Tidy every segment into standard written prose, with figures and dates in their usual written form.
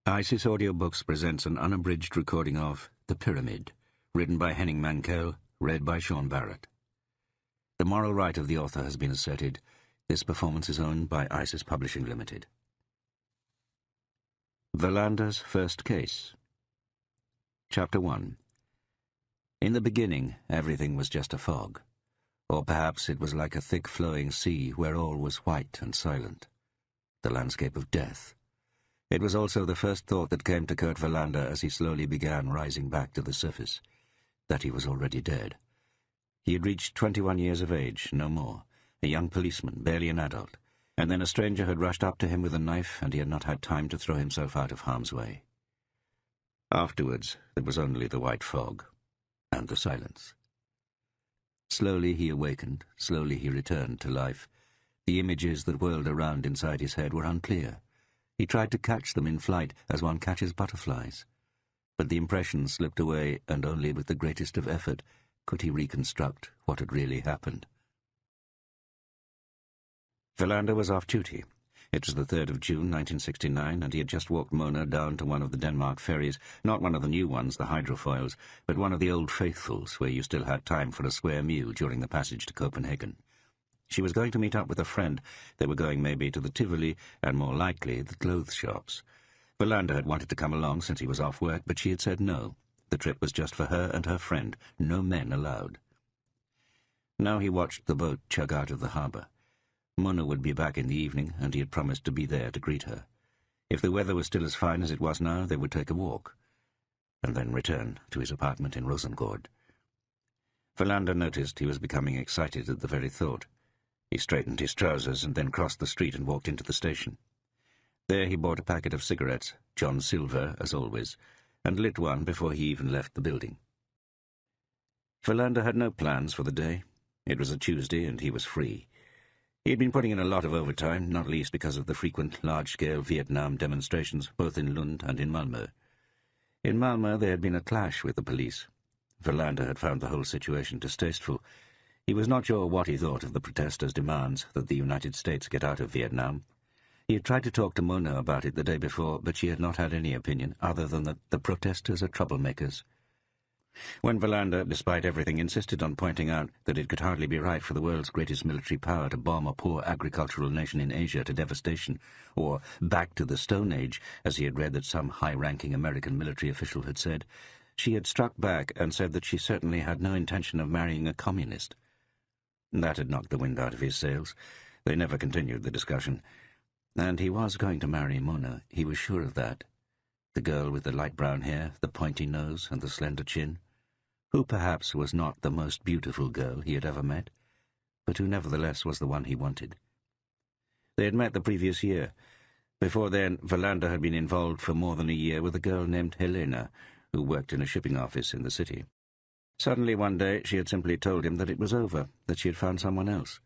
ISIS Audiobooks presents an unabridged recording of The Pyramid, written by Henning Mankell, read by Sean Barrett. The moral right of the author has been asserted. This performance is owned by ISIS Publishing Limited. Verlander's First Case. Chapter 1. In the beginning, everything was just a fog. Or perhaps it was like a thick flowing sea where all was white and silent. The landscape of death. It was also the first thought that came to Kurt Verlander as he slowly began rising back to the surface, that he was already dead. He had reached 21 years of age, no more, a young policeman, barely an adult, and then a stranger had rushed up to him with a knife, and he had not had time to throw himself out of harm's way. Afterwards, there was only the white fog, and the silence. Slowly he awakened, slowly he returned to life. The images that whirled around inside his head were unclear. He tried to catch them in flight as one catches butterflies. But the impressions slipped away, and only with the greatest of effort could he reconstruct what had really happened. Verlander was off duty. It was the 3rd of June, 1969, and he had just walked Mona down to one of the Denmark ferries, not one of the new ones, the hydrofoils, but one of the old faithfuls, where you still had time for a square meal during the passage to Copenhagen. She was going to meet up with a friend. They were going maybe to the Tivoli, and more likely the clothes shops. Verlander had wanted to come along since he was off work, but she had said no. The trip was just for her and her friend, no men allowed. Now he watched the boat chug out of the harbour. Mona would be back in the evening, and he had promised to be there to greet her. If the weather was still as fine as it was now, they would take a walk, and then return to his apartment in Rosengård. Verlander noticed he was becoming excited at the very thought. He straightened his trousers and then crossed the street and walked into the station. There he bought a packet of cigarettes, John Silver, as always, and lit one before he even left the building. Verlander had no plans for the day. It was a Tuesday, and he was free. He had been putting in a lot of overtime, not least because of the frequent large-scale Vietnam demonstrations, both in Lund and in Malmö. In Malmö there had been a clash with the police. Verlander had found the whole situation distasteful. He was not sure what he thought of the protesters' demands that the United States get out of Vietnam. He had tried to talk to Mona about it the day before, but she had not had any opinion other than that the protesters are troublemakers. When Verlander, despite everything, insisted on pointing out that it could hardly be right for the world's greatest military power to bomb a poor agricultural nation in Asia to devastation, or back to the Stone Age, as he had read that some high-ranking American military official had said, she had struck back and said that she certainly had no intention of marrying a communist. That had knocked the wind out of his sails. They never continued the discussion. And he was going to marry Mona, he was sure of that. The girl with the light brown hair, the pointy nose, and the slender chin, who perhaps was not the most beautiful girl he had ever met, but who nevertheless was the one he wanted. They had met the previous year. Before then, Verlander had been involved for more than a year with a girl named Helena, who worked in a shipping office in the city. Suddenly one day she had simply told him that it was over, that she had found someone else.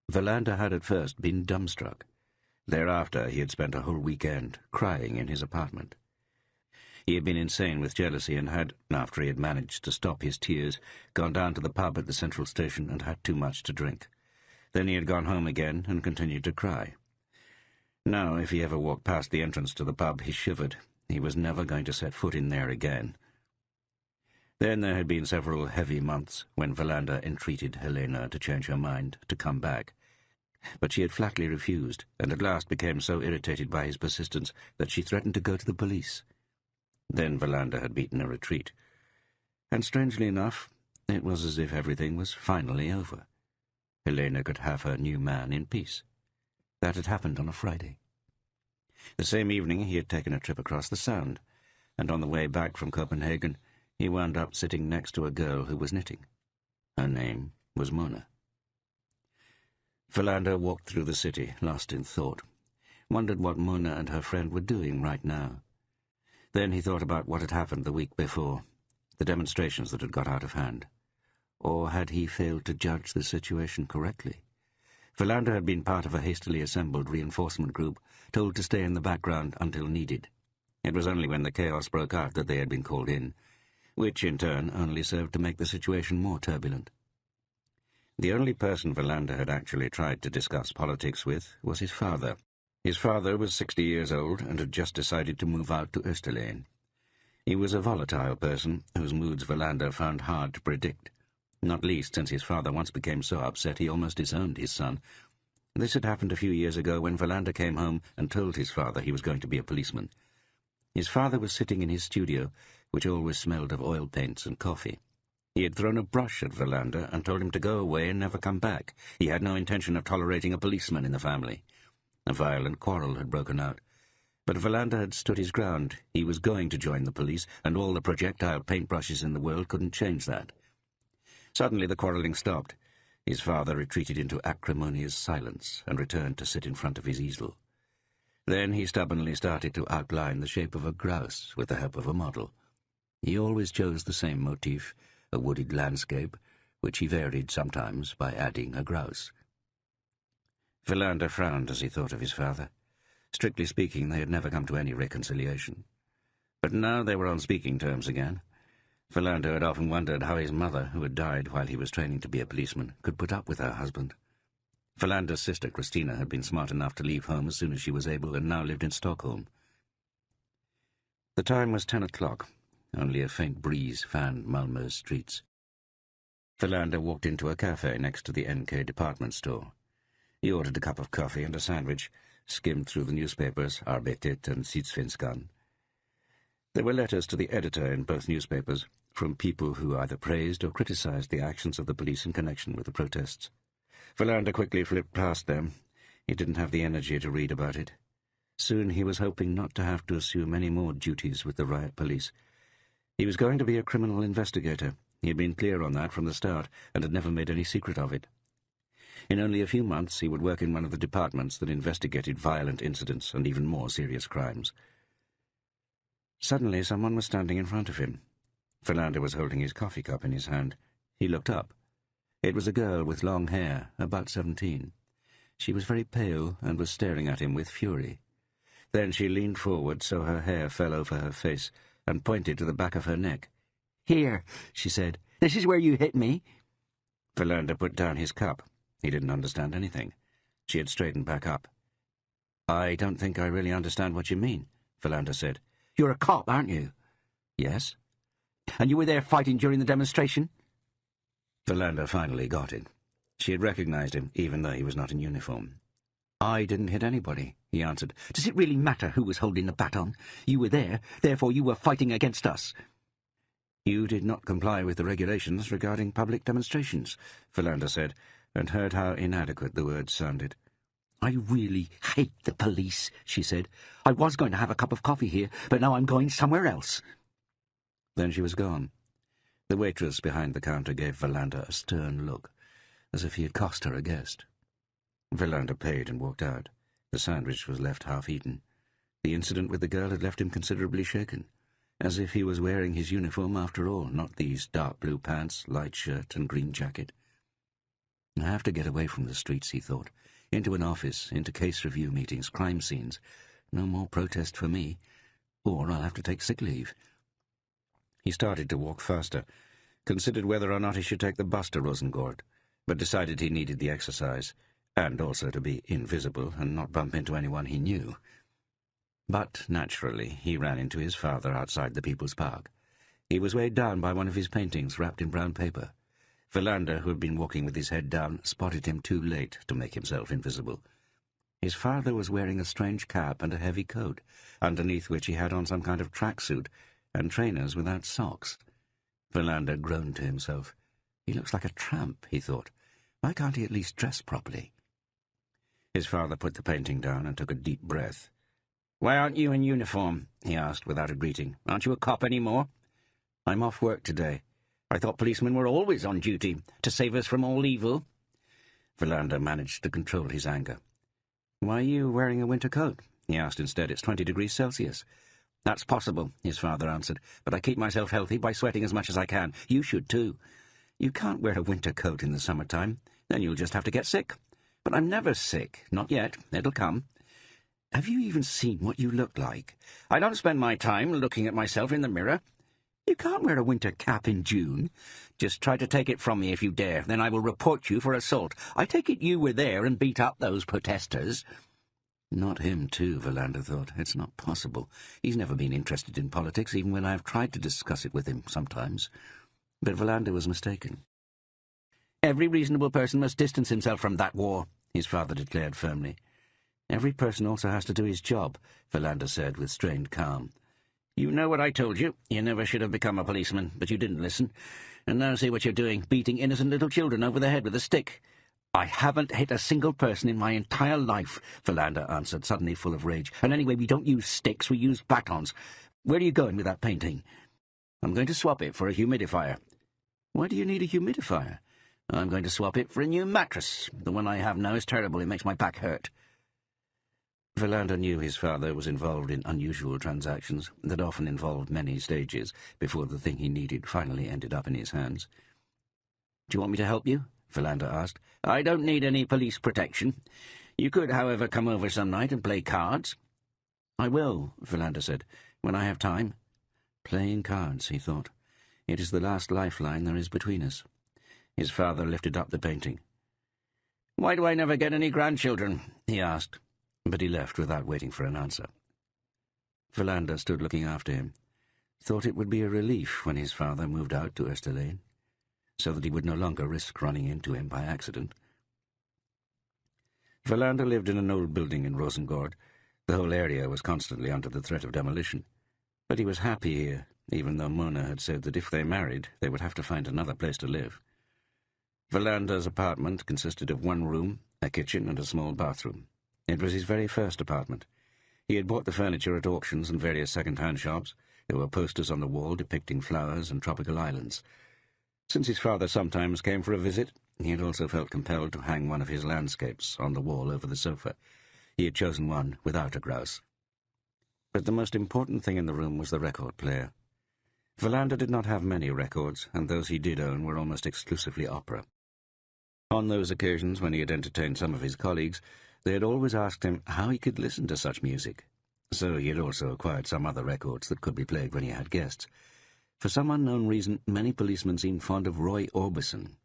Verlander had at first been dumbstruck. Thereafter he had spent a whole weekend crying in his apartment. He had been insane with jealousy and had, after he had managed to stop his tears, gone down to the pub at the central station and had too much to drink. Then he had gone home again and continued to cry. Now, if he ever walked past the entrance to the pub, he shivered. He was never going to set foot in there again. Then there had been several heavy months when Verlander entreated Helena to change her mind, to come back. But she had flatly refused, and at last became so irritated by his persistence that she threatened to go to the police. Then Verlander had beaten a retreat. And strangely enough, it was as if everything was finally over. Helena could have her new man in peace. That had happened on a Friday. The same evening he had taken a trip across the Sound, and on the way back from Copenhagen he wound up sitting next to a girl who was knitting. Her name was Mona. Verlander walked through the city, lost in thought, wondered what Mona and her friend were doing right now. Then he thought about what had happened the week before, the demonstrations that had got out of hand. Or had he failed to judge the situation correctly? Verlander had been part of a hastily assembled reinforcement group, told to stay in the background until needed. It was only when the chaos broke out that they had been called in, which in turn only served to make the situation more turbulent. The only person Verlander had actually tried to discuss politics with was his father. His father was 60 years old and had just decided to move out to Österlen. He was a volatile person whose moods Verlander found hard to predict, not least since his father once became so upset he almost disowned his son. This had happened a few years ago when Verlander came home and told his father he was going to be a policeman. His father was sitting in his studio, which always smelled of oil paints and coffee. He had thrown a brush at Verlander and told him to go away and never come back. He had no intention of tolerating a policeman in the family. A violent quarrel had broken out. But Verlander had stood his ground. He was going to join the police, and all the projectile paintbrushes in the world couldn't change that. Suddenly the quarrelling stopped. His father retreated into acrimonious silence and returned to sit in front of his easel. Then he stubbornly started to outline the shape of a grouse with the help of a model. He always chose the same motif, a wooded landscape, which he varied sometimes by adding a grouse. Verlander frowned as he thought of his father. Strictly speaking, they had never come to any reconciliation. But now they were on speaking terms again. Verlander had often wondered how his mother, who had died while he was training to be a policeman, could put up with her husband. Verlander's sister, Christina, had been smart enough to leave home as soon as she was able and now lived in Stockholm. The time was 10 o'clock. Only a faint breeze fanned Malmö's streets. Verlander walked into a cafe next to the NK department store. He ordered a cup of coffee and a sandwich, skimmed through the newspapers, Arbetet and Sydsvenskan. There were letters to the editor in both newspapers, from people who either praised or criticized the actions of the police in connection with the protests. Verlander quickly flipped past them. He didn't have the energy to read about it. Soon he was hoping not to have to assume any more duties with the riot police. He was going to be a criminal investigator. He had been clear on that from the start, and had never made any secret of it. In only a few months he would work in one of the departments that investigated violent incidents and even more serious crimes. Suddenly someone was standing in front of him. Verlander was holding his coffee cup in his hand. He looked up. It was a girl with long hair, about 17. She was very pale and was staring at him with fury. Then she leaned forward so her hair fell over her face and pointed to the back of her neck. "Here," she said. "This is where you hit me." Verlander put down his cup. He didn't understand anything. She had straightened back up. "I don't think I really understand what you mean," Verlander said. "You're a cop, aren't you?" "Yes." "And you were there fighting during the demonstration?" Verlander finally got it. She had recognized him, even though he was not in uniform. "I didn't hit anybody," he answered. "Does it really matter who was holding the baton? You were there, therefore you were fighting against us." "You did not comply with the regulations regarding public demonstrations," Verlander said, and heard how inadequate the words sounded. "I really hate the police," she said. "I was going to have a cup of coffee here, but now I'm going somewhere else." Then she was gone. The waitress behind the counter gave Verlander a stern look, as if he had cost her a guest. Verlander paid and walked out. The sandwich was left half-eaten. The incident with the girl had left him considerably shaken, as if he was wearing his uniform after all, not these dark blue pants, light shirt, and green jacket. "I have to get away from the streets," he thought. "Into an office, into case review meetings, crime scenes. No more protest for me, or I'll have to take sick leave." He started to walk faster, considered whether or not he should take the bus to Rosengård, but decided he needed the exercise, and also to be invisible and not bump into anyone he knew. But, naturally, he ran into his father outside the People's Park. He was weighed down by one of his paintings wrapped in brown paper. Verlander, who had been walking with his head down, spotted him too late to make himself invisible. His father was wearing a strange cap and a heavy coat, underneath which he had on some kind of tracksuit, and trainers without socks. Verlander groaned to himself. "He looks like a tramp," he thought. "Why can't he at least dress properly?" His father put the painting down and took a deep breath. "Why aren't you in uniform?" he asked without a greeting. "Aren't you a cop any more?" "I'm off work today. I thought policemen were always on duty, to save us from all evil." Verlander managed to control his anger. "Why are you wearing a winter coat?" he asked instead. "It's 20 degrees Celsius." "That's possible," his father answered, "but I keep myself healthy by sweating as much as I can. You should too. You can't wear a winter coat in the summertime. Then you'll just have to get sick. But I'm never sick. Not yet. It'll come. Have you even seen what you look like? I don't spend my time looking at myself in the mirror. You can't wear a winter cap in June. Just try to take it from me if you dare. Then I will report you for assault. I take it you were there and beat up those protesters." Not him, too, Verlander thought. It's not possible. He's never been interested in politics, even when I've tried to discuss it with him sometimes. But Verlander was mistaken. "Every reasonable person must distance himself from that war," his father declared firmly. "Every person also has to do his job," Verlander said with strained calm. "You know what I told you. You never should have become a policeman, but you didn't listen. And now see what you're doing, beating innocent little children over the head with a stick." "I haven't hit a single person in my entire life," Verlander answered, suddenly full of rage. "And anyway, we don't use sticks, we use batons. Where are you going with that painting?" "I'm going to swap it for a humidifier." "Why do you need a humidifier?" "I'm going to swap it for a new mattress. The one I have now is terrible. It makes my back hurt." Verlander knew his father was involved in unusual transactions that often involved many stages before the thing he needed finally ended up in his hands. "Do you want me to help you?" Verlander asked. "I don't need any police protection. You could, however, come over some night and play cards." "I will," Verlander said, "when I have time." Playing cards, he thought. It is the last lifeline there is between us. His father lifted up the painting. "Why do I never get any grandchildren?" he asked, but he left without waiting for an answer. Verlander stood looking after him, thought it would be a relief when his father moved out to Esterlane, so that he would no longer risk running into him by accident. Verlander lived in an old building in Rosengård. The whole area was constantly under the threat of demolition. But he was happy here, even though Mona had said that if they married, they would have to find another place to live. Verlander's apartment consisted of one room, a kitchen, and a small bathroom. It was his very first apartment. He had bought the furniture at auctions and various second-hand shops. There were posters on the wall depicting flowers and tropical islands. Since his father sometimes came for a visit, he had also felt compelled to hang one of his landscapes on the wall over the sofa. He had chosen one without a grouse. But the most important thing in the room was the record player. Verlander did not have many records, and those he did own were almost exclusively opera. On those occasions when he had entertained some of his colleagues, they had always asked him how he could listen to such music. So he had also acquired some other records that could be played when he had guests. For some unknown reason, many policemen seemed fond of Roy Orbison.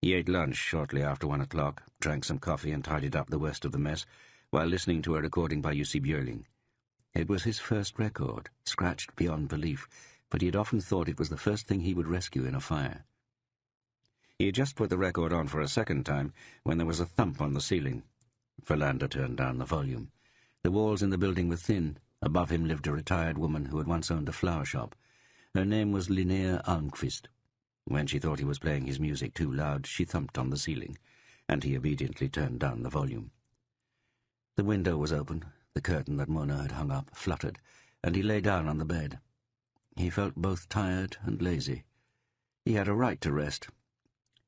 He ate lunch shortly after 1 o'clock, drank some coffee and tidied up the worst of the mess, while listening to a recording by Jussi Björling. It was his first record, scratched beyond belief, but he had often thought it was the first thing he would rescue in a fire. He had just put the record on for a second time when there was a thump on the ceiling. Verlander turned down the volume. The walls in the building were thin. Above him lived a retired woman who had once owned a flower shop. Her name was Linnea Almqvist. When she thought he was playing his music too loud, she thumped on the ceiling, and he obediently turned down the volume. The window was open. The curtain that Mona had hung up fluttered, and he lay down on the bed. He felt both tired and lazy. He had a right to rest.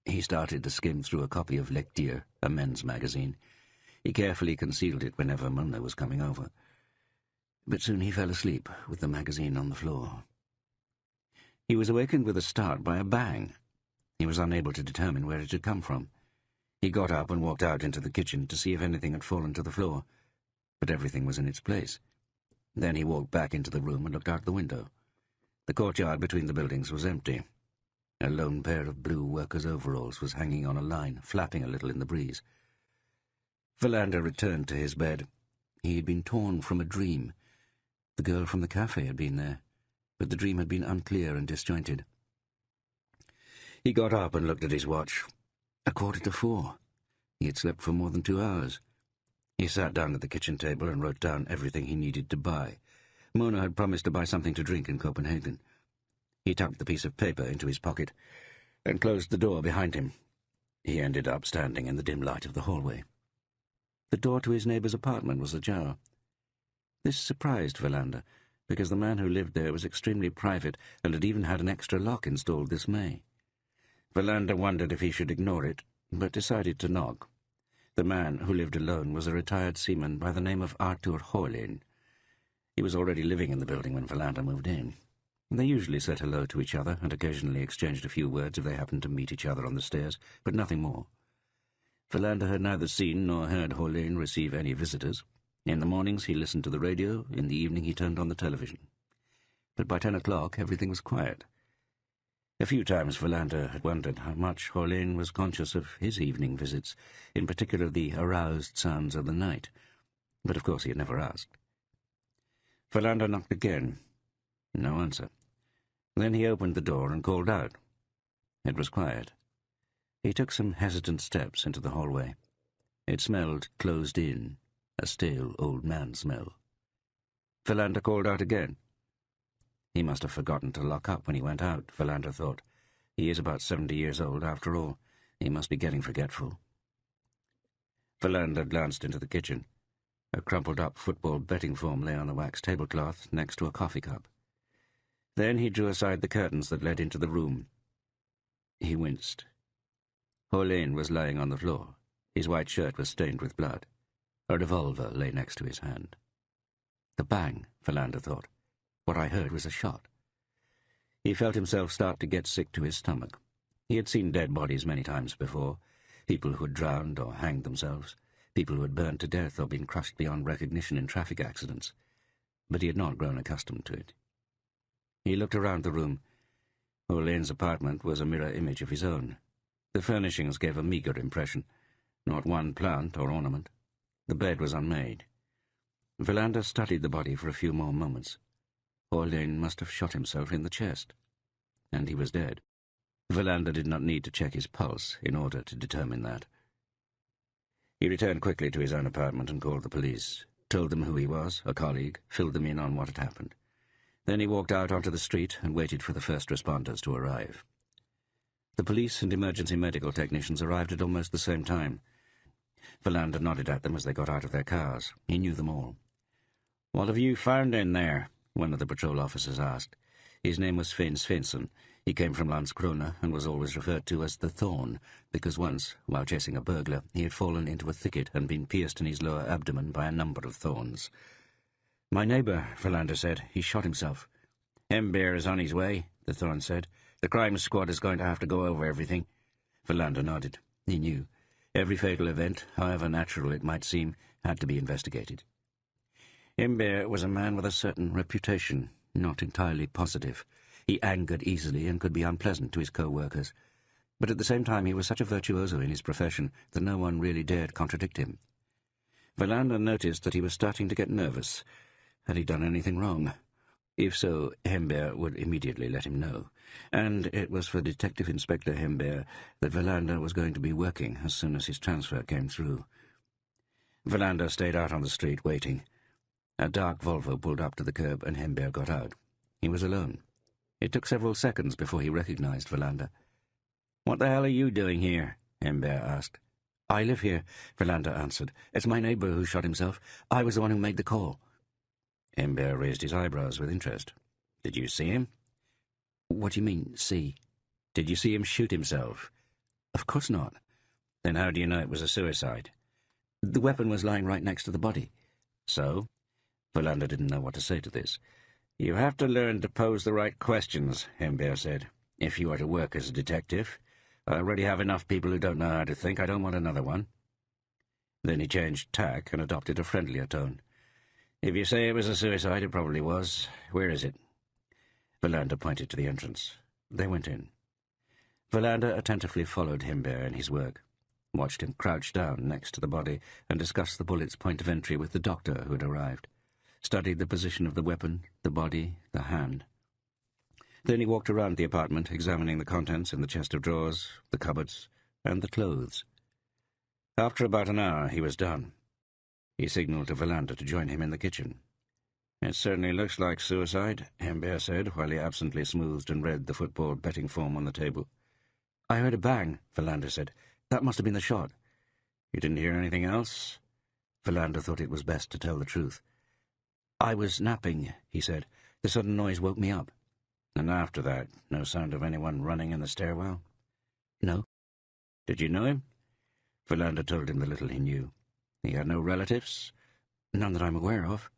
He started to skim through a copy of Lecture, a men's magazine. He carefully concealed it whenever Mona was coming over. But soon he fell asleep, with the magazine on the floor. He was awakened with a start by a bang. He was unable to determine where it had come from. He got up and walked out into the kitchen to see if anything had fallen to the floor, but everything was in its place. Then he walked back into the room and looked out the window. The courtyard between the buildings was empty. A lone pair of blue workers' overalls was hanging on a line, flapping a little in the breeze. Verlander returned to his bed. He had been torn from a dream. The girl from the cafe had been there, but the dream had been unclear and disjointed. He got up and looked at his watch. 4:15. He had slept for more than 2 hours. He sat down at the kitchen table and wrote down everything he needed to buy. Mona had promised to buy something to drink in Copenhagen. He tucked the piece of paper into his pocket and closed the door behind him. He ended up standing in the dim light of the hallway. The door to his neighbour's apartment was ajar. This surprised Verlander, because the man who lived there was extremely private and had even had an extra lock installed this May. Verlander wondered if he should ignore it, but decided to knock. The man who lived alone was a retired seaman by the name of Arthur Horlin. He was already living in the building when Verlander moved in. They usually said hello to each other and occasionally exchanged a few words if they happened to meet each other on the stairs, but nothing more. Verlander had neither seen nor heard Horlin receive any visitors. In the mornings he listened to the radio, in the evening he turned on the television. But by 10 o'clock everything was quiet. A few times Philander had wondered how much Orlane was conscious of his evening visits, in particular the aroused sounds of the night, but of course he had never asked. Philander knocked again. No answer. Then he opened the door and called out. It was quiet. He took some hesitant steps into the hallway. It smelled closed in, a stale old man smell. Philander called out again. He must have forgotten to lock up when he went out, Philander thought. He is about 70 years old, after all. He must be getting forgetful. Philander glanced into the kitchen. A crumpled-up football betting form lay on the wax tablecloth next to a coffee cup. Then he drew aside the curtains that led into the room. He winced. Orlane was lying on the floor. His white shirt was stained with blood. A revolver lay next to his hand. The bang, Philander thought. What I heard was a shot. He felt himself start to get sick to his stomach. He had seen dead bodies many times before, people who had drowned or hanged themselves, people who had burned to death or been crushed beyond recognition in traffic accidents, but he had not grown accustomed to it. He looked around the room. Orlane's apartment was a mirror image of his own. The furnishings gave a meagre impression, not one plant or ornament. The bed was unmade. Philander studied the body for a few more moments. Orlane must have shot himself in the chest, and he was dead. Philander did not need to check his pulse in order to determine that. He returned quickly to his own apartment and called the police, told them who he was, a colleague, filled them in on what had happened. Then he walked out onto the street and waited for the first responders to arrive. The police and emergency medical technicians arrived at almost the same time. Philander nodded at them as they got out of their cars. He knew them all. "What have you found in there?" one of the patrol officers asked. His name was Finn Svensson. He came from Landskrona and was always referred to as the Thorn, because once, while chasing a burglar, he had fallen into a thicket and been pierced in his lower abdomen by a number of thorns. "My neighbour," Philander said. "He shot himself." "Hembear is on his way," the Thorn said. "The crime squad is going to have to go over everything." Philander nodded. He knew. Every fatal event, however natural it might seem, had to be investigated. Hembear was a man with a certain reputation, not entirely positive. He angered easily and could be unpleasant to his co-workers. But at the same time he was such a virtuoso in his profession that no one really dared contradict him. Philander noticed that he was starting to get nervous. Had he done anything wrong? If so, Hembear would immediately let him know. And it was for Detective Inspector Hembear that Philander was going to be working as soon as his transfer came through. Philander stayed out on the street waiting. A dark Volvo pulled up to the curb and Hembear got out. He was alone. It took several seconds before he recognized Philander. "What the hell are you doing here?" Hembear asked. "I live here," Philander answered. "It's my neighbor who shot himself. I was the one who made the call." Hembear raised his eyebrows with interest. "Did you see him?" "What do you mean, see?" "Did you see him shoot himself?" "Of course not." "Then how do you know it was a suicide?" "The weapon was lying right next to the body." "So?" Philander didn't know what to say to this. "You have to learn to pose the right questions," Hembear said, "if you are to work as a detective. I already have enough people who don't know how to think. I don't want another one." Then he changed tack and adopted a friendlier tone. "If you say it was a suicide, it probably was. Where is it?" Philander pointed to the entrance. They went in. Philander attentively followed Hembear in his work, watched him crouch down next to the body, and discussed the bullet's point of entry with the doctor who had arrived, studied the position of the weapon, the body, the hand. Then he walked around the apartment, examining the contents in the chest of drawers, the cupboards, and the clothes. After about an hour, he was done. He signalled to Philander to join him in the kitchen. "It certainly looks like suicide," Hembear said, while he absently smoothed and read the football betting form on the table. "I heard a bang," Philander said. "That must have been the shot." "You didn't hear anything else?" Philander thought it was best to tell the truth. "I was napping," he said. "The sudden noise woke me up." "And after that, no sound of anyone running in the stairwell?" "No." "Did you know him?" Philander told him the little he knew. "He had no relatives?" "None that I'm aware of."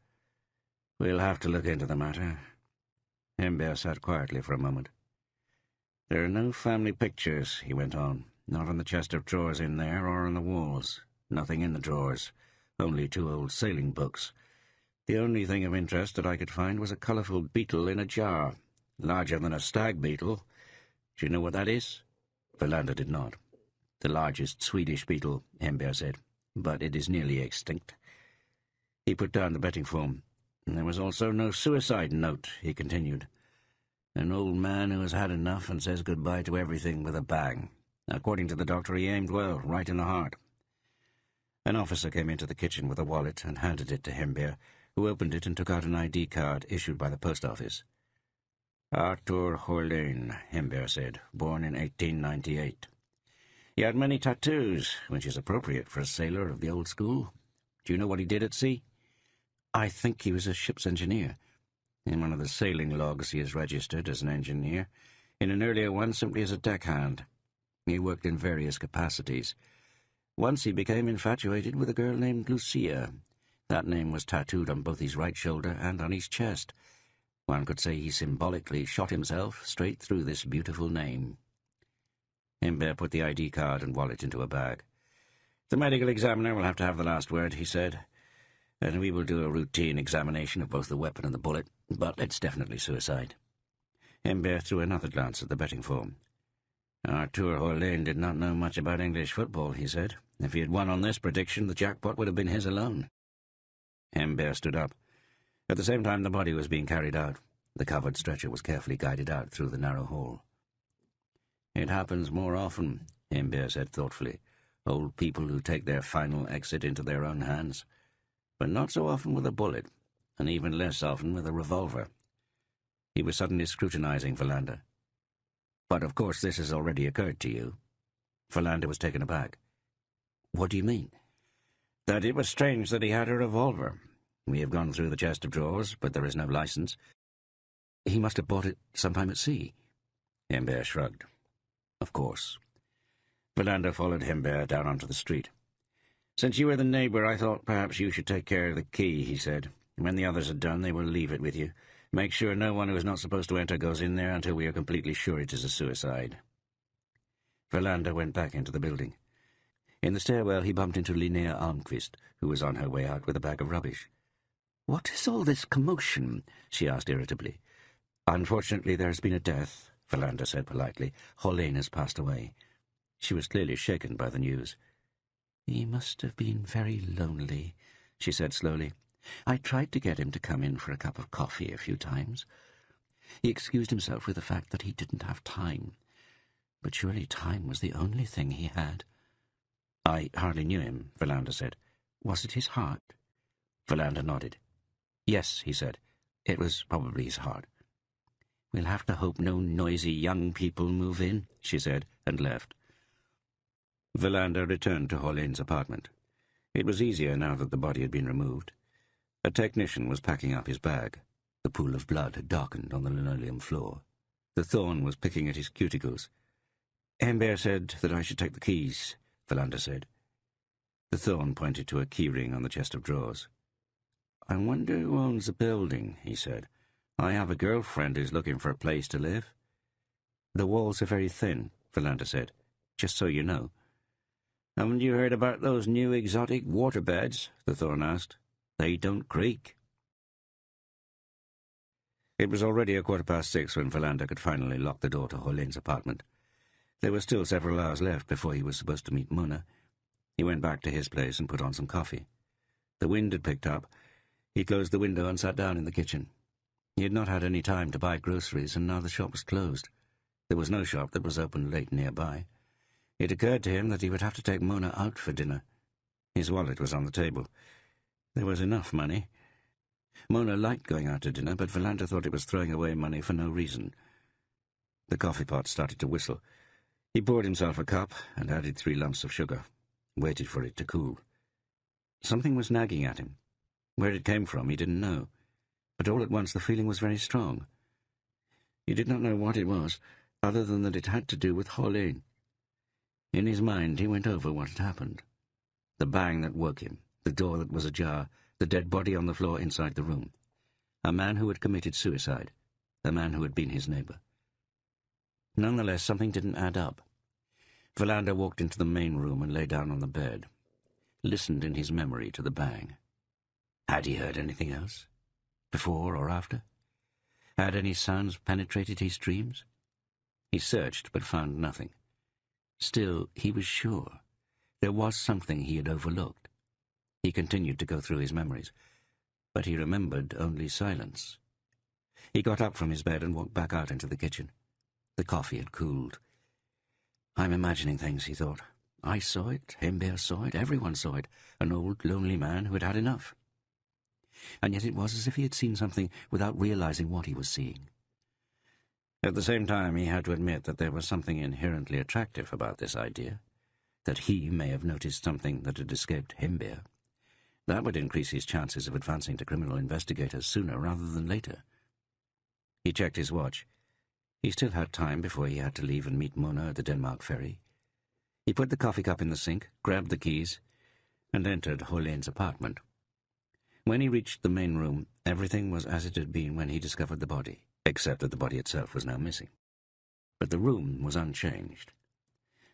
"We'll have to look into the matter." Hembear sat quietly for a moment. "There are no family pictures," he went on. "Not on the chest of drawers in there or on the walls. Nothing in the drawers. Only 2 old sailing books. The only thing of interest that I could find was a colourful beetle in a jar, larger than a stag beetle. Do you know what that is? Verlander did not. The largest Swedish beetle, Hember said, but it is nearly extinct. He put down the betting form. There was also no suicide note, he continued. An old man who has had enough and says goodbye to everything with a bang. According to the doctor, he aimed well, right in the heart. An officer came into the kitchen with a wallet and handed it to Hember, who opened it and took out an ID card issued by the post office. Arthur Horlén, Hember said, born in 1898. He had many tattoos, which is appropriate for a sailor of the old school. Do you know what he did at sea? I think he was a ship's engineer. In one of the sailing logs he is registered as an engineer. In an earlier one, simply as a deckhand. He worked in various capacities. Once he became infatuated with a girl named Lucia. That name was tattooed on both his right shoulder and on his chest. One could say he symbolically shot himself straight through this beautiful name. Hember put the ID card and wallet into a bag. The medical examiner will have to have the last word, he said, and we will do a routine examination of both the weapon and the bullet, but it's definitely suicide. Hember threw another glance at the betting form. Arthur Horlén did not know much about English football, he said. If he had won on this prediction, the jackpot would have been his alone. Hember stood up. At the same time, the body was being carried out. The covered stretcher was carefully guided out through the narrow hole. It happens more often, Hember said thoughtfully. Old people who take their final exit into their own hands. But not so often with a bullet, and even less often with a revolver. He was suddenly scrutinizing Verlander. But of course this has already occurred to you. Verlander was taken aback. What do you mean? That it was strange that he had a revolver. We have gone through the chest of drawers, but there is no license. He must have bought it sometime at sea. Hember shrugged. Of course. Verlander followed Hember down onto the street. Since you were the neighbour, I thought perhaps you should take care of the key, he said. When the others are done, they will leave it with you. Make sure no one who is not supposed to enter goes in there until we are completely sure it is a suicide. Verlander went back into the building. In the stairwell, he bumped into Linnea Almqvist, who was on her way out with a bag of rubbish. What is all this commotion? She asked irritably. Unfortunately, there has been a death, Verlander said politely. Horlén has passed away. She was clearly shaken by the news. He must have been very lonely, she said slowly. I tried to get him to come in for a cup of coffee a few times. He excused himself with the fact that he didn't have time. But surely time was the only thing he had. I hardly knew him, Verlander said. Was it his heart? Verlander nodded. Yes, he said. It was probably his heart. We'll have to hope no noisy young people move in, she said, and left. Verlander returned to Horlén's apartment. It was easier now that the body had been removed. A technician was packing up his bag. The pool of blood had darkened on the linoleum floor. The thorn was picking at his cuticles. Hember said that I should take the keys, Verlander said. The thorn pointed to a key ring on the chest of drawers. I wonder who owns the building, he said. I have a girlfriend who's looking for a place to live. The walls are very thin, Verlander said, just so you know. Haven't you heard about those new exotic waterbeds? The thorn asked. They don't creak. It was already 6:15 when Verlander could finally lock the door to Horlén's apartment. There were still several hours left before he was supposed to meet Mona. He went back to his place and put on some coffee. The wind had picked up. He closed the window and sat down in the kitchen. He had not had any time to buy groceries, and now the shop was closed. There was no shop that was open late nearby. It occurred to him that he would have to take Mona out for dinner. His wallet was on the table. There was enough money. Mona liked going out to dinner, but Verlander thought it was throwing away money for no reason. The coffee pot started to whistle. He poured himself a cup and added 3 lumps of sugar, waited for it to cool. Something was nagging at him. Where it came from, he didn't know. But all at once the feeling was very strong. He did not know what it was, other than that it had to do with Horlén. In his mind he went over what had happened. The bang that woke him, the door that was ajar, the dead body on the floor inside the room. A man who had committed suicide, a man who had been his neighbour. Nonetheless, something didn't add up. Verlander walked into the main room and lay down on the bed, listened in his memory to the bang. Had he heard anything else? Before or after? Had any sounds penetrated his dreams? He searched, but found nothing. Still, he was sure. There was something he had overlooked. He continued to go through his memories, but he remembered only silence. He got up from his bed and walked back out into the kitchen. The coffee had cooled. I'm imagining things, he thought. I saw it, Henning saw it, everyone saw it, an old, lonely man who had had enough. And yet it was as if he had seen something without realizing what he was seeing. At the same time, he had to admit that there was something inherently attractive about this idea, that he may have noticed something that had escaped Henning. That would increase his chances of advancing to criminal investigators sooner rather than later. He checked his watch. He still had time before he had to leave and meet Mona at the Denmark ferry. He put the coffee cup in the sink, grabbed the keys, and entered Hollén's apartment. When he reached the main room, everything was as it had been when he discovered the body, except that the body itself was now missing. But the room was unchanged.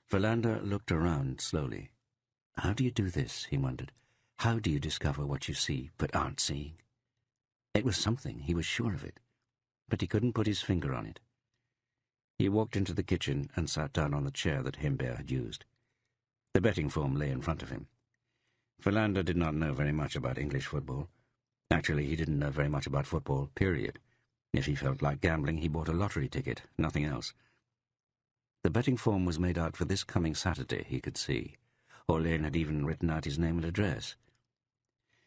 Verlander looked around slowly. How do you do this, he wondered. How do you discover what you see but aren't seeing? It was something, he was sure of it, but he couldn't put his finger on it. He walked into the kitchen and sat down on the chair that Henning had used. The betting form lay in front of him. Verlander did not know very much about English football. Actually, he didn't know very much about football, period. If he felt like gambling, he bought a lottery ticket, nothing else. The betting form was made out for this coming Saturday, he could see. Hollén had even written out his name and address.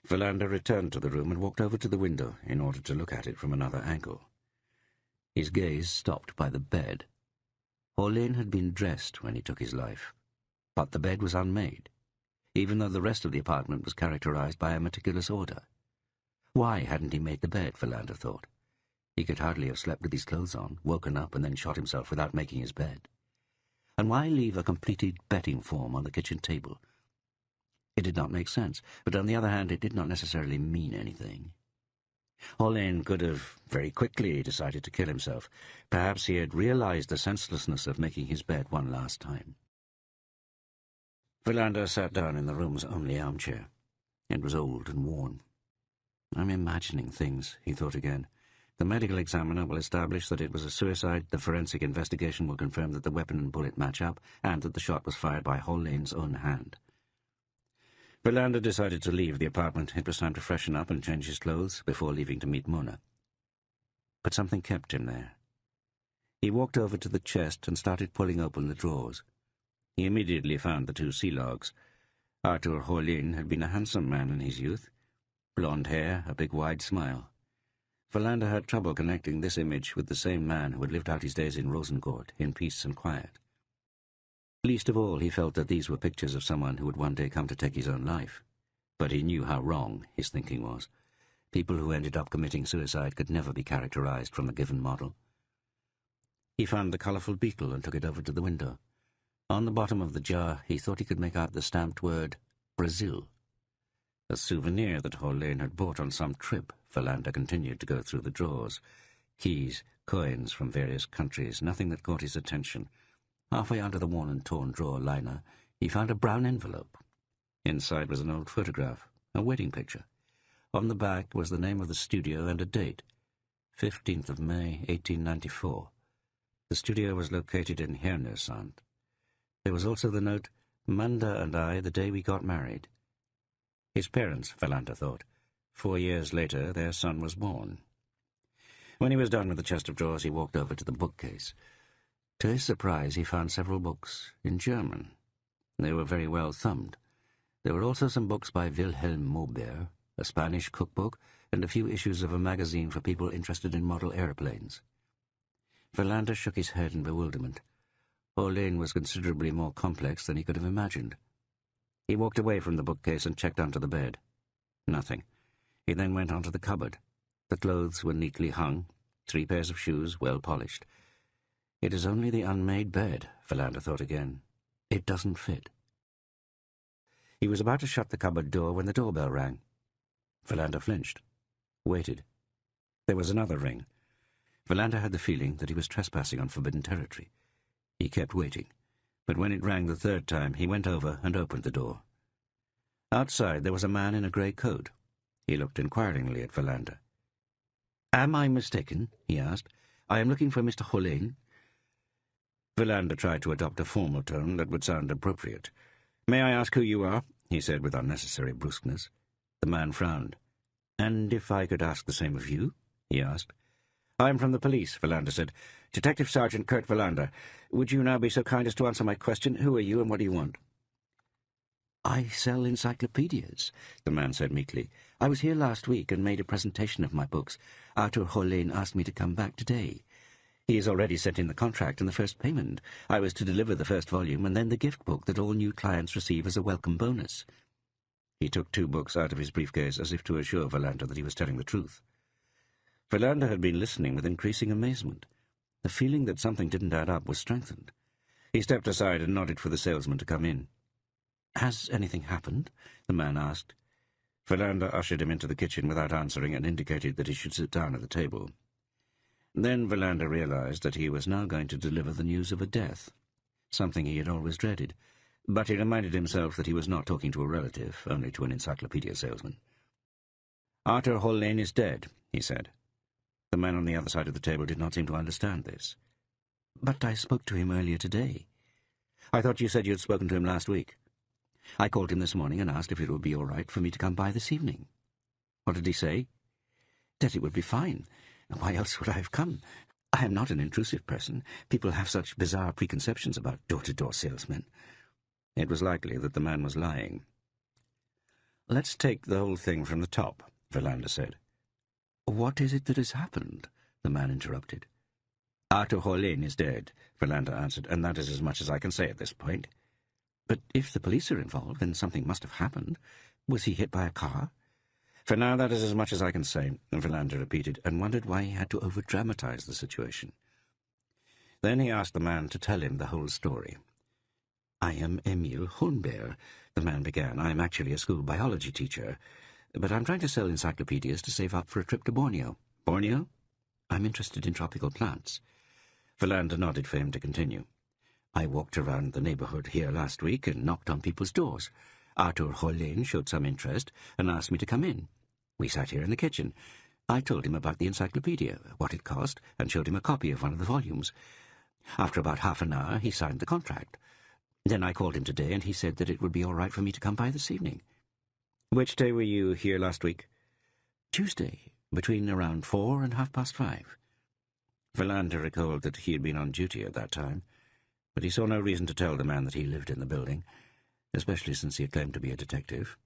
Verlander returned to the room and walked over to the window in order to look at it from another angle. His gaze stopped by the bed. Hollén had been dressed when he took his life, but the bed was unmade, even though the rest of the apartment was characterized by a meticulous order. Why hadn't he made the bed, Verlander thought. He could hardly have slept with his clothes on, woken up, and then shot himself without making his bed. And why leave a completed betting form on the kitchen table? It did not make sense, but on the other hand, it did not necessarily mean anything. Hollén could have very quickly decided to kill himself. Perhaps he had realized the senselessness of making his bed one last time. Verlander sat down in the room's only armchair. It was old and worn. I'm imagining things, he thought again. The medical examiner will establish that it was a suicide, the forensic investigation will confirm that the weapon and bullet match up, and that the shot was fired by Hollén's own hand. Verlander decided to leave the apartment. It was time to freshen up and change his clothes before leaving to meet Mona. But something kept him there. He walked over to the chest and started pulling open the drawers. He immediately found the 2 sea logs. Arthur Hollén had been a handsome man in his youth. Blonde hair, a big wide smile. Verlander had trouble connecting this image with the same man who had lived out his days in Rosencourt, in peace and quiet. Least of all, he felt that these were pictures of someone who would one day come to take his own life. But he knew how wrong his thinking was. People who ended up committing suicide could never be characterized from the given model. He found the colorful beetle and took it over to the window. On the bottom of the jar, he thought he could make out the stamped word, Brazil. A souvenir that Hollén had bought on some trip. Verlander continued to go through the drawers. Keys, coins from various countries, nothing that caught his attention. Halfway under the worn and torn drawer liner, he found a brown envelope. Inside was an old photograph, a wedding picture. On the back was the name of the studio and a date, 15th of May, 1894. The studio was located in Hernesand. There was also the note, Manda and I, the day we got married. His parents, Verlander thought. 4 years later, their son was born. When he was done with the chest of drawers, he walked over to the bookcase. To his surprise, he found several books in German. They were very well thumbed. There were also some books by Wilhelm Maubert, a Spanish cookbook, and a few issues of a magazine for people interested in model airplanes. Verlander shook his head in bewilderment. Hollén was considerably more complex than he could have imagined. He walked away from the bookcase and checked onto the bed. Nothing. He then went onto the cupboard. The clothes were neatly hung, 3 pairs of shoes, well polished. It is only the unmade bed, Verlander thought again. It doesn't fit. He was about to shut the cupboard door when the doorbell rang. Verlander flinched, waited. There was another ring. Verlander had the feeling that he was trespassing on forbidden territory. He kept waiting, but when it rang the 3rd time, he went over and opened the door. Outside there was a man in a grey coat. He looked inquiringly at Verlander. "Am I mistaken?" he asked. "I am looking for Mr. Hollén." Verlander tried to adopt a formal tone that would sound appropriate. "May I ask who you are?" he said with unnecessary brusqueness. The man frowned. "And if I could ask the same of you?" he asked. "I'm from the police," Verlander said. "Detective Sergeant Kurt Verlander. Would you now be so kind as to answer my question? Who are you and what do you want?" "I sell encyclopedias," the man said meekly. "I was here last week and made a presentation of my books. Arthur Hollane asked me to come back today. He has already sent in the contract and the first payment. I was to deliver the first volume and then the gift book that all new clients receive as a welcome bonus." He took 2 books out of his briefcase as if to assure Verlander that he was telling the truth. Verlander had been listening with increasing amazement. The feeling that something didn't add up was strengthened. He stepped aside and nodded for the salesman to come in. "Has anything happened?" the man asked. Verlander ushered him into the kitchen without answering and indicated that he should sit down at the table. Then Verlander realized that he was now going to deliver the news of a death, something he had always dreaded, but he reminded himself that he was not talking to a relative, only to an encyclopedia salesman. "Arthur Hollane is dead," he said. The man on the other side of the table did not seem to understand this. "But I spoke to him earlier today." "I thought you said you had spoken to him last week." "I called him this morning and asked if it would be all right for me to come by this evening." "What did he say?" "That it would be fine. Why else would I have come? I am not an intrusive person. People have such bizarre preconceptions about door-to-door salesmen." It was likely that the man was lying. "Let's take the whole thing from the top," Verlander said. "What is it that has happened?" the man interrupted. "Arthur Hollane is dead," Verlander answered, "and that is as much as I can say at this point." "But if the police are involved, then something must have happened. Was he hit by a car?" "For now, that is as much as I can say," Verlander repeated, and wondered why he had to over-dramatize the situation. Then he asked the man to tell him the whole story. "I am Emil Holmberg," the man began. "I am actually a school biology teacher, but I'm trying to sell encyclopedias to save up for a trip to Borneo." "Borneo?" "I'm interested in tropical plants." Verlander nodded for him to continue. "I walked around the neighborhood here last week and knocked on people's doors. Arthur Hollane showed some interest and asked me to come in. We sat here in the kitchen. I told him about the encyclopedia, what it cost, and showed him a copy of one of the volumes. After about half an hour, he signed the contract. Then I called him today, and he said that it would be all right for me to come by this evening." "Which day were you here last week?" "Tuesday, between around 4 and 5:30. Verlander recalled that he had been on duty at that time, but he saw no reason to tell the man that he lived in the building, especially since he had claimed to be a detective.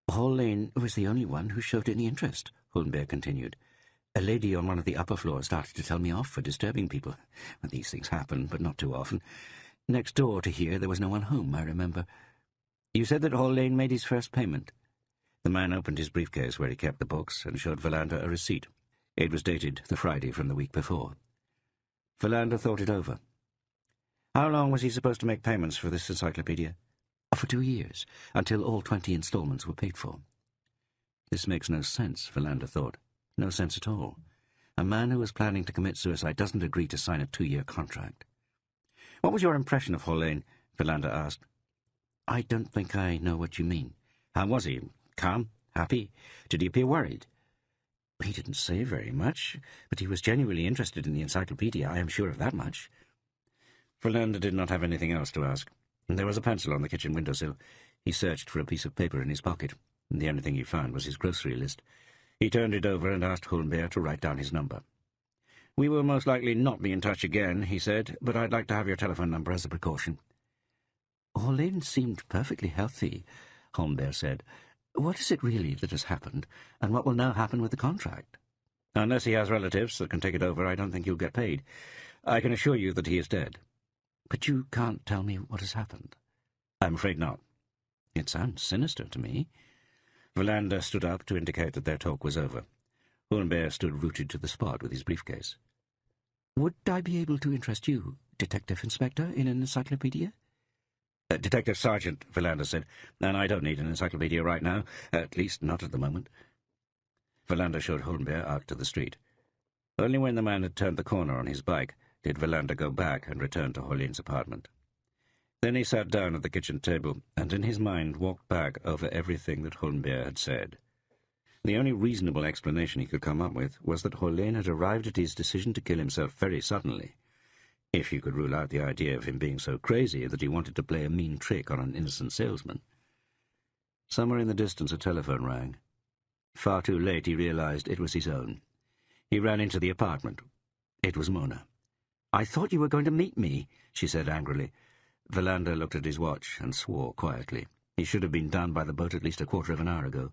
"Hollane was the only one who showed any interest," Holmberg continued. "A lady on one of the upper floors started to tell me off for disturbing people. These things happen, but not too often. Next door to here there was no one home, I remember." "You said that Hollane made his first payment." The man opened his briefcase where he kept the books and showed Verlander a receipt. It was dated the Friday from the week before. Verlander thought it over. "How long was he supposed to make payments for this encyclopedia?" "For 2 years, until all 20 installments were paid for." This makes no sense, Verlander thought. No sense at all. A man who was planning to commit suicide doesn't agree to sign a 2-year contract. "What was your impression of Hollane?" Verlander asked. "I don't think I know what you mean." "How was he? Calm? Happy? Did he appear worried?" "He didn't say very much, but he was genuinely interested in the encyclopedia, I am sure of that much." Verlander did not have anything else to ask. There was a pencil on the kitchen windowsill. He searched for a piece of paper in his pocket. The only thing he found was his grocery list. He turned it over and asked Holmberg to write down his number. "We will most likely not be in touch again," he said, "but I'd like to have your telephone number as a precaution." "Hollane seemed perfectly healthy," Holmberg said. "What is it really that has happened, and what will now happen with the contract?" "Unless he has relatives that can take it over, I don't think you'll get paid. I can assure you that he is dead." "But you can't tell me what has happened?" "I'm afraid not." "It sounds sinister to me." Verlander stood up to indicate that their talk was over. Holmberg stood rooted to the spot with his briefcase. "Would I be able to interest you, Detective Inspector, in an encyclopedia?" Detective Sergeant," Verlander said, "and I don't need an encyclopedia right now, at least not at the moment." Verlander showed Holmberg out to the street. Only when the man had turned the corner on his bike did Verlander go back and return to Hollane's apartment. Then he sat down at the kitchen table and in his mind walked back over everything that Holmberg had said. The only reasonable explanation he could come up with was that Hollane had arrived at his decision to kill himself very suddenly. if you could rule out the idea of him being so crazy that he wanted to play a mean trick on an innocent salesman. Somewhere in the distance a telephone rang. Far too late he realized it was his own. He ran into the apartment. It was Mona. "I thought you were going to meet me," she said angrily. Verlander looked at his watch and swore quietly. He should have been down by the boat at least a quarter of an hour ago.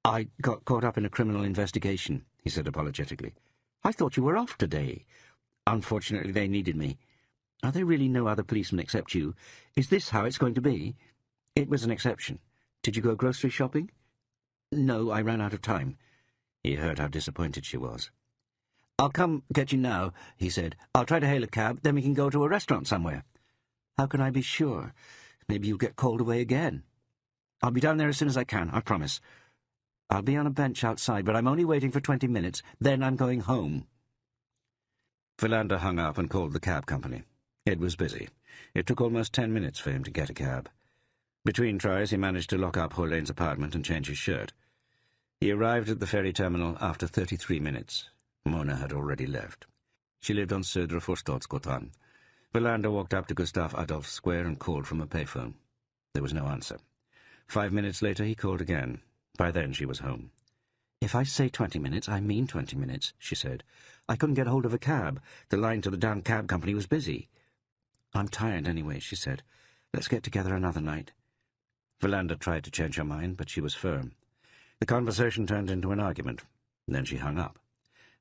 "I got caught up in a criminal investigation," he said apologetically. "I thought you were off today. Unfortunately, they needed me. Are there really no other policemen except you? Is this how it's going to be?" "It was an exception. Did you go grocery shopping?" "No, I ran out of time." He heard how disappointed she was. "I'll come get you now," he said. "I'll try to hail a cab, then we can go to a restaurant somewhere." "How can I be sure? Maybe you'll get called away again." "I'll be down there as soon as I can, I promise. I'll be on a bench outside, but I'm only waiting for 20 minutes. Then I'm going home." Verlander hung up and called the cab company. It was busy. It took almost 10 minutes for him to get a cab. Between tries, he managed to lock up Horlane's apartment and change his shirt. He arrived at the ferry terminal after 33 minutes. Mona had already left. She lived on Södra Forstadsgatan. Verlander walked up to Gustav Adolf Square and called from a payphone. There was no answer. 5 minutes later, he called again. By then, she was home. "If I say 20 minutes, I mean 20 minutes," she said. "I couldn't get hold of a cab. The line to the damn cab company was busy." "I'm tired anyway," she said. "Let's get together another night." Verlander tried to change her mind, but she was firm. The conversation turned into an argument. Then she hung up.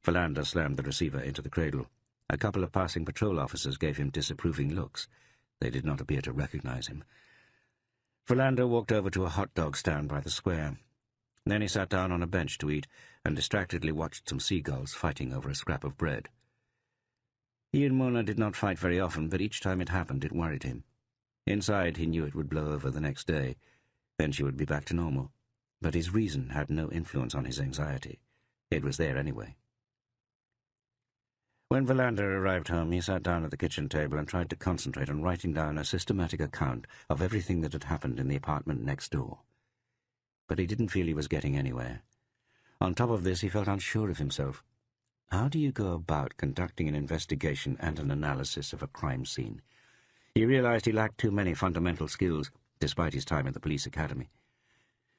Verlander slammed the receiver into the cradle. A couple of passing patrol officers gave him disapproving looks. They did not appear to recognize him. Verlander walked over to a hot dog stand by the square. Then he sat down on a bench to eat and distractedly watched some seagulls fighting over a scrap of bread. He and Mona did not fight very often, but each time it happened, it worried him. Inside, he knew it would blow over the next day. Then she would be back to normal. But his reason had no influence on his anxiety. It was there anyway. When Verlander arrived home, he sat down at the kitchen table and tried to concentrate on writing down a systematic account of everything that had happened in the apartment next door. But he didn't feel he was getting anywhere. On top of this, he felt unsure of himself. How do you go about conducting an investigation and an analysis of a crime scene? He realized he lacked too many fundamental skills, despite his time at the police academy.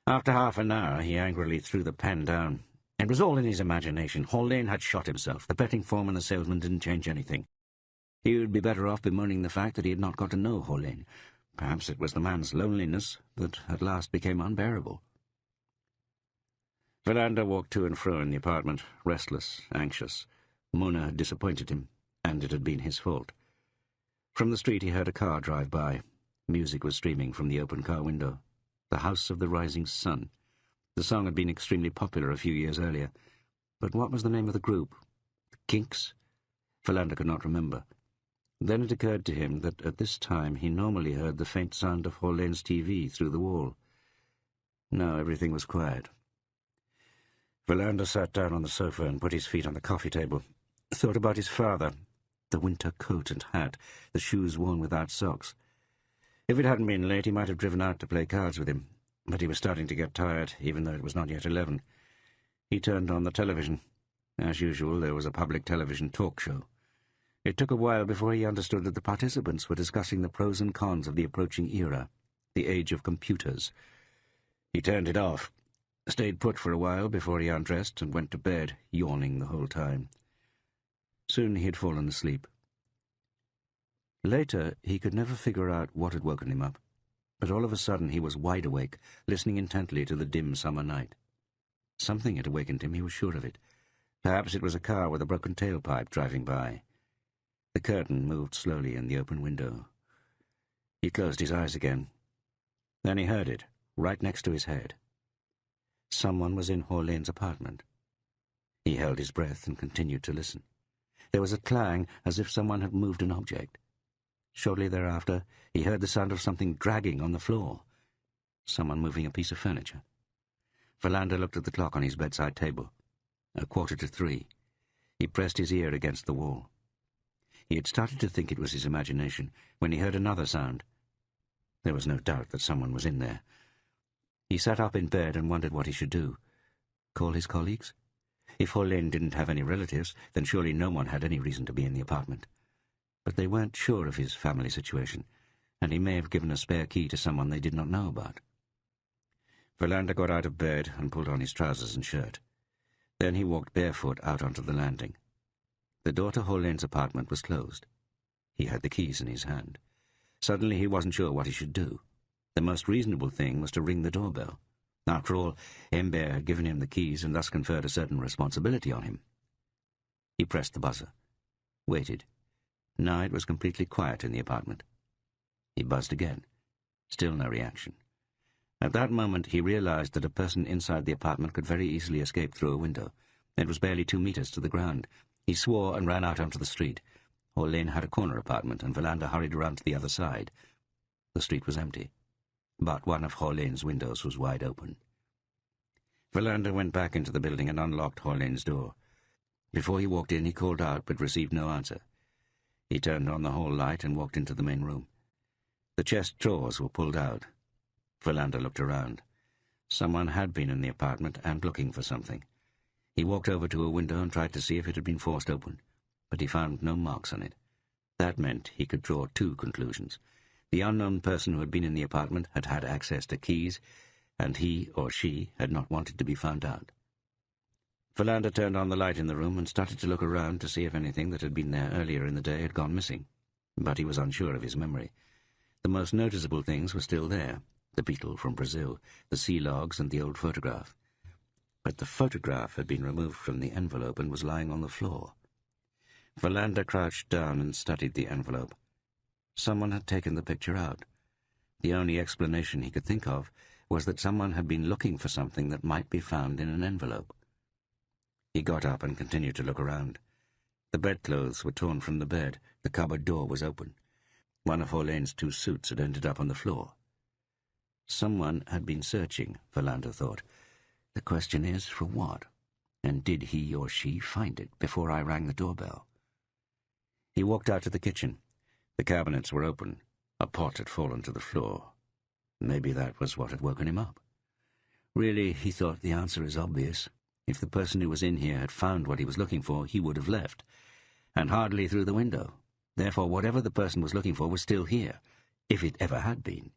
After half an hour, he angrily threw the pen down. It was all in his imagination. Horlane had shot himself. The betting form and the salesman didn't change anything. He would be better off bemoaning the fact that he had not got to know Horlane. Perhaps it was the man's loneliness that at last became unbearable. Verlander walked to and fro in the apartment, restless, anxious. Mona had disappointed him, and it had been his fault. From the street he heard a car drive by. Music was streaming from the open car window. The House of the Rising Sun. The song had been extremely popular a few years earlier. But what was the name of the group? The Kinks? Verlander could not remember. Then it occurred to him that at this time he normally heard the faint sound of Horlane's TV through the wall. Now everything was quiet. Verlander sat down on the sofa and put his feet on the coffee table, thought about his father, the winter coat and hat, the shoes worn without socks. If it hadn't been late, he might have driven out to play cards with him, but he was starting to get tired, even though it was not yet 11. He turned on the television. As usual, there was a public television talk show. It took a while before he understood that the participants were discussing the pros and cons of the approaching era, the age of computers. He turned it off, stayed put for a while before he undressed and went to bed, yawning the whole time. Soon he had fallen asleep. Later, he could never figure out what had woken him up, but all of a sudden he was wide awake, listening intently to the dim summer night. Something had awakened him, he was sure of it. Perhaps it was a car with a broken tailpipe driving by. The curtain moved slowly in the open window. He closed his eyes again. Then he heard it, right next to his head. Someone was in Horlane's apartment. He held his breath and continued to listen. There was a clang as if someone had moved an object. Shortly thereafter, he heard the sound of something dragging on the floor. Someone moving a piece of furniture. Verlander looked at the clock on his bedside table. 3:15. He pressed his ear against the wall. He had started to think it was his imagination when he heard another sound. There was no doubt that someone was in there. He sat up in bed and wondered what he should do. Call his colleagues? If Horlane didn't have any relatives, then surely no one had any reason to be in the apartment. but they weren't sure of his family situation, and he may have given a spare key to someone they did not know about. Verlander got out of bed and pulled on his trousers and shirt. Then he walked barefoot out onto the landing. The door to Horlane's apartment was closed. He had the keys in his hand. Suddenly he wasn't sure what he should do. The most reasonable thing was to ring the doorbell. After all, Embert had given him the keys and thus conferred a certain responsibility on him. He pressed the buzzer. Waited. Now it was completely quiet in the apartment. He buzzed again. Still no reaction. At that moment he realized that a person inside the apartment could very easily escape through a window. It was barely 2 meters to the ground. He swore and ran out onto the street. Horlane had a corner apartment, and Verlander hurried around to the other side. The street was empty, but one of Horlane's windows was wide open. Verlander went back into the building and unlocked Horlane's door. Before he walked in, he called out, but received no answer. He turned on the hall light and walked into the main room. The chest drawers were pulled out. Verlander looked around. Someone had been in the apartment and looking for something. He walked over to a window and tried to see if it had been forced open, but he found no marks on it. That meant he could draw 2 conclusions. The unknown person who had been in the apartment had had access to keys, and he or she had not wanted to be found out. Verlander turned on the light in the room and started to look around to see if anything that had been there earlier in the day had gone missing, but he was unsure of his memory. The most noticeable things were still there: the beetle from Brazil, the sea logs, and the old photograph. But the photograph had been removed from the envelope and was lying on the floor. Verlander crouched down and studied the envelope. Someone had taken the picture out. The only explanation he could think of was that someone had been looking for something that might be found in an envelope. He got up and continued to look around. The bedclothes were torn from the bed. The cupboard door was open. One of Horlane's 2 suits had ended up on the floor. Someone had been searching, Verlander thought. The question is, for what? And did he or she find it before I rang the doorbell? He walked out to the kitchen. The cabinets were open. A pot had fallen to the floor. Maybe that was what had woken him up. Really, he thought, the answer is obvious. If the person who was in here had found what he was looking for, he would have left, and hardly through the window. Therefore, whatever the person was looking for was still here, if it ever had been.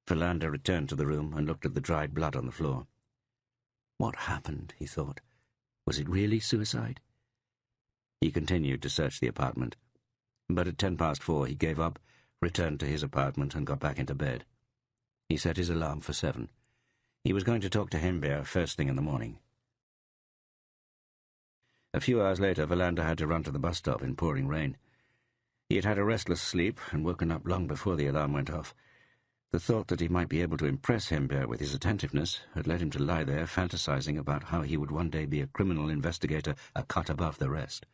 Verlander returned to the room and looked at the dried blood on the floor. What happened, he thought. Was it really suicide? He continued to search the apartment, but at 4:10 he gave up, returned to his apartment, and got back into bed. He set his alarm for 7. He was going to talk to Embert first thing in the morning. A few hours later, Verlander had to run to the bus stop in pouring rain. He had had a restless sleep and woken up long before the alarm went off. The thought that he might be able to impress Embert with his attentiveness had led him to lie there fantasizing about how he would one day be a criminal investigator a cut above the rest.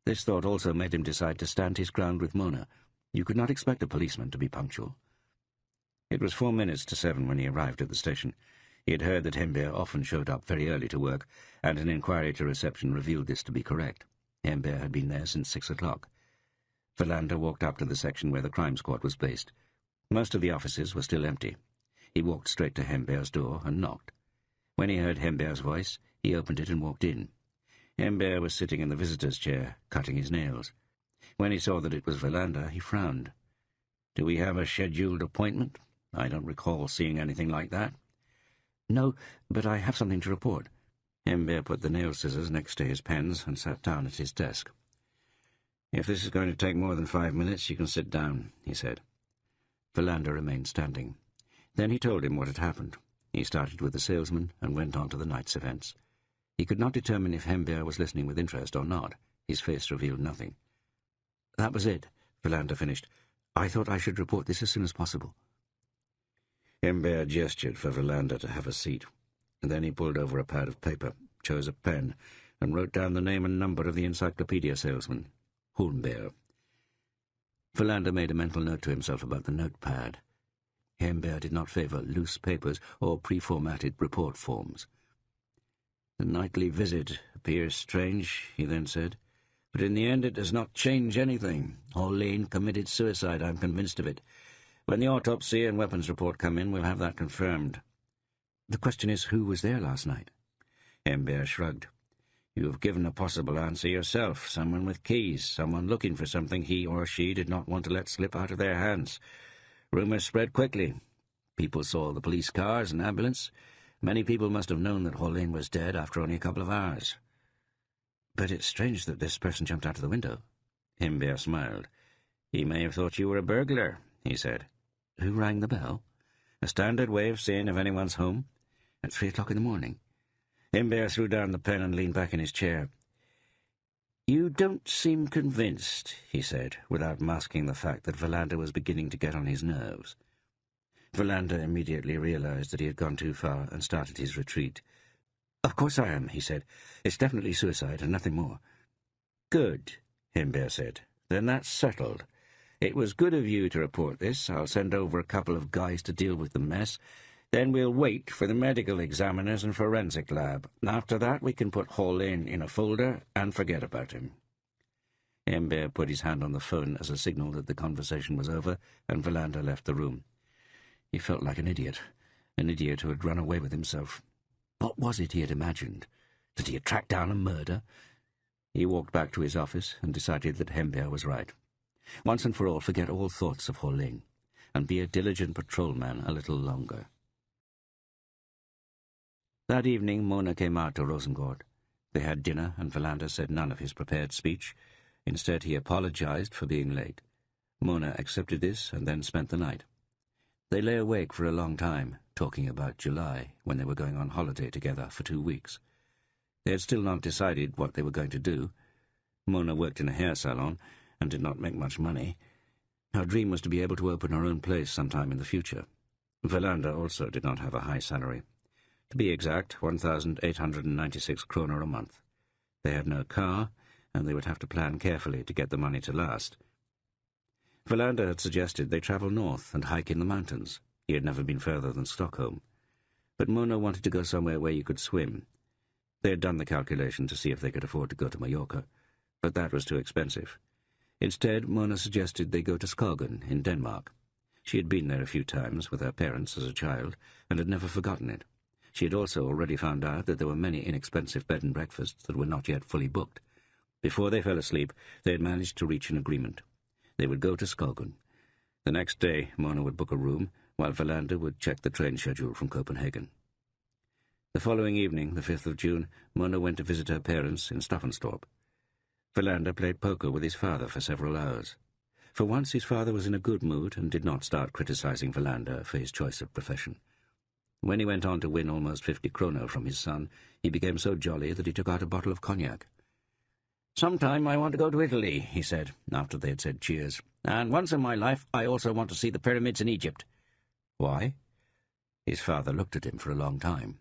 This thought also made him decide to stand his ground with Mona. You could not expect a policeman to be punctual. It was 4 minutes to 7 when he arrived at the station. He had heard that Embert often showed up very early to work, and an inquiry to reception revealed this to be correct. Embert had been there since 6 o'clock. Verlander walked up to the section where the crime squad was based. Most of the offices were still empty. He walked straight to Embert's door and knocked. When he heard Embert's voice, he opened it and walked in. Embert was sitting in the visitor's chair, cutting his nails. When he saw that it was Verlander, he frowned. "Do we have a scheduled appointment? I don't recall seeing anything like that." "No, but I have something to report." Embert put the nail scissors next to his pens and sat down at his desk. "If this is going to take more than 5 minutes, you can sit down," he said. Verlander remained standing. Then he told him what had happened. He started with the salesman and went on to the night's events. He could not determine if Embert was listening with interest or not. His face revealed nothing. "That was it," Verlander finished. "I thought I should report this as soon as possible." Embert gestured for Verlander to have a seat. And then he pulled over a pad of paper, chose a pen, and wrote down the name and number of the encyclopedia salesman, Humbert. Verlander made a mental note to himself about the notepad. Embert did not favor loose papers or pre-formatted report forms. "The nightly visit appears strange," he then said, "but in the end it does not change anything. Horlane committed suicide, I'm convinced of it. When the autopsy and weapons report come in, we'll have that confirmed." "The question is, who was there last night?" Embert shrugged. You have given a possible answer yourself. Someone with keys, someone looking for something he or she did not want to let slip out of their hands. Rumours spread quickly. People saw the police cars and ambulance. Many people must have known that Hollane was dead after only a couple of hours. But it's strange that this person jumped out of the window. Himbert smiled. He may have thought you were a burglar, he said. Who rang the bell? A standard way of seeing if anyone's home. At 3 o'clock in the morning. Himbert threw down the pen and leaned back in his chair. You don't seem convinced, he said, without masking the fact that Verlander was beginning to get on his nerves. Verlander immediately realized that he had gone too far and started his retreat. Of course I am, he said. It's definitely suicide and nothing more. Good, Himbert said. Then that's settled. It was good of you to report this. I'll send over a couple of guys to deal with the mess. Then we'll wait for the medical examiners and forensic lab. After that, we can put Hollane in a folder and forget about him. Himbert put his hand on the phone as a signal that the conversation was over, and Verlander left the room. He felt like an idiot who had run away with himself. What was it he had imagined? Did he track down a murder? He walked back to his office and decided that Himbert was right. Once and for all, forget all thoughts of Hollane, and be a diligent patrolman a little longer. That evening, Mona came out to Rosengård. They had dinner, and Verlander said none of his prepared speech. Instead, he apologized for being late. Mona accepted this and then spent the night. They lay awake for a long time, talking about July, when they were going on holiday together for 2 weeks. They had still not decided what they were going to do. Mona worked in a hair salon and did not make much money. Her dream was to be able to open her own place sometime in the future. Verlander also did not have a high salary. To be exact, 1,896 kroner a month. They had no car, and they would have to plan carefully to get the money to last. Verlander had suggested they travel north and hike in the mountains. He had never been further than Stockholm. But Mona wanted to go somewhere where you could swim. They had done the calculation to see if they could afford to go to Mallorca, but that was too expensive. Instead, Mona suggested they go to Skagen in Denmark. She had been there a few times with her parents as a child, and had never forgotten it. She had also already found out that there were many inexpensive bed and breakfasts that were not yet fully booked. Before they fell asleep, they had managed to reach an agreement. They would go to Skagen. The next day, Mona would book a room, while Verlander would check the train schedule from Copenhagen. The following evening, the 5th of June, Mona went to visit her parents in Staffanstorp. Verlander played poker with his father for several hours. For once, his father was in a good mood and did not start criticizing Verlander for his choice of profession. When he went on to win almost 50 kroner from his son, he became so jolly that he took out a bottle of cognac. "Sometime I want to go to Italy," he said, after they had said cheers. "And once in my life I also want to see the pyramids in Egypt." "Why?" His father looked at him for a long time.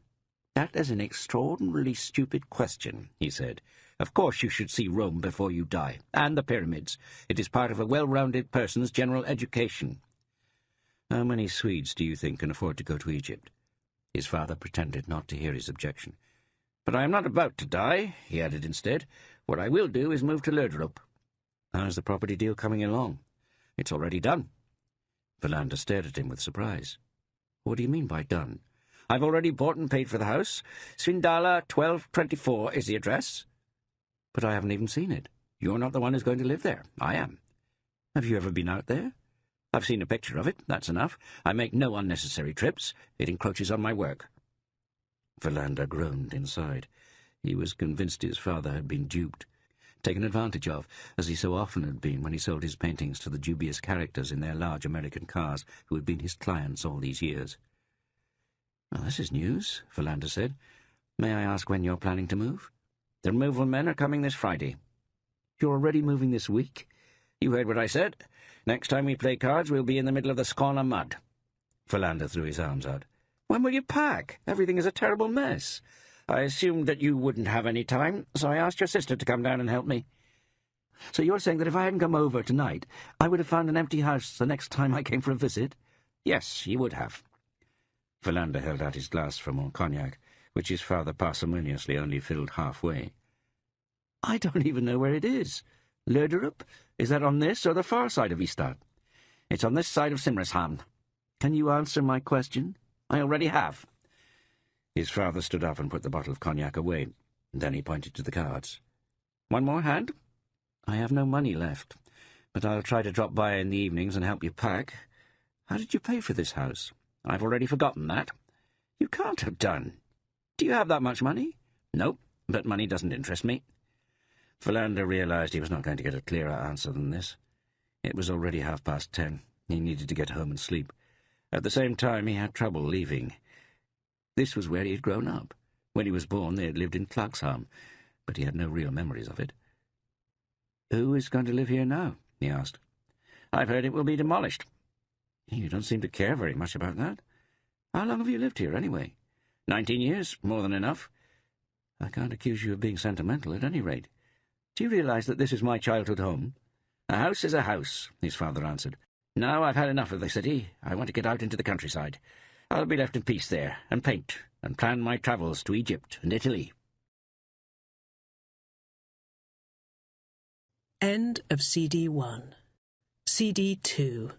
"That is an extraordinarily stupid question," he said. "Of course you should see Rome before you die, and the pyramids. It is part of a well-rounded person's general education." "How many Swedes do you think can afford to go to Egypt?" His father pretended not to hear his objection. "But I am not about to die," he added instead. "What I will do is move to Lörderup." "How's the property deal coming along?" "It's already done." Verlander stared at him with surprise. "What do you mean by done?" "I've already bought and paid for the house. Svindala 1224 is the address." "But I haven't even seen it." "You're not the one who's going to live there. I am." "Have you ever been out there?" "I've seen a picture of it. That's enough. I make no unnecessary trips. It encroaches on my work." Verlander groaned inside. He was convinced his father had been duped, taken advantage of, as he so often had been when he sold his paintings to the dubious characters in their large American cars who had been his clients all these years. "Well, this is news," Verlander said. "May I ask when you're planning to move?" "The removal men are coming this Friday." "You're already moving this week?" "You heard what I said. Next time we play cards, we'll be in the middle of the Skåne mud." Verlander threw his arms out. "When will you pack? Everything is a terrible mess. I assumed that you wouldn't have any time, so I asked your sister to come down and help me." "So you're saying that if I hadn't come over tonight, I would have found an empty house the next time I came for a visit?" "Yes, you would have." Verlander held out his glass for more cognac, which his father parsimoniously only filled halfway. "I don't even know where it is. Lörderup? Is that on this or the far side of Ystad?" "It's on this side of Simrishamn." "Can you answer my question?" "I already have." His father stood up and put the bottle of cognac away. Then he pointed to the cards. "One more hand? I have no money left, but I'll try to drop by in the evenings and help you pack. How did you pay for this house? I've already forgotten that." "You can't have done. Do you have that much money?" "Nope, but money doesn't interest me." Philander realized he was not going to get a clearer answer than this. It was already 10:30. He needed to get home and sleep. At the same time, he had trouble leaving. This was where he had grown up. When he was born, they had lived in Clarksholm, but he had no real memories of it. "Who is going to live here now?" he asked. "I've heard it will be demolished." "You don't seem to care very much about that. How long have you lived here, anyway?" 19 years, more than enough." "I can't accuse you of being sentimental, at any rate. Do you realize that this is my childhood home?" "A house is a house," his father answered. "Now I've had enough of the city. I want to get out into the countryside. I'll be left in peace there, and paint, and plan my travels to Egypt and Italy." End of CD 1. CD 2.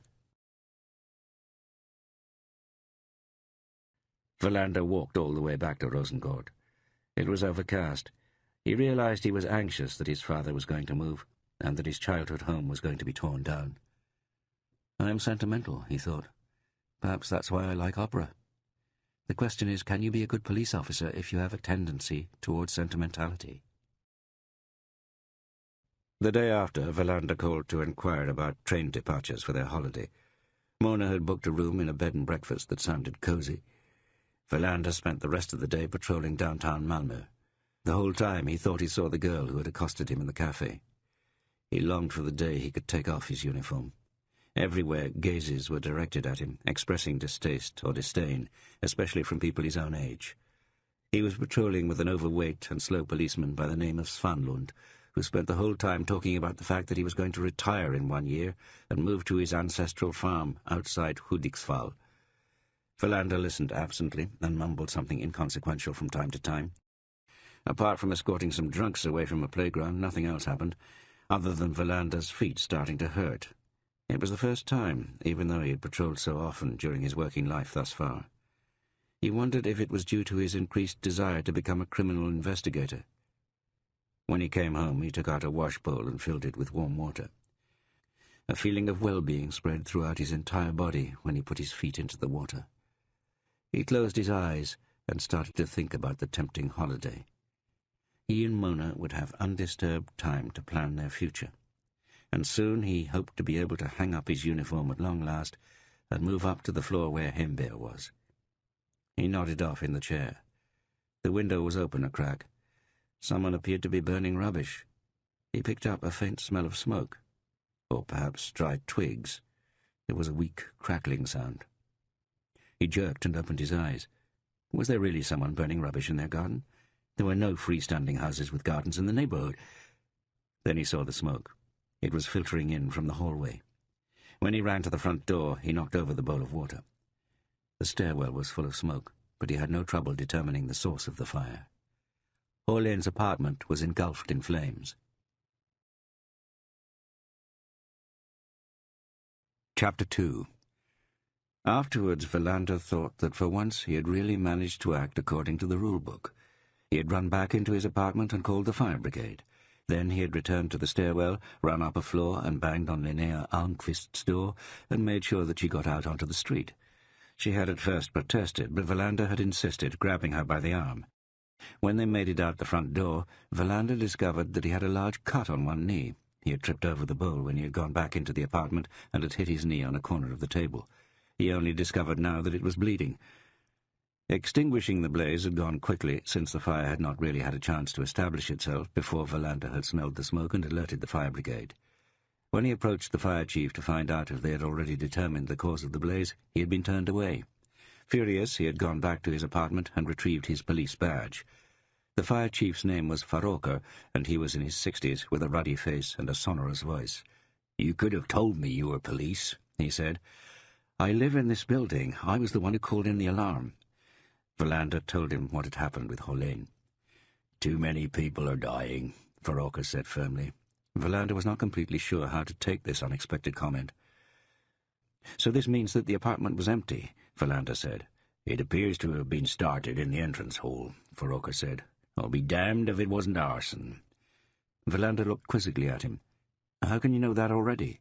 Philander walked all the way back to Rosencourt. It was overcast. He realized he was anxious that his father was going to move, and that his childhood home was going to be torn down. "I am sentimental," he thought. "Perhaps that's why I like opera. The question is, can you be a good police officer if you have a tendency towards sentimentality?" The day after, Philander called to inquire about train departures for their holiday. Mona had booked a room in a bed and breakfast that sounded cosy. Philander spent the rest of the day patrolling downtown Malmö. The whole time he thought he saw the girl who had accosted him in the cafe. He longed for the day he could take off his uniform. Everywhere gazes were directed at him, expressing distaste or disdain, especially from people his own age. He was patrolling with an overweight and slow policeman by the name of Svanlund, who spent the whole time talking about the fact that he was going to retire in 1 year and move to his ancestral farm outside Hudiksvall. Philander listened absently and mumbled something inconsequential from time to time. Apart from escorting some drunks away from a playground, nothing else happened, other than Philander's feet starting to hurt. It was the first time, even though he had patrolled so often during his working life thus far. He wondered if it was due to his increased desire to become a criminal investigator. When he came home, he took out a wash bowl and filled it with warm water. A feeling of well-being spread throughout his entire body when he put his feet into the water. He closed his eyes and started to think about the tempting holiday. He and Mona would have undisturbed time to plan their future, and soon he hoped to be able to hang up his uniform at long last and move up to the floor where Hembeer was. He nodded off in the chair. The window was open a crack. Someone appeared to be burning rubbish. He picked up a faint smell of smoke, or perhaps dried twigs. There was a weak, crackling sound. He jerked and opened his eyes. Was there really someone burning rubbish in their garden? There were no freestanding houses with gardens in the neighborhood. Then he saw the smoke. It was filtering in from the hallway. When he ran to the front door, he knocked over the bowl of water. The stairwell was full of smoke, but he had no trouble determining the source of the fire. Orlean's apartment was engulfed in flames. Chapter 2. Afterwards, Philander thought that for once he had really managed to act according to the rule-book. He had run back into his apartment and called the fire brigade. Then he had returned to the stairwell, run up a floor and banged on Linnea Almqvist's door and made sure that she got out onto the street. She had at first protested, but Philander had insisted, grabbing her by the arm. When they made it out the front door, Philander discovered that he had a large cut on one knee. He had tripped over the bowl when he had gone back into the apartment and had hit his knee on a corner of the table. He only discovered now that it was bleeding. Extinguishing the blaze had gone quickly, since the fire had not really had a chance to establish itself before Philander had smelled the smoke and alerted the fire brigade. When he approached the fire chief to find out if they had already determined the cause of the blaze, he had been turned away. Furious, he had gone back to his apartment and retrieved his police badge. The fire chief's name was Faroker, and he was in his 60s, with a ruddy face and a sonorous voice. "You could have told me you were police," he said. "I live in this building. I was the one who called in the alarm." Philander told him what had happened with Orlean. "Too many people are dying," Faroker said firmly. Philander was not completely sure how to take this unexpected comment. "So this means that the apartment was empty," Philander said. "It appears to have been started in the entrance hall," Faroker said. I'll be damned if it wasn't arson. Verlander looked quizzically at him. How can you know that already?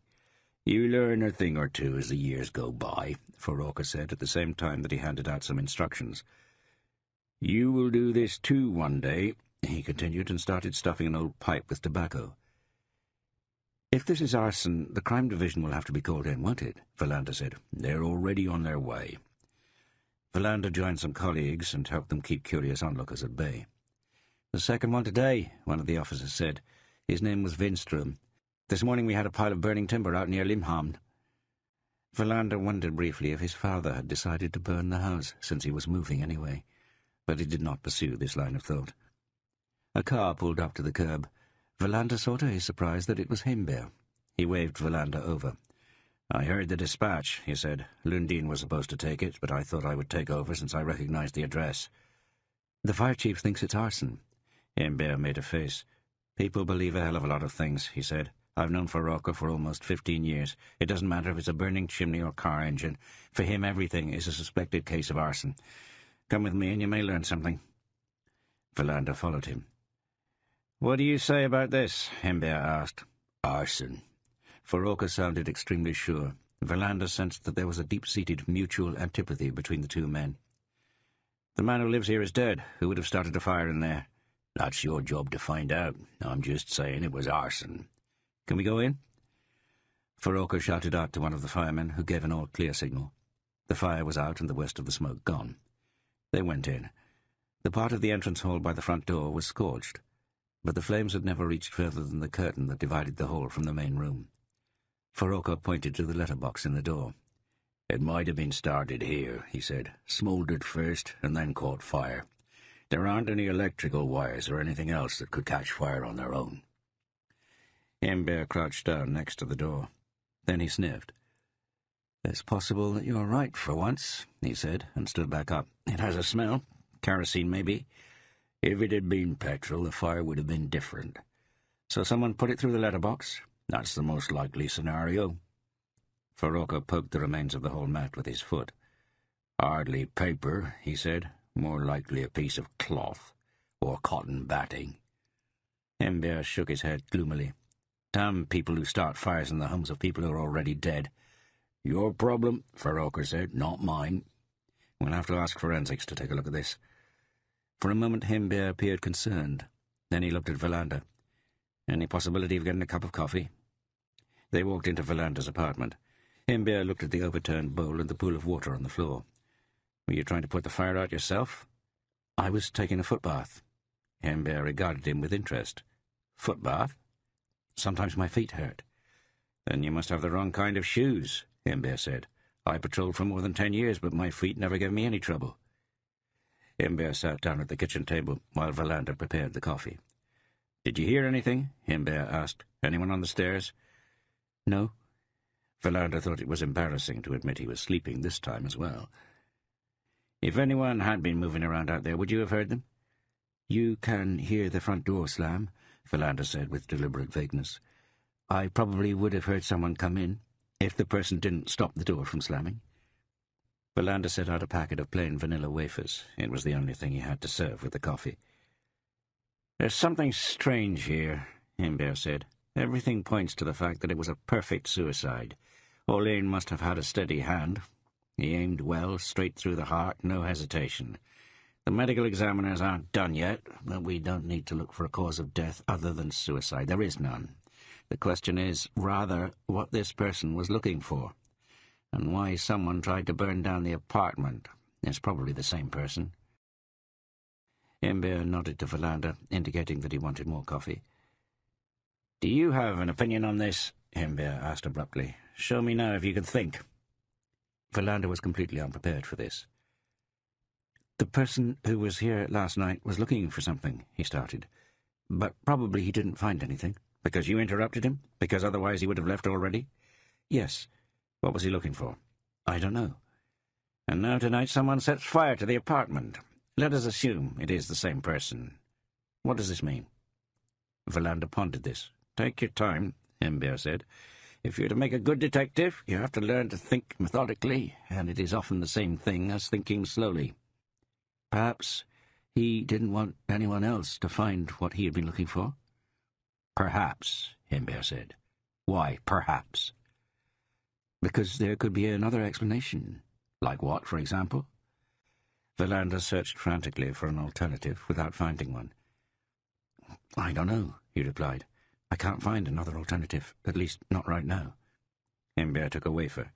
You learn a thing or two as the years go by, Foraker said at the same time that he handed out some instructions. You will do this too one day, he continued, and started stuffing an old pipe with tobacco. If this is arson, the crime division will have to be called in, won't it? Verlander said. They're already on their way. Verlander joined some colleagues and helped them keep curious onlookers at bay. The second one today, one of the officers said. His name was Vinstrom. This morning we had a pile of burning timber out near Limhamn. Verlander wondered briefly if his father had decided to burn the house, since he was moving anyway, but he did not pursue this line of thought. A car pulled up to the curb. Verlander saw to his surprise that it was Heimberg. He waved Verlander over. I heard the dispatch, he said. Lundin was supposed to take it, but I thought I would take over since I recognized the address. The fire chief thinks it's arson. Heimberg made a face. People believe a hell of a lot of things, he said. I've known Foraker for almost 15 years. It doesn't matter if it's a burning chimney or car engine. For him, everything is a suspected case of arson. Come with me and you may learn something. Verlander followed him. What do you say about this? Heimberg asked. Arson. Foraker sounded extremely sure. Verlander sensed that there was a deep-seated mutual antipathy between the two men. The man who lives here is dead. Who would have started a fire in there? That's your job to find out. I'm just saying it was arson. Can we go in? Foraker shouted out to one of the firemen, who gave an all-clear signal. The fire was out and the worst of the smoke gone. They went in. The part of the entrance hall by the front door was scorched, but the flames had never reached further than the curtain that divided the hall from the main room. Foraker pointed to the letterbox in the door. It might have been started here, he said. Smouldered first and then caught fire. There aren't any electrical wires or anything else that could catch fire on their own. Heimberg crouched down next to the door. Then he sniffed. It's possible that you're right for once, he said, and stood back up. It has a smell. Kerosene, maybe. If it had been petrol, the fire would have been different. So someone put it through the letterbox? That's the most likely scenario. Foraker poked the remains of the whole mat with his foot. Hardly paper, he said. More likely a piece of cloth, or cotton batting. Heimberg shook his head gloomily. Damn people who start fires in the homes of people who are already dead. Your problem, Foraker said, not mine. We'll have to ask forensics to take a look at this. For a moment Heimberg appeared concerned. Then he looked at Verlander. Any possibility of getting a cup of coffee? They walked into Verlander's apartment. Heimberg looked at the overturned bowl and the pool of water on the floor. Were you trying to put the fire out yourself? I was taking a footbath. Heimberg regarded him with interest. Footbath? Sometimes my feet hurt. Then you must have the wrong kind of shoes, Heimberg said. I patrolled for more than 10 years, but my feet never gave me any trouble. Heimberg sat down at the kitchen table while Verlander prepared the coffee. Did you hear anything? Heimberg asked. Anyone on the stairs? No. Verlander thought it was embarrassing to admit he was sleeping this time as well. If anyone had been moving around out there, would you have heard them? You can hear the front door slam, Verlander said with deliberate vagueness. I probably would have heard someone come in, if the person didn't stop the door from slamming. Verlander set out a packet of plain vanilla wafers. It was the only thing he had to serve with the coffee. There's something strange here, Heimberg said. Everything points to the fact that it was a perfect suicide. Orlean must have had a steady hand. He aimed well, straight through the heart, no hesitation. The medical examiners aren't done yet, but we don't need to look for a cause of death other than suicide. There is none. The question is, rather, what this person was looking for, and why someone tried to burn down the apartment. It's probably the same person. Heimberg nodded to Verlander, indicating that he wanted more coffee. Do you have an opinion on this? Heimberg asked abruptly. Show me now if you can think. Verlander was completely unprepared for this. The person who was here last night was looking for something, he started. But probably he didn't find anything. Because you interrupted him? Because otherwise he would have left already? Yes. What was he looking for? I don't know. And now tonight someone sets fire to the apartment. Let us assume it is the same person. What does this mean? Verlander pondered this. Take your time, Heimberg said. If you're to make a good detective, you have to learn to think methodically, and it is often the same thing as thinking slowly. Perhaps He didn't want anyone else to find what he had been looking for? Perhaps, Hember said. Why, perhaps? Because there could be another explanation. Like what, for example? Verlander searched frantically for an alternative without finding one. I don't know, he replied. I can't find another alternative, at least not right now. Hember took a wafer.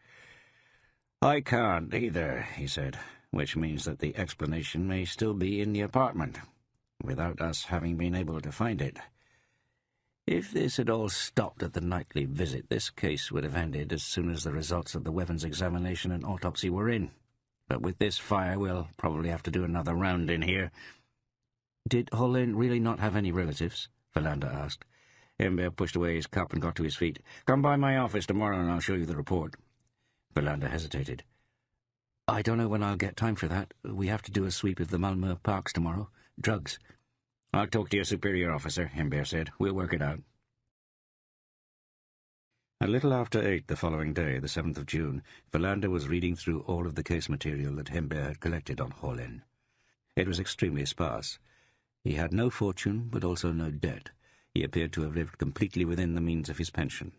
I can't either, he said, which means that the explanation may still be in the apartment, without us having been able to find it. If this had all stopped at the nightly visit, this case would have ended as soon as the results of the weapons examination and autopsy were in. But with this fire, we'll probably have to do another round in here. Did Hollein really not have any relatives? Verlander asked. Hember pushed away his cup and got to his feet. Come by my office tomorrow and I'll show you the report. Verlander hesitated. I don't know when I'll get time for that. We have to do a sweep of the Malmö parks tomorrow. Drugs. I'll talk to your superior officer, Hember said. We'll work it out. A little after 8 the following day, the 7th of June, Verlander was reading through all of the case material that Hember had collected on Hollein. It was extremely sparse. He had no fortune, but also no debt. He appeared to have lived completely within the means of his pension.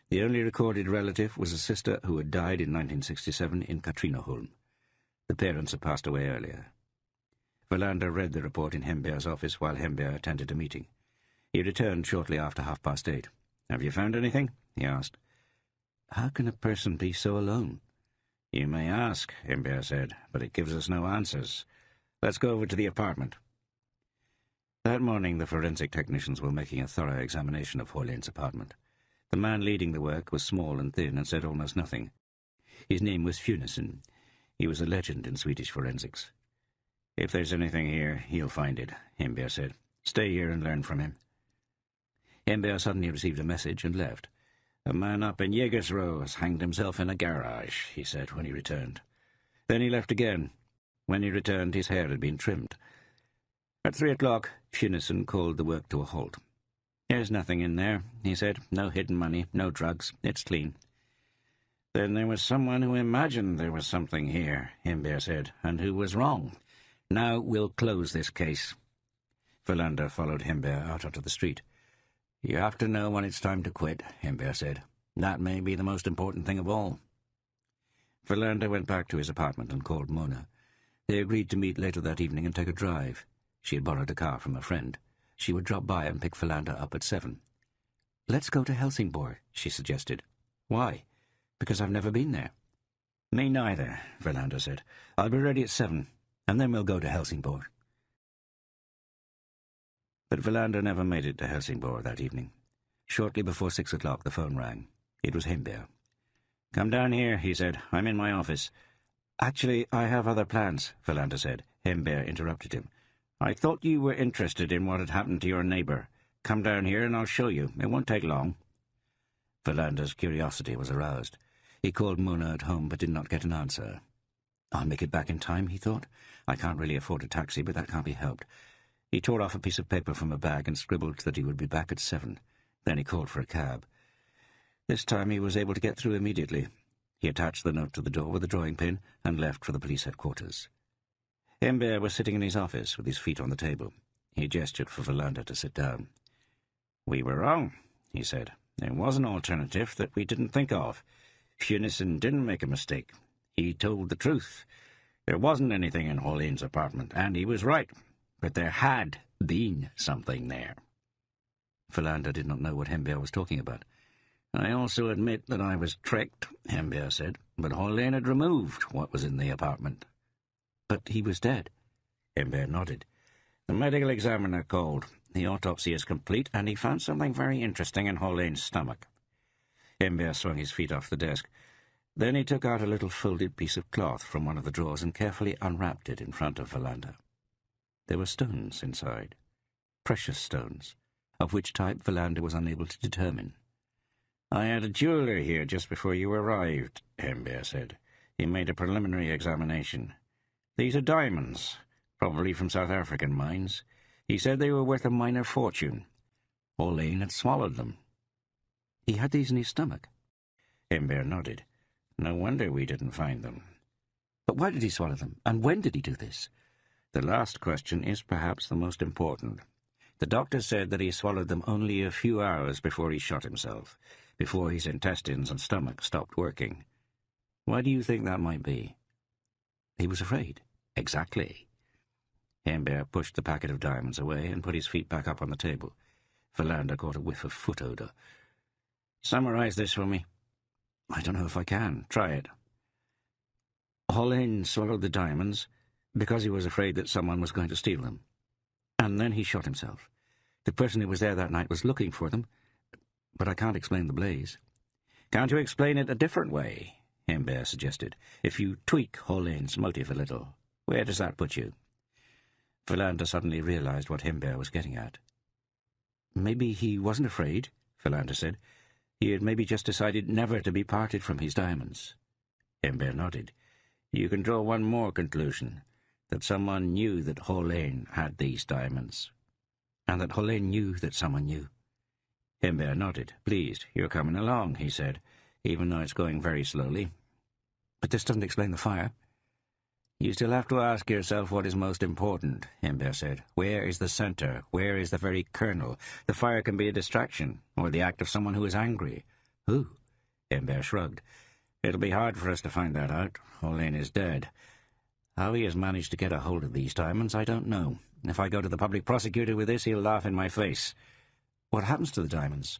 The only recorded relative was a sister who had died in 1967 in Katrineholm. The parents had passed away earlier. Verlander read the report in Hember's office while Hember attended a meeting. He returned shortly after 8:30. Have you found anything? He asked. How can a person be so alone? You may ask, Hember said, but it gives us no answers. Let's go over to the apartment. That morning the forensic technicians were making a thorough examination of Hollein's apartment. The man leading the work was small and thin and said almost nothing. His name was Funesen. He was a legend in Swedish forensics. If there's anything here, he'll find it, Hember said. Stay here and learn from him. Hember suddenly received a message and left. A man up in Jägersro has hanged himself in a garage, he said when he returned. Then he left again. When he returned, his hair had been trimmed. At 3 o'clock, Funesen called the work to a halt. There's nothing in there, he said. No hidden money, no drugs. It's clean. Then there was someone who imagined there was something here, Hember said, and who was wrong. Now we'll close this case. Verlander followed Hember out onto the street. You have to know when it's time to quit, Hember said. That may be the most important thing of all. Verlander went back to his apartment and called Mona. They agreed to meet later that evening and take a drive. She had borrowed a car from a friend. She would drop by and pick Verlander up at 7. Let's go to Helsingborg, she suggested. Why? Because I've never been there. Me neither, Verlander said. I'll be ready at 7, and then we'll go to Helsingborg. But Verlander never made it to Helsingborg that evening. Shortly before 6 o'clock the phone rang. It was Hember. Come down here, he said. I'm in my office. Actually, I have other plans, Verlander said. Hember interrupted him. I thought you were interested in what had happened to your neighbour. Come down here and I'll show you. It won't take long. Verlander's curiosity was aroused. He called Mona at home but did not get an answer. I'll make it back in time, he thought. I can't really afford a taxi, but that can't be helped. He tore off a piece of paper from a bag and scribbled that he would be back at 7. Then he called for a cab. This time he was able to get through immediately. He attached the note to the door with a drawing pin and left for the police headquarters. Hember was sitting in his office with his feet on the table. He gestured for Verlander to sit down. We were wrong, he said. There was an alternative that we didn't think of. Funesen didn't make a mistake. He told the truth. There wasn't anything in Hollein's apartment, and he was right. But there had been something there. Verlander did not know what Hember was talking about. I also admit that I was tricked, Hember said, but Hollein had removed what was in the apartment. But he was dead. Hember nodded. The medical examiner called. The autopsy is complete, and he found something very interesting in Hollein's stomach. Hember swung his feet off the desk. Then he took out a little folded piece of cloth from one of the drawers and carefully unwrapped it in front of Verlander. There were stones inside. Precious stones, of which type Verlander was unable to determine. I had a jeweller here just before you arrived, Hember said. He made a preliminary examination. These are diamonds, probably from South African mines. He said they were worth a minor fortune. Hollein had swallowed them. He had these in his stomach. Hember nodded. No wonder we didn't find them. But why did he swallow them, and when did he do this? The last question is perhaps the most important. The doctor said that he swallowed them only a few hours before he shot himself, before his intestines and stomach stopped working. Why do you think that might be? He was afraid. Exactly. Hembear pushed the packet of diamonds away and put his feet back up on the table. Philander caught a whiff of foot odour. Summarize this for me. I don't know if I can. Try it. Hollane swallowed the diamonds because he was afraid that someone was going to steal them. And then he shot himself. The person who was there that night was looking for them, but I can't explain the blaze. Can't you explain it a different way? Hembear suggested. If you tweak Hollane's motive a little, where does that put you? Philander suddenly realized what Hembear was getting at. Maybe he wasn't afraid, Philander said. He had maybe just decided never to be parted from his diamonds. Hembear nodded. You can draw one more conclusion, that someone knew that Hollane had these diamonds, and that Hollane knew that someone knew. Hembear nodded. Pleased. You're coming along, he said, even though it's going very slowly. But this doesn't explain the fire. You still have to ask yourself what is most important, Hembear said. Where is the centre? Where is the very kernel? The fire can be a distraction, or the act of someone who is angry. Who? Hembear shrugged. It'll be hard for us to find that out. Hollane is dead. How he has managed to get a hold of these diamonds, I don't know. If I go to the public prosecutor with this, he'll laugh in my face. What happens to the diamonds?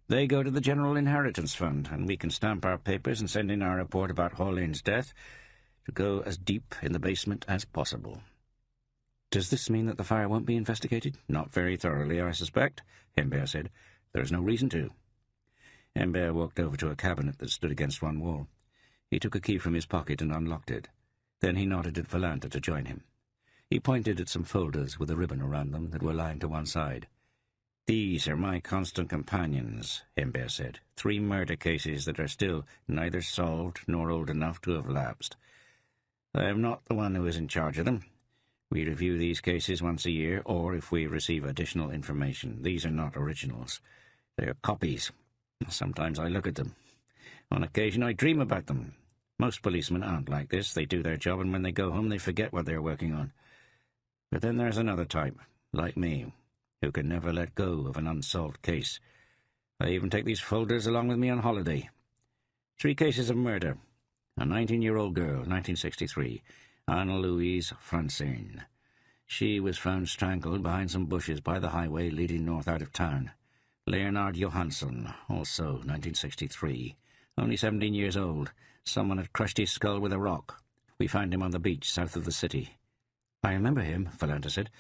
They go to the General Inheritance Fund, and we can stamp our papers and send in our report about Hollane's death to go as deep in the basement as possible. Does this mean that the fire won't be investigated? Not very thoroughly, I suspect, Hembear said. There is no reason to. Hembear walked over to a cabinet that stood against one wall. He took a key from his pocket and unlocked it. Then he nodded at Philander to join him. He pointed at some folders with a ribbon around them that were lying to one side. These are my constant companions, Hembear said. 3 murder cases that are still neither solved nor old enough to have lapsed. I am not the one who is in charge of them. We review these cases once a year, or if we receive additional information. These are not originals. They are copies. Sometimes I look at them. On occasion I dream about them. Most policemen aren't like this. They do their job, and when they go home they forget what they're working on. But then there's another type, like me, who can never let go of an unsolved case. I even take these folders along with me on holiday. 3 cases of murder. A 19-year-old girl, 1963, Anna Louise Francine. She was found strangled behind some bushes by the highway leading north out of town. Leonard Johansson, also 1963, only 17 years old. Someone had crushed his skull with a rock. We found him on the beach south of the city. I remember him, Philander said.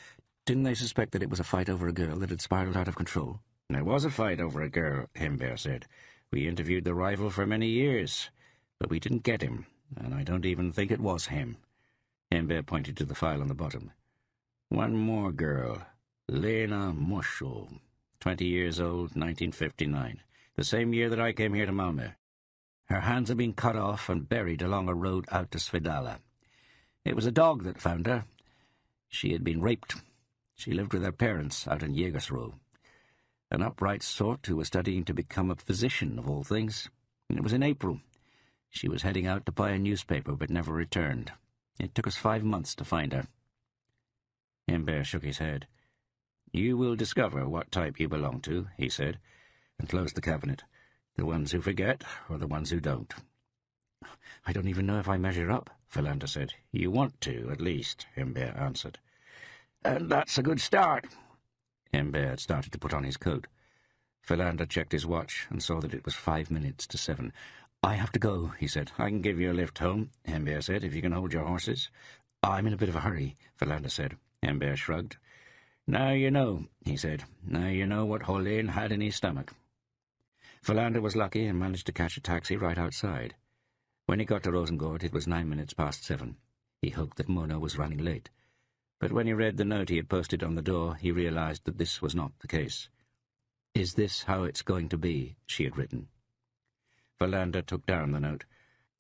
Didn't they suspect that it was a fight over a girl that had spiraled out of control? There was a fight over a girl, Hembear said. We interviewed the rival for many years, but we didn't get him, and I don't even think it was him. Hembear pointed to the file on the bottom. One more girl, Lena Moschel, 20 years old, 1959, the same year that I came here to Malmö. Her hands had been cut off and buried along a road out to Svedala. It was a dog that found her. She had been raped. She lived with her parents out in Jägersro. An upright sort who was studying to become a physician, of all things. It was in April. She was heading out to buy a newspaper, but never returned. It took us 5 months to find her. Hembear shook his head. You will discover what type you belong to, he said, and closed the cabinet. The ones who forget, or the ones who don't. I don't even know if I measure up, Philander said. You want to, at least, Hembear answered. And that's a good start. Hembear had started to put on his coat. Philander checked his watch and saw that it was 5 minutes to 7. I have to go, he said. I can give you a lift home, Hembear said, if you can hold your horses. I'm in a bit of a hurry, Philander said. Hembear shrugged. Now you know, he said. Now you know what Hollane had in his stomach. Philander was lucky and managed to catch a taxi right outside. When he got to Rosengård, it was 9 minutes past 7. He hoped that Mona was running late. But when he read the note he had posted on the door, he realized that this was not the case. Is this how it's going to be? She had written. Philander took down the note.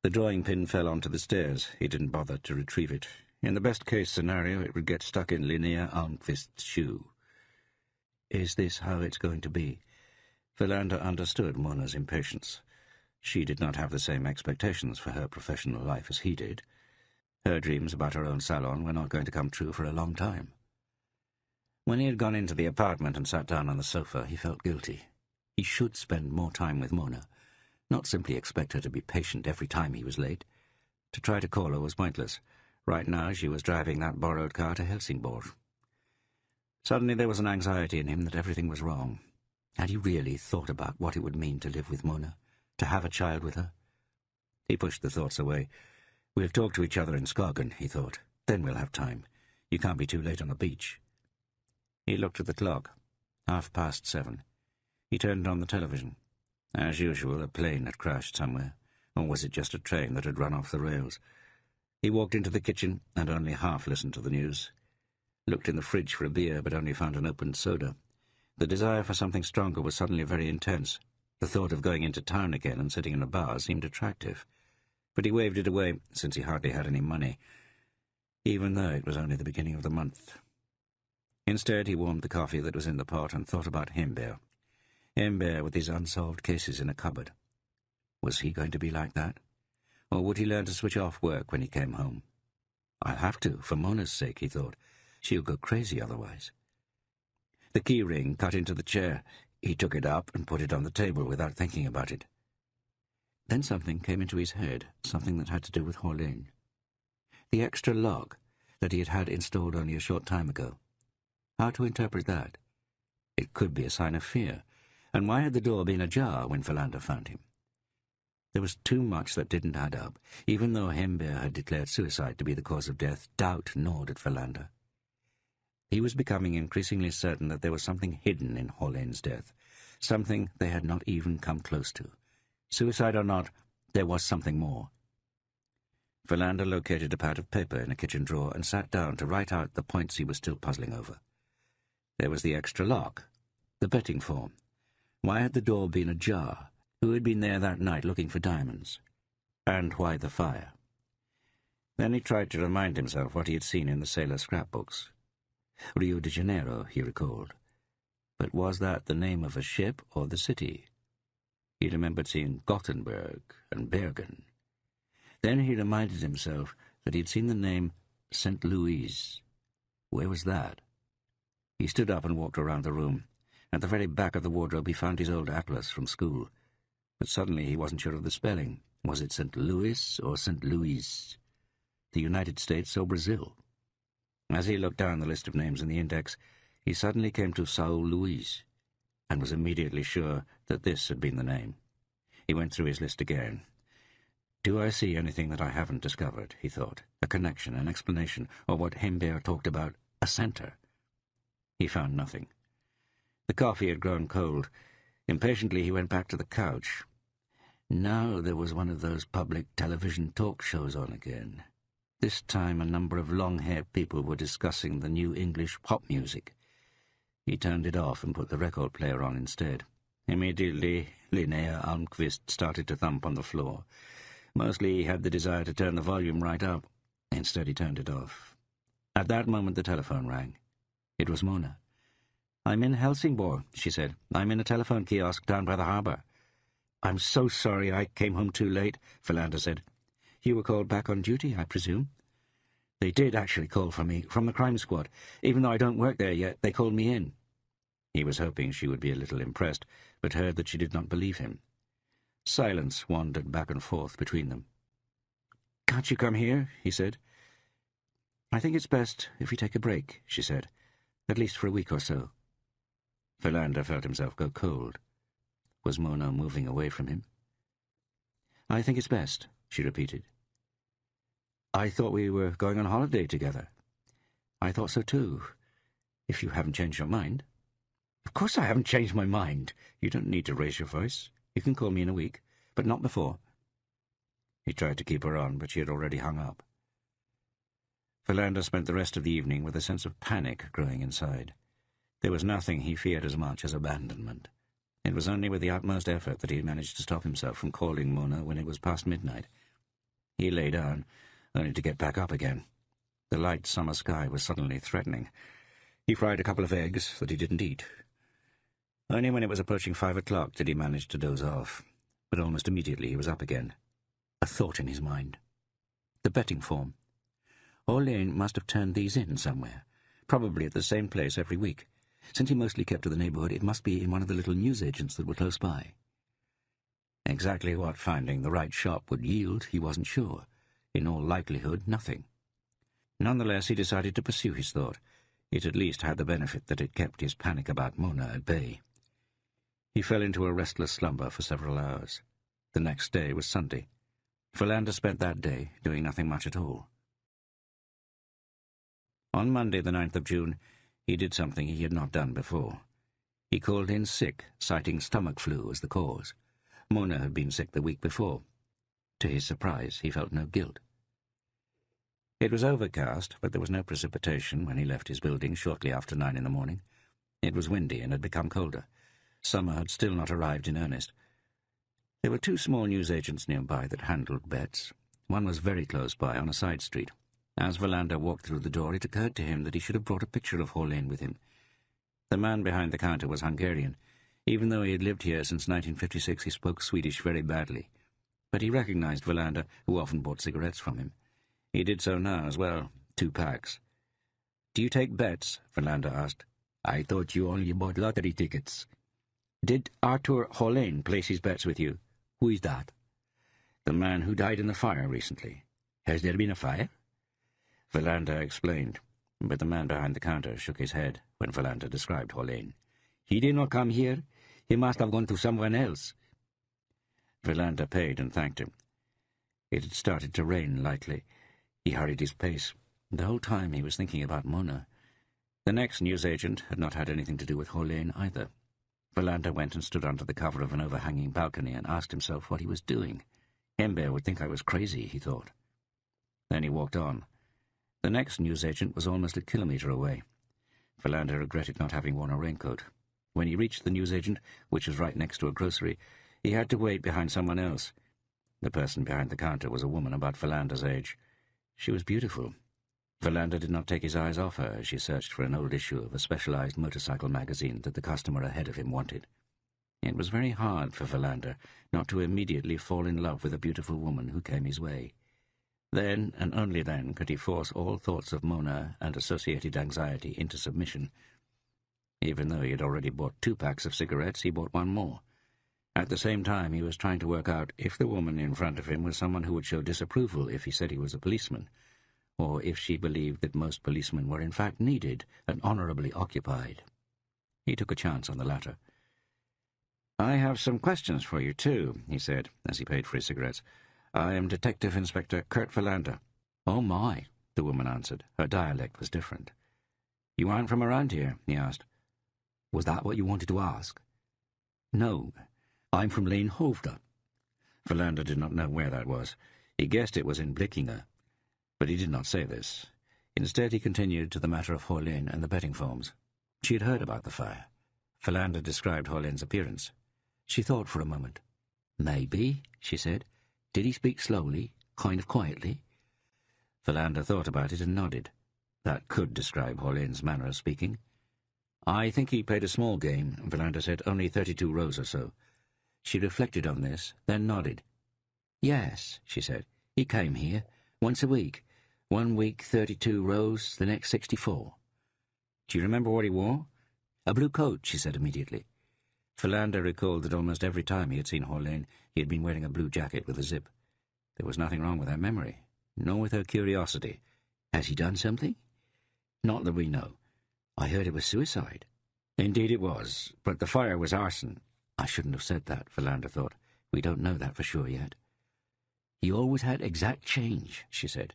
The drawing pin fell onto the stairs. He didn't bother to retrieve it. In the best-case scenario, it would get stuck in Linnea Almqvist's shoe. Is this how it's going to be? Philander understood Mona's impatience. She did not have the same expectations for her professional life as he did. Her dreams about her own salon were not going to come true for a long time. When he had gone into the apartment and sat down on the sofa, he felt guilty. He should spend more time with Mona, not simply expect her to be patient every time he was late. To try to call her was pointless. Right now she was driving that borrowed car to Helsingborg. Suddenly there was an anxiety in him that everything was wrong. Had he really thought about what it would mean to live with Mona, to have a child with her? He pushed the thoughts away. We'll talk to each other in Skagen, he thought. Then we'll have time. You can't be too late on the beach. He looked at the clock. 7:30. He turned on the television. As usual, a plane had crashed somewhere. Or was it just a train that had run off the rails? He walked into the kitchen and only half listened to the news. Looked in the fridge for a beer, but only found an opened soda. The desire for something stronger was suddenly very intense. The thought of going into town again and sitting in a bar seemed attractive. But he waved it away, since he hardly had any money, even though it was only the beginning of the month. Instead, he warmed the coffee that was in the pot and thought about Hember. Hember with his unsolved cases in a cupboard. Was he going to be like that? Or would he learn to switch off work when he came home? I'll have to, for Mona's sake, he thought. She'll go crazy otherwise. The key ring cut into the chair. He took it up and put it on the table without thinking about it. Then something came into his head, something that had to do with Hållén. The extra log that he had had installed only a short time ago. How to interpret that? It could be a sign of fear. And why had the door been ajar when Philander found him? There was too much that didn't add up. Even though Hember had declared suicide to be the cause of death, doubt gnawed at Philander. He was becoming increasingly certain that there was something hidden in Hållén's death, something they had not even come close to. Suicide or not, there was something more. Philander located a pad of paper in a kitchen drawer and sat down to write out the points he was still puzzling over. There was the extra lock, the betting form. Why had the door been ajar? Who had been there that night looking for diamonds? And why the fire? Then he tried to remind himself what he had seen in the sailor scrapbooks. Rio de Janeiro, he recalled. But was that the name of a ship or the city? He remembered seeing Gothenburg and Bergen. Then he reminded himself that he had seen the name St. Louis. Where was that? He stood up and walked around the room. At the very back of the wardrobe he found his old atlas from school. But suddenly he wasn't sure of the spelling. Was it St. Louis or St. Louis? The United States or Brazil? As he looked down the list of names in the index, he suddenly came to São Luís, and was immediately sure that this had been the name. He went through his list again. Do I see anything that I haven't discovered, he thought. A connection, an explanation, or what Hember talked about, a center. He found nothing. The coffee had grown cold. Impatiently he went back to the couch. Now there was one of those public television talk shows on again. This time a number of long-haired people were discussing the new English pop music. He turned it off and put the record player on instead. Immediately, Linnea Almqvist started to thump on the floor. Mostly he had the desire to turn the volume right up. Instead he turned it off. At that moment the telephone rang. It was Mona. "I'm in Helsingborg," she said. "I'm in a telephone kiosk down by the harbour." "I'm so sorry I came home too late," Philander said. "You were called back on duty, I presume?" "They did actually call for me, from the crime squad. Even though I don't work there yet, they called me in." He was hoping she would be a little impressed, but heard that she did not believe him. Silence wandered back and forth between them. "Can't you come here?" he said. "I think it's best if we take a break," she said. "At least for a week or so." Philander felt himself go cold. Was Mona moving away from him? "I think it's best," she repeated. "I thought we were going on holiday together." "I thought so too, if you haven't changed your mind." "Of course I haven't changed my mind. You don't need to raise your voice. You can call me in a week, but not before." He tried to keep her on, but she had already hung up. Philander spent the rest of the evening with a sense of panic growing inside. There was nothing he feared as much as abandonment. It was only with the utmost effort that he managed to stop himself from calling Mona when it was past midnight. He lay down, only to get back up again. The light summer sky was suddenly threatening. He fried a couple of eggs that he didn't eat. Only when it was approaching 5 o'clock did he manage to doze off, but almost immediately he was up again. A thought in his mind. The betting form. Orlane must have turned these in somewhere, probably at the same place every week. Since he mostly kept to the neighbourhood, it must be in one of the little newsagents that were close by. Exactly what finding the right shop would yield, he wasn't sure. In all likelihood, nothing. Nonetheless, he decided to pursue his thought. It at least had the benefit that it kept his panic about Mona at bay. He fell into a restless slumber for several hours. The next day was Sunday. Philander spent that day doing nothing much at all. On Monday, the 9th of June, he did something he had not done before. He called in sick, citing stomach flu as the cause. Mona had been sick the week before. To his surprise, he felt no guilt. It was overcast, but there was no precipitation when he left his building shortly after 9 in the morning. It was windy and had become colder. Summer had still not arrived in earnest. There were 2 small newsagents nearby that handled bets. One was very close by, on a side street. As Philander walked through the door, it occurred to him that he should have brought a picture of Orlane with him. The man behind the counter was Hungarian. Even though he had lived here since 1956, he spoke Swedish very badly. But he recognized Philander, who often bought cigarettes from him. He did so now as well, 2 packs. "Do you take bets?" Philander asked. "I thought you only bought lottery tickets." "Did Arthur Orlane place his bets with you?" "Who is that?" "The man who died in the fire recently." "Has there been a fire?" Philander explained, but the man behind the counter shook his head when Philander described Orlane. "He did not come here. He must have gone to someone else." Philander paid and thanked him. It had started to rain lightly. He hurried his pace. The whole time he was thinking about Mona. The next newsagent had not had anything to do with Orlane either. Philander went and stood under the cover of an overhanging balcony and asked himself what he was doing. Ember would think I was crazy, he thought. Then he walked on. The next newsagent was almost a kilometre away. Philander regretted not having worn a raincoat. When he reached the newsagent, which was right next to a grocery, he had to wait behind someone else. The person behind the counter was a woman about Philander's age. She was beautiful. Philander did not take his eyes off her as she searched for an old issue of a specialized motorcycle magazine that the customer ahead of him wanted. It was very hard for Philander not to immediately fall in love with a beautiful woman who came his way. Then, and only then, could he force all thoughts of Mona and associated anxiety into submission. Even though he had already bought 2 packs of cigarettes, he bought 1 more. At the same time, he was trying to work out if the woman in front of him was someone who would show disapproval if he said he was a policeman, or if she believed that most policemen were in fact needed and honourably occupied. He took a chance on the latter. "I have some questions for you, too," he said, as he paid for his cigarettes. "I am Detective Inspector Kurt Philander." "Oh, my," the woman answered. Her dialect was different. "You aren't from around here?" he asked. "Was that what you wanted to ask?" "No, I'm from Lane Hovda." Philander did not know where that was. He guessed it was in Blickinga, but he did not say this. Instead, he continued to the matter of Orlane and the betting forms. She had heard about the fire. Philander described Orlane's appearance. She thought for a moment. "Maybe," she said. "Did he speak slowly, kind of quietly?" Philander thought about it and nodded. That could describe Orlane's manner of speaking. "I think he played a small game," Philander said, "only 32 rows or so." She reflected on this, then nodded. "Yes," she said. "He came here, once a week. 1 week 32 rows, the next 64. "Do you remember what he wore?" "A blue coat," she said immediately. Philander recalled that almost every time he had seen Orlane, he had been wearing a blue jacket with a zip. There was nothing wrong with her memory, nor with her curiosity. "Has he done something?" "Not that we know. I heard it was suicide." "Indeed it was, but the fire was arson." "I shouldn't have said that," Philander thought. "We don't know that for sure yet." "He always had exact change," she said.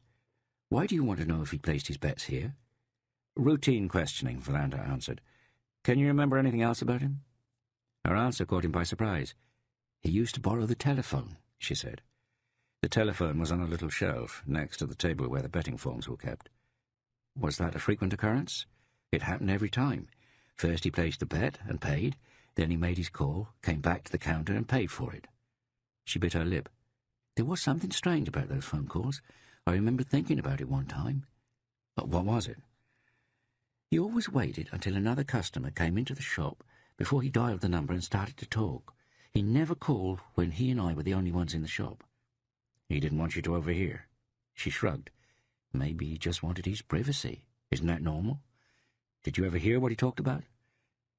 "Why do you want to know if he placed his bets here?" "Routine questioning," Philander answered. "Can you remember anything else about him?" Her answer caught him by surprise. "He used to borrow the telephone," she said. The telephone was on a little shelf next to the table where the betting forms were kept. Was that a frequent occurrence? It happened every time. First he placed the bet and paid, then he made his call, came back to the counter and paid for it. She bit her lip. There was something strange about those phone calls. I remember thinking about it one time. But what was it? He always waited until another customer came into the shop before he dialed the number and started to talk. He never called when he and I were the only ones in the shop. He didn't want you to overhear. She shrugged. Maybe he just wanted his privacy. Isn't that normal? Did you ever hear what he talked about?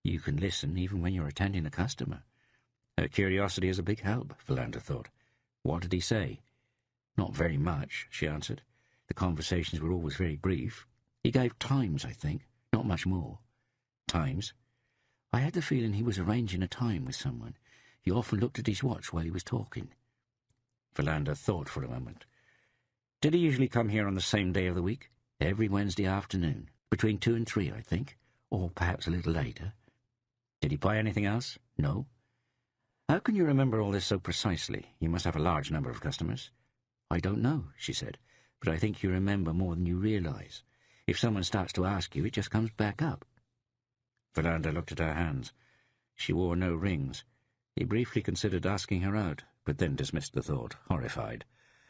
You can listen even when you're attending a customer. Her curiosity is a big help, Philander thought. What did he say? Not very much, she answered. The conversations were always very brief. He gave times, I think, not much more. Times? I had the feeling he was arranging a time with someone. He often looked at his watch while he was talking. Philander thought for a moment. Did he usually come here on the same day of the week? Every Wednesday afternoon, between 2 and 3, I think, or perhaps a little later. Did he buy anything else? No. How can you remember all this so precisely? You must have a large number of customers. I don't know, she said, but I think you remember more than you realize. If someone starts to ask you, it just comes back up. Philander looked at her hands. She wore no rings. He briefly considered asking her out, but then dismissed the thought, horrified.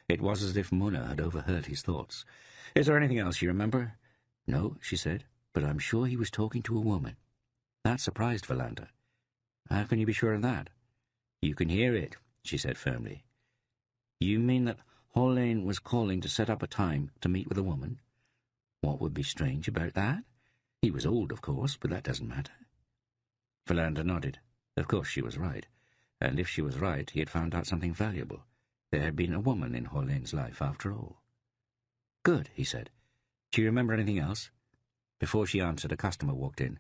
It was as if Mona had overheard his thoughts. Is there anything else you remember? No, she said, but I'm sure he was talking to a woman. That surprised Philander. How can you be sure of that? You can hear it, she said firmly. You mean that Hollein was calling to set up a time to meet with a woman? What would be strange about that? He was old, of course, but that doesn't matter. Philander nodded. Of course she was right. And if she was right, he had found out something valuable. There had been a woman in Hollein's life, after all. Good, he said. Do you remember anything else? Before she answered, a customer walked in.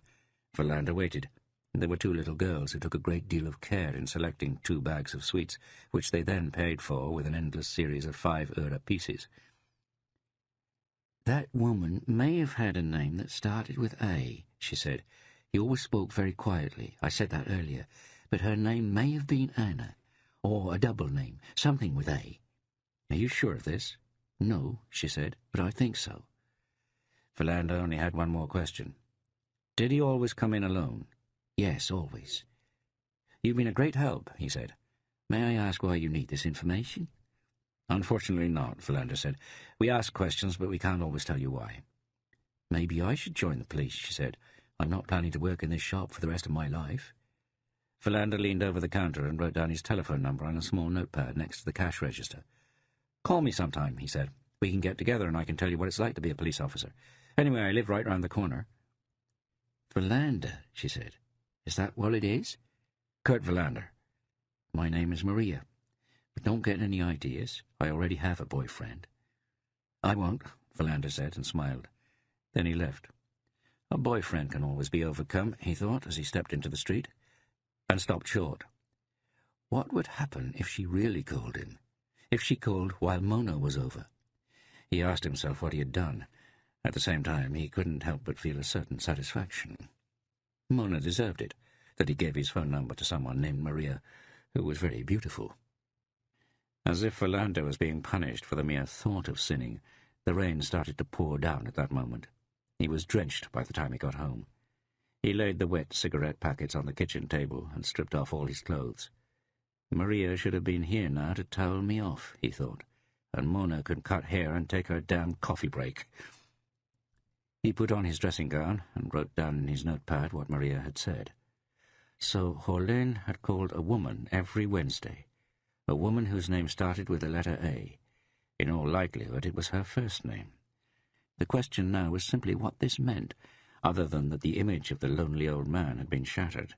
Philander waited. There were 2 little girls who took a great deal of care in selecting 2 bags of sweets, which they then paid for with an endless series of 5 euro pieces. That woman may have had a name that started with A, she said. He always spoke very quietly. I said that earlier. But her name may have been Anna, or a double name, something with A. Are you sure of this? No, she said, but I think so. Philander only had one more question. Did he always come in alone? Yes, always. You've been a great help, he said. May I ask why you need this information? Unfortunately not, Philander said. We ask questions, but we can't always tell you why. Maybe I should join the police, she said. I'm not planning to work in this shop for the rest of my life. Philander leaned over the counter and wrote down his telephone number on a small notepad next to the cash register. Call me sometime, he said. We can get together and I can tell you what it's like to be a police officer. Anyway, I live right round the corner. Philander, she said. Is that what it is? Kurt Philander. My name is Maria. But don't get any ideas. I already have a boyfriend. I won't, Philander said and smiled. Then he left. A boyfriend can always be overcome, he thought as he stepped into the street, and stopped short. What would happen if she really called him? If she called while Mona was over? He asked himself what he had done. At the same time, he couldn't help but feel a certain satisfaction. Mona deserved it, that he gave his phone number to someone named Maria, who was very beautiful. As if Philander was being punished for the mere thought of sinning, the rain started to pour down at that moment. He was drenched by the time he got home. He laid the wet cigarette packets on the kitchen table and stripped off all his clothes. Maria should have been here now to towel me off, he thought, and Mona could cut hair and take her damn coffee break. He put on his dressing gown and wrote down in his notepad what Maria had said. So Hollein had called a woman every Wednesday, a woman whose name started with the letter A. In all likelihood, it was her first name. The question now was simply what this meant, other than that the image of the lonely old man had been shattered.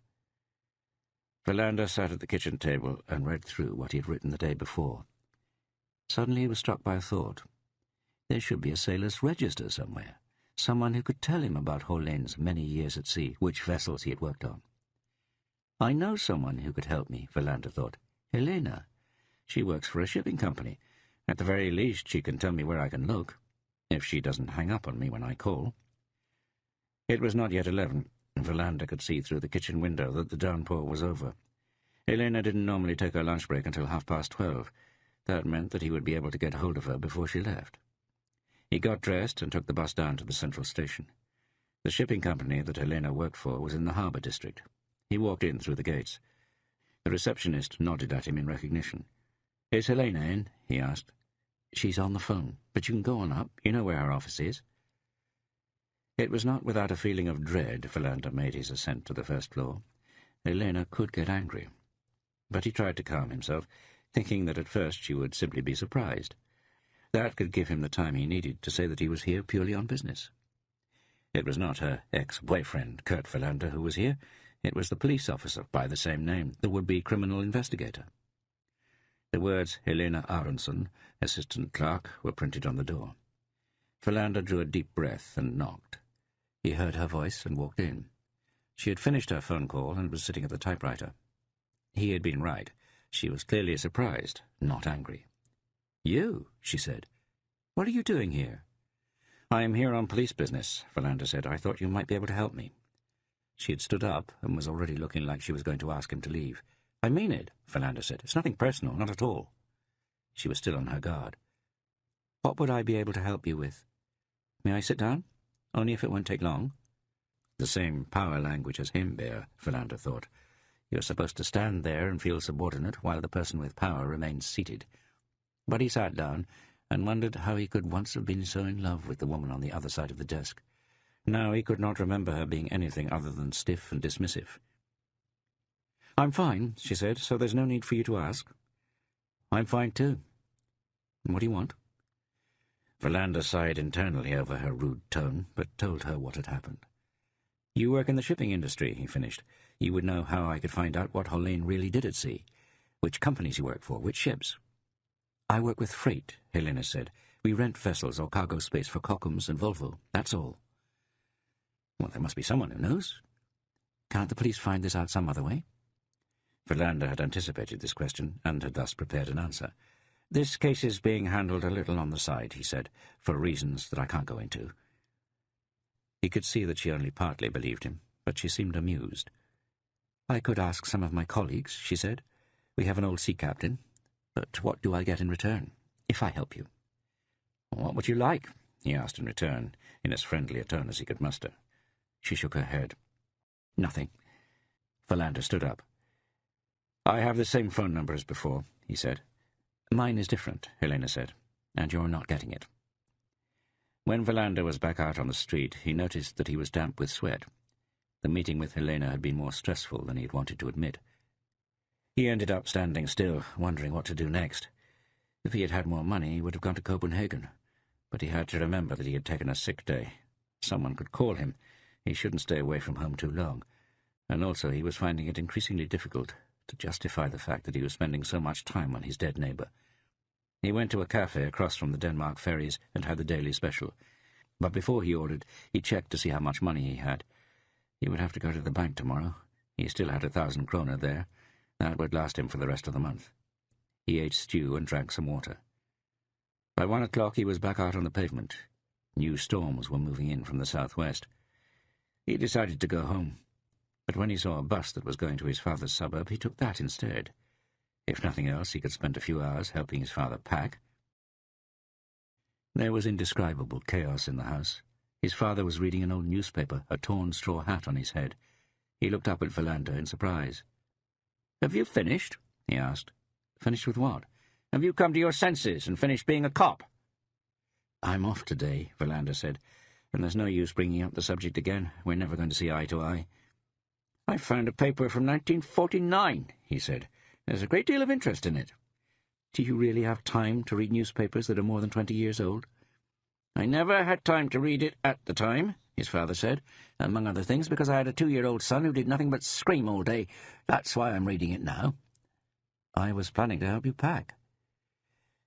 Philander sat at the kitchen table and read through what he had written the day before. Suddenly he was struck by a thought. There should be a sailor's register somewhere, someone who could tell him about Hollein's many years at sea, which vessels he had worked on. I know someone who could help me, Philander thought. Helena. She works for a shipping company. At the very least, she can tell me where I can look, if she doesn't hang up on me when I call. It was not yet 11, and Philander could see through the kitchen window that the downpour was over. Helena didn't normally take her lunch break until 12:30. That meant that he would be able to get hold of her before she left. He got dressed and took the bus down to the central station. The shipping company that Helena worked for was in the harbour district. He walked in through the gates. The receptionist nodded at him in recognition. "Is Helena in?" he asked. "She's on the phone, but you can go on up. You know where her office is." It was not without a feeling of dread Philander made his ascent to the first floor. Helena could get angry. But he tried to calm himself, thinking that at first she would simply be surprised. That could give him the time he needed to say that he was here purely on business. It was not her ex-boyfriend, Kurt Verlander, who was here. It was the police officer by the same name, the would-be criminal investigator. The words Helena Aronson, assistant clerk, were printed on the door. Verlander drew a deep breath and knocked. He heard her voice and walked in. She had finished her phone call and was sitting at the typewriter. He had been right. She was clearly surprised, not angry. "You," she said. "What are you doing here?" "I am here on police business," Verlander said. "I thought you might be able to help me." She had stood up and was already looking like she was going to ask him to leave. "I mean it," Verlander said. "It's nothing personal, not at all." She was still on her guard. "What would I be able to help you with?" "May I sit down? Only if it won't take long." The same power language as him there, Verlander thought. You're supposed to stand there and feel subordinate while the person with power remains seated. But he sat down and wondered how he could once have been so in love with the woman on the other side of the desk. Now he could not remember her being anything other than stiff and dismissive. "I'm fine," she said, "so there's no need for you to ask." "I'm fine too. What do you want?" Verlander sighed internally over her rude tone, but told her what had happened. "You work in the shipping industry," he finished. "You would know how I could find out what Helene really did at sea. Which companies you work for, which ships." "I work with freight," Helena said. "We rent vessels or cargo space for Kockums and Volvo, that's all." "Well, there must be someone who knows. Can't the police find this out some other way?" Verlander had anticipated this question and had thus prepared an answer. "This case is being handled a little on the side," he said, "for reasons that I can't go into." He could see that she only partly believed him, but she seemed amused. "I could ask some of my colleagues," she said. "We have an old sea captain. But what do I get in return, if I help you?" "What would you like?" he asked in return, in as friendly a tone as he could muster. She shook her head. "Nothing." Verlander stood up. "I have the same phone number as before," he said. "Mine is different," Helena said, "and you're not getting it." When Verlander was back out on the street, he noticed that he was damp with sweat. The meeting with Helena had been more stressful than he had wanted to admit. He ended up standing still, wondering what to do next. If he had had more money, he would have gone to Copenhagen. But he had to remember that he had taken a sick day. Someone could call him. He shouldn't stay away from home too long. And also he was finding it increasingly difficult to justify the fact that he was spending so much time on his dead neighbour. He went to a cafe across from the Denmark ferries and had the daily special. But before he ordered, he checked to see how much money he had. He would have to go to the bank tomorrow. He still had 1,000 kroner there. That would last him for the rest of the month. He ate stew and drank some water. By 1 o'clock he was back out on the pavement. New storms were moving in from the southwest. He decided to go home. But when he saw a bus that was going to his father's suburb, he took that instead. If nothing else, he could spend a few hours helping his father pack. There was indescribable chaos in the house. His father was reading an old newspaper, a torn straw hat on his head. He looked up at Verlander in surprise. "Have you finished?" he asked. "Finished with what?" "Have you come to your senses and finished being a cop?" "I'm off today," Verlander said, "and there's no use bringing up the subject again. We're never going to see eye to eye." "I found a paper from 1949, he said. "There's a great deal of interest in it." "Do you really have time to read newspapers that are more than 20 years old?" "I never had time to read it at the time," his father said, "among other things because I had a 2-year-old son who did nothing but scream all day. That's why I'm reading it now." "I was planning to help you pack."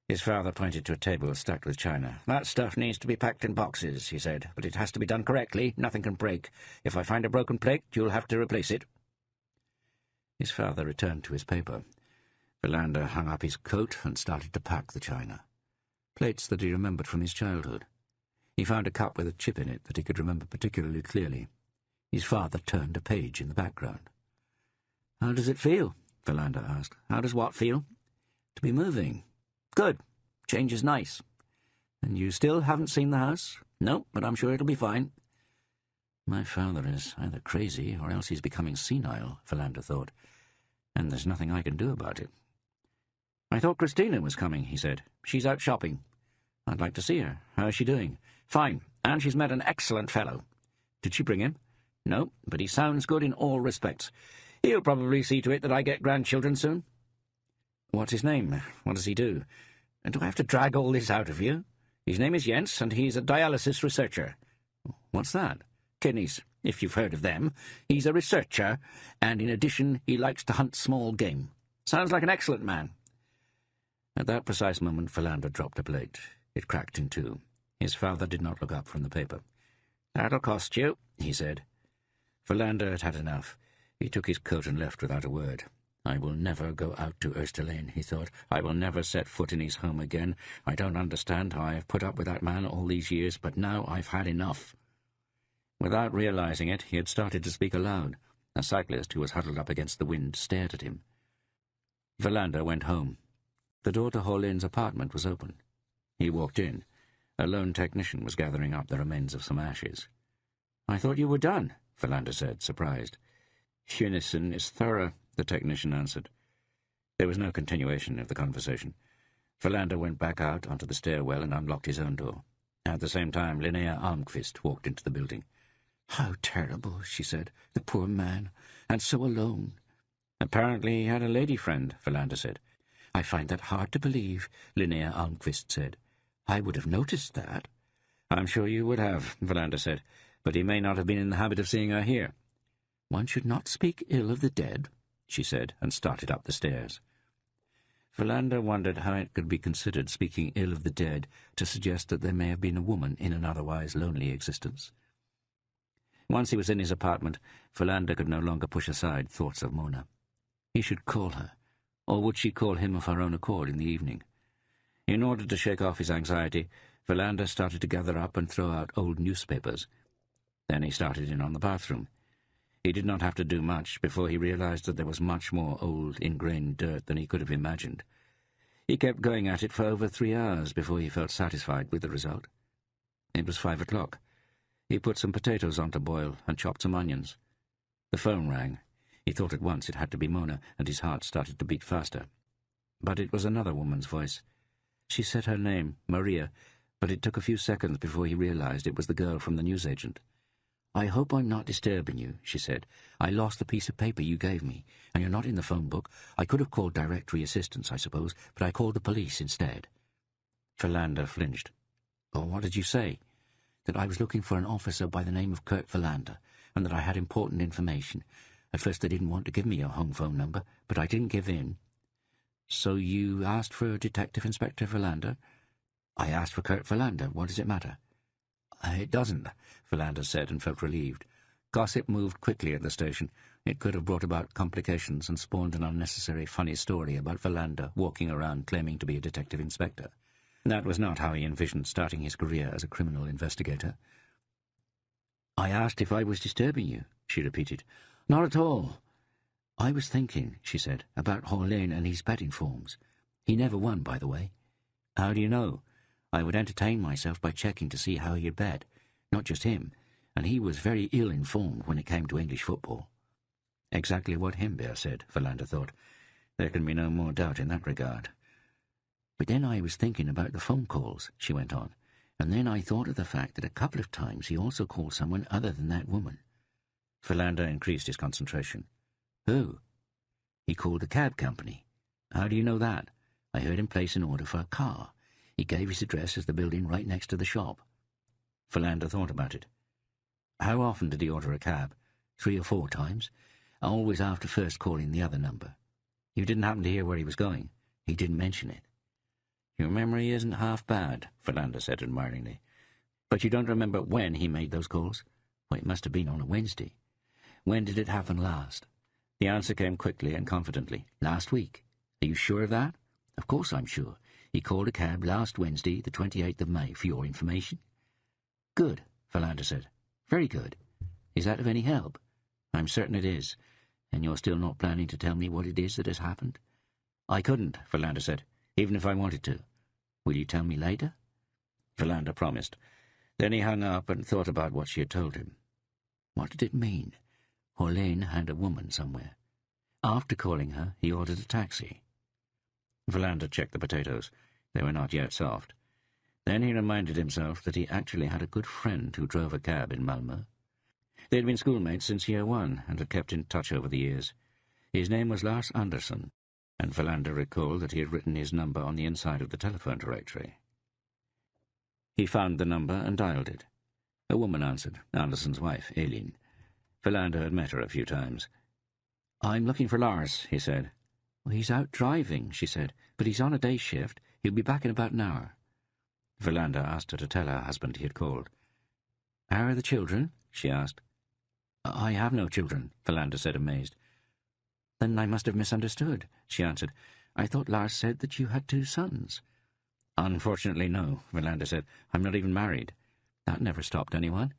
His father pointed to a table stacked with china. "That stuff needs to be packed in boxes," he said, "but it has to be done correctly. Nothing can break. If I find a broken plate, you'll have to replace it." His father returned to his paper. Verlander hung up his coat and started to pack the china. Plates that he remembered from his childhood. He found a cup with a chip in it that he could remember particularly clearly. His father turned a page in the background. "How does it feel?" Verlander asked. "How does what feel?" "To be moving." "Good. Change is nice." "And you still haven't seen the house?" "No, but I'm sure it'll be fine." My father is either crazy or else he's becoming senile, Verlander thought, and there's nothing I can do about it. "I thought Christina was coming," he said. "She's out shopping." "I'd like to see her. How is she doing?" "Fine, and she's met an excellent fellow." "Did she bring him?" "No, but he sounds good in all respects. He'll probably see to it that I get grandchildren soon." "What's his name? What does he do?" And do I have to drag all this out of you? His name is Jens, and he's a dialysis researcher. What's that? Kidneys, if you've heard of them. He's a researcher, and in addition he likes to hunt small game. Sounds like an excellent man. At that precise moment Philander dropped a plate. It cracked in two. His father did not look up from the paper. "That'll cost you," he said. Philander had had enough. He took his coat and left without a word. "I will never go out to Österlen," he thought. "I will never set foot in his home again. I don't understand how I have put up with that man all these years, but now I've had enough." Without realizing it, he had started to speak aloud. A cyclist who was huddled up against the wind stared at him. Philander went home. The door to Horlin's apartment was open. He walked in. A lone technician was gathering up the remains of some ashes. "I thought you were done," Philander said, surprised. "Unison is thorough," the technician answered. There was no continuation of the conversation. Philander went back out onto the stairwell and unlocked his own door. At the same time, Linnea Almqvist walked into the building. "How terrible," she said. "The poor man, and so alone." "Apparently he had a lady friend," Philander said. "I find that hard to believe," Linnea Almqvist said. "I would have noticed that." "I'm sure you would have," Philander said, "but he may not have been in the habit of seeing her here." "One should not speak ill of the dead," she said, and started up the stairs. Philander wondered how it could be considered speaking ill of the dead to suggest that there may have been a woman in an otherwise lonely existence. Once he was in his apartment, Philander could no longer push aside thoughts of Mona. He should call her, or would she call him of her own accord in the evening? In order to shake off his anxiety, Philander started to gather up and throw out old newspapers. Then he started in on the bathroom. He did not have to do much before he realized that there was much more old, ingrained dirt than he could have imagined. He kept going at it for over 3 hours before he felt satisfied with the result. It was 5 o'clock. He put some potatoes on to boil and chopped some onions. The phone rang. He thought at once it had to be Mona, and his heart started to beat faster. But it was another woman's voice. She said her name, Maria, but it took a few seconds before he realized it was the girl from the newsagent. "I hope I'm not disturbing you," she said. "I lost the piece of paper you gave me, and you're not in the phone book. I could have called directory assistance, I suppose, but I called the police instead." Philander flinched. "Oh, what did you say?" "That I was looking for an officer by the name of Kurt Philander, and that I had important information. At first they didn't want to give me your home phone number, but I didn't give in." "So you asked for Detective Inspector Philander?" "I asked for Kurt Philander. What does it matter?" "It doesn't," Philander said, and felt relieved. Gossip moved quickly at the station. It could have brought about complications and spawned an unnecessary funny story about Philander walking around claiming to be a detective inspector. That was not how he envisioned starting his career as a criminal investigator. "I asked if I was disturbing you," she repeated. "Not at all." "I was thinking," she said, "about Horlin and his betting forms. He never won, by the way." "How do you know?" "I would entertain myself by checking to see how he'd bet. Not just him, and he was very ill-informed when it came to English football." Exactly what Himbeer said, Philander thought. There can be no more doubt in that regard. "But then I was thinking about the phone calls," she went on, "and then I thought of the fact that a couple of times he also called someone other than that woman." Philander increased his concentration. "Who?" "He called the cab company." "How do you know that?" "I heard him place an order for a car. He gave his address as the building right next to the shop." Philander thought about it. "How often did he order a cab?" 3 or 4 times, always after first calling the other number." "You didn't happen to hear where he was going?" "He didn't mention it." "Your memory isn't half bad," Philander said admiringly. "But you don't remember when he made those calls?" "Well, it must have been on a Wednesday." "When did it happen last?" The answer came quickly and confidently. "Last week." "Are you sure of that?" "Of course I'm sure. He called a cab last Wednesday, the 28th of May, for your information." "Good," Philander said. "Very good. Is that of any help?" "I'm certain it is. And you're still not planning to tell me what it is that has happened?" "I couldn't," Philander said, "even if I wanted to." "Will you tell me later?" Philander promised. Then he hung up and thought about what she had told him. What did it mean? Horlin had a woman somewhere. After calling her, he ordered a taxi. Philander checked the potatoes. They were not yet soft. Then he reminded himself that he actually had a good friend who drove a cab in Malmö. They had been schoolmates since year 1 and had kept in touch over the years. His name was Lars Andersson. and Verlander recalled that he had written his number on the inside of the telephone directory. He found the number and dialed it. A woman answered, Anderson's wife, Aileen. Verlander had met her a few times. "I'm looking for Lars," he said. "Well, he's out driving," she said, "but he's on a day shift. He'll be back in about an hour." Verlander asked her to tell her husband he had called. "How are the children?" she asked. "I have no children," Verlander said, amazed. "Then I must have misunderstood," she answered. "I thought Lars said that you had 2 sons." "Unfortunately, no," Verlander said. "I'm not even married." "That never stopped anyone."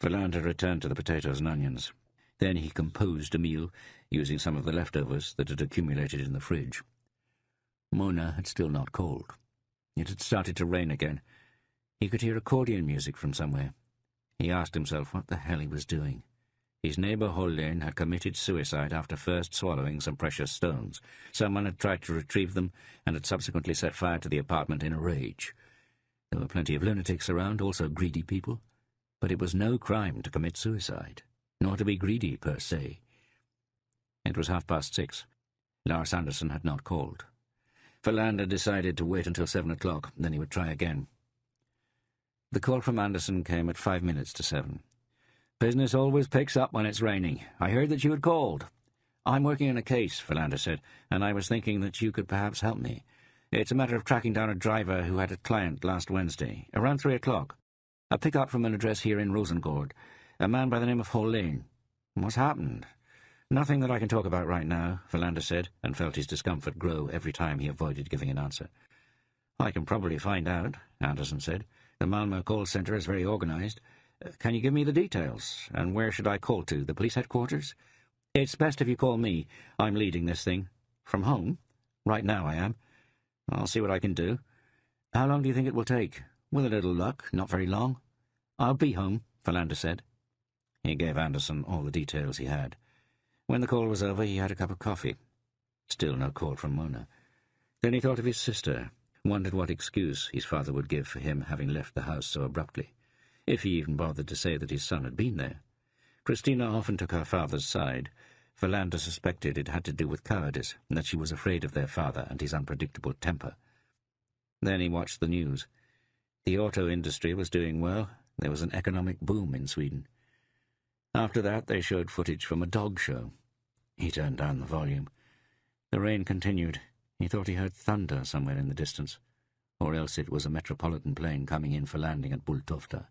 Verlander returned to the potatoes and onions. Then he composed a meal, using some of the leftovers that had accumulated in the fridge. Mona had still not called. It had started to rain again. He could hear accordion music from somewhere. He asked himself what the hell he was doing. His neighbour Hollane had committed suicide after first swallowing some precious stones. Someone had tried to retrieve them and had subsequently set fire to the apartment in a rage. There were plenty of lunatics around, also greedy people. But it was no crime to commit suicide, nor to be greedy per se. It was 6:30. Lars Anderson had not called. Verlander decided to wait until 7 o'clock, then he would try again. The call from Anderson came at 5 minutes to 7. "Business always picks up when it's raining. I heard that you had called." "I'm working on a case," Verlander said, "and I was thinking that you could perhaps help me. It's a matter of tracking down a driver who had a client last Wednesday, around 3 o'clock. A pick-up from an address here in Rosengård. A man by the name of Hollane. What's happened?" "Nothing that I can talk about right now," Verlander said, and felt his discomfort grow every time he avoided giving an answer. "I can probably find out," Anderson said. "The Malmö call centre is very organized. Can you give me the details? And where should I call to? The police headquarters?" "It's best if you call me. I'm leading this thing." "From home?" "Right now I am." "I'll see what I can do." "How long do you think it will take?" "With a little luck, not very long." "I'll be home," Verlander said. He gave Anderson all the details he had. When the call was over, he had a cup of coffee. Still no call from Mona. Then he thought of his sister, wondered what excuse his father would give for him having left the house so abruptly, if he even bothered to say that his son had been there. Christina often took her father's side. Verlander suspected it had to do with cowardice, and that she was afraid of their father and his unpredictable temper. Then he watched the news. The auto industry was doing well. There was an economic boom in Sweden. After that, they showed footage from a dog show. He turned down the volume. The rain continued. He thought he heard thunder somewhere in the distance, or else it was a metropolitan plane coming in for landing at Bulltofta.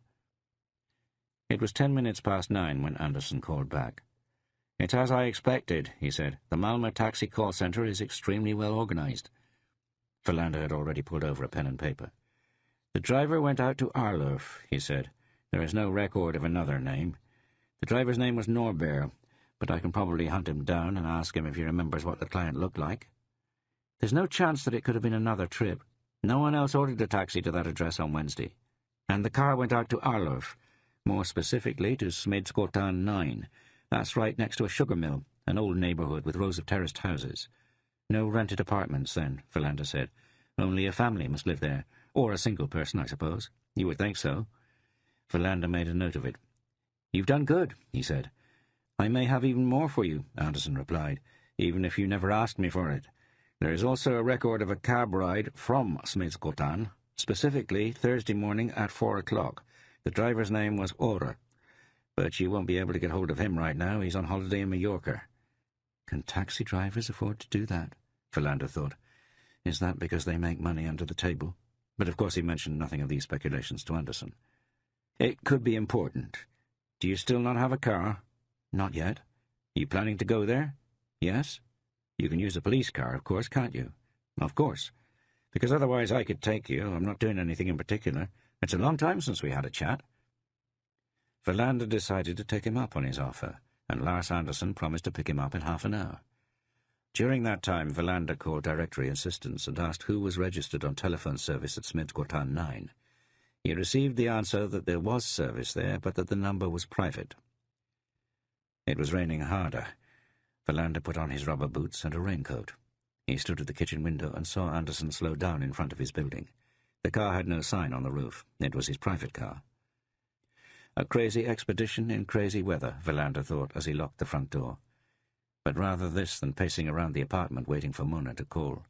It was 10 minutes past 9 when Anderson called back. "It's as I expected," he said. "The Malmö taxi call centre is extremely well organized." Verlander had already pulled over a pen and paper. "The driver went out to Arlöf," he said. "There is no record of another name. The driver's name was Norberg, but I can probably hunt him down and ask him if he remembers what the client looked like. There's no chance that it could have been another trip. No one else ordered a taxi to that address on Wednesday. And the car went out to Arlöf, more specifically to Smedsgatan 9. That's right next to a sugar mill, an old neighbourhood with rows of terraced houses. No rented apartments, then," Verlander said. "Only a family must live there, or a single person, I suppose. You would think so." Verlander made a note of it. "You've done good," he said. "I may have even more for you," Anderson replied, "even if you never asked me for it. There is also a record of a cab ride from Smedsgatan, specifically Thursday morning at 4 o'clock. The driver's name was Ore, but you won't be able to get hold of him right now. He's on holiday in Mallorca." Can taxi drivers afford to do that? Verlander thought. Is that because they make money under the table? But of course he mentioned nothing of these speculations to Anderson. "It could be important. Do you still not have a car?" "Not yet." "You planning to go there?" "Yes." "You can use a police car, of course, can't you?" "Of course. Because otherwise I could take you. I'm not doing anything in particular. It's a long time since we had a chat." Verlander decided to take him up on his offer, and Lars Anderson promised to pick him up in half an hour. During that time, Verlander called directory assistance and asked who was registered on telephone service at Smedsgatan 9. He received the answer that there was service there, but that the number was private. It was raining harder. Verlander put on his rubber boots and a raincoat. He stood at the kitchen window and saw Anderson slow down in front of his building. The car had no sign on the roof. It was his private car. A crazy expedition in crazy weather, Verlander thought as he locked the front door. But rather this than pacing around the apartment waiting for Mona to call.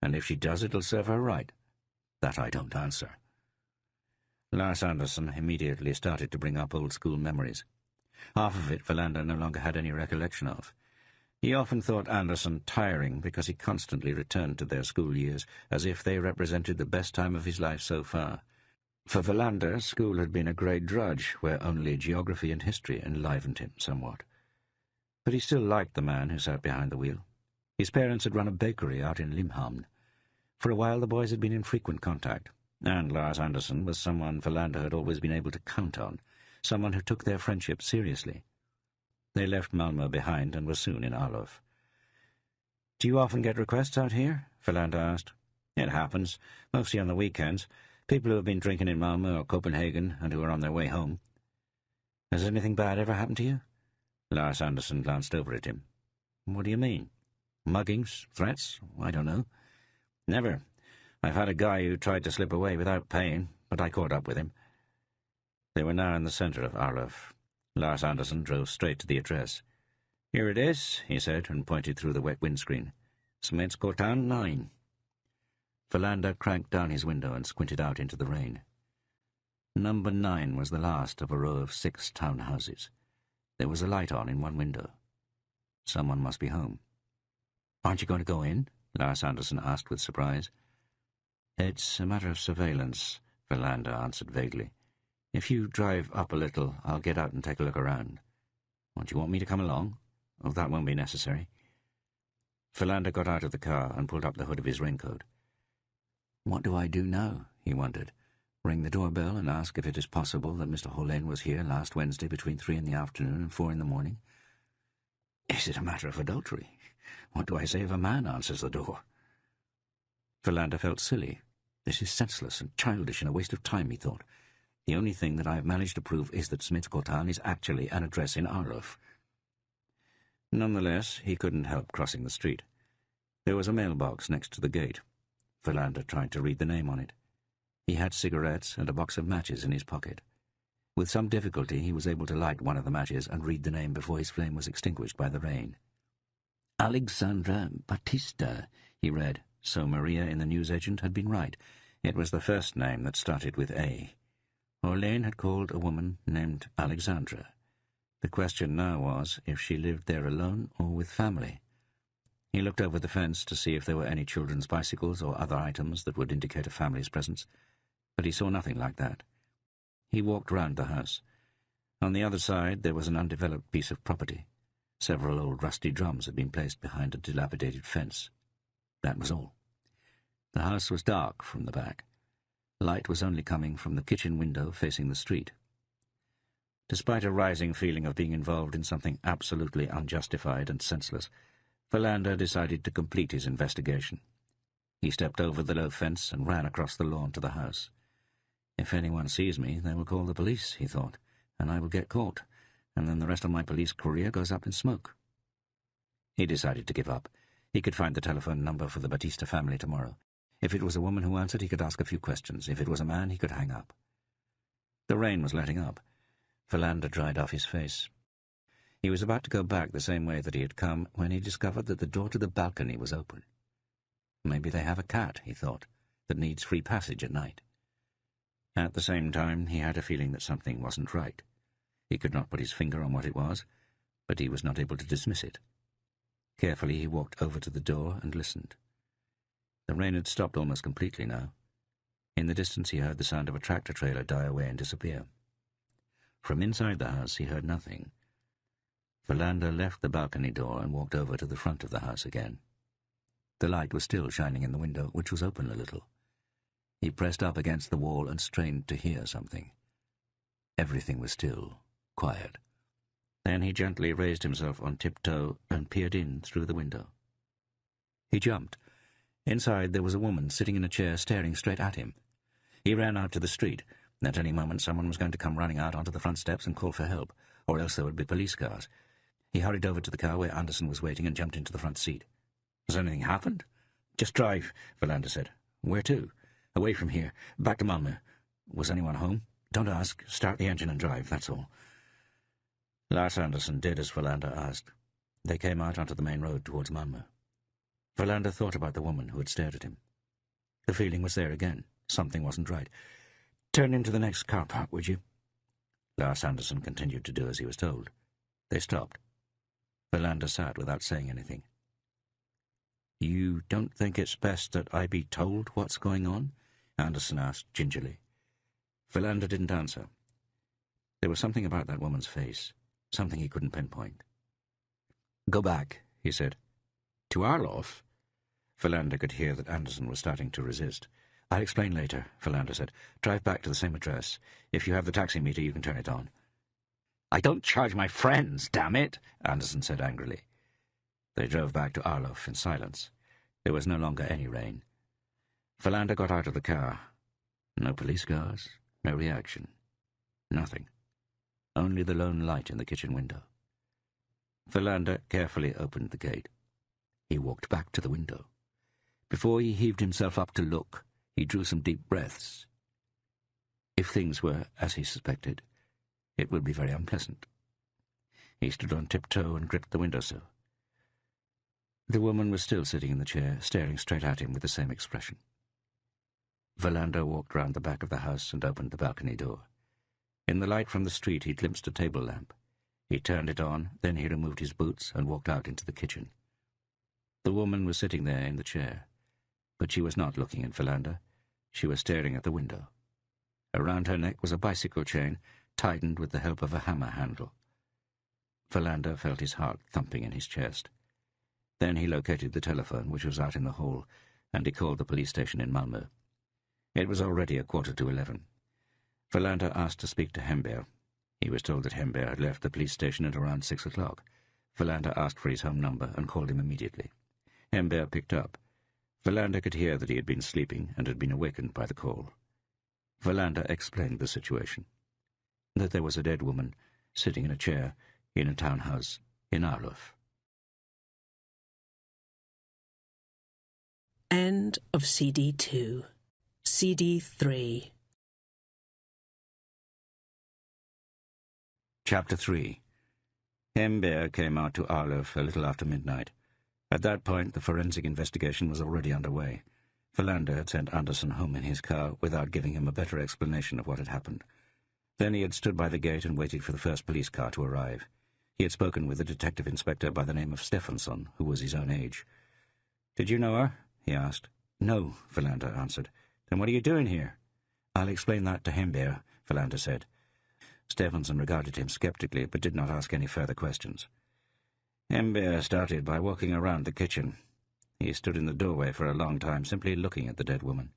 And if she does, it'll serve her right. That I don't answer. Lars Anderson immediately started to bring up old school memories. Half of it Verlander no longer had any recollection of. He often thought Anderson tiring because he constantly returned to their school years as if they represented the best time of his life so far. For Verlander, school had been a grey drudge where only geography and history enlivened him somewhat. But he still liked the man who sat behind the wheel. His parents had run a bakery out in Limhamn. For a while the boys had been in frequent contact, and Lars Anderson was someone Verlander had always been able to count on, someone who took their friendship seriously. They left Malmö behind and were soon in Arlöv. "Do you often get requests out here?" Verlander asked. "It happens, mostly on the weekends. People who have been drinking in Malmö or Copenhagen and who are on their way home." "Has anything bad ever happened to you?" Lars Anderson glanced over at him. "What do you mean? Muggings? Threats? I don't know." "Never. I've had a guy who tried to slip away without paying, but I caught up with him." They were now in the centre of Arlöv. Lars Anderson drove straight to the address. "Here it is," he said, and pointed through the wet windscreen. "Smedsgatan 9. Verlander cranked down his window and squinted out into the rain. Number 9 was the last of a row of 6 townhouses. There was a light on in one window. Someone must be home. "Aren't you going to go in?" Lars Anderson asked with surprise. "It's a matter of surveillance," Verlander answered vaguely. "If you drive up a little, I'll get out and take a look around." "Do you want me to come along?" "Oh, that won't be necessary." Verlander got out of the car and pulled up the hood of his raincoat. "What do I do now?" he wondered. "Ring the doorbell and ask if it is possible that Mr. Hollén was here last Wednesday between 3 in the afternoon and 4 in the morning? Is it a matter of adultery? What do I say if a man answers the door?" Verlander felt silly. "This is senseless and childish and a waste of time," he thought. "The only thing that I have managed to prove is that Smedsgatan is actually an address in Arlöv." Nonetheless, he couldn't help crossing the street. There was a mailbox next to the gate. Verlander tried to read the name on it. He had cigarettes and a box of matches in his pocket. With some difficulty he was able to light one of the matches and read the name before his flame was extinguished by the rain. "Alexandra Batista," he read, so Maria in the newsagent had been right. It was the first name that started with A. Hollén had called a woman named Alexandra. The question now was if she lived there alone or with family. He looked over the fence to see if there were any children's bicycles or other items that would indicate a family's presence, but he saw nothing like that. He walked round the house. On the other side there was an undeveloped piece of property. Several old rusty drums had been placed behind a dilapidated fence. That was all. The house was dark from the back. Light was only coming from the kitchen window facing the street. Despite a rising feeling of being involved in something absolutely unjustified and senseless, Verlander decided to complete his investigation. He stepped over the low fence and ran across the lawn to the house. "If anyone sees me, they will call the police," he thought, "and I will get caught, and then the rest of my police career goes up in smoke." He decided to give up. He could find the telephone number for the Batista family tomorrow. If it was a woman who answered, he could ask a few questions. If it was a man, he could hang up. The rain was letting up. Verlander dried off his face. He was about to go back the same way that he had come when he discovered that the door to the balcony was open. Maybe they have a cat, he thought, that needs free passage at night. At the same time, he had a feeling that something wasn't right. He could not put his finger on what it was, but he was not able to dismiss it. Carefully he walked over to the door and listened. The rain had stopped almost completely now. In the distance he heard the sound of a tractor-trailer die away and disappear. From inside the house he heard nothing. Verlander left the balcony door and walked over to the front of the house again. The light was still shining in the window, which was open a little. He pressed up against the wall and strained to hear something. Everything was still, quiet. Then he gently raised himself on tiptoe and peered in through the window. He jumped. Inside there was a woman sitting in a chair staring straight at him. He ran out to the street. At any moment someone was going to come running out onto the front steps and call for help, or else there would be police cars. He hurried over to the car where Anderson was waiting and jumped into the front seat. "Has anything happened?" "Just drive," Verlander said. "Where to?" "Away from here. Back to Malmö." "Was anyone home?" "Don't ask. Start the engine and drive, that's all." Lars Anderson did as Verlander asked. They came out onto the main road towards Malmö. Verlander thought about the woman who had stared at him. The feeling was there again. Something wasn't right. "Turn into the next car park, would you?" Lars Anderson continued to do as he was told. They stopped. Verlander sat without saying anything. "You don't think it's best that I be told what's going on?" Anderson asked gingerly. Verlander didn't answer. There was something about that woman's face, something he couldn't pinpoint. "Go back," he said. "To Arlof?" Verlander could hear that Anderson was starting to resist. "I'll explain later," Verlander said. "Drive back to the same address. If you have the taxi meter, you can turn it on." "I don't charge my friends, damn it," Anderson said angrily. They drove back to Arlof in silence. There was no longer any rain. Verlander got out of the car. No police cars, no reaction. Nothing. Only the lone light in the kitchen window. Verlander carefully opened the gate. He walked back to the window. Before he heaved himself up to look, he drew some deep breaths. If things were as he suspected, it would be very unpleasant. He stood on tiptoe and gripped the windowsill. The woman was still sitting in the chair, staring straight at him with the same expression. Verlander walked round the back of the house and opened the balcony door. In the light from the street he glimpsed a table lamp. He turned it on, then he removed his boots and walked out into the kitchen. The woman was sitting there in the chair, but she was not looking at Verlander. She was staring at the window. Around her neck was a bicycle chain, tightened with the help of a hammer handle. Verlander felt his heart thumping in his chest. Then he located the telephone, which was out in the hall, and he called the police station in Malmö. It was already 11:15. Verlander asked to speak to Hemberg. He was told that Hemberg had left the police station at around 6 o'clock. Verlander asked for his home number and called him immediately. Hemberg picked up. Verlander could hear that he had been sleeping and had been awakened by the call. Verlander explained the situation. That there was a dead woman sitting in a chair in a townhouse in Arlof. End of CD 2. CD 3. Chapter 3. Hemberg came out to Arlof a little after midnight. At that point, the forensic investigation was already underway. Verlander had sent Anderson home in his car without giving him a better explanation of what had happened. Then he had stood by the gate and waited for the first police car to arrive. He had spoken with a detective inspector by the name of Stefansson, who was his own age. "Did you know her?" he asked. "No," Verlander answered. "Then what are you doing here?" "I'll explain that to Hemberg," Verlander said. Stefansson regarded him skeptically, but did not ask any further questions. Hemberg started by walking around the kitchen. He stood in the doorway for a long time, simply looking at the dead woman.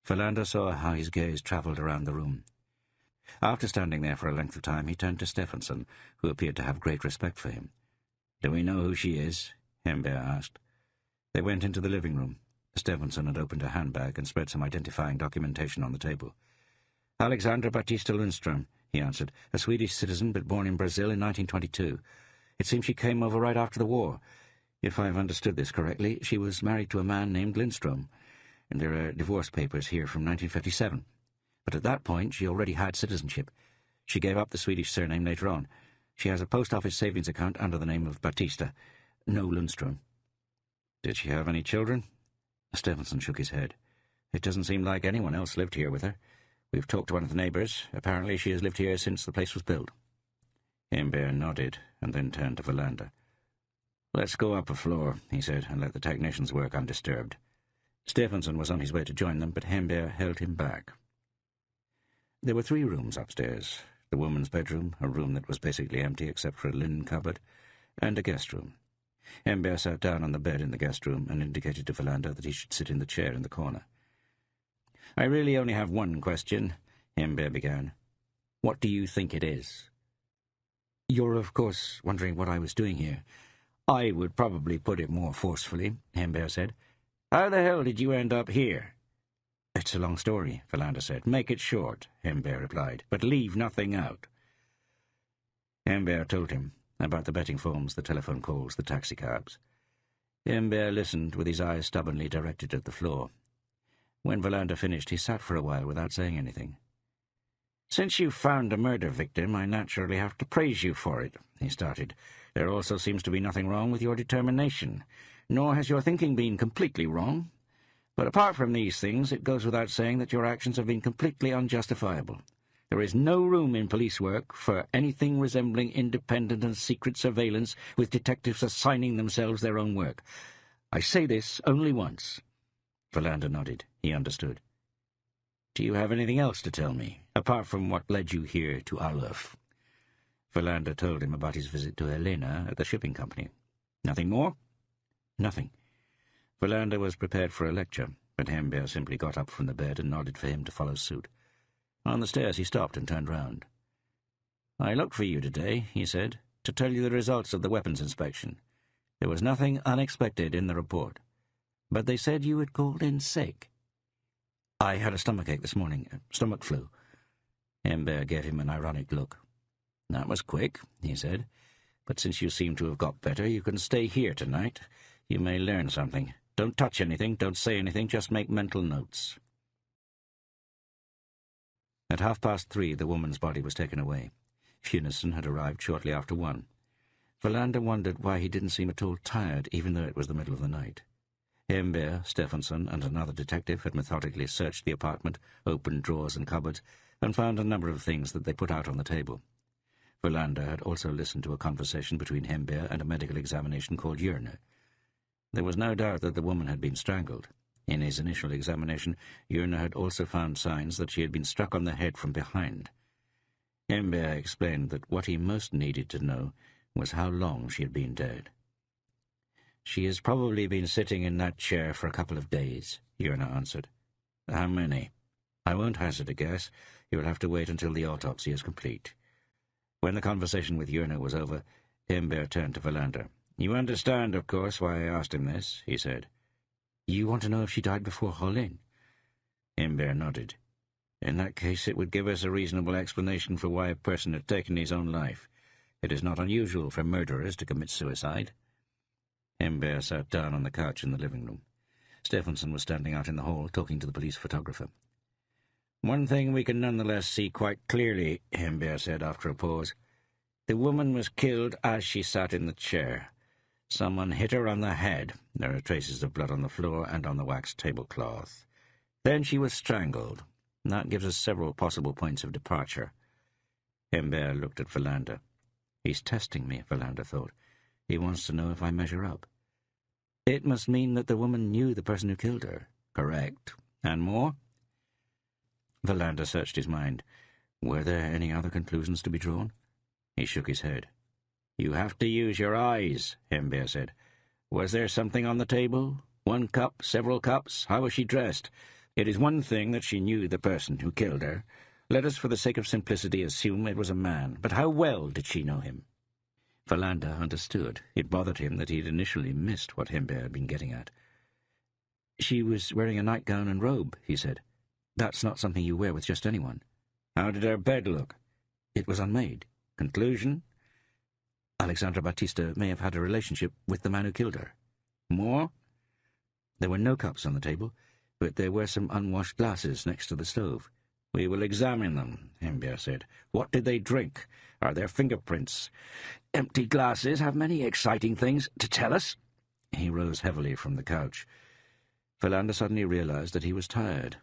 Verlander saw how his gaze travelled around the room. After standing there for a length of time, he turned to Stefansson, who appeared to have great respect for him. "Do we know who she is?" Hemberg asked. They went into the living room. Stefansson had opened a handbag and spread some identifying documentation on the table. "Alexandra Baptista Lundström," he answered, "a Swedish citizen but born in Brazil in 1922. It seems she came over right after the war. If I've understood this correctly, she was married to a man named Lindström, and there are divorce papers here from 1957. But at that point, she already had citizenship. She gave up the Swedish surname later on. She has a post office savings account under the name of Baptista. No Lundström." "Did she have any children?" Stefansson shook his head. "It doesn't seem like anyone else lived here with her. We've talked to one of the neighbours. Apparently she has lived here since the place was built." Hemberg nodded and then turned to Verlander. "Let's go up a floor," he said, "and let the technicians work undisturbed." Stefansson was on his way to join them, but Hemberg held him back. There were 3 rooms upstairs: the woman's bedroom, a room that was basically empty except for a linen cupboard, and a guest room. Hemberg sat down on the bed in the guest room and indicated to Verlander that he should sit in the chair in the corner. "I really only have one question," Hemberg began. "What do you think it is?" "You're, of course, wondering what I was doing here." "I would probably put it more forcefully," Hemberg said. "How the hell did you end up here?" "It's a long story," Verlander said. "Make it short," Hemberg replied, "but leave nothing out." Hemberg told him about the betting forms, the telephone calls, the taxicabs. Hemberg listened with his eyes stubbornly directed at the floor. When Verlander finished, he sat for a while without saying anything. "Since you found a murder victim, I naturally have to praise you for it," he started. There also seems to be nothing wrong with your determination, nor has your thinking been completely wrong. But apart from these things, it goes without saying that your actions have been completely unjustifiable. There is no room in police work for anything resembling independent and secret surveillance with detectives assigning themselves their own work. I say this only once." Philander nodded. He understood. "Do you have anything else to tell me, apart from what led you here to Aleph?" Philander told him about his visit to Helena at the shipping company. "Nothing more?" "Nothing." Philander was prepared for a lecture, but Hembear simply got up from the bed and nodded for him to follow suit. On the stairs he stopped and turned round. "I looked for you today," he said, "to tell you the results of the weapons inspection. There was nothing unexpected in the report. But they said you had called in sick." "I had a stomachache this morning, stomach flu." Hembear gave him an ironic look. "That was quick," he said. "But since you seem to have got better, you can stay here tonight. You may learn something. Don't touch anything, don't say anything, just make mental notes." At 3:30, the woman's body was taken away. Funison had arrived shortly after 1. Philander wondered why he didn't seem at all tired, even though it was the middle of the night. Hembear, Stephenson, and another detective had methodically searched the apartment, opened drawers and cupboards, and found a number of things that they put out on the table. Philander had also listened to a conversation between Hembear and a medical examination called Urner. There was no doubt that the woman had been strangled. In his initial examination, Urner had also found signs that she had been struck on the head from behind. Hembear explained that what he most needed to know was how long she had been dead. "She has probably been sitting in that chair for a couple of days," Urner answered. "How many?" "I won't hazard a guess. You will have to wait until the autopsy is complete." When the conversation with Urner was over, Hembear turned to Philander. "You understand, of course, why I asked him this," he said. "You want to know if she died before Holin?" Hembear nodded. "In that case, it would give us a reasonable explanation for why a person had taken his own life. It is not unusual for murderers to commit suicide." Hembear sat down on the couch in the living room. Stephenson was standing out in the hall, talking to the police photographer. "One thing we can nonetheless see quite clearly," Hembear said after a pause. "The woman was killed as she sat in the chair. Someone hit her on the head. There are traces of blood on the floor and on the waxed tablecloth. Then she was strangled. That gives us several possible points of departure." Hembear looked at Philander. "He's testing me," Philander thought. "He wants to know if I measure up." "It must mean that the woman knew the person who killed her." "Correct. And more?" Philander searched his mind. Were there any other conclusions to be drawn? He shook his head. "You have to use your eyes," Hembear said. "Was there something on the table? One cup, several cups? How was she dressed? It is one thing that she knew the person who killed her. Let us, for the sake of simplicity, assume it was a man. But how well did she know him?" Philander understood. It bothered him that he had initially missed what Hembear had been getting at. "She was wearing a nightgown and robe," he said. "That's not something you wear with just anyone." "How did her bed look?" "It was unmade." "Conclusion?" "Alexandra Batista may have had a relationship with the man who killed her." "More?" "There were no cups on the table, but there were some unwashed glasses next to the stove." "We will examine them," Hembear said. "What did they drink? Are there fingerprints? Empty glasses have many exciting things to tell us." He rose heavily from the couch. Philander suddenly realized that he was tired.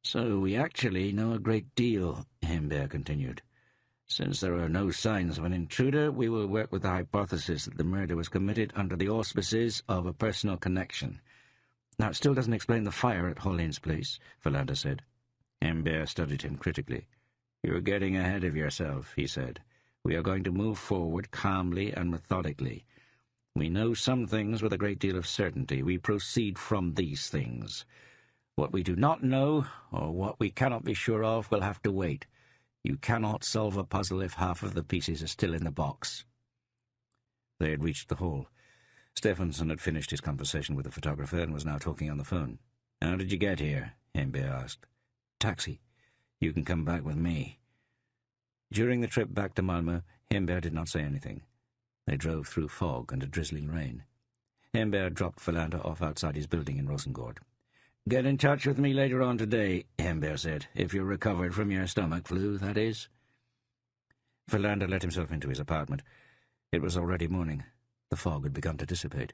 "So we actually know a great deal," Hembear continued. "Since there are no signs of an intruder, we will work with the hypothesis that the murder was committed under the auspices of a personal connection." "That still doesn't explain the fire at Hollin's place," Philander said. Hembear studied him critically. "You're getting ahead of yourself," he said. "We are going to move forward calmly and methodically. We know some things with a great deal of certainty. We proceed from these things. What we do not know, or what we cannot be sure of, will have to wait. You cannot solve a puzzle if half of the pieces are still in the box." They had reached the hall. Stephenson had finished his conversation with the photographer and was now talking on the phone. "How did you get here?" Hembear asked. "Taxi. You can come back with me." During the trip back to Malmö, Hembear did not say anything. They drove through fog and a drizzling rain. Hembear dropped Philander off outside his building in Rosengård. "Get in touch with me later on today," Hembear said, "if you're recovered from your stomach flu, that is." Philander let himself into his apartment. It was already morning. The fog had begun to dissipate.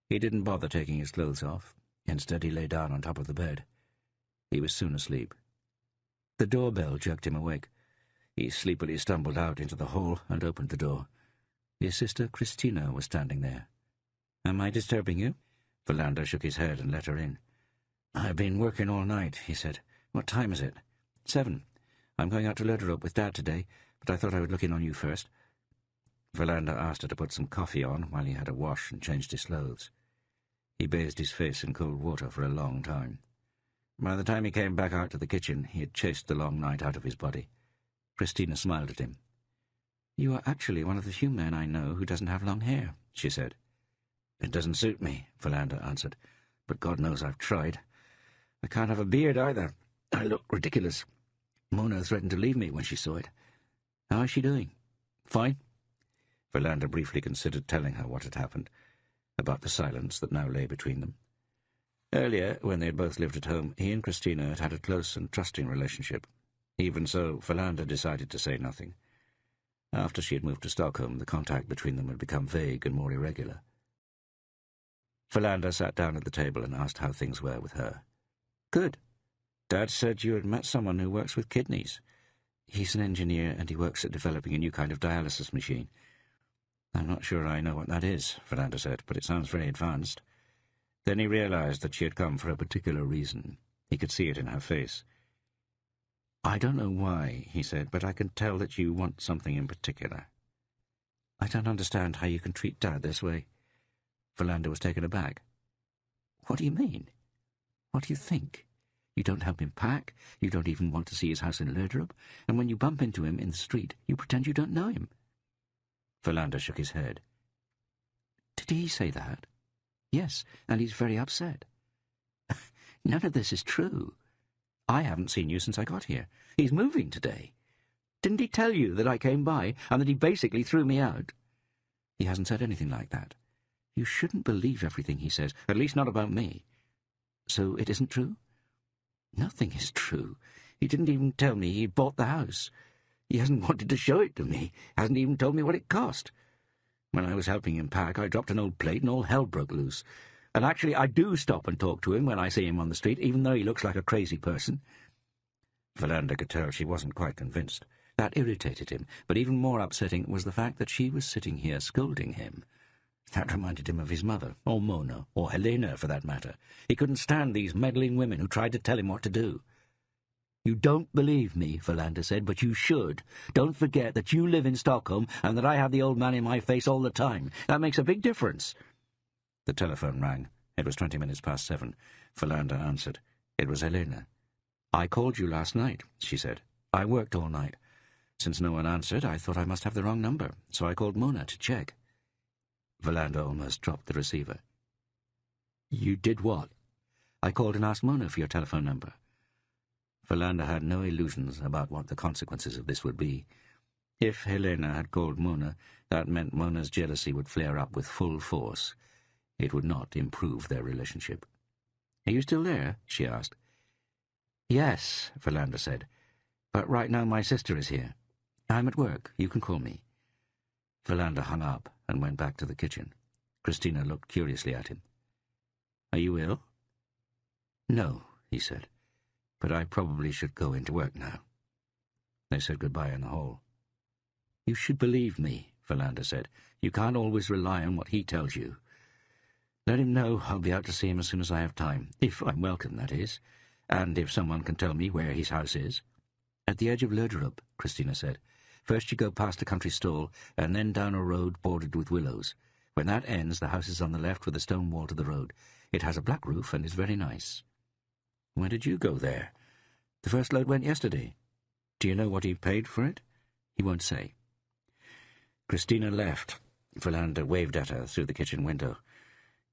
He didn't bother taking his clothes off. Instead, he lay down on top of the bed. He was soon asleep. The doorbell jerked him awake. He sleepily stumbled out into the hall and opened the door. His sister Christina was standing there. "Am I disturbing you?" Philander shook his head and let her in. "I've been working all night," he said. "What time is it?" 7. "I'm going out to Lerderup with Dad today, but I thought I would look in on you first." Philander asked her to put some coffee on while he had a wash and changed his clothes. He bathed his face in cold water for a long time. By the time he came back out to the kitchen, he had chased the long night out of his body. Christina smiled at him. "You are actually one of the few men I know who doesn't have long hair," she said. "It doesn't suit me," Philander answered, "but God knows I've tried. I can't have a beard either. I look ridiculous. Mona threatened to leave me when she saw it. How is she doing?" "Fine." Philander briefly considered telling her what had happened, about the silence that now lay between them. Earlier, when they had both lived at home, he and Christina had had a close and trusting relationship. Even so, Philander decided to say nothing. After she had moved to Stockholm, the contact between them had become vague and more irregular. Philander sat down at the table and asked how things were with her. "Good. Dad said you had met someone who works with kidneys. He's an engineer and he works at developing a new kind of dialysis machine." "I'm not sure I know what that is," Philander said, "but it sounds very advanced." Then he realized that she had come for a particular reason. He could see it in her face. "I don't know why," he said, "but I can tell that you want something in particular." "I don't understand how you can treat Dad this way." Philander was taken aback. "What do you mean? What do you think? You don't help him pack, you don't even want to see his house in Lerderup, and when you bump into him in the street, you pretend you don't know him." Philander shook his head. "Did he say that?" "Yes, and he's very upset." "None of this is true. I haven't seen you since I got here. He's moving today. Didn't he tell you that I came by, and that he basically threw me out?" "He hasn't said anything like that." "You shouldn't believe everything he says, at least not about me." "So it isn't true?" "Nothing is true. He didn't even tell me he bought the house. He hasn't wanted to show it to me, hasn't even told me what it cost. When I was helping him pack, I dropped an old plate and all hell broke loose. And actually, I do stop and talk to him when I see him on the street, even though he looks like a crazy person." Philander could tell she wasn't quite convinced. That irritated him, but even more upsetting was the fact that she was sitting here scolding him. That reminded him of his mother, or Mona, or Helena, for that matter. He couldn't stand these meddling women who tried to tell him what to do. "You don't believe me," Philander said, "but you should. Don't forget that you live in Stockholm and that I have the old man in my face all the time. That makes a big difference." The telephone rang. It was 20 minutes past 7. Philander answered. It was Helena. "I called you last night," she said. "I worked all night. Since no one answered, I thought I must have the wrong number, so I called Mona to check." Philander almost dropped the receiver. "You did what?" "I called and asked Mona for your telephone number." Philander had no illusions about what the consequences of this would be. If Helena had called Mona, that meant Mona's jealousy would flare up with full force. It would not improve their relationship. "Are you still there?" she asked. "Yes," Philander said, "but right now my sister is here. I'm at work. You can call me." Philander hung up and went back to the kitchen. Christina looked curiously at him. "Are you ill?" "No," he said, "but I probably should go into work now." They said goodbye in the hall. "You should believe me," Philander said. "You can't always rely on what he tells you. Let him know I'll be out to see him as soon as I have time, if I'm welcome, that is, and if someone can tell me where his house is." "At the edge of Lerderup," Christina said. "First you go past a country stall, and then down a road bordered with willows. When that ends, the house is on the left with a stone wall to the road. It has a black roof and is very nice." "When did you go there?" "The first load went yesterday." "Do you know what he paid for it?" "He won't say." Christina left. Philander waved at her through the kitchen window.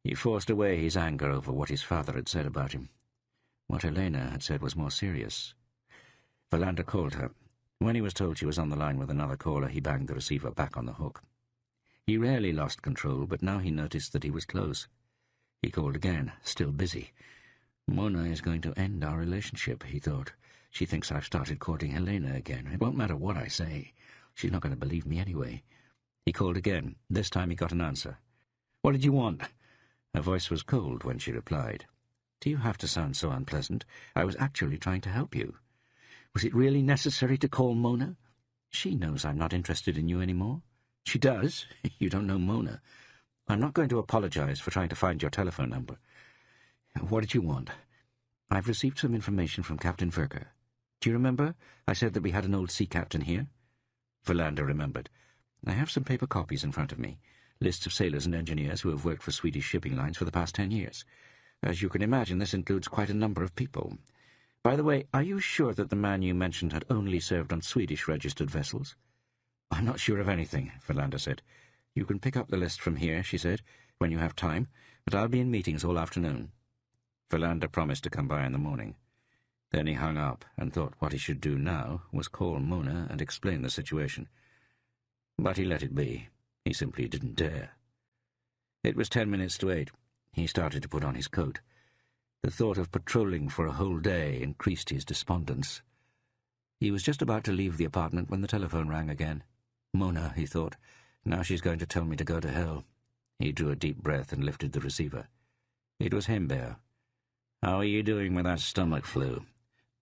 He forced away his anger over what his father had said about him. What Helena had said was more serious. Philander called her. When he was told she was on the line with another caller, he banged the receiver back on the hook. He rarely lost control, but now he noticed that he was close. He called again, still busy. "Mona is going to end our relationship," he thought. "She thinks I've started courting Helena again. It won't matter what I say. She's not going to believe me anyway." He called again. This time he got an answer. "What did you want?" Her voice was cold when she replied. "Do you have to sound so unpleasant? I was actually trying to help you. Was it really necessary to call Mona? She knows I'm not interested in you anymore." "She does? You don't know Mona." "I'm not going to apologize for trying to find your telephone number. What did you want?" "I've received some information from Captain Verker. Do you remember? I said that we had an old sea captain here." Verlander remembered. "I have some paper copies in front of me, lists of sailors and engineers who have worked for Swedish shipping lines for the past 10 years. As you can imagine, this includes quite a number of people. By the way, are you sure that the man you mentioned had only served on Swedish-registered vessels?" "I'm not sure of anything," Verlander said. "You can pick up the list from here," she said, "when you have time, but I'll be in meetings all afternoon." Verlander promised to come by in the morning. Then he hung up and thought what he should do now was call Mona and explain the situation. But he let it be. He simply didn't dare. It was 10 minutes to 8. He started to put on his coat. The thought of patrolling for a whole day increased his despondence. He was just about to leave the apartment when the telephone rang again. Mona, he thought. Now she's going to tell me to go to hell. He drew a deep breath and lifted the receiver. It was him, Bear. "How are you doing with that stomach flu?"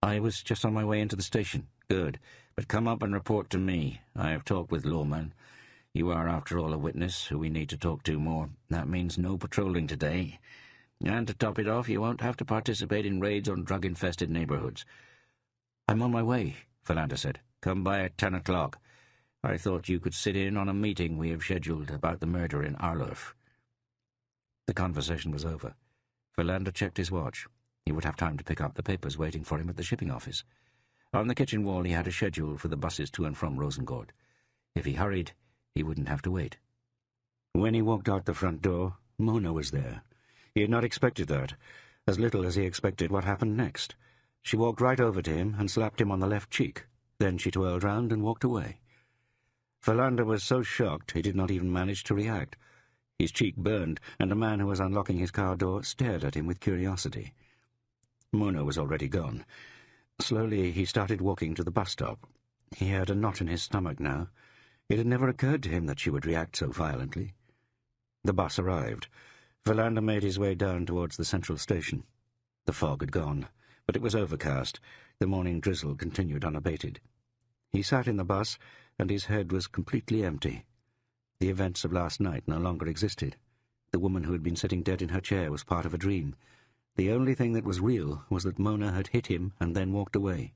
"I was just on my way into the station." "Good. But come up and report to me. I have talked with Lawman. You are, after all, a witness who we need to talk to more. That means no patrolling today. And to top it off, you won't have to participate in raids on drug-infested neighborhoods." "I'm on my way," Verlander said. "Come by at 10 o'clock. I thought you could sit in on a meeting we have scheduled about the murder in Arlöf." The conversation was over. Verlander checked his watch. He would have time to pick up the papers waiting for him at the shipping office. On the kitchen wall he had a schedule for the buses to and from Rosengård. If he hurried, he wouldn't have to wait. When he walked out the front door, Mona was there. He had not expected that, as little as he expected what happened next. She walked right over to him and slapped him on the left cheek. Then she twirled round and walked away. Verlander was so shocked he did not even manage to react. His cheek burned, and a man who was unlocking his car door stared at him with curiosity. Mona was already gone. Slowly he started walking to the bus stop. He had a knot in his stomach now. It had never occurred to him that she would react so violently. The bus arrived. Verlander made his way down towards the central station. The fog had gone, but it was overcast. The morning drizzle continued unabated. He sat in the bus, and his head was completely empty. The events of last night no longer existed. The woman who had been sitting dead in her chair was part of a dream. The only thing that was real was that Mona had hit him and then walked away,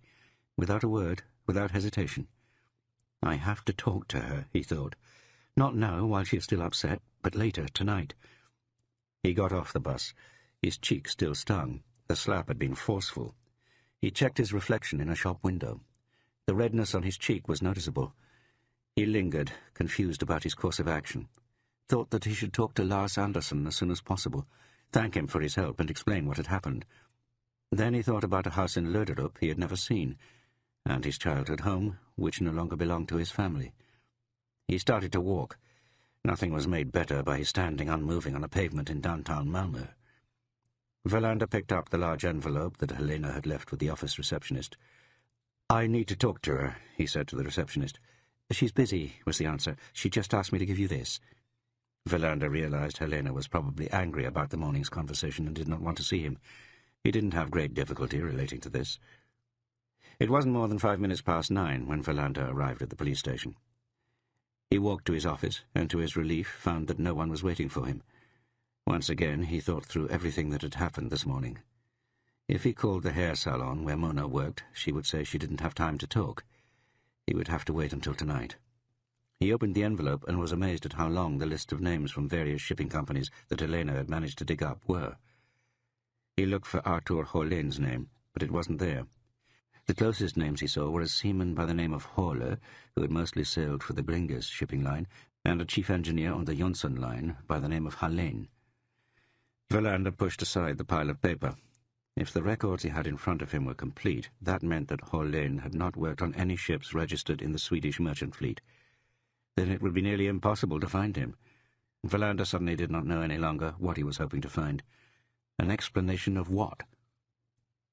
without a word, without hesitation. "I have to talk to her," he thought. "Not now, while she is still upset, but later, tonight." He got off the bus. His cheek still stung. The slap had been forceful. He checked his reflection in a shop window. The redness on his cheek was noticeable. He lingered, confused about his course of action. Thought that he should talk to Lars Anderson as soon as possible, thank him for his help and explain what had happened. Then he thought about a house in Löderup he had never seen, and his childhood home, which no longer belonged to his family. He started to walk. Nothing was made better by his standing unmoving on a pavement in downtown Malmö. Verlander picked up the large envelope that Helena had left with the office receptionist. "I need to talk to her," he said to the receptionist. "She's busy," was the answer. "She just asked me to give you this." Verlander realized Helena was probably angry about the morning's conversation and did not want to see him. He didn't have great difficulty relating to this. It wasn't more than 5 minutes past 9 when Verlander arrived at the police station. He walked to his office, and to his relief found that no one was waiting for him. Once again he thought through everything that had happened this morning. If he called the hair salon where Mona worked, she would say she didn't have time to talk. He would have to wait until tonight. He opened the envelope and was amazed at how long the list of names from various shipping companies that Helena had managed to dig up were. He looked for Arthur Hollén's name, but it wasn't there. The closest names he saw were a seaman by the name of Håle, who had mostly sailed for the Gränges shipping line, and a chief engineer on the Jonsson line by the name of Hallén. Verlander pushed aside the pile of paper. If the records he had in front of him were complete, that meant that Hållén had not worked on any ships registered in the Swedish merchant fleet. Then it would be nearly impossible to find him. Verlander suddenly did not know any longer what he was hoping to find. An explanation of what?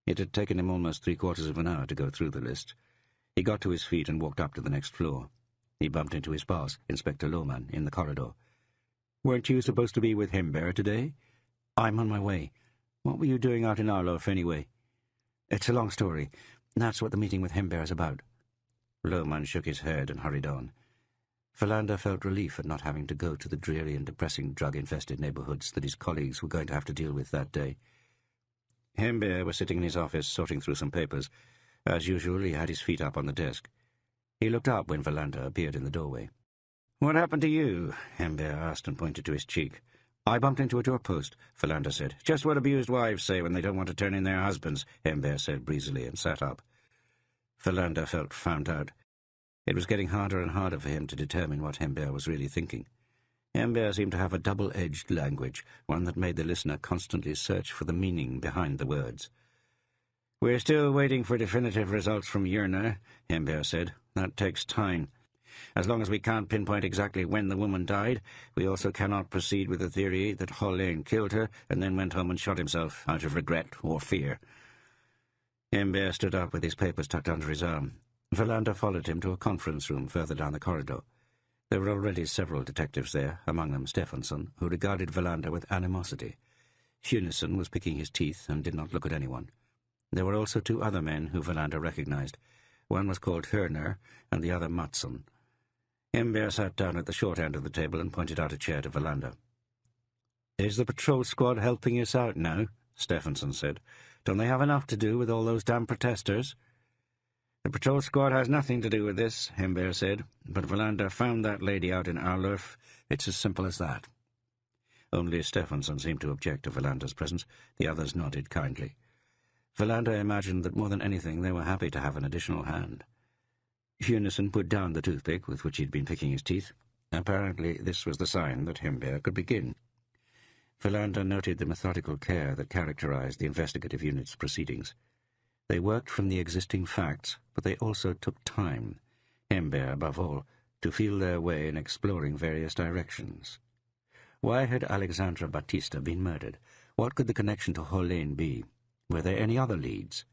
It had taken him almost 3/4 of an hour to go through the list. He got to his feet and walked up to the next floor. He bumped into his boss, Inspector Lohmann, in the corridor. "Weren't you supposed to be with Hember today?" "I'm on my way. What were you doing out in Arlof, anyway?" "It's a long story. That's what the meeting with Hember is about." Lohmann shook his head and hurried on. Philander felt relief at not having to go to the dreary and depressing drug-infested neighbourhoods that his colleagues were going to have to deal with that day. Hember was sitting in his office sorting through some papers. As usual, he had his feet up on the desk. He looked up when Philander appeared in the doorway. "What happened to you?" Hember asked and pointed to his cheek. "I bumped into a doorpost," Philander said. "Just what abused wives say when they don't want to turn in their husbands," Hember said breezily and sat up. Philander felt found out. It was getting harder and harder for him to determine what Hember was really thinking. Hember seemed to have a double-edged language, one that made the listener constantly search for the meaning behind the words. "We're still waiting for definitive results from Yerner," Hember said. "That takes time. As long as we can't pinpoint exactly when the woman died, we also cannot proceed with the theory that Hollane killed her and then went home and shot himself out of regret or fear." Hember stood up with his papers tucked under his arm. Philander followed him to a conference room further down the corridor. There were already several detectives there, among them Stephenson, who regarded Philander with animosity. Hunison was picking his teeth and did not look at anyone. There were also two other men who Philander recognized. One was called Herner, and the other Matson. Hember sat down at the short end of the table and pointed out a chair to Philander. "Is the patrol squad helping us out now?" Stephenson said. "Don't they have enough to do with all those damn protesters?" "The patrol squad has nothing to do with this," Hember said, "but Philander found that lady out in Arlof. It's as simple as that." Only Stephenson seemed to object to Philander's presence. The others nodded kindly. Philander imagined that more than anything they were happy to have an additional hand. Hunison put down the toothpick with which he had been picking his teeth. Apparently this was the sign that Hember could begin. Philander noted the methodical care that characterized the investigative unit's proceedings. They worked from the existing facts, but they also took time, Hember above all, to feel their way in exploring various directions. Why had Alexandra Batista been murdered? What could the connection to Hollane be? Were there any other leads?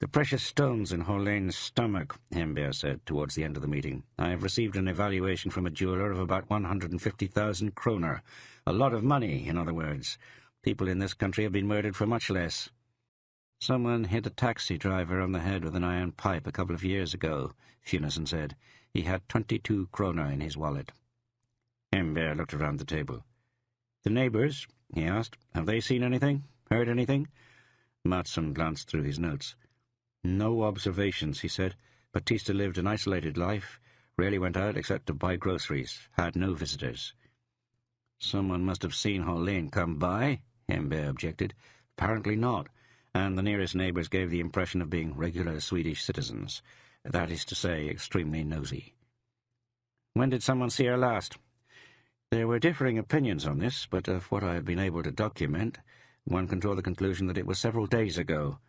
"The precious stones in Hollane's stomach," Hember said towards the end of the meeting. "I have received an evaluation from a jeweller of about 150,000 kroner. A lot of money, in other words. People in this country have been murdered for much less." "Someone hit a taxi driver on the head with an iron pipe a couple of years ago," Hunison said. "He had 22 kroner in his wallet." Hember looked around the table. "The neighbours?" he asked. "Have they seen anything? Heard anything?" Matson glanced through his notes. "No observations," he said. "Batista lived an isolated life, rarely went out except to buy groceries, had no visitors." "Someone must have seen Hollane come by," Hember objected. "Apparently not, and the nearest neighbours gave the impression of being regular Swedish citizens, that is to say, extremely nosy." "When did someone see her last?" "There were differing opinions on this, but of what I have been able to document, one can draw the conclusion that it was several days ago.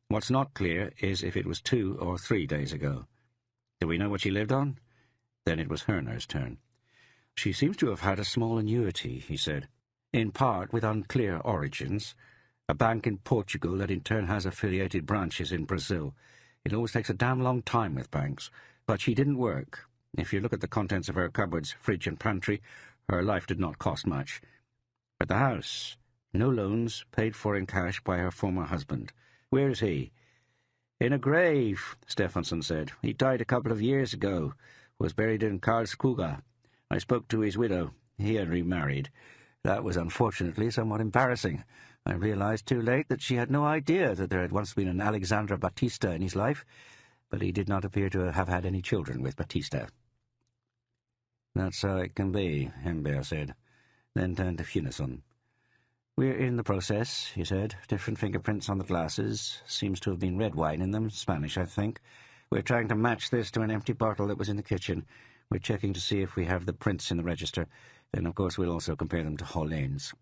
What's not clear is if it was 2 or 3 days ago." "Do we know what she lived on?" Then it was Herner's turn. "She seems to have had a small annuity," he said, "in part with unclear origins. A bank in Portugal that in turn has affiliated branches in Brazil. It always takes a damn long time with banks. But she didn't work. If you look at the contents of her cupboards, fridge and pantry, her life did not cost much. But the house, no loans, paid for in cash by her former husband. Where is he?" "In a grave," Stephenson said. "He died a couple of years ago. Was buried in Karlskoga. I spoke to his widow. He had remarried. That was unfortunately somewhat embarrassing. I realized too late that she had no idea that there had once been an Alexandra Batista in his life, but he did not appear to have had any children with Batista." "That's how it can be," Hember said, then turned to Hunison. "We're in the process," he said. "Different fingerprints on the glasses. Seems to have been red wine in them, Spanish, I think. We're trying to match this to an empty bottle that was in the kitchen. We're checking to see if we have the prints in the register. Then, of course, we'll also compare them to Hollane's."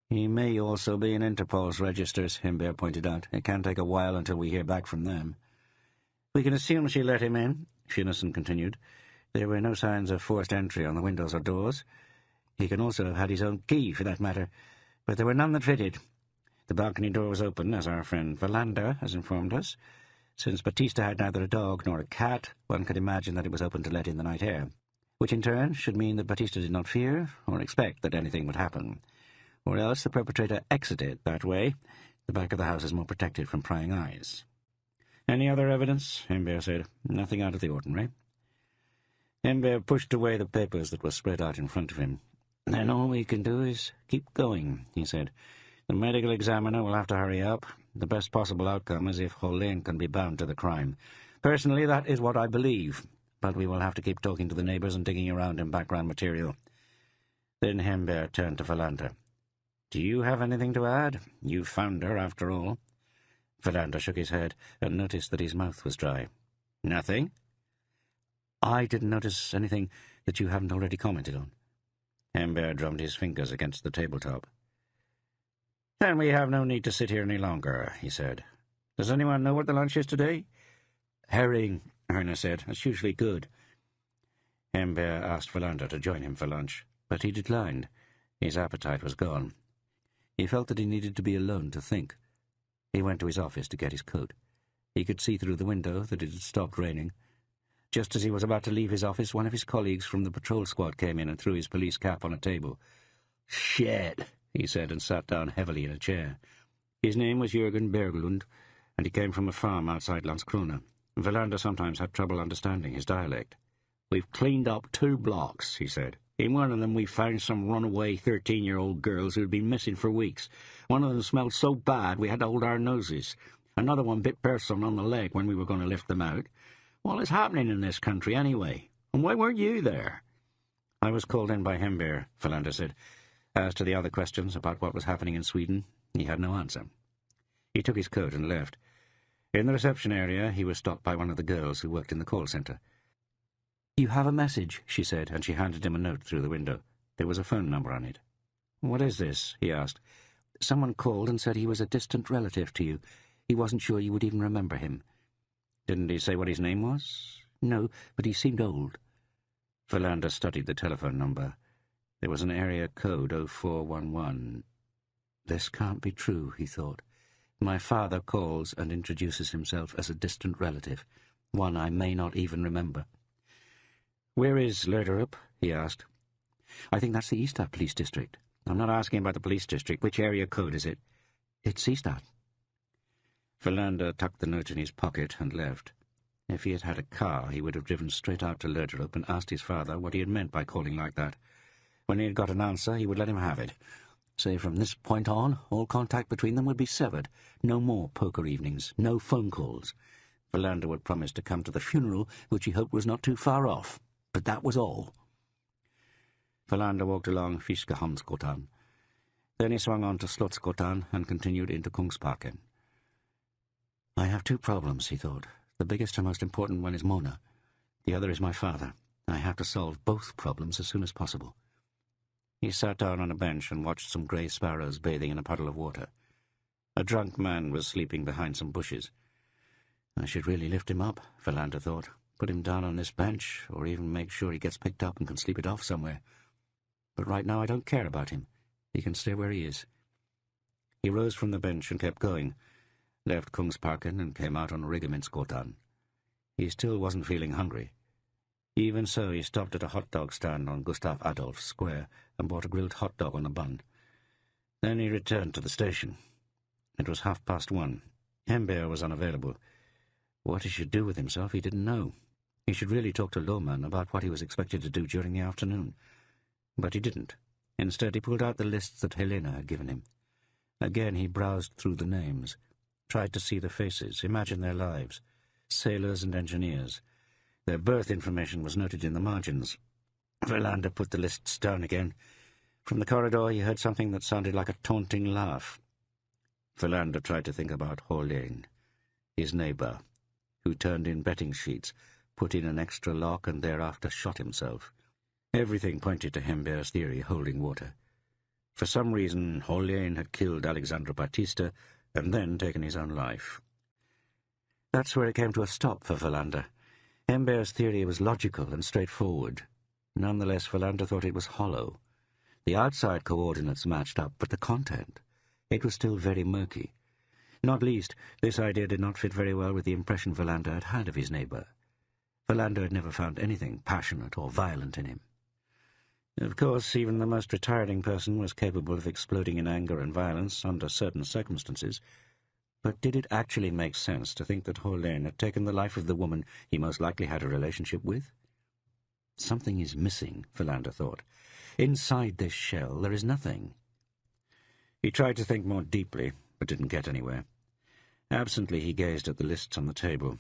"He may also be in Interpol's registers," Hember pointed out. "It can take a while until we hear back from them." "We can assume she let him in," Hunison continued. "There were no signs of forced entry on the windows or doors. He can also have had his own key, for that matter, but there were none that fitted. The balcony door was open, as our friend Philander has informed us. Since Batista had neither a dog nor a cat, one could imagine that it was open to let in the night air, which in turn should mean that Batista did not fear or expect that anything would happen. Or else the perpetrator exited that way. The back of the house is more protected from prying eyes. "Any other evidence?" Hembert said. "Nothing out of the ordinary." Hembert pushed away the papers that were spread out in front of him. "Then all we can do is keep going," he said. "The medical examiner will have to hurry up. The best possible outcome is if Hollane can be bound to the crime. Personally, that is what I believe, but we will have to keep talking to the neighbours and digging around in background material." Then Hembert turned to Philander. "Do you have anything to add? You found her, after all." Philander shook his head and noticed that his mouth was dry. "Nothing?" "I didn't notice anything that you haven't already commented on." Hembert drummed his fingers against the tabletop. "Then we have no need to sit here any longer," he said. "Does anyone know what the lunch is today?" "Herring," Erna said. "It's usually good." Hembert asked Philander to join him for lunch, but he declined. His appetite was gone. He felt that he needed to be alone to think. He went to his office to get his coat. He could see through the window that it had stopped raining. Just as he was about to leave his office, one of his colleagues from the patrol squad came in and threw his police cap on a table. "Shit," he said, and sat down heavily in a chair. His name was Jürgen Berglund, and he came from a farm outside Landskrona. Philander sometimes had trouble understanding his dialect. "We've cleaned up 2 blocks," he said. "In one of them we found some runaway 13-year-old girls who had been missing for weeks. One of them smelled so bad we had to hold our noses. Another one bit Pearson on the leg when we were going to lift them out. What is happening in this country, anyway? And why weren't you there?" "I was called in by Hembert," Philander said. As to the other questions about what was happening in Sweden, he had no answer. He took his coat and left. In the reception area, he was stopped by one of the girls who worked in the call centre. "You have a message," she said, and she handed him a note through the window. There was a phone number on it. "What is this?" he asked. "Someone called and said he was a distant relative to you. He wasn't sure you would even remember him." "Didn't he say what his name was?" "No, but he seemed old." Philander studied the telephone number. There was an area code 0411. "This can't be true," he thought. "My father calls and introduces himself as a distant relative, one I may not even remember." "Where is Lerderup?" he asked. "I think that's the Ystad Police District." "I'm not asking about the police district. Which area code is it?" "It's Ystad." Philander tucked the note in his pocket and left. If he had had a car, he would have driven straight out to Lerderup and asked his father what he had meant by calling like that. When he had got an answer, he would let him have it. Say from this point on, all contact between them would be severed. No more poker evenings, no phone calls. Philander would promise to come to the funeral, which he hoped was not too far off. But that was all. Philander walked along Fiskehamnsgatan. Then he swung on to Slottsgatan and continued into Kungsparken. "I have 2 problems," he thought. "The biggest and most important one is Mona. The other is my father. I have to solve both problems as soon as possible." He sat down on a bench and watched some grey sparrows bathing in a puddle of water. A drunk man was sleeping behind some bushes. "I should really lift him up," Philander thought. "Put him down on this bench, or even make sure he gets picked up and can sleep it off somewhere. But right now I don't care about him. He can stay where he is." He rose from the bench and kept going, left Kungsparken and came out on Regementsgatan. He still wasn't feeling hungry. Even so, he stopped at a hot dog stand on Gustav Adolf Square and bought a grilled hot dog on a bun. Then he returned to the station. It was 1:30. Hembert was unavailable. What he should do with himself he didn't know. He should really talk to Lohmann about what he was expected to do during the afternoon. But he didn't. Instead, he pulled out the lists that Helena had given him. Again he browsed through the names, tried to see the faces, imagine their lives. Sailors and engineers. Their birth information was noted in the margins. Philander put the lists down again. From the corridor he heard something that sounded like a taunting laugh. Philander tried to think about Hollane, his neighbour, who turned in betting sheets, put in an extra lock, and thereafter shot himself. Everything pointed to Hembert's theory holding water. For some reason, Hollane had killed Alexandra Batista and then taken his own life. That's where it came to a stop for Philander. Hembert's theory was logical and straightforward. Nonetheless, Philander thought it was hollow. The outside coordinates matched up, but the content, it was still very murky. Not least, this idea did not fit very well with the impression Verlander had had of his neighbour. Verlander had never found anything passionate or violent in him. Of course, even the most retiring person was capable of exploding in anger and violence under certain circumstances, but did it actually make sense to think that Horlén had taken the life of the woman he most likely had a relationship with? Something is missing, Verlander thought. Inside this shell there is nothing. He tried to think more deeply, but didn't get anywhere. Absently he gazed at the lists on the table.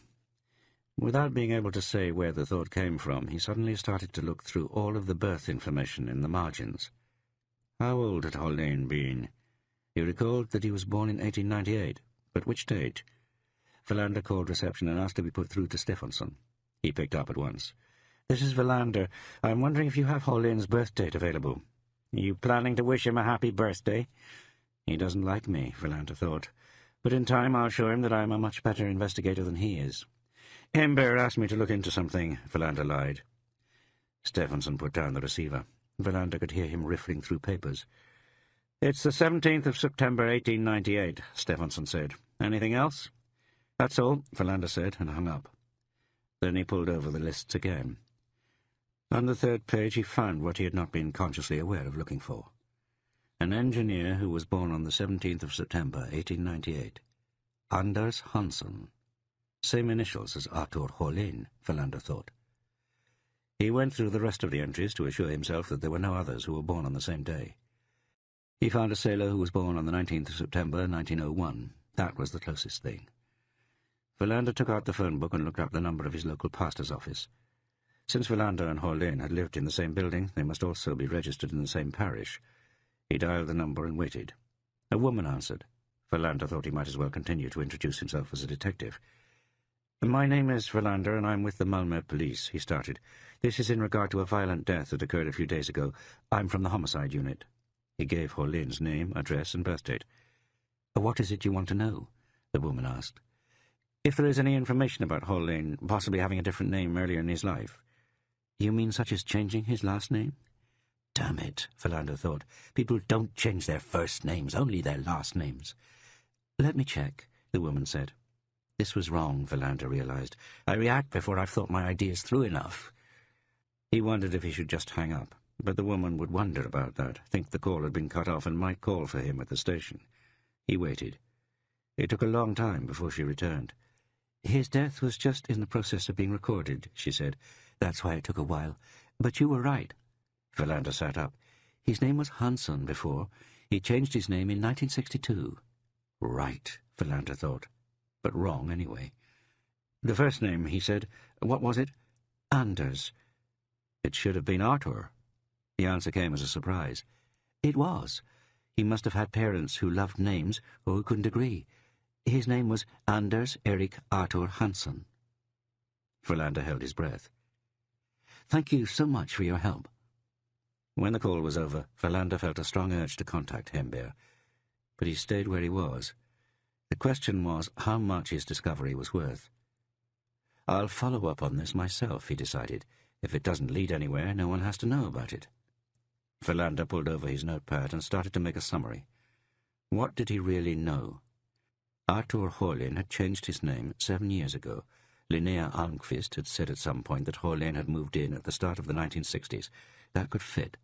Without being able to say where the thought came from, he suddenly started to look through all of the birth information in the margins. How old had Horlén been? He recalled that he was born in 1898, but which date? Verlander called reception and asked to be put through to Stephenson. He picked up at once. "This is Verlander. I'm wondering if you have Horlén's birth date available." "Are you planning to wish him a happy birthday?" "He doesn't like me," Verlander thought. "But in time I'll show him that I'm a much better investigator than he is." "Hember asked me to look into something," Verlander lied. Stephenson put down the receiver. Verlander could hear him riffling through papers. "It's the 17th of September, 1898, Stephenson said. "Anything else?" "That's all," Verlander said, and hung up. Then he pulled over the lists again. On the third page he found what he had not been consciously aware of looking for. An engineer who was born on the 17th of September, 1898. Anders Hansson. Same initials as Arthur Horlén, Verlander thought. He went through the rest of the entries to assure himself that there were no others who were born on the same day. He found a sailor who was born on the 19th of September, 1901. That was the closest thing. Verlander took out the phone book and looked up the number of his local pastor's office. Since Verlander and Horlén had lived in the same building, they must also be registered in the same parish. He dialed the number and waited. A woman answered. Verlander thought he might as well continue to introduce himself as a detective. "My name is Verlander, and I'm with the Malmö police," he started. "This is in regard to a violent death that occurred a few days ago. I'm from the homicide unit." He gave Horlén's name, address, and birth date. "What is it you want to know?" the woman asked. "If there is any information about Horlén possibly having a different name earlier in his life." "You mean such as changing his last name?" "Damn it," Verlander thought. "People don't change their first names, only their last names." "Let me check," the woman said. This was wrong, Verlander realized. I react before I've thought my ideas through enough. He wondered if he should just hang up, but the woman would wonder about that, think the call had been cut off and might call for him at the station. He waited. It took a long time before she returned. "His death was just in the process of being recorded," she said. "That's why it took a while. But you were right." Verlander sat up. "His name was Hansson before. He changed his name in 1962. Right, Verlander thought. But wrong, anyway. "The first name," he said. "What was it?" "Anders." It should have been Arthur. The answer came as a surprise. It was. He must have had parents who loved names or who couldn't agree. His name was Anders Erik Arthur Hansson. Verlander held his breath. "Thank you so much for your help." When the call was over, Verlander felt a strong urge to contact Hember, but he stayed where he was. The question was how much his discovery was worth. "I'll follow up on this myself," he decided. "If it doesn't lead anywhere, no one has to know about it." Verlander pulled over his notepad and started to make a summary. What did he really know? Arthur Horlén had changed his name 7 years ago. Linnea Almqvist had said at some point that Horlén had moved in at the start of the 1960s. That could fit.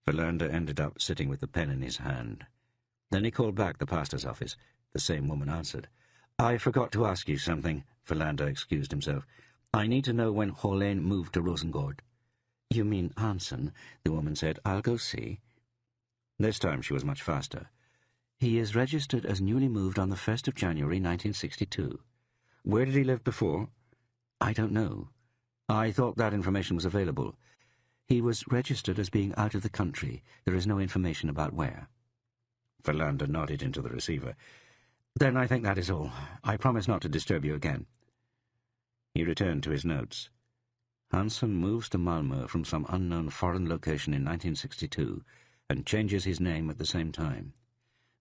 Verlander ended up sitting with the pen in his hand. Then he called back the pastor's office. The same woman answered. "I forgot to ask you something," Verlander excused himself. "I need to know when Horlén moved to Rosengård." "You mean Hansson," the woman said. "I'll go see." This time she was much faster. "He is registered as newly moved on the 1st of January, 1962. "Where did he live before?" "I don't know. I thought that information was available. He was registered as being out of the country. There is no information about where." Verlander nodded into the receiver. "Then I think that is all. I promise not to disturb you again." He returned to his notes. Hansson moves to Malmö from some unknown foreign location in 1962 and changes his name at the same time.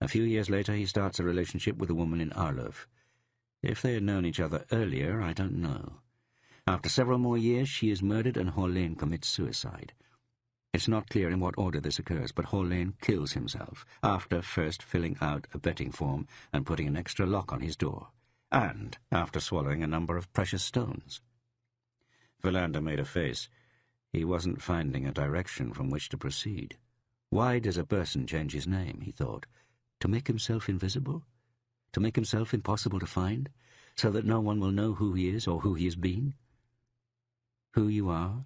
A few years later he starts a relationship with a woman in Arlöv. If they had known each other earlier, I don't know. After several more years, she is murdered and Horlén commits suicide. It's not clear in what order this occurs, but Hall kills himself after first filling out a betting form and putting an extra lock on his door, and after swallowing a number of precious stones. Philander made a face. He wasn't finding a direction from which to proceed. Why does a person change his name, he thought? To make himself invisible? To make himself impossible to find, so that no one will know who he is or who he has been? Who you are,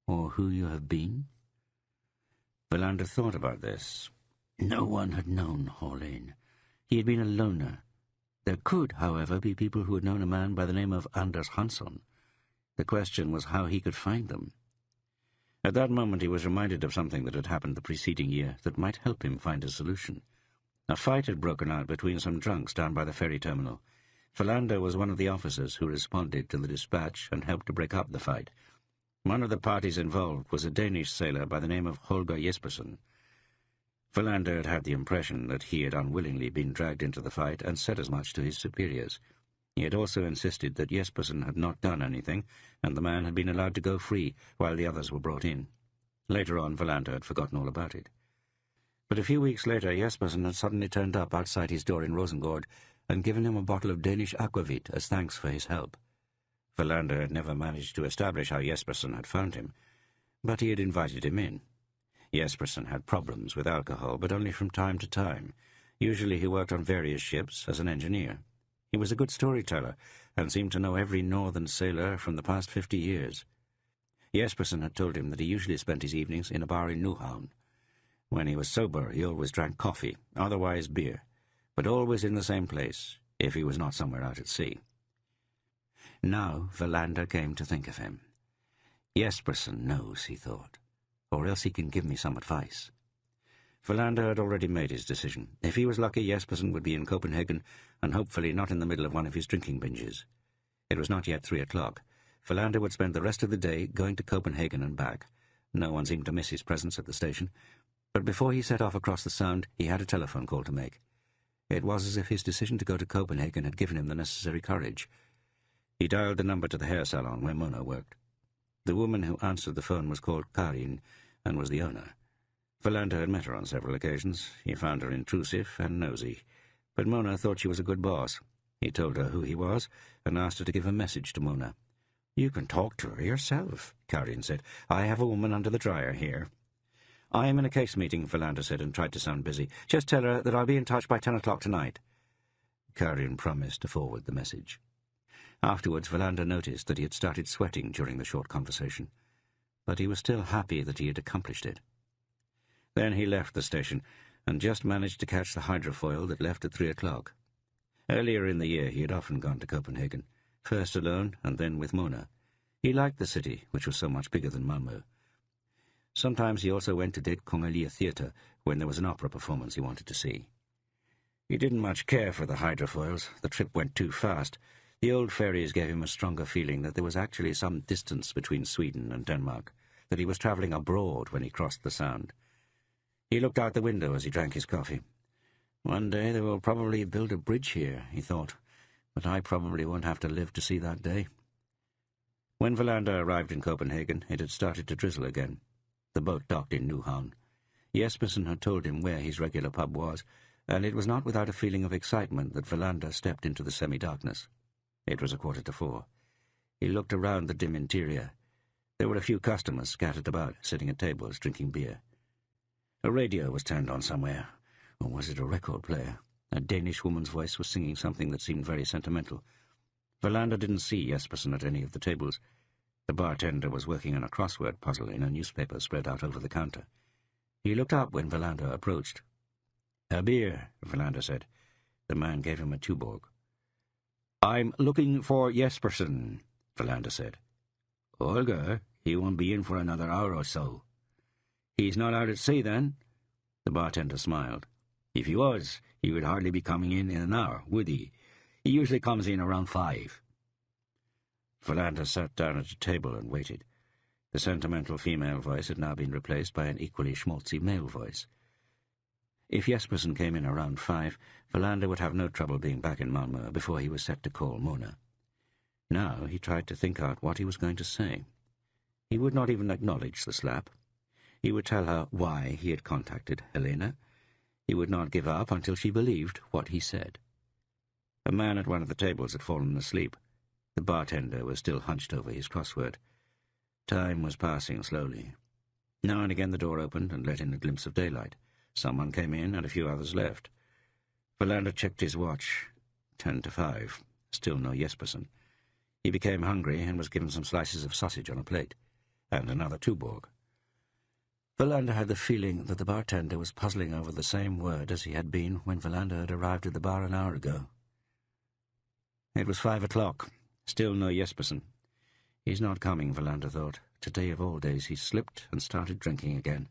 or who you have been? Philander thought about this. No one had known Hall. He had been a loner. There could, however, be people who had known a man by the name of Anders Hansson. The question was how he could find them. At that moment he was reminded of something that had happened the preceding year that might help him find a solution. A fight had broken out between some drunks down by the ferry terminal. Philander was one of the officers who responded to the dispatch and helped to break up the fight. One of the parties involved was a Danish sailor by the name of Holger Jespersen. Philander had had the impression that he had unwillingly been dragged into the fight and said as much to his superiors. He had also insisted that Jespersen had not done anything, and the man had been allowed to go free while the others were brought in. Later on, Philander had forgotten all about it. But a few weeks later, Jespersen had suddenly turned up outside his door in Rosengård and given him a bottle of Danish aquavit as thanks for his help. Philander had never managed to establish how Jespersen had found him, but he had invited him in. Jespersen had problems with alcohol, but only from time to time. Usually he worked on various ships as an engineer. He was a good storyteller, and seemed to know every northern sailor from the past 50 years. Jespersen had told him that he usually spent his evenings in a bar in Nyhavn. When he was sober, he always drank coffee, otherwise beer, but always in the same place, if he was not somewhere out at sea. Now Philander came to think of him. Jespersen knows, he thought, or else he can give me some advice. Philander had already made his decision. If he was lucky, Jespersen would be in Copenhagen, and hopefully not in the middle of one of his drinking binges. It was not yet 3 o'clock. Philander would spend the rest of the day going to Copenhagen and back. No one seemed to miss his presence at the station. But before he set off across the Sound, he had a telephone call to make. It was as if his decision to go to Copenhagen had given him the necessary courage. He dialed the number to the hair salon where Mona worked. The woman who answered the phone was called Karin, and was the owner. Philander had met her on several occasions. He found her intrusive and nosy, but Mona thought she was a good boss. He told her who he was, and asked her to give a message to Mona. "You can talk to her yourself," Karin said. "I have a woman under the dryer here." "I am in a case meeting," Philander said, and tried to sound busy. "Just tell her that I'll be in touch by 10 o'clock tonight." Karin promised to forward the message. Afterwards, Philander noticed that he had started sweating during the short conversation, but he was still happy that he had accomplished it. Then he left the station, and just managed to catch the hydrofoil that left at 3 o'clock. Earlier in the year he had often gone to Copenhagen, first alone and then with Mona. He liked the city, which was so much bigger than Malmö. Sometimes he also went to Det Kongelige Theatre when there was an opera performance he wanted to see. He didn't much care for the hydrofoils. The trip went too fast. The old ferries gave him a stronger feeling that there was actually some distance between Sweden and Denmark, that he was travelling abroad when he crossed the Sound. He looked out the window as he drank his coffee. One day they will probably build a bridge here, he thought, but I probably won't have to live to see that day. When Philander arrived in Copenhagen, it had started to drizzle again. The boat docked in Nyhavn. Jespersen had told him where his regular pub was, and it was not without a feeling of excitement that Philander stepped into the semi-darkness. It was 4:15. He looked around the dim interior. There were a few customers scattered about, sitting at tables, drinking beer. A radio was turned on somewhere. Or was it a record player? A Danish woman's voice was singing something that seemed very sentimental. Philander didn't see Jespersen at any of the tables. The bartender was working on a crossword puzzle in a newspaper spread out over the counter. He looked up when Philander approached. "A beer," Philander said. The man gave him a Tuborg. "I'm looking for Jespersen," Philander said. "Holger, he won't be in for another hour or so." "He's not out at sea, then?" The bartender smiled. "If he was, he would hardly be coming in an hour, would he? He usually comes in around 5. Philander sat down at a table and waited. The sentimental female voice had now been replaced by an equally schmaltzy male voice. If Jespersen came in around 5, Philander would have no trouble being back in Malmö before he was set to call Mona. Now he tried to think out what he was going to say. He would not even acknowledge the slap. He would tell her why he had contacted Helena. He would not give up until she believed what he said. A man at one of the tables had fallen asleep. The bartender was still hunched over his crossword. Time was passing slowly. Now and again the door opened and let in a glimpse of daylight. Someone came in and a few others left. Verlander checked his watch. 10 to 5. Still no Jespersen. He became hungry and was given some slices of sausage on a plate, and another Tuborg. Verlander had the feeling that the bartender was puzzling over the same word as he had been when Verlander had arrived at the bar an hour ago. It was 5 o'clock. Still no Jespersen. He's not coming, Verlander thought. Today of all days he slipped and started drinking again.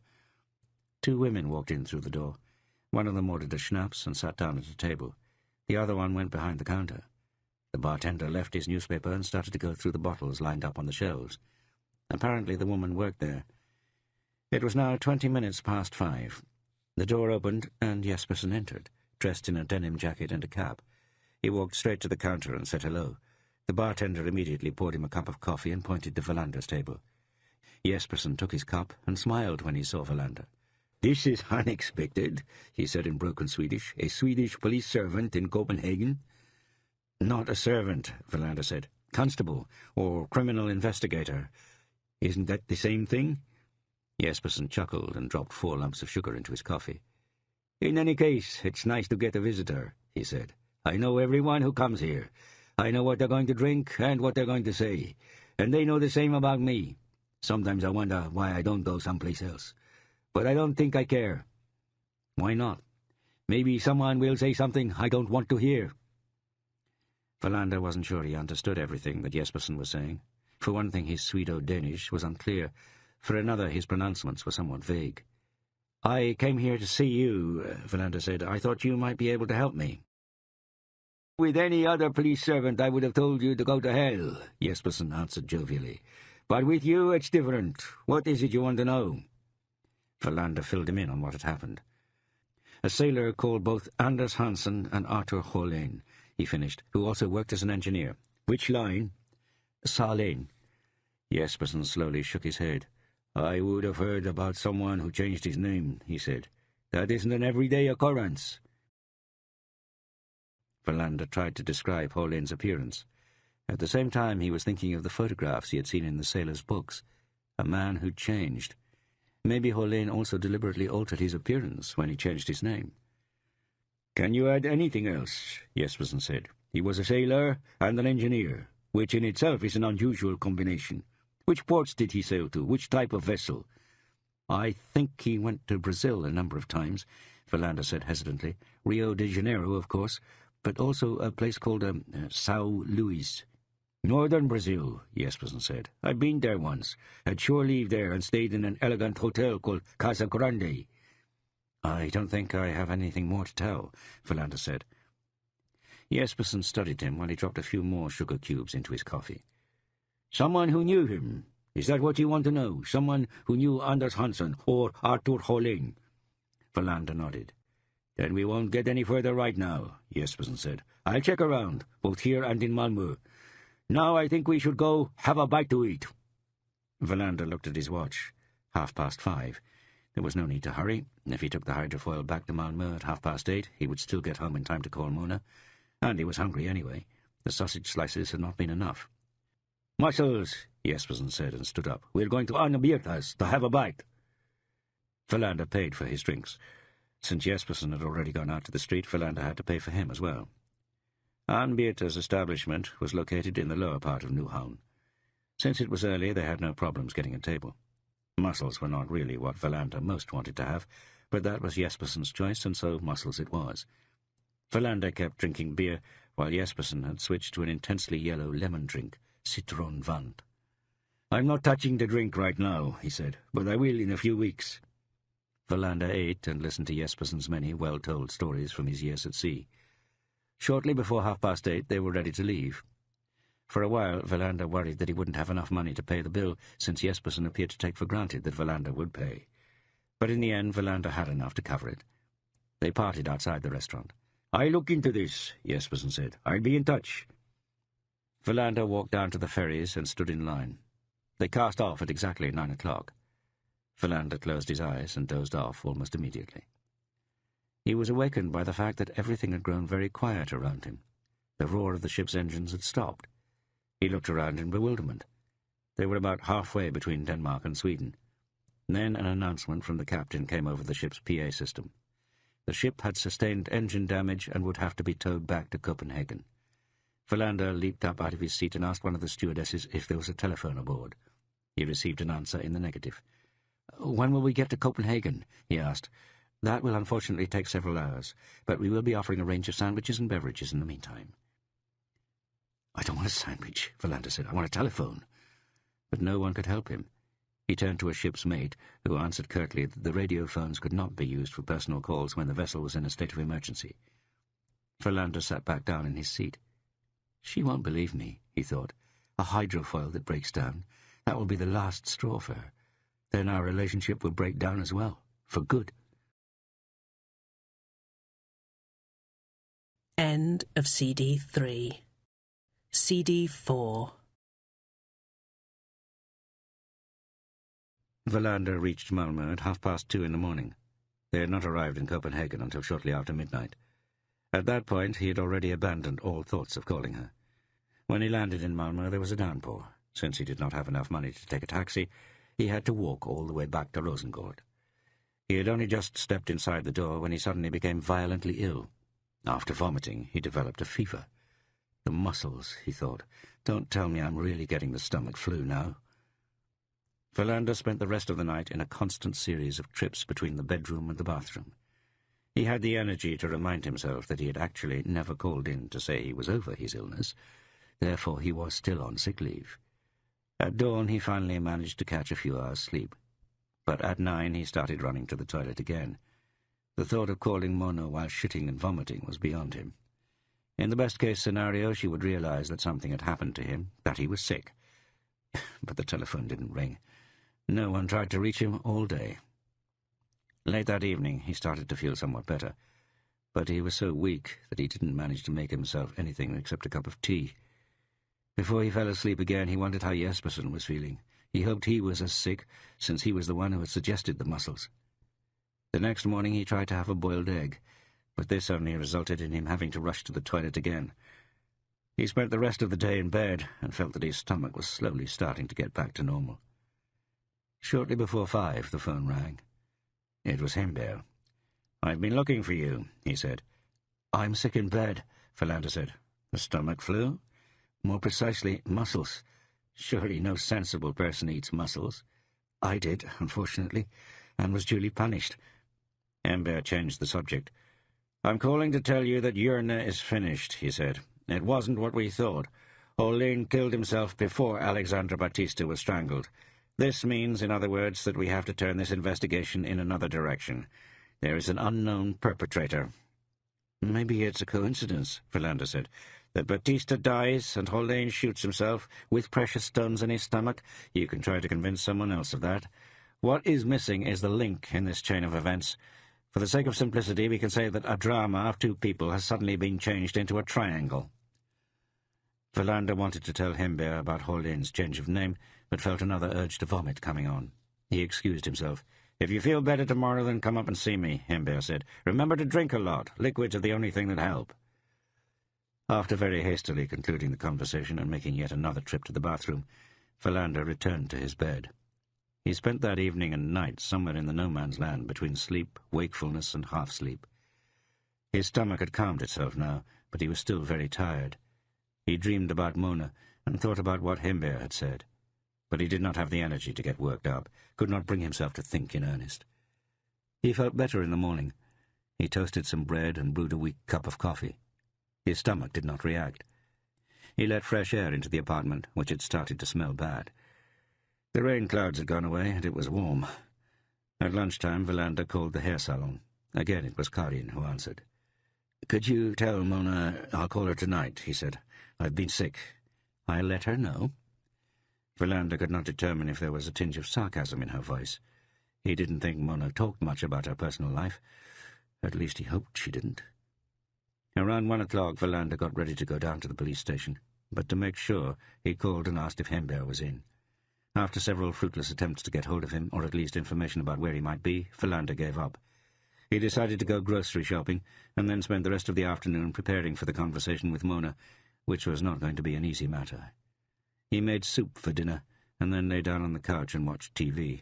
2 women walked in through the door. One of them ordered a schnapps and sat down at a table. The other one went behind the counter. The bartender left his newspaper and started to go through the bottles lined up on the shelves. Apparently the woman worked there. It was now 20 minutes past 5. The door opened and Jespersen entered, dressed in a denim jacket and a cap. He walked straight to the counter and said hello. The bartender immediately poured him a cup of coffee and pointed to Verlander's table. Jespersen took his cup and smiled when he saw Verlander. "This is unexpected," he said in broken Swedish. "A Swedish police servant in Copenhagen?" "Not a servant," Verlander said. "Constable, or criminal investigator. Isn't that the same thing?" Jespersen chuckled and dropped 4 lumps of sugar into his coffee. "In any case, it's nice to get a visitor," he said. "I know everyone who comes here. I know what they're going to drink and what they're going to say, and they know the same about me. Sometimes I wonder why I don't go someplace else. But I don't think I care." "Why not?" "Maybe someone will say something I don't want to hear." Verlander wasn't sure he understood everything that Jespersen was saying. For one thing, his Swedo-Danish was unclear. For another, his pronouncements were somewhat vague. "I came here to see you," Verlander said. "I thought you might be able to help me." "With any other police servant, I would have told you to go to hell," Jespersen answered jovially. "But with you, it's different. What is it you want to know?" Verlander filled him in on what had happened. "A sailor called both Anders Hansen and Arthur Holén," he finished, "who also worked as an engineer." "Which line?" "Salén." Jespersen slowly shook his head. "I would have heard about someone who changed his name," he said. "That isn't an everyday occurrence." Verlander tried to describe Holén's appearance. At the same time, he was thinking of the photographs he had seen in the sailors' books. A man who'd changed. Maybe Holén also deliberately altered his appearance when he changed his name. "Can you add anything else?" Jespersen said. "He was a sailor and an engineer, which in itself is an unusual combination. Which ports did he sail to? Which type of vessel?" "I think he went to Brazil a number of times," Verlander said hesitantly. "Rio de Janeiro, of course, but also a place called São Luís." "Northern Brazil," Jespersen said. "I've been there once. Had shore leave there and stayed in an elegant hotel called Casa Grande." "I don't think I have anything more to tell," Verlander said. Jespersen studied him while he dropped a few more sugar cubes into his coffee. "Someone who knew him. Is that what you want to know? Someone who knew Anders Hansen or Arthur Holén?" Verlander nodded. "Then we won't get any further right now," Jespersen said. "I'll check around, both here and in Malmö. Now I think we should go have a bite to eat." Verlander looked at his watch. 5:30. There was no need to hurry. If he took the hydrofoil back to Malmö at 8:30, he would still get home in time to call Mona. And he was hungry anyway. The sausage slices had not been enough. "Muscles," Jespersen said and stood up. "We're going to Anna Birta's to have a bite." Verlander paid for his drinks. Since Jespersen had already gone out to the street, Verlander had to pay for him as well. Ann Birta's establishment was located in the lower part of Nyhavn. Since it was early, they had no problems getting a table. Mussels were not really what Verlander most wanted to have, but that was Jespersen's choice, and so mussels it was. Verlander kept drinking beer, while Jespersen had switched to an intensely yellow lemon drink, Citron Vand. "I'm not touching the drink right now," he said, "but I will in a few weeks." Verlander ate and listened to Jespersen's many well-told stories from his years at sea. Shortly before 8:30, they were ready to leave. For a while, Verlander worried that he wouldn't have enough money to pay the bill, since Jespersen appeared to take for granted that Verlander would pay. But in the end, Verlander had enough to cover it. They parted outside the restaurant. "I'll look into this," Jespersen said. "I'll be in touch." Verlander walked down to the ferries and stood in line. They cast off at exactly 9 o'clock. Philander closed his eyes and dozed off almost immediately. He was awakened by the fact that everything had grown very quiet around him. The roar of the ship's engines had stopped. He looked around in bewilderment. They were about halfway between Denmark and Sweden. Then an announcement from the captain came over the ship's PA system. The ship had sustained engine damage and would have to be towed back to Copenhagen. Philander leaped up out of his seat and asked one of the stewardesses if there was a telephone aboard. He received an answer in the negative. "When will we get to Copenhagen?" he asked. "That will unfortunately take several hours, but we will be offering a range of sandwiches and beverages in the meantime." "I don't want a sandwich," Philander said. "I want a telephone." But no one could help him. He turned to a ship's mate, who answered curtly that the radio phones could not be used for personal calls when the vessel was in a state of emergency. Philander sat back down in his seat. "She won't believe me," he thought. "A hydrofoil that breaks down. That will be the last straw for her. Then our relationship will break down as well, for good." End of CD 3. CD 4. Philander reached Malmö at 2:30 in the morning. They had not arrived in Copenhagen until shortly after midnight. At that point, he had already abandoned all thoughts of calling her. When he landed in Malmö, there was a downpour. Since he did not have enough money to take a taxi, he had to walk all the way back to Rosengård. He had only just stepped inside the door when he suddenly became violently ill. After vomiting, he developed a fever. The muscles, he thought. Don't tell me I'm really getting the stomach flu now. Philander spent the rest of the night in a constant series of trips between the bedroom and the bathroom. He had the energy to remind himself that he had actually never called in to say he was over his illness. Therefore, he was still on sick leave. At dawn, he finally managed to catch a few hours' sleep. But at 9, he started running to the toilet again. The thought of calling Mona while shitting and vomiting was beyond him. In the best-case scenario, she would realize that something had happened to him, that he was sick. But the telephone didn't ring. No one tried to reach him all day. Late that evening, he started to feel somewhat better, but he was so weak that he didn't manage to make himself anything except a cup of tea. Before he fell asleep again, he wondered how Jespersen was feeling. He hoped he was as sick, since he was the one who had suggested the mussels. The next morning he tried to have a boiled egg, but this only resulted in him having to rush to the toilet again. He spent the rest of the day in bed and felt that his stomach was slowly starting to get back to normal. Shortly before 5, the phone rang. It was Hember. "I've been looking for you," he said. "I'm sick in bed," Philander said. "The stomach flu?" "More precisely, mussels. Surely no sensible person eats mussels." "I did, unfortunately, and was duly punished." Hember changed the subject. "I'm calling to tell you that Jørne is finished," he said. "It wasn't what we thought. Olin killed himself before Alexandra Batista was strangled. This means, in other words, that we have to turn this investigation in another direction. There is an unknown perpetrator." "Maybe it's a coincidence," Philander said, "that Batista dies and Hollein shoots himself with precious stones in his stomach. You can try to convince someone else of that. What is missing is the link in this chain of events. For the sake of simplicity, we can say that a drama of two people has suddenly been changed into a triangle." Philander wanted to tell Hember about Hollein's change of name, but felt another urge to vomit coming on. He excused himself. "If you feel better tomorrow, then come up and see me," Hember said. "Remember to drink a lot. Liquids are the only thing that help." After very hastily concluding the conversation and making yet another trip to the bathroom, Philander returned to his bed. He spent that evening and night somewhere in the no-man's land between sleep, wakefulness, and half-sleep. His stomach had calmed itself now, but he was still very tired. He dreamed about Mona and thought about what Hember had said. But he did not have the energy to get worked up, could not bring himself to think in earnest. He felt better in the morning. He toasted some bread and brewed a weak cup of coffee. His stomach did not react. He let fresh air into the apartment, which had started to smell bad. The rain clouds had gone away, and it was warm. At lunchtime, Philander called the hair salon. Again it was Karin who answered. "Could you tell Mona I'll call her tonight?" he said. "I've been sick." "I'll let her know." Philander could not determine if there was a tinge of sarcasm in her voice. He didn't think Mona talked much about her personal life. At least he hoped she didn't. Around 1 o'clock, Philander got ready to go down to the police station, but to make sure, he called and asked if Hember was in. After several fruitless attempts to get hold of him, or at least information about where he might be, Philander gave up. He decided to go grocery shopping, and then spend the rest of the afternoon preparing for the conversation with Mona, which was not going to be an easy matter. He made soup for dinner, and then lay down on the couch and watched TV.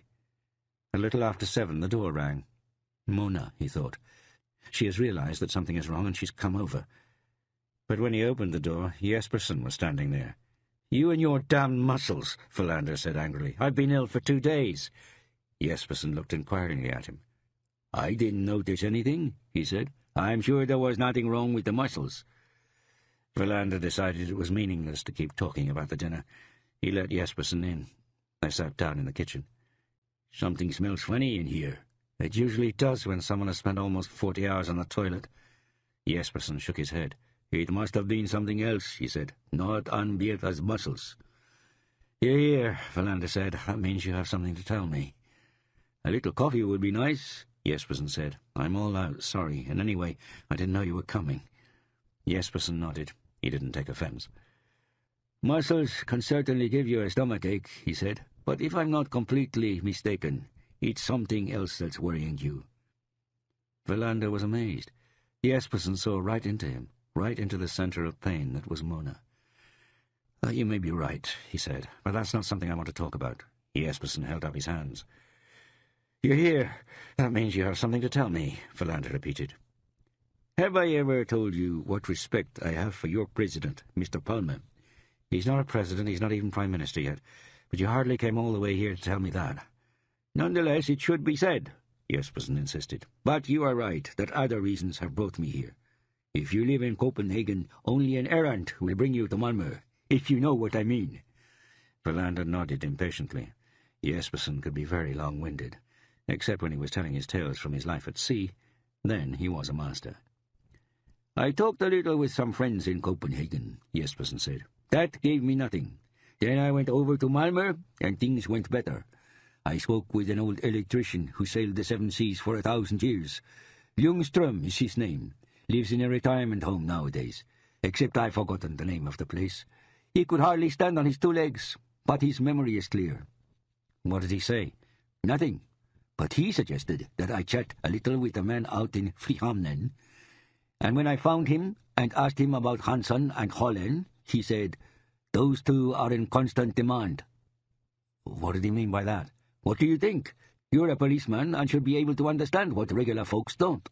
A little after 7, the door rang. Mona, he thought. She has realized that something is wrong, and she's come over. But when he opened the door, Jespersen was standing there. "You and your damned muscles," Philander said angrily. "I've been ill for 2 days." Jespersen looked inquiringly at him. "I didn't notice anything," he said. "I'm sure there was nothing wrong with the muscles." Philander decided it was meaningless to keep talking about the dinner. He let Jespersen in. They sat down in the kitchen. "Something smells funny in here." "It usually does when someone has spent almost 40 hours on the toilet." Jespersen shook his head. "It must have been something else," he said. "Not Anbirta's muscles." "Here, here," Philander said. "That means you have something to tell me." "A little coffee would be nice," Jespersen said. "I'm all out, sorry, and anyway, I didn't know you were coming." Jespersen nodded. He didn't take offense. "Muscles can certainly give you a stomachache," he said, "but if I'm not completely mistaken, it's something else that's worrying you." Philander was amazed. Jespersen saw right into him, right into the center of pain that was Mona. "You may be right," he said, "but that's not something I want to talk about." Jespersen held up his hands. "You're here. That means you have something to tell me," Philander repeated. "Have I ever told you what respect I have for your president, Mr. Palmer?" "He's not a president, he's not even prime minister yet, but you hardly came all the way here to tell me that." "Nonetheless, it should be said," Jespersen insisted. "But you are right that other reasons have brought me here. If you live in Copenhagen, only an errand will bring you to Malmö, if you know what I mean." Philander nodded impatiently. Jespersen could be very long-winded, except when he was telling his tales from his life at sea. Then he was a master. "I talked a little with some friends in Copenhagen," Jespersen said. "That gave me nothing. Then I went over to Malmö, and things went better. I spoke with an old electrician who sailed the 7 seas for 1,000 years. Ljungström is his name. Lives in a retirement home nowadays, except I've forgotten the name of the place. He could hardly stand on his 2 legs, but his memory is clear." "What did he say?" "Nothing. But he suggested that I chat a little with a man out in Frihamnen. And when I found him and asked him about Hansson and Hollen, he said, 'Those 2 are in constant demand.'" "What did he mean by that?" "What do you think? You're a policeman and should be able to understand what regular folks don't."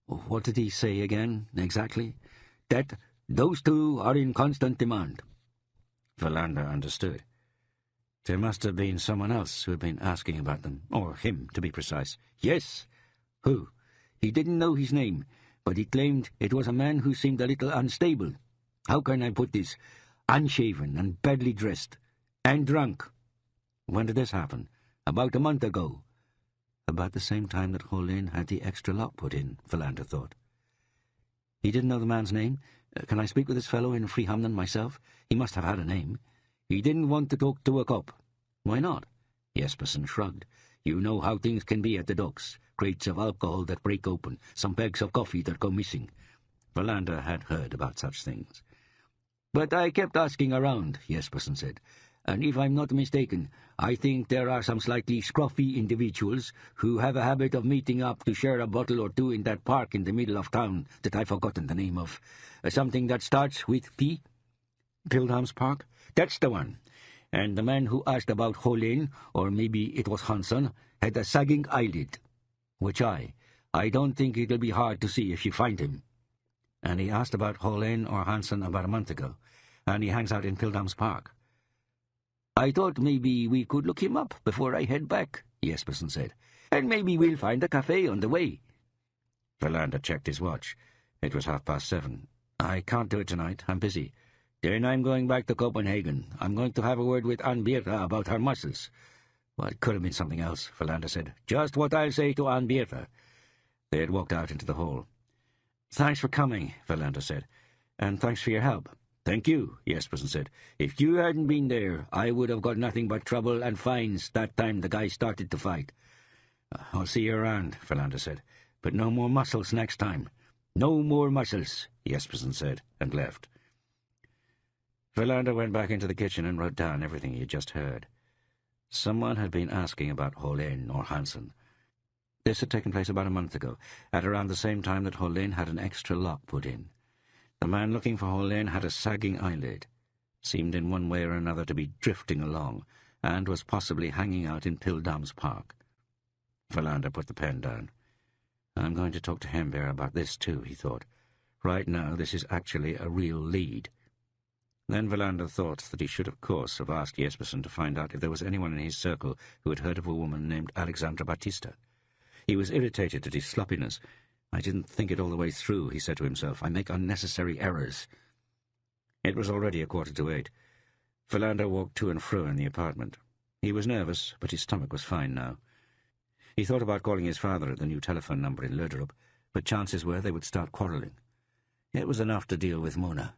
"What did he say again, exactly?" "That those 2 are in constant demand." Philander understood. There must have been someone else who had been asking about them, or him, to be precise. "Yes." "Who?" "He didn't know his name, but he claimed it was a man who seemed a little unstable. How can I put this? Unshaven and badly dressed. And drunk." "When did this happen?" "About a month ago." About the same time that Hollen had the extra lock put in, Philander thought. "He didn't know the man's name? Can I speak with this fellow in Frihamnen myself? He must have had a name." "He didn't want to talk to a cop." "Why not?" Jespersen shrugged. "You know how things can be at the docks. Crates of alcohol that break open, some bags of coffee that go missing." Philander had heard about such things. "But I kept asking around," Jespersen said, "and if I'm not mistaken, I think there are some slightly scruffy individuals who have a habit of meeting up to share a bottle or 2 in that park in the middle of town that I've forgotten the name of. Something that starts with P?" "Pildamm's Park?" "That's the one. And the man who asked about Hollen, or maybe it was Hansson, had a sagging eyelid. Which eye? I don't think it'll be hard to see if you find him." "And he asked about Hollen or Hansson about a month ago, and he hangs out in Pildamm's Park." "I thought maybe we could look him up before I head back," Jespersen said. "And maybe we'll find a cafe on the way." Philander checked his watch. It was 7:30. "I can't do it tonight. I'm busy." "Then I'm going back to Copenhagen. I'm going to have a word with Anbirta about her muscles." "Well, it could have been something else," Philander said. "Just what I'll say to Anbirta." They had walked out into the hall. "Thanks for coming," Philander said. "And thanks for your help." "Thank you," Jespersen said. "If you hadn't been there, I would have got nothing but trouble and fines that time the guys started to fight." "I'll see you around," Philander said. "But no more muscles next time." "No more muscles," Jespersen said, and left. Philander went back into the kitchen and wrote down everything he had just heard. Someone had been asking about Holén or Hansen. This had taken place about a month ago, at around the same time that Holén had an extra lock put in. The man looking for Holén had a sagging eyelid, seemed in one way or another to be drifting along, and was possibly hanging out in Pildams Park. Verlander put the pen down. I'm going to talk to Hembeer about this too, he thought. Right now, this is actually a real lead. Then Verlander thought that he should, of course, have asked Jespersen to find out if there was anyone in his circle who had heard of a woman named Alexandra Batista. He was irritated at his sloppiness. I didn't think it all the way through, he said to himself. I make unnecessary errors. It was already 7:45. Verlander walked to and fro in the apartment. He was nervous, but his stomach was fine now. He thought about calling his father at the new telephone number in Löderup, but chances were they would start quarrelling. It was enough to deal with Mona.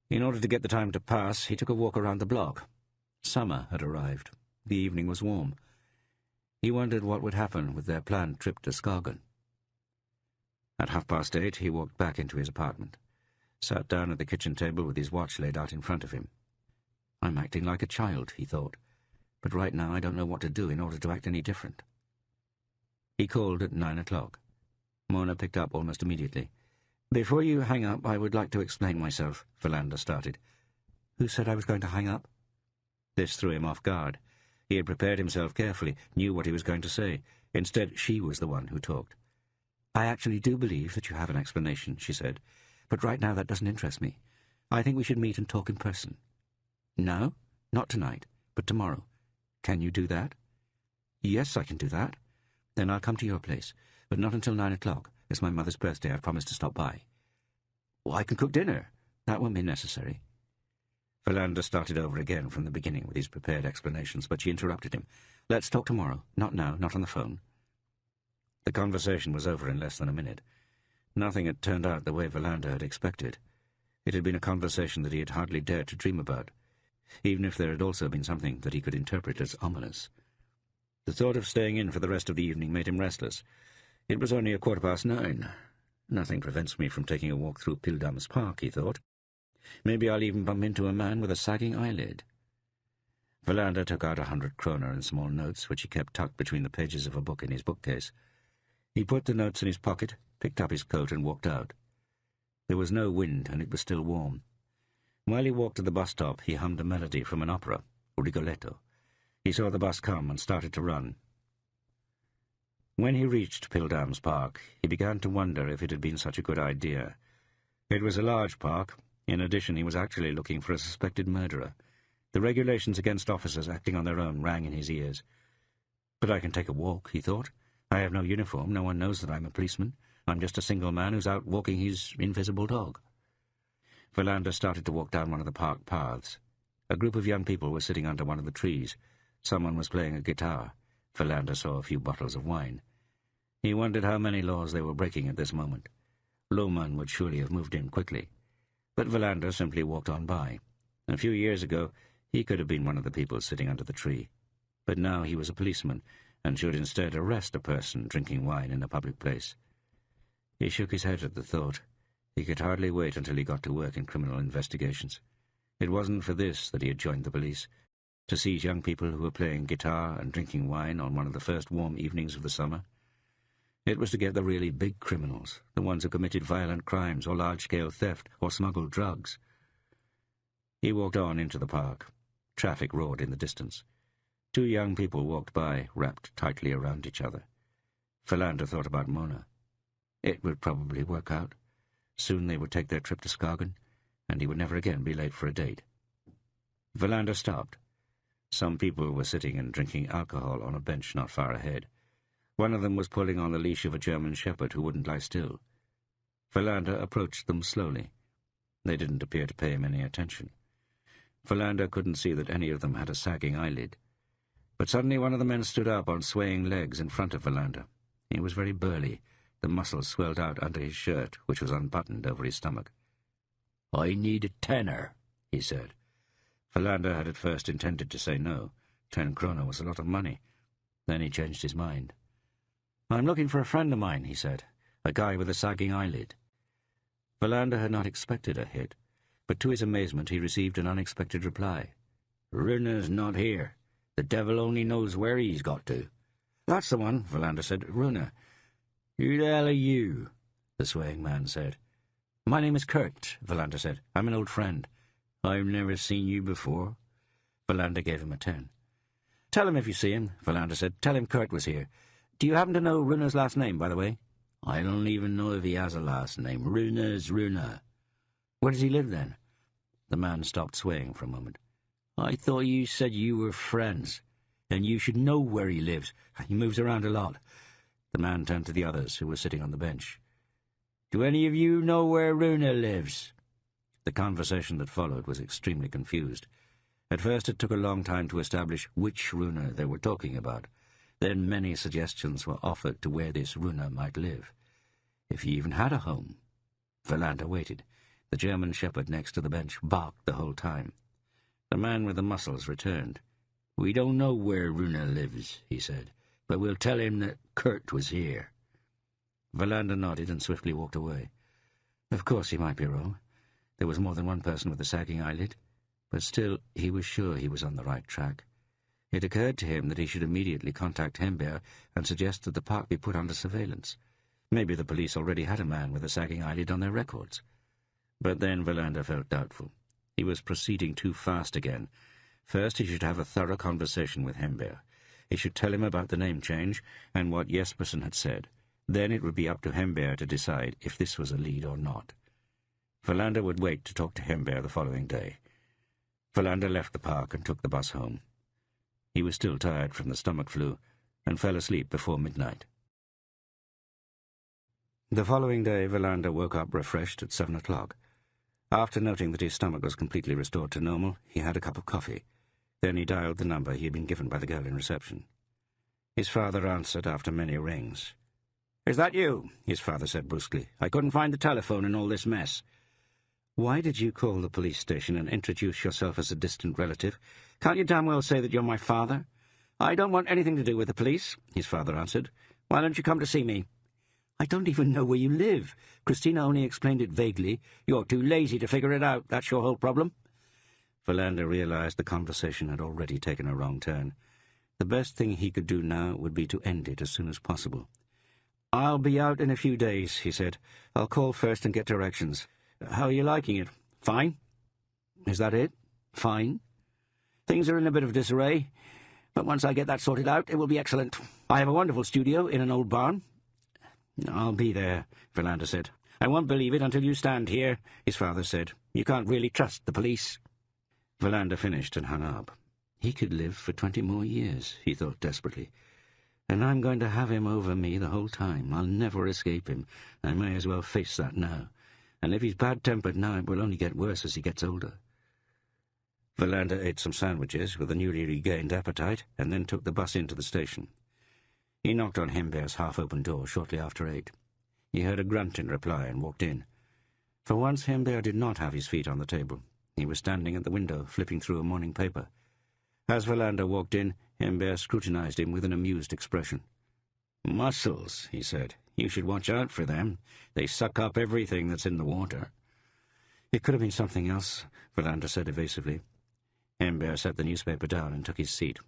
In order to get the time to pass, he took a walk around the block. Summer had arrived. The evening was warm. He wondered what would happen with their planned trip to Skagen. At 8:30, he walked back into his apartment, sat down at the kitchen table with his watch laid out in front of him. I'm acting like a child, he thought, but right now I don't know what to do in order to act any different. He called at 9 o'clock. Mona picked up almost immediately. Before you hang up, I would like to explain myself, Verlander started. Who said I was going to hang up? This threw him off guard. He had prepared himself carefully, knew what he was going to say. Instead, she was the one who talked. I actually do believe that you have an explanation, she said, but right now that doesn't interest me. I think we should meet and talk in person. No, not tonight, but tomorrow. Can you do that? Yes, I can do that. Then I'll come to your place, but not until 9 o'clock. It's my mother's birthday. I've promised to stop by. Well, I can cook dinner. That won't be necessary. Verlander started over again from the beginning with his prepared explanations, but she interrupted him. Let's talk tomorrow. Not now, not on the phone. The conversation was over in less than a minute. Nothing had turned out the way Verlander had expected. It had been a conversation that he had hardly dared to dream about, even if there had also been something that he could interpret as ominous. The thought of staying in for the rest of the evening made him restless. It was only 9:15. Nothing prevents me from taking a walk through Pildams Park, he thought. Maybe I'll even bump into a man with a sagging eyelid. Verlander took out 100 kroner in small notes, which he kept tucked between the pages of a book in his bookcase. He put the notes in his pocket, picked up his coat, and walked out. There was no wind, and it was still warm. While he walked to the bus stop, he hummed a melody from an opera, Rigoletto. He saw the bus come and started to run. When he reached Pildams Park, he began to wonder if it had been such a good idea. It was a large park. In addition, he was actually looking for a suspected murderer. The regulations against officers acting on their own rang in his ears. But I can take a walk, he thought. I have no uniform. No one knows that I'm a policeman. I'm just a single man who's out walking his invisible dog. Verlander started to walk down one of the park paths. A group of young people were sitting under one of the trees. Someone was playing a guitar. Verlander saw a few bottles of wine. He wondered how many laws they were breaking at this moment. Lohmann would surely have moved in quickly. But Verlander simply walked on by. A few years ago, he could have been one of the people sitting under the tree. But now he was a policeman, and should instead arrest a person drinking wine in a public place. He shook his head at the thought. He could hardly wait until he got to work in criminal investigations. It wasn't for this that he had joined the police, to seize young people who were playing guitar and drinking wine on one of the first warm evenings of the summer. It was to get the really big criminals, the ones who committed violent crimes or large-scale theft or smuggled drugs. He walked on into the park. Traffic roared in the distance. 2 young people walked by, wrapped tightly around each other. Verlander thought about Mona. It would probably work out. Soon they would take their trip to Skagen, and he would never again be late for a date. Verlander stopped. Some people were sitting and drinking alcohol on a bench not far ahead. One of them was pulling on the leash of a German shepherd who wouldn't lie still. Verlander approached them slowly. They didn't appear to pay him any attention. Verlander couldn't see that any of them had a sagging eyelid. But suddenly one of the men stood up on swaying legs in front of Verlander. He was very burly. The muscles swelled out under his shirt, which was unbuttoned over his stomach. "I need a tenner," he said. Verlander had at first intended to say no. 10 kroner was a lot of money. Then he changed his mind. "I'm looking for a friend of mine," he said. "A guy with a sagging eyelid." Verlander had not expected a hit, but to his amazement he received an unexpected reply. "Rinner's not here. The devil only knows where he's got to. That's the one, Verlander said. Runa. Who the hell are you? The swaying man said. My name is Kurt, Verlander said. I'm an old friend. I've never seen you before. Verlander gave him a 10. Tell him if you see him, Verlander said. Tell him Kurt was here. Do you happen to know Runa's last name, by the way? I don't even know if he has a last name. Runa's Runa. Where does he live, then? The man stopped swaying for a moment. I thought you said you were friends, and you should know where he lives. He moves around a lot. The man turned to the others, who were sitting on the bench. Do any of you know where Runa lives? The conversation that followed was extremely confused. At first it took a long time to establish which Runa they were talking about. Then many suggestions were offered to where this Runa might live. If he even had a home. Verlander waited. The German shepherd next to the bench barked the whole time. The man with the muscles returned. We don't know where Runa lives, he said, but we'll tell him that Kurt was here. Verlander nodded and swiftly walked away. Of course he might be wrong. There was more than one person with a sagging eyelid, but still he was sure he was on the right track. It occurred to him that he should immediately contact Hembeer and suggest that the park be put under surveillance. Maybe the police already had a man with a sagging eyelid on their records. But then Verlander felt doubtful. He was proceeding too fast again. First he should have a thorough conversation with Hembeer. He should tell him about the name change and what Jespersen had said. Then it would be up to Hembeer to decide if this was a lead or not. Verlander would wait to talk to Hembeer the following day. Verlander left the park and took the bus home. He was still tired from the stomach flu and fell asleep before midnight. The following day Verlander woke up refreshed at 7 o'clock. After noting that his stomach was completely restored to normal, he had a cup of coffee. Then he dialed the number he had been given by the girl in reception. His father answered after many rings. "Is that you?" his father said brusquely. "I couldn't find the telephone in all this mess." "Why did you call the police station and introduce yourself as a distant relative? Can't you damn well say that you're my father?" "I don't want anything to do with the police," his father answered. "Why don't you come to see me?" "I don't even know where you live. Christina only explained it vaguely. You're too lazy to figure it out. That's your whole problem." Verlander realized the conversation had already taken a wrong turn. The best thing he could do now would be to end it as soon as possible. "I'll be out in a few days," he said. "I'll call first and get directions. How are you liking it? Fine?" "Is that it? Fine?" "Things are in a bit of disarray, but once I get that sorted out, it will be excellent. I have a wonderful studio in an old barn." "I'll be there," Verlander said. "I won't believe it until you stand here," his father said. "You can't really trust the police." Verlander finished and hung up. He could live for 20 more years, he thought desperately. And I'm going to have him over me the whole time. I'll never escape him. I may as well face that now. And if he's bad-tempered now, it will only get worse as he gets older. Verlander ate some sandwiches with a newly regained appetite and then took the bus into the station. He knocked on Hembeer's half-open door shortly after 8. He heard a grunt in reply and walked in. For once Hembeer did not have his feet on the table. He was standing at the window, flipping through a morning paper. As Verlander walked in, Hembeer scrutinized him with an amused expression. "Mussels," he said. "You should watch out for them. They suck up everything that's in the water." "It could have been something else," Verlander said evasively. Hembeer set the newspaper down and took his seat.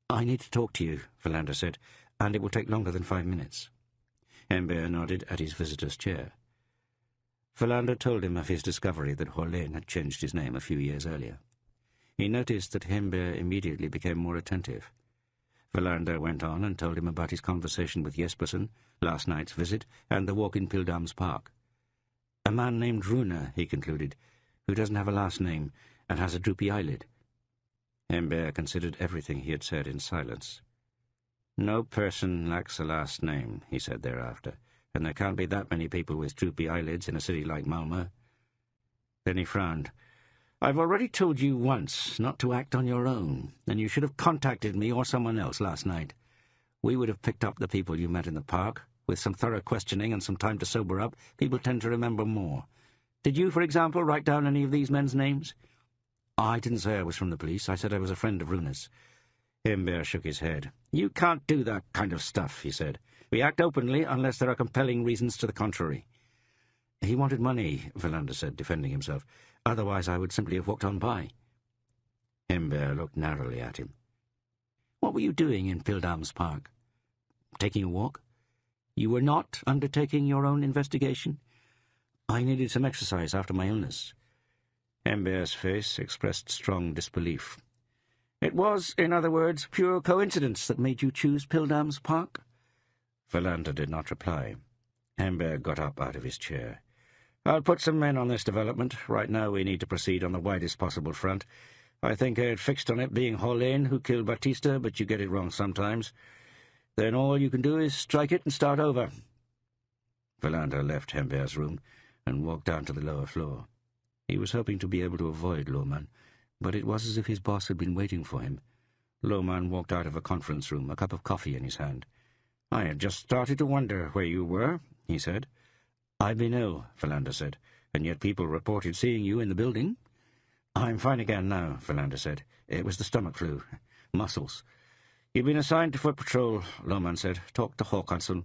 "I need to talk to you," Verlander said, "and it will take longer than 5 minutes." Hembeer nodded at his visitor's chair. Verlander told him of his discovery that Horlén had changed his name a few years earlier. He noticed that Hembeer immediately became more attentive. Verlander went on and told him about his conversation with Jespersen, last night's visit, and the walk in Pildams Park. "A man named Runa," he concluded, "who doesn't have a last name and has a droopy eyelid." Hembeer considered everything he had said in silence. "No person lacks a last name," he said thereafter, "and there can't be that many people with droopy eyelids in a city like Malmö." Then he frowned. "I've already told you once not to act on your own, and you should have contacted me or someone else last night. We would have picked up the people you met in the park. With some thorough questioning and some time to sober up, people tend to remember more. Did you, for example, write down any of these men's names?" "I didn't say I was from the police. I said I was a friend of Runa's." Hembeer shook his head. "You can't do that kind of stuff," he said. "We act openly unless there are compelling reasons to the contrary." "He wanted money," Verlander said, defending himself. "Otherwise I would simply have walked on by." Hembeer looked narrowly at him. What were you doing in Pildam's Park? Taking a walk? You were not undertaking your own investigation? I needed some exercise after my illness. Ember's face expressed strong disbelief. It was, in other words, pure coincidence that made you choose Pildam's Park? Valander did not reply. Ember got up out of his chair. I'll put some men on this development. Right now we need to proceed on the widest possible front. I think I had fixed on it being Hollane who killed Batista, but you get it wrong sometimes. Then all you can do is strike it and start over. Valander left Ember's room and walked down to the lower floor. He was hoping to be able to avoid Lohmann, but it was as if his boss had been waiting for him. Lohmann walked out of a conference room, a cup of coffee in his hand. I had just started to wonder where you were, he said. I've been ill, Valander said, and yet people reported seeing you in the building. I'm fine again now, Valander said. It was the stomach flu. Muscles. You've been assigned to foot patrol, Lohmann said. Talk to Håkansson.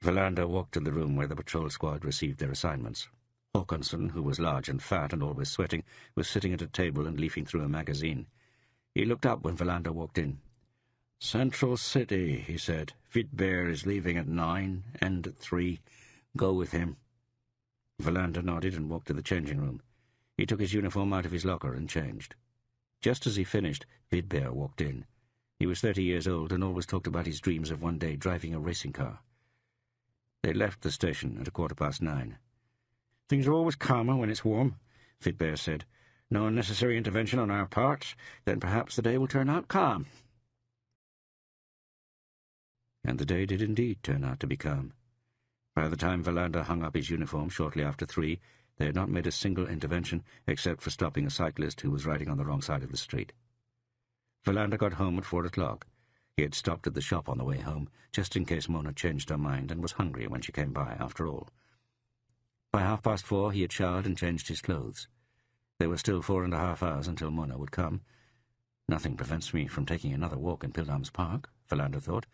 Valander walked to the room where the patrol squad received their assignments. Håkansson, who was large and fat and always sweating, was sitting at a table and leafing through a magazine. He looked up when Valander walked in. Central City, he said. Vidbear is leaving at 9, end at 3. Go with him. Valander nodded and walked to the changing room. He took his uniform out of his locker and changed. Just as he finished, Vidbear walked in. He was 30 years old and always talked about his dreams of one day driving a racing car. They left the station at 9:15. Things are always calmer when it's warm, Vidbear said. No unnecessary intervention on our part, then perhaps the day will turn out calm. And the day did indeed turn out to be calm. By the time Valander hung up his uniform shortly after 3, they had not made a single intervention except for stopping a cyclist who was riding on the wrong side of the street. Valander got home at 4 o'clock. He had stopped at the shop on the way home, just in case Mona changed her mind and was hungry when she came by, after all. By 4:30 he had showered and changed his clothes. There were still 4.5 hours until Mona would come. Nothing prevents me from taking another walk in Pildam's Park, Valander thought,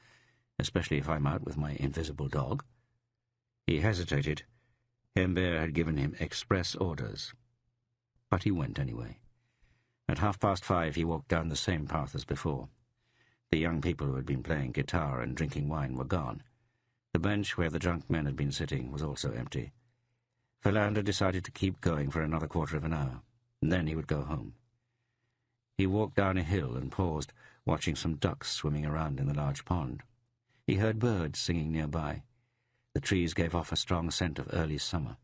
especially if I'm out with my invisible dog. He hesitated. Embert had given him express orders. But he went anyway. At 5:30 he walked down the same path as before. The young people who had been playing guitar and drinking wine were gone. The bench where the drunk men had been sitting was also empty. Valander decided to keep going for another quarter of an hour, and then he would go home. He walked down a hill and paused, watching some ducks swimming around in the large pond. He heard birds singing nearby. The trees gave off a strong scent of early summer.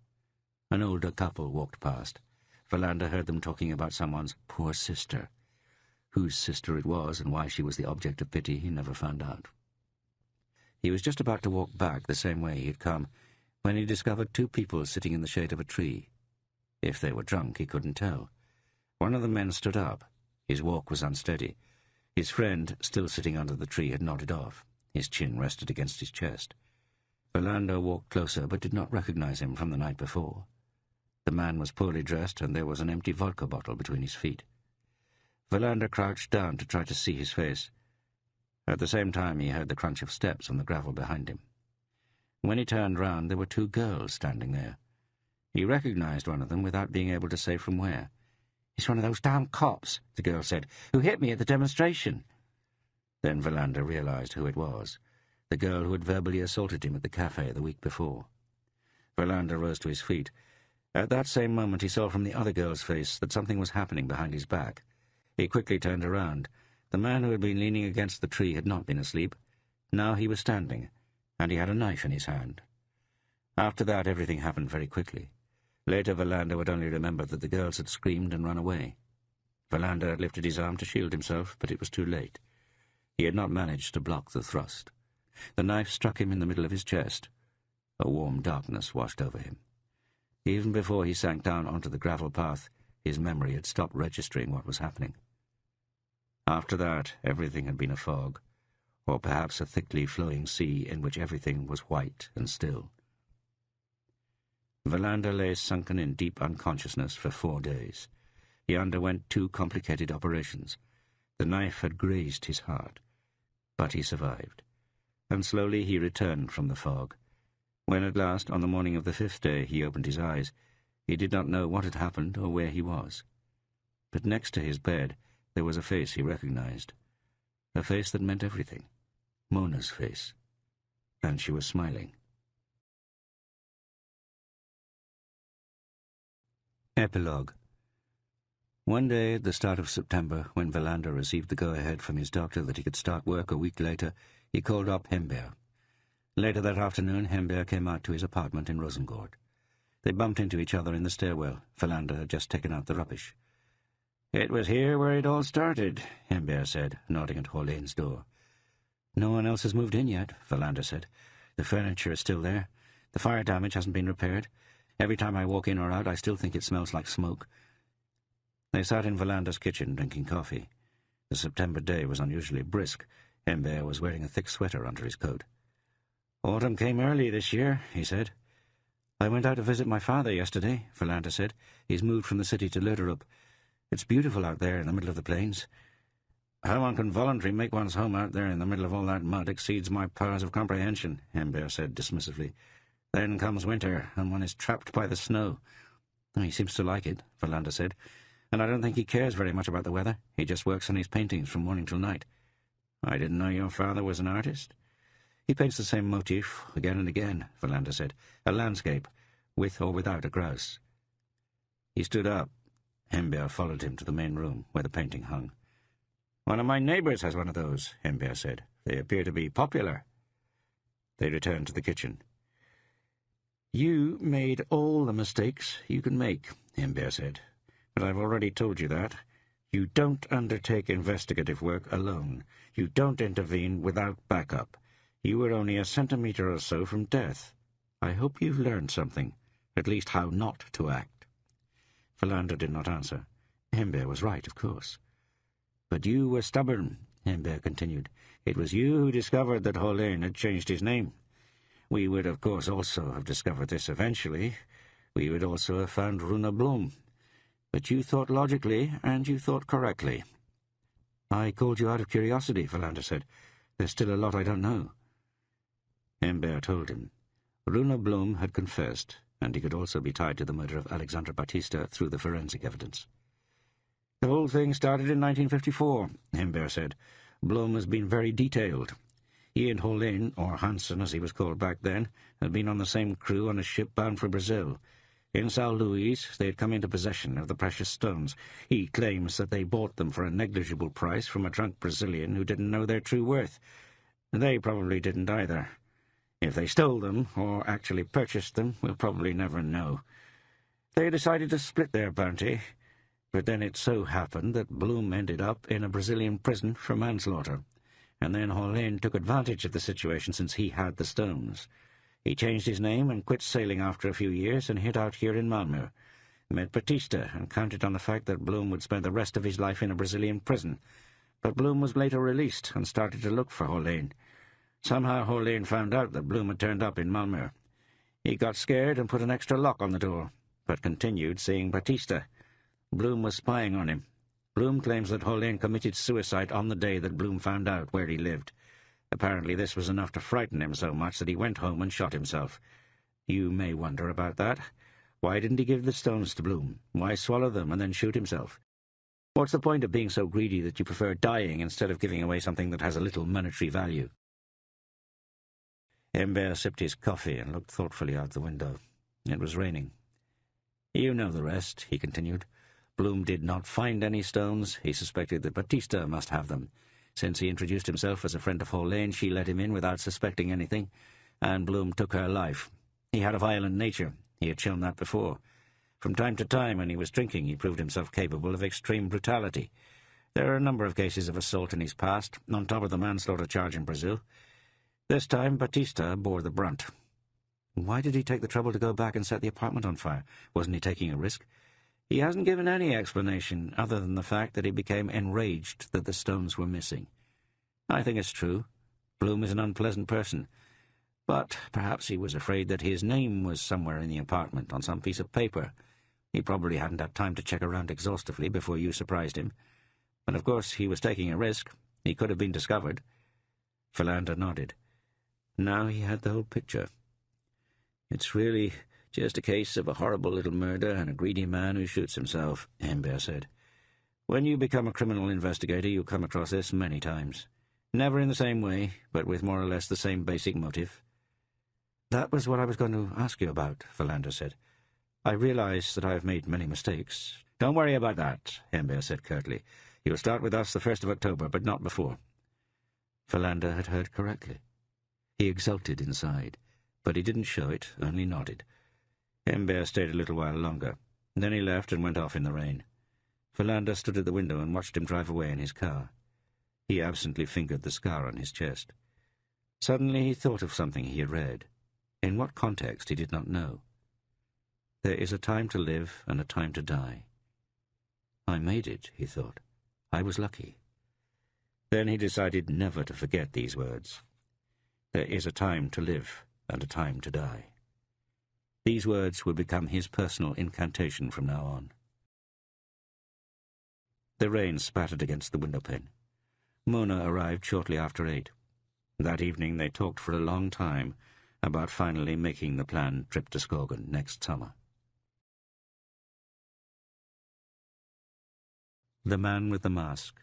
An older couple walked past. Valander heard them talking about someone's poor sister. Whose sister it was and why she was the object of pity he never found out. He was just about to walk back the same way he had come when he discovered 2 people sitting in the shade of a tree. If they were drunk, he couldn't tell. One of the men stood up. His walk was unsteady. His friend, still sitting under the tree, had nodded off. His chin rested against his chest. Valander walked closer but did not recognize him from the night before. The man was poorly dressed and there was an empty vodka bottle between his feet. Valander crouched down to try to see his face. At the same time he heard the crunch of steps on the gravel behind him. When he turned round, there were 2 girls standing there. He recognized one of them without being able to say from where. "It's one of those damn cops," the girl said, "who hit me at the demonstration." Then Valander realized who it was, the girl who had verbally assaulted him at the cafe the week before. Valander rose to his feet. At that same moment he saw from the other girl's face that something was happening behind his back. He quickly turned around. The man who had been leaning against the tree had not been asleep. Now he was standing, and he had a knife in his hand. After that, everything happened very quickly. Later, Valander would only remember that the girls had screamed and run away. Valander had lifted his arm to shield himself, but it was too late. He had not managed to block the thrust. The knife struck him in the middle of his chest. A warm darkness washed over him. Even before he sank down onto the gravel path, his memory had stopped registering what was happening. After that, everything had been a fog, or perhaps a thickly flowing sea in which everything was white and still. Valander lay sunken in deep unconsciousness for 4 days. He underwent 2 complicated operations. The knife had grazed his heart, but he survived. And slowly he returned from the fog. When at last, on the morning of the 5th day, he opened his eyes, he did not know what had happened or where he was. But next to his bed, there was a face he recognized. a face that meant everything. Mona's face. And she was smiling. Epilogue. One day at the start of September, when Wallander received the go-ahead from his doctor that he could start work a week later, he called up Hembert. Later that afternoon, Hembert came out to his apartment in Rosengård. They bumped into each other in the stairwell. Wallander had just taken out the rubbish. "It was here where it all started," Hembert said, nodding at Horlane's door. "No one else has moved in yet," Wallander said. "The furniture is still there. The fire damage hasn't been repaired. Every time I walk in or out, I still think it smells like smoke." They sat in Wallander's kitchen drinking coffee. The September day was unusually brisk. Hembert was wearing a thick sweater under his coat. "Autumn came early this year," he said. "I went out to visit my father yesterday," Wallander said. "He's moved from the city to Lutterup. It's beautiful out there in the middle of the plains." "How one can voluntarily make one's home out there in the middle of all that mud exceeds my powers of comprehension," Hembert said dismissively. "Then comes winter, and one is trapped by the snow." "He seems to like it," Wallander said. "And I don't think he cares very much about the weather. He just works on his paintings from morning till night." "I didn't know your father was an artist." "He paints the same motif again and again," Wallander said. "A landscape, with or without a grouse." He stood up. Hembert followed him to the main room, where the painting hung. "One of my neighbours has one of those," Hembert said. "They appear to be popular." They returned to the kitchen. "You made all the mistakes you can make," Hembert said. "But I've already told you that. You don't undertake investigative work alone. You don't intervene without backup. You were only a centimetre or so from death. I hope you've learned something, at least how not to act." Wallander did not answer. Hembert was right, of course. "But you were stubborn," Hembert continued. "It was you who discovered that Horlane had changed his name. We would, of course, also have discovered this eventually. We would also have found Runa Blom. But you thought logically, and you thought correctly." "I called you out of curiosity," Wallander said. "There's still a lot I don't know." Hembert told him. Runa Blom had confessed, and he could also be tied to the murder of Alexandra Batista through the forensic evidence. "The whole thing started in 1954, Hembert said. "Blom has been very detailed. He and Horlane, or Hansen as he was called back then, had been on the same crew on a ship bound for Brazil. In São Luís, they had come into possession of the precious stones. He claims that they bought them for a negligible price from a drunk Brazilian who didn't know their true worth. They probably didn't either. If they stole them, or actually purchased them, we'll probably never know. They decided to split their bounty, but then it so happened that Blum ended up in a Brazilian prison for manslaughter, and then Horlane took advantage of the situation since he had the stones. He changed his name and quit sailing after a few years and hid out here in Malmö. Met Batista and counted on the fact that Blum would spend the rest of his life in a Brazilian prison. But Blum was later released and started to look for Horlane. Somehow Horlane found out that Blum had turned up in Malmö. He got scared and put an extra lock on the door, but continued seeing Batista. Blum was spying on him. Blum claims that Horlane committed suicide on the day that Blum found out where he lived. Apparently this was enough to frighten him so much that he went home and shot himself. You may wonder about that. Why didn't he give the stones to Blum? Why swallow them and then shoot himself? What's the point of being so greedy that you prefer dying instead of giving away something that has a little monetary value? Hembert sipped his coffee and looked thoughtfully out the window. It was raining. "You know the rest," he continued. Blum did not find any stones. He suspected that Batista must have them. Since he introduced himself as a friend of Horlane, she let him in without suspecting anything, and Blum took her life. He had a violent nature. He had shown that before. From time to time, when he was drinking, he proved himself capable of extreme brutality. There are a number of cases of assault in his past, on top of the manslaughter charge in Brazil. This time, Batista bore the brunt. Why did he take the trouble to go back and set the apartment on fire? Wasn't he taking a risk? He hasn't given any explanation other than the fact that he became enraged that the stones were missing. I think it's true. Blum is an unpleasant person. But perhaps he was afraid that his name was somewhere in the apartment on some piece of paper. He probably hadn't had time to check around exhaustively before you surprised him. But of course he was taking a risk. He could have been discovered. Wallander nodded. Now he had the whole picture. It's really just a case of a horrible little murder and a greedy man who shoots himself, Hembert said. When you become a criminal investigator, you come across this many times. Never in the same way, but with more or less the same basic motive. "That was what I was going to ask you about," Philander said. "I realize that I have made many mistakes." "Don't worry about that," Hembear said curtly. "You'll start with us the 1st of October, but not before." Philander had heard correctly. He exulted inside, but he didn't show it, only nodded. Hembear stayed a little while longer. Then he left and went off in the rain. Philander stood at the window and watched him drive away in his car. He absently fingered the scar on his chest. Suddenly he thought of something he had read. In what context he did not know. "There is a time to live and a time to die." "I made it," he thought. "I was lucky." Then he decided never to forget these words. There is a time to live and a time to die. These words would become his personal incantation from now on. The rain spattered against the windowpane. Mona arrived shortly after 8. That evening they talked for a long time about finally making the planned trip to Skoggen next summer. The Man with the Mask.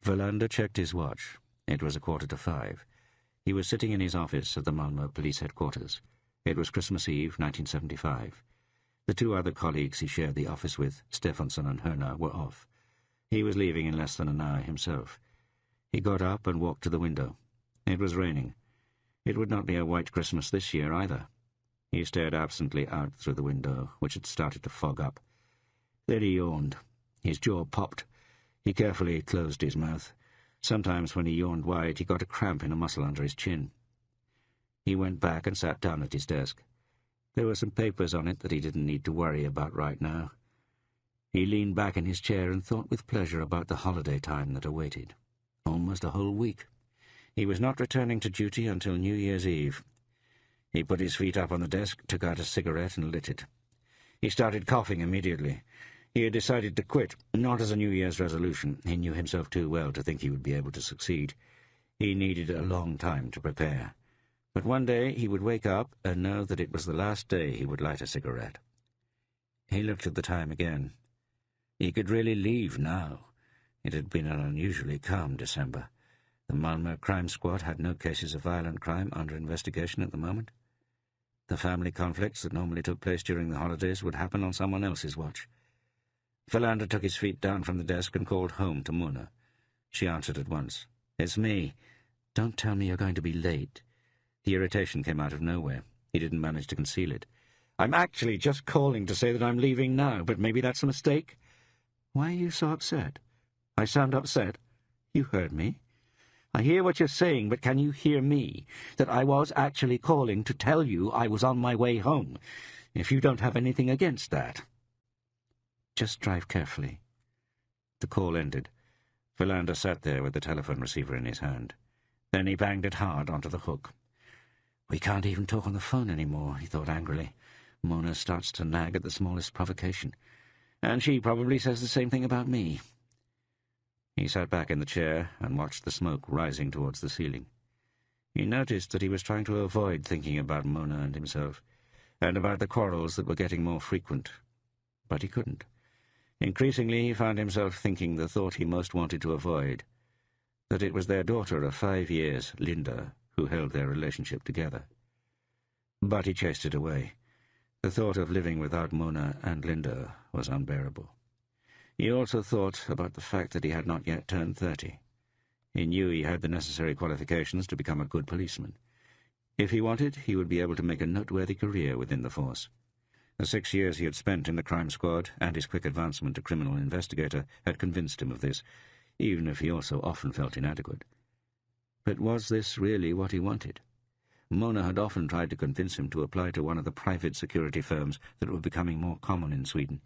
Verlander checked his watch. It was 5:15. He was sitting in his office at the Malmö police headquarters. It was Christmas Eve, 1975. The two other colleagues he shared the office with, Stefansson and Herner, were off. He was leaving in less than an hour himself. He got up and walked to the window. It was raining. It would not be a white Christmas this year either. He stared absently out through the window, which had started to fog up. Then he yawned. His jaw popped. He carefully closed his mouth. Sometimes when he yawned wide, he got a cramp in a muscle under his chin. He went back and sat down at his desk. There were some papers on it that he didn't need to worry about right now. He leaned back in his chair and thought with pleasure about the holiday time that awaited. Almost a whole week. He was not returning to duty until New Year's Eve. He put his feet up on the desk, took out a cigarette and lit it. He started coughing immediately. He had decided to quit, not as a New Year's resolution. He knew himself too well to think he would be able to succeed. He needed a long time to prepare. But one day he would wake up and know that it was the last day he would light a cigarette. He looked at the time again. He could really leave now. It had been an unusually calm December. The Malmö crime squad had no cases of violent crime under investigation at the moment. The family conflicts that normally took place during the holidays would happen on someone else's watch. Philander took his feet down from the desk and called home to Mona. She answered at once. "It's me. Don't tell me you're going to be late." The irritation came out of nowhere. He didn't manage to conceal it. "I'm actually just calling to say that I'm leaving now, but maybe that's a mistake." "Why are you so upset?" "I sound upset?" "You heard me." "I hear what you're saying, but can you hear me? That I was actually calling to tell you I was on my way home, if you don't have anything against that." "Just drive carefully." The call ended. Philander sat there with the telephone receiver in his hand. Then he banged it hard onto the hook. "We can't even talk on the phone anymore," he thought angrily. "Mona starts to nag at the smallest provocation. And she probably says the same thing about me." He sat back in the chair and watched the smoke rising towards the ceiling. He noticed that he was trying to avoid thinking about Mona and himself, and about the quarrels that were getting more frequent. But he couldn't. Increasingly he found himself thinking the thought he most wanted to avoid, that it was their daughter of 5 years, Linda, who held their relationship together. But he chased it away. The thought of living without Mona and Linda was unbearable. He also thought about the fact that he had not yet turned 30. He knew he had the necessary qualifications to become a good policeman. If he wanted, he would be able to make a noteworthy career within the force. The 6 years he had spent in the crime squad and his quick advancement to criminal investigator had convinced him of this, even if he also often felt inadequate. But was this really what he wanted? Mona had often tried to convince him to apply to one of the private security firms that were becoming more common in Sweden.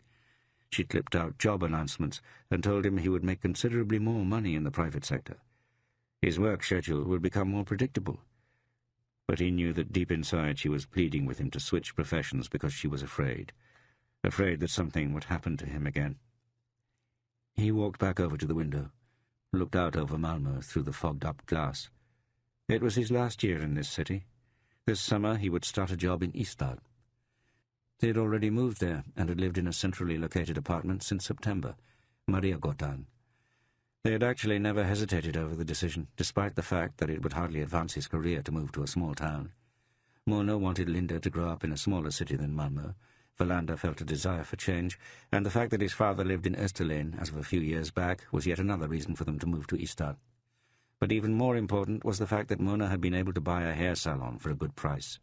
She clipped out job announcements and told him he would make considerably more money in the private sector. His work schedule would become more predictable. But he knew that deep inside she was pleading with him to switch professions because she was afraid that something would happen to him again. He walked back over to the window, looked out over Malmö through the fogged-up glass. It was his last year in this city. This summer he would start a job in Ystad. They had already moved there and had lived in a centrally located apartment since September, Mariagatan. They had actually never hesitated over the decision, despite the fact that it would hardly advance his career to move to a small town. Mona wanted Linda to grow up in a smaller city than Malmö. Verlander felt a desire for change, and the fact that his father lived in Österlen as of a few years back was yet another reason for them to move to Ystad. But even more important was the fact that Mona had been able to buy a hair salon for a good price.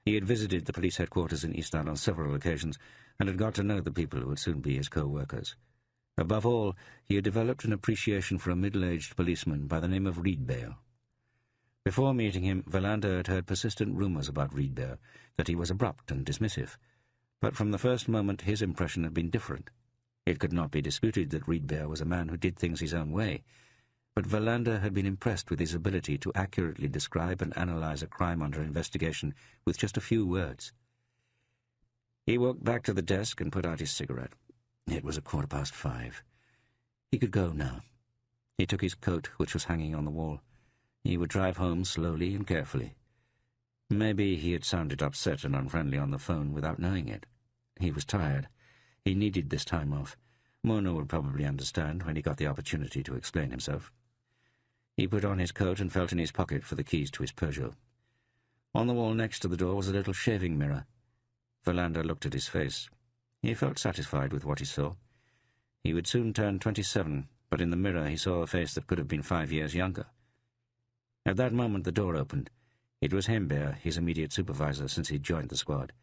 He had visited the police headquarters in Ystad on several occasions and had got to know the people who would soon be his co-workers. Above all, he had developed an appreciation for a middle-aged policeman by the name of Rydberg. Before meeting him, Verlander had heard persistent rumours about Rydberg, that he was abrupt and dismissive. But from the first moment his impression had been different. It could not be disputed that Rydberg was a man who did things his own way, but Verlander had been impressed with his ability to accurately describe and analyse a crime under investigation with just a few words. He walked back to the desk and put out his cigarette. It was 5:15. He could go now. He took his coat, which was hanging on the wall. He would drive home slowly and carefully. Maybe he had sounded upset and unfriendly on the phone without knowing it. He was tired. He needed this time off. Mona would probably understand when he got the opportunity to explain himself. He put on his coat and felt in his pocket for the keys to his Peugeot. On the wall next to the door was a little shaving mirror. Verlander looked at his face. He felt satisfied with what he saw. He would soon turn 27, but in the mirror he saw a face that could have been 5 years younger. At that moment the door opened. It was Hemberg, his immediate supervisor since he'd joined the squad.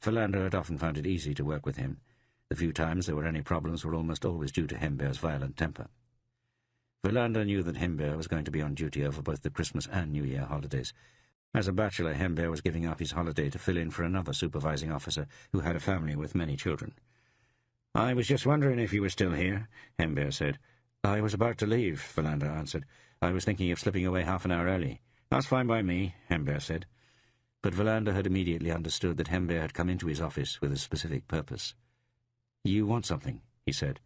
Verlander had often found it easy to work with him. The few times there were any problems were almost always due to Hemberg's violent temper. Verlander knew that Hemberg was going to be on duty over both the Christmas and New Year holidays. As a bachelor, Hemberg was giving up his holiday to fill in for another supervising officer who had a family with many children. "I was just wondering if you were still here," Hemberg said. "I was about to leave," Verlander answered. "I was thinking of slipping away half an hour early." "That's fine by me," Hemberg said. But Verlander had immediately understood that Hemberg had come into his office with a specific purpose. "You want something," he said.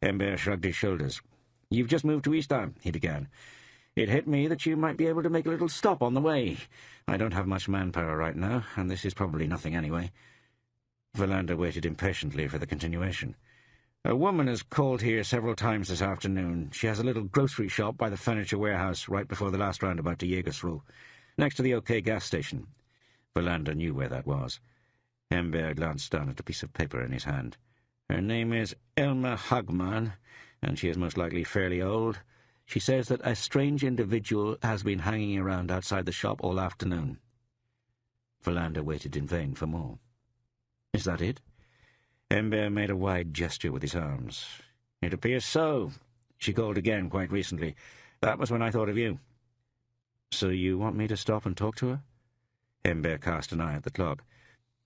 Hemberg shrugged his shoulders. "You've just moved to Ystad," he began. "It hit me that you might be able to make a little stop on the way. I don't have much manpower right now, and this is probably nothing anyway." Verlander waited impatiently for the continuation. "A woman has called here several times this afternoon. She has a little grocery shop by the furniture warehouse right before the last roundabout to Jägersro, next to the OK gas station." Verlander knew where that was. Hemberg glanced down at a piece of paper in his hand. "Her name is Elma Hagman, and she is most likely fairly old. She says that a strange individual has been hanging around outside the shop all afternoon." Verlander waited in vain for more. "Is that it?" Hemberg made a wide gesture with his arms. "It appears so. She called again quite recently. That was when I thought of you." "So you want me to stop and talk to her?" Hemberg cast an eye at the clock.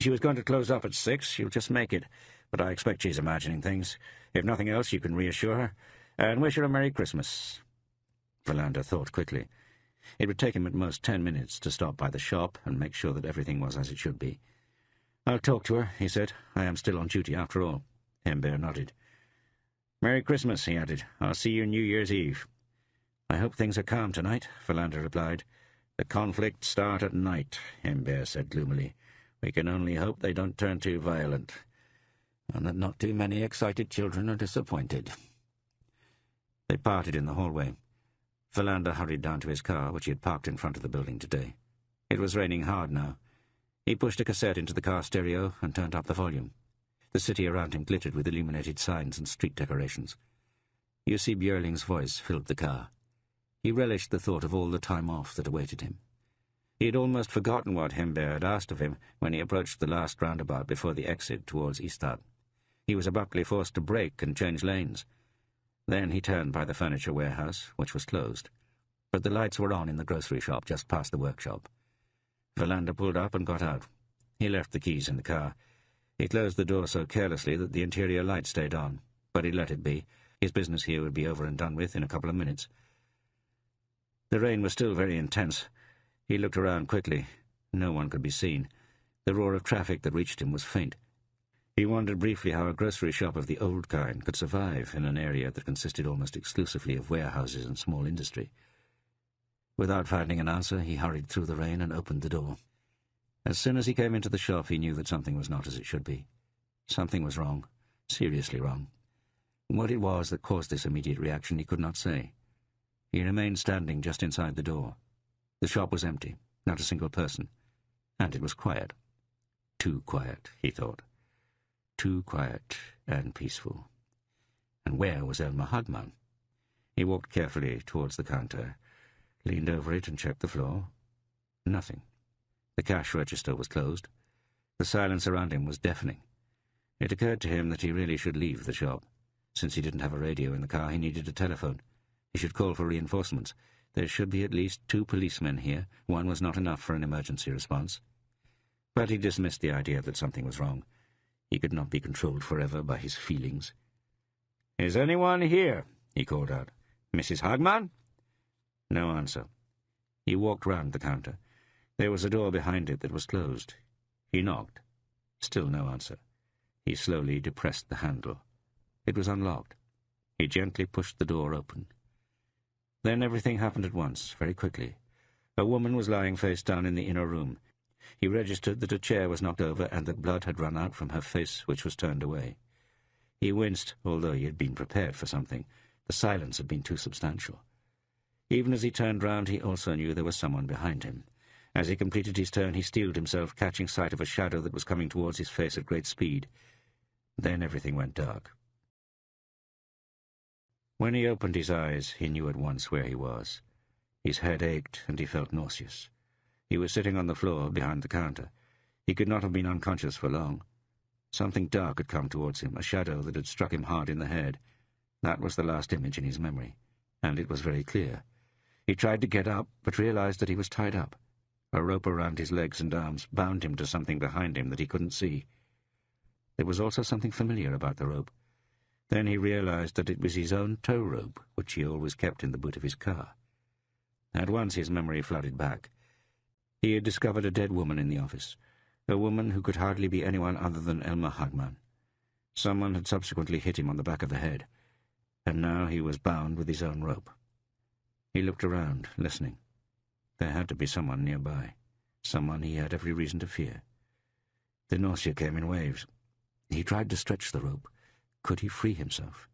"She was going to close up at 6. She'll just make it. But I expect she's imagining things. If nothing else, you can reassure her. And wish her a Merry Christmas." Verlander thought quickly. It would take him at most 10 minutes to stop by the shop and make sure that everything was as it should be. "I'll talk to her," he said. "I am still on duty after all." Hemberg nodded. "Merry Christmas," he added. "I'll see you New Year's Eve." "I hope things are calm tonight," Verlander replied. "The conflicts start at night," Hemberg said gloomily. "We can only hope they don't turn too violent, and that not too many excited children are disappointed." They parted in the hallway. Verlander hurried down to his car, which he had parked in front of the building today. It was raining hard now. He pushed a cassette into the car stereo and turned up the volume. The city around him glittered with illuminated signs and street decorations. Jussi Björling's voice filled the car. He relished the thought of all the time off that awaited him. He had almost forgotten what Hemberg had asked of him when he approached the last roundabout before the exit towards Ystad. He was abruptly forced to brake and change lanes. Then he turned by the furniture warehouse, which was closed. But the lights were on in the grocery shop just past the workshop. Verlander pulled up and got out. He left the keys in the car. He closed the door so carelessly that the interior light stayed on, but he let it be. His business here would be over and done with in a couple of minutes. The rain was still very intense. He looked around quickly. No one could be seen. The roar of traffic that reached him was faint. He wondered briefly how a grocery shop of the old kind could survive in an area that consisted almost exclusively of warehouses and small industry. Without finding an answer, he hurried through the rain and opened the door. As soon as he came into the shop, he knew that something was not as it should be. Something was wrong, seriously wrong. What it was that caused this immediate reaction he could not say. He remained standing just inside the door. The shop was empty, not a single person, and it was quiet. Too quiet, he thought. Too quiet and peaceful. And where was Elmer Hagman? He walked carefully towards the counter, leaned over it and checked the floor. Nothing. The cash register was closed. The silence around him was deafening. It occurred to him that he really should leave the shop. Since he didn't have a radio in the car, he needed a telephone. He should call for reinforcements. There should be at least 2 policemen here. One was not enough for an emergency response. But he dismissed the idea that something was wrong. He could not be controlled forever by his feelings. "Is anyone here?" he called out. "Mrs. Hagman?" No answer. He walked round the counter. There was a door behind it that was closed. He knocked. Still no answer. He slowly depressed the handle. It was unlocked. He gently pushed the door open. Then everything happened at once, very quickly. A woman was lying face down in the inner room. He registered that a chair was knocked over and that blood had run out from her face, which was turned away. He winced, although he had been prepared for something. The silence had been too substantial. Even as he turned round, he also knew there was someone behind him. As he completed his turn, he steeled himself, catching sight of a shadow that was coming towards his face at great speed. Then everything went dark. When he opened his eyes, he knew at once where he was. His head ached, and he felt nauseous. He was sitting on the floor behind the counter. He could not have been unconscious for long. Something dark had come towards him, a shadow that had struck him hard in the head. That was the last image in his memory, and it was very clear. He tried to get up, but realized that he was tied up. A rope around his legs and arms bound him to something behind him that he couldn't see. There was also something familiar about the rope. Then he realized that it was his own tow rope, which he always kept in the boot of his car. At once his memory flooded back. He had discovered a dead woman in the office, a woman who could hardly be anyone other than Elmer Hagman. Someone had subsequently hit him on the back of the head, and now he was bound with his own rope. He looked around, listening. There had to be someone nearby, someone he had every reason to fear. The nausea came in waves. He tried to stretch the rope. Could he free himself?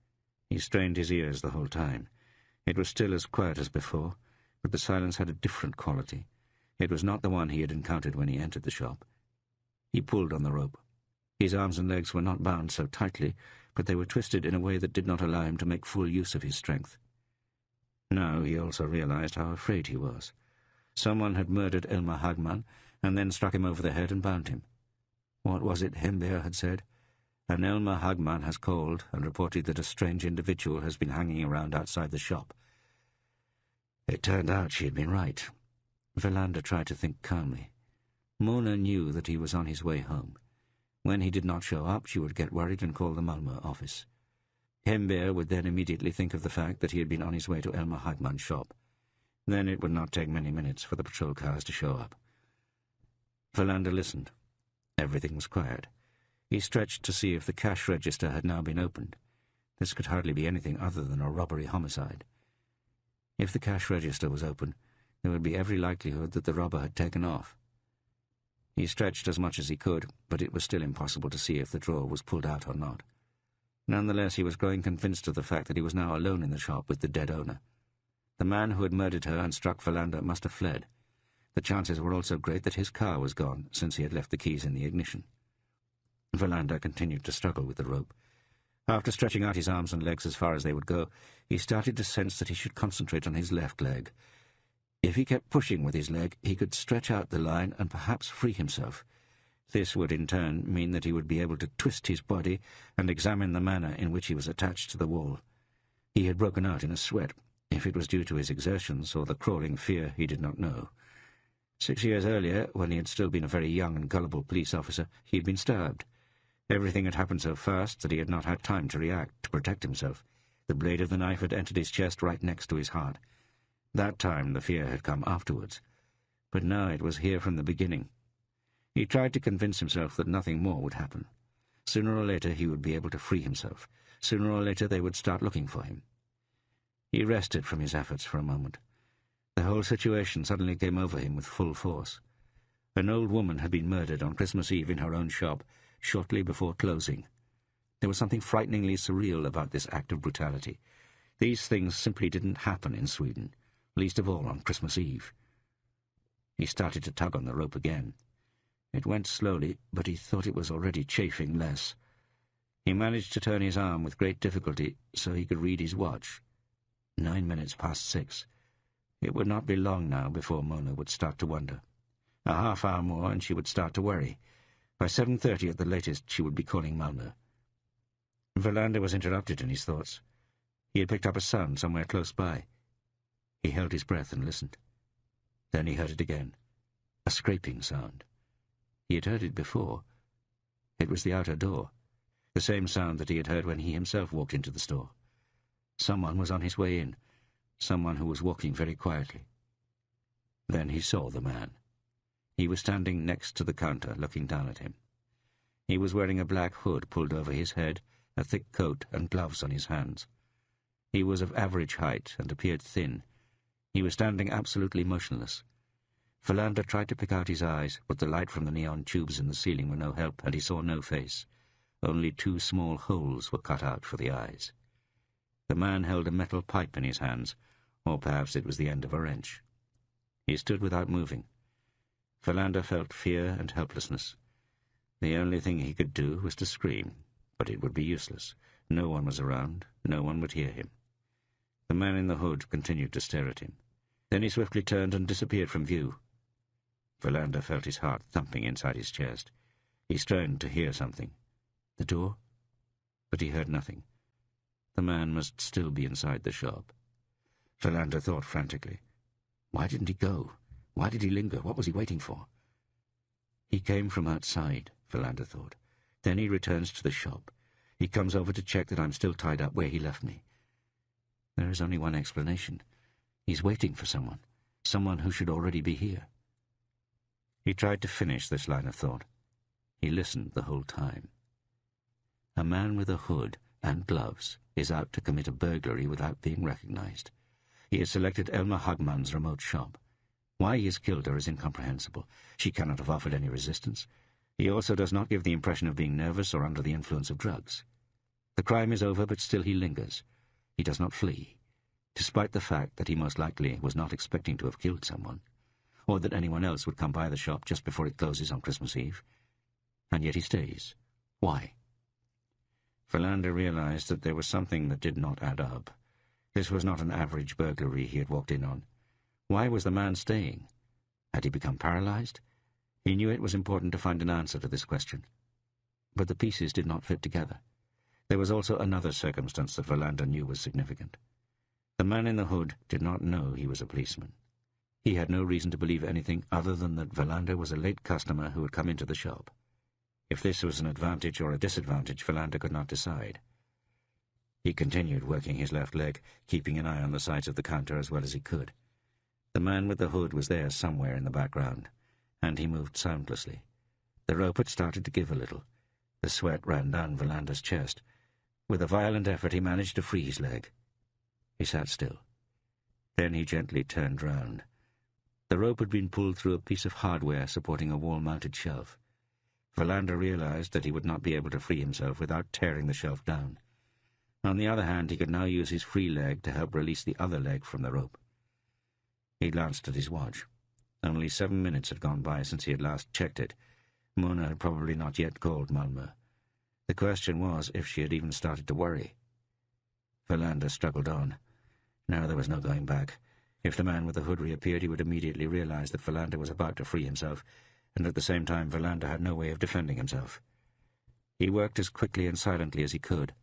He strained his ears the whole time. It was still as quiet as before, but the silence had a different quality. It was not the one he had encountered when he entered the shop. He pulled on the rope. His arms and legs were not bound so tightly, but they were twisted in a way that did not allow him to make full use of his strength. Now he also realized how afraid he was. Someone had murdered Elmer Hagman, and then struck him over the head and bound him. What was it Hembeer had said? An Elmer Hagman has called and reported that a strange individual has been hanging around outside the shop. It turned out she had been right. Verlander tried to think calmly. Mona knew that he was on his way home. When he did not show up, she would get worried and call the Malmö office. Hembeer would then immediately think of the fact that he had been on his way to Elmer Hagman's shop. Then it would not take many minutes for the patrol cars to show up. Verlander listened. Everything was quiet. He stretched to see if the cash register had now been opened. This could hardly be anything other than a robbery homicide. If the cash register was open, there would be every likelihood that the robber had taken off. He stretched as much as he could, but it was still impossible to see if the drawer was pulled out or not. Nonetheless, he was growing convinced of the fact that he was now alone in the shop with the dead owner. The man who had murdered her and struck Verlander must have fled. The chances were also great that his car was gone, since he had left the keys in the ignition. Verlander continued to struggle with the rope. After stretching out his arms and legs as far as they would go, he started to sense that he should concentrate on his left leg. If he kept pushing with his leg, he could stretch out the line and perhaps free himself. This would in turn mean that he would be able to twist his body and examine the manner in which he was attached to the wall. He had broken out in a sweat. If it was due to his exertions or the crawling fear, he did not know. 6 years earlier, when he had still been a very young and gullible police officer, he had been stabbed. Everything had happened so fast that he had not had time to react, to protect himself. The blade of the knife had entered his chest right next to his heart. That time the fear had come afterwards. But now it was here from the beginning. He tried to convince himself that nothing more would happen. Sooner or later he would be able to free himself. Sooner or later they would start looking for him. He rested from his efforts for a moment. The whole situation suddenly came over him with full force. An old woman had been murdered on Christmas Eve in her own shop, shortly before closing. There was something frighteningly surreal about this act of brutality. These things simply didn't happen in Sweden, least of all on Christmas Eve. He started to tug on the rope again. It went slowly, but he thought it was already chafing less. He managed to turn his arm with great difficulty so he could read his watch. 9 minutes past 6. It would not be long now before Mona would start to wonder. A half hour more and she would start to worry. By 7:30 at the latest she would be calling Malmö. Verlander was interrupted in his thoughts. He had picked up a sound somewhere close by. He held his breath and listened. Then he heard it again. A scraping sound. He had heard it before. It was the outer door. The same sound that he had heard when he himself walked into the store. Someone was on his way in. Someone who was walking very quietly. Then he saw the man. He was standing next to the counter, looking down at him. He was wearing a black hood pulled over his head, a thick coat and gloves on his hands. He was of average height and appeared thin. He was standing absolutely motionless. Verlander tried to pick out his eyes, but the light from the neon tubes in the ceiling were no help, and he saw no face. Only 2 small holes were cut out for the eyes. The man held a metal pipe in his hands, or perhaps it was the end of a wrench. He stood without moving. Verlander felt fear and helplessness. The only thing he could do was to scream, but it would be useless. No one was around. No one would hear him. The man in the hood continued to stare at him. Then he swiftly turned and disappeared from view. Verlander felt his heart thumping inside his chest. He strained to hear something. The door? But he heard nothing. The man must still be inside the shop. Verlander thought frantically. Why didn't he go? Why did he linger? What was he waiting for? He came from outside, Verlander thought. Then he returns to the shop. He comes over to check that I'm still tied up where he left me. There is only one explanation. He's waiting for someone. Someone who should already be here. He tried to finish this line of thought. He listened the whole time. A man with a hood and gloves is out to commit a burglary without being recognized. He has selected Elma Hagman's remote shop. Why he has killed her is incomprehensible. She cannot have offered any resistance. He also does not give the impression of being nervous or under the influence of drugs. The crime is over, but still he lingers. He does not flee, despite the fact that he most likely was not expecting to have killed someone, or that anyone else would come by the shop just before it closes on Christmas Eve. And yet he stays. Why? Verlander realized that there was something that did not add up. This was not an average burglary he had walked in on. Why was the man staying? Had he become paralyzed? He knew it was important to find an answer to this question. But the pieces did not fit together. There was also another circumstance that Verlander knew was significant. The man in the hood did not know he was a policeman. He had no reason to believe anything other than that Verlander was a late customer who had come into the shop. If this was an advantage or a disadvantage, Verlander could not decide. He continued working his left leg, keeping an eye on the sides of the counter as well as he could. The man with the hood was there somewhere in the background, and he moved soundlessly. The rope had started to give a little. The sweat ran down Verlander's chest. With a violent effort he managed to free his leg. He sat still. Then he gently turned round. The rope had been pulled through a piece of hardware supporting a wall-mounted shelf. Verlander realized that he would not be able to free himself without tearing the shelf down. On the other hand, he could now use his free leg to help release the other leg from the rope. He glanced at his watch. Only 7 minutes had gone by since he had last checked it. Mona had probably not yet called Malmö. The question was if she had even started to worry. Verlander struggled on. Now there was no going back. If the man with the hood reappeared, he would immediately realize that Verlander was about to free himself, and at the same time Verlander had no way of defending himself. He worked as quickly and silently as he could.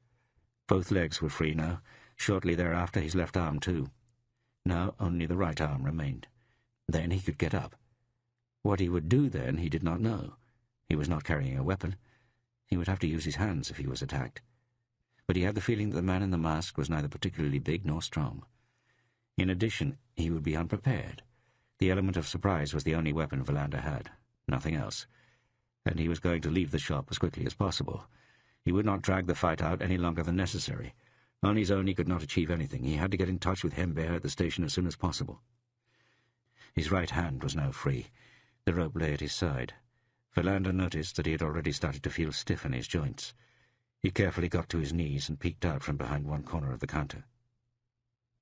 Both legs were free now. Shortly thereafter his left arm too. Now only the right arm remained. Then he could get up. What he would do then he did not know. He was not carrying a weapon. He would have to use his hands if he was attacked. But he had the feeling that the man in the mask was neither particularly big nor strong. In addition, he would be unprepared. The element of surprise was the only weapon Verlander had, nothing else. And he was going to leave the shop as quickly as possible. He would not drag the fight out any longer than necessary. On his own he could not achieve anything. He had to get in touch with Hembear at the station as soon as possible. His right hand was now free. The rope lay at his side. Verlander noticed that he had already started to feel stiff in his joints. He carefully got to his knees and peeked out from behind one corner of the counter.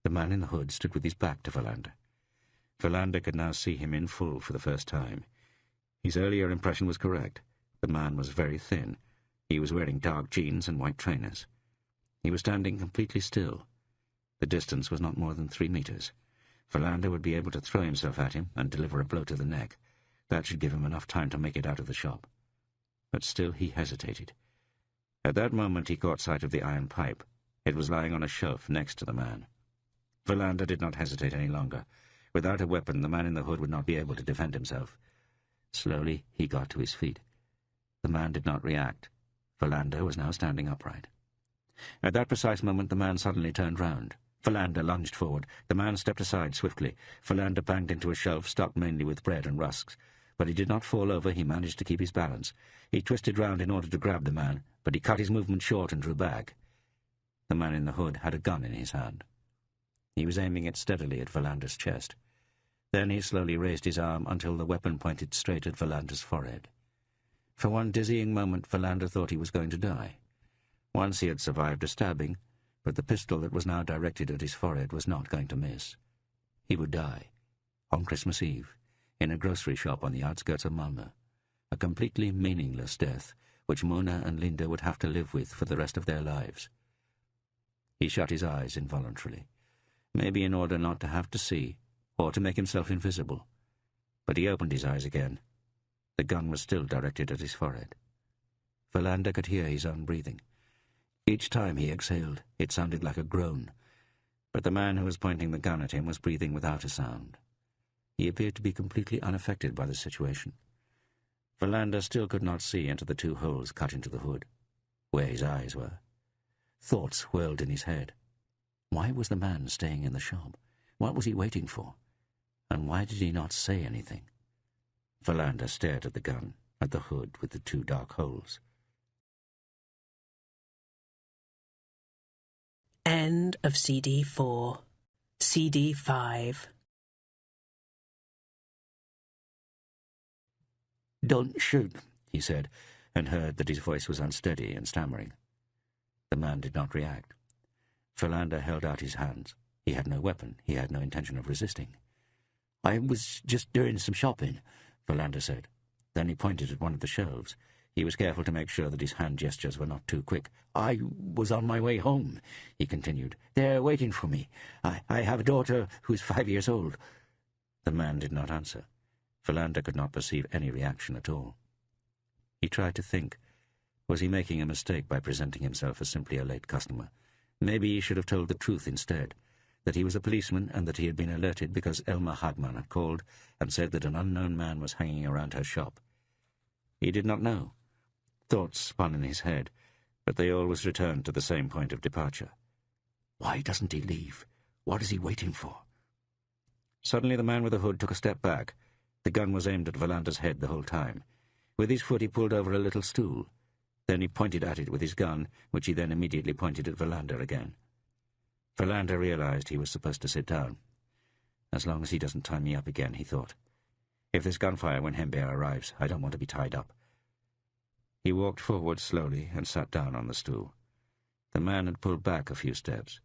The man in the hood stood with his back to Verlander. Verlander could now see him in full for the first time. His earlier impression was correct. The man was very thin. He was wearing dark jeans and white trainers. He was standing completely still. The distance was not more than 3 meters. Verlander would be able to throw himself at him and deliver a blow to the neck. That should give him enough time to make it out of the shop. But still he hesitated. At that moment he caught sight of the iron pipe. It was lying on a shelf next to the man. Verlander did not hesitate any longer. Without a weapon, the man in the hood would not be able to defend himself. Slowly he got to his feet. The man did not react. Verlander was now standing upright. At that precise moment the man suddenly turned round. Verlander lunged forward. The man stepped aside swiftly. Verlander banged into a shelf stocked mainly with bread and rusks. But he did not fall over. He managed to keep his balance. He twisted round in order to grab the man, but he cut his movement short and drew back. The man in the hood had a gun in his hand. He was aiming it steadily at Verlander's chest. Then he slowly raised his arm until the weapon pointed straight at Verlander's forehead. For one dizzying moment, Verlander thought he was going to die. Once he had survived a stabbing, but the pistol that was now directed at his forehead was not going to miss. He would die, on Christmas Eve, in a grocery shop on the outskirts of Malmö. A completely meaningless death, which Mona and Linda would have to live with for the rest of their lives. He shut his eyes involuntarily, maybe in order not to have to see, or to make himself invisible. But he opened his eyes again. The gun was still directed at his forehead. Verlander could hear his own breathing. Each time he exhaled, it sounded like a groan, but the man who was pointing the gun at him was breathing without a sound. He appeared to be completely unaffected by the situation. Verlander still could not see into the 2 holes cut into the hood, where his eyes were. Thoughts whirled in his head. Why was the man staying in the shop? What was he waiting for? And why did he not say anything? Verlander stared at the gun, at the hood with the 2 dark holes. End of CD 4. CD 5. "Don't shoot," he said, and heard that his voice was unsteady and stammering. The man did not react. Verlander held out his hands. He had no weapon. He had no intention of resisting. "I was just doing some shopping," Verlander said. Then he pointed at one of the shelves. He was careful to make sure that his hand gestures were not too quick. "I was on my way home," he continued. "They're waiting for me. I have a daughter who's 5 years old." The man did not answer. Verlander could not perceive any reaction at all. He tried to think. Was he making a mistake by presenting himself as simply a late customer? Maybe he should have told the truth instead, that he was a policeman and that he had been alerted because Elma Hagman had called and said that an unknown man was hanging around her shop. He did not know. Thoughts spun in his head, but they always returned to the same point of departure. Why doesn't he leave? What is he waiting for? Suddenly the man with the hood took a step back. The gun was aimed at Verlander's head the whole time. With his foot he pulled over a little stool. Then he pointed at it with his gun, which he then immediately pointed at Verlander again. Verlander realized he was supposed to sit down. As long as he doesn't tie me up again, he thought. If there's gunfire when Hembear arrives, I don't want to be tied up. He walked forward slowly and sat down on the stool. The man had pulled back a few steps.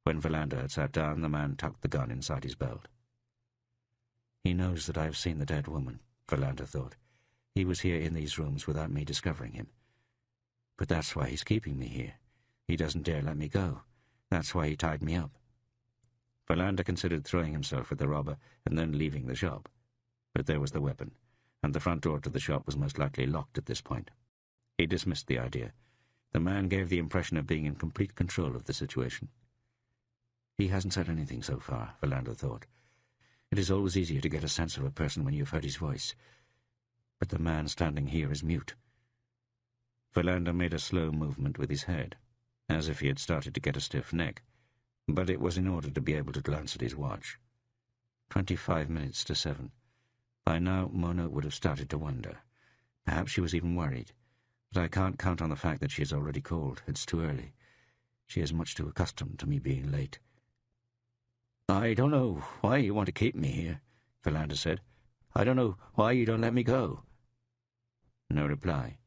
When Verlander had sat down, the man tucked the gun inside his belt. He knows that I have seen the dead woman, Verlander thought. He was here in these rooms without me discovering him. But that's why he's keeping me here. He doesn't dare let me go. That's why he tied me up. Verlander considered throwing himself at the robber and then leaving the shop. But there was the weapon, and the front door to the shop was most likely locked at this point. He dismissed the idea. The man gave the impression of being in complete control of the situation. He hasn't said anything so far, Verlander thought. It is always easier to get a sense of a person when you've heard his voice. But the man standing here is mute. Verlander made a slow movement with his head, as if he had started to get a stiff neck, but it was in order to be able to glance at his watch. 25 minutes to 7. By now, Mona would have started to wonder. Perhaps she was even worried. But I can't count on the fact that she has already called. It's too early. She is much too accustomed to me being late. "I don't know why you want to keep me here," Verlander said. "I don't know why you don't let me go." No reply.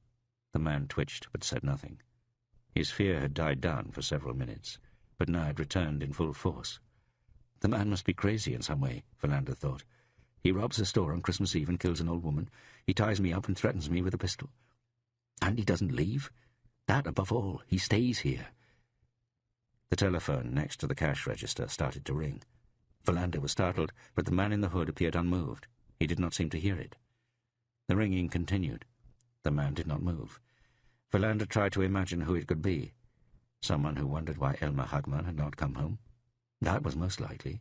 The man twitched, but said nothing. His fear had died down for several minutes, but now it returned in full force. The man must be crazy in some way, Philander thought. He robs a store on Christmas Eve and kills an old woman. He ties me up and threatens me with a pistol. And he doesn't leave? That above all, he stays here. The telephone next to the cash register started to ring. Philander was startled, but the man in the hood appeared unmoved. He did not seem to hear it. The ringing continued. The man did not move. Philander tried to imagine who it could be. Someone who wondered why Elmer Hagman had not come home. That was most likely.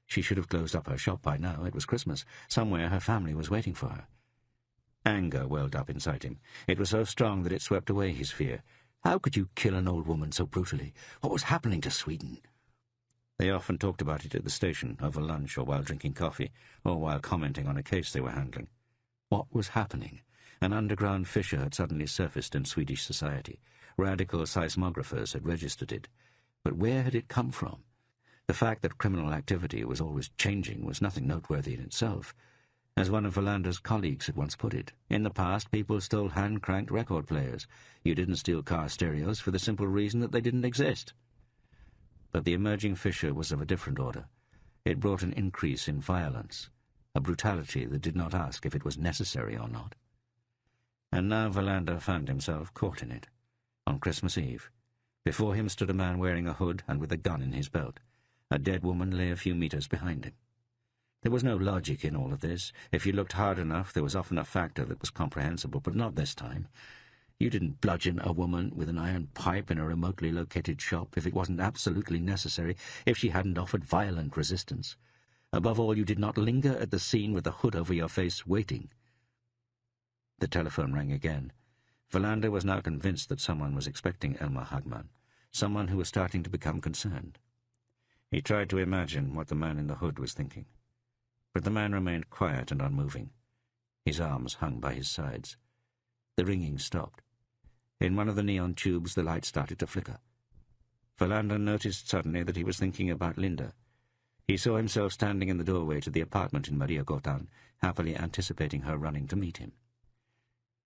She should have closed up her shop by now. It was Christmas. Somewhere her family was waiting for her. Anger welled up inside him. It was so strong that it swept away his fear. How could you kill an old woman so brutally? What was happening to Sweden? They often talked about it at the station, over lunch or while drinking coffee, or while commenting on a case they were handling. What was happening? An underground fissure had suddenly surfaced in Swedish society. Radical seismographers had registered it. But where had it come from? The fact that criminal activity was always changing was nothing noteworthy in itself. As one of Philander's colleagues had once put it, in the past people stole hand-cranked record players. You didn't steal car stereos for the simple reason that they didn't exist. But the emerging fissure was of a different order. It brought an increase in violence, a brutality that did not ask if it was necessary or not. And now Philander found himself caught in it. On Christmas Eve, before him stood a man wearing a hood and with a gun in his belt. A dead woman lay a few meters behind him. There was no logic in all of this. If you looked hard enough, there was often a factor that was comprehensible, but not this time. You didn't bludgeon a woman with an iron pipe in a remotely located shop if it wasn't absolutely necessary, if she hadn't offered violent resistance. Above all, you did not linger at the scene with the hood over your face, waiting. The telephone rang again. Philander was now convinced that someone was expecting Elmer Hagman, someone who was starting to become concerned. He tried to imagine what the man in the hood was thinking. But the man remained quiet and unmoving. His arms hung by his sides. The ringing stopped. In one of the neon tubes, the light started to flicker. Philander noticed suddenly that he was thinking about Linda. He saw himself standing in the doorway to the apartment in Maria Gothan, happily anticipating her running to meet him.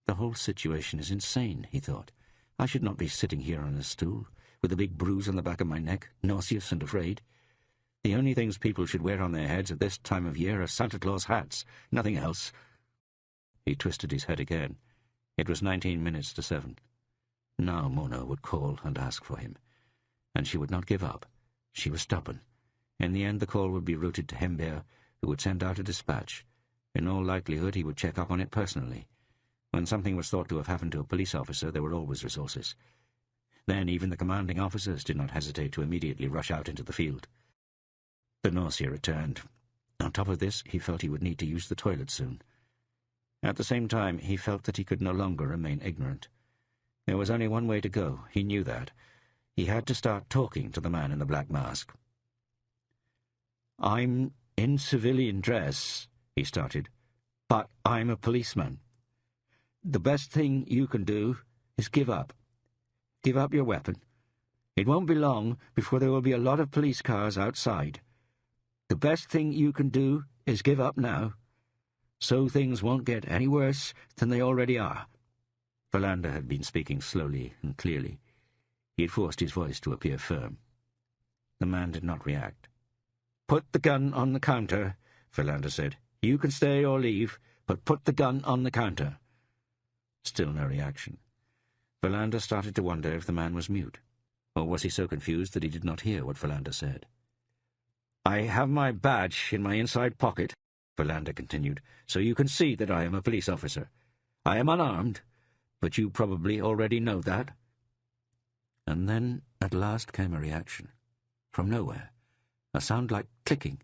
The whole situation is insane, he thought. I should not be sitting here on a stool, with a big bruise on the back of my neck, nauseous and afraid. The only things people should wear on their heads at this time of year are Santa Claus hats, nothing else. He twisted his head again. It was 19 minutes to 7. Now Mona would call and ask for him. And she would not give up. She was stubborn. In the end, the call would be routed to Hembeer, who would send out a dispatch. In all likelihood, he would check up on it personally. When something was thought to have happened to a police officer, there were always resources. Then even the commanding officers did not hesitate to immediately rush out into the field. The nausea returned. On top of this, he felt he would need to use the toilet soon. At the same time, he felt that he could no longer remain ignorant. There was only one way to go, he knew that. He had to start talking to the man in the black mask. "I'm in civilian dress," he started, "but I'm a policeman. The best thing you can do is give up. Give up your weapon. It won't be long before there will be a lot of police cars outside. The best thing you can do is give up now, so things won't get any worse than they already are." Philander had been speaking slowly and clearly. He had forced his voice to appear firm. The man did not react. "Put the gun on the counter," Philander said. "You can stay or leave, but put the gun on the counter." Still no reaction. Philander started to wonder if the man was mute, or was he so confused that he did not hear what Philander said. "I have my badge in my inside pocket," Philander continued, "so you can see that I am a police officer. I am unarmed, but you probably already know that." And then at last came a reaction. From nowhere. A sound like clicking.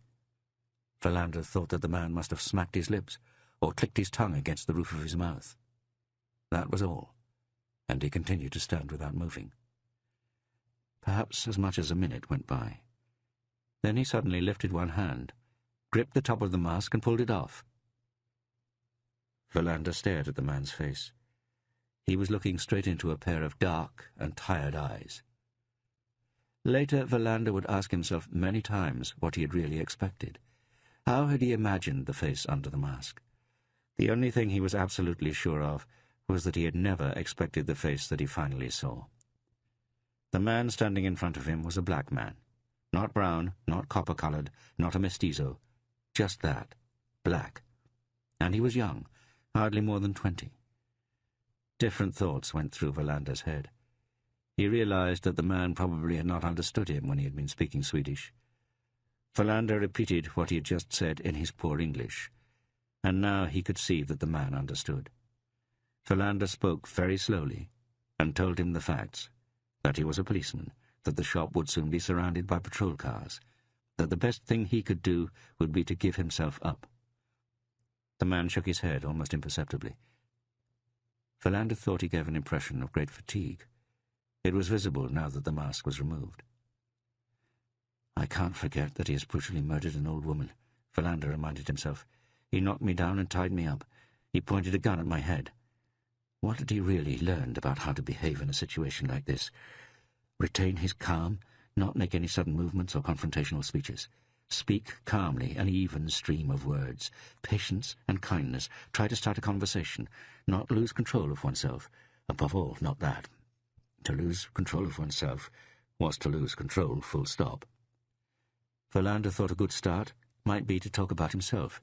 Philander thought that the man must have smacked his lips, or clicked his tongue against the roof of his mouth. That was all, and he continued to stand without moving. Perhaps as much as a minute went by. Then he suddenly lifted one hand, gripped the top of the mask and pulled it off. Philander stared at the man's face. He was looking straight into a pair of dark and tired eyes. Later, Philander would ask himself many times what he had really expected. How had he imagined the face under the mask? The only thing he was absolutely sure of was that he had never expected the face that he finally saw. The man standing in front of him was a black man. Not brown, not copper-coloured, not a mestizo. Just that. Black. And he was young, hardly more than 20. Different thoughts went through Walander's head. He realized that the man probably had not understood him when he had been speaking Swedish. Wallander repeated what he had just said in his poor English, and now he could see that the man understood. Wallander spoke very slowly and told him the facts, that he was a policeman, that the shop would soon be surrounded by patrol cars, that the best thing he could do would be to give himself up. The man shook his head almost imperceptibly. Wallander thought he gave an impression of great fatigue. It was visible now that the mask was removed. "I can't forget that he has brutally murdered an old woman," Wallander reminded himself. "He knocked me down and tied me up. He pointed a gun at my head. What had he really learned about how to behave in a situation like this? Retain his calm, not make any sudden movements or confrontational speeches. Speak calmly, an even stream of words. Patience and kindness. Try to start a conversation. Not lose control of oneself. Above all, not that. To lose control of oneself was to lose control, full stop." Wallander thought a good start might be to talk about himself.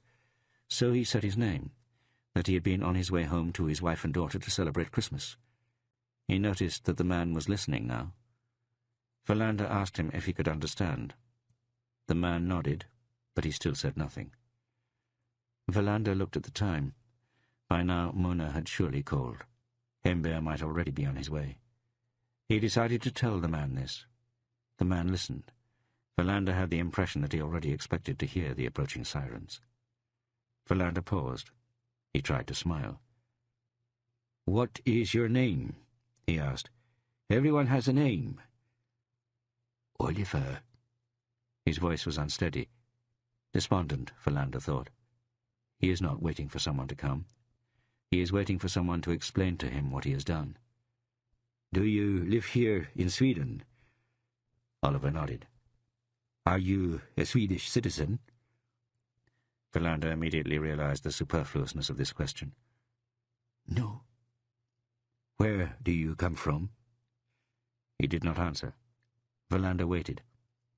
So he said his name, that he had been on his way home to his wife and daughter to celebrate Christmas. He noticed that the man was listening now. Wallander asked him if he could understand. The man nodded, but he still said nothing. Wallander looked at the time. By now Mona had surely called. Hembeer might already be on his way. He decided to tell the man this. The man listened. Wallander had the impression that he already expected to hear the approaching sirens. Wallander paused. He tried to smile. "What is your name?" he asked. "Everyone has a name." "Oliver." His voice was unsteady. Despondent, Wallander thought. He is not waiting for someone to come. He is waiting for someone to explain to him what he has done. "Do you live here in Sweden?" Oliver nodded. "Are you a Swedish citizen?" Wallander immediately realized the superfluousness of this question. "No." "Where do you come from?" He did not answer. Wallander waited.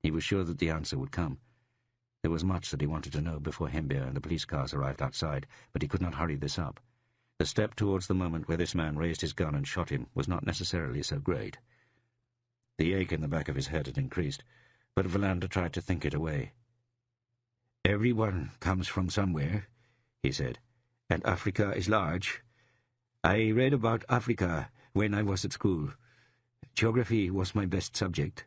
He was sure that the answer would come. There was much that he wanted to know before Hembeer and the police cars arrived outside, but he could not hurry this up. The step towards the moment where this man raised his gun and shot him was not necessarily so great. The ache in the back of his head had increased, but Wallander tried to think it away. "Everyone comes from somewhere," he said, "and Africa is large. I read about Africa when I was at school. Geography was my best subject.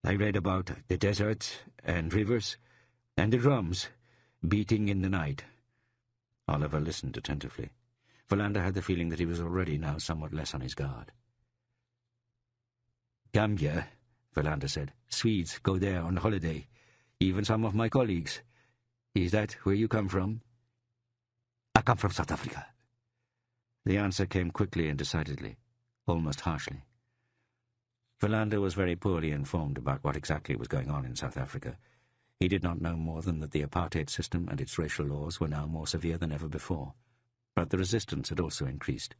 I read about the deserts and rivers and the drums beating in the night." Oliver listened attentively. Wallander had the feeling that he was already now somewhat less on his guard. "Gambia," Wallander said. "Swedes go there on holiday. Even some of my colleagues. Is that where you come from?" "I come from South Africa." The answer came quickly and decidedly, almost harshly. Wallander was very poorly informed about what exactly was going on in South Africa. He did not know more than that the apartheid system and its racial laws were now more severe than ever before. But the resistance had also increased.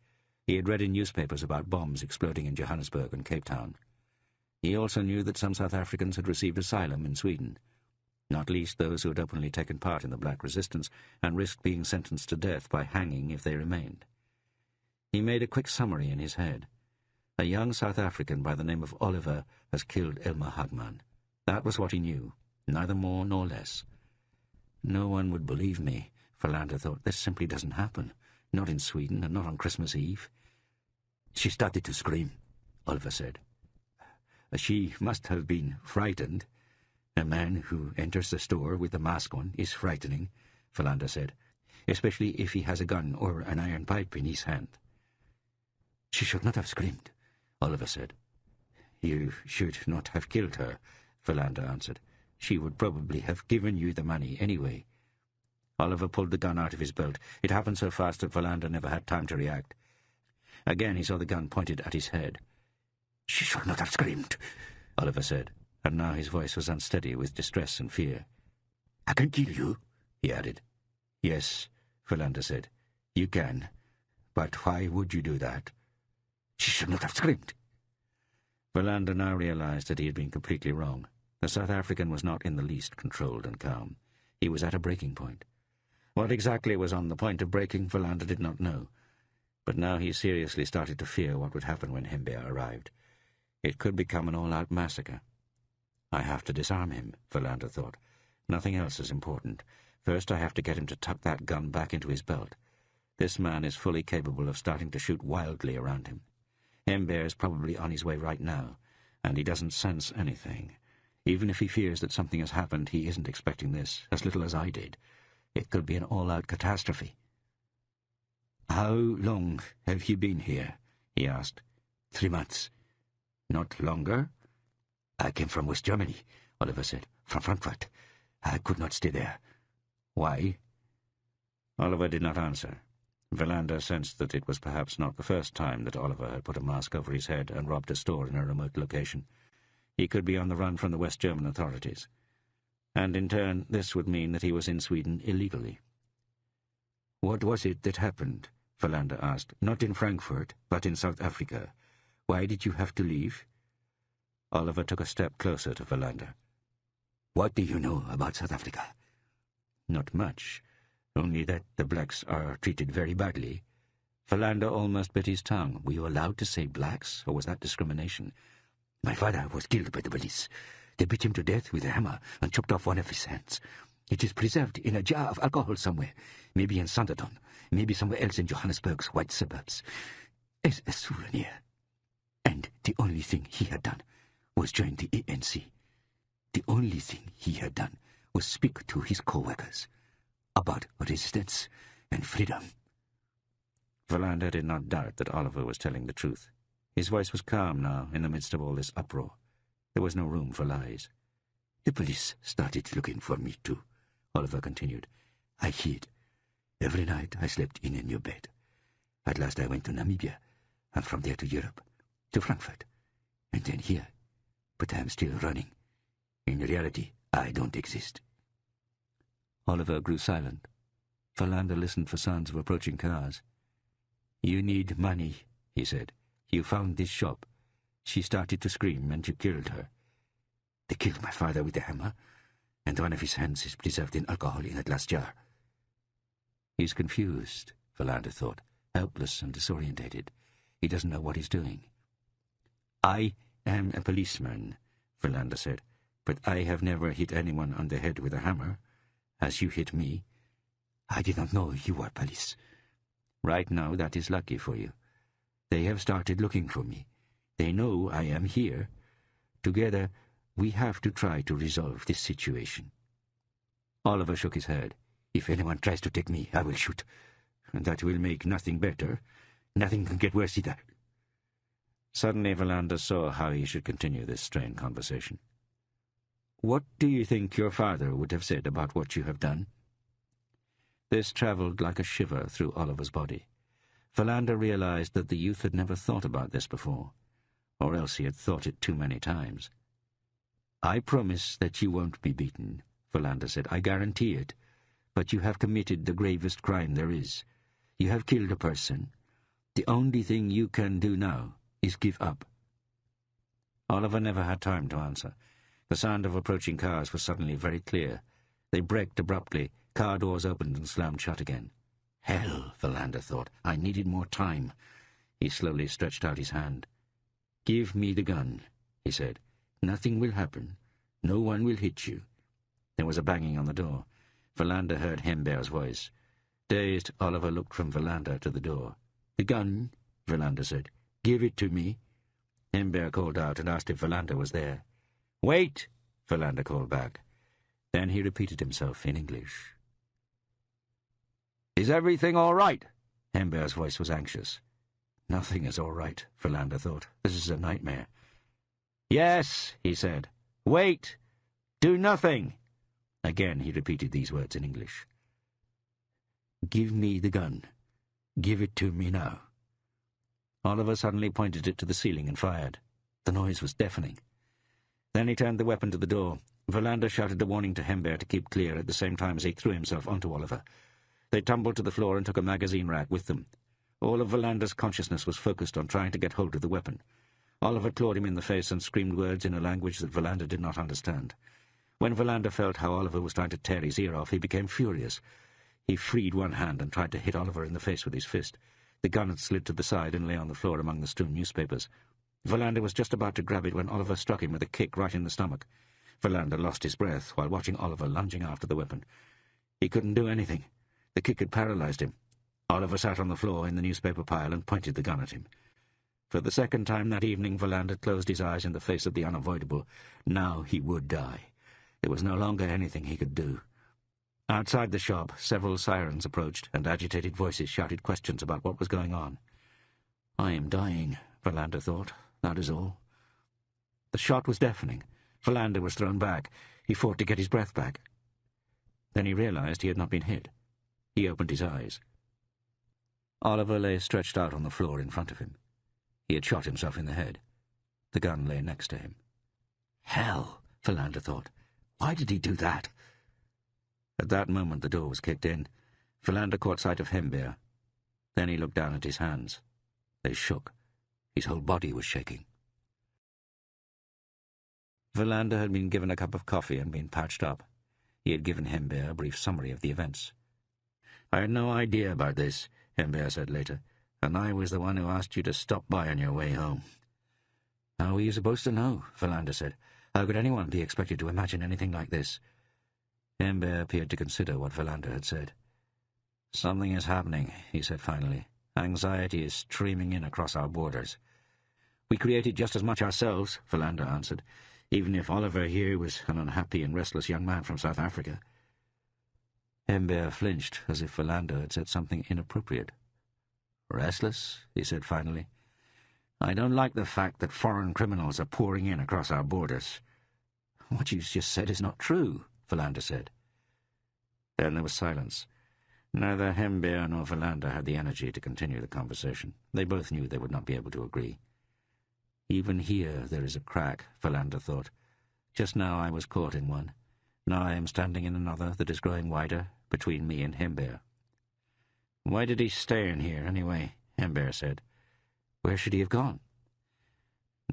He had read in newspapers about bombs exploding in Johannesburg and Cape Town. He also knew that some South Africans had received asylum in Sweden, not least those who had openly taken part in the black resistance and risked being sentenced to death by hanging if they remained. He made a quick summary in his head. A young South African by the name of Oliver has killed Elmer Hagman. That was what he knew, neither more nor less. No one would believe me, Wallander thought. This simply doesn't happen. Not in Sweden, and not on Christmas Eve. "She started to scream," Oliver said. "She must have been frightened. A man who enters the store with a mask on is frightening," Wallander said, "especially if he has a gun or an iron pipe in his hand." "She should not have screamed," Oliver said. "You should not have killed her," Wallander answered. "She would probably have given you the money anyway." Oliver pulled the gun out of his belt. It happened so fast that Wallander never had time to react. Again he saw the gun pointed at his head. "She should not have screamed," Oliver said, and now his voice was unsteady with distress and fear. "I can kill you," he added. "Yes," Wallander said, "you can. But why would you do that?" "She should not have screamed." Verlander now realized that he had been completely wrong. The South African was not in the least controlled and calm. He was at a breaking point. What exactly was on the point of breaking, Verlander did not know. But now he seriously started to fear what would happen when Hembeer arrived. It could become an all-out massacre. I have to disarm him, Verlander thought. Nothing else is important. First, I have to get him to tuck that gun back into his belt. This man is fully capable of starting to shoot wildly around him. Hembeer is probably on his way right now, and he doesn't sense anything. Even if he fears that something has happened, he isn't expecting this, as little as I did. It could be an all-out catastrophe. "How long have you been here?" he asked. 3 months. "Not longer?" "I came from West Germany," Oliver said. "From Frankfurt. I could not stay there." "Why?" Oliver did not answer. Verlander sensed that it was perhaps not the first time that Oliver had put a mask over his head and robbed a store in a remote location. He could be on the run from the West German authorities. And in turn, this would mean that he was in Sweden illegally. "What was it that happened?" Verlander asked. "Not in Frankfurt, but in South Africa. Why did you have to leave?" Oliver took a step closer to Verlander. "What do you know about South Africa?" "Not much. Only that the blacks are treated very badly." Verlander almost bit his tongue. "Were you allowed to say blacks, or was that discrimination?" "My father was killed by the police. They beat him to death with a hammer and chopped off one of his hands. It is preserved in a jar of alcohol somewhere, maybe in Sanderton, maybe somewhere else in Johannesburg's white suburbs, as a souvenir. And the only thing he had done was join the ANC. The only thing he had done was speak to his co-workers about resistance and freedom." Verlander did not doubt that Oliver was telling the truth. His voice was calm now, in the midst of all this uproar. There was no room for lies. "The police started looking for me too," Oliver continued. "I hid. Every night I slept in a new bed. At last I went to Namibia, and from there to Europe, to Frankfurt, and then here. But I am still running. In reality, I don't exist." Oliver grew silent. Verlander listened for sounds of approaching cars. "You need money," he said. "You found this shop. She started to scream, and you killed her. They killed my father with a hammer, and one of his hands is preserved in alcohol in a glass jar." "He's confused," Verlander thought, helpless and disorientated. He doesn't know what he's doing. "I am a policeman," Verlander said, "but I have never hit anyone on the head with a hammer, as you hit me." "I did not know you were police." "Right now, that is lucky for you. They have started looking for me. They know I am here. Together, we have to try to resolve this situation." Oliver shook his head. "If anyone tries to take me, I will shoot. And that will make nothing better. Nothing can get worse either." Suddenly Verlander saw how he should continue this strained conversation. "What do you think your father would have said about what you have done?" This travelled like a shiver through Oliver's body. Verlander realized that the youth had never thought about this before, or else he had thought it too many times. "I promise that you won't be beaten," Verlander said. "I guarantee it. But you have committed the gravest crime there is. You have killed a person. The only thing you can do now is give up." Oliver never had time to answer. The sound of approaching cars was suddenly very clear. They braked abruptly. Car doors opened and slammed shut again. "Hell," Verlander thought. "I needed more time." He slowly stretched out his hand. "Give me the gun," he said. "Nothing will happen. No one will hit you." There was a banging on the door. Verlander heard Hembeer's voice. Dazed, Oliver looked from Verlander to the door. "The gun," Verlander said. "Give it to me." Hembeer called out and asked if Verlander was there. "Wait," Verlander called back. Then he repeated himself in English. "Is everything all right?" Hembeer's voice was anxious. "Nothing is all right," Verlander thought. "This is a nightmare." "Yes," he said. "Wait. Do nothing." Again he repeated these words in English. "Give me the gun. Give it to me now." Oliver suddenly pointed it to the ceiling and fired. The noise was deafening. Then he turned the weapon to the door. Verlander shouted a warning to Hembeer to keep clear at the same time as he threw himself onto Oliver. They tumbled to the floor and took a magazine rack with them. All of Verlander's consciousness was focused on trying to get hold of the weapon. Oliver clawed him in the face and screamed words in a language that Verlander did not understand. When Verlander felt how Oliver was trying to tear his ear off, he became furious. He freed one hand and tried to hit Oliver in the face with his fist. The gun had slid to the side and lay on the floor among the strewn newspapers. Verlander was just about to grab it when Oliver struck him with a kick right in the stomach. Verlander lost his breath while watching Oliver lunging after the weapon. He couldn't do anything. The kick had paralyzed him. Oliver sat on the floor in the newspaper pile and pointed the gun at him. For the second time that evening, Verlander closed his eyes in the face of the unavoidable. Now he would die. There was no longer anything he could do. Outside the shop, several sirens approached, and agitated voices shouted questions about what was going on. "I am dying," Verlander thought. "That is all." The shot was deafening. Verlander was thrown back. He fought to get his breath back. Then he realized he had not been hit. He opened his eyes. Oliver lay stretched out on the floor in front of him. He had shot himself in the head. The gun lay next to him. "Hell," Verlander thought. "Why did he do that?" At that moment the door was kicked in. Verlander caught sight of Hembeer. Then he looked down at his hands. They shook. His whole body was shaking. Verlander had been given a cup of coffee and been patched up. He had given Hembeer a brief summary of the events. "I had no idea about this," Hembeer said later, "and I was the one who asked you to stop by on your way home." "How were you supposed to know?" Verlander said. "How could anyone be expected to imagine anything like this?" Hembeer appeared to consider what Verlander had said. "Something is happening," he said finally. "Anxiety is streaming in across our borders." "We create it just as much ourselves," Verlander answered, "even if Oliver here was an unhappy and restless young man from South Africa." Hembeer flinched, as if Verlander had said something inappropriate. "Restless?" he said finally. "I don't like the fact that foreign criminals are pouring in across our borders." "What you just said is not true," Verlander said. Then there was silence. Neither Hembeer nor Verlander had the energy to continue the conversation. They both knew they would not be able to agree. Even here there is a crack, Verlander thought. Just now I was caught in one. Now I am standing in another that is growing wider between me and Hembeer. "Why did he stay in here, anyway?" Hembeer said. "Where should he have gone?"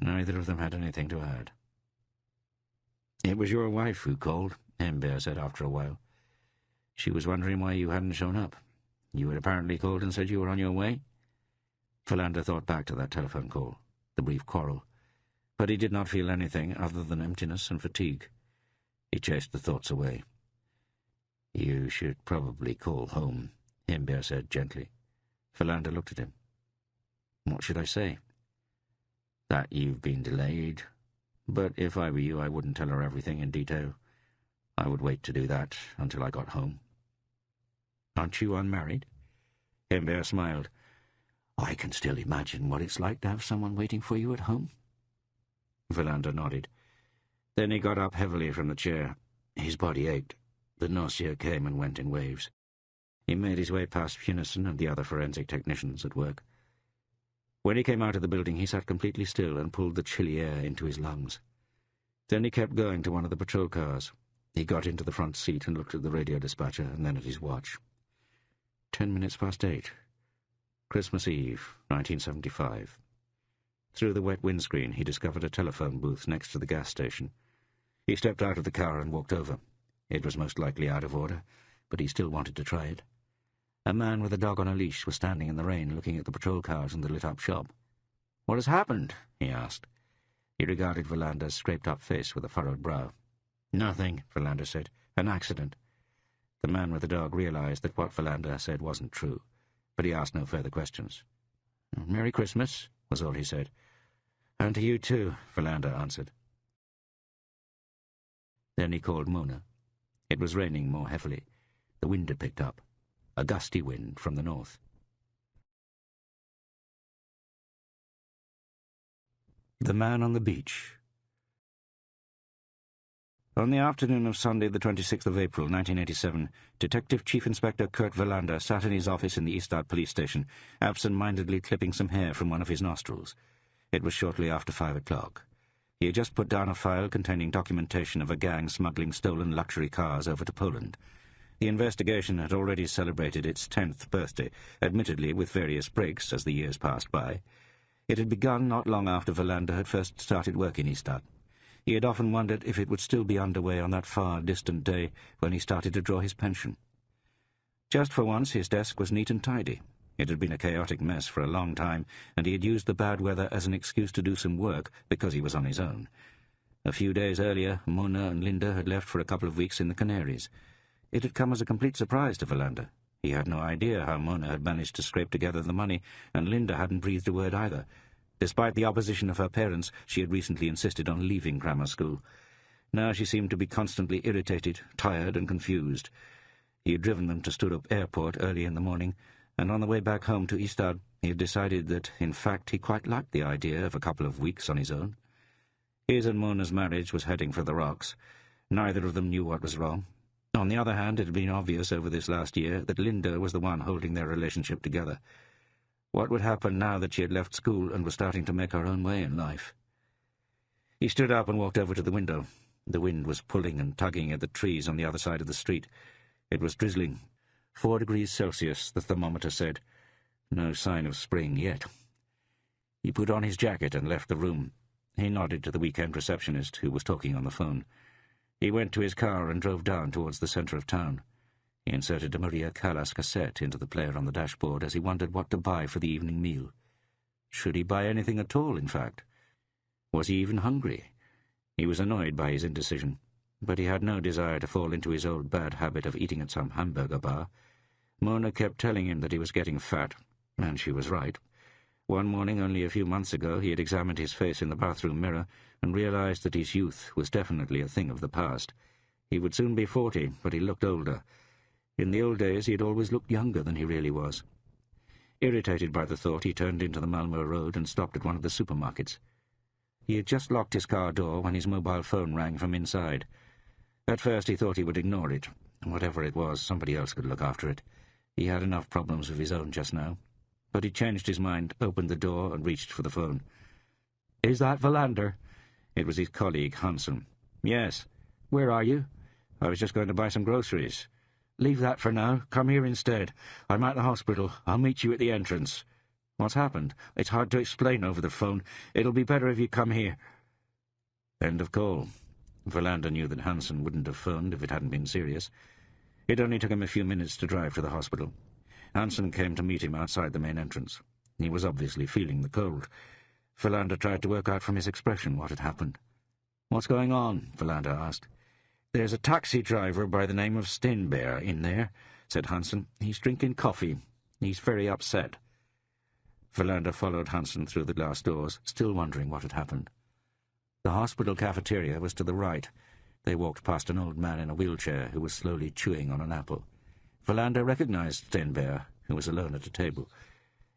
Neither of them had anything to add. "It was your wife who called," Hembeer said after a while. "She was wondering why you hadn't shown up. You had apparently called and said you were on your way." Verlander thought back to that telephone call, the brief quarrel, but he did not feel anything other than emptiness and fatigue. He chased the thoughts away. "You should probably call home," Hembeer said gently. Verlander looked at him. "What should I say?" "That you've been delayed. But if I were you, I wouldn't tell her everything in detail. I would wait to do that until I got home." "Aren't you unmarried?" Hembeer smiled. "I can still imagine what it's like to have someone waiting for you at home." Verlander nodded. Then he got up heavily from the chair. His body ached. The nausea came and went in waves. He made his way past Funison and the other forensic technicians at work. When he came out of the building, he sat completely still and pulled the chilly air into his lungs. Then he kept going to one of the patrol cars. He got into the front seat and looked at the radio dispatcher and then at his watch. 10 minutes past 8. Christmas Eve, 1975. Through the wet windscreen, he discovered a telephone booth next to the gas station. He stepped out of the car and walked over. It was most likely out of order, but he still wanted to try it. A man with a dog on a leash was standing in the rain looking at the patrol cars and the lit-up shop. "What has happened?" he asked. He regarded Verlander's scraped-up face with a furrowed brow. "Nothing," Verlander said. "An accident." The man with the dog realized that what Verlander said wasn't true, but he asked no further questions. "Merry Christmas," was all he said. "And to you too," Verlander answered. Then he called Mona. It was raining more heavily. The wind had picked up. A gusty wind from the north. The Man on the Beach. On the afternoon of Sunday, the 26th of April, 1987, Detective Chief Inspector Kurt Verlander sat in his office in the Eastart police station, absent-mindedly clipping some hair from one of his nostrils. It was shortly after 5 o'clock. He had just put down a file containing documentation of a gang smuggling stolen luxury cars over to Poland. The investigation had already celebrated its 10th birthday, admittedly with various breaks as the years passed by. It had begun not long after Verlander had first started work in Ystad. He had often wondered if it would still be underway on that far distant day when he started to draw his pension. Just for once his desk was neat and tidy. It had been a chaotic mess for a long time, and he had used the bad weather as an excuse to do some work because he was on his own. A few days earlier, Mona and Linda had left for a couple of weeks in the Canaries. It had come as a complete surprise to Verlander. He had no idea how Mona had managed to scrape together the money, and Linda hadn't breathed a word either. Despite the opposition of her parents, she had recently insisted on leaving grammar school. Now she seemed to be constantly irritated, tired, and confused. He had driven them to Sturup Airport early in the morning, and on the way back home to Ystad, he had decided that, in fact, he quite liked the idea of a couple of weeks on his own. His and Mona's marriage was heading for the rocks. Neither of them knew what was wrong. On the other hand, it had been obvious over this last year that Linda was the one holding their relationship together. What would happen now that she had left school and was starting to make her own way in life? He stood up and walked over to the window. The wind was pulling and tugging at the trees on the other side of the street. It was drizzling. 4 degrees Celsius, the thermometer said. No sign of spring yet. He put on his jacket and left the room. He nodded to the weekend receptionist, who was talking on the phone. He went to his car and drove down towards the centre of town. He inserted a Maria Callas cassette into the player on the dashboard as he wondered what to buy for the evening meal. Should he buy anything at all, in fact? Was he even hungry? He was annoyed by his indecision, but he had no desire to fall into his old bad habit of eating at some hamburger bar. Mona kept telling him that he was getting fat, and she was right. One morning only a few months ago he had examined his face in the bathroom mirror and realized that his youth was definitely a thing of the past. He would soon be 40, but he looked older. In the old days he had always looked younger than he really was. Irritated by the thought, he turned into the Malmö Road and stopped at one of the supermarkets. He had just locked his car door when his mobile phone rang from inside. At first he thought he would ignore it. Whatever it was, somebody else could look after it. He had enough problems of his own just now. But he changed his mind, opened the door, and reached for the phone. "Is that Verlander?" It was his colleague, Hansen. "Yes." "Where are you?" "I was just going to buy some groceries." "Leave that for now. Come here instead. I'm at the hospital. I'll meet you at the entrance." "What's happened?" "It's hard to explain over the phone. It'll be better if you come here." End of call. Verlander knew that Hansen wouldn't have phoned if it hadn't been serious. It only took him a few minutes to drive to the hospital. Hansen came to meet him outside the main entrance. He was obviously feeling the cold. Verlander tried to work out from his expression what had happened. "What's going on?" Verlander asked. "There's a taxi driver by the name of Stenberg in there," said Hansen. "He's drinking coffee. He's very upset." Verlander followed Hansen through the glass doors, still wondering what had happened. The hospital cafeteria was to the right. They walked past an old man in a wheelchair who was slowly chewing on an apple. Verlander recognized Stenberg, who was alone at a table.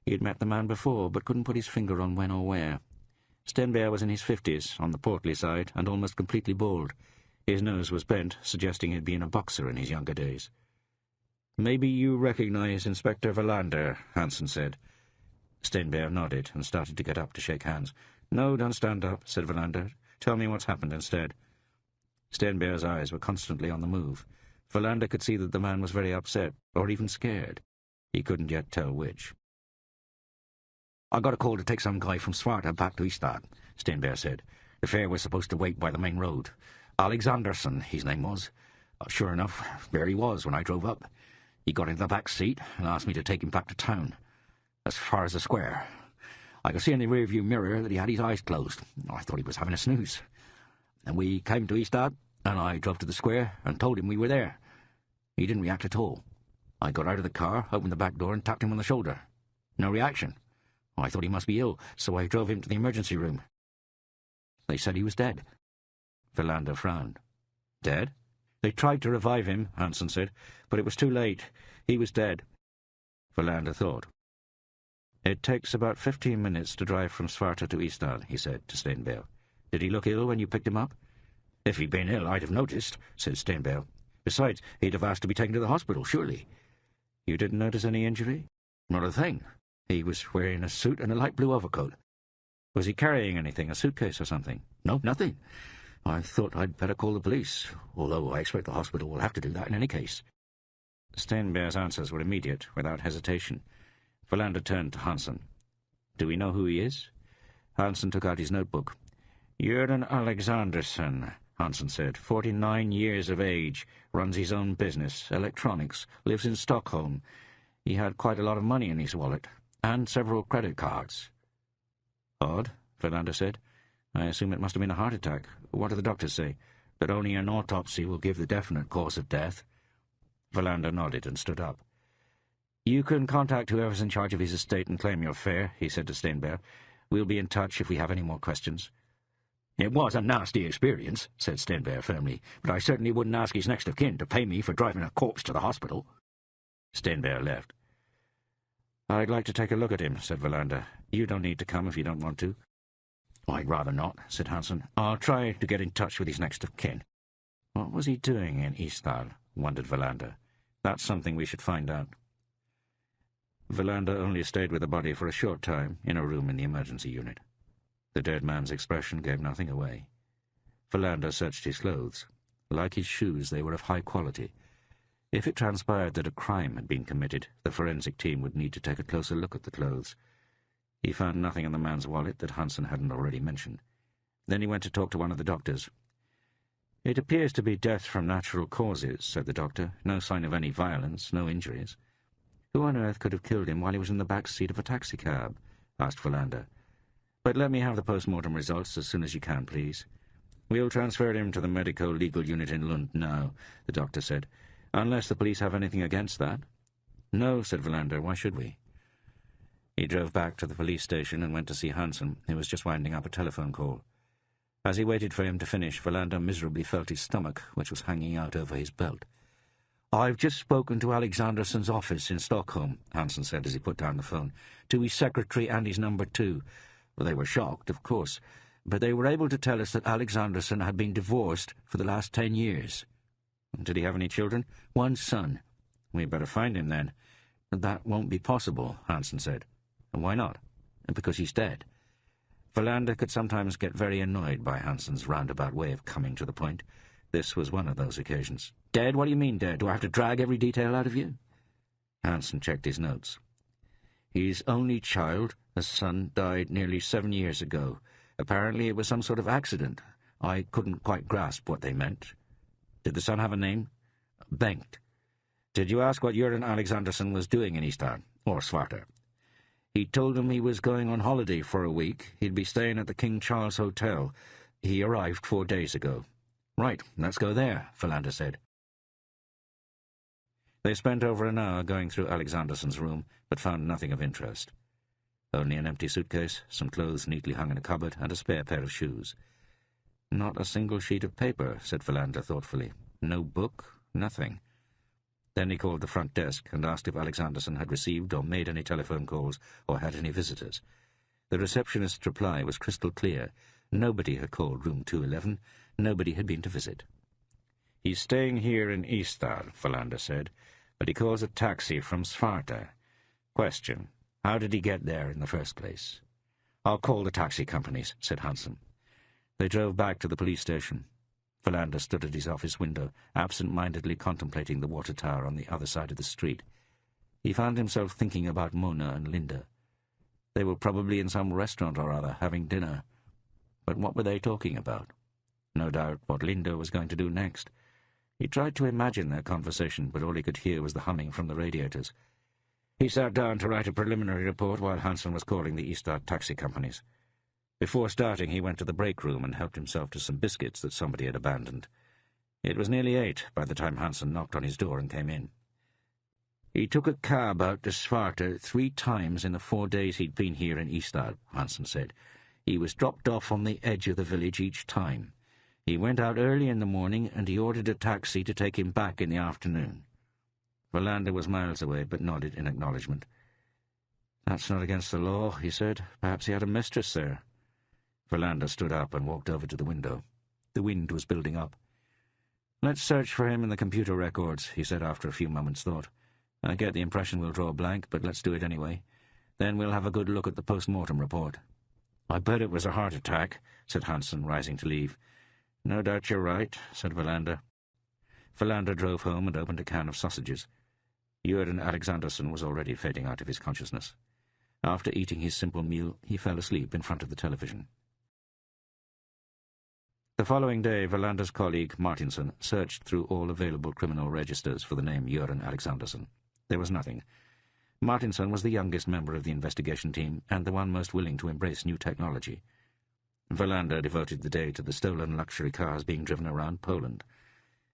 He had met the man before, but couldn't put his finger on when or where. Stenberg was in his 50s, on the portly side, and almost completely bald. His nose was bent, suggesting he'd been a boxer in his younger days. "Maybe you recognize Inspector Verlander," Hansen said. Stenberg nodded and started to get up to shake hands. "No, don't stand up," said Verlander. "Tell me what's happened instead." Stenberg's eyes were constantly on the move. Verlander could see that the man was very upset, or even scared. He couldn't yet tell which. "I got a call to take some guy from Svarta back to Ystad," Stenberg said. "The fare was supposed to wait by the main road. Alexanderson, his name was. Sure enough, there he was when I drove up. He got into the back seat and asked me to take him back to town, as far as the square. I could see in the rearview mirror that he had his eyes closed. I thought he was having a snooze. And we came to Ystad, and I drove to the square and told him we were there. He didn't react at all. I got out of the car, opened the back door, and tapped him on the shoulder. No reaction. I thought he must be ill, so I drove him to the emergency room. They said he was dead." Verlander frowned. "Dead?" "They tried to revive him," Hansen said, "but it was too late. He was dead." Verlander thought. "It takes about 15 minutes to drive from Svarta to Ystad," he said to Stenberg. "Did he look ill when you picked him up?" "If he'd been ill, I'd have noticed," said Stenberg. "Besides, he'd have asked to be taken to the hospital, surely." "You didn't notice any injury?" "Not a thing. He was wearing a suit and a light blue overcoat." "Was he carrying anything, a suitcase or something?" "No, nothing. I thought I'd better call the police, although I expect the hospital will have to do that in any case." Stenberg's answers were immediate, without hesitation. Verlander turned to Hansen. "Do we know who he is?" Hansen took out his notebook. "Jörgen Alexanderson," Hansen said, 49 years of age, runs his own business, electronics, lives in Stockholm. He had quite a lot of money in his wallet, and several credit cards. "Odd," Verlander said. "I assume it must have been a heart attack. What do the doctors say? That only an autopsy will give the definite cause of death?" Verlander nodded and stood up. "You can contact whoever's in charge of his estate and claim your fare," he said to Steinberg. "We'll be in touch if we have any more questions." "It was a nasty experience," said Steinberg firmly, "but I certainly wouldn't ask his next of kin to pay me for driving a corpse to the hospital." Steinberg left. "I'd like to take a look at him," said Verlander. "You don't need to come if you don't want to." "I'd rather not," said Hansen. "I'll try to get in touch with his next of kin." "What was he doing in Ystad?" wondered Verlander. "That's something we should find out." Verlander only stayed with the body for a short time in a room in the emergency unit. The dead man's expression gave nothing away. Verlander searched his clothes. Like his shoes, they were of high quality. If it transpired that a crime had been committed, the forensic team would need to take a closer look at the clothes. He found nothing in the man's wallet that Hansen hadn't already mentioned. Then he went to talk to one of the doctors. "It appears to be death from natural causes," said the doctor. "No sign of any violence, no injuries." "Who on earth could have killed him while he was in the back seat of a taxicab?" asked Verlander. "But let me have the post-mortem results as soon as you can, please." "We'll transfer him to the medico-legal unit in Lund now," the doctor said. "Unless the police have anything against that." "No," said Verlander. "Why should we?" He drove back to the police station and went to see Hansen, who was just winding up a telephone call. As he waited for him to finish, Verlander miserably felt his stomach, which was hanging out over his belt. "I've just spoken to Alexanderson's office in Stockholm," Hansen said as he put down the phone, "to his secretary and his number 2. Well, they were shocked, of course, but they were able to tell us that Alexanderson had been divorced for the last 10 years. Did he have any children? One son. We'd better find him, then. That won't be possible, Hansen said. Why not? Because he's dead. Verlander could sometimes get very annoyed by Hansen's roundabout way of coming to the point. This was one of those occasions. "Dead? What do you mean, dead? Do I have to drag every detail out of you?" Hansen checked his notes. "His only child, a son, died nearly 7 years ago. Apparently it was some sort of accident. I couldn't quite grasp what they meant. Did the son have a name?" "Bengt." "Did you ask what Jörgen Alexanderson was doing in Ystad, or Svarta?" "He told him he was going on holiday for a week. He'd be staying at the King Charles Hotel. He arrived 4 days ago." "Right, let's go there," Verlander said. They spent over an hour going through Alexanderson's room, but found nothing of interest. Only an empty suitcase, some clothes neatly hung in a cupboard, and a spare pair of shoes. "Not a single sheet of paper," said Verlander thoughtfully. "No book, nothing." Then he called the front desk and asked if Alexanderson had received or made any telephone calls or had any visitors. The receptionist's reply was crystal clear. Nobody had called room 211. Nobody had been to visit. "He's staying here in Ystad," Verlander said, "but he calls a taxi from Svarta. Question: how did he get there in the first place?" "I'll call the taxi companies," said Hansen. They drove back to the police station. Verlander stood at his office window, absent-mindedly contemplating the water tower on the other side of the street. He found himself thinking about Mona and Linda. They were probably in some restaurant or other, having dinner. But what were they talking about? No doubt what Linda was going to do next. He tried to imagine their conversation, but all he could hear was the humming from the radiators. He sat down to write a preliminary report while Hansen was calling the Ystad taxi companies. Before starting, he went to the break room and helped himself to some biscuits that somebody had abandoned. It was nearly 8 by the time Hansen knocked on his door and came in. "He took a cab out to Svarta 3 times in the 4 days he'd been here in Ystad," Hansen said. "He was dropped off on the edge of the village each time. He went out early in the morning and he ordered a taxi to take him back in the afternoon." Verlander was miles away, but nodded in acknowledgement. "That's not against the law," he said. "Perhaps he had a mistress there." Verlander stood up and walked over to the window. The wind was building up. "Let's search for him in the computer records," he said after a few moments' thought. "I get the impression we'll draw a blank, but let's do it anyway. Then we'll have a good look at the post-mortem report." "I bet it was a heart attack," said Hansen, rising to leave. "No doubt you're right," said Verlander. Verlander drove home and opened a can of sausages. Jörgen Alexanderson was already fading out of his consciousness. After eating his simple meal, he fell asleep in front of the television. The following day, Verlander's colleague, Martinson, searched through all available criminal registers for the name Göran Alexandersson. There was nothing. Martinson was the youngest member of the investigation team and the one most willing to embrace new technology. Verlander devoted the day to the stolen luxury cars being driven around Poland.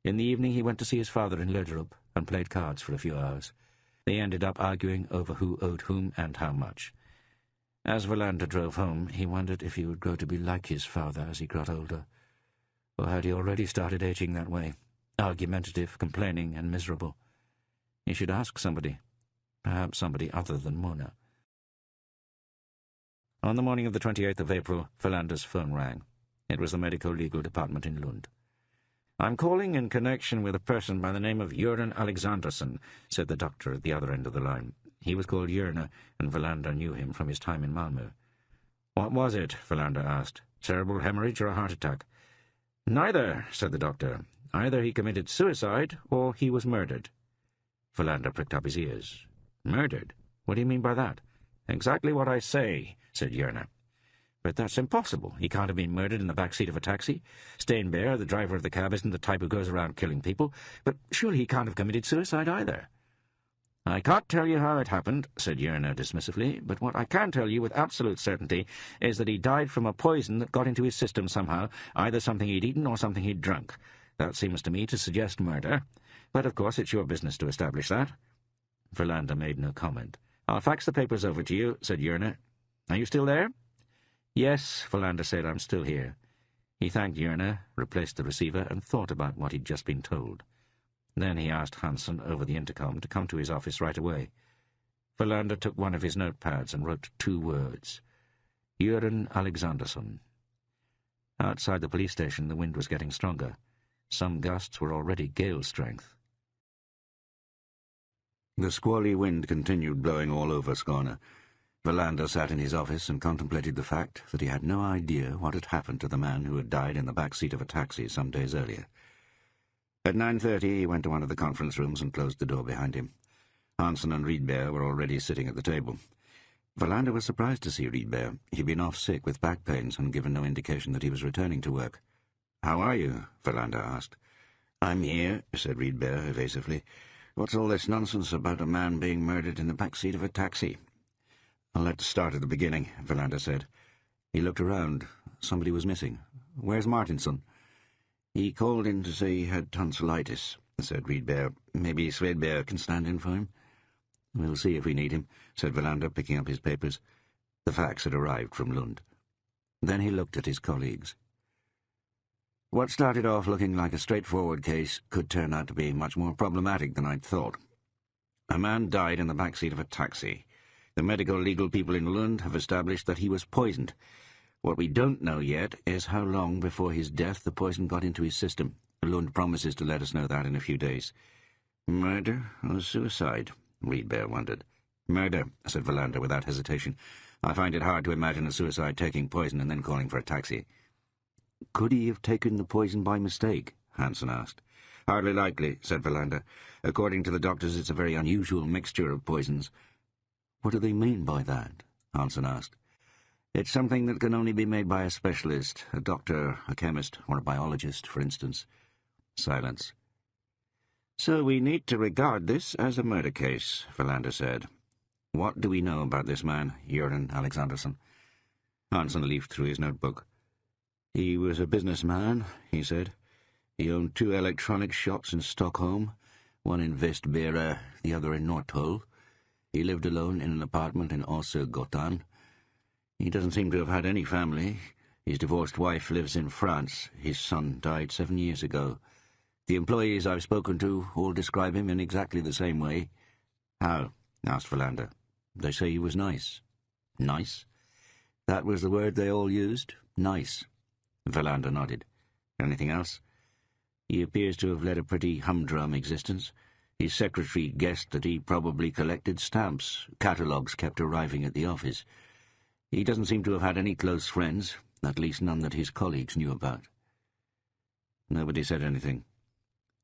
In the evening, he went to see his father in Lederup and played cards for a few hours. They ended up arguing over who owed whom and how much. As Verlander drove home, he wondered if he would grow to be like his father as he got older. Or had he already started aging that way, argumentative, complaining, and miserable? He should ask somebody, perhaps somebody other than Mona. On the morning of the 28th of April, Verlander's phone rang. It was the medico-legal department in Lund. "I'm calling in connection with a person by the name of Göran Alexandersson," said the doctor at the other end of the line. He was called Jörna, and Verlander knew him from his time in Malmö. "What was it?" Verlander asked. "Cerebral hemorrhage or a heart attack?" "Neither," said the doctor. "Either he committed suicide or he was murdered." Verlander pricked up his ears. "Murdered? What do you mean by that?" "Exactly what I say," said Jörna. "But that's impossible. He can't have been murdered in the back seat of a taxi. Steinbeer, the driver of the cab, isn't the type who goes around killing people. But surely he can't have committed suicide either." "I can't tell you how it happened," said Jörna dismissively, "but what I can tell you with absolute certainty is that he died from a poison that got into his system somehow, either something he'd eaten or something he'd drunk. That seems to me to suggest murder. But of course it's your business to establish that." Verlander made no comment. "I'll fax the papers over to you," said Jörna. "Are you still there?" "Yes," Verlander said, "I'm still here." He thanked Jörna, replaced the receiver, and thought about what he'd just been told. Then he asked Hansen over the intercom to come to his office right away. Verlander took one of his notepads and wrote 2 words. Göran Alexandersson. Outside the police station, the wind was getting stronger. Some gusts were already gale strength. The squally wind continued blowing all over Skåne. Verlander sat in his office and contemplated the fact that he had no idea what had happened to the man who had died in the back seat of a taxi some days earlier. At 9:30 he went to one of the conference rooms and closed the door behind him. Hansen and Rydberg were already sitting at the table. Verlander was surprised to see Rydberg. He'd been off sick with back pains and given no indication that he was returning to work. "How are you?" Verlander asked. "I'm here," said Rydberg evasively. "What's all this nonsense about a man being murdered in the back seat of a taxi?" "Let's start at the beginning," Verlander said. He looked around. Somebody was missing. "Where's Martinson?" "He called in to say he had tonsillitis," said Rydberg. "Maybe Svedberg can stand in for him?" "We'll see if we need him," said Verlander, picking up his papers. The fax had arrived from Lund. Then he looked at his colleagues. What started off looking like a straightforward case could turn out to be much more problematic than I'd thought. A man died in the back seat of a taxi. The medical-legal people in Lund have established that he was poisoned. What we don't know yet is how long before his death the poison got into his system. Lund promises to let us know that in a few days. "Murder or suicide?" Rydberg wondered. "Murder," said Verlander without hesitation. "I find it hard to imagine a suicide taking poison and then calling for a taxi." "Could he have taken the poison by mistake?" Hansen asked. "Hardly likely," said Verlander. "According to the doctors, it's a very unusual mixture of poisons." "What do they mean by that?" Hansen asked. "It's something that can only be made by a specialist, a doctor, a chemist, or a biologist, for instance." Silence. "So we need to regard this as a murder case," Verlander said. "What do we know about this man, Göran Alexandersson?" Hansen leafed through his notebook. "He was a businessman," he said. "He owned 2 electronics shops in Stockholm, one in Västbera, the other in Norrtull. He lived alone in an apartment in Åsögatan. He doesn't seem to have had any family. His divorced wife lives in France. His son died 7 years ago. The employees I've spoken to all describe him in exactly the same way." "How?" asked Verlander. "They say he was nice." "Nice?" "That was the word they all used. Nice." Verlander nodded. "Anything else?" "He appears to have led a pretty humdrum existence. His secretary guessed that he probably collected stamps. Catalogues kept arriving at the office. He doesn't seem to have had any close friends, at least none that his colleagues knew about." Nobody said anything.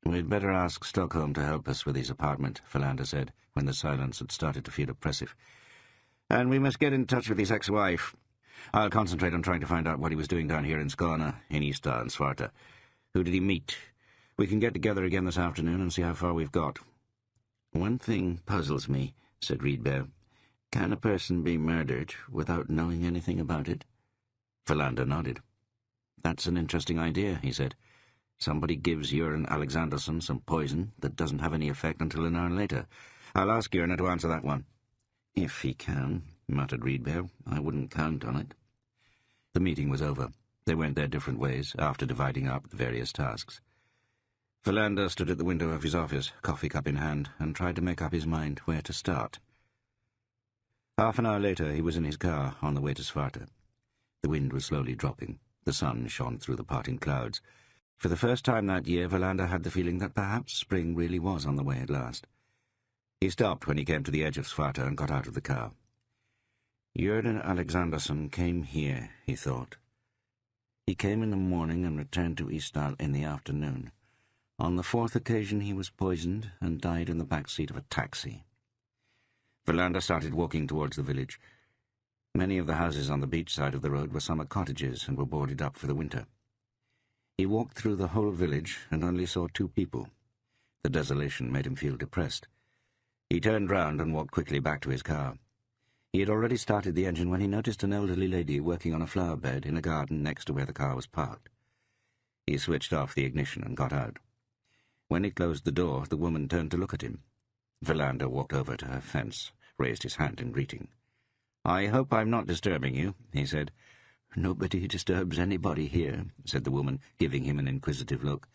"We'd better ask Stockholm to help us with his apartment," Verlander said, when the silence had started to feel oppressive. And we must get in touch with his ex-wife. I'll concentrate on trying to find out what he was doing down here in Skåne, in Ystad and Svarta. Who did he meet? We can get together again this afternoon and see how far we've got. One thing puzzles me, said Rydberg. Can a person be murdered without knowing anything about it? Verlander nodded. That's an interesting idea, he said. Somebody gives Göran Alexanderson some poison that doesn't have any effect until an hour later. I'll ask Göran to answer that one. If he can, muttered Rydberg. I wouldn't count on it. The meeting was over. They went their different ways, after dividing up the various tasks. Verlander stood at the window of his office, coffee cup in hand, and tried to make up his mind where to start. Half an hour later, he was in his car, on the way to Svarta. The wind was slowly dropping. The sun shone through the parting clouds. For the first time that year, Verlander had the feeling that perhaps spring really was on the way at last. He stopped when he came to the edge of Svarta and got out of the car. Göran Alexanderson came here, he thought. He came in the morning and returned to Ystad in the afternoon. On the fourth occasion he was poisoned and died in the back seat of a taxi. Verlander started walking towards the village. Many of the houses on the beach side of the road were summer cottages and were boarded up for the winter. He walked through the whole village and only saw 2 people. The desolation made him feel depressed. He turned round and walked quickly back to his car. He had already started the engine when he noticed an elderly lady working on a flower bed in a garden next to where the car was parked. He switched off the ignition and got out. When he closed the door, the woman turned to look at him. Verlander walked over to her fence, raised his hand in greeting. "I hope I'm not disturbing you," he said. "Nobody disturbs anybody here," said the woman, giving him an inquisitive look.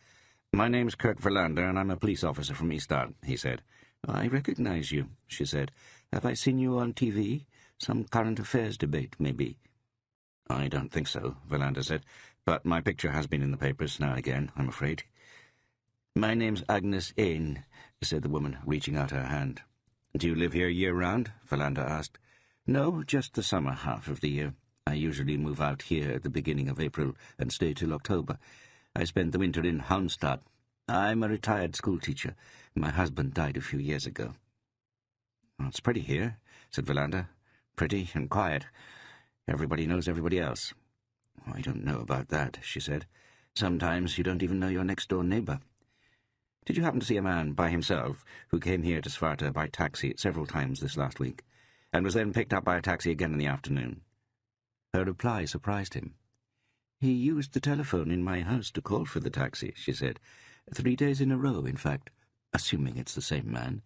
"My name's Kurt Verlander, and I'm a police officer from Ystad," he said. "I recognize you," she said. "Have I seen you on TV? Some current affairs debate, maybe?" "I don't think so," Verlander said, "but my picture has been in the papers now and again, I'm afraid." "My name's Agnes Ain," said the woman, reaching out her hand. "Do you live here year-round?" Verlander asked. "No, just the summer half of the year. I usually move out here at the beginning of April and stay till October. I spent the winter in Halmstad. I'm a retired schoolteacher. My husband died a few years ago." "Well, it's pretty here," said Verlander. "Pretty and quiet. Everybody knows everybody else." "I don't know about that," she said. "Sometimes you don't even know your next-door neighbor." "Did you happen to see a man by himself who came here to Svarta by taxi several times this last week, and was then picked up by a taxi again in the afternoon?" Her reply surprised him. "He used the telephone in my house to call for the taxi," she said. 3 days in a row, in fact, assuming it's the same man."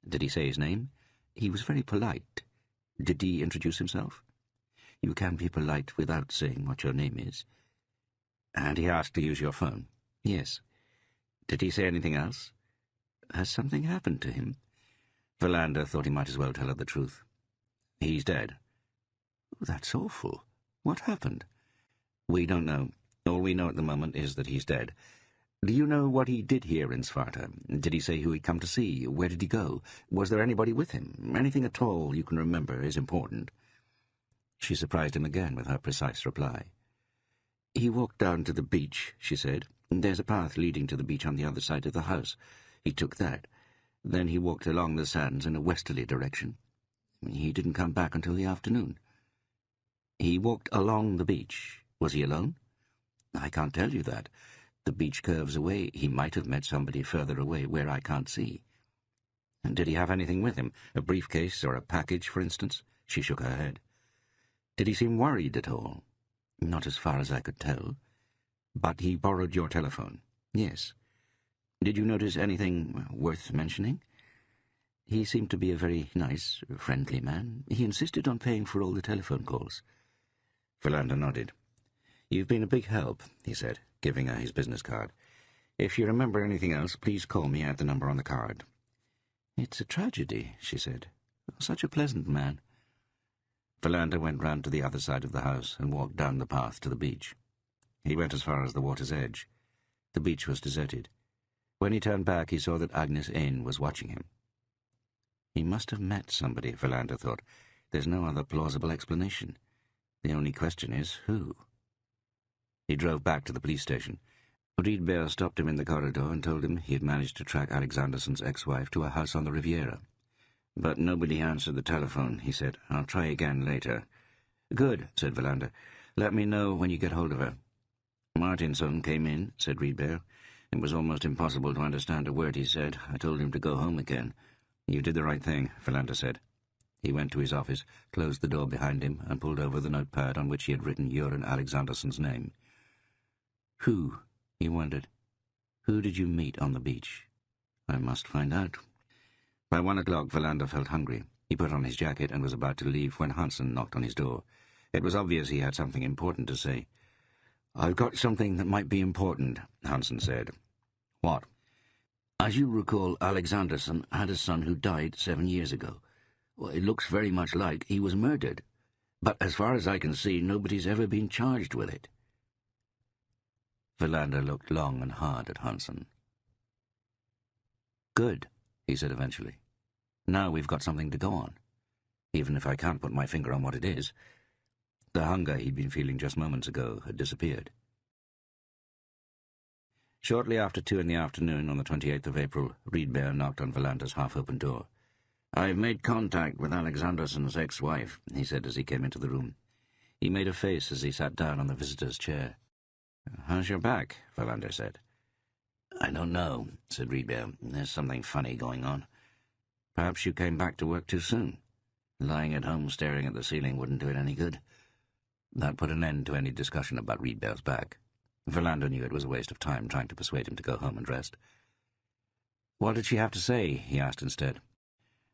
"Did he say his name?" "He was very polite." "Did he introduce himself?" "You can be polite without saying what your name is." "And he asked to use your phone?" "Yes." "Did he say anything else?" "Has something happened to him?" Verlander thought he might as well tell her the truth. "He's dead." "That's awful. What happened?" "We don't know. All we know at the moment is that he's dead. Do you know what he did here in Svarta? Did he say who he'd come to see? Where did he go? Was there anybody with him? Anything at all you can remember is important." She surprised him again with her precise reply. "He walked down to the beach," she said. "There's a path leading to the beach on the other side of the house. He took that. Then he walked along the sands in a westerly direction. He didn't come back until the afternoon." "He walked along the beach. Was he alone?" "I can't tell you that. The beach curves away. He might have met somebody further away where I can't see." "Did he have anything with him? A briefcase or a package, for instance?" She shook her head. "Did he seem worried at all?" "Not as far as I could tell." "But he borrowed your telephone?" "Yes." "Did you notice anything worth mentioning?" "He seemed to be a very nice, friendly man. He insisted on paying for all the telephone calls." Verlander nodded. "You've been a big help," he said, giving her his business card. "If you remember anything else, please call me at the number on the card." "It's a tragedy," she said. "Such a pleasant man." Verlander went round to the other side of the house and walked down the path to the beach. He went as far as the water's edge. The beach was deserted. When he turned back, he saw that Agnes Ain was watching him. He must have met somebody, Verlander thought. There's no other plausible explanation. The only question is, who? He drove back to the police station. Rydberg stopped him in the corridor and told him he had managed to track Alexanderson's ex-wife to a house on the Riviera. But nobody answered the telephone, he said. I'll try again later. Good, said Verlander. Let me know when you get hold of her. Martinson came in, said Riedberg. It was almost impossible to understand a word he said. I told him to go home again. You did the right thing, Verlander said. He went to his office, closed the door behind him, and pulled over the notepad on which he had written Göran Alexanderson's name. Who? He wondered. Who did you meet on the beach? I must find out. By 1 o'clock, Verlander felt hungry. He put on his jacket and was about to leave when Hansen knocked on his door. It was obvious he had something important to say. I've got something that might be important, Hansen said. What? As you recall, Alexanderson had a son who died 7 years ago. Well, it looks very much like he was murdered. But as far as I can see, nobody's ever been charged with it. Verlander looked long and hard at Hansen. Good, he said eventually. Now we've got something to go on, even if I can't put my finger on what it is. The hunger he'd been feeling just moments ago had disappeared. Shortly after 2 in the afternoon on the 28th of April, Riedberg knocked on Verlander's half-open door. I've made contact with Alexanderson's ex-wife, he said as he came into the room. He made a face as he sat down on the visitor's chair. How's your back? Verlander said. I don't know, said Riedberg. There's something funny going on. Perhaps you came back to work too soon. Lying at home staring at the ceiling wouldn't do it any good. That put an end to any discussion about Riedberg's back. Verlander knew it was a waste of time trying to persuade him to go home and rest. What did she have to say? He asked instead.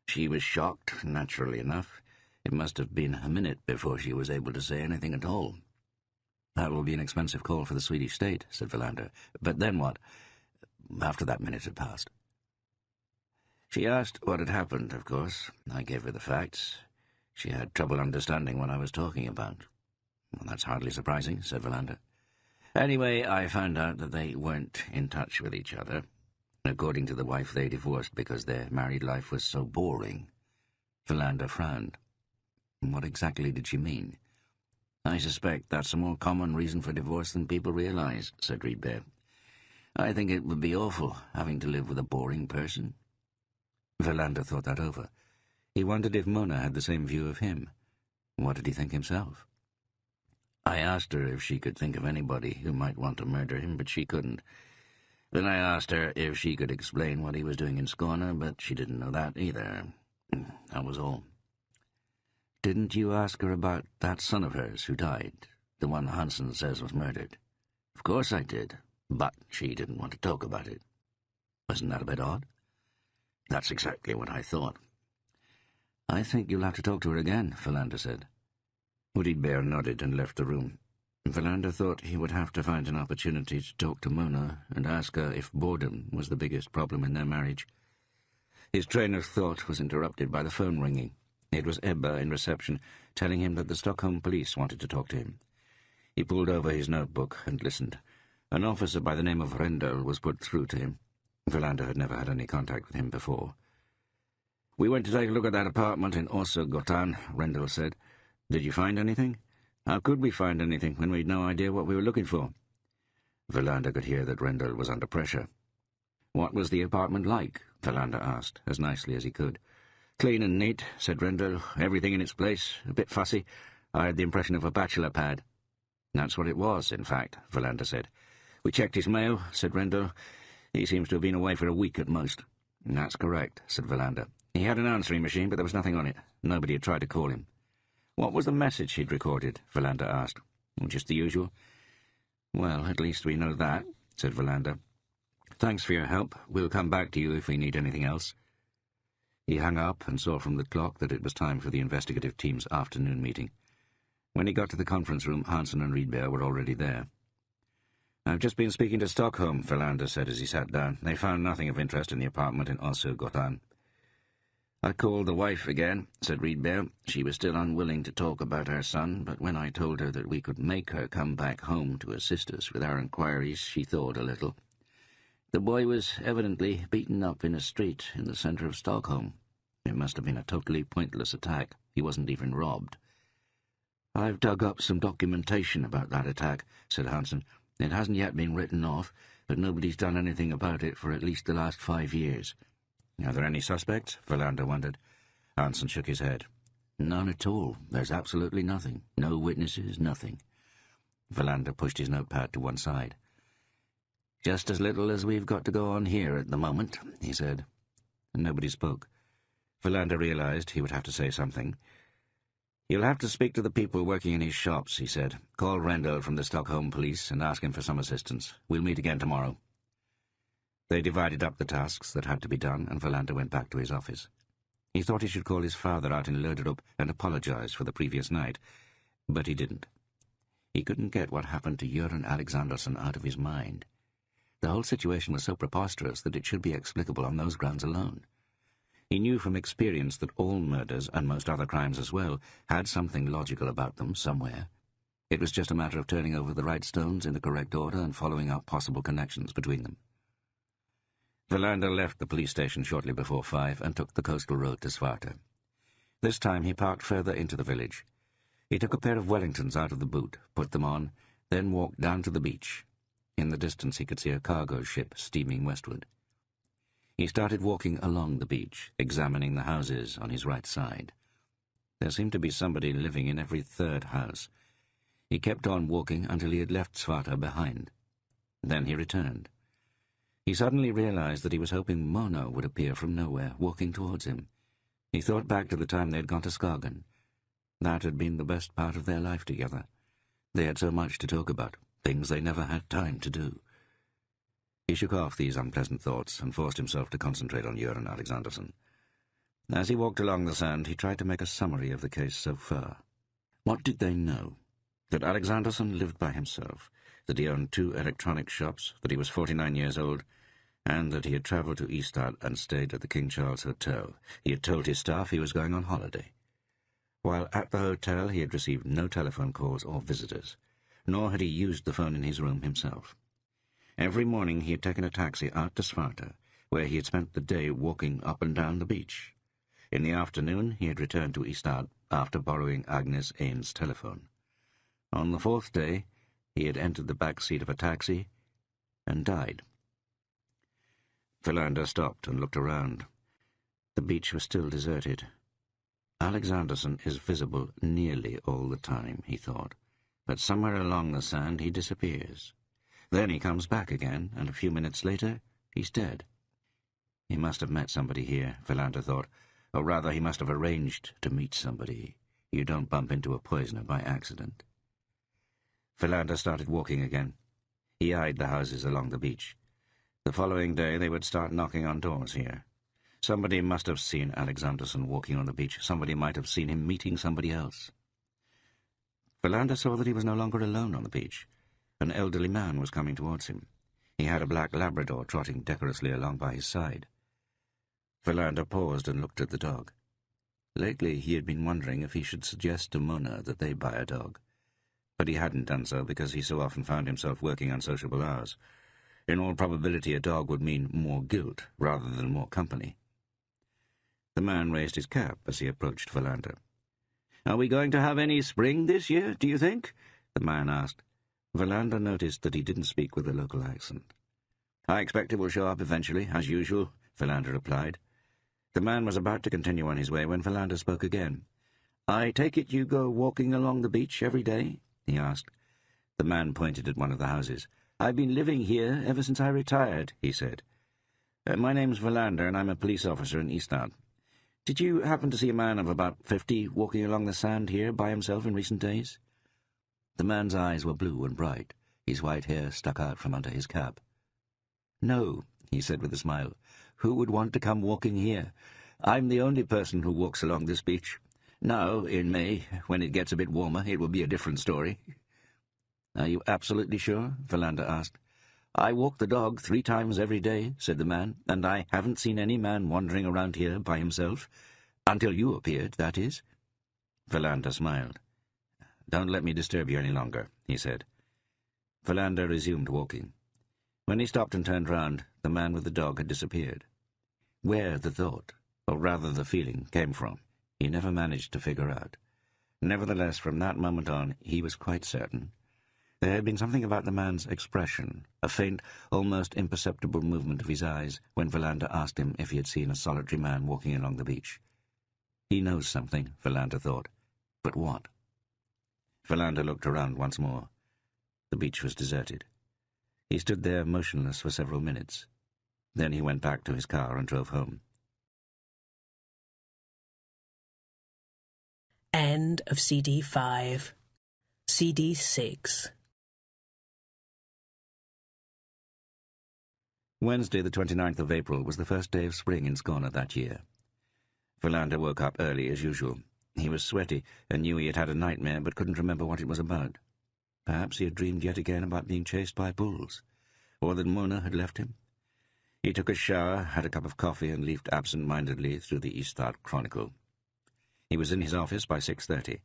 She was shocked, naturally enough. It must have been a minute before she was able to say anything at all. That will be an expensive call for the Swedish state, said Verlander. But then what? After that minute had passed. She asked what had happened, of course. I gave her the facts. She had trouble understanding what I was talking about. Well, that's hardly surprising, said Verlander. Anyway, I found out that they weren't in touch with each other. According to the wife, they divorced because their married life was so boring. Verlander frowned. What exactly did she mean? I suspect that's a more common reason for divorce than people realize, said Riedberg. I think it would be awful, having to live with a boring person. Verlander thought that over. He wondered if Mona had the same view of him. What did he think himself? I asked her if she could think of anybody who might want to murder him, but she couldn't. Then I asked her if she could explain what he was doing in Skåne, but she didn't know that either. That was all. Didn't you ask her about that son of hers who died, the one Hansen says was murdered? Of course I did, but she didn't want to talk about it. Wasn't that a bit odd? That's exactly what I thought. I think you'll have to talk to her again, Verlander said. Riedberg nodded and left the room. Verlander thought he would have to find an opportunity to talk to Mona and ask her if boredom was the biggest problem in their marriage. His train of thought was interrupted by the phone ringing. It was Ebba in reception, telling him that the Stockholm police wanted to talk to him. He pulled over his notebook and listened. An officer by the name of Rendell was put through to him. Verlander had never had any contact with him before. We went to take a look at that apartment in Oslo-Gotland, Rendell said. Did you find anything? How could we find anything when we'd no idea what we were looking for? Verlander could hear that Rendell was under pressure. What was the apartment like? Verlander asked, as nicely as he could. Clean and neat, said Rendell. Everything in its place. A bit fussy. I had the impression of a bachelor pad. That's what it was, in fact, Verlander said. We checked his mail, said Rendell. He seems to have been away for a week at most. That's correct, said Verlander. He had an answering machine, but there was nothing on it. Nobody had tried to call him. What was the message he'd recorded? Verlander asked. Just the usual. Well, at least we know that, said Verlander. Thanks for your help. We'll come back to you if we need anything else. He hung up and saw from the clock that it was time for the investigative team's afternoon meeting. When he got to the conference room, Hansen and Riedberg were already there. I've just been speaking to Stockholm, Verlander said as he sat down. They found nothing of interest in the apartment in Oslo-Gotland. I called the wife again, said Riedberg. She was still unwilling to talk about her son, but when I told her that we could make her come back home to assist us with our inquiries, she thawed a little. The boy was evidently beaten up in a street in the centre of Stockholm. It must have been a totally pointless attack. He wasn't even robbed. I've dug up some documentation about that attack, said Hansen. It hasn't yet been written off, but nobody's done anything about it for at least the last 5 years. Are there any suspects? Verlander wondered. Hansen shook his head. "None at all. There's absolutely nothing. No witnesses, nothing." Verlander pushed his notepad to one side. "Just as little as we've got to go on here at the moment," he said. Nobody spoke. Verlander realized he would have to say something. "You'll have to speak to the people working in his shops," he said. "Call Rendell from the Stockholm police and ask him for some assistance. We'll meet again tomorrow." They divided up the tasks that had to be done, and Verlander went back to his office. He thought he should call his father out in Lörderup and apologize for the previous night, but he didn't. He couldn't get what happened to Göran Alexandersson out of his mind. The whole situation was so preposterous that it should be explicable on those grounds alone. He knew from experience that all murders, and most other crimes as well, had something logical about them somewhere. It was just a matter of turning over the right stones in the correct order and following up possible connections between them. Verlander left the police station shortly before 5 and took the coastal road to Svarta. This time he parked further into the village. He took a pair of Wellingtons out of the boot, put them on, then walked down to the beach. In the distance he could see a cargo ship steaming westward. He started walking along the beach, examining the houses on his right side. There seemed to be somebody living in every third house. He kept on walking until he had left Svarta behind. Then he returned. He suddenly realized that he was hoping Mona would appear from nowhere, walking towards him. He thought back to the time they had gone to Skagen. That had been the best part of their life together. They had so much to talk about, things they never had time to do. He shook off these unpleasant thoughts and forced himself to concentrate on Göran Alexandersson. As he walked along the sand, he tried to make a summary of the case so far. What did they know? That Alexandersson lived by himself, that he owned 2 electronic shops, that he was 49 years old, and that he had travelled to Ystad and stayed at the King Charles Hotel. He had told his staff he was going on holiday. While at the hotel, he had received no telephone calls or visitors, nor had he used the phone in his room himself. Every morning he had taken a taxi out to Svarta, where he had spent the day walking up and down the beach. In the afternoon he had returned to Ystad after borrowing Agnes Ain's telephone. On the 4th day he had entered the back seat of a taxi and died. Verlander stopped and looked around. The beach was still deserted. Alexandersson is visible nearly all the time, he thought, but somewhere along the sand he disappears. Then he comes back again, and a few minutes later he's dead. He must have met somebody here, Verlander thought, or rather he must have arranged to meet somebody. You don't bump into a poisoner by accident. Verlander started walking again. He eyed the houses along the beach. The following day they would start knocking on doors here. Somebody must have seen Alexandersson walking on the beach. Somebody might have seen him meeting somebody else. Verlander saw that he was no longer alone on the beach. An elderly man was coming towards him. He had a black Labrador trotting decorously along by his side. Verlander paused and looked at the dog. Lately he had been wondering if he should suggest to Mona that they buy a dog. But he hadn't done so because he so often found himself working unsociable hours. In all probability a dog would mean more guilt rather than more company. The man raised his cap as he approached Verlander. "Are we going to have any spring this year, do you think?" the man asked. Verlander noticed that he didn't speak with a local accent. "I expect it will show up eventually, as usual," Verlander replied. The man was about to continue on his way when Verlander spoke again. "I take it you go walking along the beach every day?" he asked. The man pointed at one of the houses. "I've been living here ever since I retired," he said. "My name's Verlander, and I'm a police officer in Ystad. Did you happen to see a man of about 50 walking along the sand here by himself in recent days?" The man's eyes were blue and bright. His white hair stuck out from under his cap. "No," he said with a smile. "Who would want to come walking here? I'm the only person who walks along this beach. Now, in May, when it gets a bit warmer, it will be a different story." "Are you absolutely sure?" Verlander asked. "I walk the dog 3 times every day," said the man, "and I haven't seen any man wandering around here by himself. Until you appeared, that is." Verlander smiled. "Don't let me disturb you any longer," he said. Verlander resumed walking. When he stopped and turned round, the man with the dog had disappeared. Where the thought, or rather the feeling, came from, he never managed to figure out. Nevertheless, from that moment on, he was quite certain. There had been something about the man's expression, a faint, almost imperceptible movement of his eyes, when Verlander asked him if he had seen a solitary man walking along the beach. He knows something, Philander thought. But what? Philander looked around once more. The beach was deserted. He stood there motionless for several minutes. Then he went back to his car and drove home. End of CD 5. CD 6. Wednesday, the 29th of April, was the first day of spring in Skåne that year. Philander woke up early as usual. He was sweaty and knew he had had a nightmare but couldn't remember what it was about. Perhaps he had dreamed yet again about being chased by bulls, or that Mona had left him. He took a shower, had a cup of coffee, and leafed absent-mindedly through the Ystad Chronicle. He was in his office by 6:30.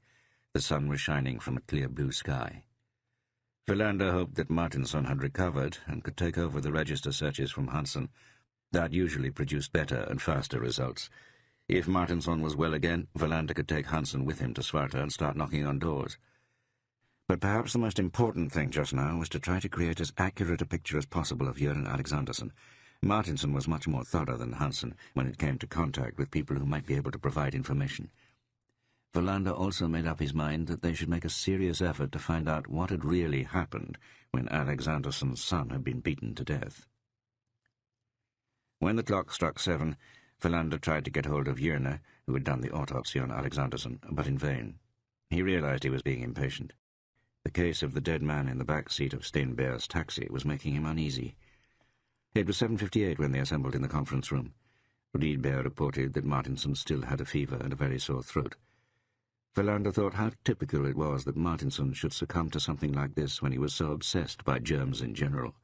The sun was shining from a clear blue sky. Philander hoped that Martinson had recovered and could take over the register searches from Hansen. That usually produced better and faster results. If Martinson was well again, Philander could take Hansen with him to Svarta and start knocking on doors. But perhaps the most important thing just now was to try to create as accurate a picture as possible of Göran Alexanderson. Martinson was much more thorough than Hansen when it came to contact with people who might be able to provide information. Philander also made up his mind that they should make a serious effort to find out what had really happened when Alexanderson's son had been beaten to death. When the clock struck 7, Philander tried to get hold of Jörne, who had done the autopsy on Alexanderson, but in vain. He realized he was being impatient. The case of the dead man in the back seat of Steinberg's taxi was making him uneasy. It was 7:58 when they assembled in the conference room. Rydberg reported that Martinson still had a fever and a very sore throat. Philander thought how typical it was that Martinson should succumb to something like this when he was so obsessed by germs in general.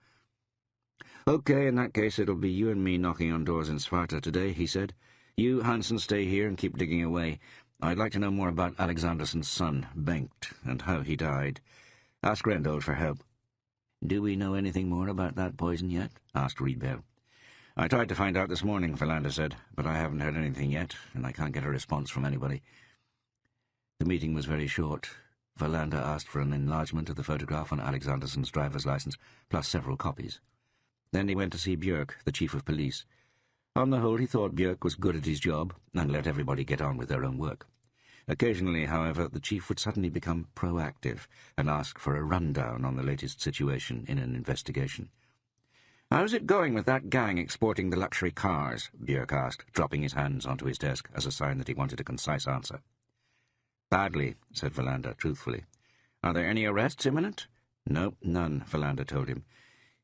"Okay, in that case it'll be you and me knocking on doors in Svarta today," he said. "You, Hansen, stay here and keep digging away. I'd like to know more about Alexanderson's son, Bengt, and how he died. Ask Rendold for help." "Do we know anything more about that poison yet?" asked Rydberg. "I tried to find out this morning," Philander said, "but I haven't heard anything yet, and I can't get a response from anybody." The meeting was very short. Philander asked for an enlargement of the photograph on Alexanderson's driver's license, plus several copies. Then he went to see Björk, the chief of police. On the whole, he thought Björk was good at his job and let everybody get on with their own work. Occasionally, however, the chief would suddenly become proactive and ask for a rundown on the latest situation in an investigation. "How's it going with that gang exporting the luxury cars?" Björk asked, dropping his hands onto his desk as a sign that he wanted a concise answer. "Badly," said Philander, truthfully. "Are there any arrests imminent?" "No, none," Philander told him.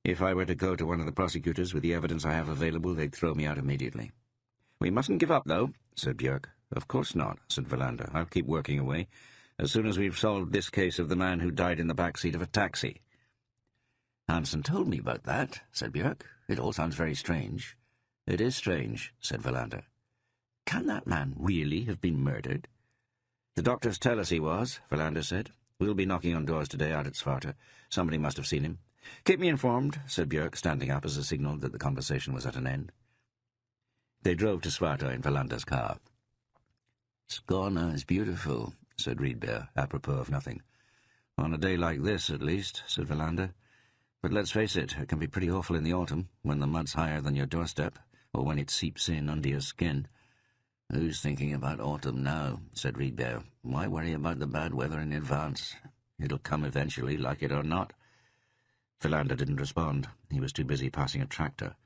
"If I were to go to one of the prosecutors with the evidence I have available, they'd throw me out immediately." "We mustn't give up, though," said Björk. "Of course not," said Philander. "I'll keep working away, as soon as we've solved this case of the man who died in the back seat of a taxi." "Hansen told me about that," said Björk. "It all sounds very strange." "It is strange," said Philander. "Can that man really have been murdered?" "The doctors tell us he was," Philander said. "We'll be knocking on doors today out at Svarta. Somebody must have seen him." "Keep me informed," said Björk, standing up as a signal that the conversation was at an end. They drove to Svarta in Philander's car. "Skåne is beautiful," said Rydberg, apropos of nothing. "On a day like this, at least," said Philander. "But let's face it can be pretty awful in the autumn, when the mud's higher than your doorstep, or when it seeps in under your skin." "Who's thinking about autumn now?" said Rydberg. "Why worry about the bad weather in advance? It'll come eventually, like it or not." Philander didn't respond. He was too busy passing a tractor.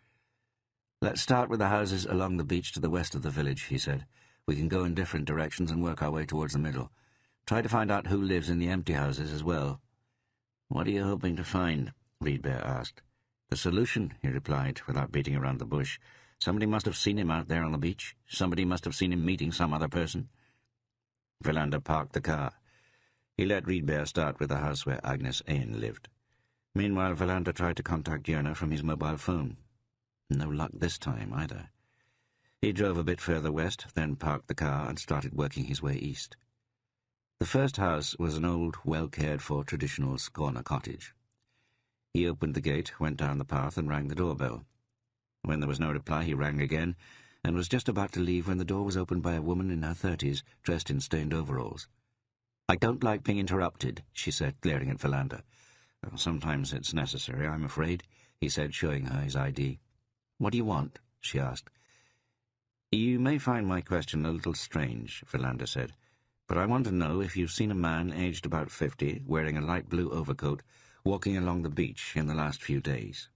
"Let's start with the houses along the beach to the west of the village," he said. "We can go in different directions and work our way towards the middle. Try to find out who lives in the empty houses as well." "What are you hoping to find?" Rydberg asked. "The solution," he replied, without beating around the bush. "Somebody must have seen him out there on the beach. Somebody must have seen him meeting some other person." Philander parked the car. He let Rydberg start with the house where Agnes Ain lived. Meanwhile, Philander tried to contact Jörne from his mobile phone. No luck this time, either. He drove a bit further west, then parked the car and started working his way east. The first house was an old, well-cared-for traditional Skåne cottage. He opened the gate, went down the path, and rang the doorbell. When there was no reply, he rang again, and was just about to leave when the door was opened by a woman in her 30s, dressed in stained overalls. "I don't like being interrupted," she said, glaring at Philander. "Sometimes it's necessary, I'm afraid," he said, showing her his ID. "What do you want?" she asked. "You may find my question a little strange," Philander said, "but I want to know if you've seen a man aged about 50, wearing a light blue overcoat, walking along the beach in the last few days."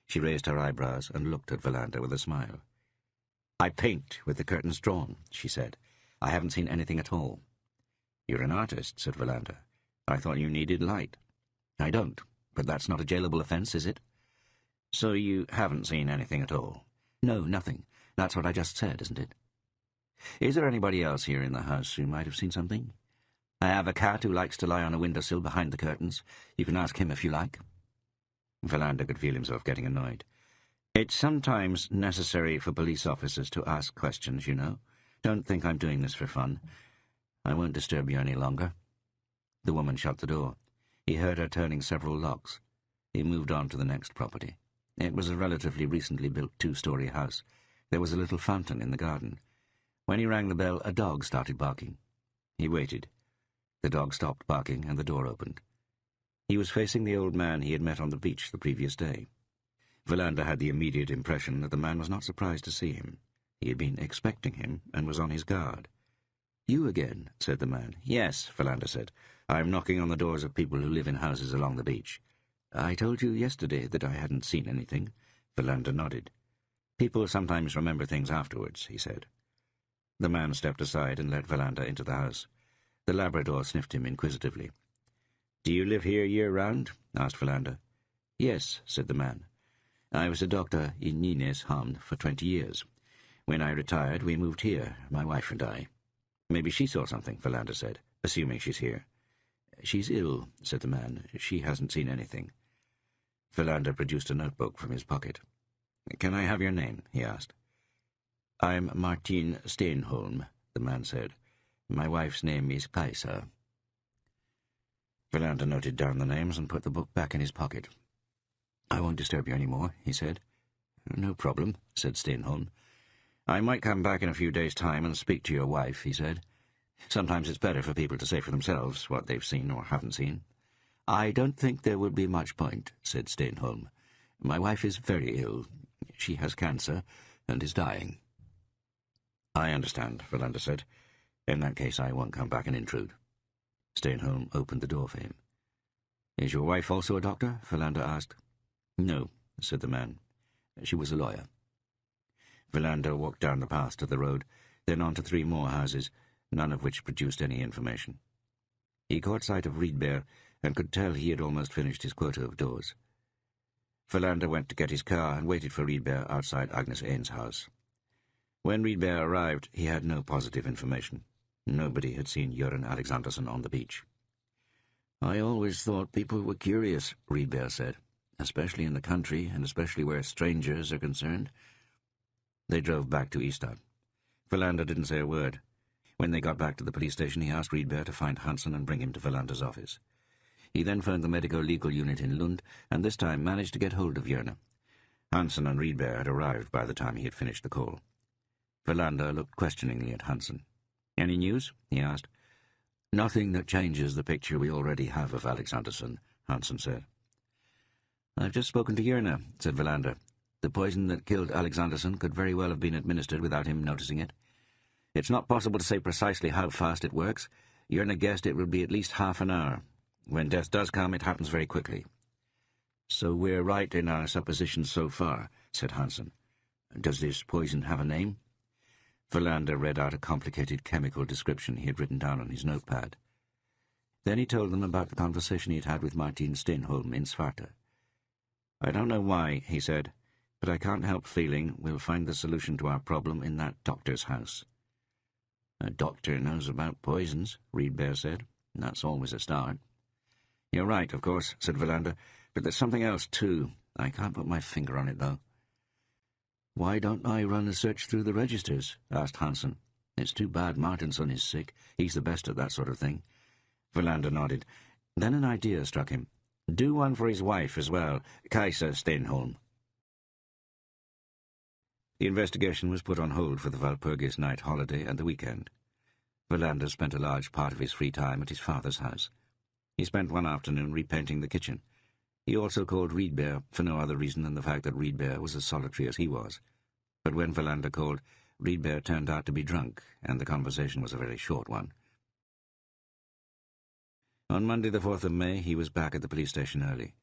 She raised her eyebrows and looked at Philander with a smile. "I paint with the curtains drawn," she said. "I haven't seen anything at all." "You're an artist," said Philander. "I thought you needed light." "I don't, but that's not a jailable offence, is it?" "So you haven't seen anything at all?" "No, nothing. That's what I just said, isn't it?" "Is there anybody else here in the house who might have seen something?" "I have a cat who likes to lie on a windowsill behind the curtains. You can ask him if you like." Philander could feel himself getting annoyed. "It's sometimes necessary for police officers to ask questions, you know. Don't think I'm doing this for fun. I won't disturb you any longer." The woman shut the door. He heard her turning several locks. He moved on to the next property. It was a relatively recently built 2-story house. There was a little fountain in the garden. When he rang the bell, a dog started barking. He waited. The dog stopped barking, and the door opened. He was facing the old man he had met on the beach the previous day. Philander had the immediate impression that the man was not surprised to see him. He had been expecting him, and was on his guard. "You again," said the man. "Yes," Philander said. "I'm knocking on the doors of people who live in houses along the beach." "I told you yesterday that I hadn't seen anything." Philander nodded. "People sometimes remember things afterwards," he said. The man stepped aside and let Philander into the house. The Labrador sniffed him inquisitively. "Do you live here year-round?" asked Philander. "Yes," said the man. "I was a doctor in Nynäshamn for 20 years. When I retired, we moved here, my wife and I." "Maybe she saw something," Philander said, "assuming she's here." "She's ill," said the man. "She hasn't seen anything." Philander produced a notebook from his pocket. "Can I have your name?" he asked. "I'm Martin Steenholm," the man said. "My wife's name is Kaiser." Philander noted down the names and put the book back in his pocket. "I won't disturb you any more," he said. "No problem," said Steenholm. "I might come back in a few days' time and speak to your wife," he said. "Sometimes it's better for people to say for themselves what they've seen or haven't seen." "I don't think there would be much point," said Steenholm. "My wife is very ill. She has cancer and is dying." "I understand," Philander said. "In that case, I won't come back and intrude." Steenholm opened the door for him. "Is your wife also a doctor?" Philander asked. "No," said the man. "She was a lawyer." Philander walked down the path to the road, then on to 3 more houses, none of which produced any information. He caught sight of Riedberg and could tell he had almost finished his quota of doors. Philander went to get his car and waited for Riedberg outside Agnes Ain's house. When Riedberg arrived, he had no positive information. Nobody had seen Göran Alexanderson on the beach. "I always thought people were curious," Riedberg said, "especially in the country and especially where strangers are concerned." They drove back to Ystad. Philander didn't say a word. When they got back to the police station, he asked Riedberg to find Hansen and bring him to Philander's office. He then phoned the medico-legal unit in Lund, and this time managed to get hold of Jörna. Hansen and Riedberg had arrived by the time he had finished the call. Philander looked questioningly at Hansen. "Any news?" he asked. "Nothing that changes the picture we already have of Alexanderson," Hansen said. "I've just spoken to Jörna," said Philander. "The poison that killed Alexanderson could very well have been administered without him noticing it. It's not possible to say precisely how fast it works. Jörna guessed it would be at least half an hour. When death does come, it happens very quickly." "So we're right in our suppositions so far," said Hansen. "Does this poison have a name?" Philander read out a complicated chemical description he had written down on his notepad. Then he told them about the conversation he had had with Martin Steenholm in Svarta. "I don't know why," he said, "but I can't help feeling we'll find the solution to our problem in that doctor's house." "A doctor knows about poisons," Riedberg said. "That's always a start." "You're right, of course," said Philander, "but there's something else, too. I can't put my finger on it, though." "Why don't I run a search through the registers?" asked Hansen. "It's too bad Martinson is sick. He's the best at that sort of thing." Philander nodded. Then an idea struck him. "Do one for his wife as well, Kaiser Steenholm." The investigation was put on hold for the Walpurgis night holiday and the weekend. Philander spent a large part of his free time at his father's house. He spent one afternoon repainting the kitchen. He also called Riedberg for no other reason than the fact that Riedberg was as solitary as he was. But when Philander called, Riedberg turned out to be drunk, and the conversation was a very short one. On Monday the 4th of May, he was back at the police station early.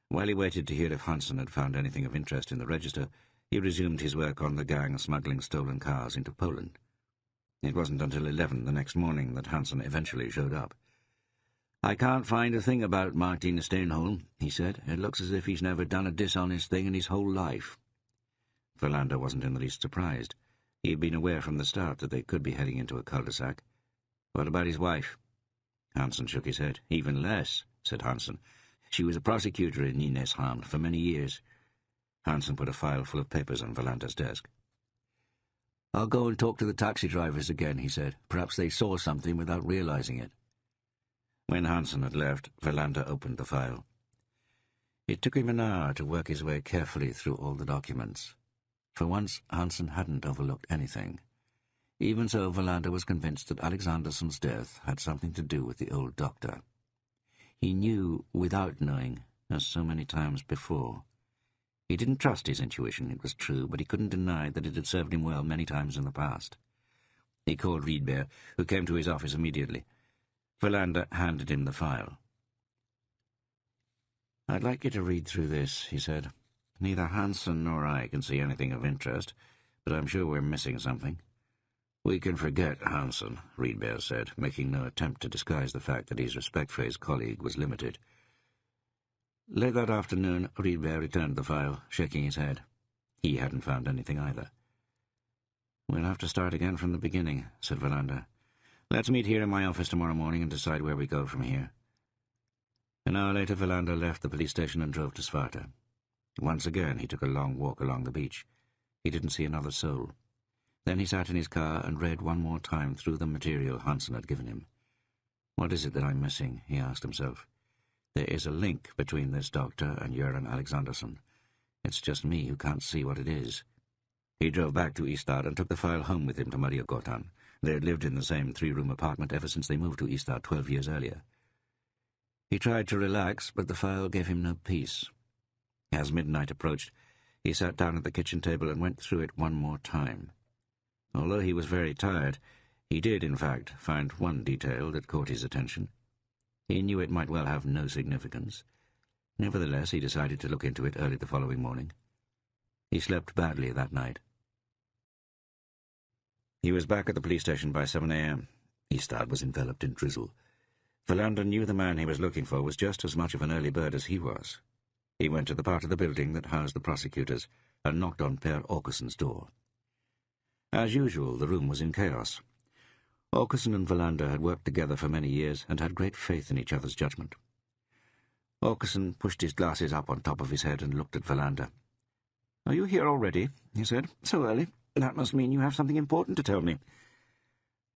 While he waited to hear if Hansen had found anything of interest in the register, he resumed his work on the gang smuggling stolen cars into Poland. It wasn't until 11 the next morning that Hansen eventually showed up. "I can't find a thing about Martin Steenholm," he said. "It looks as if he's never done a dishonest thing in his whole life." Verlander wasn't in the least surprised. He had been aware from the start that they could be heading into a cul-de-sac. "What about his wife?" Hansen shook his head. "Even less," said Hansen. "She was a prosecutor in Nynäshamn for many years." Hansen put a file full of papers on Verlander's desk. "I'll go and talk to the taxi drivers again," he said. "Perhaps they saw something without realizing it." When Hansen had left, Verlander opened the file. It took him an hour to work his way carefully through all the documents. For once, Hansen hadn't overlooked anything. Even so, Verlander was convinced that Alexanderson's death had something to do with the old doctor. He knew without knowing, as so many times before. He didn't trust his intuition, it was true, but he couldn't deny that it had served him well many times in the past. He called Riedberg, who came to his office immediately. Verlander handed him the file. "I'd like you to read through this," he said. "Neither Hansen nor I can see anything of interest, but I'm sure we're missing something." "We can forget Hansen," Riedberg said, making no attempt to disguise the fact that his respect for his colleague was limited. Late that afternoon, Riedberg returned the file, shaking his head. He hadn't found anything either. "We'll have to start again from the beginning," said Verlander. "Let's meet here in my office tomorrow morning and decide where we go from here." An hour later, Verlander left the police station and drove to Sparta. Once again, he took a long walk along the beach. He didn't see another soul. Then he sat in his car and read one more time through the material Hansen had given him. "What is it that I'm missing?" he asked himself. "There is a link between this doctor and Göran Alexandersson. It's just me who can't see what it is." He drove back to Ystad and took the file home with him to Maria Gotan. They had lived in the same three-room apartment ever since they moved to Ystad 12 years earlier. He tried to relax, but the file gave him no peace. As midnight approached, he sat down at the kitchen table and went through it one more time. Although he was very tired, he did, in fact, find one detail that caught his attention. He knew it might well have no significance. Nevertheless, he decided to look into it early the following morning. He slept badly that night. He was back at the police station by 7 a.m. Ystad was enveloped in drizzle. Verlander knew the man he was looking for was just as much of an early bird as he was. He went to the part of the building that housed the prosecutors and knocked on Per Åkesson's door. As usual, the room was in chaos. Åkesson and Verlander had worked together for many years and had great faith in each other's judgment. Åkesson pushed his glasses up on top of his head and looked at Verlander. "Are you here already?" he said. "So early? That must mean you have something important to tell me."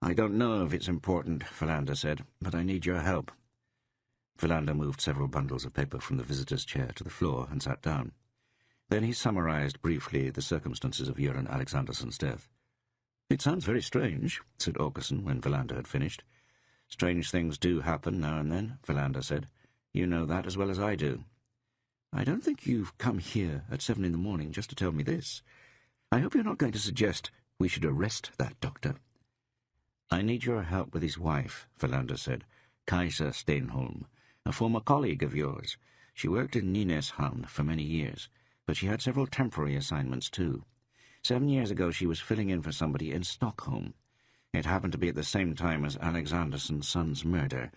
"I don't know if it's important," Verlander said, "but I need your help." Verlander moved several bundles of paper from the visitor's chair to the floor and sat down. Then he summarized briefly the circumstances of Göran Alexandersson's death. "It sounds very strange," said Åkesson when Verlander had finished. "Strange things do happen now and then," Verlander said. "You know that as well as I do." "I don't think you've come here at 7 in the morning just to tell me this. I hope you're not going to suggest we should arrest that doctor." "I need your help with his wife," Verlander said. "Kajsa Steenholm, a former colleague of yours. She worked in Nynäshamn for many years, but she had several temporary assignments too. 7 years ago she was filling in for somebody in Stockholm. It happened to be at the same time as Alexandersson's son's murder.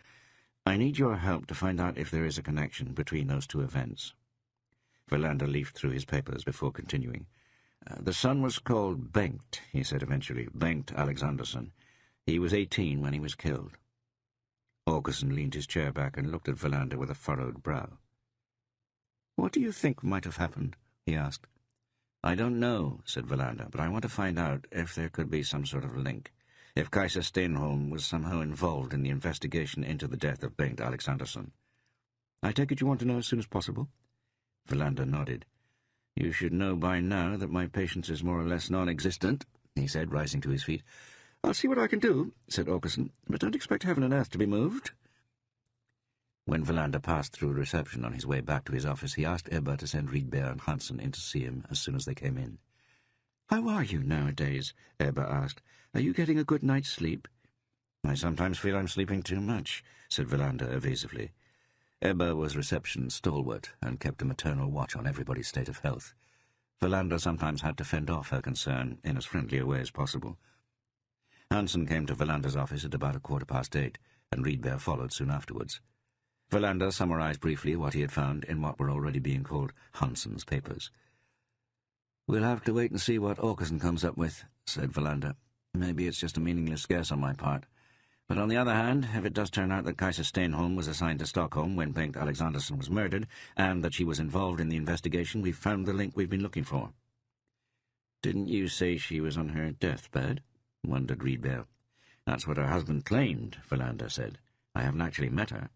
I need your help to find out if there is a connection between those two events." Verlander leafed through his papers before continuing. "The son was called Bengt," he said eventually. "Bengt Alexandersson. He was 18 when he was killed." Åkesson leaned his chair back and looked at Verlander with a furrowed brow. "What do you think might have happened?" he asked. "I don't know," said Verlander, "but I want to find out if there could be some sort of link. If Kajsa Steenholm was somehow involved in the investigation into the death of Bengt Alexandersson." "I take it you want to know as soon as possible?" Verlander nodded. "You should know by now that my patience is more or less non-existent," he said, rising to his feet. "I'll see what I can do," said Åkesson, "but don't expect heaven and earth to be moved." When Verlander passed through reception on his way back to his office, he asked Ebba to send Riedberg and Hansen in to see him as soon as they came in. "How are you nowadays?" Ebba asked. "Are you getting a good night's sleep?" "I sometimes feel I'm sleeping too much," said Verlander evasively. Ebba was reception's stalwart and kept a maternal watch on everybody's state of health. Verlander sometimes had to fend off her concern in as friendly a way as possible. Hansen came to Verlander's office at about 8:15, and Riedberg followed soon afterwards. Verlander summarized briefly what he had found in what were already being called Hansen's papers. "We'll have to wait and see what Åkesson comes up with," said Verlander. "Maybe it's just a meaningless guess on my part. But on the other hand, if it does turn out that Kaiser Steenholm was assigned to Stockholm when Bengt Alexandersson was murdered, and that she was involved in the investigation, we've found the link we've been looking for." "Didn't you say she was on her deathbed?" wondered Riedberg. "That's what her husband claimed," Verlander said. "I haven't actually met her."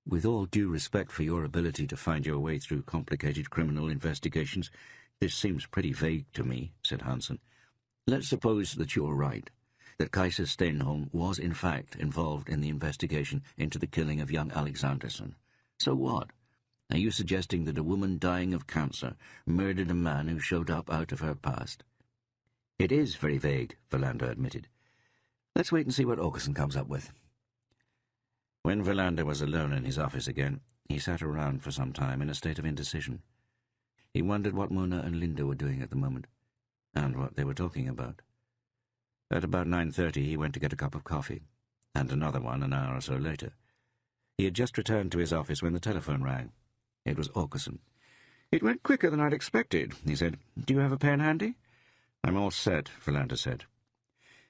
"With all due respect for your ability to find your way through complicated criminal investigations, this seems pretty vague to me," said Hansen. "Let's suppose that you're right, that Kaiser Steenholm was in fact involved in the investigation into the killing of young Alexandersson. So what? Are you suggesting that a woman dying of cancer murdered a man who showed up out of her past?" "It is very vague," Verlander admitted. "Let's wait and see what Åkesson comes up with." When Verlander was alone in his office again, he sat around for some time in a state of indecision. He wondered what Mona and Linda were doing at the moment, and what they were talking about. At about 9:30 he went to get a cup of coffee, and another one an hour or so later. He had just returned to his office when the telephone rang. It was Åkesson. "It went quicker than I'd expected," he said. "Do you have a pen handy?" "I'm all set," Verlander said.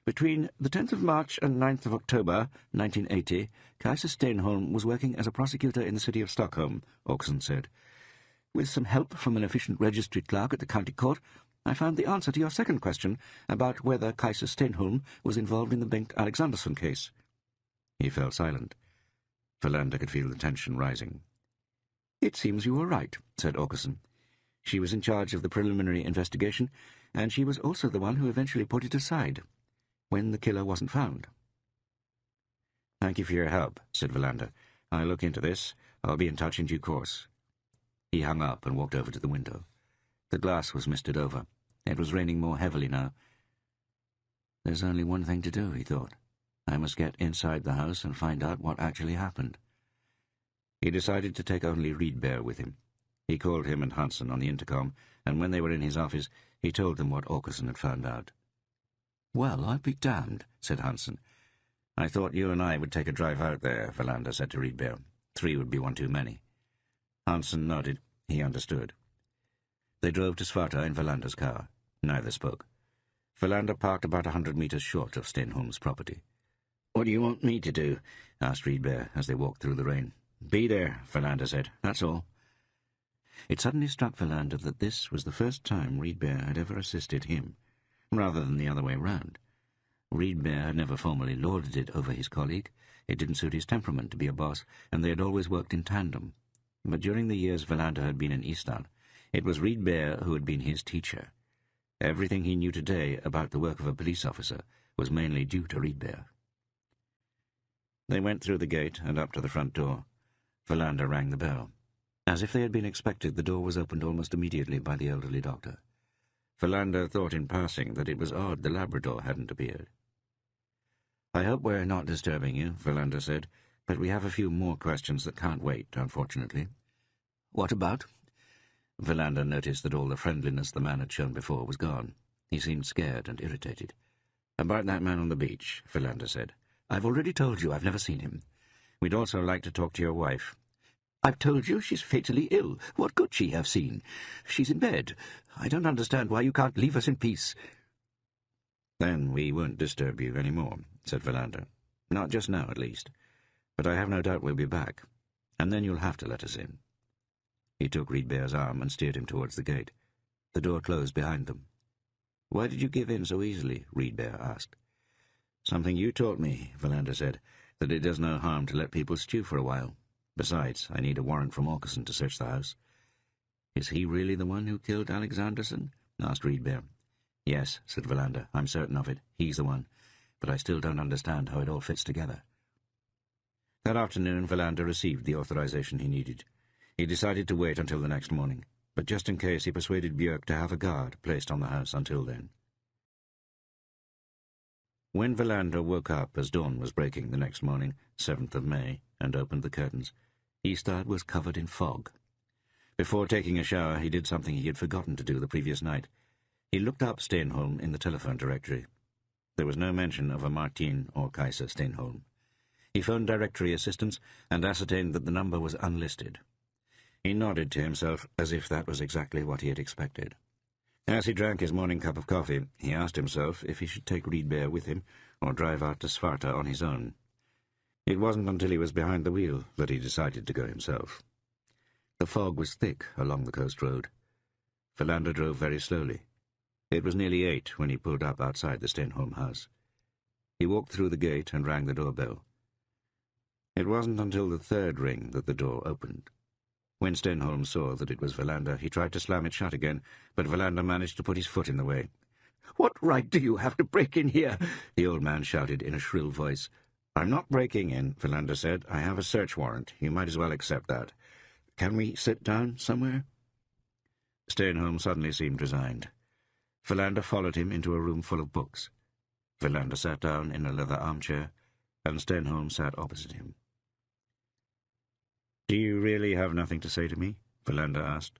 "Between the 10th of March and 9th of October, 1980, Kaiser Steenholm was working as a prosecutor in the city of Stockholm," Åkesson said. "With some help from an efficient registry clerk at the county court, I found the answer to your second question about whether Kaiser Steenholm was involved in the Bengt Alexandersson case." He fell silent. Verlander could feel the tension rising. "It seems you were right," said Åkesson. "She was in charge of the preliminary investigation, and she was also the one who eventually put it aside, when the killer wasn't found." "Thank you for your help," said Verlander. "I'll look into this. I'll be in touch in due course." He hung up and walked over to the window. The glass was misted over. It was raining more heavily now. "There's only one thing to do," he thought. "I must get inside the house and find out what actually happened." He decided to take only Riedberg with him. He called him and Hansen on the intercom, and when they were in his office, he told them what Åkesson had found out. "Well, I'll be damned," said Hansen. "I thought you and I would take a drive out there," Verlander said to Riedberg. 3 would be one too many. Hansen nodded. He understood. They drove to Svarta in Verlander's car. Neither spoke. Verlander parked about 100 meters short of Steenholm's property. "What do you want me to do?" asked Riedberg as they walked through the rain. "Be there," Verlander said. "That's all." It suddenly struck Verlander that this was the first time Riedberg had ever assisted him, rather than the other way round. Riedberg had never formally lorded it over his colleague. It didn't suit his temperament to be a boss, and they had always worked in tandem. But during the years Verlander had been in Ystad, it was Riedberg who had been his teacher. Everything he knew today about the work of a police officer was mainly due to Riedberg. They went through the gate and up to the front door. Verlander rang the bell. As if they had been expected, the door was opened almost immediately by the elderly doctor. Verlander thought in passing that it was odd the Labrador hadn't appeared. "I hope we're not disturbing you," Verlander said, "but we have a few more questions that can't wait, unfortunately." "What about?" Verlander noticed that all the friendliness the man had shown before was gone. He seemed scared and irritated. "About that man on the beach," Verlander said. "I've already told you I've never seen him. We'd also like to talk to your wife." "I've told you she's fatally ill. What could she have seen? She's in bed. I don't understand why you can't leave us in peace." "Then we won't disturb you any more," said Verlander. "Not just now, at least. But I have no doubt we'll be back. And then you'll have to let us in." He took Riedberg's arm and steered him towards the gate. The door closed behind them. "Why did you give in so easily?" Riedberg asked. "Something you taught me," Verlander said, "that it does no harm to let people stew for a while. Besides, I need a warrant from Åkesson to search the house." "Is he really the one who killed Alexandersson?" asked Riedberg. "Yes," said Verlander. "I'm certain of it. He's the one. But I still don't understand how it all fits together." That afternoon, Verlander received the authorization he needed. He decided to wait until the next morning. but just in case he persuaded Björk to have a guard placed on the house until then. When Verlander woke up as dawn was breaking the next morning, 7th of May, and opened the curtains, Ystad was covered in fog. Before taking a shower, he did something he had forgotten to do the previous night. He looked up Stenholm in the telephone directory. There was no mention of a Martin or Kaiser Stenholm. He phoned directory assistance and ascertained that the number was unlisted. He nodded to himself as if that was exactly what he had expected. As he drank his morning cup of coffee, he asked himself if he should take Rydberg with him or drive out to Svarta on his own. It wasn't until he was behind the wheel that he decided to go himself. The fog was thick along the coast road. Verlander drove very slowly. It was nearly 8 when he pulled up outside the Stenholm house. He walked through the gate and rang the doorbell. It wasn't until the 3rd ring that the door opened. When Stenholm saw that it was Verlander, he tried to slam it shut again, but Verlander managed to put his foot in the way. "What right do you have to break in here?" the old man shouted in a shrill voice. "I'm not breaking in," Verlander said. "I have a search warrant. You might as well accept that. Can we sit down somewhere?" Stenholm suddenly seemed resigned. Verlander followed him into a room full of books. Verlander sat down in a leather armchair, and Stenholm sat opposite him. "Do you really have nothing to say to me?" Verlander asked.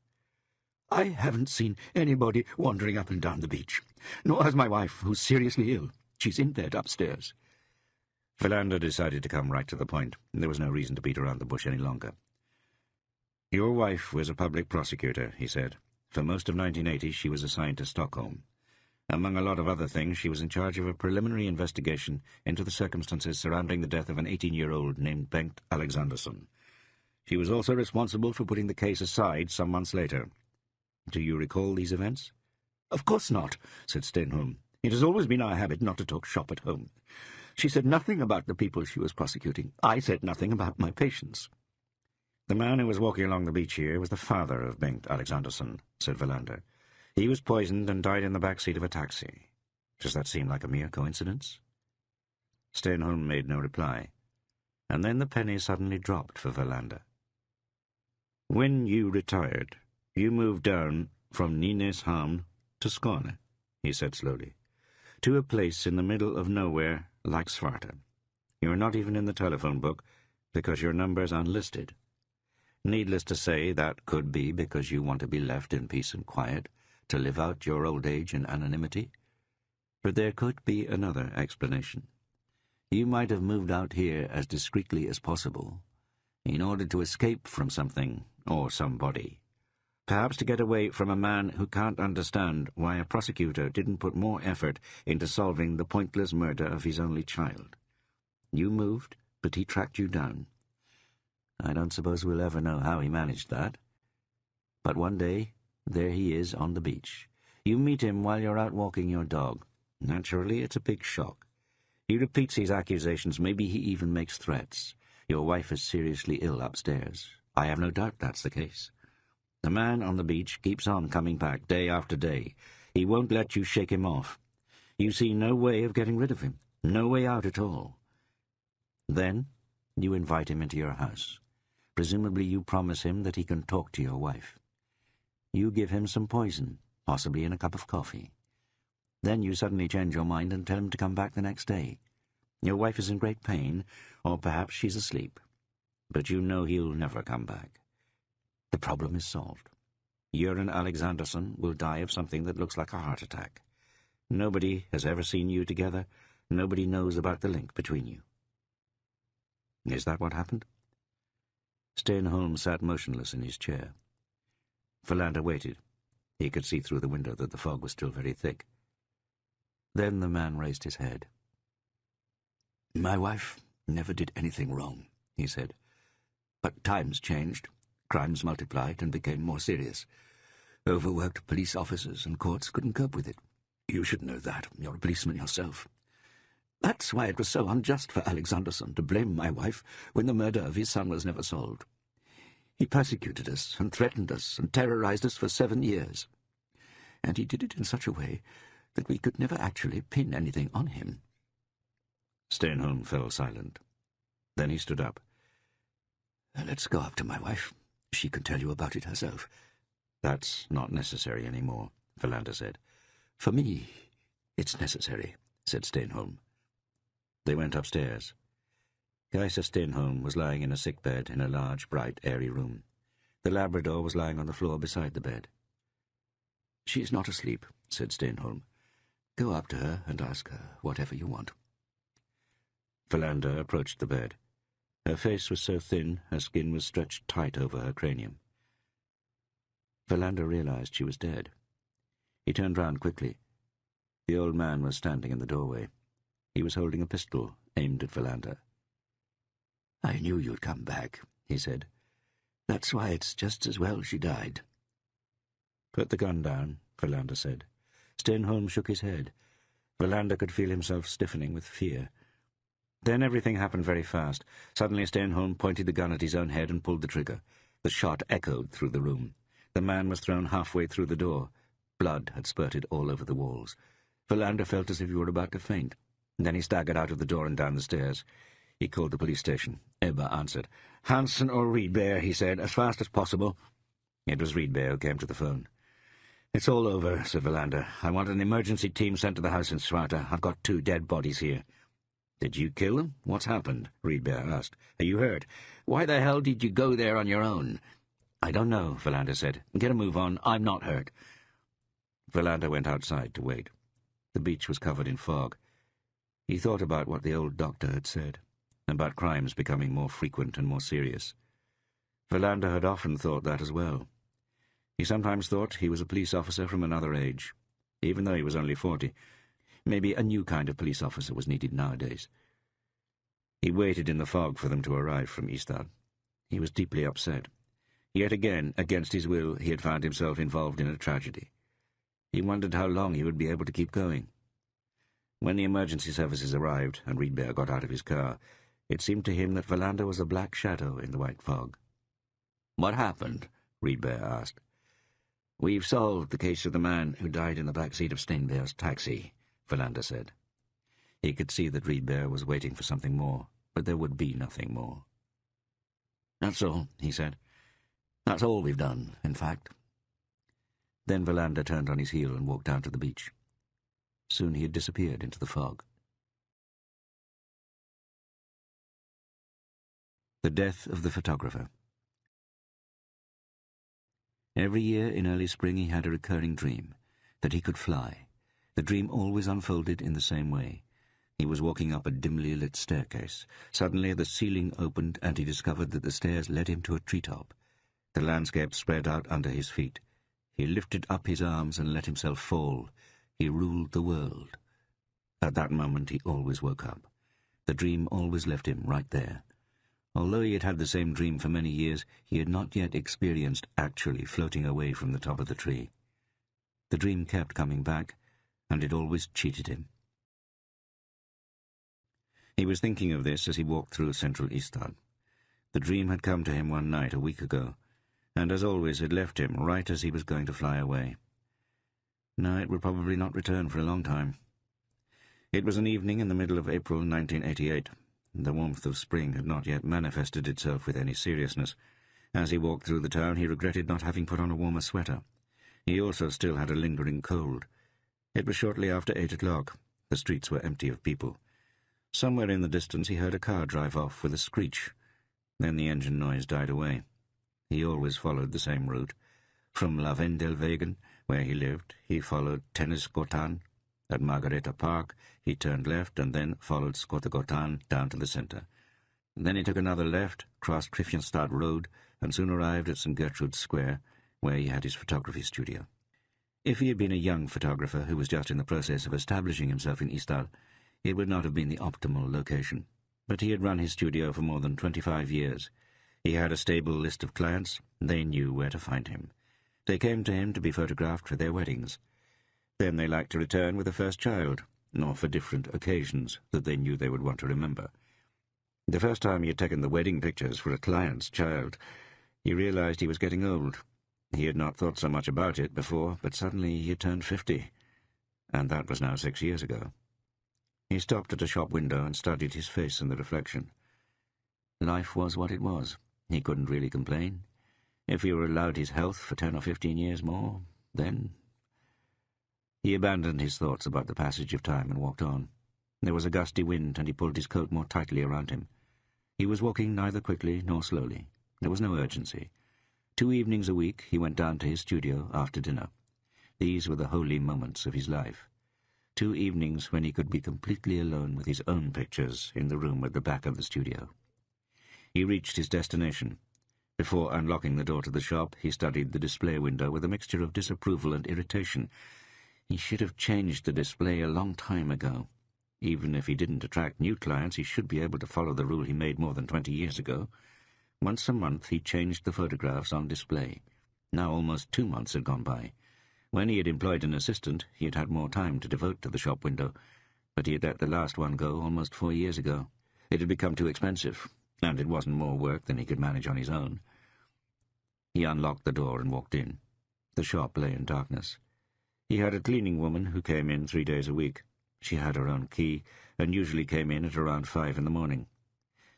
"I haven't seen anybody wandering up and down the beach, nor has my wife, who's seriously ill. She's in bed upstairs." Verlander decided to come right to the point. There was no reason to beat around the bush any longer. "Your wife was a public prosecutor," he said. "For most of 1980, she was assigned to Stockholm. Among a lot of other things, she was in charge of a preliminary investigation into the circumstances surrounding the death of an 18-year-old named Bengt Alexandersson. She was also responsible for putting the case aside some months later. Do you recall these events?" "Of course not," said Stenholm. "It has always been our habit not to talk shop at home. She said nothing about the people she was prosecuting. I said nothing about my patients." "The man who was walking along the beach here was the father of Bengt Alexandersson," said Verlander. "He was poisoned and died in the back seat of a taxi. Does that seem like a mere coincidence?" Stenholm made no reply, and then the penny suddenly dropped for Verlander. "When you retired, you moved down from Nynäshamn to Skåne," he said slowly, "to a place in the middle of nowhere like Svarta. You're not even in the telephone book because your number's unlisted. Needless to say, that could be because you want to be left in peace and quiet, to live out your old age in anonymity. But there could be another explanation. You might have moved out here as discreetly as possible, in order to escape from something or somebody. Perhaps to get away from a man who can't understand why a prosecutor didn't put more effort into solving the pointless murder of his only child. You moved, but he tracked you down. I don't suppose we'll ever know how he managed that. But one day, there he is on the beach. You meet him while you're out walking your dog. Naturally, it's a big shock. He repeats his accusations, maybe he even makes threats. Your wife is seriously ill upstairs. I have no doubt that's the case. The man on the beach keeps on coming back day after day. He won't let you shake him off. You see no way of getting rid of him, no way out at all. Then you invite him into your house. Presumably you promise him that he can talk to your wife. You give him some poison, possibly in a cup of coffee. Then you suddenly change your mind and tell him to come back the next day. Your wife is in great pain, or perhaps she's asleep. But you know he'll never come back. The problem is solved. Göran Alexandersson will die of something that looks like a heart attack. Nobody has ever seen you together. Nobody knows about the link between you. Is that what happened? Stenholm sat motionless in his chair. Verlander waited. He could see through the window that the fog was still very thick. Then the man raised his head. "My wife never did anything wrong," he said. "But times changed. Crimes multiplied and became more serious. Overworked police officers and courts couldn't cope with it. You should know that. You're a policeman yourself. That's why it was so unjust for Alexandersson to blame my wife when the murder of his son was never solved. He persecuted us and threatened us and terrorized us for 7 years. And he did it in such a way that we could never actually pin anything on him." Stenholm fell silent. Then he stood up. "Let's go up to my wife. She can tell you about it herself." "That's not necessary anymore," Philander said. "For me, it's necessary," said Steenholm. They went upstairs. Kaiser Steenholm was lying in a sick bed in a large, bright, airy room. The Labrador was lying on the floor beside the bed. "She's not asleep," said Steenholm. "Go up to her and ask her whatever you want." Philander approached the bed. Her face was so thin, her skin was stretched tight over her cranium. Philander realized she was dead. He turned round quickly. The old man was standing in the doorway. He was holding a pistol, aimed at Philander. "I knew you'd come back," he said. "That's why it's just as well she died." "Put the gun down," Philander said. Steenholm shook his head. Philander could feel himself stiffening with fear. Then everything happened very fast. Suddenly Steenholm pointed the gun at his own head and pulled the trigger. The shot echoed through the room. The man was thrown halfway through the door. Blood had spurted all over the walls. Philander felt as if he were about to faint. Then he staggered out of the door and down the stairs. He called the police station. Ebba answered. "Hansen or Riedberg," he said, "as fast as possible." It was Riedberg who came to the phone. "It's all over," said Philander. "I want an emergency team sent to the house in Sparta. I've got 2 dead bodies here." "Did you kill them? What's happened?" Riedberg asked. "Are you hurt? Why the hell did you go there on your own?" "I don't know," Philander said. "Get a move on. I'm not hurt." Philander went outside to wait. The beach was covered in fog. He thought about what the old doctor had said, about crimes becoming more frequent and more serious. Philander had often thought that as well. He sometimes thought he was a police officer from another age, even though he was only 40. Maybe a new kind of police officer was needed nowadays. He waited in the fog for them to arrive from Ystad. He was deeply upset. Yet again, against his will, he had found himself involved in a tragedy. He wondered how long he would be able to keep going. When the emergency services arrived and Riedberg got out of his car, it seemed to him that Philander was a black shadow in the white fog. "What happened?" Riedberg asked. "We've solved the case of the man who died in the back seat of Steenberg's taxi," Philander said. He could see that Riedberg was waiting for something more, but there would be nothing more. "That's all," he said. "That's all we've done, in fact." Then Philander turned on his heel and walked down to the beach. Soon he had disappeared into the fog. The death of the photographer. Every year in early spring he had a recurring dream, that he could fly. The dream always unfolded in the same way. He was walking up a dimly lit staircase. Suddenly the ceiling opened and he discovered that the stairs led him to a treetop. The landscape spread out under his feet. He lifted up his arms and let himself fall. He ruled the world. At that moment he always woke up. The dream always left him right there. Although he had had the same dream for many years, he had not yet experienced actually floating away from the top of the tree. The dream kept coming back, and it always cheated him. He was thinking of this as he walked through central Ystad. The dream had come to him one night a week ago, and as always had left him right as he was going to fly away. No, it would probably not return for a long time. It was an evening in the middle of April 1988. The warmth of spring had not yet manifested itself with any seriousness. As he walked through the town, he regretted not having put on a warmer sweater. He also still had a lingering cold. It was shortly after 8 o'clock. The streets were empty of people. Somewhere in the distance he heard a car drive off with a screech. Then the engine noise died away. He always followed the same route. From Lavendelwegen, where he lived, he followed Tennisgatan. At Margareta Park, he turned left and then followed Skottegatan down to the centre. Then he took another left, crossed Kristianstad Road, and soon arrived at St. Gertrude's Square, where he had his photography studio. If he had been a young photographer who was just in the process of establishing himself in Ystad, it would not have been the optimal location. But he had run his studio for more than 25 years. He had a stable list of clients. They knew where to find him. They came to him to be photographed for their weddings. Then they liked to return with a first child, or for different occasions that they knew they would want to remember. The first time he had taken the wedding pictures for a client's child, he realized he was getting old. He had not thought so much about it before, but suddenly he had turned 50, and that was now 6 years ago. He stopped at a shop window and studied his face in the reflection. Life was what it was. He couldn't really complain. If he were allowed his health for 10 or 15 years more, then... He abandoned his thoughts about the passage of time and walked on. There was a gusty wind, and he pulled his coat more tightly around him. He was walking neither quickly nor slowly. There was no urgency. 2 evenings a week he went down to his studio after dinner. These were the holy moments of his life. 2 evenings when he could be completely alone with his own pictures in the room at the back of the studio. He reached his destination. Before unlocking the door to the shop, he studied the display window with a mixture of disapproval and irritation. He should have changed the display a long time ago. Even if he didn't attract new clients, he should be able to follow the rule he made more than 20 years ago. Once a month he changed the photographs on display. Now almost 2 months had gone by. When he had employed an assistant, he had had more time to devote to the shop window, but he had let the last one go almost 4 years ago. It had become too expensive, and it wasn't more work than he could manage on his own. He unlocked the door and walked in. The shop lay in darkness. He had a cleaning woman who came in 3 days a week. She had her own key, and usually came in at around 5 in the morning.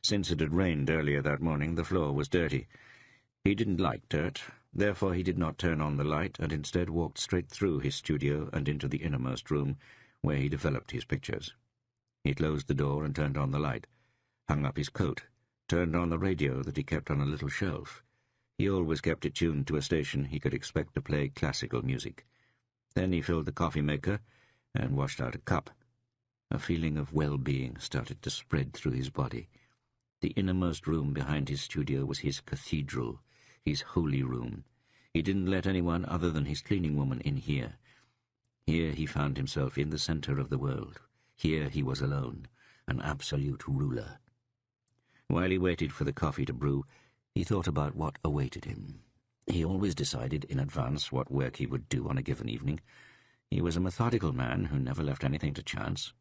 Since it had rained earlier that morning, the floor was dirty. He didn't like dirt, therefore he did not turn on the light, and instead walked straight through his studio and into the innermost room, where he developed his pictures. He closed the door and turned on the light, hung up his coat, turned on the radio that he kept on a little shelf. He always kept it tuned to a station he could expect to play classical music. Then he filled the coffee maker and washed out a cup. A feeling of well-being started to spread through his body. The innermost room behind his studio was his cathedral, his holy room. He didn't let anyone other than his cleaning woman in here. Here he found himself in the center of the world. Here he was alone, an absolute ruler. While he waited for the coffee to brew, he thought about what awaited him. He always decided in advance what work he would do on a given evening. He was a methodical man who never left anything to chance.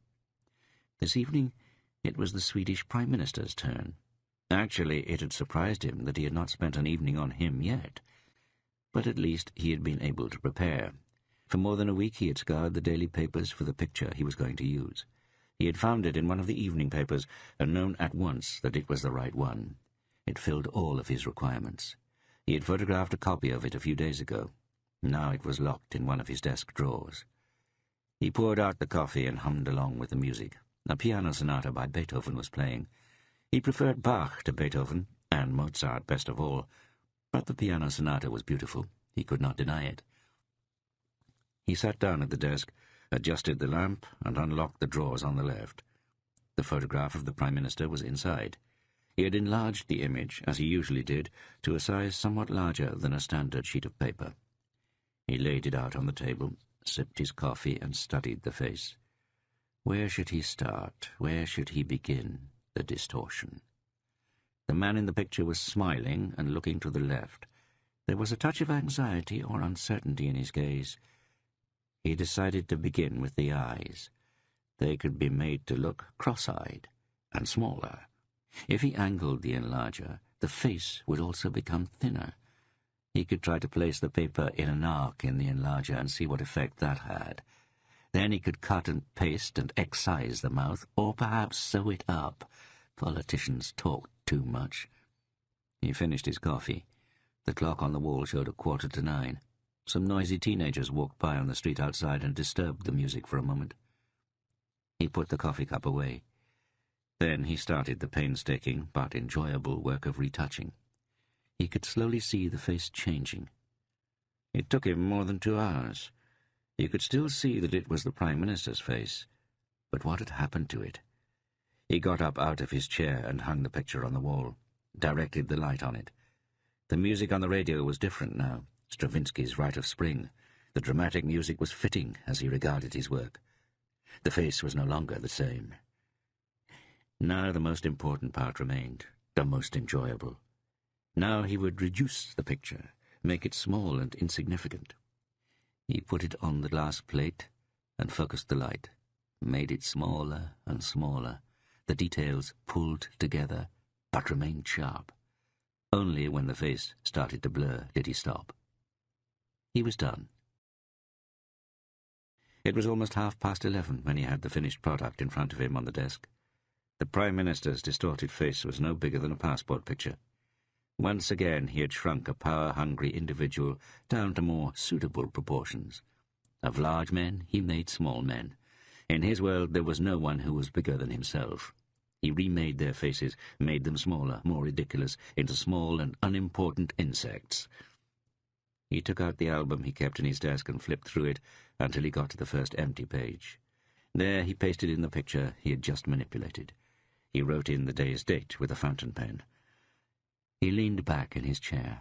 This evening it was the Swedish Prime Minister's turn. Actually, it had surprised him that he had not spent an evening on him yet. But at least he had been able to prepare. For more than a week he had scoured the daily papers for the picture he was going to use. He had found it in one of the evening papers and known at once that it was the right one. It filled all of his requirements. He had photographed a copy of it a few days ago. Now it was locked in one of his desk drawers. He poured out the coffee and hummed along with the music. A piano sonata by Beethoven was playing. He preferred Bach to Beethoven, and Mozart best of all, but the piano sonata was beautiful. He could not deny it. He sat down at the desk, adjusted the lamp, and unlocked the drawers on the left. The photograph of the Prime Minister was inside. He had enlarged the image, as he usually did, to a size somewhat larger than a standard sheet of paper. He laid it out on the table, sipped his coffee, and studied the face. Where should he start? Where should he begin the distortion? The man in the picture was smiling and looking to the left. There was a touch of anxiety or uncertainty in his gaze. He decided to begin with the eyes. They could be made to look cross-eyed and smaller. If he angled the enlarger, the face would also become thinner. He could try to place the paper in an arc in the enlarger and see what effect that had. Then he could cut and paste and excise the mouth, or perhaps sew it up. Politicians talk too much. He finished his coffee. The clock on the wall showed 9:15. Some noisy teenagers walked by on the street outside and disturbed the music for a moment. He put the coffee cup away. Then he started the painstaking but enjoyable work of retouching. He could slowly see the face changing. It took him more than 2 hours. You could still see that it was the Prime Minister's face. But what had happened to it? He got up out of his chair and hung the picture on the wall, directed the light on it. The music on the radio was different now, Stravinsky's Rite of Spring. The dramatic music was fitting as he regarded his work. The face was no longer the same. Now the most important part remained, the most enjoyable. Now he would reduce the picture, make it small and insignificant. He put it on the glass plate and focused the light, made it smaller and smaller. The details pulled together, but remained sharp. Only when the face started to blur did he stop. He was done. It was almost 11:30 when he had the finished product in front of him on the desk. The Prime Minister's distorted face was no bigger than a passport picture. Once again he had shrunk a power-hungry individual down to more suitable proportions. Of large men he made small men. In his world there was no one who was bigger than himself. He remade their faces, made them smaller, more ridiculous, into small and unimportant insects. He took out the album he kept in his desk and flipped through it until he got to the first empty page. There he pasted in the picture he had just manipulated. He wrote in the day's date with a fountain pen. He leaned back in his chair.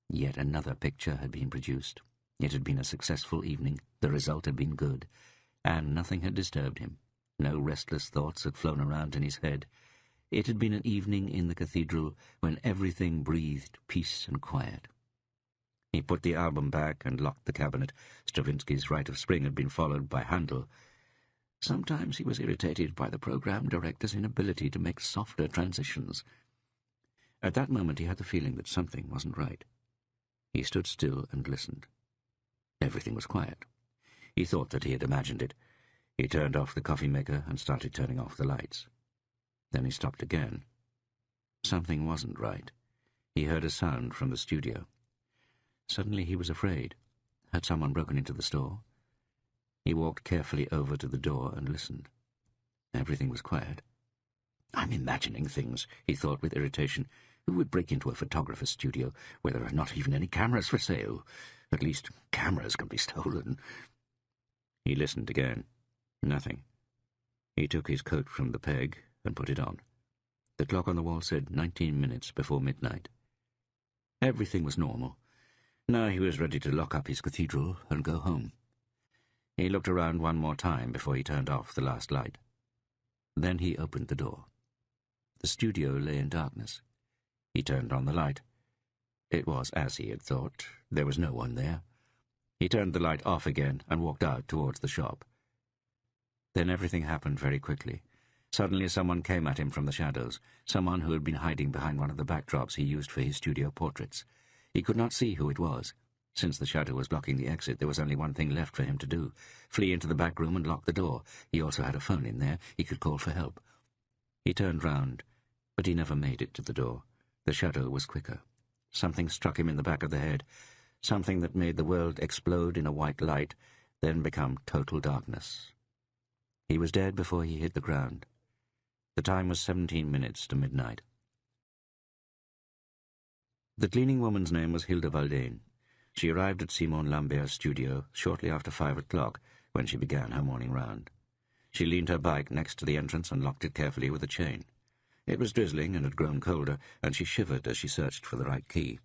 Yet another picture had been produced. It had been a successful evening, the result had been good, and nothing had disturbed him. No restless thoughts had flown around in his head. It had been an evening in the cathedral when everything breathed peace and quiet. He put the album back and locked the cabinet. Stravinsky's Rite of Spring had been followed by Handel. Sometimes he was irritated by the program director's inability to make softer transitions. At that moment he had the feeling that something wasn't right. He stood still and listened. Everything was quiet. He thought that he had imagined it. He turned off the coffee maker and started turning off the lights. Then he stopped again. Something wasn't right. He heard a sound from the studio. Suddenly he was afraid. Had someone broken into the store? He walked carefully over to the door and listened. Everything was quiet. I'm imagining things, he thought with irritation. Who would break into a photographer's studio where there are not even any cameras for sale? At least cameras can be stolen. He listened again. Nothing. He took his coat from the peg and put it on. The clock on the wall said 19 minutes before midnight. Everything was normal. Now he was ready to lock up his cathedral and go home. He looked around one more time before he turned off the last light. Then he opened the door. The studio lay in darkness. He turned on the light. It was as he had thought. There was no one there. He turned the light off again and walked out towards the shop. Then everything happened very quickly. Suddenly someone came at him from the shadows, someone who had been hiding behind one of the backdrops he used for his studio portraits. He could not see who it was. Since the shadow was blocking the exit, there was only one thing left for him to do. Flee into the back room and lock the door. He also had a phone in there. He could call for help. He turned round, but he never made it to the door. The shadow was quicker. Something struck him in the back of the head, something that made the world explode in a white light, then become total darkness. He was dead before he hit the ground. The time was 17 minutes to midnight. The cleaning woman's name was Hilda Valdane. She arrived at Simon Lambert's studio shortly after 5 o'clock, when she began her morning round. She leaned her bike next to the entrance and locked it carefully with a chain. It was drizzling and had grown colder, and she shivered as she searched for the right key.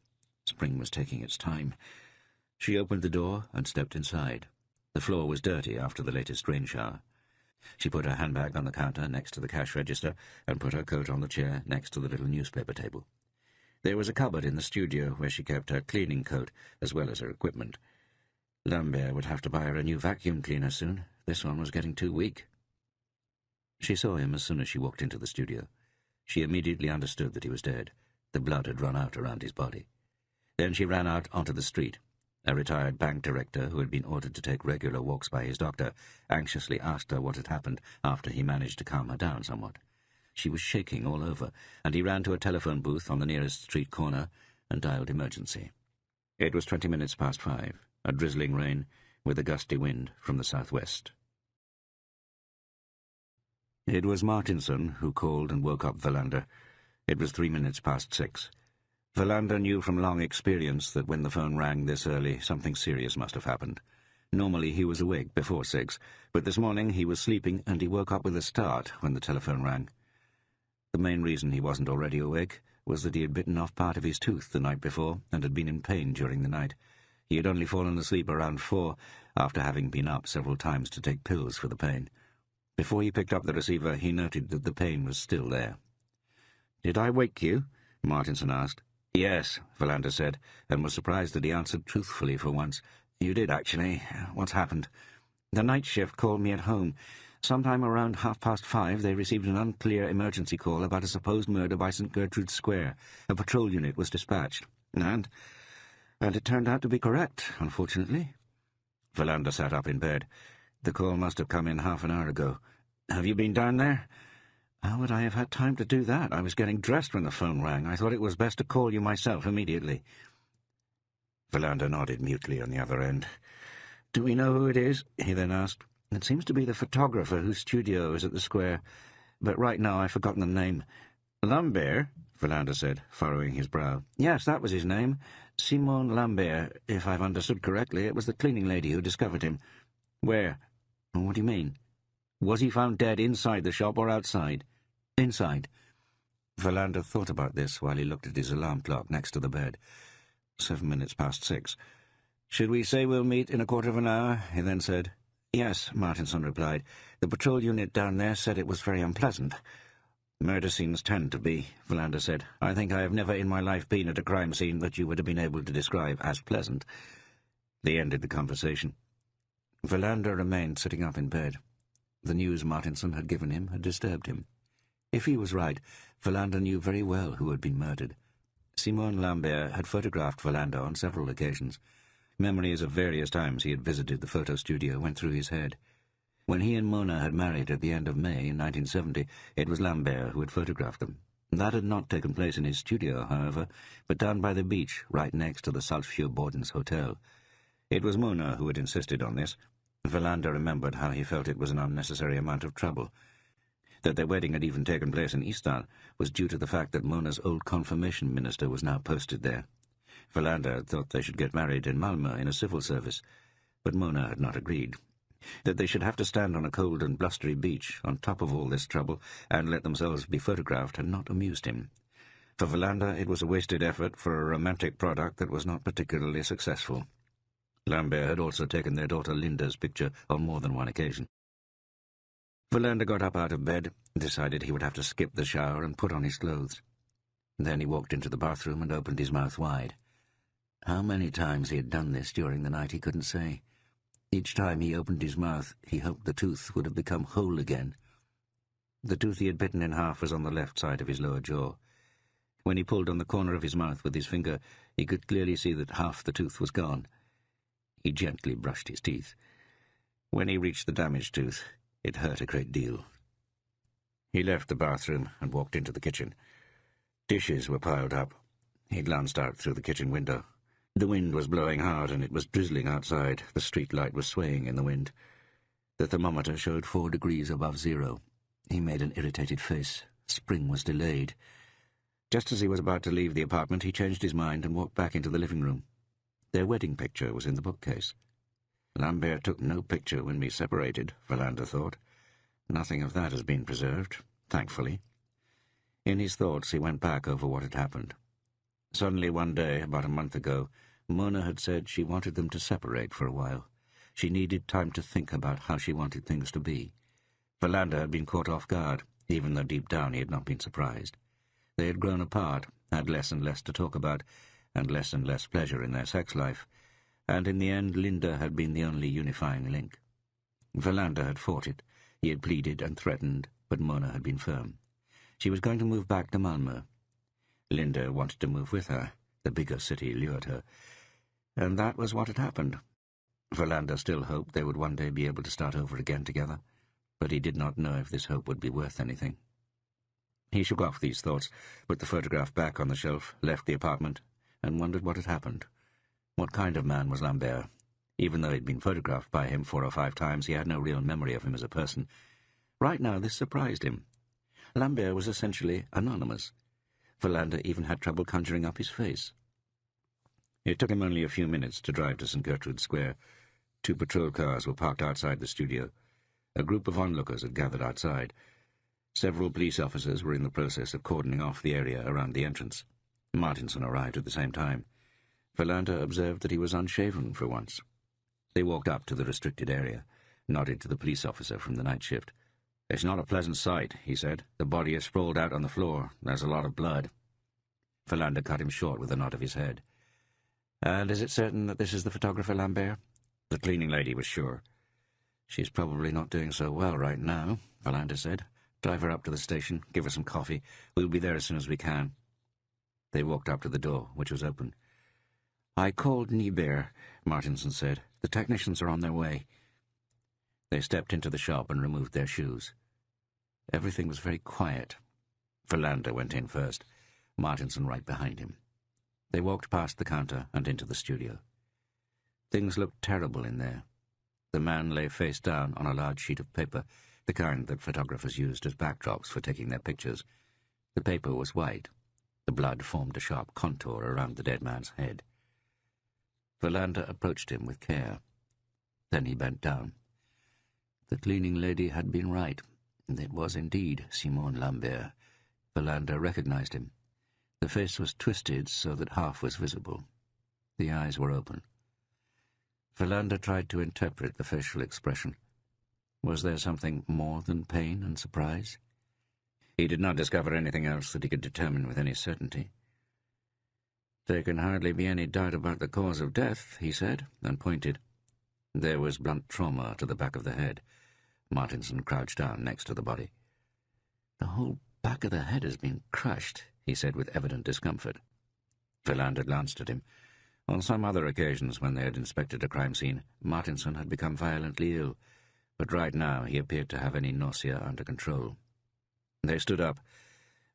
Spring was taking its time. She opened the door and stepped inside. The floor was dirty after the latest rain shower. She put her handbag on the counter next to the cash register and put her coat on the chair next to the little newspaper table. There was a cupboard in the studio where she kept her cleaning coat as well as her equipment. Lambert would have to buy her a new vacuum cleaner soon. This one was getting too weak. She saw him as soon as she walked into the studio. She immediately understood that he was dead. The blood had run out around his body. Then she ran out onto the street. A retired bank director, who had been ordered to take regular walks by his doctor, anxiously asked her what had happened after he managed to calm her down somewhat. She was shaking all over, and he ran to a telephone booth on the nearest street corner and dialed emergency. It was 20 minutes past 5, a drizzling rain, with a gusty wind from the southwest. It was Martinson who called and woke up Verlander. It was 3 minutes past 6. Verlander knew from long experience that when the phone rang this early, something serious must have happened. Normally he was awake before 6, but this morning he was sleeping and he woke up with a start when the telephone rang. The main reason he wasn't already awake was that he had bitten off part of his tooth the night before and had been in pain during the night. He had only fallen asleep around 4, after having been up several times to take pills for the pain. Before he picked up the receiver, he noted that the pain was still there. "Did I wake you?" Martinson asked. "Yes," Verlander said, and was surprised that he answered truthfully for once. "You did, actually. What's happened?" "The night shift called me at home. Sometime around 5:30 they received an unclear emergency call about a supposed murder by St. Gertrude's Square. A patrol unit was dispatched. And it turned out to be correct, unfortunately." Verlander sat up in bed. "The call must have come in half an hour ago. Have you been down there?" How would I have had time to do that? I was getting dressed when the phone rang. I thought it was best to call you myself immediately. Philander nodded mutely on the other end. Do we know who it is? He then asked. It seems to be the photographer whose studio is at the square, but right now I've forgotten the name. Lambert, Philander said, furrowing his brow. Yes, that was his name. Simone Lambert, if I've understood correctly. It was the cleaning lady who discovered him. Where? What do you mean? Was he found dead inside the shop or outside? Inside. Philander thought about this while he looked at his alarm clock next to the bed. 7 minutes past 6. Should we say we'll meet in a quarter of an hour? He then said. Yes, Martinson replied. The patrol unit down there said it was very unpleasant. Murder scenes tend to be, Philander said. I think I have never in my life been at a crime scene that you would have been able to describe as pleasant. They ended the conversation. Philander remained sitting up in bed. The news Martinson had given him had disturbed him. If he was right, Philander knew very well who had been murdered. Simone Lambert had photographed Philander on several occasions. Memories of various times he had visited the photo studio went through his head. When he and Mona had married at the end of May in 1970, it was Lambert who had photographed them. That had not taken place in his studio, however, but down by the beach, right next to the Salzfjordbordens Hotel. It was Mona who had insisted on this. Philander remembered how he felt it was an unnecessary amount of trouble. That their wedding had even taken place in Istal was due to the fact that Mona's old confirmation minister was now posted there. Philander had thought they should get married in Malmö in a civil service, but Mona had not agreed. That they should have to stand on a cold and blustery beach, on top of all this trouble, and let themselves be photographed had not amused him. For Philander, it was a wasted effort for a romantic product that was not particularly successful. Lambert had also taken their daughter Linda's picture on more than one occasion. Philander got up out of bed, decided he would have to skip the shower and put on his clothes. Then he walked into the bathroom and opened his mouth wide. How many times he had done this during the night he couldn't say. Each time he opened his mouth, he hoped the tooth would have become whole again. The tooth he had bitten in half was on the left side of his lower jaw. When he pulled on the corner of his mouth with his finger, he could clearly see that half the tooth was gone. He gently brushed his teeth. When he reached the damaged tooth, it hurt a great deal. He left the bathroom and walked into the kitchen. Dishes were piled up. He glanced out through the kitchen window. The wind was blowing hard and it was drizzling outside. The street light was swaying in the wind. The thermometer showed 4 degrees above zero. He made an irritated face. Spring was delayed. Just as he was about to leave the apartment, he changed his mind and walked back into the living room. Their wedding picture was in the bookcase. Lambert took no picture when we separated, Philander thought. Nothing of that has been preserved, thankfully. In his thoughts, he went back over what had happened. Suddenly one day, about a month ago, Mona had said she wanted them to separate for a while. She needed time to think about how she wanted things to be. Philander had been caught off guard, even though deep down he had not been surprised. They had grown apart, had less and less to talk about, and less pleasure in their sex life, and in the end Linda had been the only unifying link. Philander had fought it. He had pleaded and threatened, but Mona had been firm. She was going to move back to Malmö. Linda wanted to move with her. The bigger city lured her. And that was what had happened. Philander still hoped they would one day be able to start over again together, but he did not know if this hope would be worth anything. He shook off these thoughts, put the photograph back on the shelf, left the apartment, and wondered what had happened. What kind of man was Lambert? Even though he'd been photographed by him 4 or 5 times, he had no real memory of him as a person. Right now, this surprised him. Lambert was essentially anonymous. Philander even had trouble conjuring up his face. It took him only a few minutes to drive to St. Gertrude Square. 2 patrol cars were parked outside the studio. A group of onlookers had gathered outside. Several police officers were in the process of cordoning off the area around the entrance. Martinson arrived at the same time. Philander observed that he was unshaven for once. They walked up to the restricted area, nodded to the police officer from the night shift. "It's not a pleasant sight," he said. "The body is sprawled out on the floor. There's a lot of blood." Philander cut him short with a nod of his head. "And is it certain that this is the photographer, Lambert?" The cleaning lady was sure. "She's probably not doing so well right now," Philander said. "Drive her up to the station, give her some coffee. We'll be there as soon as we can." They walked up to the door, which was open. "I called Niebuhr," Martinson said. "The technicians are on their way." They stepped into the shop and removed their shoes. Everything was very quiet. Verlander went in first, Martinson right behind him. They walked past the counter and into the studio. Things looked terrible in there. The man lay face down on a large sheet of paper, the kind that photographers used as backdrops for taking their pictures. The paper was white. The blood formed a sharp contour around the dead man's head. Verlander approached him with care. Then he bent down. The cleaning lady had been right. It was indeed Simon Lambert. Verlander recognized him. The face was twisted so that half was visible. The eyes were open. Verlander tried to interpret the facial expression. Was there something more than pain and surprise? He did not discover anything else that he could determine with any certainty. "There can hardly be any doubt about the cause of death," he said, and pointed. There was blunt trauma to the back of the head. Martinson crouched down next to the body. "The whole back of the head has been crushed," he said with evident discomfort. Verlander glanced at him. On some other occasions when they had inspected a crime scene, Martinson had become violently ill, but right now he appeared to have any nausea under control. They stood up.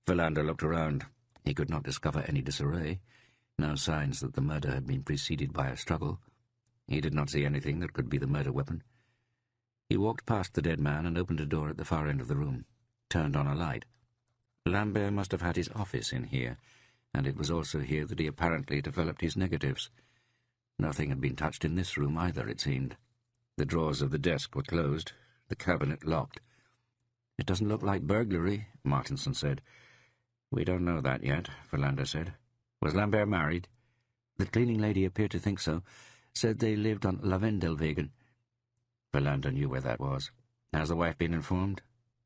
Verlander looked around. He could not discover any disarray, no signs that the murder had been preceded by a struggle. He did not see anything that could be the murder weapon. He walked past the dead man and opened a door at the far end of the room, turned on a light. Lambert must have had his office in here, and it was also here that he apparently developed his negatives. Nothing had been touched in this room either, it seemed. The drawers of the desk were closed, the cabinet locked. "It doesn't look like burglary," Martinson said. "We don't know that yet," Verlander said. "Was Lambert married?" "The cleaning lady appeared to think so. Said they lived on Lavendelwegen." Verlander knew where that was. "Has the wife been informed?"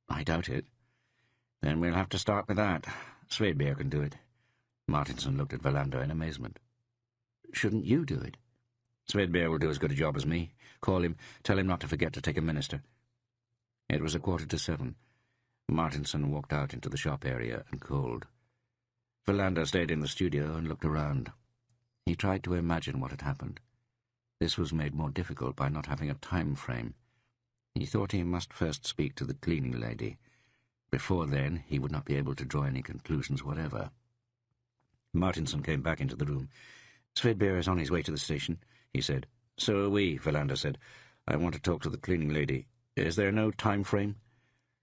"I doubt it." "Then we'll have to start with that. Svedberg can do it." Martinson looked at Verlander in amazement. "Shouldn't you do it?" "Svedberg will do as good a job as me. Call him. Tell him not to forget to take a minister." It was 7:15. Martinson walked out into the shop area and called. Verlander stayed in the studio and looked around. He tried to imagine what had happened. This was made more difficult by not having a time frame. He thought he must first speak to the cleaning lady. Before then, he would not be able to draw any conclusions whatever. Martinson came back into the room. "Svedberg is on his way to the station," he said. "So are we," Verlander said. "I want to talk to the cleaning lady. Is there no time frame?"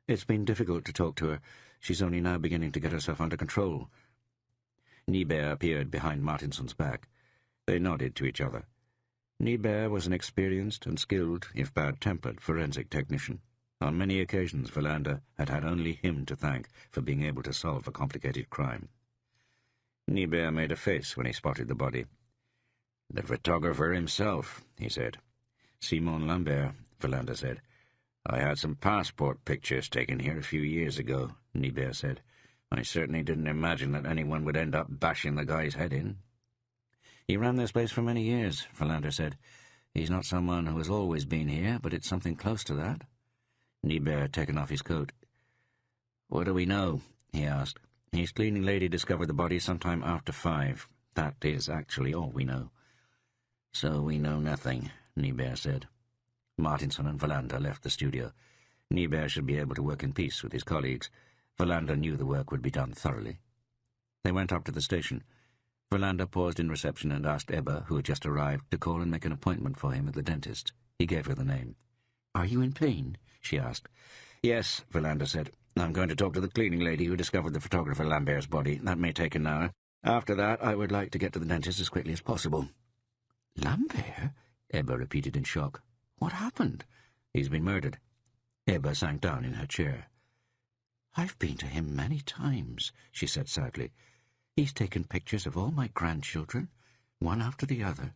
"It's been difficult to talk to her. She's only now beginning to get herself under control." Niebert appeared behind Martinson's back. They nodded to each other. Niebert was an experienced and skilled, if bad-tempered, forensic technician. On many occasions Verlander had had only him to thank for being able to solve a complicated crime. Niebert made a face when he spotted the body. "The photographer himself," he said. "Simon Lambert," Verlander said. "I had some passport pictures taken here a few years ago," Niebert said. "I certainly didn't imagine that anyone would end up bashing the guy's head in." "He ran this place for many years," Verlander said. "He's not someone who has always been here, but it's something close to that." Niebert had taken off his coat. "What do we know?" he asked. "His cleaning lady discovered the body sometime after 5. That is actually all we know." "So we know nothing," Niebert said. Martinson and Verlander left the studio. Niebert should be able to work in peace with his colleagues. Verlander knew the work would be done thoroughly. They went up to the station. Verlander paused in reception and asked Ebba, who had just arrived, to call and make an appointment for him at the dentist's. He gave her the name. "Are you in pain?" she asked. "Yes," Verlander said. "I'm going to talk to the cleaning lady who discovered the photographer Lambert's body. That may take an hour. After that, I would like to get to the dentist as quickly as possible." "Lambert?" Ebba repeated in shock. "What happened?" "He's been murdered." Ebba sank down in her chair. "I've been to him many times," she said sadly. "He's taken pictures of all my grandchildren, one after the other."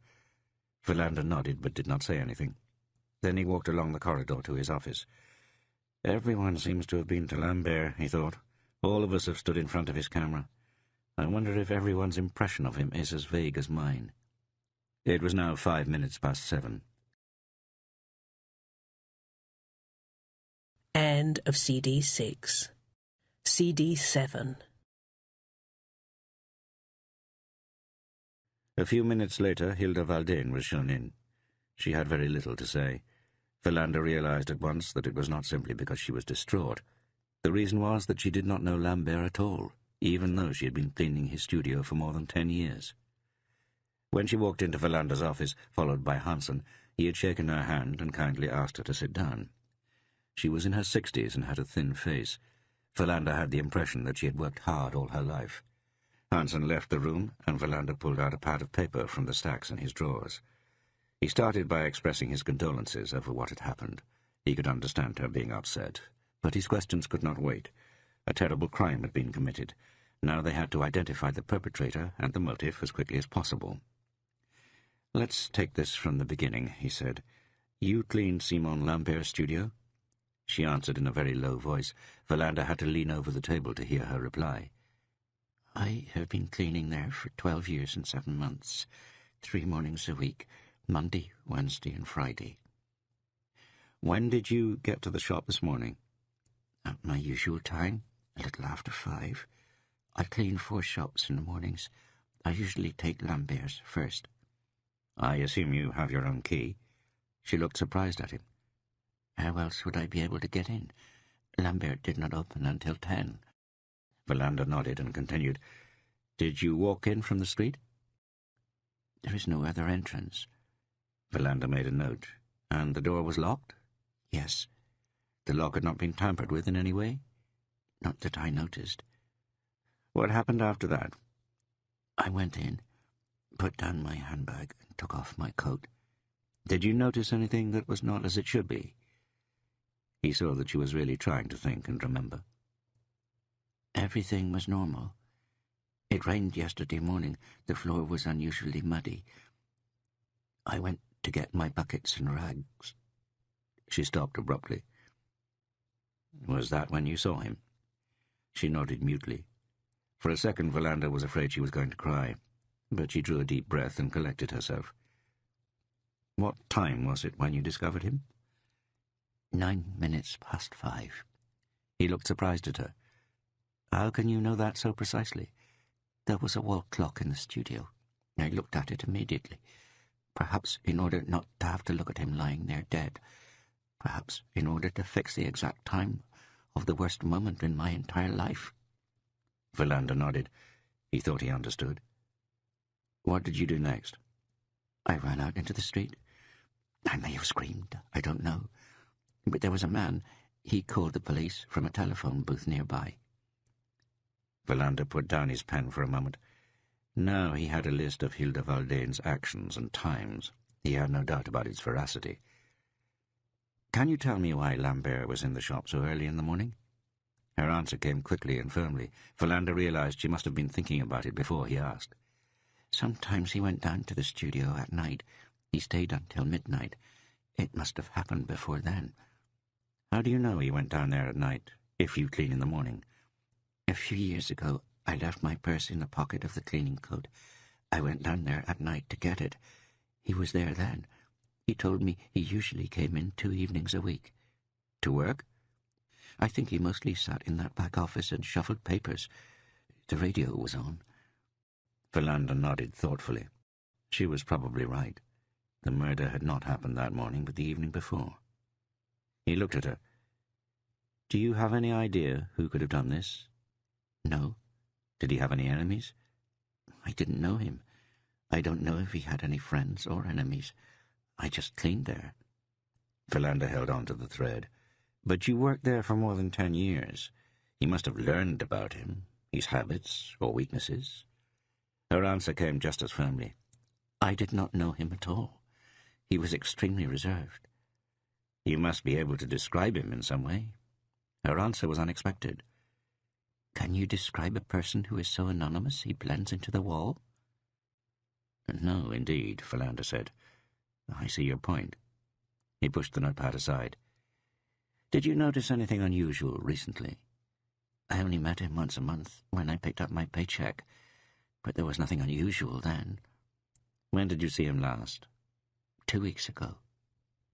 Verlander nodded but did not say anything. Then he walked along the corridor to his office. "Everyone seems to have been to Lambert," he thought. "All of us have stood in front of his camera. I wonder if everyone's impression of him is as vague as mine." It was now 7:05. End of CD 6. CD 7. A few minutes later, Hilda Valdén was shown in. She had very little to say. Verlander realized at once that it was not simply because she was distraught. The reason was that she did not know Lambert at all, even though she had been cleaning his studio for more than 10 years. When she walked into Verlander's office, followed by Hansen, he had shaken her hand and kindly asked her to sit down. She was in her 60s and had a thin face. Verlander had the impression that she had worked hard all her life. Hansen left the room, and Verlander pulled out a pad of paper from the stacks in his drawers. He started by expressing his condolences over what had happened. He could understand her being upset, but his questions could not wait. A terrible crime had been committed. Now they had to identify the perpetrator and the motive as quickly as possible. "Let's take this from the beginning," he said. "You cleaned Simon Lambert's studio?" She answered in a very low voice. Verlander had to lean over the table to hear her reply. "I have been cleaning there for 12 years and 7 months, 3 mornings a week, Monday, Wednesday, and Friday." "When did you get to the shop this morning?" "At my usual time, a little after 5. I clean 4 shops in the mornings. I usually take Lambert's first." "I assume you have your own key?" She looked surprised at him. "How else would I be able to get in? Lambert did not open until 10. Verlander nodded and continued. "Did you walk in from the street?" "There is no other entrance." Verlander made a note. "And the door was locked?" "Yes." "The lock had not been tampered with in any way?" "Not that I noticed." "What happened after that?" "I went in, put down my handbag, and took off my coat." "Did you notice anything that was not as it should be?" He saw that she was really trying to think and remember. "Everything was normal. It rained yesterday morning. The floor was unusually muddy. I went to get my buckets and rags." She stopped abruptly. "Was that when you saw him?" She nodded mutely. For a second, Verlander was afraid she was going to cry, but she drew a deep breath and collected herself. "What time was it when you discovered him?" 9 minutes past 5. He looked surprised at her. "How can you know that so precisely?" "There was a wall clock in the studio. I looked at it immediately. Perhaps in order not to have to look at him lying there dead. Perhaps in order to fix the exact time of the worst moment in my entire life." Verlander nodded. He thought he understood. "What did you do next?" "I ran out into the street. I may have screamed, I don't know. But there was a man. He called the police from a telephone booth nearby." Verlander put down his pen for a moment. Now he had a list of Hilda Valdane's actions and times. He had no doubt about its veracity. "Can you tell me why Lambert was in the shop so early in the morning?" Her answer came quickly and firmly. Verlander realized she must have been thinking about it before he asked. "Sometimes he went down to the studio at night. He stayed until midnight. It must have happened before then." "How do you know he went down there at night, if you clean in the morning?" "A few years ago, I left my purse in the pocket of the cleaning coat. I went down there at night to get it. He was there then. He told me he usually came in 2 evenings a week." "To work?" "I think he mostly sat in that back office and shuffled papers. The radio was on." Verlander nodded thoughtfully. She was probably right. The murder had not happened that morning, but the evening before. He looked at her. "Do you have any idea who could have done this?" "No." "Did he have any enemies?" "I didn't know him. I don't know if he had any friends or enemies. I just cleaned there." Verlander held on to the thread. "But you worked there for more than 10 years. You must have learned about him, his habits or weaknesses." Her answer came just as firmly. "I did not know him at all. He was extremely reserved." "You must be able to describe him in some way." Her answer was unexpected. "Can you describe a person who is so anonymous he blends into the wall?" "No, indeed," Verlander said. "I see your point." He pushed the notepad aside. "Did you notice anything unusual recently?" "I only met him once a month when I picked up my paycheck, but there was nothing unusual then." "When did you see him last?" 2 weeks ago."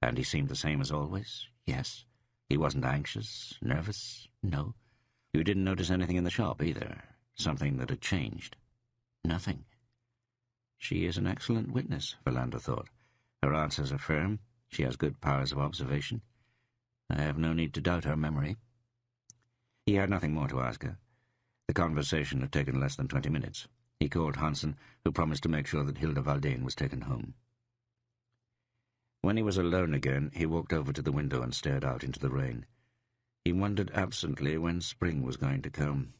"And he seemed the same as always?" "Yes." "He wasn't anxious, nervous?" "No." "You didn't notice anything in the shop either? Something that had changed?" "Nothing." She is an excellent witness, Verlander thought. Her answers are firm. She has good powers of observation. I have no need to doubt her memory. He He had nothing more to ask her. The conversation had taken less than 20 minutes. He called Hansen, who promised to make sure that Hilda Valdane was taken home. When he was alone again, he walked over to the window and stared out into the rain. He wondered absently when spring was going to come,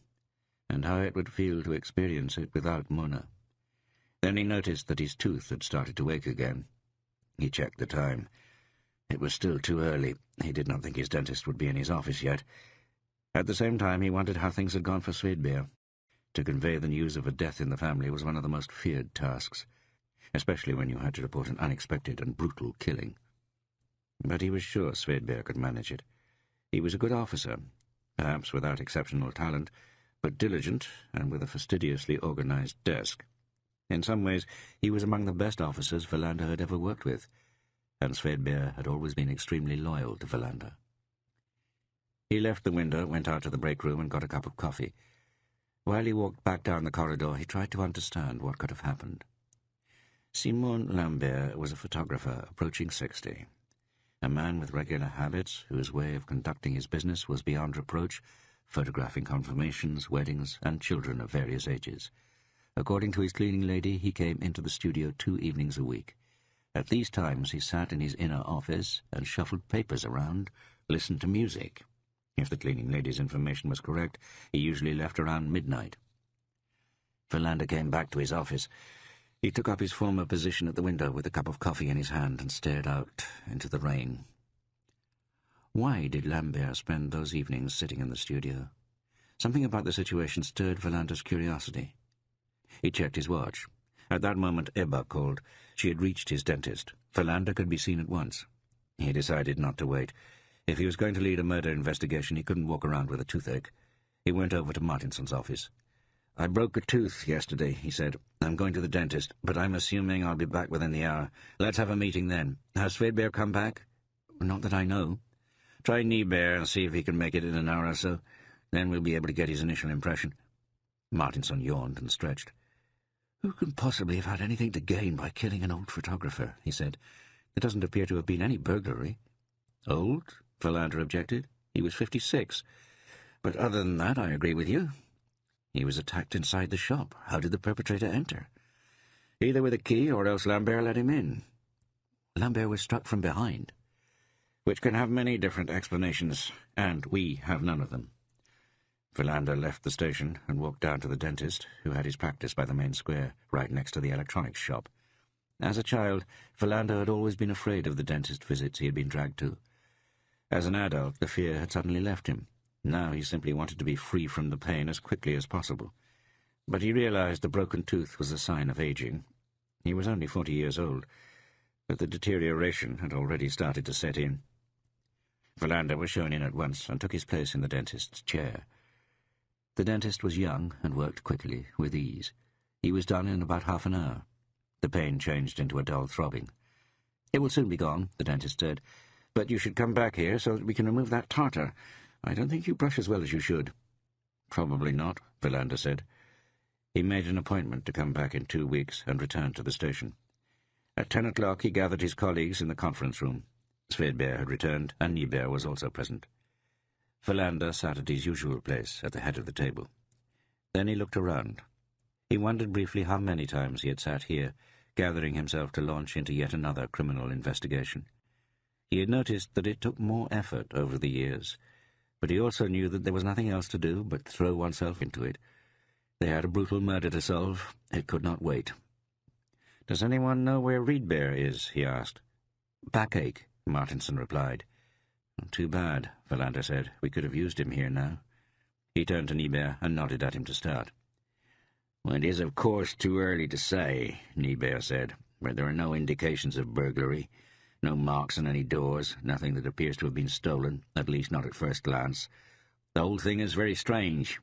and how it would feel to experience it without Mona. Then he noticed that his tooth had started to ache again. He checked the time. It was still too early. He did not think his dentist would be in his office yet. At the same time, he wondered how things had gone for Svedberg. To convey the news of a death in the family was one of the most feared tasks, especially when you had to report an unexpected and brutal killing. But he was sure Svedberg could manage it. He was a good officer, perhaps without exceptional talent, but diligent and with a fastidiously organized desk. In some ways, he was among the best officers Verlander had ever worked with, and Svedberg had always been extremely loyal to Verlander. He left the window, went out to the break room, and got a cup of coffee. While he walked back down the corridor, he tried to understand what could have happened. Simon Lambert was a photographer approaching 60, a man with regular habits whose way of conducting his business was beyond reproach, photographing confirmations, weddings, and children of various ages. According to his cleaning lady, he came into the studio 2 evenings a week. At these times he sat in his inner office and shuffled papers around, listened to music. If the cleaning lady's information was correct, he usually left around midnight. Verlander came back to his office. He took up his former position at the window with a cup of coffee in his hand and stared out into the rain. Why did Lambert spend those evenings sitting in the studio? Something about the situation stirred Verlander's curiosity. He checked his watch. At that moment, Ebba called. She had reached his dentist. Verlander could be seen at once. He decided not to wait. If he was going to lead a murder investigation, he couldn't walk around with a toothache. He went over to Martinson's office. "I broke a tooth yesterday," he said. "I'm going to the dentist, but I'm assuming I'll be back within the hour. Let's have a meeting then. Has Svedberg come back?" "Not that I know." "Try Niebuhr and see if he can make it in an hour or so. Then we'll be able to get his initial impression." Martinson yawned and stretched. "Who can possibly have had anything to gain by killing an old photographer?" he said. "There doesn't appear to have been any burglary." "Old?" Verlander objected. "He was 56. But other than that, I agree with you. He was attacked inside the shop. How did the perpetrator enter?" "Either with a key or else Lambert let him in." "Lambert was struck from behind." "Which can have many different explanations, and we have none of them." Verlander left the station and walked down to the dentist, who had his practice by the main square, right next to the electronics shop. As a child, Verlander had always been afraid of the dentist visits he had been dragged to. As an adult, the fear had suddenly left him. Now he simply wanted to be free from the pain as quickly as possible. But he realized the broken tooth was a sign of aging. He was only 40 years old, but the deterioration had already started to set in. Verlander was shown in at once and took his place in the dentist's chair. The dentist was young and worked quickly, with ease. He was done in about half an hour. The pain changed into a dull throbbing. "It will soon be gone," the dentist said, "but you should come back here so that we can remove that tartar. I don't think you brush as well as you should." "Probably not," Verlander said. He made an appointment to come back in 2 weeks and returned to the station. At 10 o'clock he gathered his colleagues in the conference room. Svedberg had returned, and Niebuhr was also present. Verlander sat at his usual place at the head of the table. Then he looked around. He wondered briefly how many times he had sat here, gathering himself to launch into yet another criminal investigation. He had noticed that it took more effort over the years, but he also knew that there was nothing else to do but throw oneself into it. They had a brutal murder to solve. It could not wait. "Does anyone know where Riedberg is?" he asked. "Backache," Martinson replied. "Too bad," Verlander said. "We could have used him here now." He turned to Niebuhr and nodded at him to start. "Well, it is, of course, too early to say," Niebuhr said, "but there are no indications of burglary. No marks on any doors, nothing that appears to have been stolen, at least not at first glance. The whole thing is very strange."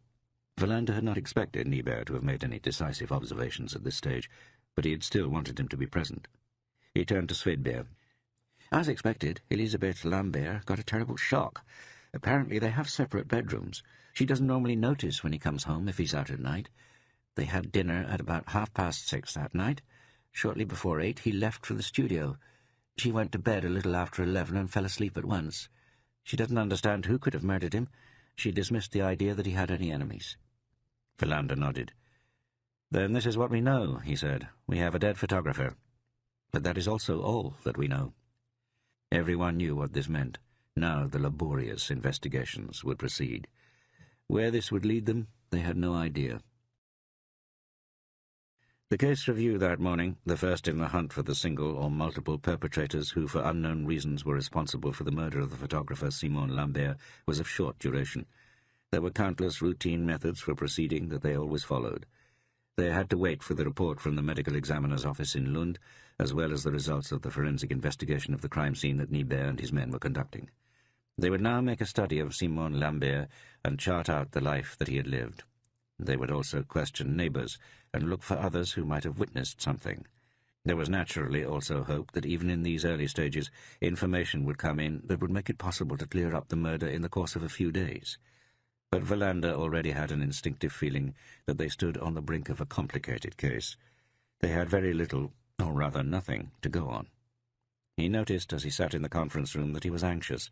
Verlander had not expected Niebuhr to have made any decisive observations at this stage, but he had still wanted him to be present. He turned to Svedberg. "As expected, Elisabeth Lambert got a terrible shock. Apparently they have separate bedrooms. She doesn't normally notice when he comes home if he's out at night. They had dinner at about 6:30 that night. Shortly before 8, he left for the studio. She went to bed a little after 11 and fell asleep at once. She doesn't understand who could have murdered him. She dismissed the idea that he had any enemies. Philander nodded. "Then this is what we know," he said. "We have a dead photographer. But that is also all that we know." Everyone knew what this meant. Now the laborious investigations would proceed. Where this would lead them, they had no idea. The case review that morning, the first in the hunt for the single or multiple perpetrators who for unknown reasons were responsible for the murder of the photographer Simon Lambert, was of short duration. There were countless routine methods for proceeding that they always followed. They had to wait for the report from the medical examiner's office in Lund, as well as the results of the forensic investigation of the crime scene that Nibert and his men were conducting. They would now make a study of Simon Lambert and chart out the life that he had lived. They would also question neighbours and look for others who might have witnessed something. There was naturally also hope that even in these early stages information would come in that would make it possible to clear up the murder in the course of a few days. But Philander already had an instinctive feeling that they stood on the brink of a complicated case. They had very little, or rather nothing, to go on. He noticed as he sat in the conference room that he was anxious.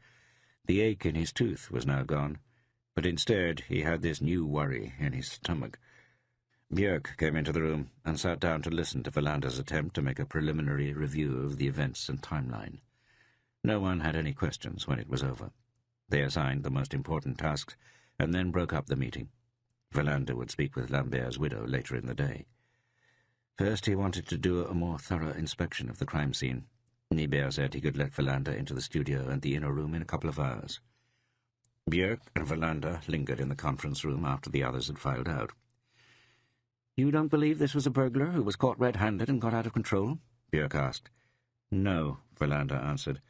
The ache in his tooth was now gone, but instead he had this new worry in his stomach. Björk came into the room and sat down to listen to Philander's attempt to make a preliminary review of the events and timeline. No one had any questions when it was over. They assigned the most important tasks and then broke up the meeting. Philander would speak with Lambert's widow later in the day. First he wanted to do a more thorough inspection of the crime scene. Nibert said he could let Philander into the studio and the inner room in a couple of hours. Björk and Philander lingered in the conference room after the others had filed out. "You don't believe this was a burglar who was caught red-handed and got out of control?" Björk asked. "No," Philander answered,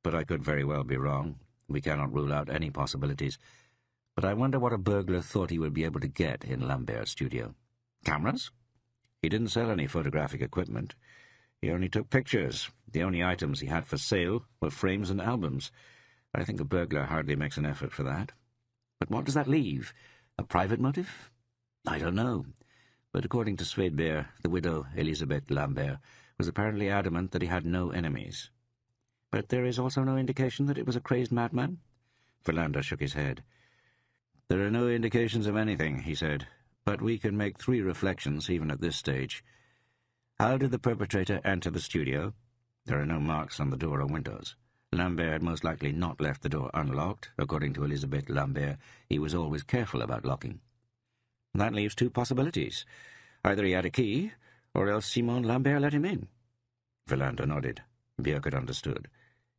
"but I could very well be wrong. We cannot rule out any possibilities. But I wonder what a burglar thought he would be able to get in Lambert's studio. Cameras? He didn't sell any photographic equipment. He only took pictures. The only items he had for sale were frames and albums. I think a burglar hardly makes an effort for that. But what does that leave? A private motive? I don't know. But according to Swedberg, the widow, Elisabeth Lambert, was apparently adamant that he had no enemies. But there is also no indication that it was a crazed madman?" Philander shook his head. "There are no indications of anything," he said, "but we can make 3 reflections even at this stage. How did the perpetrator enter the studio? There are no marks on the door or windows. Lambert had most likely not left the door unlocked. According to Elisabeth Lambert, he was always careful about locking. That leaves 2 possibilities. Either he had a key, or else Simon Lambert let him in." Philander nodded. Björk had understood.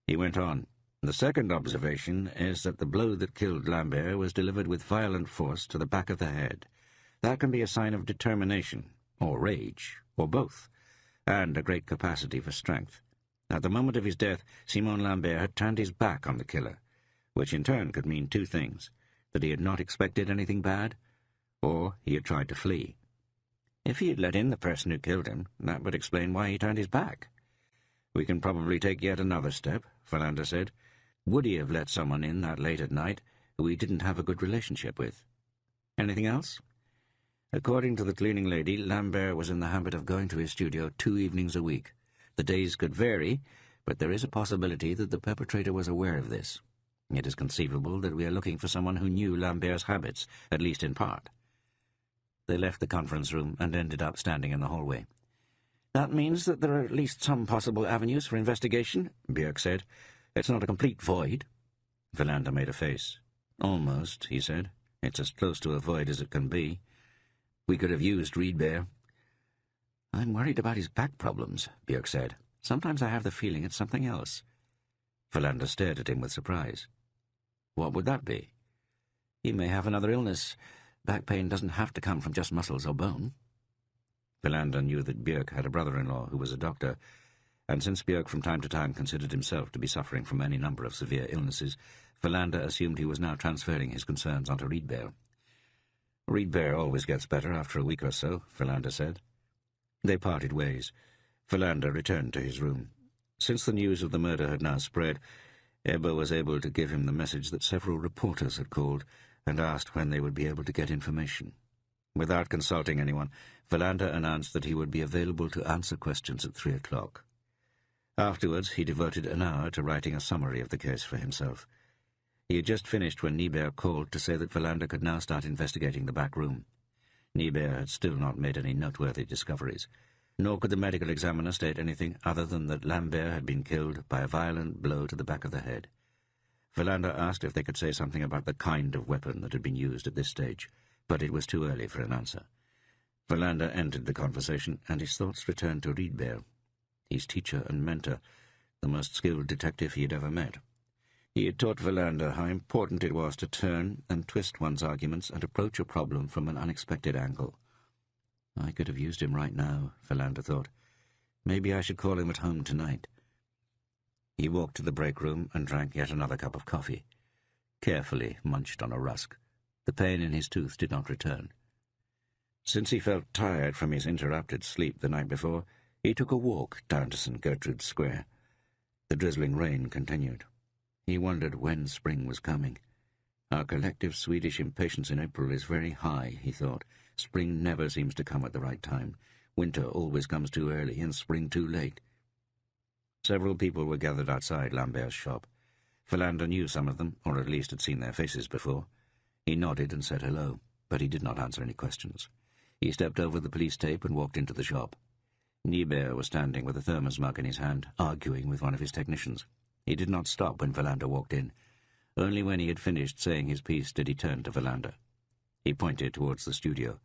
He went on. "The second observation is that the blow that killed Lambert was delivered with violent force to the back of the head. That can be a sign of determination, or rage, or both, and a great capacity for strength. At the moment of his death, Simon Lambert had turned his back on the killer, which in turn could mean 2 things, that he had not expected anything bad, or he had tried to flee. If he had let in the person who killed him, that would explain why he turned his back. We can probably take yet another step," Philander said. "Would he have let someone in that late at night who he didn't have a good relationship with? Anything else?" According to the cleaning lady, Lambert was in the habit of going to his studio 2 evenings a week. The days could vary, but there is a possibility that the perpetrator was aware of this. It is conceivable that we are looking for someone who knew Lambert's habits, at least in part. They left the conference room and ended up standing in the hallway. "That means that there are at least some possible avenues for investigation," Björk said. "It's not a complete void." Philander made a face. "Almost," he said. "It's as close to a void as it can be. We could have used Riedberg." "I'm worried about his back problems," Björk said. "Sometimes I have the feeling it's something else." Philander stared at him with surprise. "What would that be?" "He may have another illness. Back pain doesn't have to come from just muscles or bone." Philander knew that Björk had a brother-in-law who was a doctor, and since Björk from time to time considered himself to be suffering from any number of severe illnesses, Philander assumed he was now transferring his concerns onto Riedberg. "Riedberg always gets better after a week or so," Philander said. They parted ways. Philander returned to his room. Since the news of the murder had now spread, Ebba was able to give him the message that several reporters had called and asked when they would be able to get information. Without consulting anyone, Philander announced that he would be available to answer questions at 3 o'clock. Afterwards, he devoted an hour to writing a summary of the case for himself. He had just finished when Niebuhr called to say that Verlander could now start investigating the back room. Niebuhr had still not made any noteworthy discoveries, nor could the medical examiner state anything other than that Lambert had been killed by a violent blow to the back of the head. Verlander asked if they could say something about the kind of weapon that had been used at this stage, but it was too early for an answer. Verlander ended the conversation, and his thoughts returned to Riedberg, his teacher and mentor, the most skilled detective he had ever met. He had taught Verlander how important it was to turn and twist one's arguments and approach a problem from an unexpected angle. I could have used him right now, Verlander thought. Maybe I should call him at home tonight. He walked to the break room and drank yet another cup of coffee. Carefully munched on a rusk. The pain in his tooth did not return. Since he felt tired from his interrupted sleep the night before, he took a walk down to St. Gertrude's Square. The drizzling rain continued. He wondered when spring was coming. Our collective Swedish impatience in April is very high, he thought. Spring never seems to come at the right time. Winter always comes too early, and spring too late. Several people were gathered outside Lambert's shop. Verlander knew some of them, or at least had seen their faces before. He nodded and said hello, but he did not answer any questions. He stepped over the police tape and walked into the shop. Niebuhr was standing with a thermos mug in his hand, arguing with one of his technicians. He did not stop when Verlander walked in. Only when he had finished saying his piece did he turn to Verlander. He pointed towards the studio.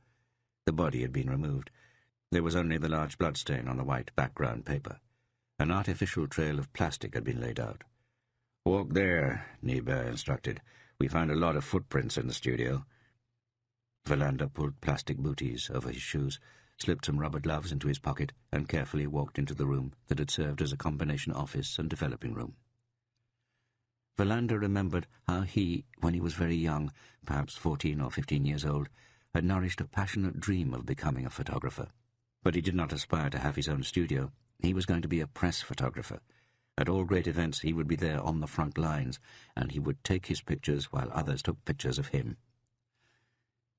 The body had been removed. There was only the large bloodstain on the white background paper. An artificial trail of plastic had been laid out. "Walk there," Niebuhr instructed. "We found a lot of footprints in the studio." Verlander pulled plastic booties over his shoes, slipped some rubber gloves into his pocket, and carefully walked into the room that had served as a combination office and developing room. Verlander remembered how he, when he was very young, perhaps 14 or 15 years old, had nourished a passionate dream of becoming a photographer. But he did not aspire to have his own studio. He was going to be a press photographer. At all great events he would be there on the front lines, and he would take his pictures while others took pictures of him.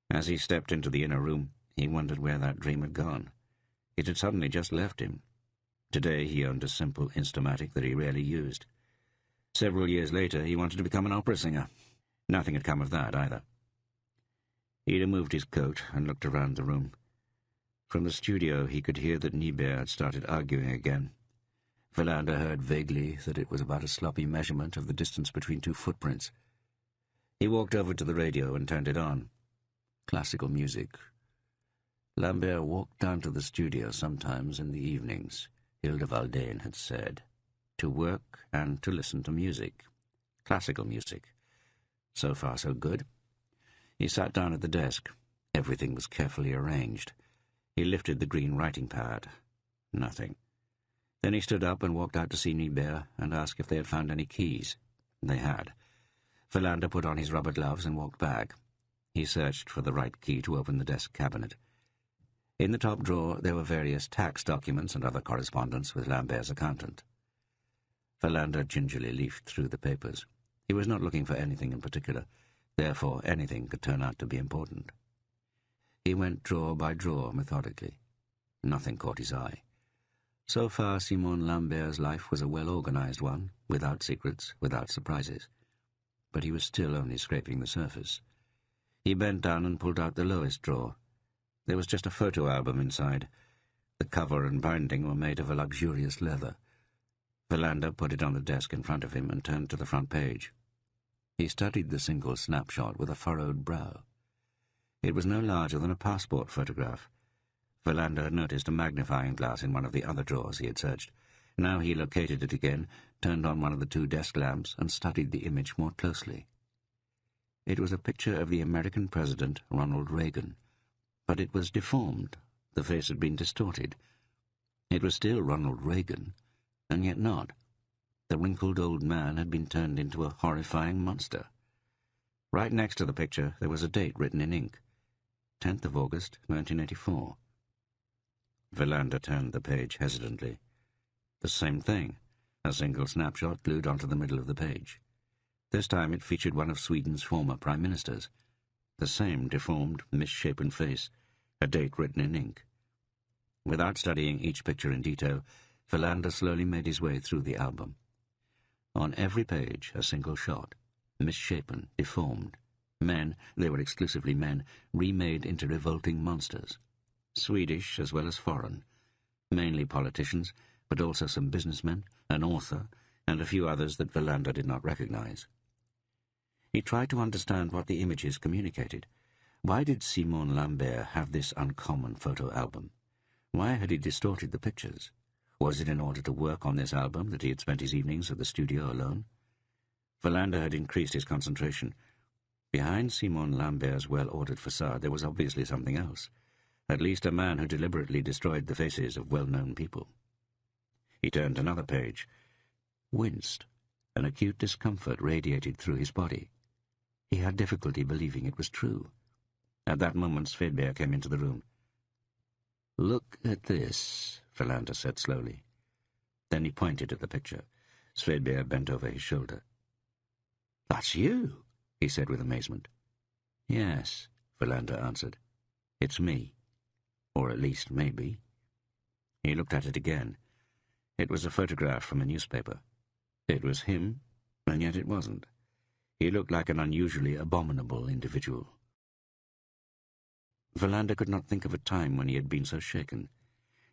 As he stepped into the inner room, he wondered where that dream had gone. It had suddenly just left him. Today he owned a simple Instamatic that he rarely used. Several years later he wanted to become an opera singer. Nothing had come of that either. He removed his coat and looked around the room. From the studio he could hear that Niebuhr had started arguing again. Verlander heard vaguely that it was about a sloppy measurement of the distance between two footprints. He walked over to the radio and turned it on. Classical music. Lambert walked down to the studio sometimes in the evenings, Hilda Valdane had said, to work and to listen to music. Classical music. So far, so good. He sat down at the desk. Everything was carefully arranged. He lifted the green writing pad. Nothing. Then he stood up and walked out to see Niebuhr and asked if they had found any keys. They had. Verlander put on his rubber gloves and walked back. He searched for the right key to open the desk cabinet. In the top drawer there were various tax documents and other correspondence with Lambert's accountant. Verlander gingerly leafed through the papers. He was not looking for anything in particular. Therefore, anything could turn out to be important. He went drawer by drawer methodically. Nothing caught his eye. So far, Simon Lambert's life was a well-organized one, without secrets, without surprises. But he was still only scraping the surface. He bent down and pulled out the lowest drawer. There was just a photo album inside. The cover and binding were made of a luxurious leather. Verlander put it on the desk in front of him and turned to the front page. He studied the single snapshot with a furrowed brow. It was no larger than a passport photograph. Verlander had noticed a magnifying glass in one of the other drawers he had searched. Now he located it again, turned on one of the two desk lamps, and studied the image more closely. It was a picture of the American President, Ronald Reagan. But it was deformed. The face had been distorted. It was still Ronald Reagan, and yet not. The wrinkled old man had been turned into a horrifying monster. Right next to the picture there was a date written in ink. 10th of August, 1984. Verlander turned the page hesitantly. The same thing, a single snapshot glued onto the middle of the page. This time it featured one of Sweden's former prime ministers. The same deformed, misshapen face, a date written in ink. Without studying each picture in detail, Verlander slowly made his way through the album. On every page, a single shot. misshapen, deformed. Men, they were exclusively men, remade into revolting monsters. Swedish as well as foreign. Mainly politicians, but also some businessmen, an author, and a few others that Wallander did not recognize. He tried to understand what the images communicated. Why did Simon Lambert have this uncommon photo album? Why had he distorted the pictures? Was it in order to work on this album that he had spent his evenings at the studio alone? Wallander had increased his concentration. Behind Simon Lambert's well-ordered facade there was obviously something else. At least a man who deliberately destroyed the faces of well-known people. He turned another page, winced. An acute discomfort radiated through his body. He had difficulty believing it was true. At that moment Svedberg came into the room. "Look at this," Wallander said slowly. Then he pointed at the picture. Svedberg bent over his shoulder. "That's you," he said with amazement. "Yes," Wallander answered. "It's me. Or at least, maybe." He looked at it again. It was a photograph from a newspaper. It was him, and yet it wasn't. He looked like an unusually abominable individual. Wallander could not think of a time when he had been so shaken.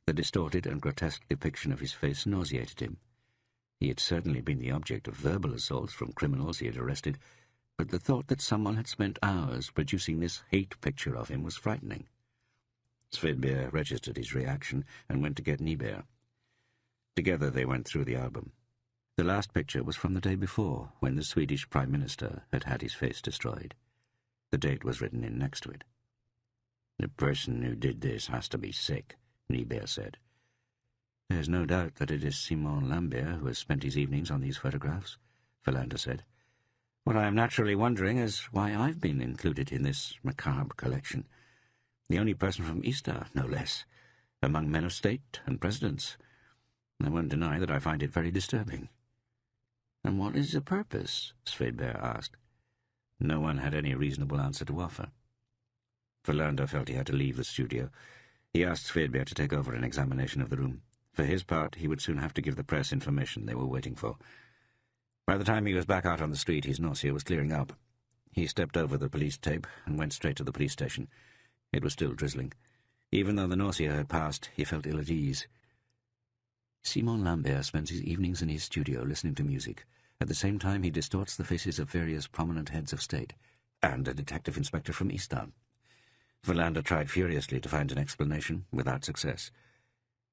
The distorted and grotesque depiction of his face nauseated him. He had certainly been the object of verbal assaults from criminals he had arrested, but the thought that someone had spent hours producing this hate picture of him was frightening. Svedberg registered his reaction and went to get Niebuhr. Together they went through the album. The last picture was from the day before, when the Swedish Prime Minister had had his face destroyed. The date was written in next to it. "The person who did this has to be sick," Niebuhr said. "There's no doubt that it is Simon Lambert who has spent his evenings on these photographs," Wallander said. "What I am naturally wondering is why I've been included in this macabre collection. The only person from Easter, no less, among men of state and presidents. I won't deny that I find it very disturbing." "And what is the purpose?" Svedberg asked. No one had any reasonable answer to offer. Wallander felt he had to leave the studio. He asked Svedberg to take over an examination of the room. For his part, he would soon have to give the press information they were waiting for. By the time he was back out on the street, his nausea was clearing up. He stepped over the police tape and went straight to the police station. It was still drizzling. Even though the nausea had passed, he felt ill at ease. Simon Lambert spends his evenings in his studio listening to music. At the same time, he distorts the faces of various prominent heads of state, and a detective inspector from Easton. Wallander tried furiously to find an explanation, without success.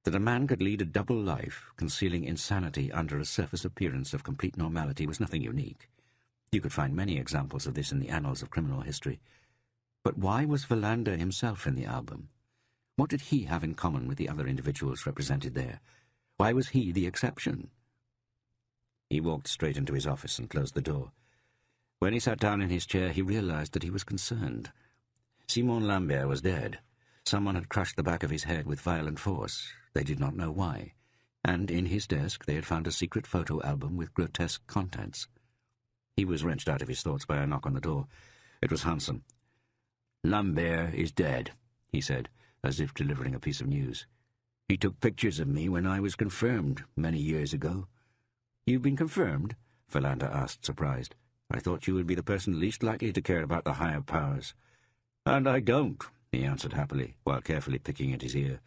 That a man could lead a double life, concealing insanity under a surface appearance of complete normality, was nothing unique. You could find many examples of this in the annals of criminal history. But why was Wallander himself in the album? What did he have in common with the other individuals represented there? Why was he the exception? He walked straight into his office and closed the door. When he sat down in his chair, he realized that he was concerned. Simon Lambert was dead. Someone had crushed the back of his head with violent force. They did not know why. And in his desk they had found a secret photo album with grotesque contents. He was wrenched out of his thoughts by a knock on the door. It was Hansen. "Lambert is dead," he said, as if delivering a piece of news. "He took pictures of me when I was confirmed many years ago." "You've been confirmed?" Wallander asked, surprised. "I thought you would be the person least likely to care about the higher powers." "And I don't," he answered happily, while carefully picking at his ear.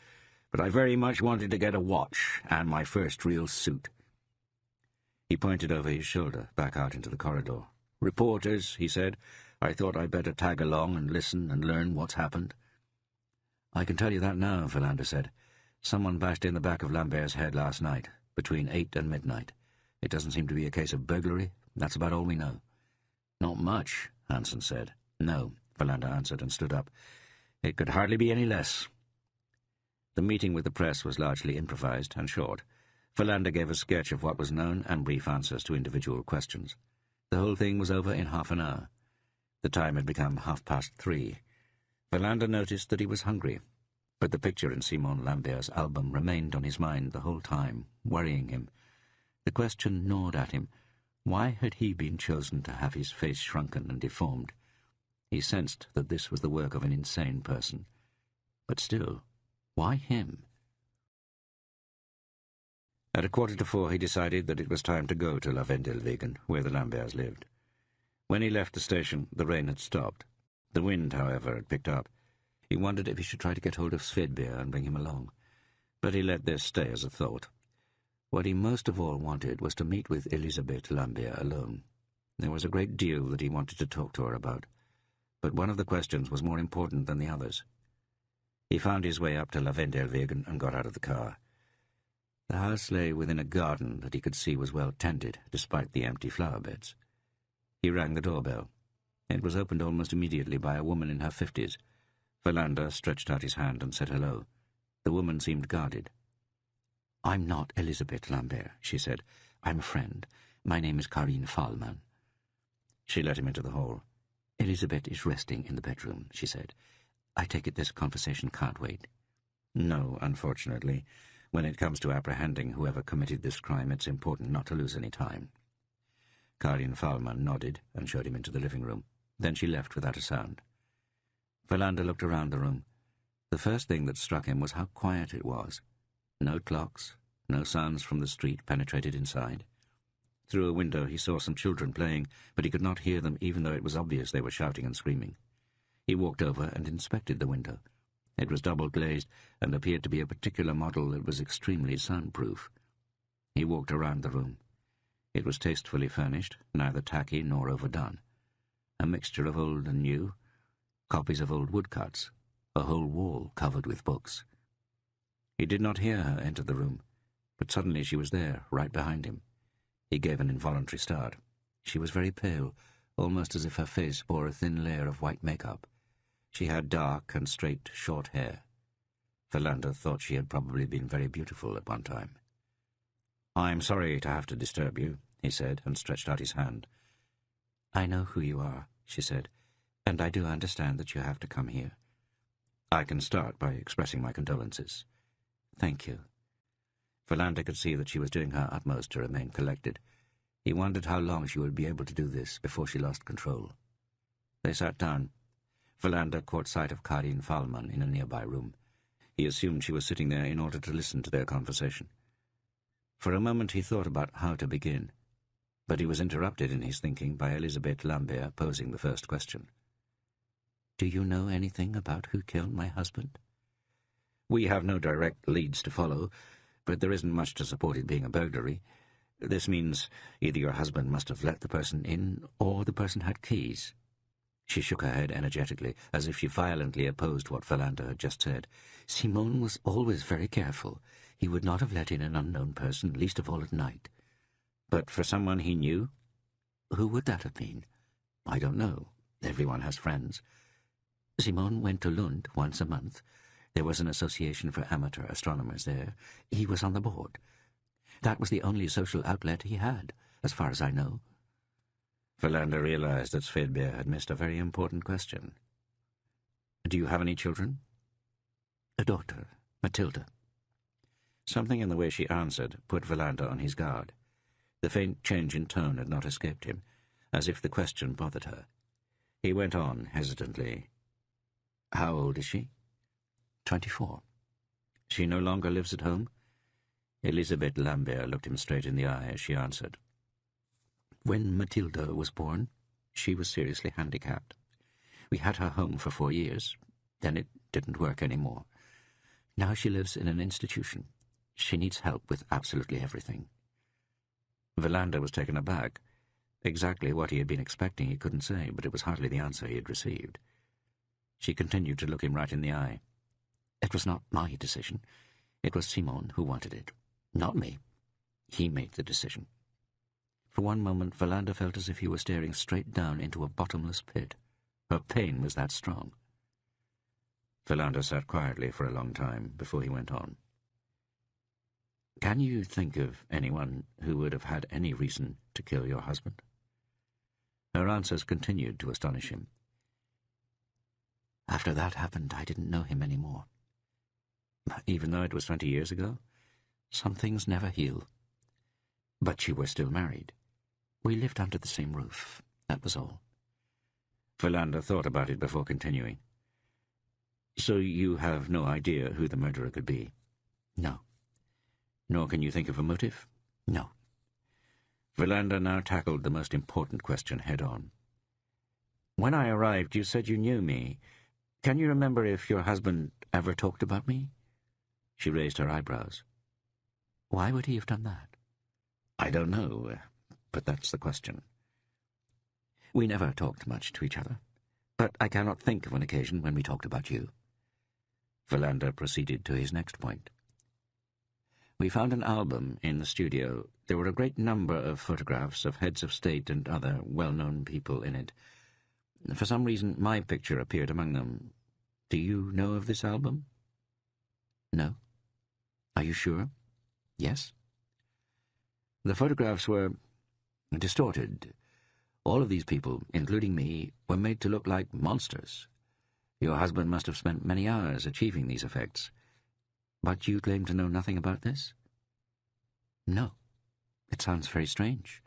"But I very much wanted to get a watch, and my first real suit." He pointed over his shoulder, back out into the corridor. "Reporters," he said. "I thought I'd better tag along and listen and learn what's happened." "I can tell you that now," Wallander said. "Someone bashed in the back of Lambert's head last night, between 8 and midnight. It doesn't seem to be a case of burglary. That's about all we know." "Not much," Hansen said. "No," Wallander answered and stood up. "It could hardly be any less." The meeting with the press was largely improvised and short. Wallander gave a sketch of what was known and brief answers to individual questions. The whole thing was over in half an hour. The time had become 3:30. Wallander noticed that he was hungry, but the picture in Simon Lambert's album remained on his mind the whole time, worrying him. The question gnawed at him. Why had he been chosen to have his face shrunken and deformed? He sensed that this was the work of an insane person. But still, why him? At 3:45 he decided that it was time to go to La Vendelwegen, where the Lamberts lived. When he left the station, the rain had stopped. The wind, however, had picked up. He wondered if he should try to get hold of Svedbjer and bring him along. But he let this stay as a thought. What he most of all wanted was to meet with Elisabeth Lambert alone. There was a great deal that he wanted to talk to her about, but one of the questions was more important than the others. He found his way up to Lavendelwegen and got out of the car. The house lay within a garden that he could see was well tended, despite the empty flower beds. He rang the doorbell. It was opened almost immediately by a woman in her 50s. Verlander stretched out his hand and said hello. The woman seemed guarded. "I'm not Elisabeth Lambert," she said. "I'm a friend. My name is Karin Fahlmann." She let him into the hall. "Elisabeth is resting in the bedroom," she said. "I take it this conversation can't wait." "No, unfortunately. When it comes to apprehending whoever committed this crime, it's important not to lose any time." Karin Fahlmann nodded and showed him into the living room. Then she left without a sound. Verlander looked around the room. The first thing that struck him was how quiet it was. No clocks, no sounds from the street penetrated inside. Through a window he saw some children playing, but he could not hear them even though it was obvious they were shouting and screaming. He walked over and inspected the window. It was double-glazed and appeared to be a particular model that was extremely soundproof. He walked around the room. It was tastefully furnished, neither tacky nor overdone. A mixture of old and new, copies of old woodcuts, a whole wall covered with books. He did not hear her enter the room, but suddenly she was there, right behind him. He gave an involuntary start. She was very pale, almost as if her face bore a thin layer of white makeup. She had dark and straight, short hair. Verlander thought she had probably been very beautiful at one time. "I'm sorry to have to disturb you," he said, and stretched out his hand. "I know who you are," she said, "and I do understand that you have to come here." "I can start by expressing my condolences." "Thank you." Verlander could see that she was doing her utmost to remain collected. He wondered how long she would be able to do this before she lost control. They sat down. Verlander caught sight of Karin Fahlmann in a nearby room. He assumed she was sitting there in order to listen to their conversation. For a moment he thought about how to begin, but he was interrupted in his thinking by Elisabeth Lambert posing the first question. "Do you know anything about who killed my husband?" "We have no direct leads to follow, but there isn't much to support it being a burglary. This means either your husband must have let the person in, or the person had keys." She shook her head energetically, as if she violently opposed what Verlander had just said. "Simon was always very careful. He would not have let in an unknown person, least of all at night." "But for someone he knew?" "Who would that have been?" "I don't know. Everyone has friends." "Simon went to Lund once a month. There was an association for amateur astronomers there. He was on the board. That was the only social outlet he had, as far as I know." Verlander realized that Svedbjer had missed a very important question. "Do you have any children?" "A daughter, Matilda." Something in the way she answered put Verlander on his guard. The faint change in tone had not escaped him, as if the question bothered her. He went on hesitantly. "How old is she?" 24. "She no longer lives at home?" Elisabeth Lambert looked him straight in the eye as she answered. "When Matilda was born, she was seriously handicapped. We had her home for 4 years. Then it didn't work anymore. Now she lives in an institution. She needs help with absolutely everything." Verlander was taken aback. Exactly what he had been expecting he couldn't say, but it was hardly the answer he had received. She continued to look him right in the eye. "It was not my decision. It was Simon who wanted it. Not me. He made the decision." For one moment Verlander felt as if he were staring straight down into a bottomless pit. Her pain was that strong. Verlander sat quietly for a long time before he went on. "Can you think of anyone who would have had any reason to kill your husband?" Her answers continued to astonish him. "After that happened, I didn't know him any more. Even though it was 20 years ago? Some things never heal. But you were still married. We lived under the same roof. That was all." Verlander thought about it before continuing. "So you have no idea who the murderer could be?" "No." "Nor can you think of a motive?" "No." Verlander now tackled the most important question head-on. When I arrived, you said you knew me. Can you remember if your husband ever talked about me?" She raised her eyebrows. "Why would he have done that?" "I don't know, but that's the question." "We never talked much to each other, but I cannot think of an occasion when we talked about you." Philander proceeded to his next point. "We found an album in the studio. There were a great number of photographs of heads of state and other well-known people in it. For some reason, my picture appeared among them. Do you know of this album?" "No. Are you sure?" "Yes." "The photographs were distorted. All of these people, including me, were made to look like monsters. Your husband must have spent many hours achieving these effects. But you claim to know nothing about this?" "No. It sounds very strange.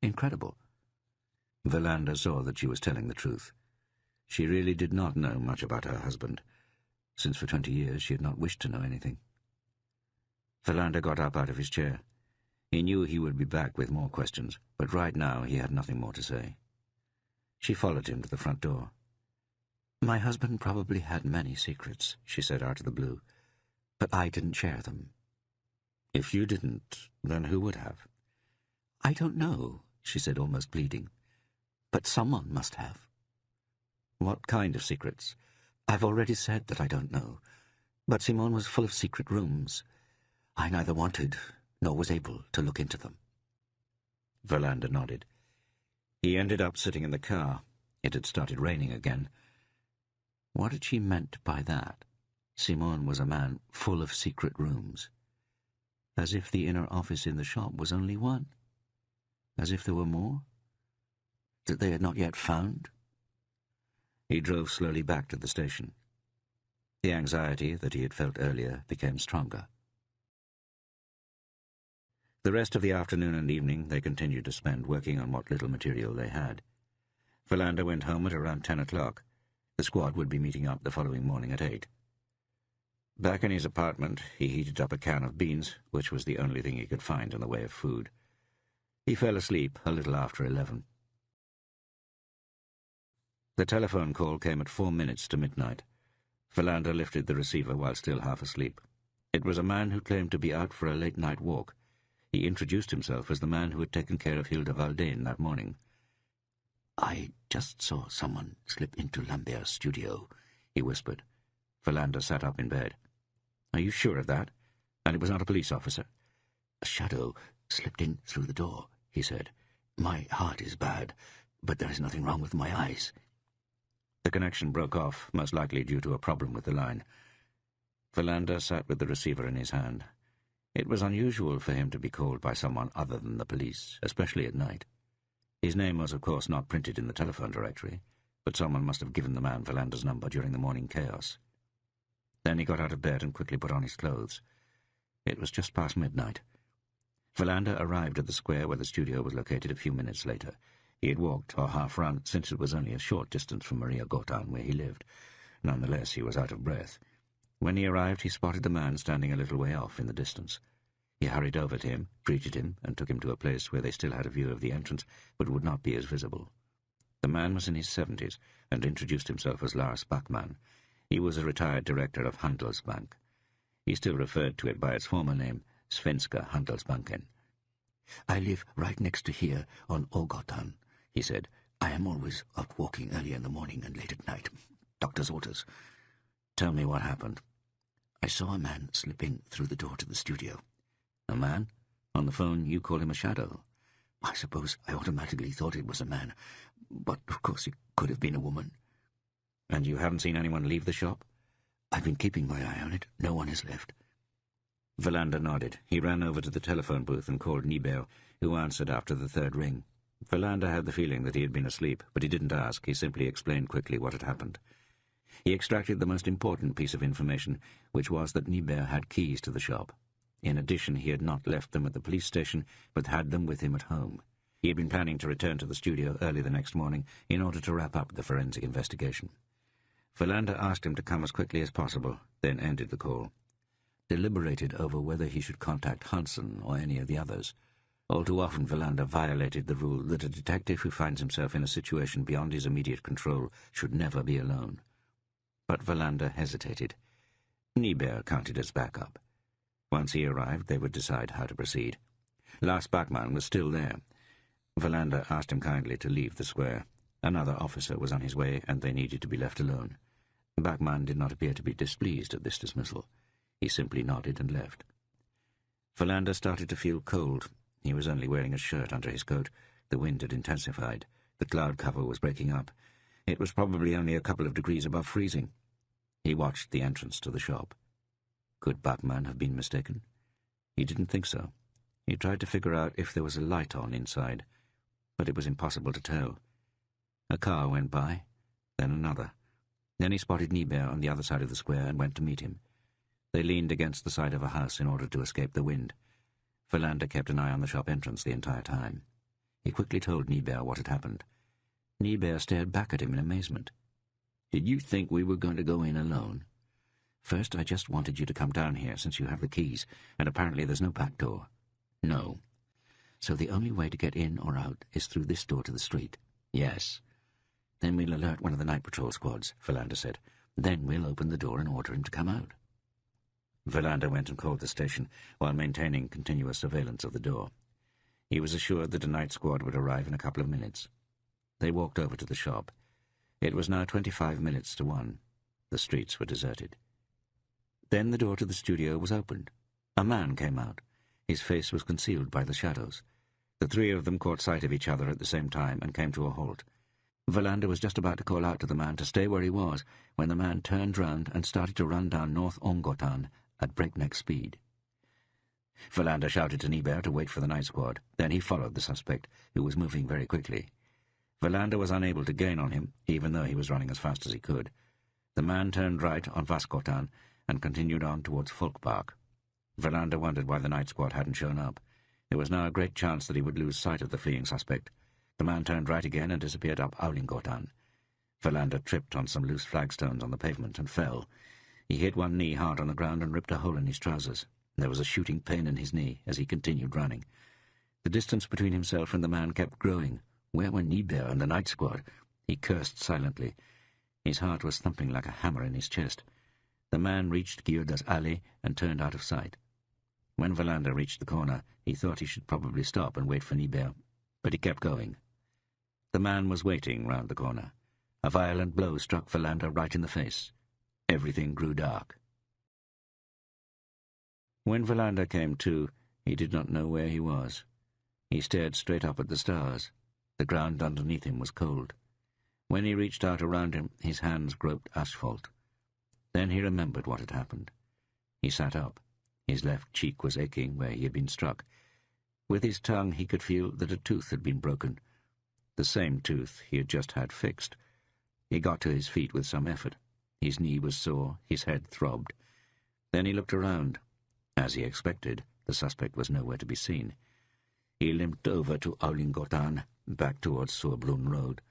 Incredible." Philander saw that she was telling the truth. She really did not know much about her husband, since for 20 years she had not wished to know anything. Philander got up out of his chair. He knew he would be back with more questions, but right now he had nothing more to say. She followed him to the front door. "My husband probably had many secrets," she said out of the blue, "but I didn't share them." "If you didn't, then who would have?" "I don't know," she said, almost pleading, "but someone must have." "What kind of secrets?" "I've already said that I don't know, but Simone was full of secret rooms. I neither wanted nor was able to look into them." Philander nodded. He ended up sitting in the car. It had started raining again. What had she meant by that? Simone was a man full of secret rooms. As if the inner office in the shop was only one. As if there were more? That they had not yet found? He drove slowly back to the station. The anxiety that he had felt earlier became stronger. The rest of the afternoon and evening they continued to spend working on what little material they had. Philander went home at around 10 o'clock. The squad would be meeting up the following morning at 8. Back in his apartment, he heated up a can of beans, which was the only thing he could find in the way of food. He fell asleep a little after 11. The telephone call came at 4 minutes to midnight. Philander lifted the receiver while still half asleep. It was a man who claimed to be out for a late-night walk. He introduced himself as the man who had taken care of Hilda Valdane that morning. "I just saw someone slip into Lambert's studio," he whispered. Philander sat up in bed. "Are you sure of that? And it was not a police officer?" "A shadow slipped in through the door," he said. "My heart is bad, but there is nothing wrong with my eyes." The connection broke off, most likely due to a problem with the line. Philander sat with the receiver in his hand. It was unusual for him to be called by someone other than the police, especially at night. His name was, of course, not printed in the telephone directory, but someone must have given the man Philander's number during the morning chaos. Then he got out of bed and quickly put on his clothes. It was just past midnight. Philander arrived at the square where the studio was located a few minutes later. He had walked, or half-run, since it was only a short distance from Maria Gotan, where he lived. Nonetheless, he was out of breath. When he arrived, he spotted the man standing a little way off in the distance. He hurried over to him, greeted him, and took him to a place where they still had a view of the entrance, but would not be as visible. The man was in his 70s, and introduced himself as Lars Backman. He was a retired director of Handelsbank. He still referred to it by its former name, Svenska Handelsbanken. "I live right next to here on Ågatan," he said. "I am always out walking early in the morning and late at night. Doctor's orders." "Tell me what happened." "I saw a man slip in through the door to the studio." "A man? On the phone you call him a shadow." "I suppose I automatically thought it was a man, but of course it could have been a woman." "And you haven't seen anyone leave the shop?" "I've been keeping my eye on it. No one has left." Philander nodded. He ran over to the telephone booth and called Nibel, who answered after the third ring. Philander had the feeling that he had been asleep, but he didn't ask. He simply explained quickly what had happened. He extracted the most important piece of information, which was that Nibel had keys to the shop. In addition, he had not left them at the police station, but had them with him at home. He had been planning to return to the studio early the next morning in order to wrap up the forensic investigation. Philander asked him to come as quickly as possible, then ended the call. Deliberated over whether he should contact Hansen or any of the others. All too often Verlander violated the rule that a detective who finds himself in a situation beyond his immediate control should never be alone. But Verlander hesitated. Niebuhr counted as backup. Once he arrived, they would decide how to proceed. Lars Bachmann was still there. Verlander asked him kindly to leave the square. Another officer was on his way, and they needed to be left alone. Bachmann did not appear to be displeased at this dismissal. He simply nodded and left. Verlander started to feel cold. He was only wearing a shirt under his coat. The wind had intensified. The cloud cover was breaking up. It was probably only a couple of degrees above freezing. He watched the entrance to the shop. Could Bachmann have been mistaken? He didn't think so. He tried to figure out if there was a light on inside, but it was impossible to tell. A car went by, then another. Then he spotted Niebuhr on the other side of the square and went to meet him. They leaned against the side of a house in order to escape the wind. Verlander kept an eye on the shop entrance the entire time. He quickly told Niebuhr what had happened. Niebuhr stared back at him in amazement. "Did you think we were going to go in alone?" "First, I just wanted you to come down here since you have the keys, and apparently there's no back door." "No." "So the only way to get in or out is through this door to the street?" "Yes." "Then we'll alert one of the night patrol squads," Verlander said. "Then we'll open the door and order him to come out." Verlander went and called the station while maintaining continuous surveillance of the door. He was assured that a night squad would arrive in a couple of minutes. They walked over to the shop. It was now 25 minutes to 1. The streets were deserted. Then the door to the studio was opened. A man came out. His face was concealed by the shadows. The three of them caught sight of each other at the same time and came to a halt. Verlander was just about to call out to the man to stay where he was when the man turned round and started to run down North Ongotan at breakneck speed. Verlander shouted to Niebuhr to wait for the night squad. Then he followed the suspect, who was moving very quickly. Verlander was unable to gain on him, even though he was running as fast as he could. The man turned right on Vaskotan and continued on towards Folkpark. Verlander wondered why the night squad hadn't shown up. There was now a great chance that he would lose sight of the fleeing suspect. The man turned right again and disappeared up Aulingotan. Verlander tripped on some loose flagstones on the pavement and fell. He hit one knee hard on the ground and ripped a hole in his trousers. There was a shooting pain in his knee as he continued running. The distance between himself and the man kept growing. Where were Niebuhr and the night squad? He cursed silently. His heart was thumping like a hammer in his chest. The man reached Gyuda's alley and turned out of sight. When Verlander reached the corner, he thought he should probably stop and wait for Niebuhr, but he kept going. The man was waiting round the corner. A violent blow struck Verlander right in the face. Everything grew dark. When Verlander came to, he did not know where he was. He stared straight up at the stars. The ground underneath him was cold. When he reached out around him, his hands groped asphalt. Then he remembered what had happened. He sat up. His left cheek was aching where he had been struck. With his tongue he could feel that a tooth had been broken. The same tooth he had just had fixed. He got to his feet with some effort. His knee was sore, his head throbbed. Then he looked around. As he expected, the suspect was nowhere to be seen. He limped over to Aulingotan, back towards Surbrunn Road.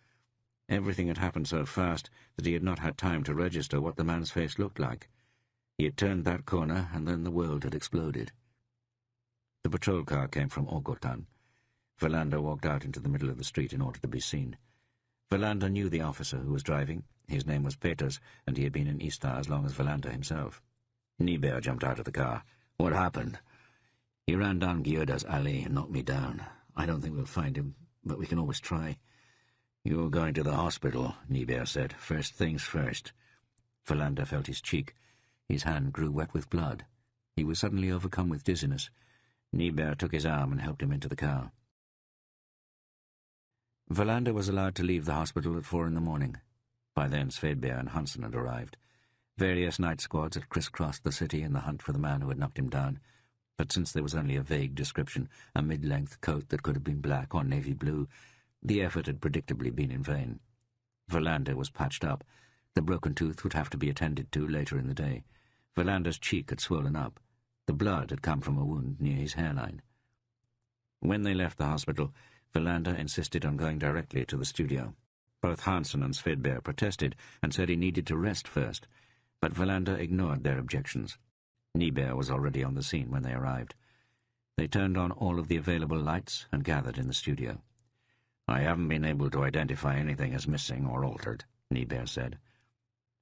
Everything had happened so fast that he had not had time to register what the man's face looked like. He had turned that corner, and then the world had exploded. The patrol car came from Ogotan. Verlander walked out into the middle of the street in order to be seen. Verlander knew the officer who was driving. His name was Peters, and he had been in Istar as long as Verlander himself. Niebuhr jumped out of the car. "What happened?" "He ran down Gyuda's alley and knocked me down. I don't think we'll find him, but we can always try." "You're going to the hospital," Niebuhr said. "First things first." Verlander felt his cheek. His hand grew wet with blood. He was suddenly overcome with dizziness. Niebuhr took his arm and helped him into the car. Verlander was allowed to leave the hospital at 4 in the morning. By then Svedberg and Hansen had arrived. Various night squads had crisscrossed the city in the hunt for the man who had knocked him down, but since there was only a vague description, a mid-length coat that could have been black or navy blue, the effort had predictably been in vain. Verlander was patched up. The broken tooth would have to be attended to later in the day. Verlander's cheek had swollen up. The blood had come from a wound near his hairline. When they left the hospital, Verlander insisted on going directly to the studio. Both Hansen and Svedberg protested and said he needed to rest first, but Verlander ignored their objections. Niebuhr was already on the scene when they arrived. They turned on all of the available lights and gathered in the studio. "I haven't been able to identify anything as missing or altered," Niebert said.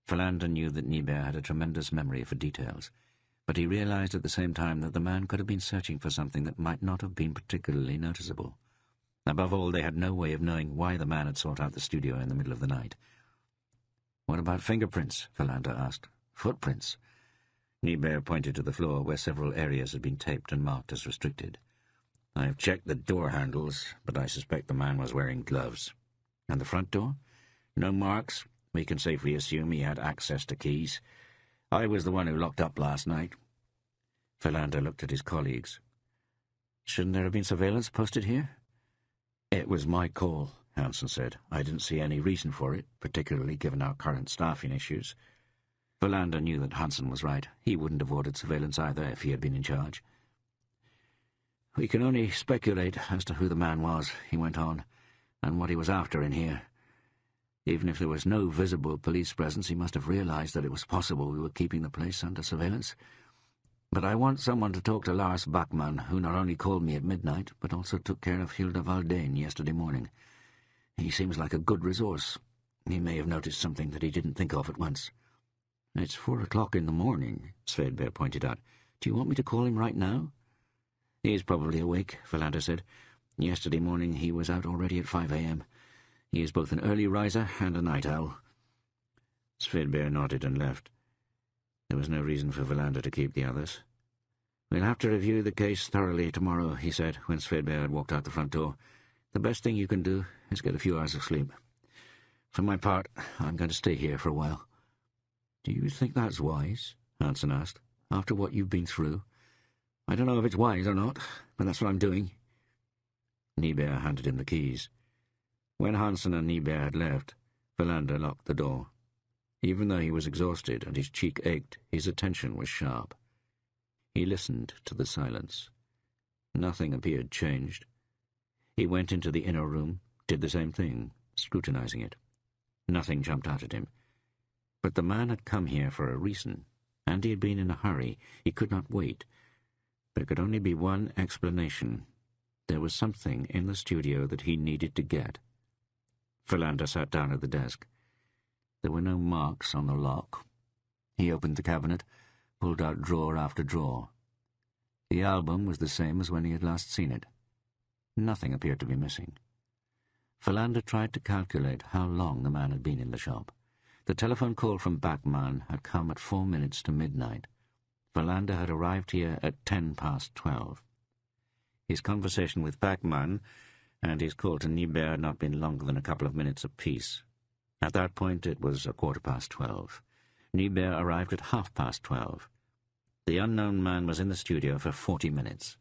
Philander knew that Niebert had a tremendous memory for details, but he realized at the same time that the man could have been searching for something that might not have been particularly noticeable. Above all, they had no way of knowing why the man had sought out the studio in the middle of the night. "What about fingerprints?" Philander asked. "Footprints?" Niebert pointed to the floor where several areas had been taped and marked as restricted. "I have checked the door handles, but I suspect the man was wearing gloves." "And the front door?" "No marks. We can safely assume he had access to keys. I was the one who locked up last night." Philander looked at his colleagues. "Shouldn't there have been surveillance posted here?" "It was my call," Hansen said. "I didn't see any reason for it, particularly given our current staffing issues." Philander knew that Hansen was right. He wouldn't have ordered surveillance either if he had been in charge. "We can only speculate as to who the man was," he went on, "and what he was after in here. Even if there was no visible police presence, he must have realized that it was possible we were keeping the place under surveillance. But I want someone to talk to Lars Backman, who not only called me at midnight, but also took care of Hilda Valdane yesterday morning. He seems like a good resource. He may have noticed something that he didn't think of at once." "It's 4 o'clock in the morning," Svedberg pointed out. "Do you want me to call him right now?" "He's probably awake," Philander said. "Yesterday morning he was out already at 5 a.m. He is both an early riser and a night owl." Svedberg nodded and left. There was no reason for Philander to keep the others. "We'll have to review the case thoroughly tomorrow," he said, when Svedberg had walked out the front door. "The best thing you can do is get a few hours of sleep. For my part, I'm going to stay here for a while." "Do you think that's wise?" Hansen asked. "After what you've been through?" "I don't know if it's wise or not, but that's what I'm doing." Niebert handed him the keys. When Hansen and Niebert had left, Philander locked the door. Even though he was exhausted and his cheek ached, his attention was sharp. He listened to the silence. Nothing appeared changed. He went into the inner room, did the same thing, scrutinizing it. Nothing jumped out at him. But the man had come here for a reason, and he had been in a hurry. He could not wait. There could only be one explanation. There was something in the studio that he needed to get. Philander sat down at the desk. There were no marks on the lock. He opened the cabinet, pulled out drawer after drawer. The album was the same as when he had last seen it. Nothing appeared to be missing. Philander tried to calculate how long the man had been in the shop. The telephone call from Backman had come at 4 minutes to midnight. Philander had arrived here at 12:10. His conversation with Backman and his call to Niebert had not been longer than a couple of minutes apiece. At that point it was 12:15. Niebert arrived at 12:30. The unknown man was in the studio for 40 minutes.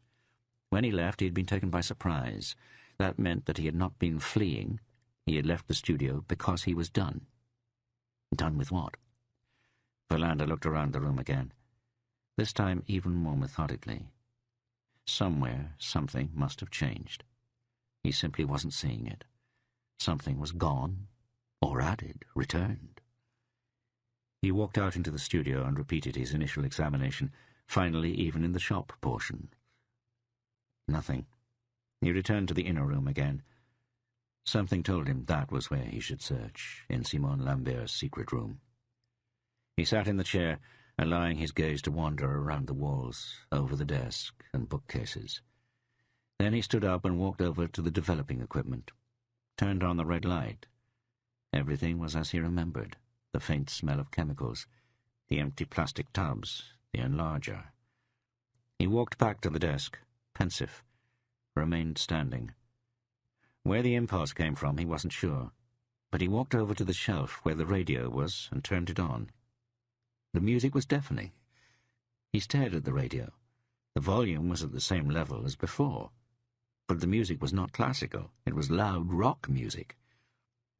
When he left, he had been taken by surprise. That meant that he had not been fleeing. He had left the studio because he was done. Done with what? Philander looked around the room again, this time even more methodically. Somewhere, something must have changed. He simply wasn't seeing it. Something was gone, or added, returned. He walked out into the studio and repeated his initial examination, finally even in the shop portion. Nothing. He returned to the inner room again. Something told him that was where he should search, in Simone Lambert's secret room. He sat in the chair, allowing his gaze to wander around the walls, over the desk and bookcases. Then he stood up and walked over to the developing equipment, turned on the red light. Everything was as he remembered, the faint smell of chemicals, the empty plastic tubs, the enlarger. He walked back to the desk, pensive, remained standing. Where the impulse came from, he wasn't sure, but he walked over to the shelf where the radio was and turned it on. The music was deafening. He stared at the radio. The volume was at the same level as before, but the music was not classical. It was loud rock music.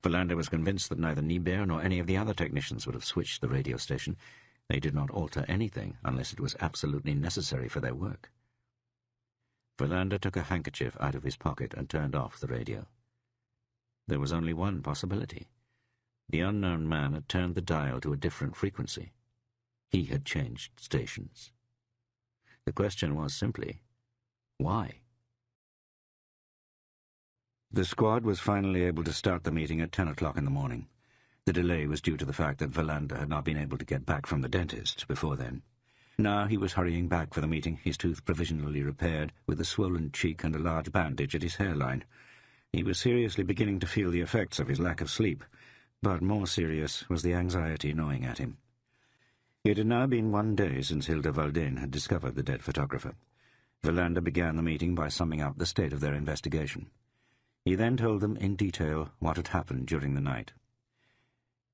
Philander was convinced that neither Niebert nor any of the other technicians would have switched the radio station. They did not alter anything unless it was absolutely necessary for their work. Philander took a handkerchief out of his pocket and turned off the radio. There was only one possibility. The unknown man had turned the dial to a different frequency. He had changed stations. The question was simply, Why? The squad was finally able to start the meeting at 10 o'clock in the morning. The delay was due to the fact that Verlander had not been able to get back from the dentist before then. Now he was hurrying back for the meeting, his tooth provisionally repaired, with a swollen cheek and a large bandage at his hairline. He was seriously beginning to feel the effects of his lack of sleep, but more serious was the anxiety gnawing at him. It had now been 1 day since Hilda Waldin had discovered the dead photographer. Verlander began the meeting by summing up the state of their investigation. He then told them in detail what had happened during the night.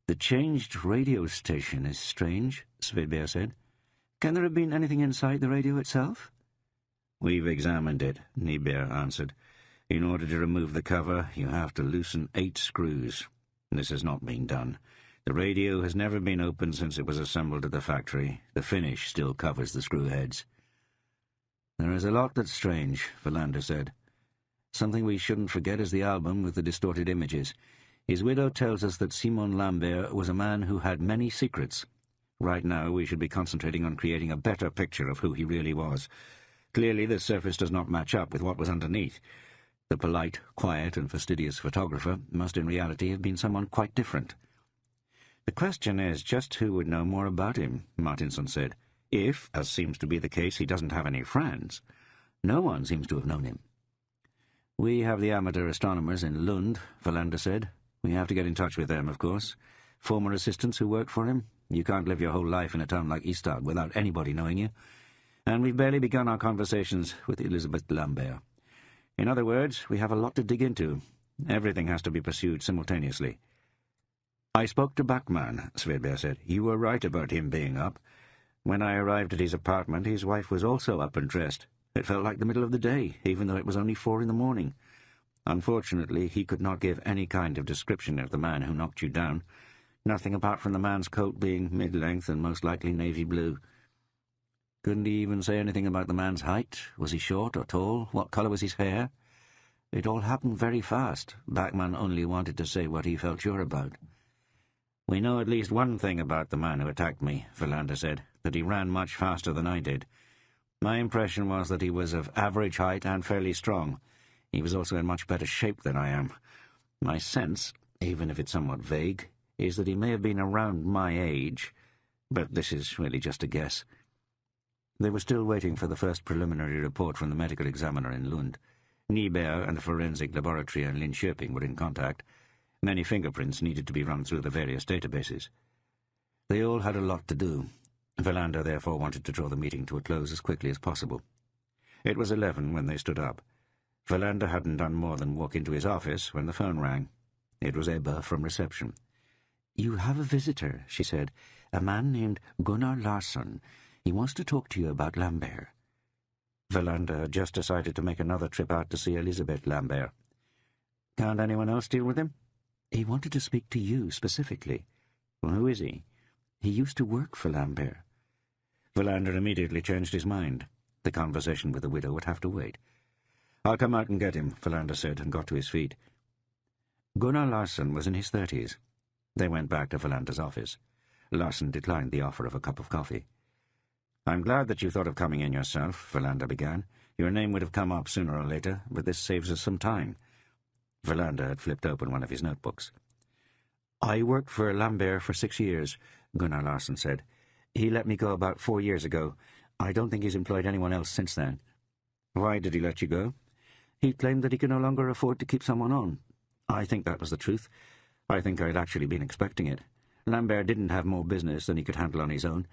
"The changed radio station is strange," Svedberg said. "Can there have been anything inside the radio itself?" "We've examined it," Niebuhr answered. "In order to remove the cover, you have to loosen 8 screws. This has not been done. The radio has never been opened since it was assembled at the factory. The finish still covers the screw heads." "There is a lot that's strange," Verlander said. "Something we shouldn't forget is the album with the distorted images. His widow tells us that Simon Lambert was a man who had many secrets. Right now we should be concentrating on creating a better picture of who he really was. Clearly the surface does not match up with what was underneath. The polite, quiet, and fastidious photographer must in reality have been someone quite different." "The question is just who would know more about him," Martinson said. "If, as seems to be the case, he doesn't have any friends. No one seems to have known him." "We have the amateur astronomers in Lund," Verlander said. "We have to get in touch with them, of course. Former assistants who worked for him. You can't live your whole life in a town like Ystad without anybody knowing you. And we've barely begun our conversations with Elizabeth Lambert. In other words, we have a lot to dig into. Everything has to be pursued simultaneously." "I spoke to Bachmann," Svedberg said. "You were right about him being up. When I arrived at his apartment, his wife was also up and dressed. It felt like the middle of the day, even though it was only 4 in the morning. Unfortunately, he could not give any kind of description of the man who knocked you down. Nothing apart from the man's coat being mid-length and most likely navy blue." "Couldn't he even say anything about the man's height? Was he short or tall? What colour was his hair?" "It all happened very fast. Bachmann only wanted to say what he felt sure about." "We know at least one thing about the man who attacked me," Verlander said, "that he ran much faster than I did. My impression was that he was of average height and fairly strong. He was also in much better shape than I am. My sense, even if it's somewhat vague, is that he may have been around my age, but this is really just a guess." They were still waiting for the first preliminary report from the medical examiner in Lund. Niebuhr and the forensic laboratory in Linköping were in contact. Many fingerprints needed to be run through the various databases. They all had a lot to do. Verlander therefore wanted to draw the meeting to a close as quickly as possible. It was 11 when they stood up. Verlander hadn't done more than walk into his office when the phone rang. It was Ebba from reception. "You have a visitor," she said. "A man named Gunnar Larsson. He wants to talk to you about Lambert." Verlander had just decided to make another trip out to see Elizabeth Lambert. "Can't anyone else deal with him?" "He wanted to speak to you specifically." "Well, who is he?" "He used to work for Lambert." Verlander immediately changed his mind. The conversation with the widow would have to wait. "I'll come out and get him," Verlander said, and got to his feet. Gunnar Larsson was in his 30s. They went back to Verlander's office. Larsson declined the offer of a cup of coffee. "I'm glad that you thought of coming in yourself," Verlander began. "Your name would have come up sooner or later, but this saves us some time." Verlander had flipped open one of his notebooks. "I worked for Lambert for 6 years," Gunnar Larsson said. "He let me go about 4 years ago. I don't think he's employed anyone else since then." "Why did he let you go?" "He claimed that he could no longer afford to keep someone on. I think that was the truth. I think I'd actually been expecting it. Lambert didn't have more business than he could handle on his own.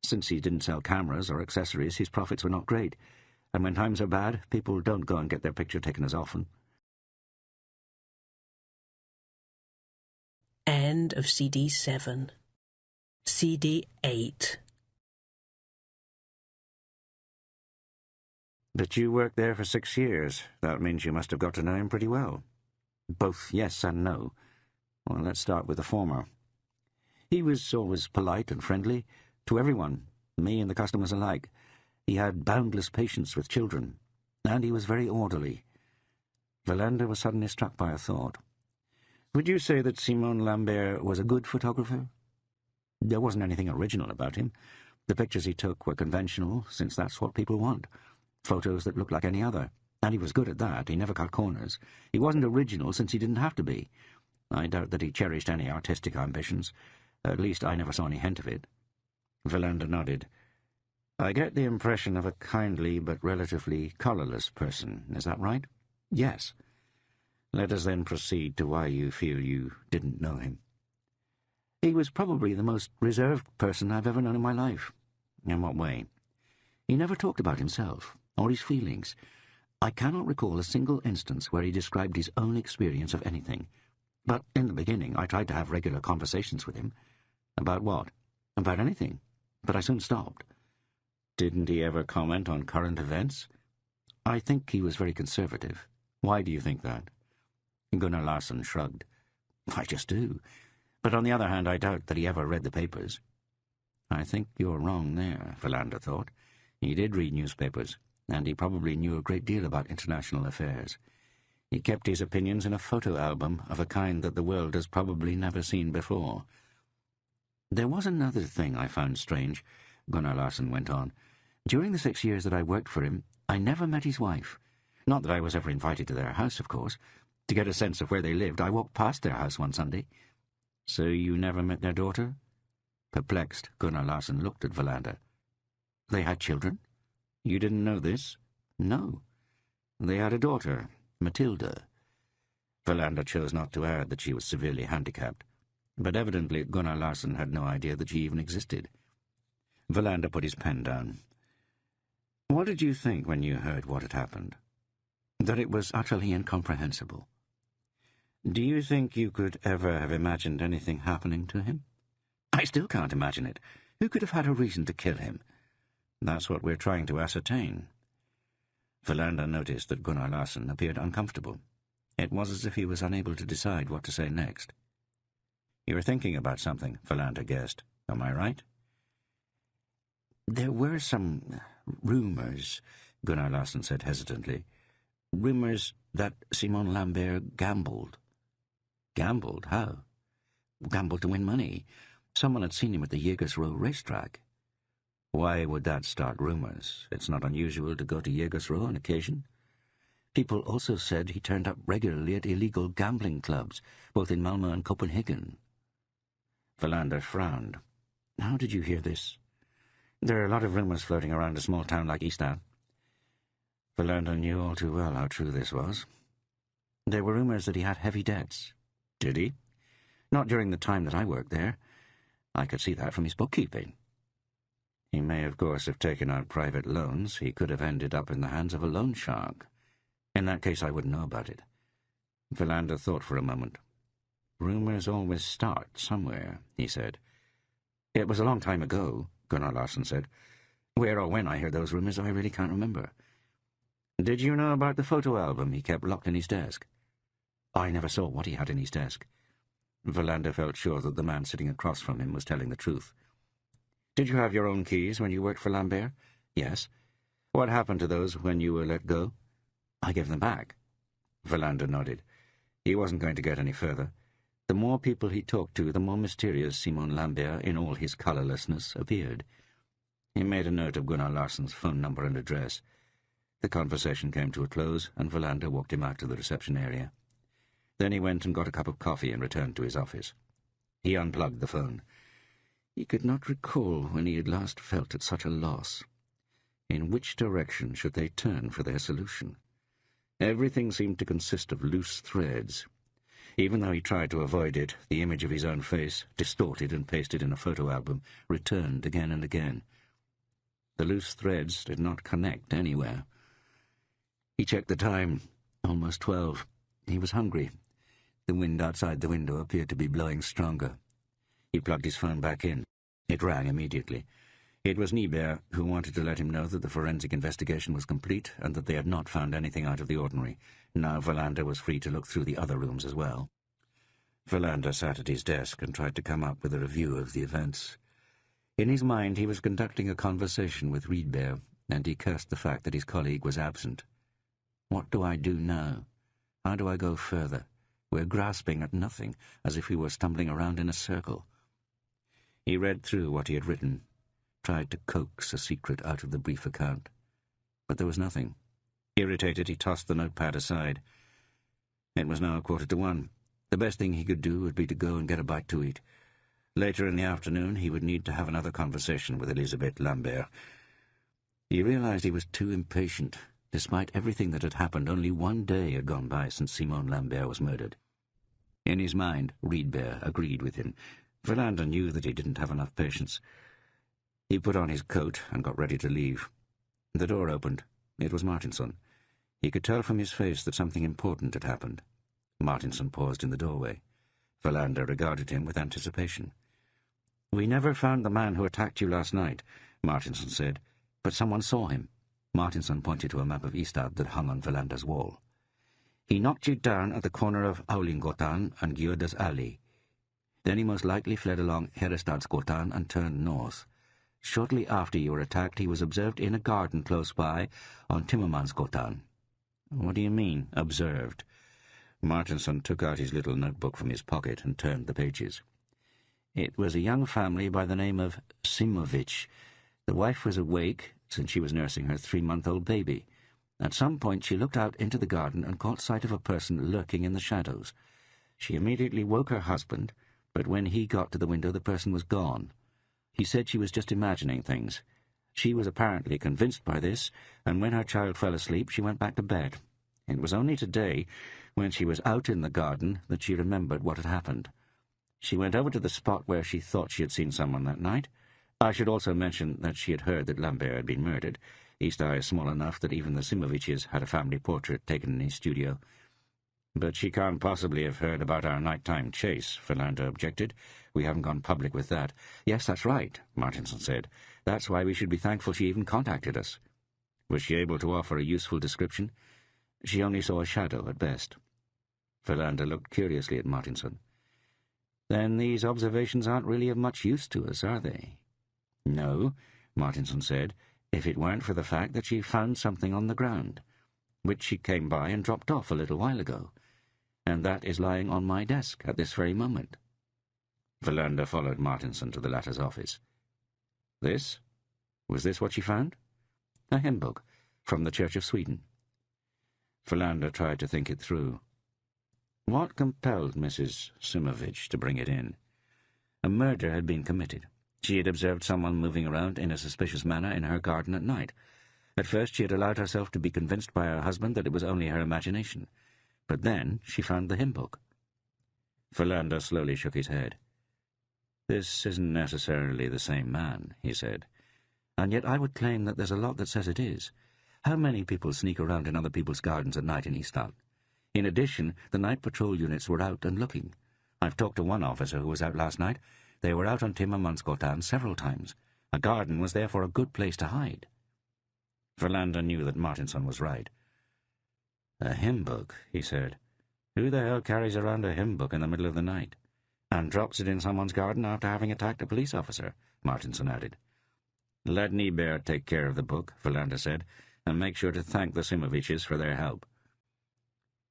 Since he didn't sell cameras or accessories, his profits were not great. And when times are bad, people don't go and get their picture taken as often." End of CD 7. CD 8. "But you worked there for 6 years. That means you must have got to know him pretty well." "Both yes and no. Well, let's start with the former. He was always polite and friendly, to everyone, me and the customers alike. He had boundless patience with children, and he was very orderly." Verlander was suddenly struck by a thought. "Would you say that Simon Lambert was a good photographer?" "There wasn't anything original about him. The pictures he took were conventional, since that's what people want. Photos that looked like any other. And he was good at that. He never cut corners. He wasn't original since he didn't have to be. I doubt that he cherished any artistic ambitions. At least I never saw any hint of it. Philander nodded. I get the impression of a kindly but relatively colourless person. Is that right? Yes. Let us then proceed to why you feel you didn't know him. He was probably the most reserved person I've ever known in my life. In what way? He never talked about himself, or his feelings. I cannot recall a single instance where he described his own experience of anything. But in the beginning I tried to have regular conversations with him. About what? About anything. But I soon stopped. Didn't he ever comment on current events? I think he was very conservative. Why do you think that? Gunnar Larsson shrugged. I just do. But on the other hand, I doubt that he ever read the papers. I think you're wrong there, Philander thought. He did read newspapers, and he probably knew a great deal about international affairs. He kept his opinions in a photo album of a kind that the world has probably never seen before. There was another thing I found strange, Gunnar Larsson went on. During the 6 years that I worked for him, I never met his wife. Not that I was ever invited to their house, of course. To get a sense of where they lived, I walked past their house one Sunday. So you never met their daughter? Perplexed, Gunnar Larsson looked at Philander. They had children? You didn't know this? No. They had a daughter, Matilda. Philander chose not to add that she was severely handicapped, but evidently Gunnar Larsson had no idea that she even existed. Philander put his pen down. What did you think when you heard what had happened? That it was utterly incomprehensible. Do you think you could ever have imagined anything happening to him? I still can't imagine it. Who could have had a reason to kill him? That's what we're trying to ascertain. Philander noticed that Gunnar Larsson appeared uncomfortable. It was as if he was unable to decide what to say next. You were thinking about something, Philander guessed. Am I right? There were some rumours, Gunnar Larsson said hesitantly. Rumours that Simon Lambert gambled. Gambled? How? Gambled to win money. Someone had seen him at the Jägersro racetrack. Why would that start rumours? It's not unusual to go to Jägersro on occasion. People also said he turned up regularly at illegal gambling clubs, both in Malmö and Copenhagen. Philander frowned. How did you hear this? There are a lot of rumours floating around a small town like Ystad. Philander knew all too well how true this was. There were rumours that he had heavy debts. Did he? Not during the time that I worked there. I could see that from his bookkeeping. He may, of course, have taken out private loans. He could have ended up in the hands of a loan shark. In that case, I wouldn't know about it. Philander thought for a moment. Rumours always start somewhere, he said. It was a long time ago, Gunnar Larsson said. Where or when I heard those rumours, I really can't remember. Did you know about the photo album he kept locked in his desk? I never saw what he had in his desk. Philander felt sure that the man sitting across from him was telling the truth. Did you have your own keys when you worked for Lambert? Yes. What happened to those when you were let go? I gave them back. Philander nodded. He wasn't going to get any further. The more people he talked to, the more mysterious Simon Lambert, in all his colourlessness, appeared. He made a note of Gunnar Larsson's phone number and address. The conversation came to a close, and Philander walked him out to the reception area. Then he went and got a cup of coffee and returned to his office. He unplugged the phone. He could not recall when he had last felt at such a loss. In which direction should they turn for their solution? Everything seemed to consist of loose threads. Even though he tried to avoid it, the image of his own face, distorted and pasted in a photo album, returned again and again. The loose threads did not connect anywhere. He checked the time. Almost 12. He was hungry. The wind outside the window appeared to be blowing stronger. He plugged his phone back in. It rang immediately. It was Niebuhr, who wanted to let him know that the forensic investigation was complete and that they had not found anything out of the ordinary. Now Philander was free to look through the other rooms as well. Philander sat at his desk and tried to come up with a review of the events. In his mind he was conducting a conversation with Riedberg, and he cursed the fact that his colleague was absent. What do I do now? How do I go further? We're grasping at nothing, as if we were stumbling around in a circle. He read through what he had written, tried to coax a secret out of the brief account. But there was nothing. Irritated, he tossed the notepad aside. It was now 1:45. The best thing he could do would be to go and get a bite to eat. Later in the afternoon, he would need to have another conversation with Elisabeth Lambert. He realized he was too impatient. Despite everything that had happened, only 1 day had gone by since Simone Lambert was murdered. In his mind, Riedberg agreed with him. Verlander knew that he didn't have enough patience. He put on his coat and got ready to leave. The door opened. It was Martinson. He could tell from his face that something important had happened. Martinson paused in the doorway. Verlander regarded him with anticipation. "We never found the man who attacked you last night," Martinson said, "but someone saw him." Martinson pointed to a map of Ystad that hung on Verlander's wall. "He knocked you down at the corner of Aulingottan and Gjordas Alley. Then he most likely fled along Herestadsgatan and turned north. Shortly after you were attacked, he was observed in a garden close by on Timmermansgatan." "What do you mean, observed?" Martinson took out his little notebook from his pocket and turned the pages. "It was a young family by the name of Simovich. The wife was awake, since she was nursing her 3-month-old baby. At some point she looked out into the garden and caught sight of a person lurking in the shadows. She immediately woke her husband, but when he got to the window the person was gone. He said she was just imagining things. She was apparently convinced by this, and when her child fell asleep she went back to bed. It was only today, when she was out in the garden, that she remembered what had happened. She went over to the spot where she thought she had seen someone that night. I should also mention that she had heard that Lambert had been murdered. Ystad is small enough that even the Simoviches had a family portrait taken in his studio. "But she can't possibly have heard about our nighttime chase," Verlander objected. "We haven't gone public with that." "Yes, that's right," Martinson said. "That's why we should be thankful she even contacted us." "Was she able to offer a useful description?" "She only saw a shadow at best." Verlander looked curiously at Martinson. "Then these observations aren't really of much use to us, are they?" "No," Martinson said, "if it weren't for the fact that she found something on the ground, which she came by and dropped off a little while ago, and that is lying on my desk at this very moment." Verlander followed Martinson to the latter's office. "This? Was this what she found?" "A hymn book, from the Church of Sweden." Verlander tried to think it through. What compelled Mrs. Simovich to bring it in? A murder had been committed. She had observed someone moving around in a suspicious manner in her garden at night. At first she had allowed herself to be convinced by her husband that it was only her imagination. But then she found the hymn book. Verlander slowly shook his head. "This isn't necessarily the same man," he said. "And yet I would claim that there's a lot that says it is. How many people sneak around in other people's gardens at night in Ystad? In addition, the night patrol units were out and looking. I've talked to one officer who was out last night. They were out on Timmermansgatan several times. A garden was therefore a good place to hide." Verlander knew that Martinson was right. "A hymn book," he said. "Who the hell carries around a hymn book in the middle of the night? And drops it in someone's garden after having attacked a police officer," Martinson added. "Let Niebert take care of the book," Verlander said, "and make sure to thank the Simoviches for their help."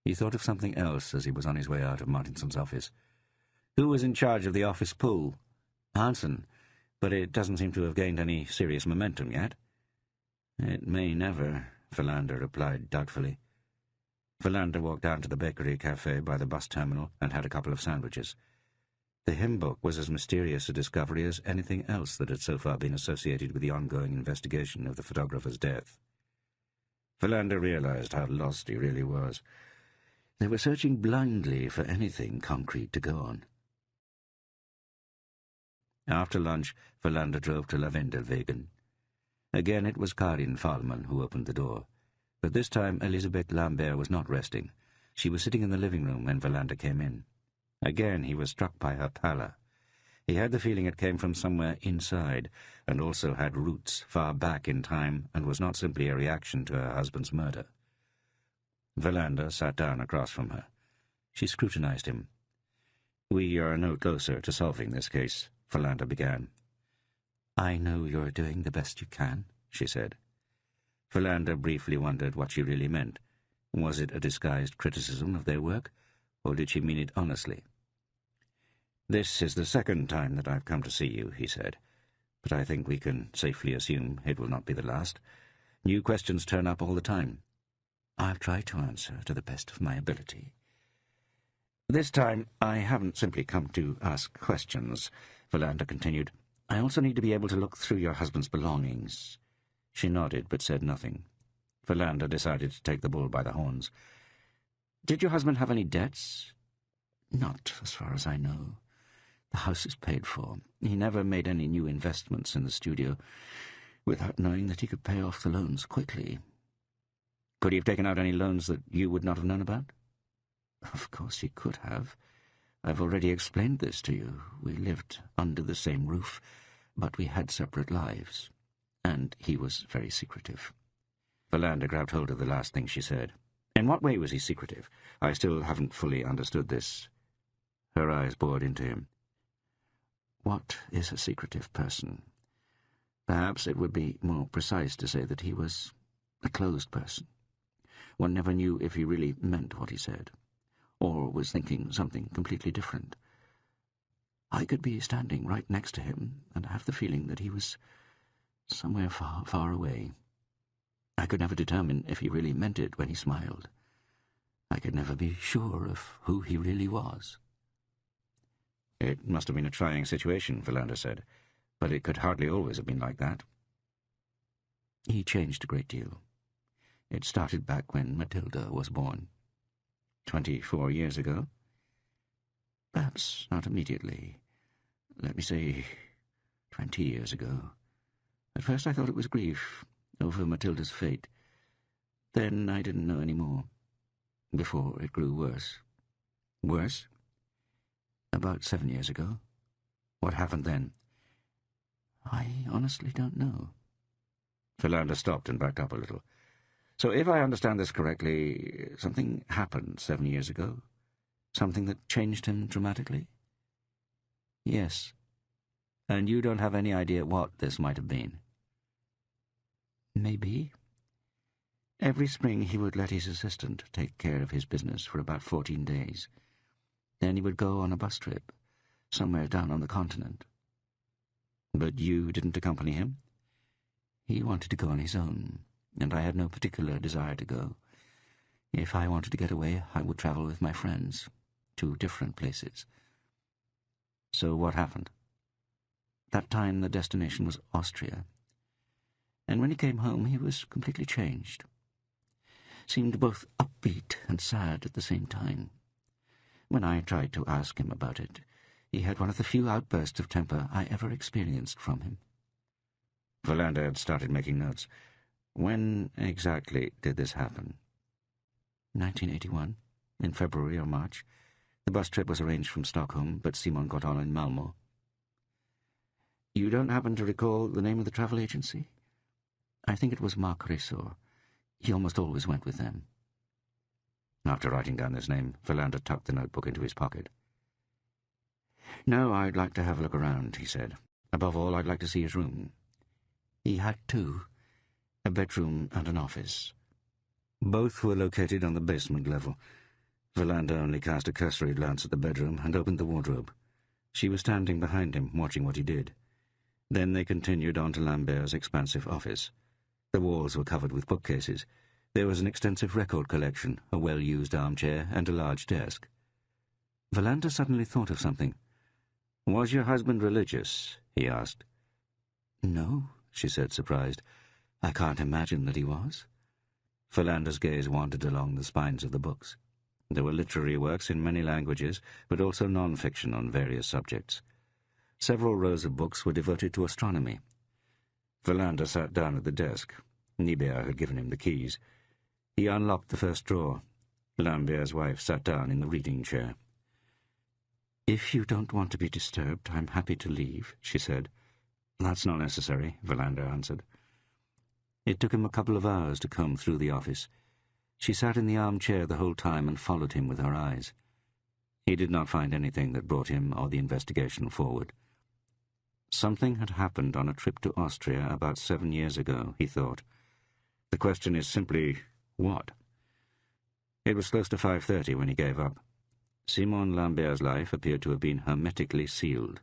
He thought of something else as he was on his way out of Martinson's office. "Who was in charge of the office pool?" "Hansen, but it doesn't seem to have gained any serious momentum yet." "It may never," Verlander replied doubtfully. Verlander walked down to the bakery cafe by the bus terminal and had a couple of sandwiches. The hymn book was as mysterious a discovery as anything else that had so far been associated with the ongoing investigation of the photographer's death. Verlander realized how lost he really was. They were searching blindly for anything concrete to go on. After lunch, Verlander drove to Lavendelwegen. Again it was Karin Fahlmann who opened the door. But this time Elisabeth Lambert was not resting. She was sitting in the living room when Verlander came in. Again he was struck by her pallor. He had the feeling it came from somewhere inside, and also had roots far back in time, and was not simply a reaction to her husband's murder. Verlander sat down across from her. She scrutinized him. "We are no closer to solving this case," Verlander began. "I know you're doing the best you can," she said. Verlander briefly wondered what she really meant. Was it a disguised criticism of their work, or did she mean it honestly? "This is the second time that I've come to see you," he said, "but I think we can safely assume it will not be the last. New questions turn up all the time. I'll try to answer to the best of my ability. This time, I haven't simply come to ask questions, Philander continued. I also need to be able to look through your husband's belongings. She nodded, but said nothing. Philander decided to take the bull by the horns. Did your husband have any debts? Not as far as I know. The house is paid for. He never made any new investments in the studio without knowing that he could pay off the loans quickly. Could he have taken out any loans that you would not have known about? Of course he could have. I've already explained this to you. We lived under the same roof, but we had separate lives, and he was very secretive. Philander grabbed hold of the last thing she said. In what way was he secretive? I still haven't fully understood this. Her eyes bored into him. What is a secretive person? Perhaps it would be more precise to say that he was a closed person. One never knew if he really meant what he said, or was thinking something completely different. I could be standing right next to him and have the feeling that he was somewhere far, far away. I could never determine if he really meant it when he smiled. I could never be sure of who he really was. It must have been a trying situation, Philander said, but it could hardly always have been like that. He changed a great deal. It started back when Matilda was born. 24 years ago? Perhaps not immediately. Let me say 20 years ago. At first I thought it was grief over Matilda's fate. Then I didn't know any more, before it grew worse. Worse? About 7 years ago. What happened then? I honestly don't know. Philander stopped and backed up a little. So if I understand this correctly, something happened 7 years ago? Something that changed him dramatically? Yes. And you don't have any idea what this might have been? Maybe. Every spring he would let his assistant take care of his business for about 14 days. Then he would go on a bus trip, somewhere down on the continent. But you didn't accompany him? He wanted to go on his own, and I had no particular desire to go. If I wanted to get away, I would travel with my friends, to different places. So what happened? That time the destination was Austria. And when he came home, he was completely changed. Seemed both upbeat and sad at the same time. When I tried to ask him about it, he had one of the few outbursts of temper I ever experienced from him. Philander had started making notes. When exactly did this happen? 1981, in February or March. The bus trip was arranged from Stockholm, but Simon got on in Malmö. You don't happen to recall the name of the travel agency? I think it was Mark Resor. He almost always went with them. After writing down this name, Philander tucked the notebook into his pocket. No, I'd like to have a look around, he said. Above all, I'd like to see his room. He had two, a bedroom and an office. Both were located on the basement level. Philander only cast a cursory glance at the bedroom and opened the wardrobe. She was standing behind him, watching what he did. Then they continued on to Lambert's expansive office. The walls were covered with bookcases. There was an extensive record collection, a well-used armchair, and a large desk. Philander suddenly thought of something. Was your husband religious? He asked. No, she said, surprised. I can't imagine that he was. Philander's gaze wandered along the spines of the books. There were literary works in many languages, but also non-fiction on various subjects. Several rows of books were devoted to astronomy. Philander sat down at the desk. Nibert had given him the keys. He unlocked the first drawer. Lambert's wife sat down in the reading chair. If you don't want to be disturbed, I'm happy to leave, she said. That's not necessary, Philander answered. It took him a couple of hours to comb through the office. She sat in the armchair the whole time and followed him with her eyes. He did not find anything that brought him or the investigation forward. Something had happened on a trip to Austria about 7 years ago, he thought. The question is simply, what? It was close to 5:30 when he gave up. Simon Lambert's life appeared to have been hermetically sealed.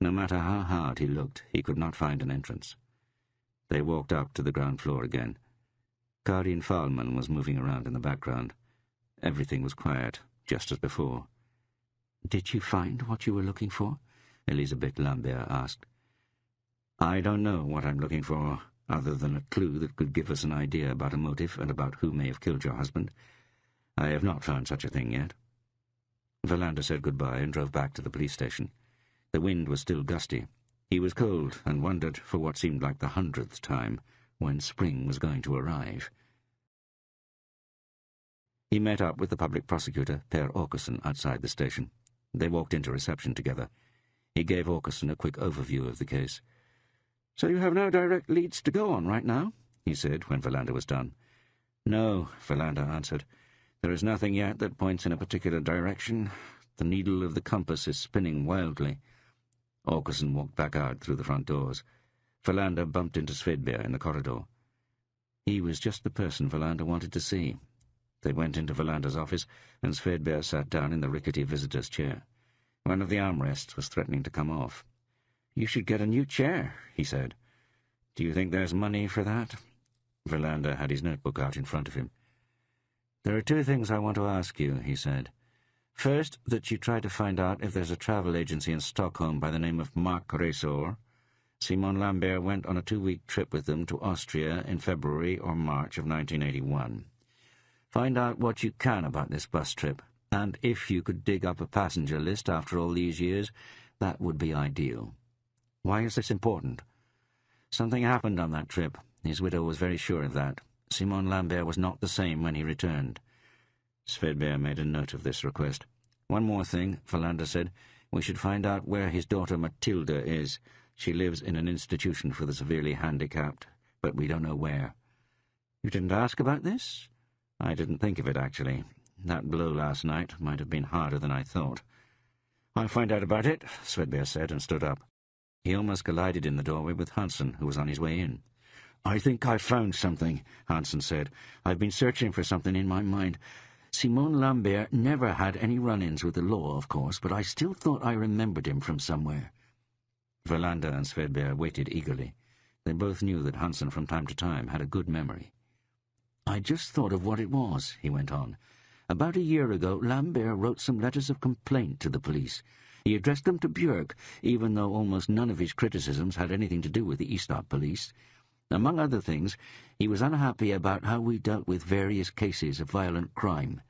No matter how hard he looked, he could not find an entrance. They walked up to the ground floor again. Karin Fahlmann was moving around in the background. Everything was quiet, just as before. "Did you find what you were looking for?" Elisabeth Lambert asked. "I don't know what I'm looking for, other than a clue that could give us an idea about a motive and about who may have killed your husband. I have not found such a thing yet." Verlander said goodbye and drove back to the police station. The wind was still gusty. He was cold and wondered, for what seemed like the 100th time, when spring was going to arrive. He met up with the public prosecutor, Per Åkesson, outside the station. They walked into reception together. He gave Åkesson a quick overview of the case. "So you have no direct leads to go on right now?" he said when Verlander was done. "No," Verlander answered. "There is nothing yet that points in a particular direction. The needle of the compass is spinning wildly." Åkesson walked back out through the front doors. Verlander bumped into Svedberg in the corridor. He was just the person Verlander wanted to see. They went into Verlander's office, and Svedberg sat down in the rickety visitor's chair. One of the armrests was threatening to come off. "You should get a new chair," he said. "Do you think there's money for that?" Verlander had his notebook out in front of him. "There are two things I want to ask you," he said. "First, that you try to find out if there's a travel agency in Stockholm by the name of Mark Resor. Simon Lambert went on a 2-week trip with them to Austria in February or March of 1981. Find out what you can about this bus trip, and if you could dig up a passenger list after all these years, that would be ideal." "Why is this important?" "Something happened on that trip. His widow was very sure of that. Simon Lambert was not the same when he returned." Svedberg made a note of this request. "One more thing," Verlander said. "We should find out where his daughter Matilda is. She lives in an institution for the severely handicapped, but we don't know where." "You didn't ask about this?" "I didn't think of it, actually. That blow last night might have been harder than I thought." "I'll find out about it," Svedberg said, and stood up. He almost collided in the doorway with Hansen, who was on his way in. "I think I've found something," Hansen said. "I've been searching for something in my mind. Simon Lambert never had any run-ins with the law, of course, but I still thought I remembered him from somewhere." Verlander and Svedberg waited eagerly. They both knew that Hansen from time to time had a good memory. "I just thought of what it was," he went on. "About a year ago, Lambert wrote some letters of complaint to the police. He addressed them to Björk, even though almost none of his criticisms had anything to do with the Ystad police. Among other things, he was unhappy about how we dealt with various cases of violent crime.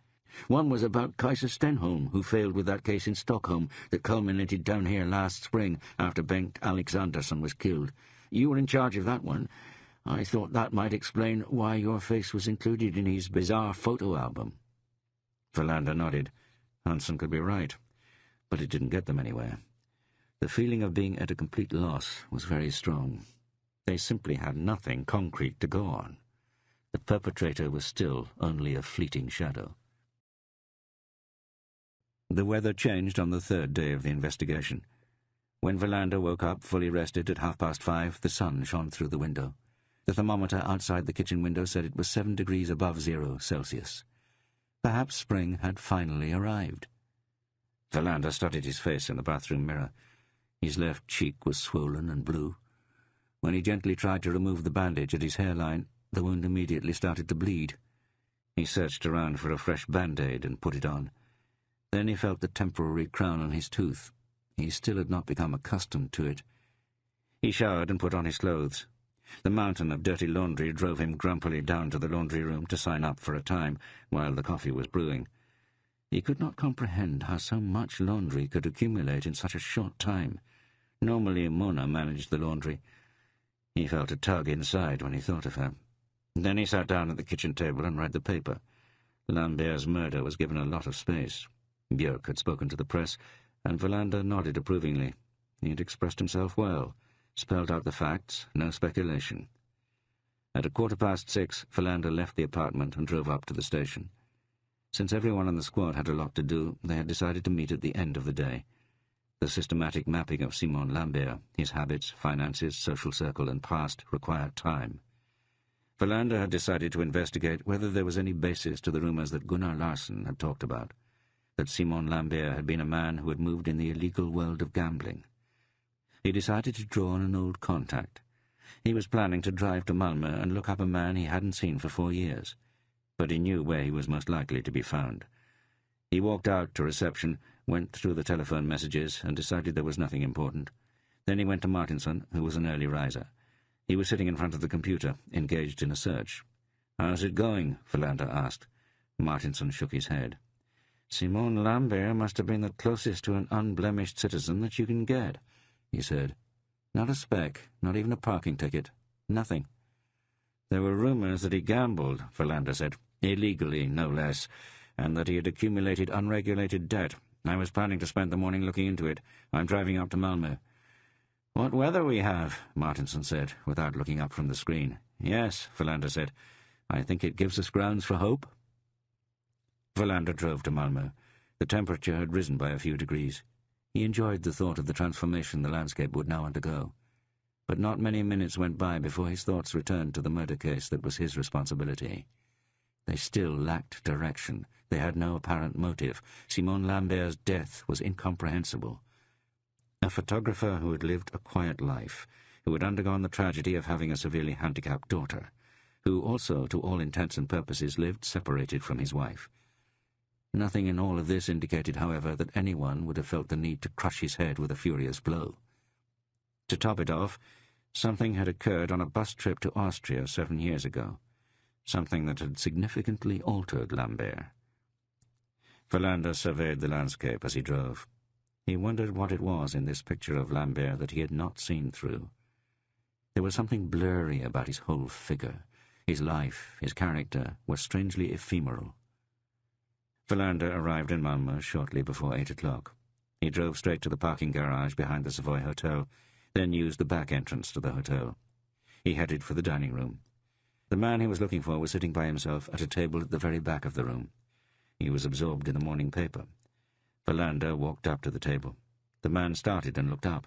One was about Kaiser Stenholm, who failed with that case in Stockholm that culminated down here last spring after Bengt Alexandersson was killed. You were in charge of that one. I thought that might explain why your face was included in his bizarre photo album." Verlander nodded. Hansen could be right, but it didn't get them anywhere. The feeling of being at a complete loss was very strong. They simply had nothing concrete to go on. The perpetrator was still only a fleeting shadow. The weather changed on the third day of the investigation. When Verlander woke up, fully rested, at 5:30, the sun shone through the window. The thermometer outside the kitchen window said it was 7 degrees above 0 Celsius. Perhaps spring had finally arrived. Verlander studied his face in the bathroom mirror. His left cheek was swollen and blue. When he gently tried to remove the bandage at his hairline, the wound immediately started to bleed. He searched around for a fresh band-aid and put it on. Then he felt the temporary crown on his tooth. He still had not become accustomed to it. He showered and put on his clothes. The mountain of dirty laundry drove him grumpily down to the laundry room to sign up for a time while the coffee was brewing. He could not comprehend how so much laundry could accumulate in such a short time. Normally Mona managed the laundry. He felt a tug inside when he thought of her. Then he sat down at the kitchen table and read the paper. Lambert's murder was given a lot of space. Björk had spoken to the press, and Verlander nodded approvingly. He had expressed himself well, spelled out the facts, no speculation. At 6:15, Verlander left the apartment and drove up to the station. Since everyone on the squad had a lot to do, they had decided to meet at the end of the day. The systematic mapping of Simon Lambert, his habits, finances, social circle, and past required time. Verlander had decided to investigate whether there was any basis to the rumors that Gunnar Larsson had talked about, that Simon Lambert had been a man who had moved in the illegal world of gambling. He decided to draw on an old contact. He was planning to drive to Malmö and look up a man he hadn't seen for 4 years, but he knew where he was most likely to be found. He walked out to reception, went through the telephone messages, and decided there was nothing important. Then he went to Martinson, who was an early riser. He was sitting in front of the computer, engaged in a search. "How's it going?" Philander asked. Martinson shook his head. "Simone Lambert must have been the closest to an unblemished citizen that you can get," he said. "Not a speck, not even a parking ticket. Nothing." "There were rumors that he gambled," Philander said. "Illegally, no less, and that he had accumulated unregulated debt. I was planning to spend the morning looking into it. I'm driving up to Malmö." "What weather we have," Martinson said, without looking up from the screen. "Yes," Philander said. "I think it gives us grounds for hope." Philander drove to Malmö. The temperature had risen by a few degrees. He enjoyed the thought of the transformation the landscape would now undergo. But not many minutes went by before his thoughts returned to the murder case that was his responsibility. They still lacked direction. They had no apparent motive. Simone Lambert's death was incomprehensible. A photographer who had lived a quiet life, who had undergone the tragedy of having a severely handicapped daughter, who also, to all intents and purposes, lived separated from his wife. Nothing in all of this indicated, however, that anyone would have felt the need to crush his head with a furious blow. To top it off, something had occurred on a bus trip to Austria 7 years ago, something that had significantly altered Lambert. Philander surveyed the landscape as he drove. He wondered what it was in this picture of Lambert that he had not seen through. There was something blurry about his whole figure. His life, his character, were strangely ephemeral. Philander arrived in Malmö shortly before 8 o'clock. He drove straight to the parking garage behind the Savoy Hotel, then used the back entrance to the hotel. He headed for the dining room. The man he was looking for was sitting by himself at a table at the very back of the room. He was absorbed in the morning paper. Philander walked up to the table. The man started and looked up.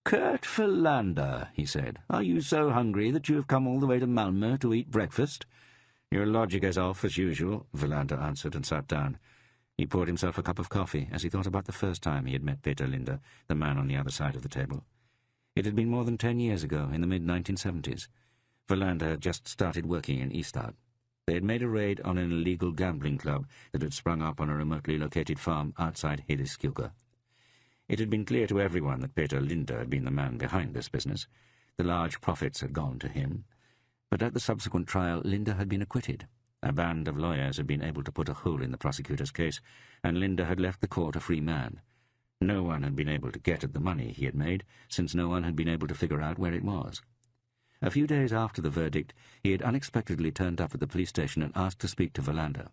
"Kurt Philander," he said, "are you so hungry that you have come all the way to Malmö to eat breakfast?" "Your logic is off, as usual," Philander answered and sat down. He poured himself a cup of coffee as he thought about the first time he had met Peter Linde, the man on the other side of the table. It had been more than 10 years ago, in the mid-1970s. Philander had just started working in Ystad. They had made a raid on an illegal gambling club that had sprung up on a remotely located farm outside Hedeskilde. It had been clear to everyone that Peter Linde had been the man behind this business. The large profits had gone to him. But at the subsequent trial, Linde had been acquitted. A band of lawyers had been able to put a hole in the prosecutor's case, and Linde had left the court a free man. No one had been able to get at the money he had made, since no one had been able to figure out where it was. A few days after the verdict, he had unexpectedly turned up at the police station and asked to speak to Philander.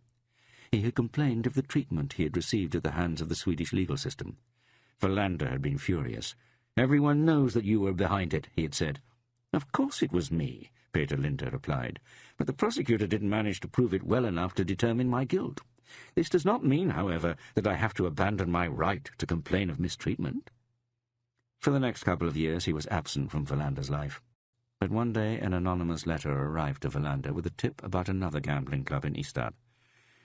He had complained of the treatment he had received at the hands of the Swedish legal system. Philander had been furious. "Everyone knows that you were behind it," he had said. "Of course it was me," Peter Linde replied, "but the prosecutor didn't manage to prove it well enough to determine my guilt. This does not mean, however, that I have to abandon my right to complain of mistreatment." For the next couple of years he was absent from Philander's life. But one day an anonymous letter arrived to Philander with a tip about another gambling club in Ystad.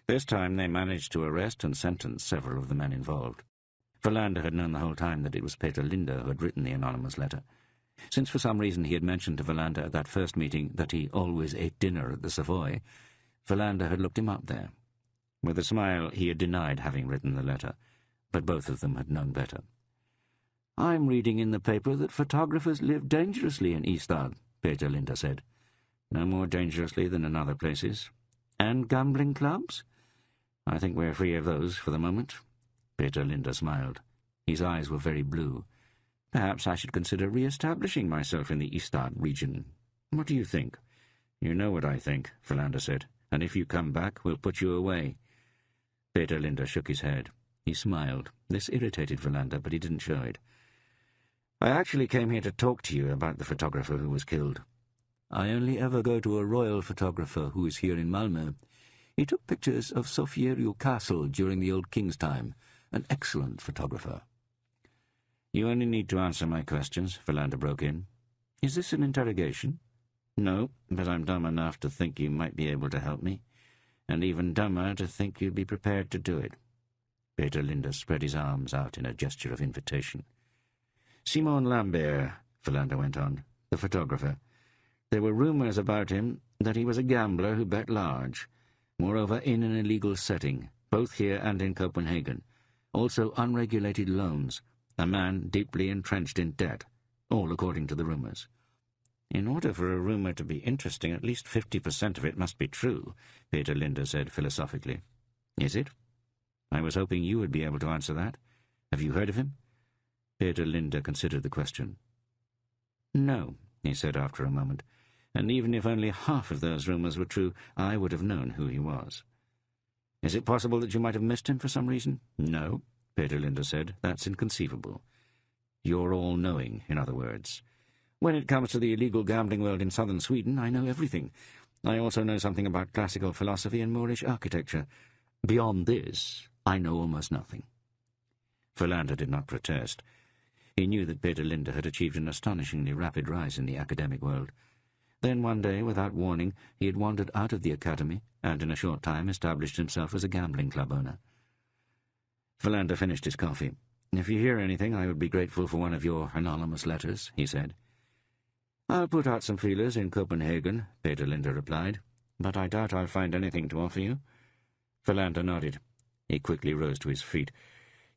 This time they managed to arrest and sentence several of the men involved. Philander had known the whole time that it was Peter Linde who had written the anonymous letter. Since for some reason he had mentioned to Philander at that first meeting that he always ate dinner at the Savoy, Philander had looked him up there. With a smile he had denied having written the letter, but both of them had known better. "I'm reading in the paper that photographers live dangerously in Ystad," Peter Linde said. "No more dangerously than in other places." "And gambling clubs?" "I think we're free of those for the moment." Peter Linde smiled. His eyes were very blue. "Perhaps I should consider re-establishing myself in the Ystad region. What do you think?" "You know what I think," Philander said, "and if you come back, we'll put you away." Peter Linde shook his head. He smiled. This irritated Philander, but he didn't show it. "I actually came here to talk to you about the photographer who was killed. I only ever go to a royal photographer who is here in Malmö. He took pictures of Sofiero Castle during the old king's time. An excellent photographer." "You only need to answer my questions," Philander broke in. "Is this an interrogation?" "No, but I'm dumb enough to think you might be able to help me, and even dumber to think you'd be prepared to do it." Peter Linde spread his arms out in a gesture of invitation. "Simone Lambert," Philander went on, the photographer. There were rumours about him that he was a gambler who bet large, moreover in an illegal setting, both here and in Copenhagen. Also unregulated loans, a man deeply entrenched in debt, all according to the rumours. In order for a rumour to be interesting, at least 50% of it must be true, Peter Linde said philosophically. Is it? I was hoping you would be able to answer that. Have you heard of him? Peter Linde considered the question. No, he said after a moment, and even if only half of those rumours were true, I would have known who he was. Is it possible that you might have missed him for some reason? No, Peter Linde said. That's inconceivable. You're all-knowing, in other words. When it comes to the illegal gambling world in southern Sweden, I know everything. I also know something about classical philosophy and Moorish architecture. Beyond this, I know almost nothing. Verlander did not protest. He knew that Peter Linde had achieved an astonishingly rapid rise in the academic world. Then one day, without warning, he had wandered out of the academy and in a short time established himself as a gambling club owner. Verlander finished his coffee. If you hear anything, I would be grateful for one of your anonymous letters, he said. I'll put out some feelers in Copenhagen, Peter Linde replied, but I doubt I'll find anything to offer you. Verlander nodded. He quickly rose to his feet.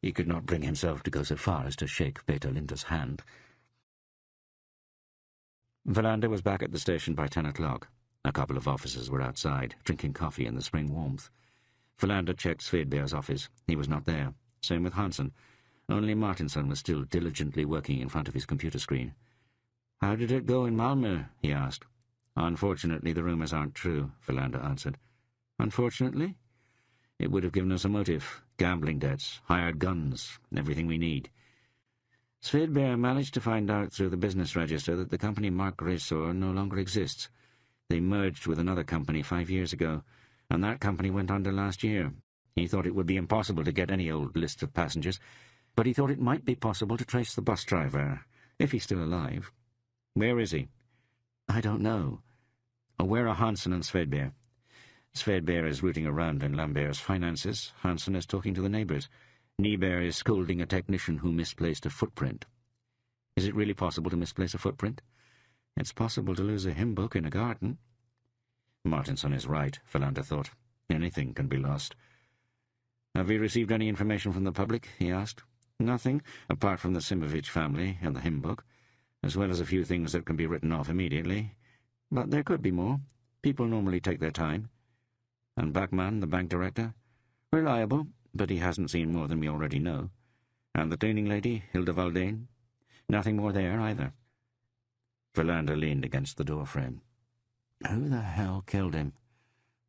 He could not bring himself to go so far as to shake Peter Linde's hand. Verlander was back at the station by 10 o'clock. A couple of officers were outside, drinking coffee in the spring warmth. Verlander checked Svedberg's office. He was not there. Same with Hansen. Only Martinsson was still diligently working in front of his computer screen. How did it go in Malmö? He asked. Unfortunately, the rumours aren't true, Verlander answered. Unfortunately? It would have given us a motive. Gambling debts, hired guns, everything we need. Svedberg managed to find out through the business register that the company Mark Resor no longer exists. They merged with another company 5 years ago, and that company went under last year. He thought it would be impossible to get any old list of passengers, but he thought it might be possible to trace the bus driver, if he's still alive. Where is he? I don't know. Where are Hansen and Svedberg? Svedberg is rooting around in Lambert's finances. Hansen is talking to the neighbours. Nieberg is scolding a technician who misplaced a footprint. Is it really possible to misplace a footprint? It's possible to lose a hymn book in a garden. Martinsson is right, Verlander thought. Anything can be lost. Have we received any information from the public? He asked. Nothing, apart from the Simovich family and the hymn book, as well as a few things that can be written off immediately. But there could be more. People normally take their time. And Backman, the bank director? Reliable, but he hasn't seen more than we already know. And the cleaning lady, Hilda Valdane? Nothing more there, either. Verlander leaned against the door frame. Who the hell killed him?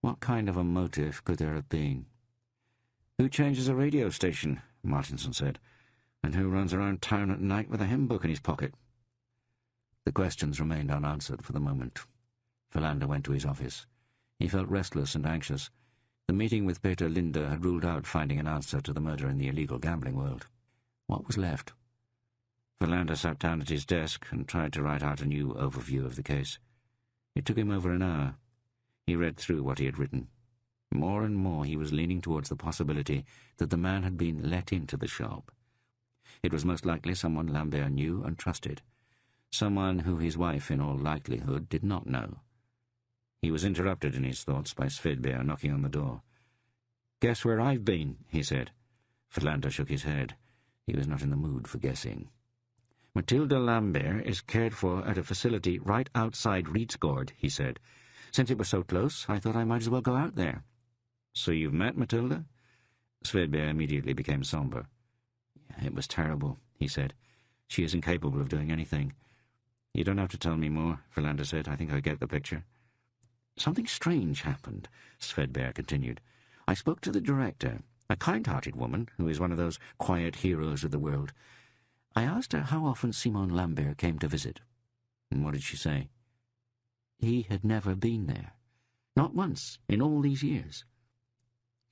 What kind of a motive could there have been? Who changes a radio station? Martinson said. And who runs around town at night with a hymn book in his pocket? The questions remained unanswered for the moment. Verlander went to his office. He felt restless and anxious. The meeting with Peter Linde had ruled out finding an answer to the murder in the illegal gambling world. What was left? Verlander sat down at his desk and tried to write out a new overview of the case. It took him over an hour. He read through what he had written. More and more he was leaning towards the possibility that the man had been let into the shop. It was most likely someone Lambert knew and trusted. Someone who his wife, in all likelihood, did not know. He was interrupted in his thoughts by Svedberg knocking on the door. "Guess where I've been," he said. Verlander shook his head. He was not in the mood for guessing. "Matilda Lambert is cared for at a facility right outside Reedsgård," he said. "Since it was so close, I thought I might as well go out there." "So you've met Matilda?" Svedberg immediately became somber. "It was terrible," he said. "She is incapable of doing anything." "You don't have to tell me more," Verlander said. "I think I get the picture." "Something strange happened," Svedberg continued. "I spoke to the director, a kind-hearted woman who is one of those quiet heroes of the world. I asked her how often Simon Lambert came to visit. And what did she say? He had never been there. Not once, in all these years."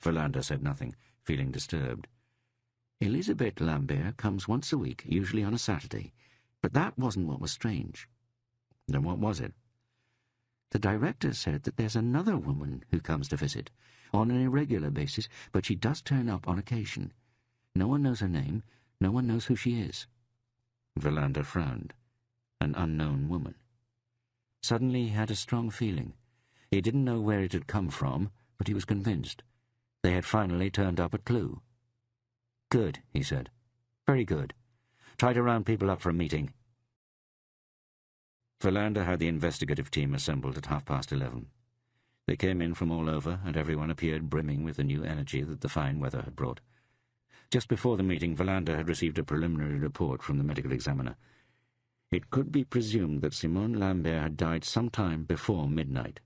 Verlander said nothing, feeling disturbed. "Elisabeth Lambert comes once a week, usually on a Saturday. But that wasn't what was strange." "Then what was it?" "The director said that there's another woman who comes to visit, on an irregular basis, but she does turn up on occasion. No one knows her name, no one knows who she is." Verlander frowned. an unknown woman. Suddenly he had a strong feeling. He didn't know where it had come from, but he was convinced. They had finally turned up a clue. "Good," he said. "Very good. Try to round people up for a meeting." Verlander had the investigative team assembled at 11:30. They came in from all over, and everyone appeared brimming with the new energy that the fine weather had brought. Just before the meeting, Verlander had received a preliminary report from the medical examiner. It could be presumed that Simon Lambert had died some time before midnight.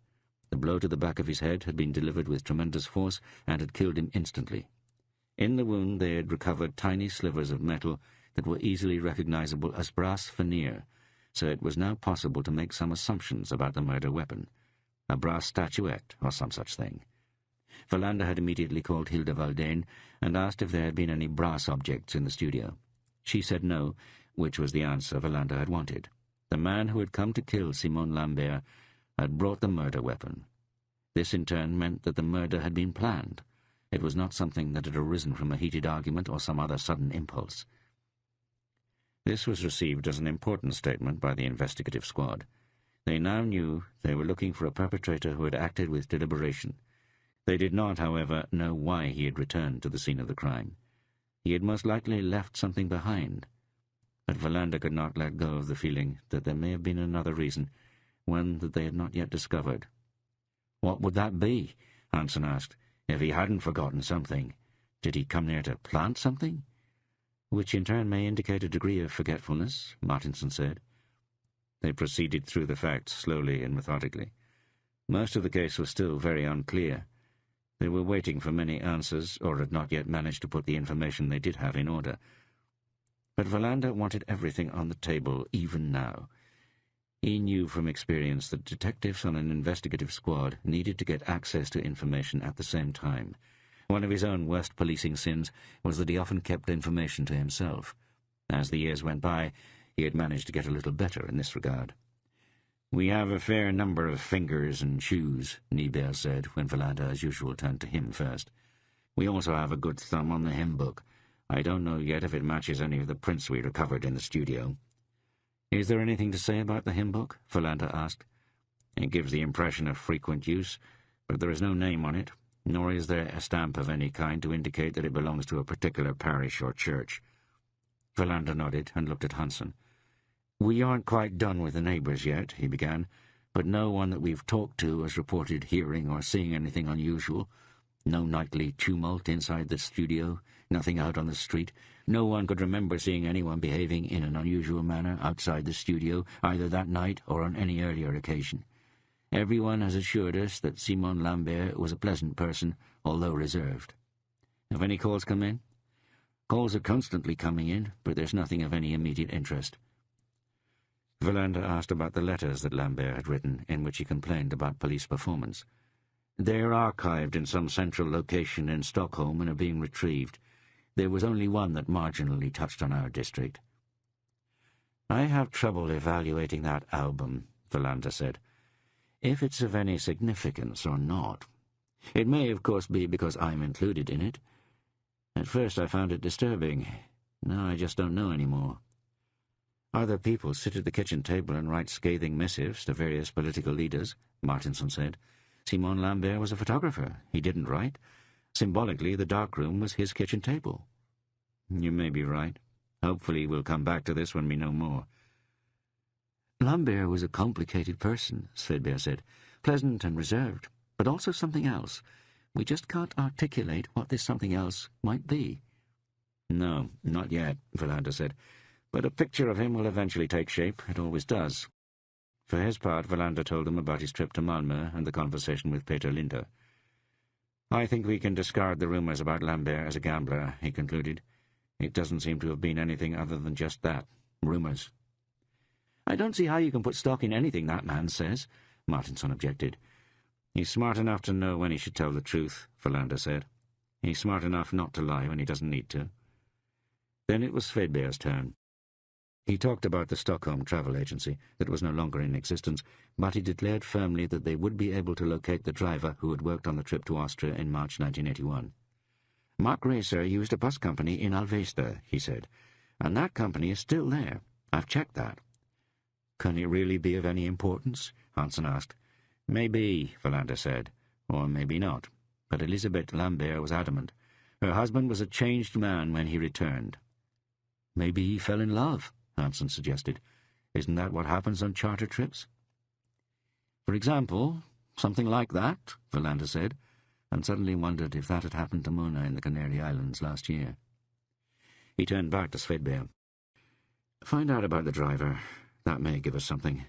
The blow to the back of his head had been delivered with tremendous force and had killed him instantly. In the wound they had recovered tiny slivers of metal that were easily recognizable as brass veneer, so it was now possible to make some assumptions about the murder weapon. A brass statuette, or some such thing. Verlander had immediately called Hilda Valdane and asked if there had been any brass objects in the studio. She said no, which was the answer Verlander had wanted. The man who had come to kill Simon Lambert had brought the murder weapon. This in turn meant that the murder had been planned. It was not something that had arisen from a heated argument or some other sudden impulse. This was received as an important statement by the investigative squad. They now knew they were looking for a perpetrator who had acted with deliberation. They did not, however, know why he had returned to the scene of the crime. He had most likely left something behind. But Verlander could not let go of the feeling that there may have been another reason, one that they had not yet discovered. "What would that be?" Hansen asked. "If he hadn't forgotten something, did he come there to plant something?" "Which in turn may indicate a degree of forgetfulness," Martinson said. They proceeded through the facts slowly and methodically. Most of the case was still very unclear. They were waiting for many answers, or had not yet managed to put the information they did have in order. But Verlander wanted everything on the table, even now. He knew from experience that detectives on an investigative squad needed to get access to information at the same time. One of his own worst policing sins was that he often kept information to himself. As the years went by, he had managed to get a little better in this regard. "We have a fair number of fingers and shoes," Niebert said, when Verlander, as usual, turned to him first. "We also have a good thumb on the hymn book. I don't know yet if it matches any of the prints we recovered in the studio." "Is there anything to say about the hymn book?" Verlander asked. "It gives the impression of frequent use, but there is no name on it, nor is there a stamp of any kind to indicate that it belongs to a particular parish or church." Verlander nodded and looked at Hansen. "We aren't quite done with the neighbours yet," he began, "but no one that we've talked to has reported hearing or seeing anything unusual. No nightly tumult inside the studio, nothing out on the street. No one could remember seeing anyone behaving in an unusual manner outside the studio, either that night or on any earlier occasion. Everyone has assured us that Simon Lambert was a pleasant person, although reserved." "Have any calls come in?" "Calls are constantly coming in, but there's nothing of any immediate interest." Verlander asked about the letters that Lambert had written, in which he complained about police performance. "They're archived in some central location in Stockholm and are being retrieved. There was only one that marginally touched on our district." "I have trouble evaluating that album," Verlander said. "If it's of any significance or not. It may, of course, be because I'm included in it. At first I found it disturbing. Now I just don't know anymore." "Other people sit at the kitchen table and write scathing missives to various political leaders," Martinson said. "Simon Lambert was a photographer. He didn't write. Symbolically, the darkroom was his kitchen table." "You may be right. Hopefully we'll come back to this when we know more." "Lambert was a complicated person," Svedberg said. "Pleasant and reserved, but also something else. We just can't articulate what this something else might be." "No, not yet," Verlander said. "But a picture of him will eventually take shape. It always does." For his part, Verlander told him about his trip to Malmö and the conversation with Peter Linder. "I think we can discard the rumours about Lambert as a gambler," he concluded. "It doesn't seem to have been anything other than just that, rumours." "I don't see how you can put stock in anything that man says," Martinson objected. "He's smart enough to know when he should tell the truth," Verlander said. "He's smart enough not to lie when he doesn't need to." Then it was Svedberg's turn. He talked about the Stockholm travel agency that was no longer in existence, but he declared firmly that they would be able to locate the driver who had worked on the trip to Austria in March 1981. "Mark Racer used a bus company in Alvesta," he said, "and that company is still there. I've checked that." Can it really be of any importance? Hansen asked. Maybe, Philander said, or maybe not. But Elizabeth Lambert was adamant. Her husband was a changed man when he returned. Maybe he fell in love, Hansen suggested. Isn't that what happens on charter trips? For example, something like that, Philander said, and suddenly wondered if that had happened to Mona in the Canary Islands last year. He turned back to Svedberg. Find out about the driver. That may give us something.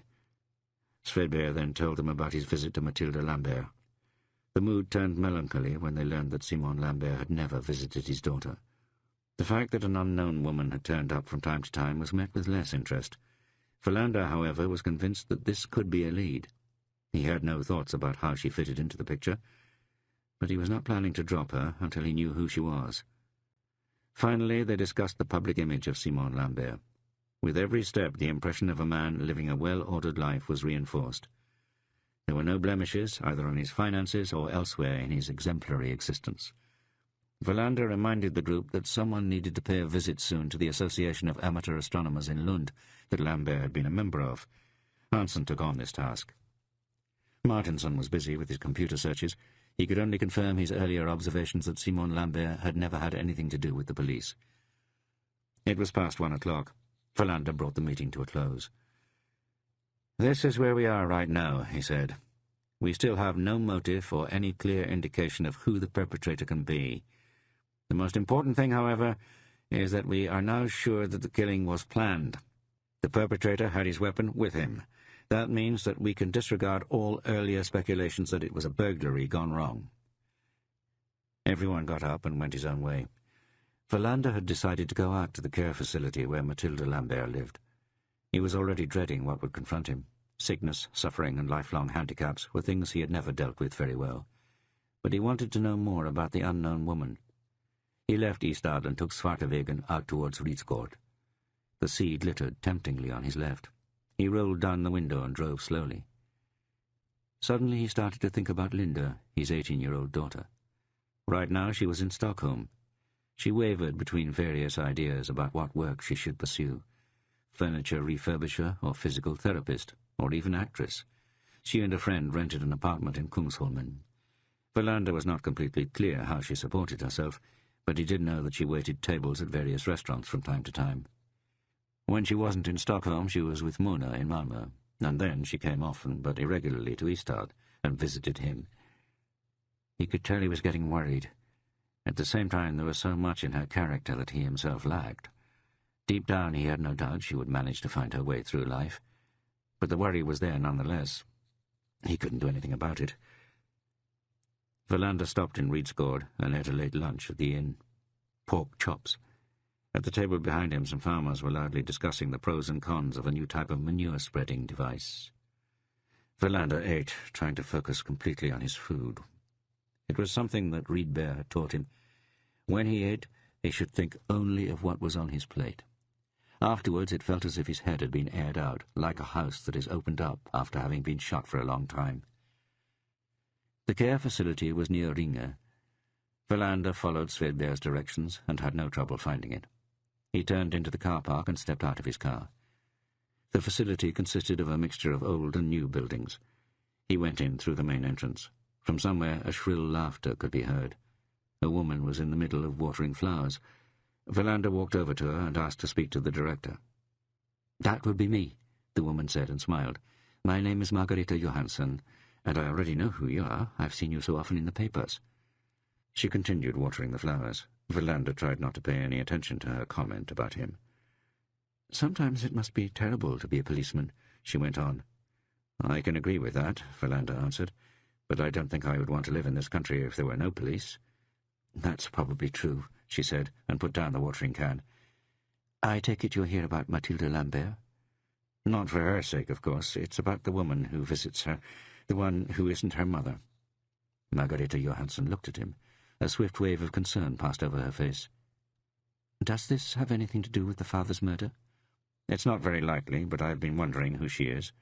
Svedberg then told them about his visit to Mathilde Lambert. The mood turned melancholy when they learned that Simon Lambert had never visited his daughter. The fact that an unknown woman had turned up from time to time was met with less interest. Philander, however, was convinced that this could be a lead. He had no thoughts about how she fitted into the picture, but he was not planning to drop her until he knew who she was. Finally, they discussed the public image of Simon Lambert. With every step, the impression of a man living a well-ordered life was reinforced. There were no blemishes, either on his finances or elsewhere in his exemplary existence. Philander reminded the group that someone needed to pay a visit soon to the Association of Amateur Astronomers in Lund that Lambert had been a member of. Hansen took on this task. Martinson was busy with his computer searches. He could only confirm his earlier observations that Simon Lambert had never had anything to do with the police. It was past 1 o'clock. Philander brought the meeting to a close. "This is where we are right now," he said. "We still have no motive or any clear indication of who the perpetrator can be. The most important thing, however, is that we are now sure that the killing was planned. The perpetrator had his weapon with him. That means that we can disregard all earlier speculations that it was a burglary gone wrong." Everyone got up and went his own way. Philander had decided to go out to the care facility where Mathilde Lambert lived. He was already dreading what would confront him. Sickness, suffering, and lifelong handicaps were things he had never dealt with very well. But he wanted to know more about the unknown woman. He left Ystad and took Svartevegen out towards Rietsgård. The sea glittered temptingly on his left. He rolled down the window and drove slowly. Suddenly he started to think about Linda, his 18-year-old daughter. Right now she was in Stockholm. She wavered between various ideas about what work she should pursue. Furniture refurbisher or physical therapist, or even actress. She and a friend rented an apartment in Kungsholmen. Philander was not completely clear how she supported herself, but he did know that she waited tables at various restaurants from time to time. When she wasn't in Stockholm, she was with Mona in Malmö, and then she came often but irregularly to Ystad and visited him. He could tell he was getting worried. At the same time, there was so much in her character that he himself lacked. Deep down, he had no doubt she would manage to find her way through life, but the worry was there nonetheless. He couldn't do anything about it. Philander stopped in Rietsgård and ate a late lunch at the inn. Pork chops. At the table behind him, some farmers were loudly discussing the pros and cons of a new type of manure-spreading device. Philander ate, trying to focus completely on his food. It was something that Riedberg had taught him. When he ate, he should think only of what was on his plate. Afterwards, it felt as if his head had been aired out, like a house that is opened up after having been shut for a long time. The care facility was near Ringe. Philander followed Svedberg's directions and had no trouble finding it. He turned into the car park and stepped out of his car. The facility consisted of a mixture of old and new buildings. He went in through the main entrance. From somewhere, a shrill laughter could be heard. A woman was in the middle of watering flowers. Philander walked over to her and asked to speak to the director. "That would be me," the woman said and smiled. "My name is Margareta Johansson, and I already know who you are. I've seen you so often in the papers." She continued watering the flowers. Philander tried not to pay any attention to her comment about him. "Sometimes it must be terrible to be a policeman," she went on. "I can agree with that," Philander answered, "but I don't think I would want to live in this country if there were no police." "That's probably true," she said, and put down the watering can. "I take it you're here about Mathilde Lambert?" "Not for her sake, of course. It's about the woman who visits her, the one who isn't her mother." Margareta Johansson looked at him. A swift wave of concern passed over her face. "Does this have anything to do with the father's murder?" "It's not very likely, but I've been wondering who she is."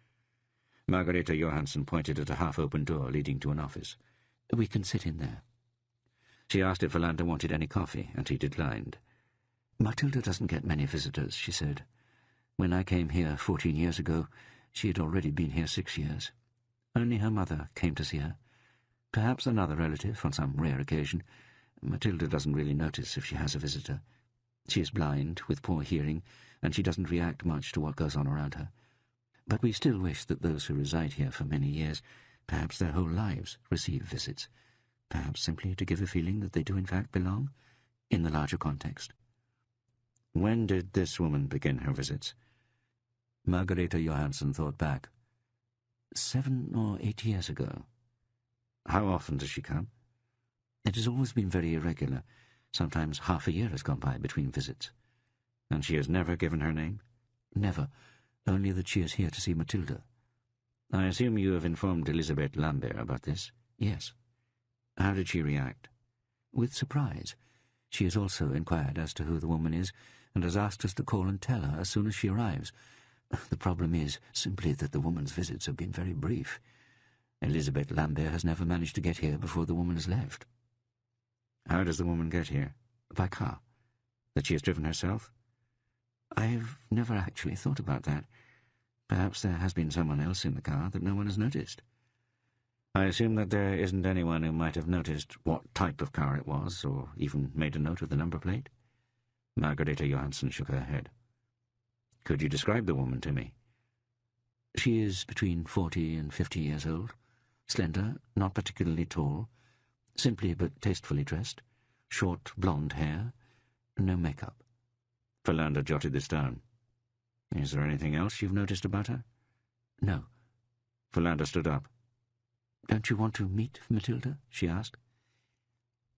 Margareta Johansson pointed at a half-open door leading to an office. "We can sit in there." She asked if Philander wanted any coffee, and he declined. "Matilda doesn't get many visitors," she said. "When I came here 14 years ago, She had already been here 6 years. Only her mother came to see her. Perhaps another relative on some rare occasion. Matilda doesn't really notice if she has a visitor. She is blind, with poor hearing, and she doesn't react much to what goes on around her. But we still wish that those who reside here for many years, perhaps their whole lives, receive visits, perhaps simply to give a feeling that they do in fact belong, in the larger context. When did this woman begin her visits? Margareta Johansson thought back. 7 or 8 years ago. How often does she come? It has always been very irregular. Sometimes half a year has gone by between visits. And she has never given her name? Never. Only that she is here to see Matilda. I assume you have informed Elizabeth Lambert about this? Yes. How did she react? With surprise. She has also inquired as to who the woman is, and has asked us to call and tell her as soon as she arrives. The problem is simply that the woman's visits have been very brief. Elizabeth Lambert has never managed to get here before the woman has left. How does the woman get here? By car. That she has driven herself? I've never actually thought about that. Perhaps there has been someone else in the car that no one has noticed. I assume that there isn't anyone who might have noticed what type of car it was, or even made a note of the number plate? Margareta Johansson shook her head. Could you describe the woman to me? She is between 40 and 50 years old, slender, not particularly tall, simply but tastefully dressed, short blonde hair, no makeup. Philander jotted this down. Is there anything else you've noticed about her? No. Philander stood up. Don't you want to meet Matilda? She asked.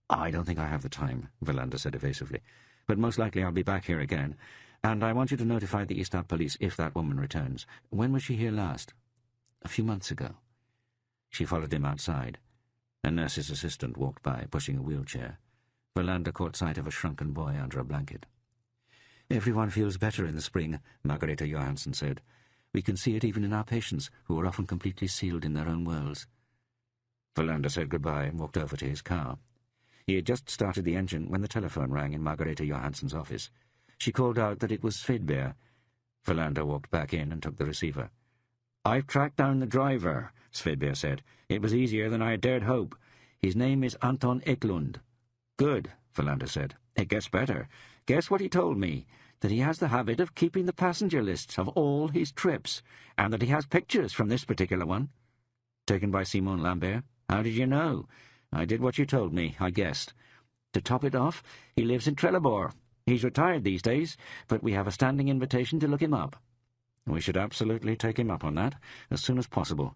I don't think I have the time, Philander said evasively, but most likely I'll be back here again, and I want you to notify the Eastart police if that woman returns. When was she here last? A few months ago. She followed him outside. A nurse's assistant walked by, pushing a wheelchair. Philander caught sight of a shrunken boy under a blanket. Everyone feels better in the spring, Margareta Johansson said. We can see it even in our patients, who are often completely sealed in their own worlds. Philander said goodbye and walked over to his car. He had just started the engine when the telephone rang in Margareta Johansson's office. She called out that it was Svedberg. Philander walked back in and took the receiver. "I've tracked down the driver," Svedberg said. "It was easier than I had dared hope. His name is Anton Eklund." "Good," Philander said. "It gets better. Guess what he told me? That he has the habit of keeping the passenger lists of all his trips, and that he has pictures from this particular one." "Taken by Simon Lambert? How did you know?" "I did what you told me, I guessed. To top it off, he lives in Trelleborg. He's retired these days, but we have a standing invitation to look him up." "We should absolutely take him up on that, as soon as possible."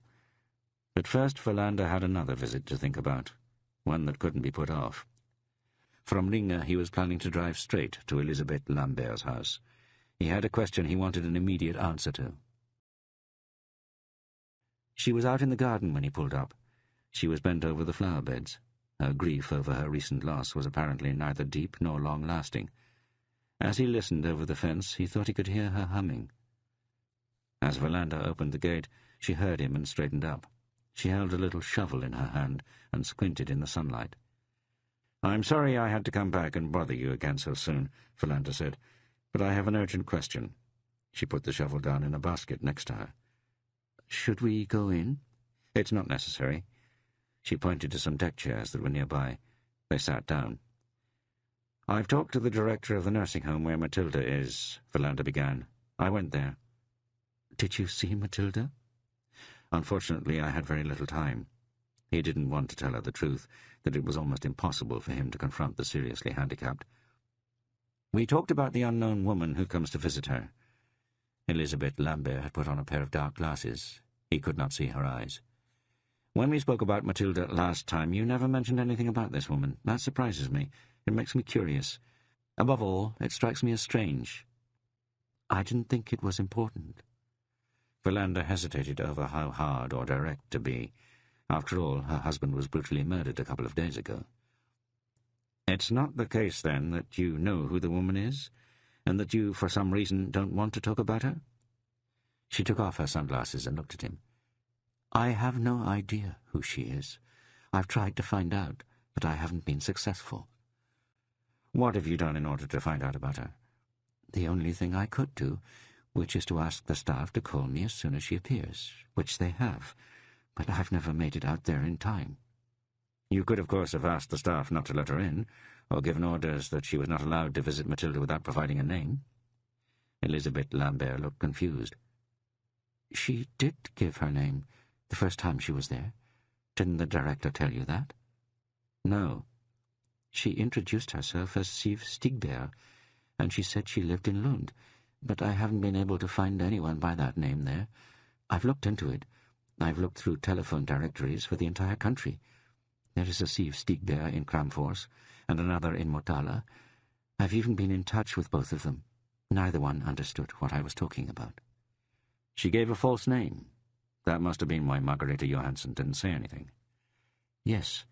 But first Philander had another visit to think about, one that couldn't be put off. From Ringa he was planning to drive straight to Elizabeth Lambert's house. He had a question he wanted an immediate answer to. She was out in the garden when he pulled up. She was bent over the flower beds. Her grief over her recent loss was apparently neither deep nor long-lasting. As he listened over the fence, he thought he could hear her humming. As Philander opened the gate, she heard him and straightened up. She held a little shovel in her hand and squinted in the sunlight. "I'm sorry I had to come back and bother you again so soon," Philander said, "but I have an urgent question." She put the shovel down in a basket next to her. "Should we go in?" "It's not necessary." She pointed to some deck chairs that were nearby. They sat down. "I've talked to the director of the nursing home where Matilda is," Philander began. "I went there." "Did you see Matilda?" "Unfortunately, I had very little time." He didn't want to tell her the truth, that it was almost impossible for him to confront the seriously handicapped. "We talked about the unknown woman who comes to visit her." Elizabeth Lambert had put on a pair of dark glasses. He could not see her eyes. "When we spoke about Matilda last time, you never mentioned anything about this woman. That surprises me. It makes me curious. Above all, it strikes me as strange." "I didn't think it was important." Philander hesitated over how hard or direct to be. After all, her husband was brutally murdered a couple of days ago. "It's not the case, then, that you know who the woman is, and that you, for some reason, don't want to talk about her?" She took off her sunglasses and looked at him. "I have no idea who she is. I've tried to find out, but I haven't been successful." "What have you done in order to find out about her?" "The only thing I could do, which is to ask the staff to call me as soon as she appears, which they have, but I've never made it out there in time. You could, of course, have asked the staff not to let her in, or given orders that she was not allowed to visit Matilda without providing a name. Elizabeth Lambert looked confused. She did give her name the first time she was there. Didn't the director tell you that? No. She introduced herself as Siv Stigberg, and she said she lived in Lund, but I haven't been able to find anyone by that name there. I've looked into it. I've looked through telephone directories for the entire country. There is a Siv Stigberg in Kramfors, and another in Motala. I've even been in touch with both of them. Neither one understood what I was talking about. She gave a false name. That must have been why Margareta Johansson didn't say anything. Yes,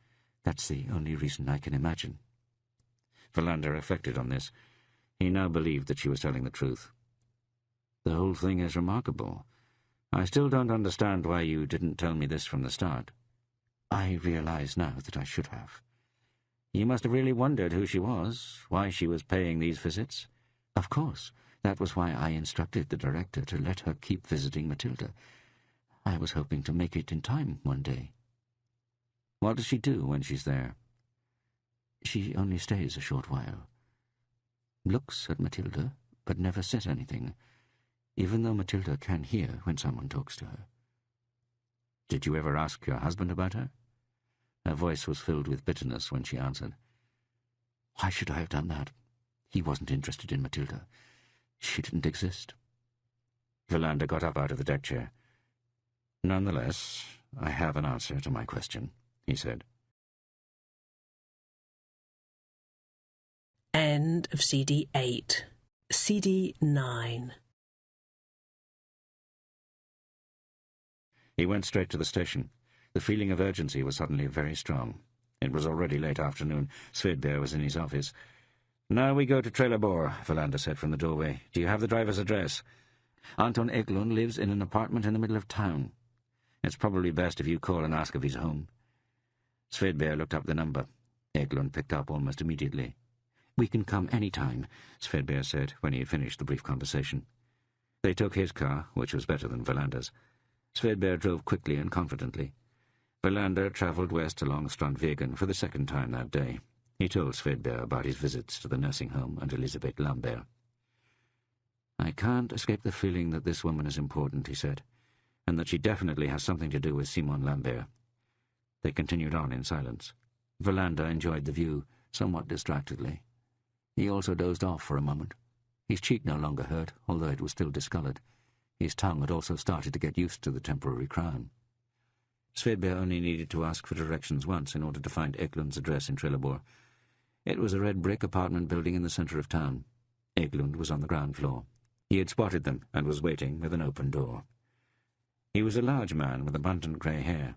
that's the only reason I can imagine. Verlander reflected on this. He now believed that she was telling the truth. The whole thing is remarkable. I still don't understand why you didn't tell me this from the start. I realize now that I should have. You must have really wondered who she was, why she was paying these visits. Of course. That was why I instructed the director to let her keep visiting Matilda. I was hoping to make it in time one day. What does she do when she's there? She only stays a short while. Looks at Matilda, but never says anything, even though Matilda can hear when someone talks to her. Did you ever ask your husband about her? Her voice was filled with bitterness when she answered. Why should I have done that? He wasn't interested in Matilda. She didn't exist. Verlander got up out of the deck chair. Nonetheless, I have an answer to my question, he said. End of CD 8. CD 9. He went straight to the station. The feeling of urgency was suddenly very strong. It was already late afternoon. Svedberg was in his office. "Now we go to Trelleborg," Verlander said from the doorway. "Do you have the driver's address?" "Anton Eklund lives in an apartment in the middle of town. It's probably best if you call and ask if he's home." Svedberg looked up the number. Eklund picked up almost immediately. "We can come any time," Svedberg said when he had finished the brief conversation. They took his car, which was better than Verlander's. Svedberg drove quickly and confidently. Verlander travelled west along Strandvägen for the second time that day. He told Svedberg about his visits to the nursing home and Elizabeth Lambert. "I can't escape the feeling that this woman is important," he said, "and that she definitely has something to do with Simon Lambert." They continued on in silence. Verlander enjoyed the view, somewhat distractedly. He also dozed off for a moment. His cheek no longer hurt, although it was still discoloured. His tongue had also started to get used to the temporary crown. Svedberg only needed to ask for directions once in order to find Eklund's address in Trelleborg. It was a red brick apartment building in the centre of town. Eklund was on the ground floor. He had spotted them and was waiting with an open door. He was a large man with abundant grey hair.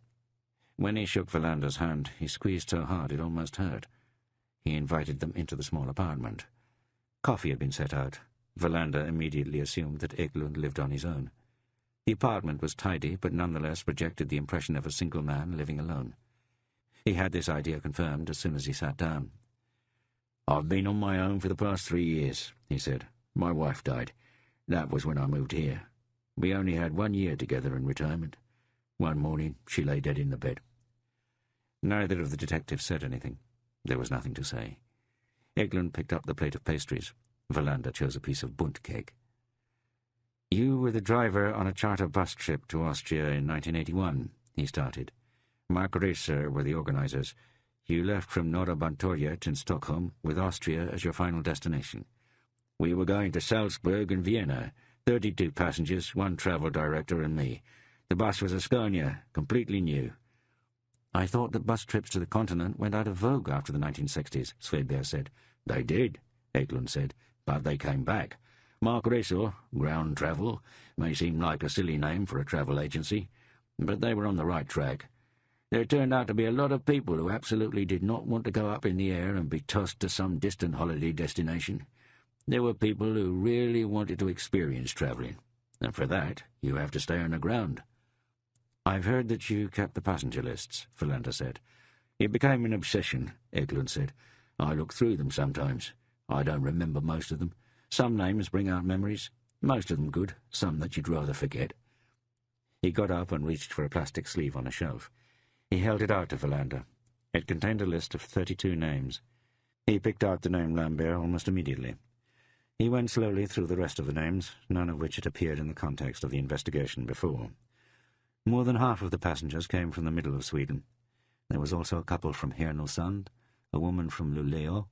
When he shook Verlander's hand, he squeezed so hard it almost hurt. He invited them into the small apartment. Coffee had been set out. Verlander immediately assumed that Eklund lived on his own. The apartment was tidy, but nonetheless projected the impression of a single man living alone. He had this idea confirmed as soon as he sat down. "I've been on my own for the past 3 years," he said. "My wife died. That was when I moved here. We only had 1 year together in retirement. One morning, she lay dead in the bed." Neither of the detectives said anything. There was nothing to say. Eklund picked up the plate of pastries. Verlander chose a piece of bunt cake. "You were the driver on a charter bus trip to Austria in 1981, he started. Mark Racer were the organisers. You left from Norra Bantorget in Stockholm with Austria as your final destination. We were going to Salzburg and Vienna, 32 passengers, 1 travel director and me. The bus was a Scania, completely new." "I thought that bus trips to the continent went out of vogue after the 1960s, Svedberg said. "They did," Eklund said, "but they came back. Mark Racer, ground travel, may seem like a silly name for a travel agency, but they were on the right track. There turned out to be a lot of people who absolutely did not want to go up in the air and be tossed to some distant holiday destination. There were people who really wanted to experience travelling, and for that you have to stay on the ground." "I've heard that you kept the passenger lists," Verlander said. "It became an obsession," Eklund said. "I look through them sometimes. I don't remember most of them. Some names bring out memories. Most of them good, some that you'd rather forget. He got up and reached for a plastic sleeve on a shelf. He held it out to Verlander. It contained a list of 32 names. He picked out the name Lambert almost immediately. He went slowly through the rest of the names, none of which had appeared in the context of the investigation before. More than half of the passengers came from the middle of Sweden. There was also a couple from Härnösand, a woman from Luleå,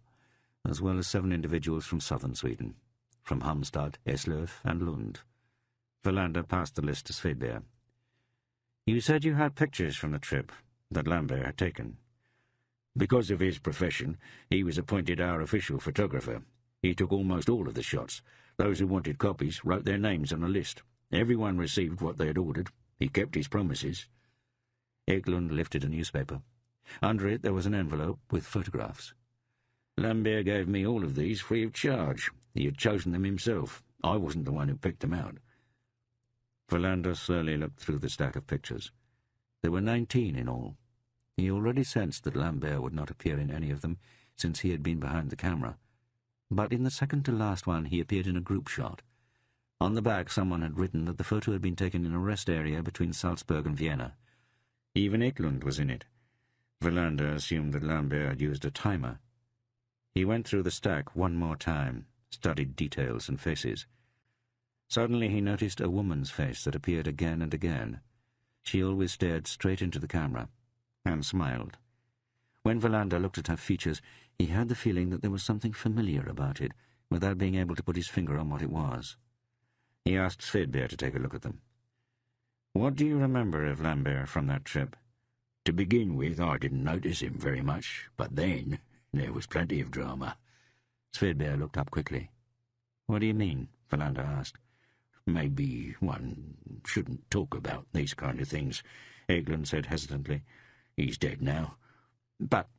as well as 7 individuals from southern Sweden, from Halmstad, Eslöv, and Lund. Verlander passed the list to Svedberg. "You said you had pictures from the trip that Lambert had taken." "Because of his profession, he was appointed our official photographer. He took almost all of the shots. Those who wanted copies wrote their names on a list. Everyone received what they had ordered. He kept his promises." Eklund lifted a newspaper. Under it there was an envelope with photographs. "Lambert gave me all of these free of charge. He had chosen them himself. I wasn't the one who picked them out." Verlander slowly looked through the stack of pictures. There were 19 in all. He already sensed that Lambert would not appear in any of them, since he had been behind the camera. But in the second-to-last one he appeared in a group shot. On the back someone had written that the photo had been taken in a rest area between Salzburg and Vienna. Even Eklund was in it. Verlander assumed that Lambert had used a timer. He went through the stack one more time, studied details and faces. Suddenly he noticed a woman's face that appeared again and again. She always stared straight into the camera, and smiled. When Verlander looked at her features, he had the feeling that there was something familiar about it, without being able to put his finger on what it was. He asked Svedberg to take a look at them. "What do you remember of Lambert from that trip?" "To begin with, I didn't notice him very much, but then there was plenty of drama." Svedberg looked up quickly. "What do you mean?" Verlander asked. "Maybe one shouldn't talk about these kind of things," Eklund said hesitantly. "He's dead now. But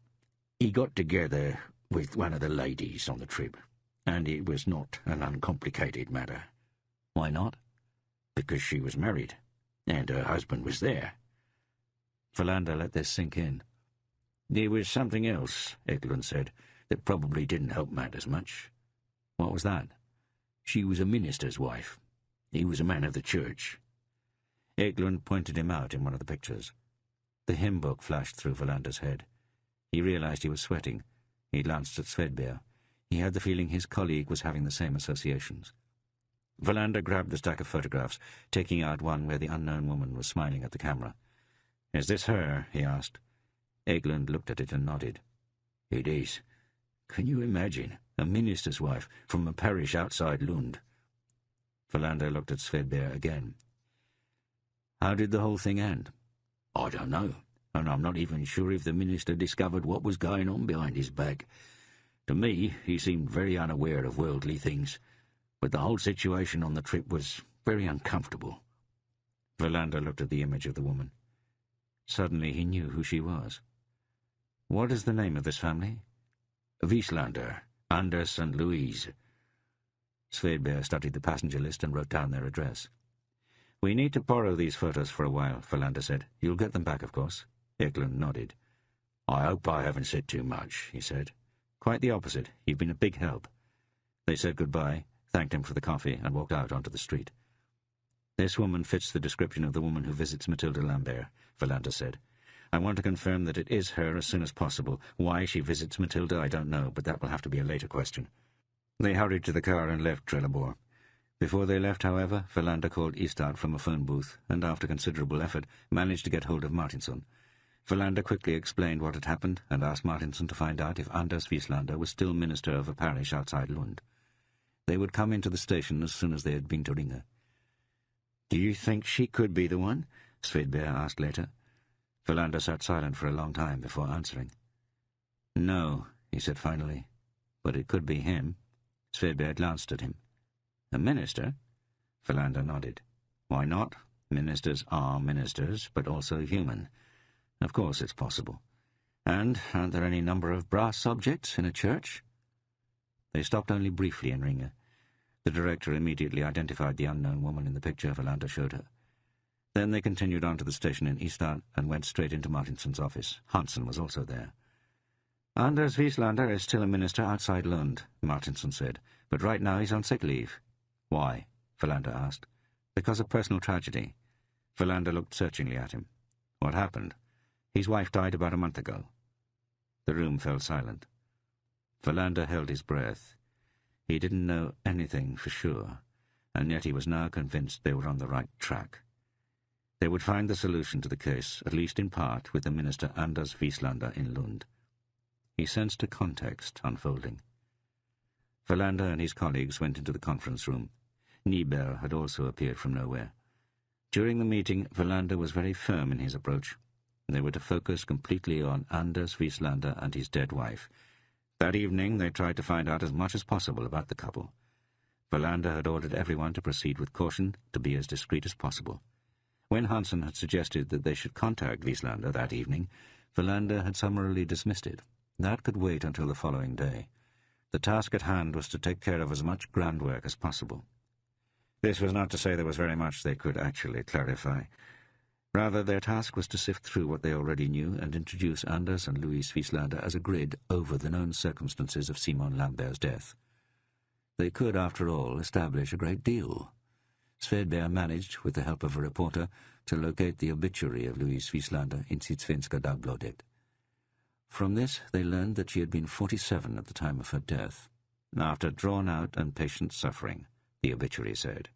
he got together with one of the ladies on the trip, and it was not an uncomplicated matter." "Why not?" "Because she was married, and her husband was there." Verlander let this sink in. "There was something else," Eklund said, "that probably didn't help matters much." "What was that?" "She was a minister's wife. He was a man of the church." Eklund pointed him out in one of the pictures. The hymn book flashed through Verlander's head. He realized he was sweating. He glanced at Svedberg. He had the feeling his colleague was having the same associations. Verlander grabbed the stack of photographs, taking out one where the unknown woman was smiling at the camera. "Is this her?" he asked. Eklund looked at it and nodded. "It is. Can you imagine? A minister's wife from a parish outside Lund." Verlander looked at Svedberg again. "How did the whole thing end?" "I don't know, and I'm not even sure if the minister discovered what was going on behind his back. To me, he seemed very unaware of worldly things, but the whole situation on the trip was very uncomfortable." Verlander looked at the image of the woman. Suddenly he knew who she was. "What is the name of this family?" "Wieslander, Anders and Louise." Svedberg studied the passenger list and wrote down their address. "We need to borrow these photos for a while," Verlander said. "You'll get them back, of course." Eklund nodded. "I hope I haven't said too much," he said. "Quite the opposite. You've been a big help." They said goodbye, thanked him for the coffee, and walked out onto the street. "This woman fits the description of the woman who visits Matilda Lambert," Verlander said. "I want to confirm that it is her as soon as possible. Why she visits Matilda, I don't know, but that will have to be a later question." They hurried to the car and left Trelleborg. Before they left, however, Verlander called Ystad from a phone booth, and after considerable effort, managed to get hold of Martinsson. Verlander quickly explained what had happened, and asked Martinsson to find out if Anders Wieslander was still minister of a parish outside Lund. They would come into the station as soon as they had been to Ringe. "Do you think she could be the one?" Svedberg asked later. Verlander sat silent for a long time before answering. "No," he said finally, "but it could be him." Svedberg glanced at him. "A minister?" Verlander nodded. "Why not? Ministers are ministers, but also human. Of course it's possible. And aren't there any number of brass subjects in a church?" They stopped only briefly in Ringe. The director immediately identified the unknown woman in the picture Verlander showed her. Then they continued on to the station in Ystad and went straight into Martinsson's office. Hansson was also there. "Anders Wieslander is still a minister outside Lund," Martinsson said, "but right now he's on sick leave." "Why?" Verlander asked. Because of personal tragedy. Verlander looked searchingly at him. What happened? His wife died about a month ago. The room fell silent. Verlander held his breath. He didn't know anything for sure, and yet he was now convinced they were on the right track. They would find the solution to the case, at least in part, with the minister Anders Wieslander in Lund. He sensed a context unfolding. Verlander and his colleagues went into the conference room. Niebuhr had also appeared from nowhere. During the meeting, Verlander was very firm in his approach. They were to focus completely on Anders Wieslander and his dead wife. That evening they tried to find out as much as possible about the couple. Verlander had ordered everyone to proceed with caution, to be as discreet as possible. When Hansen had suggested that they should contact Wieslander that evening, Verlander had summarily dismissed it. That could wait until the following day. The task at hand was to take care of as much groundwork as possible. This was not to say there was very much they could actually clarify. Rather, their task was to sift through what they already knew and introduce Anders and Louis Wieslander as a grid over the known circumstances of Simon Lambert's death. They could, after all, establish a great deal. Svedberg managed, with the help of a reporter, to locate the obituary of Louis Wieslander in Sydsvenska Dagbladet. From this, they learned that she had been 47 at the time of her death. After drawn-out and patient suffering, the obituary said.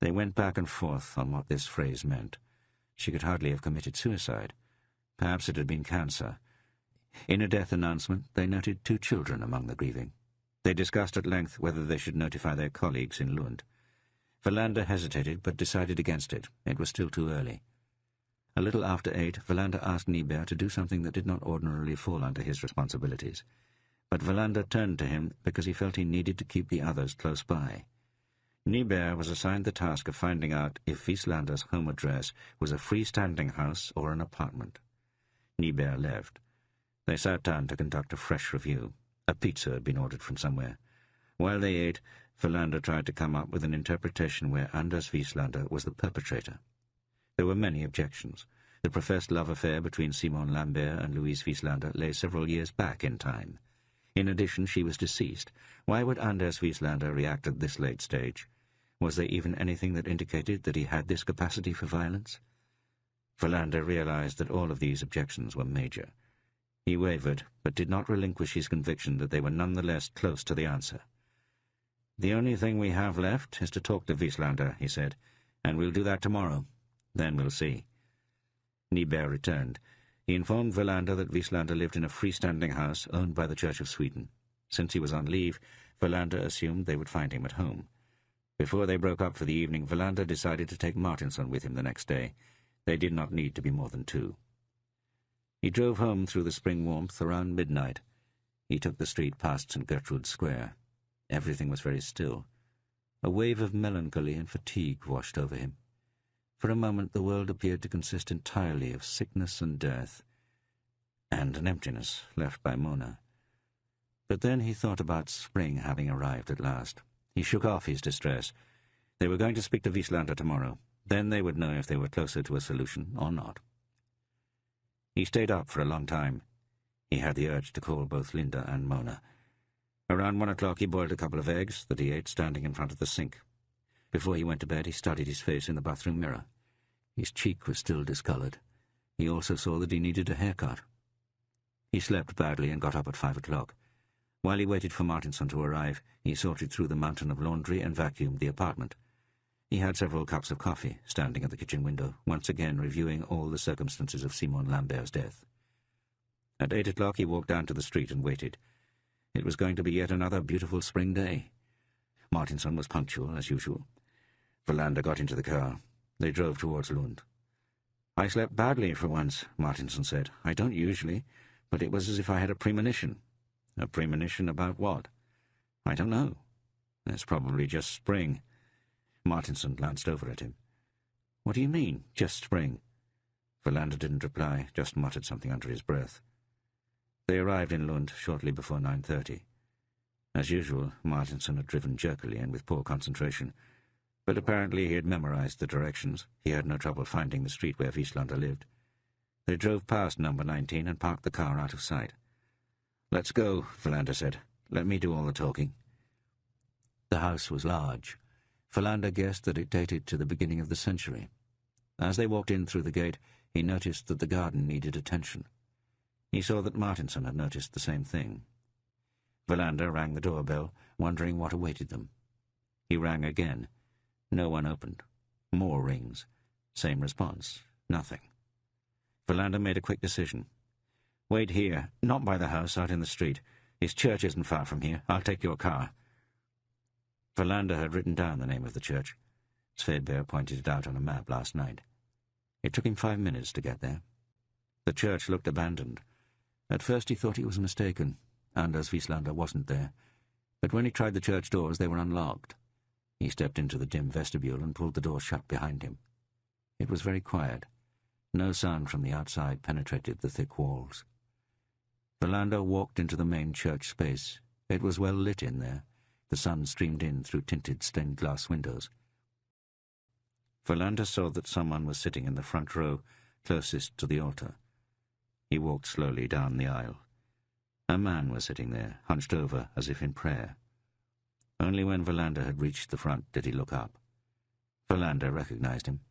They went back and forth on what this phrase meant. She could hardly have committed suicide. Perhaps it had been cancer. In a death announcement, they noted 2 children among the grieving. They discussed at length whether they should notify their colleagues in Lund. Verlander hesitated, but decided against it. It was still too early. A little after 8, Verlander asked Niebuhr to do something that did not ordinarily fall under his responsibilities. But Verlander turned to him because he felt he needed to keep the others close by. Niebuhr was assigned the task of finding out if Wieslander's home address was a freestanding house or an apartment. Niebuhr left. They sat down to conduct a fresh review. A pizza had been ordered from somewhere. While they ate, Verlander tried to come up with an interpretation where Anders Wieslander was the perpetrator. There were many objections. The professed love affair between Simon Lambert and Louis Wieslander lay several years back in time. In addition, she was deceased. Why would Anders Wieslander react at this late stage? Was there even anything that indicated that he had this capacity for violence? Verlander realized that all of these objections were major. He wavered, but did not relinquish his conviction that they were nonetheless close to the answer. "The only thing we have left is to talk to Wieslander," he said, "and we'll do that tomorrow. Then we'll see." Niebuhr returned. He informed Verlander that Wieslander lived in a freestanding house owned by the Church of Sweden. Since he was on leave, Verlander assumed they would find him at home. Before they broke up for the evening, Verlander decided to take Martinson with him the next day. They did not need to be more than 2. He drove home through the spring warmth around midnight. He took the street past St. Gertrude's Square. Everything was very still. A wave of melancholy and fatigue washed over him. For a moment the world appeared to consist entirely of sickness and death, and an emptiness left by Mona. But then he thought about spring having arrived at last. He shook off his distress. They were going to speak to Wieslander tomorrow. Then they would know if they were closer to a solution or not. He stayed up for a long time. He had the urge to call both Linda and Mona. Around 1 o'clock he boiled a couple of eggs that he ate standing in front of the sink. Before he went to bed he studied his face in the bathroom mirror. His cheek was still discoloured. He also saw that he needed a haircut. He slept badly and got up at 5 o'clock. While he waited for Martinson to arrive, he sorted through the mountain of laundry and vacuumed the apartment. He had several cups of coffee, standing at the kitchen window, once again reviewing all the circumstances of Simon Lambert's death. At 8 o'clock he walked down to the street and waited. It was going to be yet another beautiful spring day. Martinson was punctual, as usual. Verlander got into the car. They drove towards Lund. "I slept badly for once," Martinson said. "I don't usually, but it was as if I had a premonition." "A premonition about what?" "I don't know. It's probably just spring." Martinson glanced over at him. "What do you mean, just spring?" Verlander didn't reply, just muttered something under his breath. They arrived in Lund shortly before 9:30. As usual, Martinson had driven jerkily and with poor concentration, but apparently he had memorized the directions. He had no trouble finding the street where Wieslander lived. They drove past number 19 and parked the car out of sight. "Let's go," Verlander said. "Let me do all the talking." The house was large. Verlander guessed that it dated to the beginning of the century. As they walked in through the gate, he noticed that the garden needed attention. He saw that Martinson had noticed the same thing. Verlander rang the doorbell, wondering what awaited them. He rang again. No one opened. More rings. Same response. Nothing. Verlander made a quick decision. "Wait here, not by the house, out in the street. His church isn't far from here. I'll take your car." Verlander had written down the name of the church. Svedberg pointed it out on a map last night. It took him 5 minutes to get there. The church looked abandoned. At first he thought he was mistaken. Anders Wieslander wasn't there. But when he tried the church doors, they were unlocked. He stepped into the dim vestibule and pulled the door shut behind him. It was very quiet. No sound from the outside penetrated the thick walls. Verlander walked into the main church space. It was well lit in there. The sun streamed in through tinted stained glass windows. Verlander saw that someone was sitting in the front row, closest to the altar. He walked slowly down the aisle. A man was sitting there, hunched over as if in prayer. Only when Verlander had reached the front did he look up. Verlander recognized him.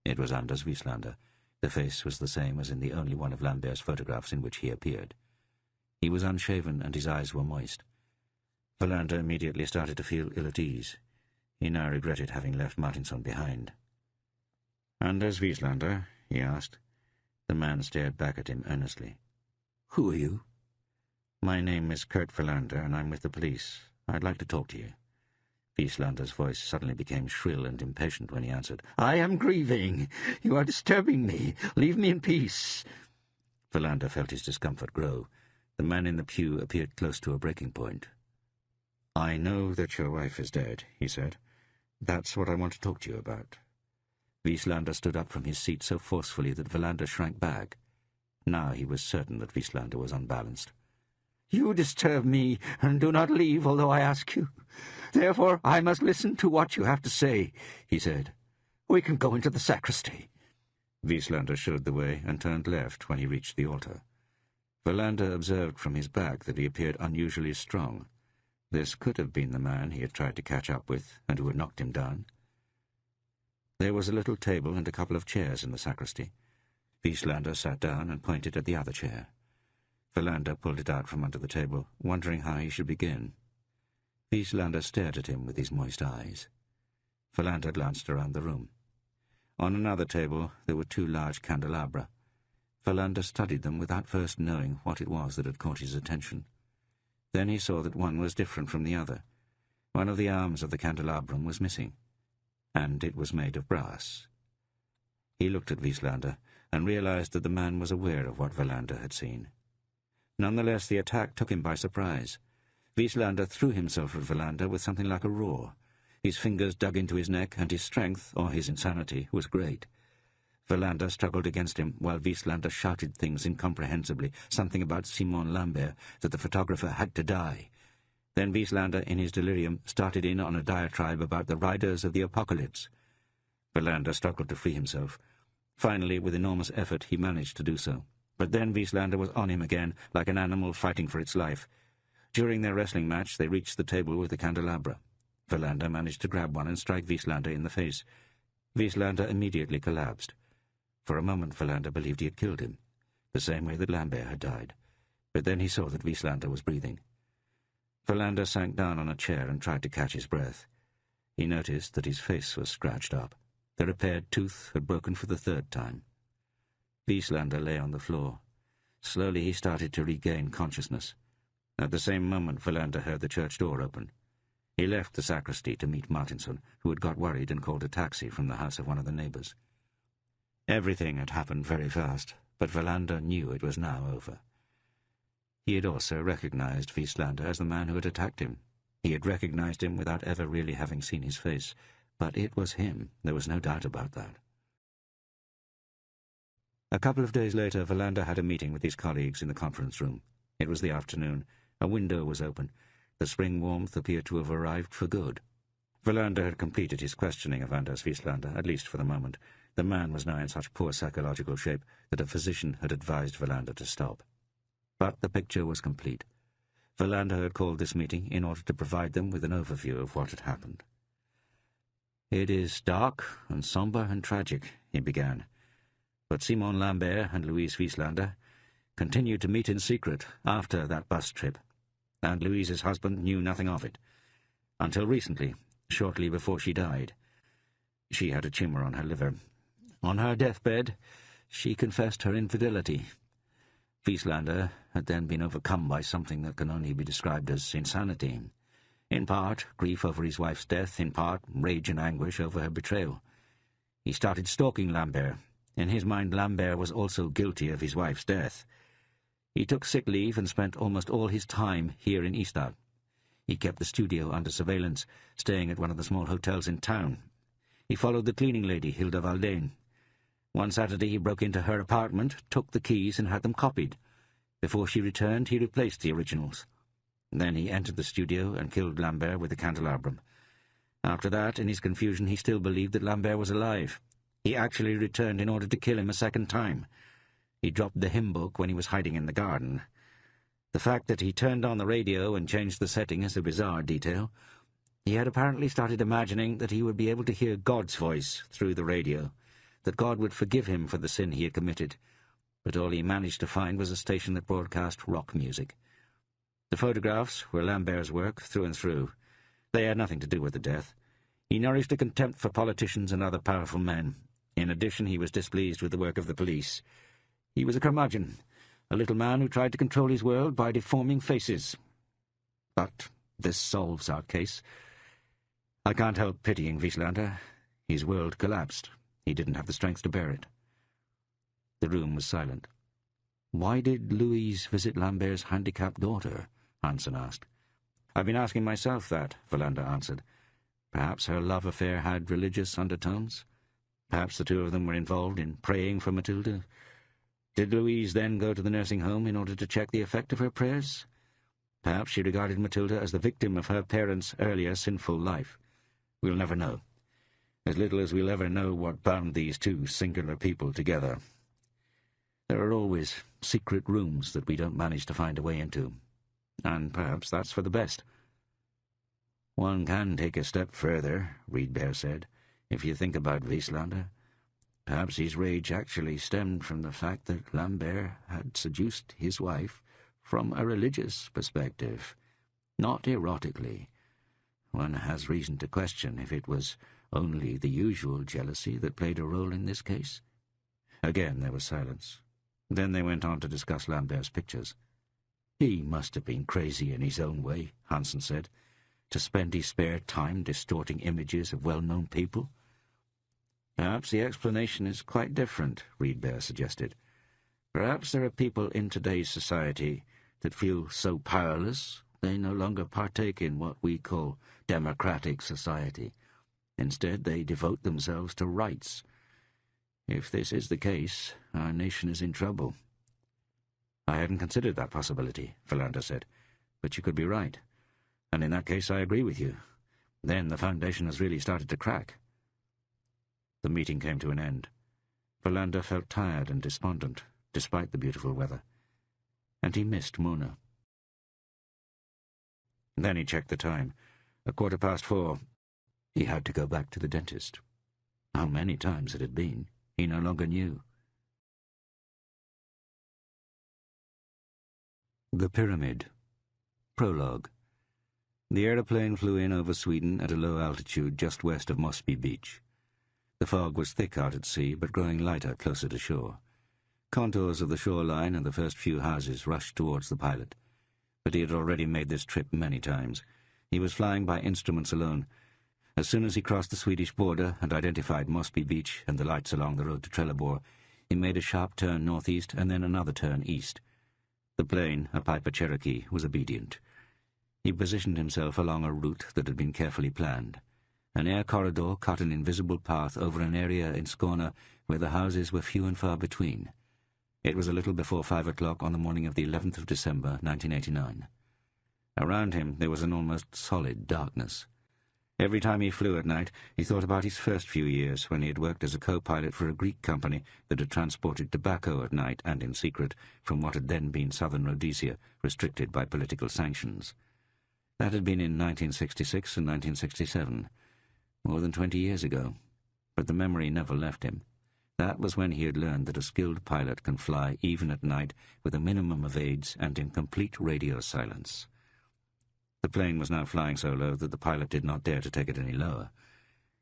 It was Anders Wieslander. The face was the same as in the only one of Lambert's photographs in which he appeared. He was unshaven and his eyes were moist. Verlander immediately started to feel ill at ease. He now regretted having left Martinson behind. "Anders Wieslander?" he asked. The man stared back at him earnestly. "Who are you?" "My name is Kurt Verlander, and I'm with the police. I'd like to talk to you." Wieslander's voice suddenly became shrill and impatient when he answered. "I am grieving. You are disturbing me. Leave me in peace." Verlander felt his discomfort grow. The man in the pew appeared close to a breaking point. "I know that your wife is dead," he said. "That's what I want to talk to you about." Wieslander stood up from his seat so forcefully that Verlander shrank back. Now he was certain that Wieslander was unbalanced. "You disturb me, and do not leave, although I ask you. Therefore I must listen to what you have to say," he said. "We can go into the sacristy." Wieslander showed the way and turned left when he reached the altar. Verlander observed from his back that he appeared unusually strong. This could have been the man he had tried to catch up with and who had knocked him down. There was a little table and a couple of chairs in the sacristy. Wieslander sat down and pointed at the other chair. Verlander pulled it out from under the table, wondering how he should begin. Wieslander stared at him with his moist eyes. Verlander glanced around the room. On another table there were 2 large candelabra. Verlander studied them without first knowing what it was that had caught his attention. Then he saw that one was different from the other. One of the arms of the candelabrum was missing, and it was made of brass. He looked at Wieslander and realized that the man was aware of what Verlander had seen. Nonetheless, the attack took him by surprise. Wieslander threw himself at Verlander with something like a roar. His fingers dug into his neck, and his strength, or his insanity, was great. Verlander struggled against him, while Wieslander shouted things incomprehensibly, something about Simon Lambert, that the photographer had to die. Then Wieslander, in his delirium, started in on a diatribe about the riders of the apocalypse. Verlander struggled to free himself. Finally, with enormous effort, he managed to do so. But then Wieslander was on him again, like an animal fighting for its life. During their wrestling match, they reached the table with the candelabra. Verlander managed to grab one and strike Wieslander in the face. Wieslander immediately collapsed. For a moment, Verlander believed he had killed him, the same way that Lambert had died. But then he saw that Wieslander was breathing. Verlander sank down on a chair and tried to catch his breath. He noticed that his face was scratched up. The repaired tooth had broken for the 3rd time. Wieslander lay on the floor. Slowly he started to regain consciousness. At the same moment, Verlander heard the church door open. He left the sacristy to meet Martinson, who had got worried and called a taxi from the house of one of the neighbors. Everything had happened very fast, but Verlander knew it was now over. He had also recognized Wieslander as the man who had attacked him. He had recognized him without ever really having seen his face, but it was him. There was no doubt about that. A couple of days later, Verlander had a meeting with his colleagues in the conference room. It was the afternoon. A window was open. The spring warmth appeared to have arrived for good. Verlander had completed his questioning of Anders Wieslander, at least for the moment. The man was now in such poor psychological shape that a physician had advised Verlander to stop. But the picture was complete. Verlander had called this meeting in order to provide them with an overview of what had happened. "It is dark and sombre and tragic," he began. "But Simon Lambert and Louise Wieslander continued to meet in secret after that bus trip, and Louise's husband knew nothing of it. Until recently, shortly before she died. She had a tumour on her liver. On her deathbed, she confessed her infidelity. Wieslander had then been overcome by something that can only be described as insanity. In part, grief over his wife's death, in part, rage and anguish over her betrayal. He started stalking Lambert. In his mind, Lambert was also guilty of his wife's death. He took sick leave and spent almost all his time here in Ystad. He kept the studio under surveillance, staying at one of the small hotels in town. He followed the cleaning lady, Hilda Valdane. One Saturday he broke into her apartment, took the keys and had them copied. Before she returned, he replaced the originals. Then he entered the studio and killed Lambert with a candelabrum. After that, in his confusion, he still believed that Lambert was alive. He actually returned in order to kill him a second time. He dropped the hymn book when he was hiding in the garden. The fact that he turned on the radio and changed the setting is a bizarre detail. He had apparently started imagining that he would be able to hear God's voice through the radio, that God would forgive him for the sin he had committed. But all he managed to find was a station that broadcast rock music. The photographs were Lambert's work through and through. They had nothing to do with the death. He nourished a contempt for politicians and other powerful men. In addition, he was displeased with the work of the police. He was a curmudgeon, a little man who tried to control his world by deforming faces. But this solves our case. I can't help pitying Wieslander. His world collapsed. He didn't have the strength to bear it. The room was silent. "Why did Louise visit Lambert's handicapped daughter?" Hansen asked. "I've been asking myself that," Wallander answered. Perhaps her love affair had religious undertones. Perhaps the two of them were involved in praying for Matilda. Did Louise then go to the nursing home in order to check the effect of her prayers? Perhaps she regarded Matilda as the victim of her parents' earlier sinful life. We'll never know. As little as we'll ever know what bound these two singular people together. There are always secret rooms that we don't manage to find a way into. And perhaps that's for the best. "One can take a step further," Riedberg said, "if you think about Wieslander. Perhaps his rage actually stemmed from the fact that Lambert had seduced his wife from a religious perspective, not erotically. One has reason to question if it was only the usual jealousy that played a role in this case." Again there was silence. Then they went on to discuss Lambert's pictures. "He must have been crazy in his own way," Hansen said, "to spend his spare time distorting images of well-known people." "Perhaps the explanation is quite different," Riedberg suggested. "Perhaps there are people in today's society that feel so powerless they no longer partake in what we call democratic society. Instead, they devote themselves to rights. If this is the case, our nation is in trouble." "I hadn't considered that possibility," Wallander said, "but you could be right. And in that case, I agree with you. Then the foundation has really started to crack." The meeting came to an end. Wallander felt tired and despondent, despite the beautiful weather. And he missed Mona. Then he checked the time. 4:15. He had to go back to the dentist. How many times it had been, he no longer knew. The Pyramid. Prologue. The aeroplane flew in over Sweden at a low altitude just west of Mosby Beach. The fog was thick out at sea, but growing lighter closer to shore. Contours of the shoreline and the first few houses rushed towards the pilot. But he had already made this trip many times. He was flying by instruments alone. As soon as he crossed the Swedish border and identified Mosby Beach and the lights along the road to Trelleborg, he made a sharp turn northeast and then another turn east. The plane, a Piper Cherokee, was obedient. He positioned himself along a route that had been carefully planned. An air corridor cut an invisible path over an area in Skåne where the houses were few and far between. It was a little before 5 o'clock on the morning of the 11th of December, 1989. Around him there was an almost solid darkness. Every time he flew at night, he thought about his first few years when he had worked as a co-pilot for a Greek company that had transported tobacco at night and in secret from what had then been southern Rhodesia, restricted by political sanctions. That had been in 1966 and 1967. more than 20 years ago, but the memory never left him. That was when he had learned that a skilled pilot can fly even at night with a minimum of aids and in complete radio silence. The plane was now flying so low that the pilot did not dare to take it any lower.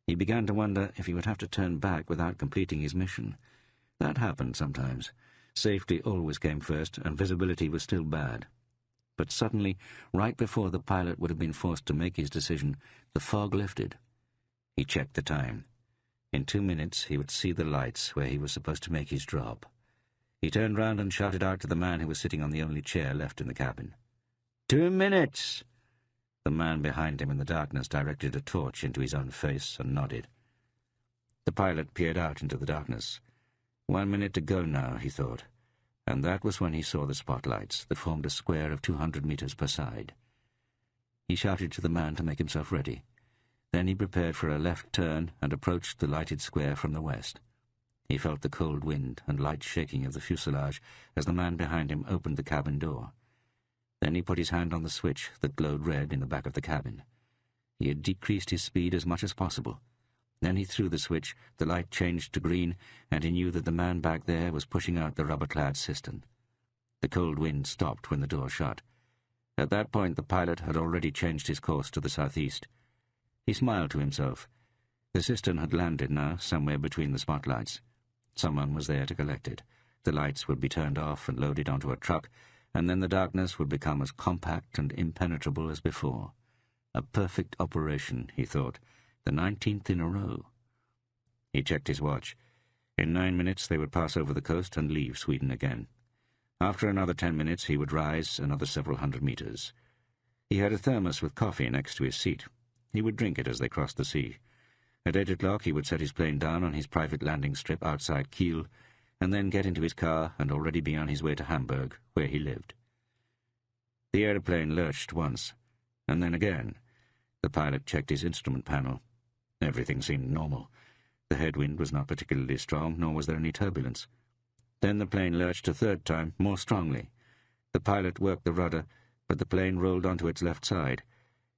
He began to wonder if he would have to turn back without completing his mission. That happened sometimes. Safety always came first, and visibility was still bad. But suddenly, right before the pilot would have been forced to make his decision, the fog lifted. He checked the time. In 2 minutes he would see the lights where he was supposed to make his drop. He turned round and shouted out to the man who was sitting on the only chair left in the cabin. 2 minutes! The man behind him in the darkness directed a torch into his own face and nodded. The pilot peered out into the darkness. 1 minute to go now, he thought, and that was when he saw the spotlights that formed a square of 200 meters per side. He shouted to the man to make himself ready. Then he prepared for a left turn and approached the lighted square from the west. He felt the cold wind and light shaking of the fuselage as the man behind him opened the cabin door. Then he put his hand on the switch that glowed red in the back of the cabin. He had decreased his speed as much as possible. Then he threw the switch, the light changed to green, and he knew that the man back there was pushing out the rubber-clad cistern. The cold wind stopped when the door shut. At that point the pilot had already changed his course to the southeast. He smiled to himself. The cistern had landed now, somewhere between the spotlights. Someone was there to collect it. The lights would be turned off and loaded onto a truck, and then the darkness would become as compact and impenetrable as before. A perfect operation, he thought, the 19th in a row. He checked his watch. In 9 minutes they would pass over the coast and leave Sweden again. After another 10 minutes he would rise another several hundred meters. He had a thermos with coffee next to his seat. He would drink it as they crossed the sea. At 8 o'clock he would set his plane down on his private landing strip outside Kiel, and then get into his car and already be on his way to Hamburg, where he lived. The aeroplane lurched once, and then again. The pilot checked his instrument panel. Everything seemed normal. The headwind was not particularly strong, nor was there any turbulence. Then the plane lurched a third time, more strongly. The pilot worked the rudder, but the plane rolled onto its left side.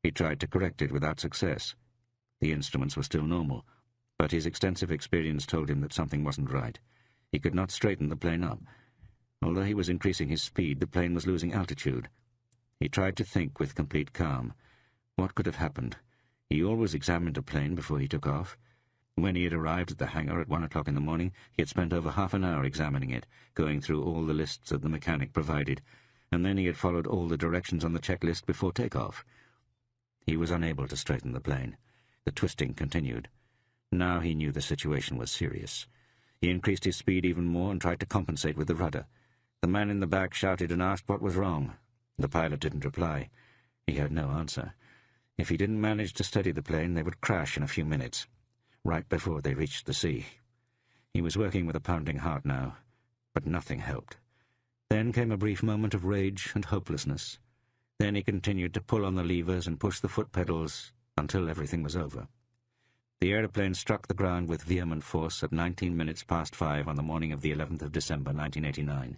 He tried to correct it without success. The instruments were still normal, but his extensive experience told him that something wasn't right. He could not straighten the plane up. Although he was increasing his speed, the plane was losing altitude. He tried to think with complete calm. What could have happened? He always examined a plane before he took off. When he had arrived at the hangar at 1 o'clock in the morning, he had spent over half an hour examining it, going through all the lists that the mechanic provided, and then he had followed all the directions on the checklist before takeoff. He was unable to straighten the plane. The twisting continued. Now he knew the situation was serious. He increased his speed even more and tried to compensate with the rudder. The man in the back shouted and asked what was wrong. The pilot didn't reply. He had no answer. If he didn't manage to steady the plane, they would crash in a few minutes, right before they reached the sea. He was working with a pounding heart now, but nothing helped. Then came a brief moment of rage and hopelessness. Then he continued to pull on the levers and push the foot pedals until everything was over. The aeroplane struck the ground with vehement force at 19 minutes past 5 on the morning of the 11th of December, 1989.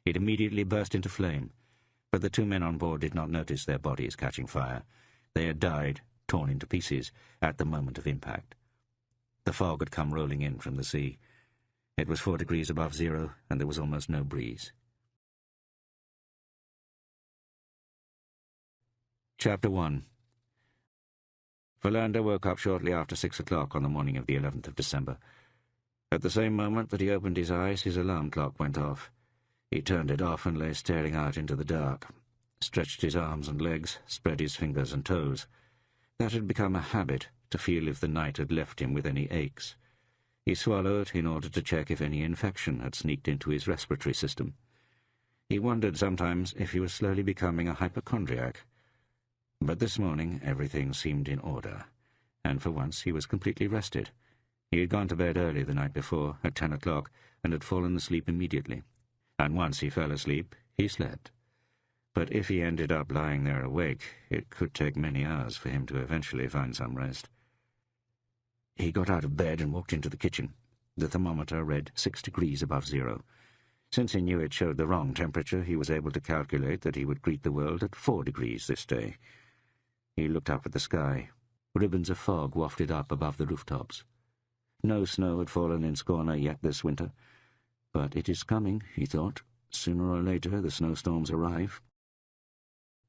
It immediately burst into flame, but the 2 men on board did not notice their bodies catching fire. They had died, torn into pieces, at the moment of impact. The fog had come rolling in from the sea. It was 4 degrees above zero, and there was almost no breeze. Chapter 1. Verlander woke up shortly after 6 o'clock on the morning of the 11th of December. At the same moment that he opened his eyes, his alarm clock went off. He turned it off and lay staring out into the dark, stretched his arms and legs, spread his fingers and toes. That had become a habit, to feel if the night had left him with any aches. He swallowed in order to check if any infection had sneaked into his respiratory system. He wondered sometimes if he was slowly becoming a hypochondriac. But this morning everything seemed in order, and for once he was completely rested. He had gone to bed early the night before, at 10 o'clock, and had fallen asleep immediately. And once he fell asleep, he slept. But if he ended up lying there awake, it could take many hours for him to eventually find some rest. He got out of bed and walked into the kitchen. The thermometer read 6 degrees above zero. Since he knew it showed the wrong temperature, he was able to calculate that he would greet the world at 4 degrees this day. He looked up at the sky. Ribbons of fog wafted up above the rooftops. No snow had fallen in Scorner yet this winter, but it is coming, he thought. Sooner or later the snowstorms arrive.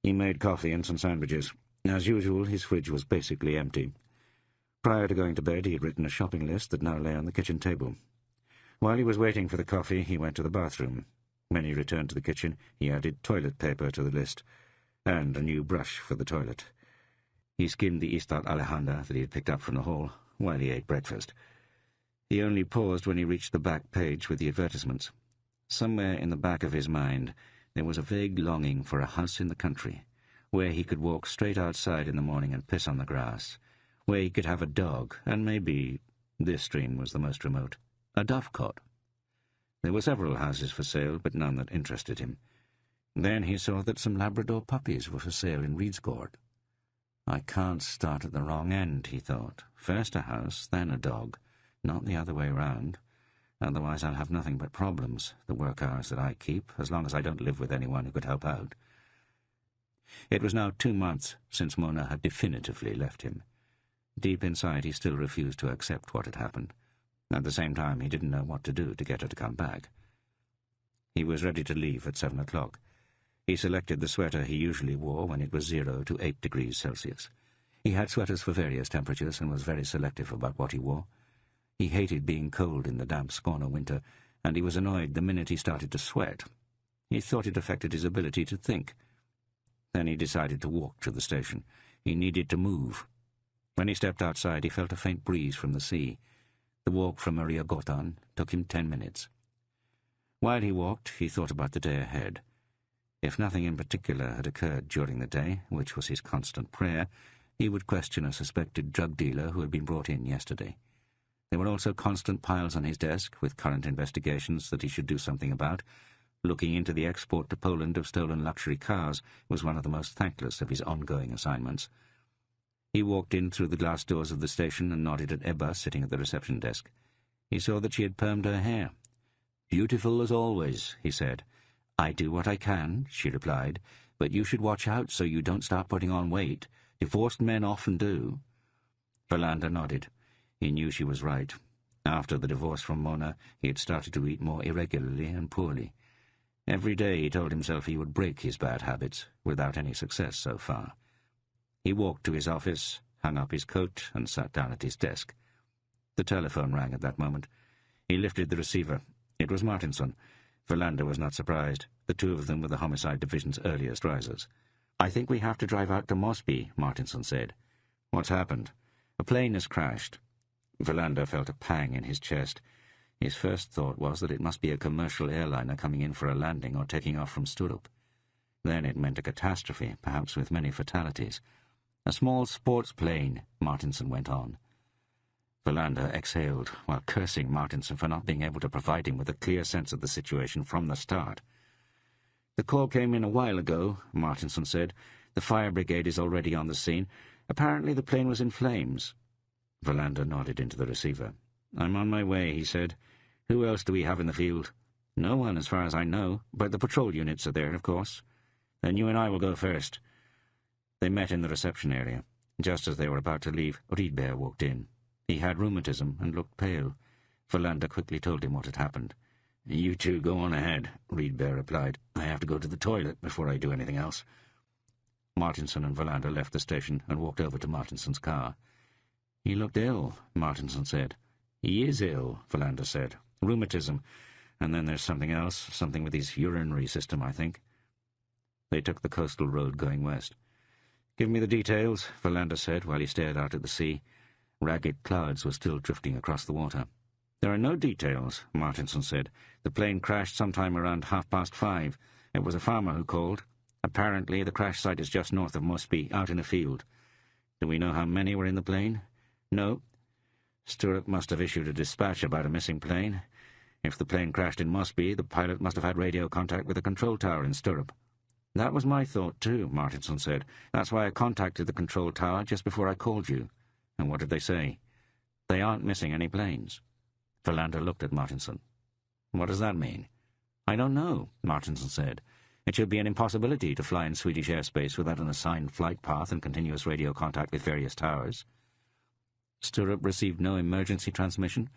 He made coffee and some sandwiches. As usual, his fridge was basically empty. Prior to going to bed, he had written a shopping list that now lay on the kitchen table. While he was waiting for the coffee, he went to the bathroom. When he returned to the kitchen, he added toilet paper to the list, and a new brush for the toilet. He skimmed the Istat Alejandra that he had picked up from the hall while he ate breakfast. He only paused when he reached the back page with the advertisements. Somewhere in the back of his mind there was a vague longing for a house in the country, where he could walk straight outside in the morning and piss on the grass, where he could have a dog, and maybe, this dream was the most remote, a dovecot. There were several houses for sale, but none that interested him. Then he saw that some Labrador puppies were for sale in Reedscourt. I can't start at the wrong end, he thought. First a house, then a dog, not the other way round. Otherwise I'll have nothing but problems, the work hours that I keep, as long as I don't live with anyone who could help out. It was now 2 months since Mona had definitively left him. Deep inside he still refused to accept what had happened. At the same time he didn't know what to do to get her to come back. He was ready to leave at 7 o'clock. He selected the sweater he usually wore when it was 0 to 8 degrees Celsius. He had sweaters for various temperatures and was very selective about what he wore. He hated being cold in the damp Scorner winter, and he was annoyed the minute he started to sweat. He thought it affected his ability to think. Then he decided to walk to the station. He needed to move. When he stepped outside, he felt a faint breeze from the sea. The walk from Maria Gotan took him 10 minutes. While he walked, he thought about the day ahead. If nothing in particular had occurred during the day, which was his constant prayer, he would question a suspected drug dealer who had been brought in yesterday. There were also constant piles on his desk with current investigations that he should do something about. Looking into the export to Poland of stolen luxury cars was one of the most thankless of his ongoing assignments. He walked in through the glass doors of the station and nodded at Ebba sitting at the reception desk. He saw that she had permed her hair. "Beautiful as always," he said. "I do what I can," she replied, "but you should watch out so you don't start putting on weight. Divorced men often do." Verlander nodded. He knew she was right. After the divorce from Mona, he had started to eat more irregularly and poorly. Every day he told himself he would break his bad habits, without any success so far. He walked to his office, hung up his coat, and sat down at his desk. The telephone rang at that moment. He lifted the receiver. It was Martinson. Verlander was not surprised. The two of them were the Homicide Division's earliest risers. "I think we have to drive out to Mosby," Martinson said. "What's happened?" "A plane has crashed." Verlander felt a pang in his chest. His first thought was that it must be a commercial airliner coming in for a landing or taking off from Sturup. Then it meant a catastrophe, perhaps with many fatalities. "A small sports plane," Martinson went on. Verlander exhaled, while cursing Martinson for not being able to provide him with a clear sense of the situation from the start. "The call came in a while ago," Martinson said. "The fire brigade is already on the scene. Apparently the plane was in flames." Verlander nodded into the receiver. "I'm on my way," he said. "Who else do we have in the field?" "No one, as far as I know, but the patrol units are there, of course." "Then you and I will go first." They met in the reception area. Just as they were about to leave, Riedberg walked in. He had rheumatism and looked pale. Verlander quickly told him what had happened. "You two go on ahead," Riedberg replied. "I have to go to the toilet before I do anything else." Martinson and Verlander left the station and walked over to Martinson's car. "He looked ill," Martinson said. "He is ill," Verlander said. "Rheumatism. And then there's something else, something with his urinary system, I think." They took the coastal road going west. "Give me the details," Verlander said while he stared out at the sea. Ragged clouds were still drifting across the water. "There are no details," Martinson said. "The plane crashed sometime around 5:30. It was a farmer who called. Apparently the crash site is just north of Mosby, out in a field. Do we know how many were in the plane?" "No." "Sturup must have issued a dispatch about a missing plane. If the plane crashed in Mosby, the pilot must have had radio contact with the control tower in Sturup." "That was my thought, too," Martinson said. "That's why I contacted the control tower just before I called you." "And what did they say?" "They aren't missing any planes." Verlander looked at Martinson. "What does that mean?" "I don't know," Martinson said. It should be an impossibility to fly in Swedish airspace without an assigned flight path and continuous radio contact with various towers. Stirrup received no emergency transmission.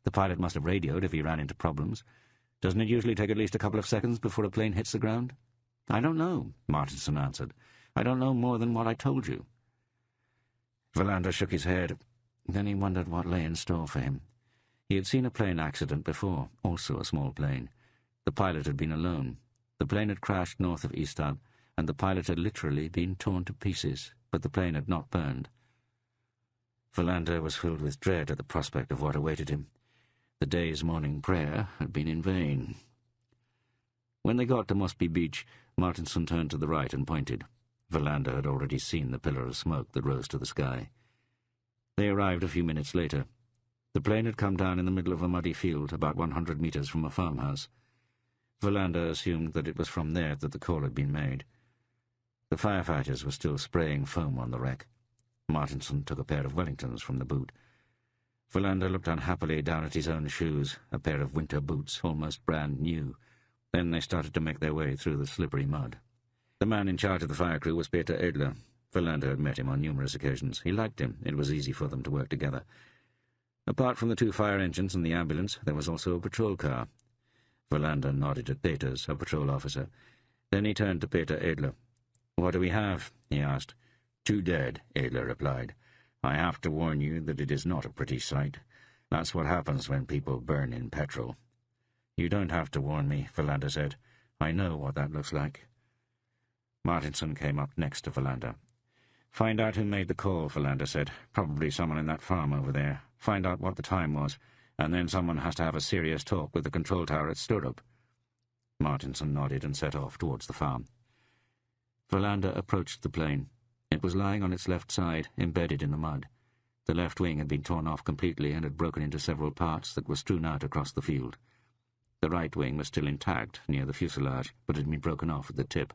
The pilot must have radioed if he ran into problems. Doesn't it usually take at least a couple of seconds before a plane hits the ground? I don't know, Martinson answered. I don't know more than what I told you. Verlander shook his head. Then he wondered what lay in store for him. He had seen a plane accident before, also a small plane. The pilot had been alone. The plane had crashed north of Ystad, and the pilot had literally been torn to pieces, but the plane had not burned. Verlander was filled with dread at the prospect of what awaited him. The day's morning prayer had been in vain. When they got to Mossby Beach, Martinson turned to the right and pointed. Verlander had already seen the pillar of smoke that rose to the sky. They arrived a few minutes later. The plane had come down in the middle of a muddy field about 100 meters from a farmhouse. Verlander assumed that it was from there that the call had been made. The firefighters were still spraying foam on the wreck. Martinson took a pair of Wellingtons from the boot. Verlander looked unhappily down at his own shoes, a pair of winter boots almost brand new. Then they started to make their way through the slippery mud. The man in charge of the fire crew was Peter Edler. Verlander had met him on numerous occasions. He liked him. It was easy for them to work together. Apart from the 2 fire engines and the ambulance, there was also a patrol car. Verlander nodded at Peters, a patrol officer. Then he turned to Peter Edler. "What do we have?" he asked. "2 dead," Edler replied. "I have to warn you that it is not a pretty sight. That's what happens when people burn in petrol." "You don't have to warn me," Verlander said. "I know what that looks like." Martinson came up next to Verlander. "Find out who made the call," Verlander said. "Probably someone in that farm over there. Find out what the time was, and then someone has to have a serious talk with the control tower at Stirrup." Martinson nodded and set off towards the farm. Verlander approached the plane. It was lying on its left side, embedded in the mud. The left wing had been torn off completely and had broken into several parts that were strewn out across the field. The right wing was still intact, near the fuselage, but had been broken off at the tip.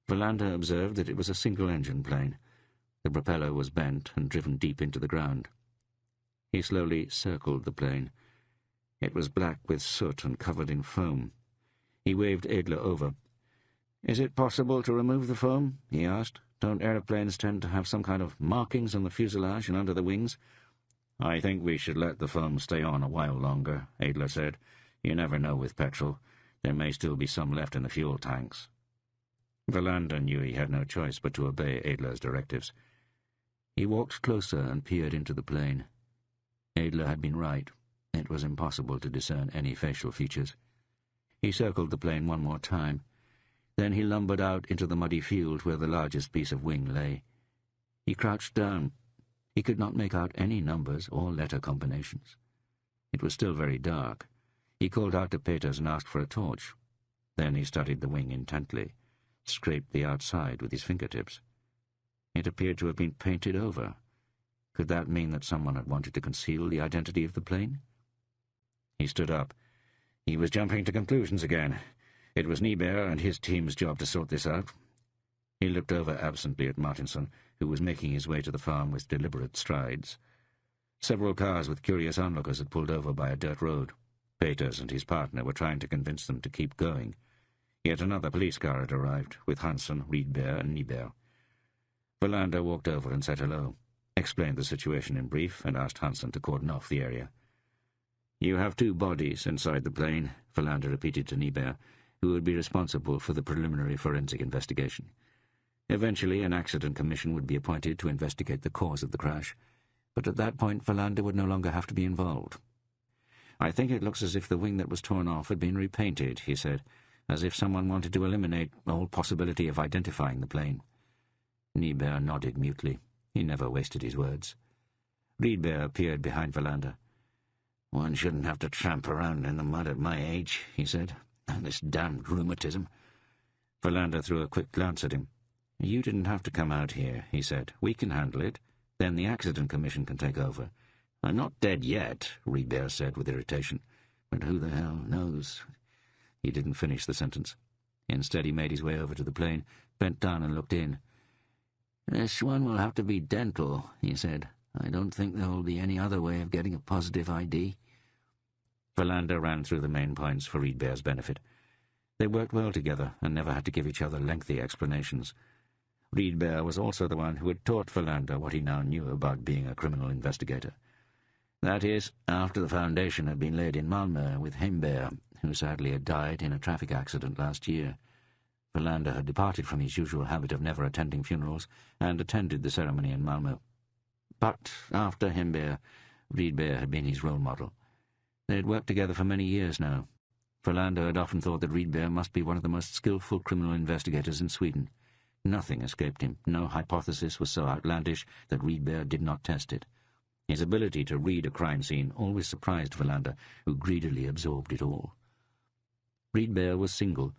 Verlander observed that it was a single-engine plane. The propeller was bent and driven deep into the ground. He slowly circled the plane. It was black with soot and covered in foam. He waved Edler over. "Is it possible to remove the foam?" he asked. "Don't aeroplanes tend to have some kind of markings on the fuselage and under the wings?" "I think we should let the foam stay on a while longer," Edler said. "You never know with petrol. There may still be some left in the fuel tanks." Verlander knew he had no choice but to obey Edler's directives. He walked closer and peered into the plane. Edler had been right. It was impossible to discern any facial features. He circled the plane one more time. Then he lumbered out into the muddy field where the largest piece of wing lay. He crouched down. He could not make out any numbers or letter combinations. It was still very dark. He called out to Peters and asked for a torch. Then he studied the wing intently, scraped the outside with his fingertips. It appeared to have been painted over. Could that mean that someone had wanted to conceal the identity of the plane? He stood up. He was jumping to conclusions again. It was Niebuhr and his team's job to sort this out. He looked over absently at Martinson, who was making his way to the farm with deliberate strides. Several cars with curious onlookers had pulled over by a dirt road. Peters and his partner were trying to convince them to keep going. Yet another police car had arrived, with Hansen, Riedberg, and Niebuhr. Verlander walked over and said hello, explained the situation in brief, and asked Hansen to cordon off the area. "You have 2 bodies inside the plane," Verlander repeated to Niebuhr, who would be responsible for the preliminary forensic investigation. Eventually, an accident commission would be appointed to investigate the cause of the crash, but at that point Verlander would no longer have to be involved. "I think it looks as if the wing that was torn off had been repainted," he said, "as if someone wanted to eliminate all possibility of identifying the plane." Niebuhr nodded mutely. He never wasted his words. Riedberg appeared behind Verlander. "One shouldn't have to tramp around in the mud at my age," he said. "This damned rheumatism." Verlander threw a quick glance at him. "You didn't have to come out here," he said. "We can handle it. Then the accident commission can take over." "I'm not dead yet," Riedberg said with irritation. "But who the hell knows?" He didn't finish the sentence. Instead, he made his way over to the plane, bent down and looked in. "This one will have to be dental," he said. "I don't think there will be any other way of getting a positive ID." Verlander ran through the main points for Riedberg's benefit. They worked well together and never had to give each other lengthy explanations. Riedberg was also the one who had taught Verlander what he now knew about being a criminal investigator. That is, after the foundation had been laid in Malmö with Heimberg, who sadly had died in a traffic accident last year. Verlander had departed from his usual habit of never attending funerals and attended the ceremony in Malmö. But after Heimberg, Riedberg had been his role model. They had worked together for many years now. Verlander had often thought that Riedberg must be one of the most skillful criminal investigators in Sweden. Nothing escaped him. No hypothesis was so outlandish that Riedberg did not test it. His ability to read a crime scene always surprised Verlander, who greedily absorbed it all. Riedberg was single.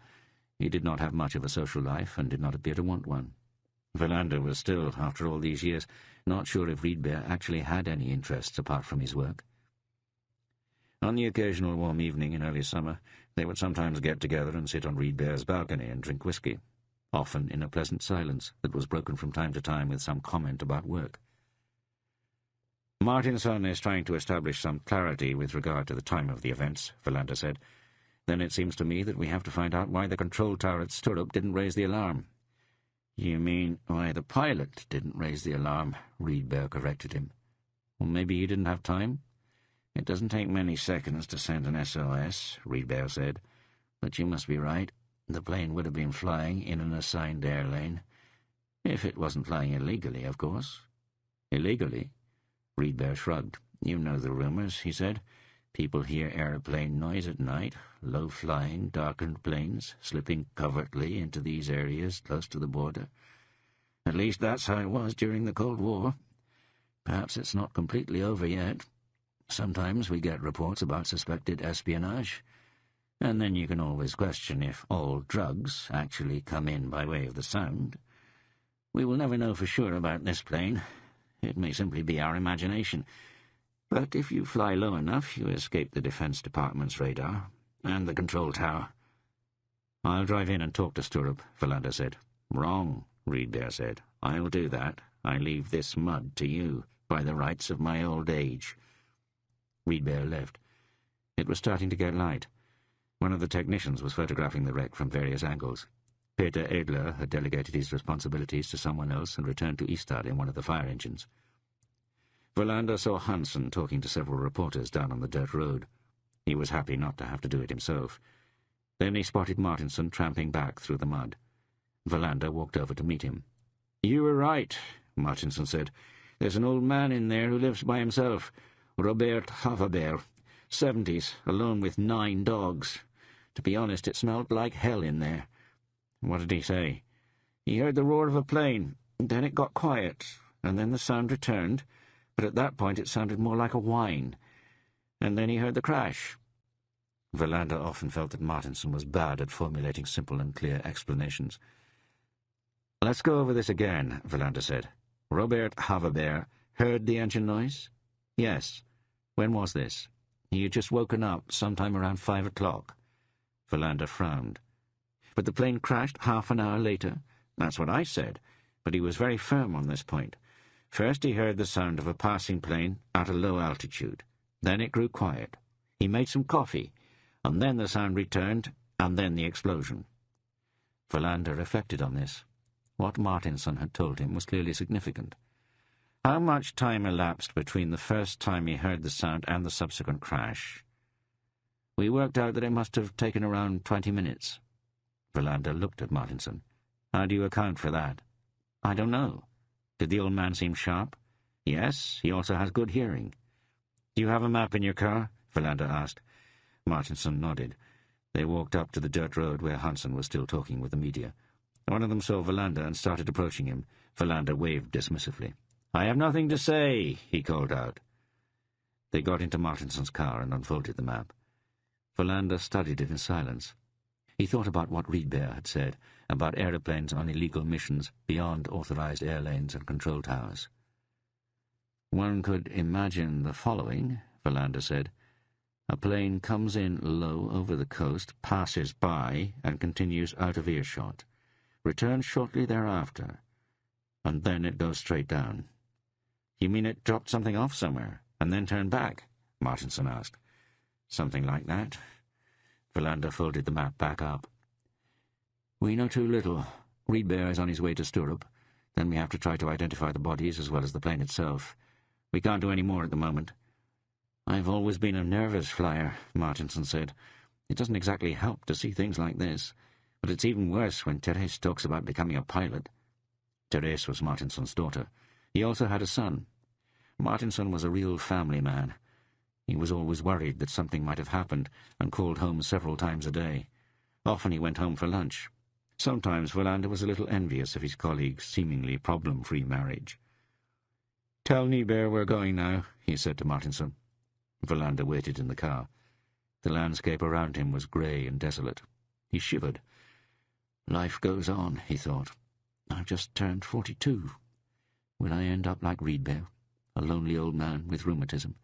He did not have much of a social life and did not appear to want one. Verlander was still, after all these years, not sure if Riedberg actually had any interests apart from his work. On the occasional warm evening in early summer, they would sometimes get together and sit on Riedberg's balcony and drink whiskey, often in a pleasant silence that was broken from time to time with some comment about work. "Martinsson is trying to establish some clarity with regard to the time of the events," Verlander said. "Then it seems to me that we have to find out why the control tower at Sturup didn't raise the alarm." "You mean why the pilot didn't raise the alarm?" Riedberg corrected him. "Well, maybe he didn't have time?" "It doesn't take many seconds to send an SOS," Riedberg said. "But you must be right. The plane would have been flying in an assigned air lane. If it wasn't flying illegally, of course." "Illegally?" Riedberg shrugged. "You know the rumors," he said. "People hear aeroplane noise at night, low-flying, darkened planes, slipping covertly into these areas close to the border. At least that's how it was during the Cold War. Perhaps it's not completely over yet. Sometimes we get reports about suspected espionage, and then you can always question if all drugs actually come in by way of the sound. We will never know for sure about this plane. It may simply be our imagination. But if you fly low enough, you escape the Defense Department's radar and the control tower." "I'll drive in and talk to Sturup," Verlander said. "Wrong," Riedberg said. "I'll do that. I leave this mud to you, by the rights of my old age." Riedberg left. It was starting to get light. One of the technicians was photographing the wreck from various angles. Peter Edler had delegated his responsibilities to someone else and returned to Ystad in one of the fire engines. Verlander saw Hansen talking to several reporters down on the dirt road. He was happy not to have to do it himself. Then he spotted Martinsson tramping back through the mud. Verlander walked over to meet him. "You were right," Martinsson said. "There's an old man in there who lives by himself, Robert Haverberg, 70s, alone with 9 dogs. To be honest, it smelled like hell in there." "What did he say?" "He heard the roar of a plane, then it got quiet, and then the sound returned, but at that point it sounded more like a whine, and then he heard the crash." Verlander often felt that Martinsson was bad at formulating simple and clear explanations. "Let's go over this again," Verlander said. "Robert Haverberg heard the engine noise?" "Yes." "When was this?" "He had just woken up sometime around 5 o'clock. Verlander frowned. "But the plane crashed half an hour later?" "That's what I said, but he was very firm on this point. First he heard the sound of a passing plane at a low altitude. Then it grew quiet. He made some coffee, and then the sound returned, and then the explosion." Verlander reflected on this. What Martinsson had told him was clearly significant. How much time elapsed between the first time he heard the sound and the subsequent crash? "We worked out that it must have taken around 20 minutes. Verlander looked at Martinsson. "How do you account for that?" "I don't know." "Did the old man seem sharp?" "Yes, he also has good hearing." "Do you have a map in your car?" Verlander asked. Martinsson nodded. They walked up to the dirt road where Hansen was still talking with the media. One of them saw Verlander and started approaching him. Verlander waved dismissively. "I have nothing to say," he called out. They got into Martinsson's car and unfolded the map. Verlander studied it in silence. He thought about what Riedberg had said about aeroplanes on illegal missions beyond authorized air lanes and control towers. "One could imagine the following," Verlander said. "A plane comes in low over the coast, passes by, and continues out of earshot. Returns shortly thereafter, and then it goes straight down." "You mean it dropped something off somewhere, and then turned back?" Martinsson asked. "Something like that." Verlander folded the map back up. We know too little. Reedbear is on his way to Stirrup. Then we have to try to identify the bodies as well as the plane itself. We can't do any more at the moment. I've always been a nervous flyer, Martinson said. It doesn't exactly help to see things like this, but it's even worse when Therese talks about becoming a pilot. Therese was Martinson's daughter. He also had a son. Martinson was a real family man. He was always worried that something might have happened and called home several times a day. Often he went home for lunch. Sometimes Verlander was a little envious of his colleague's seemingly problem-free marriage. "Tell Niebuhr we're going now," he said to Martinson. Verlander waited in the car. The landscape around him was grey and desolate. He shivered. Life goes on, he thought. I've just turned 42. Will I end up like Reedbear, a lonely old man with rheumatism?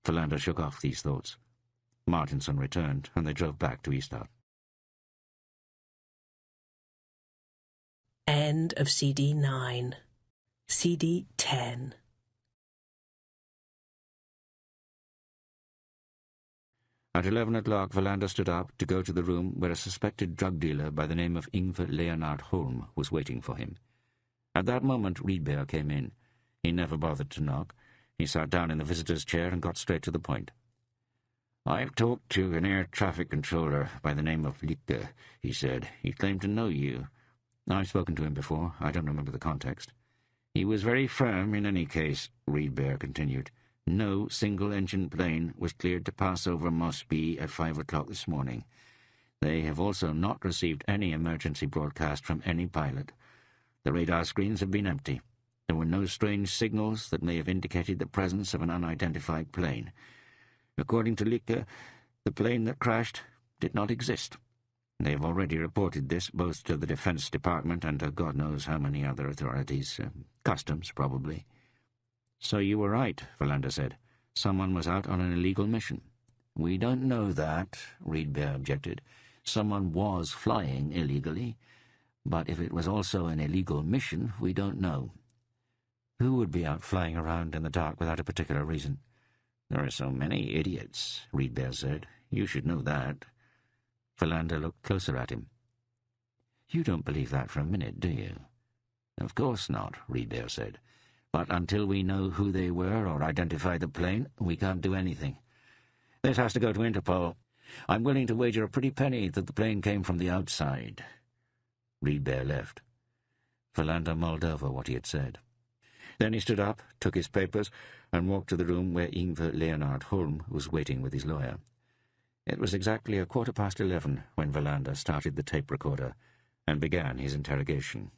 Verlander shook off these thoughts. Martinson returned, and they drove back to Ystad. End of CD 9. CD 10. At 11 o'clock, Verlander stood up to go to the room where a suspected drug dealer by the name of Ingvar Leonard Holm was waiting for him. At that moment, Reedbear came in. He never bothered to knock. He sat down in the visitor's chair and got straight to the point. "I've talked to an air traffic controller by the name of Lykke," he said. "He claimed to know you. I've spoken to him before. I don't remember the context." "He was very firm in any case," Reedbear continued. "No single-engine plane was cleared to pass over Mosby at 5 o'clock this morning. They have also not received any emergency broadcast from any pilot. The radar screens have been empty. There were no strange signals that may have indicated the presence of an unidentified plane. According to Lykke, the plane that crashed did not exist. They have already reported this both to the Defense Department and to God knows how many other authorities. Customs, probably." "So you were right," Verlander said. "Someone was out on an illegal mission." "We don't know that," Reedbear objected. "Someone was flying illegally, but if it was also an illegal mission, we don't know." "Who would be out flying around in the dark without a particular reason?" "There are so many idiots," Reedbear said. "You should know that." Verlander looked closer at him. "You don't believe that for a minute, do you?" "Of course not," Reedbear said. "But until we know who they were or identify the plane, we can't do anything. This has to go to Interpol. I'm willing to wager a pretty penny that the plane came from the outside." Reedbear left. Verlander mulled over what he had said. Then he stood up, took his papers, and walked to the room where Ingvar Leonard Holm was waiting with his lawyer. It was exactly 11:15 when Verlander started the tape recorder and began his interrogation.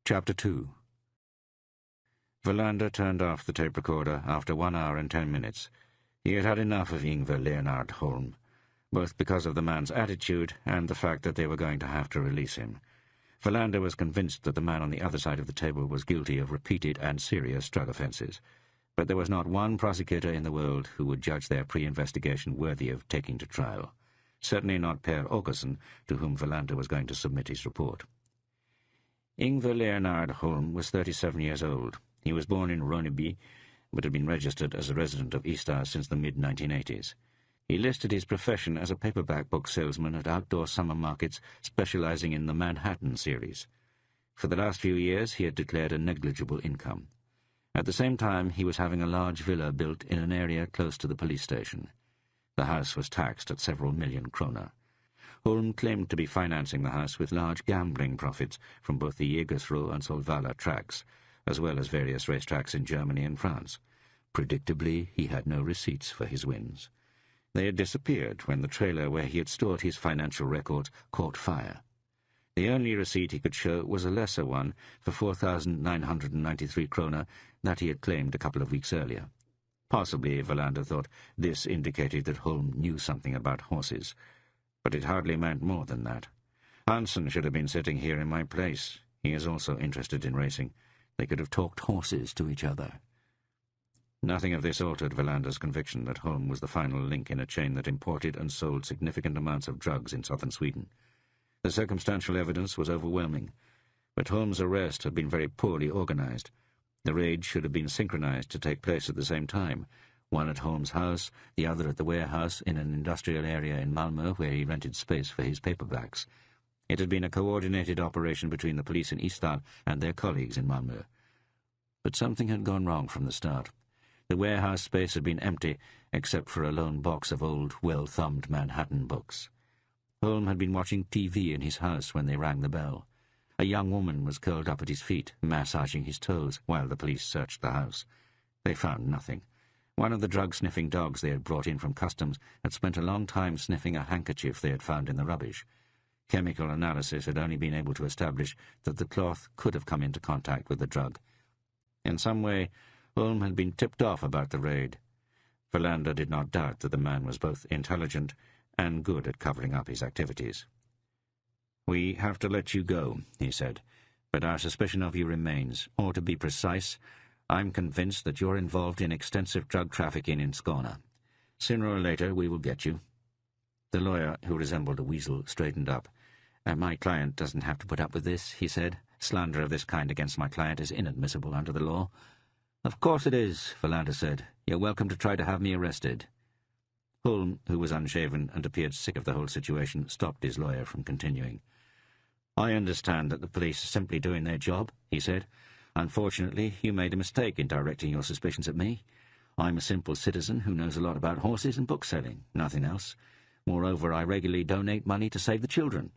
Chapter 2. Verlander turned off the tape recorder after 1 hour and 10 minutes. He had had enough of Ingvar Leonard Holm, both because of the man's attitude and the fact that they were going to have to release him. Verlander was convinced that the man on the other side of the table was guilty of repeated and serious drug offences, but there was not one prosecutor in the world who would judge their pre-investigation worthy of taking to trial. Certainly not Per Åkesson, to whom Verlander was going to submit his report. Ingvar Leonard Holm was 37 years old. He was born in Ronneby, but had been registered as a resident of Ystad since the mid-1980s. He listed his profession as a paperback book salesman at outdoor summer markets specializing in the Manhattan series. For the last few years he had declared a negligible income. At the same time he was having a large villa built in an area close to the police station. The house was taxed at several million kroner. Holm claimed to be financing the house with large gambling profits from both the Jägersro and Solvala tracks, as well as various racetracks in Germany and France. Predictably, he had no receipts for his wins. They had disappeared when the trailer where he had stored his financial records caught fire. The only receipt he could show was a lesser one for 4,993 kroner that he had claimed a couple of weeks earlier. Possibly, Verlander thought, this indicated that Holm knew something about horses. But it hardly meant more than that. Hansen should have been sitting here in my place. He is also interested in racing. They could have talked horses to each other. Nothing of this altered Verlander's conviction that Holm was the final link in a chain that imported and sold significant amounts of drugs in southern Sweden. The circumstantial evidence was overwhelming, but Holm's arrest had been very poorly organized. The raid should have been synchronized to take place at the same time. one at Holmes' house, the other at the warehouse in an industrial area in Malmö where he rented space for his paperbacks. It had been a coordinated operation between the police in Ystad and their colleagues in Malmö. But something had gone wrong from the start. The warehouse space had been empty, except for a lone box of old, well-thumbed Manhattan books. Holm had been watching TV in his house when they rang the bell. A young woman was curled up at his feet, massaging his toes, while the police searched the house. They found nothing. One of the drug-sniffing dogs they had brought in from customs had spent a long time sniffing a handkerchief they had found in the rubbish. Chemical analysis had only been able to establish that the cloth could have come into contact with the drug. In some way, Holm had been tipped off about the raid. Verlander did not doubt that the man was both intelligent and good at covering up his activities. "We have to let you go," he said, "but our suspicion of you remains. Or to be precise, I'm convinced that you're involved in extensive drug trafficking in Skåne. Sooner or later we will get you." The lawyer, who resembled a weasel, straightened up. "My client doesn't have to put up with this," he said. "Slander of this kind against my client is inadmissible under the law." "Of course it is," Verlander said. "You're welcome to try to have me arrested." Holm, who was unshaven and appeared sick of the whole situation, stopped his lawyer from continuing. "I understand that the police are simply doing their job," he said. "Unfortunately, you made a mistake in directing your suspicions at me. I'm a simple citizen who knows a lot about horses and bookselling, nothing else. Moreover, I regularly donate money to save the children."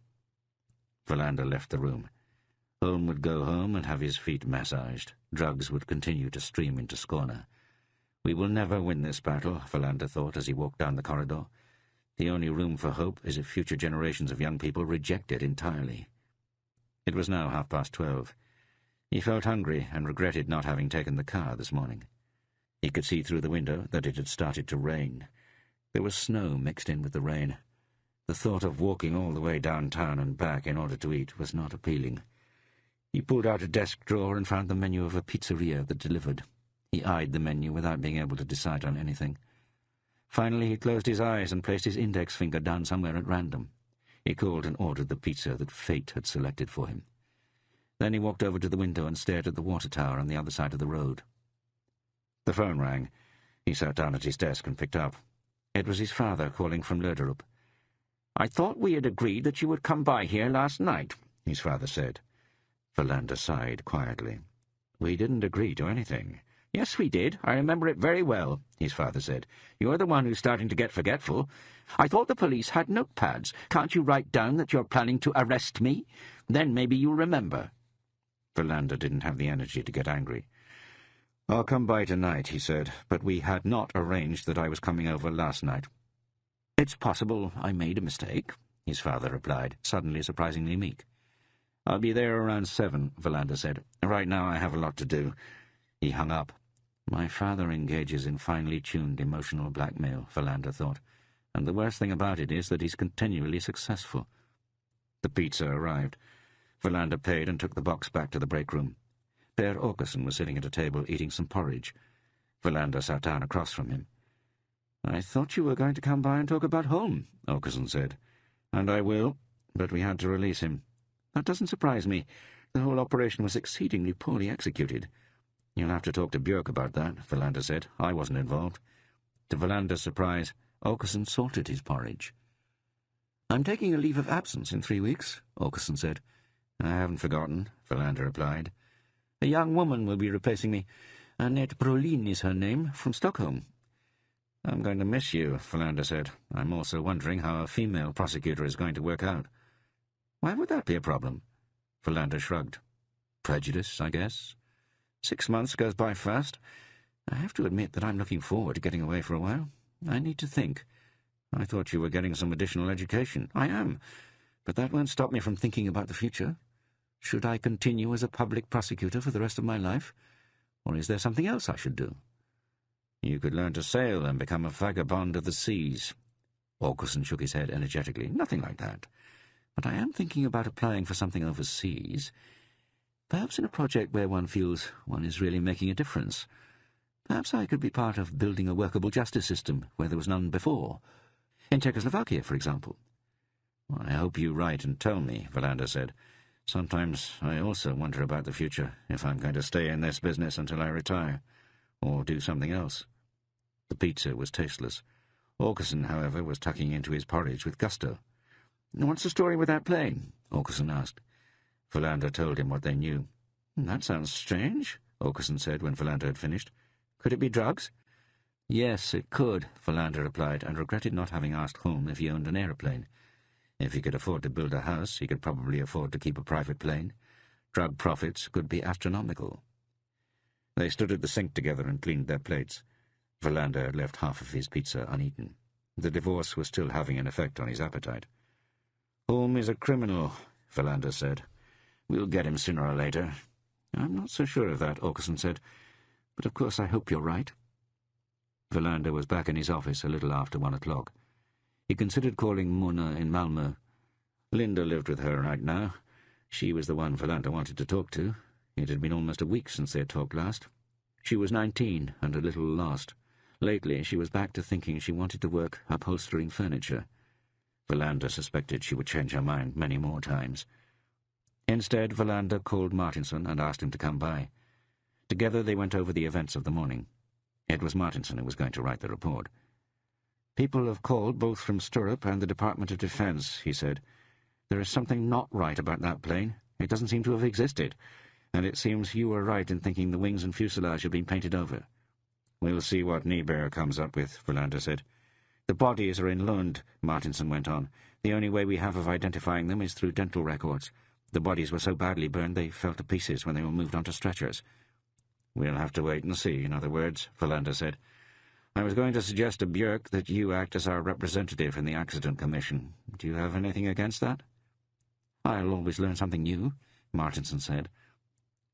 Verlander left the room. Holm would go home and have his feet massaged. Drugs would continue to stream into Skåne. "We will never win this battle," Verlander thought as he walked down the corridor. "The only room for hope is if future generations of young people reject it entirely." It was now 12:30. He felt hungry and regretted not having taken the car this morning. He could see through the window that it had started to rain. There was snow mixed in with the rain. The thought of walking all the way downtown and back in order to eat was not appealing. He pulled out a desk drawer and found the menu of a pizzeria that delivered. He eyed the menu without being able to decide on anything. Finally, he closed his eyes and placed his index finger down somewhere at random. He called and ordered the pizza that fate had selected for him. Then he walked over to the window and stared at the water tower on the other side of the road. The phone rang. He sat down at his desk and picked up. It was his father calling from Lörderup. "I thought we had agreed that you would come by here last night," his father said. Verlander sighed quietly. "We didn't agree to anything." "Yes, we did. I remember it very well," his father said. "You're the one who's starting to get forgetful. I thought the police had notepads. Can't you write down that you're planning to arrest me? Then maybe you'll remember." Verlander didn't have the energy to get angry. "I'll come by tonight," he said, "but we had not arranged that I was coming over last night." "It's possible I made a mistake," his father replied, suddenly surprisingly meek. "I'll be there around 7, Verlander said. "Right now I have a lot to do." He hung up. My father engages in finely tuned emotional blackmail, Verlander thought, and the worst thing about it is that he's continually successful. The pizza arrived. Verlander paid and took the box back to the break room. Per Åkesson was sitting at a table eating some porridge. Verlander sat down across from him. "I thought you were going to come by and talk about Holm," Åkesson said. "And I will, but we had to release him. That doesn't surprise me. The whole operation was exceedingly poorly executed." "You'll have to talk to Björk about that," Verlander said. "I wasn't involved." To Verlander's surprise, Åkesson salted his porridge. "I'm taking a leave of absence in 3 weeks," Åkesson said. "I haven't forgotten," Verlander replied. "A young woman will be replacing me. Annette Brolin is her name, from Stockholm." "I'm going to miss you," Verlander said. "I'm also wondering how a female prosecutor is going to work out." "Why would that be a problem?" Verlander shrugged. "Prejudice, I guess. 6 months goes by fast. I have to admit that I'm looking forward to getting away for a while. I need to think. I thought you were getting some additional education. I am, but that won't stop me from thinking about the future. Should I continue as a public prosecutor for the rest of my life? Or is there something else I should do?" "You could learn to sail and become a vagabond of the seas." Åkesson shook his head energetically. "Nothing like that. But I am thinking about applying for something overseas. Perhaps in a project where one feels one is really making a difference. Perhaps I could be part of building a workable justice system where there was none before. In Czechoslovakia, for example." "I hope you write and tell me," Verlander said. "Sometimes I also wonder about the future, if I'm going to stay in this business until I retire, or do something else." The pizza was tasteless. Aukerson, however, was tucking into his porridge with gusto. "What's the story with that plane?" Aukerson asked. Philander told him what they knew. "That sounds strange," Aukerson said when Philander had finished. "Could it be drugs?" "Yes, it could," Philander replied, and regretted not having asked Holmes if he owned an aeroplane. If he could afford to build a house, he could probably afford to keep a private plane. Drug profits could be astronomical. They stood at the sink together and cleaned their plates. Philander had left half of his pizza uneaten. The divorce was still having an effect on his appetite. "Holmes is a criminal," Philander said. "We'll get him sooner or later." "I'm not so sure of that," Aukerson said. "But of course I hope you're right." Philander was back in his office a little after 1 o'clock. He considered calling Mona in Malmö. Linda lived with her right now. She was the one Philander wanted to talk to. It had been almost a week since they had talked last. She was 19 and a little lost. Lately she was back to thinking she wanted to work upholstering furniture. Philander suspected she would change her mind many more times. Instead, Philander called Martinson and asked him to come by. Together they went over the events of the morning. It was Martinson who was going to write the report. "People have called both from Stirrup and the Department of Defense," he said. "There is something not right about that plane. It doesn't seem to have existed, and it seems you were right in thinking the wings and fuselage had been painted over." "We'll see what Niebuhr comes up with," Philander said. "The bodies are in Lund," Martinson went on. "The only way we have of identifying them is through dental records. The bodies were so badly burned they fell to pieces when they were moved onto stretchers." "We'll have to wait and see, in other words," Philander said. "I was going to suggest to Björk that you act as our representative in the Accident Commission. Do you have anything against that?" "I'll always learn something new," Martinson said.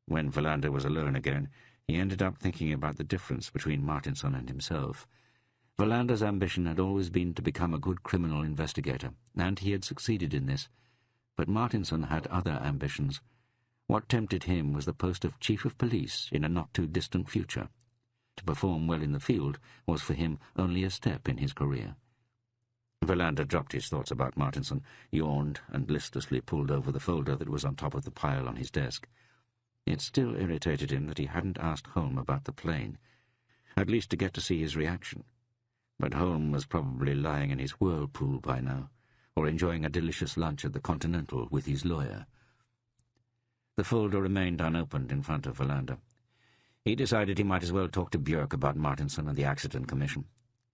When Philander was alone again, he ended up thinking about the difference between Martinson and himself. Philander's ambition had always been to become a good criminal investigator, and he had succeeded in this. But Martinson had other ambitions. What tempted him was the post of Chief of Police in a not-too-distant future. To perform well in the field was for him only a step in his career. Philander dropped his thoughts about Martinson, yawned, and listlessly pulled over the folder that was on top of the pile on his desk. It still irritated him that he hadn't asked Holmes about the plane, at least to get to see his reaction. But Holmes was probably lying in his whirlpool by now, or enjoying a delicious lunch at the Continental with his lawyer. The folder remained unopened in front of Philander. He decided he might as well talk to Björk about Martinson and the Accident Commission.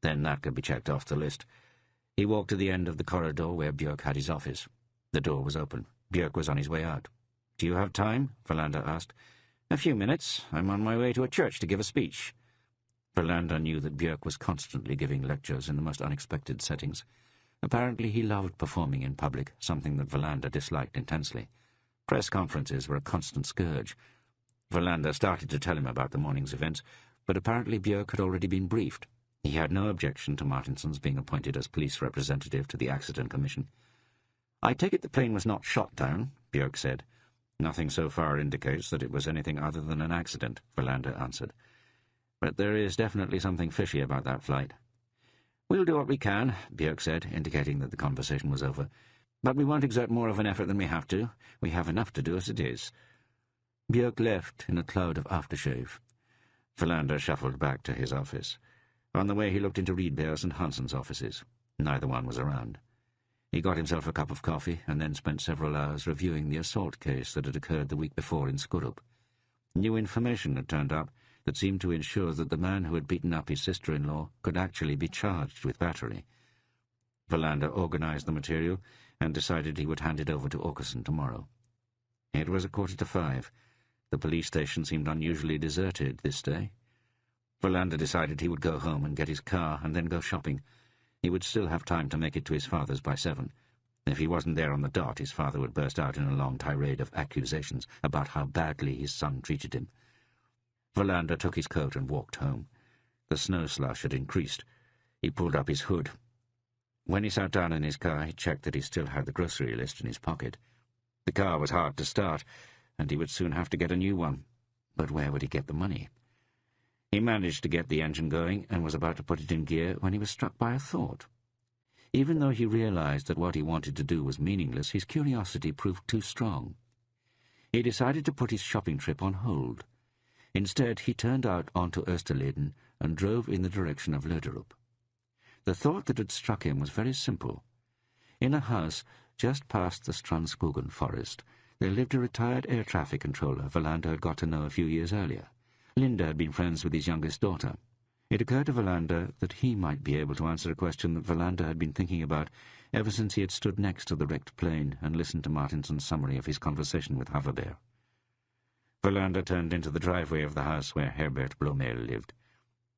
Then that could be checked off the list. He walked to the end of the corridor where Björk had his office. The door was open. Björk was on his way out. "Do you have time?" Philander asked. "A few minutes. I'm on my way to a church to give a speech." Philander knew that Björk was constantly giving lectures in the most unexpected settings. Apparently he loved performing in public, something that Philander disliked intensely. Press conferences were a constant scourge. Philander started to tell him about the morning's events, but apparently Björk had already been briefed. He had no objection to Martinson's being appointed as police representative to the Accident Commission. "I take it the plane was not shot down," Björk said. "Nothing so far indicates that it was anything other than an accident," Philander answered. "But there is definitely something fishy about that flight." "We'll do what we can," Björk said, indicating that the conversation was over. "But we won't exert more of an effort than we have to. We have enough to do as it is." Björk left in a cloud of aftershave. Philander shuffled back to his office. On the way he looked into Rydberg's and Hansen's offices. Neither one was around. He got himself a cup of coffee and then spent several hours reviewing the assault case that had occurred the week before in Skurup. New information had turned up that seemed to ensure that the man who had beaten up his sister-in-law could actually be charged with battery. Philander organized the material and decided he would hand it over to Aukerson tomorrow. It was 5:15. The police station seemed unusually deserted this day. Philander decided he would go home and get his car and then go shopping. He would still have time to make it to his father's by 7. If he wasn't there on the dot, his father would burst out in a long tirade of accusations about how badly his son treated him. Philander took his coat and walked home. The snow slush had increased. He pulled up his hood. When he sat down in his car, he checked that he still had the grocery list in his pocket. The car was hard to start, and he would soon have to get a new one. But where would he get the money? He managed to get the engine going and was about to put it in gear when he was struck by a thought. Even though he realized that what he wanted to do was meaningless, his curiosity proved too strong. He decided to put his shopping trip on hold. Instead, he turned out onto Österleden and drove in the direction of Lederup. The thought that had struck him was very simple. In a house just past the Strandskogen forest, there lived a retired air traffic controller Wallander had got to know a few years earlier. Linda had been friends with his youngest daughter. It occurred to Wallander that he might be able to answer a question that Wallander had been thinking about ever since he had stood next to the wrecked plane and listened to Martinson's summary of his conversation with Haverbeer. Wallander turned into the driveway of the house where Herbert Blomel lived.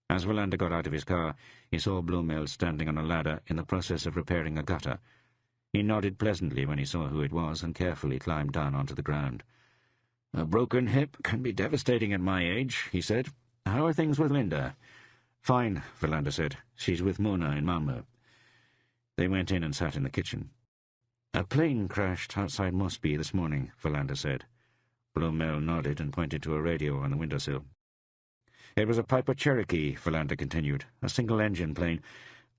As Wallander got out of his car, he saw Blomel standing on a ladder in the process of repairing a gutter. He nodded pleasantly when he saw who it was and carefully climbed down onto the ground. "A broken hip can be devastating at my age," he said. "How are things with Linda?" "Fine," Wallander said. "She's with Mona in Malmö." They went in and sat in the kitchen. "A plane crashed outside Mosby this morning," Wallander said. Blomel nodded and pointed to a radio on the windowsill. "It was a Piper Cherokee," Wallander continued, "a single-engine plane.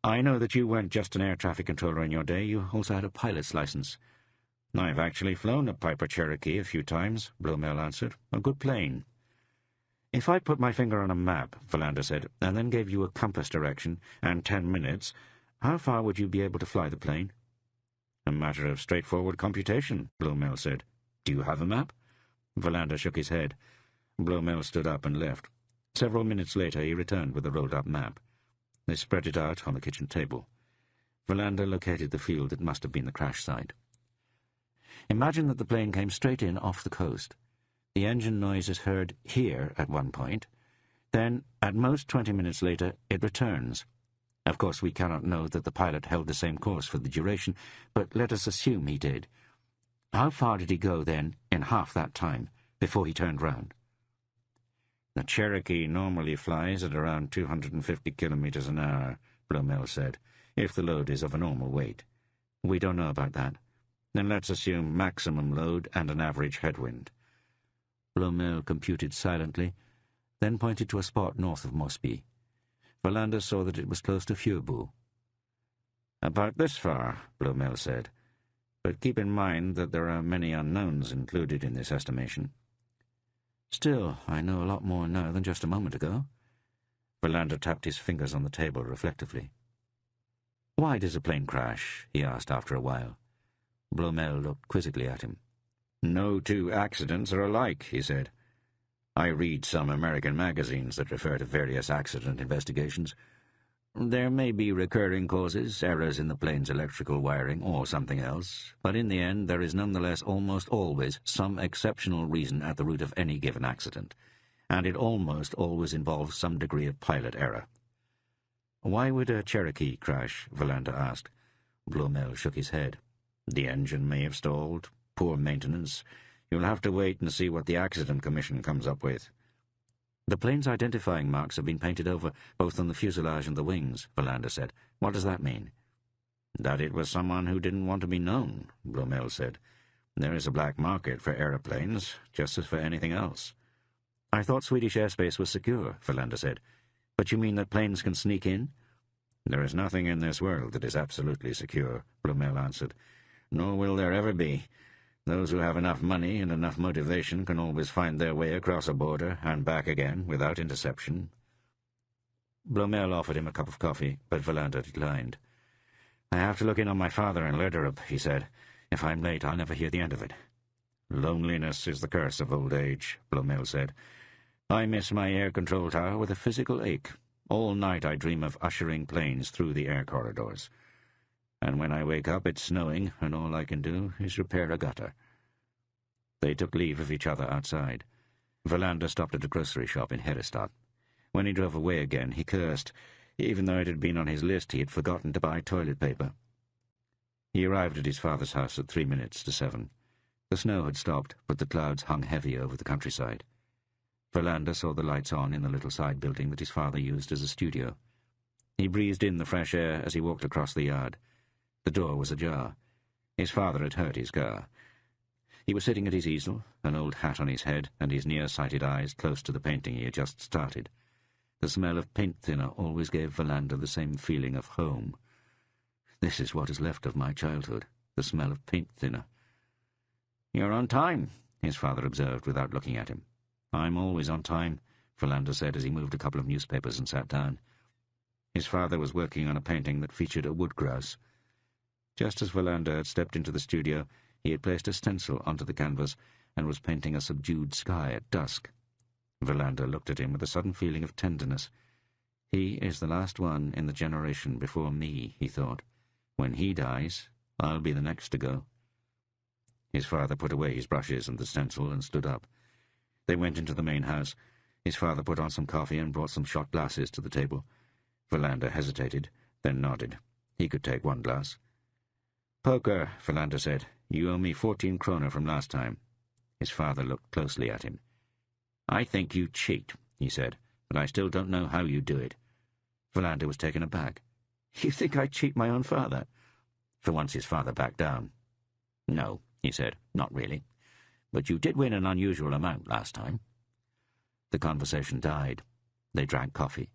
I know that you weren't just an air traffic controller in your day, you also had a pilot's license." "I've actually flown a Piper Cherokee a few times," Blomel answered. "A good plane." "If I put my finger on a map," Wallander said, "and then gave you a compass direction and 10 minutes, how far would you be able to fly the plane?" "A matter of straightforward computation," Blomel said. "Do you have a map?" Wallander shook his head. Blomel stood up and left. Several minutes later he returned with a rolled-up map. They spread it out on the kitchen table. Wallander located the field that must have been the crash site. "Imagine that the plane came straight in off the coast. The engine noise is heard here at one point. Then, at most 20 minutes later, it returns. Of course, we cannot know that the pilot held the same course for the duration, but let us assume he did. How far did he go, then, in half that time, before he turned round?" "The Cherokee normally flies at around 250 kilometers an hour, Blomel said, "if the load is of a normal weight." "We don't know about that." "Then let's assume maximum load and an average headwind." Blomel computed silently, then pointed to a spot north of Mosby. Wallander saw that it was close to Fjöbo. "About this far," Blomel said. "But keep in mind that there are many unknowns included in this estimation." "Still, I know a lot more now than just a moment ago." Wallander tapped his fingers on the table reflectively. "Why does a plane crash?" he asked after a while. Blomel looked quizzically at him. "No two accidents are alike," he said. "I read some American magazines that refer to various accident investigations. There may be recurring causes, errors in the plane's electrical wiring, or something else, but in the end there is nonetheless almost always some exceptional reason at the root of any given accident, and it almost always involves some degree of pilot error." "Why would a Cherokee crash?" Wallander asked. Blomel shook his head. "The engine may have stalled. Poor maintenance. You'll have to wait and see what the Accident Commission comes up with." "The plane's identifying marks have been painted over, both on the fuselage and the wings," Wallander said. "What does that mean?" "That it was someone who didn't want to be known," Blomel said. "There is a black market for aeroplanes, just as for anything else." "I thought Swedish airspace was secure," Wallander said. "But you mean that planes can sneak in?" "There is nothing in this world that is absolutely secure," Blomel answered. "Nor will there ever be. Those who have enough money and enough motivation can always find their way across a border and back again without interception." Blomel offered him a cup of coffee, but Wallander declined. "I have to look in on my father in Lederup," he said. "If I'm late, I'll never hear the end of it." "Loneliness is the curse of old age," Blomel said. "I miss my air control tower with a physical ache. All night I dream of ushering planes through the air corridors. And when I wake up it's snowing, and all I can do is repair a gutter." They took leave of each other outside. Wallander stopped at a grocery shop in Herestad. When he drove away again, he cursed. Even though it had been on his list, he had forgotten to buy toilet paper. He arrived at his father's house at 3 minutes to 7. The snow had stopped, but the clouds hung heavy over the countryside. Wallander saw the lights on in the little side building that his father used as a studio. He breathed in the fresh air as he walked across the yard. The door was ajar. His father had hurt his car. He was sitting at his easel, an old hat on his head, and his near-sighted eyes close to the painting he had just started. The smell of paint thinner always gave Wallander the same feeling of home. "This is what is left of my childhood, the smell of paint thinner." "You're on time," his father observed without looking at him. "I'm always on time," Verlander said as he moved a couple of newspapers and sat down. His father was working on a painting that featured a wood grouse. Just as Verlander had stepped into the studio, he had placed a stencil onto the canvas and was painting a subdued sky at dusk. Verlander looked at him with a sudden feeling of tenderness. He is the last one in the generation before me, he thought. When he dies, I'll be the next to go. His father put away his brushes and the stencil and stood up. They went into the main house. His father put on some coffee and brought some shot glasses to the table. Verlander hesitated, then nodded. He could take one glass. "Poker," Verlander said. "You owe me 14 kroner from last time." His father looked closely at him. "I think you cheat," he said, "but I still don't know how you do it." Verlander was taken aback. "You think I cheat my own father?" For once his father backed down. "No," he said, "not really. But you did win an unusual amount last time." The conversation died. They drank coffee.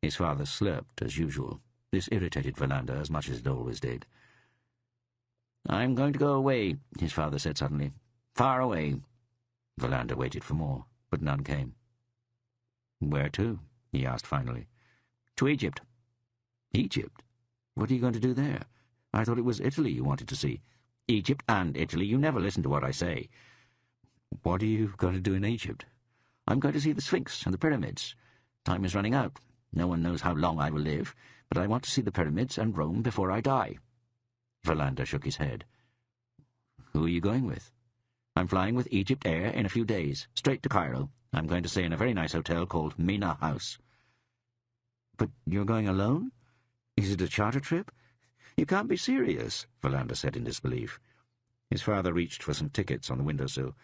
His father slurped as usual. This irritated Verlander as much as it always did. "I'm going to go away," his father said suddenly. "Far away." Verlander waited for more, but none came. "Where to?" he asked finally. "To Egypt." "Egypt? What are you going to do there? I thought it was Italy you wanted to see." "Egypt and Italy. You never listen to what I say." "What are you going to do in Egypt?" "I'm going to see the Sphinx and the pyramids. Time is running out. No one knows how long I will live, but I want to see the pyramids and Rome before I die." Verlander shook his head. "Who are you going with?" "I'm flying with Egypt Air in a few days, straight to Cairo. I'm going to stay in a very nice hotel called Mina House." "But you're going alone? Is it a charter trip? You can't be serious," Verlander said in disbelief. His father reached for some tickets on the windowsill.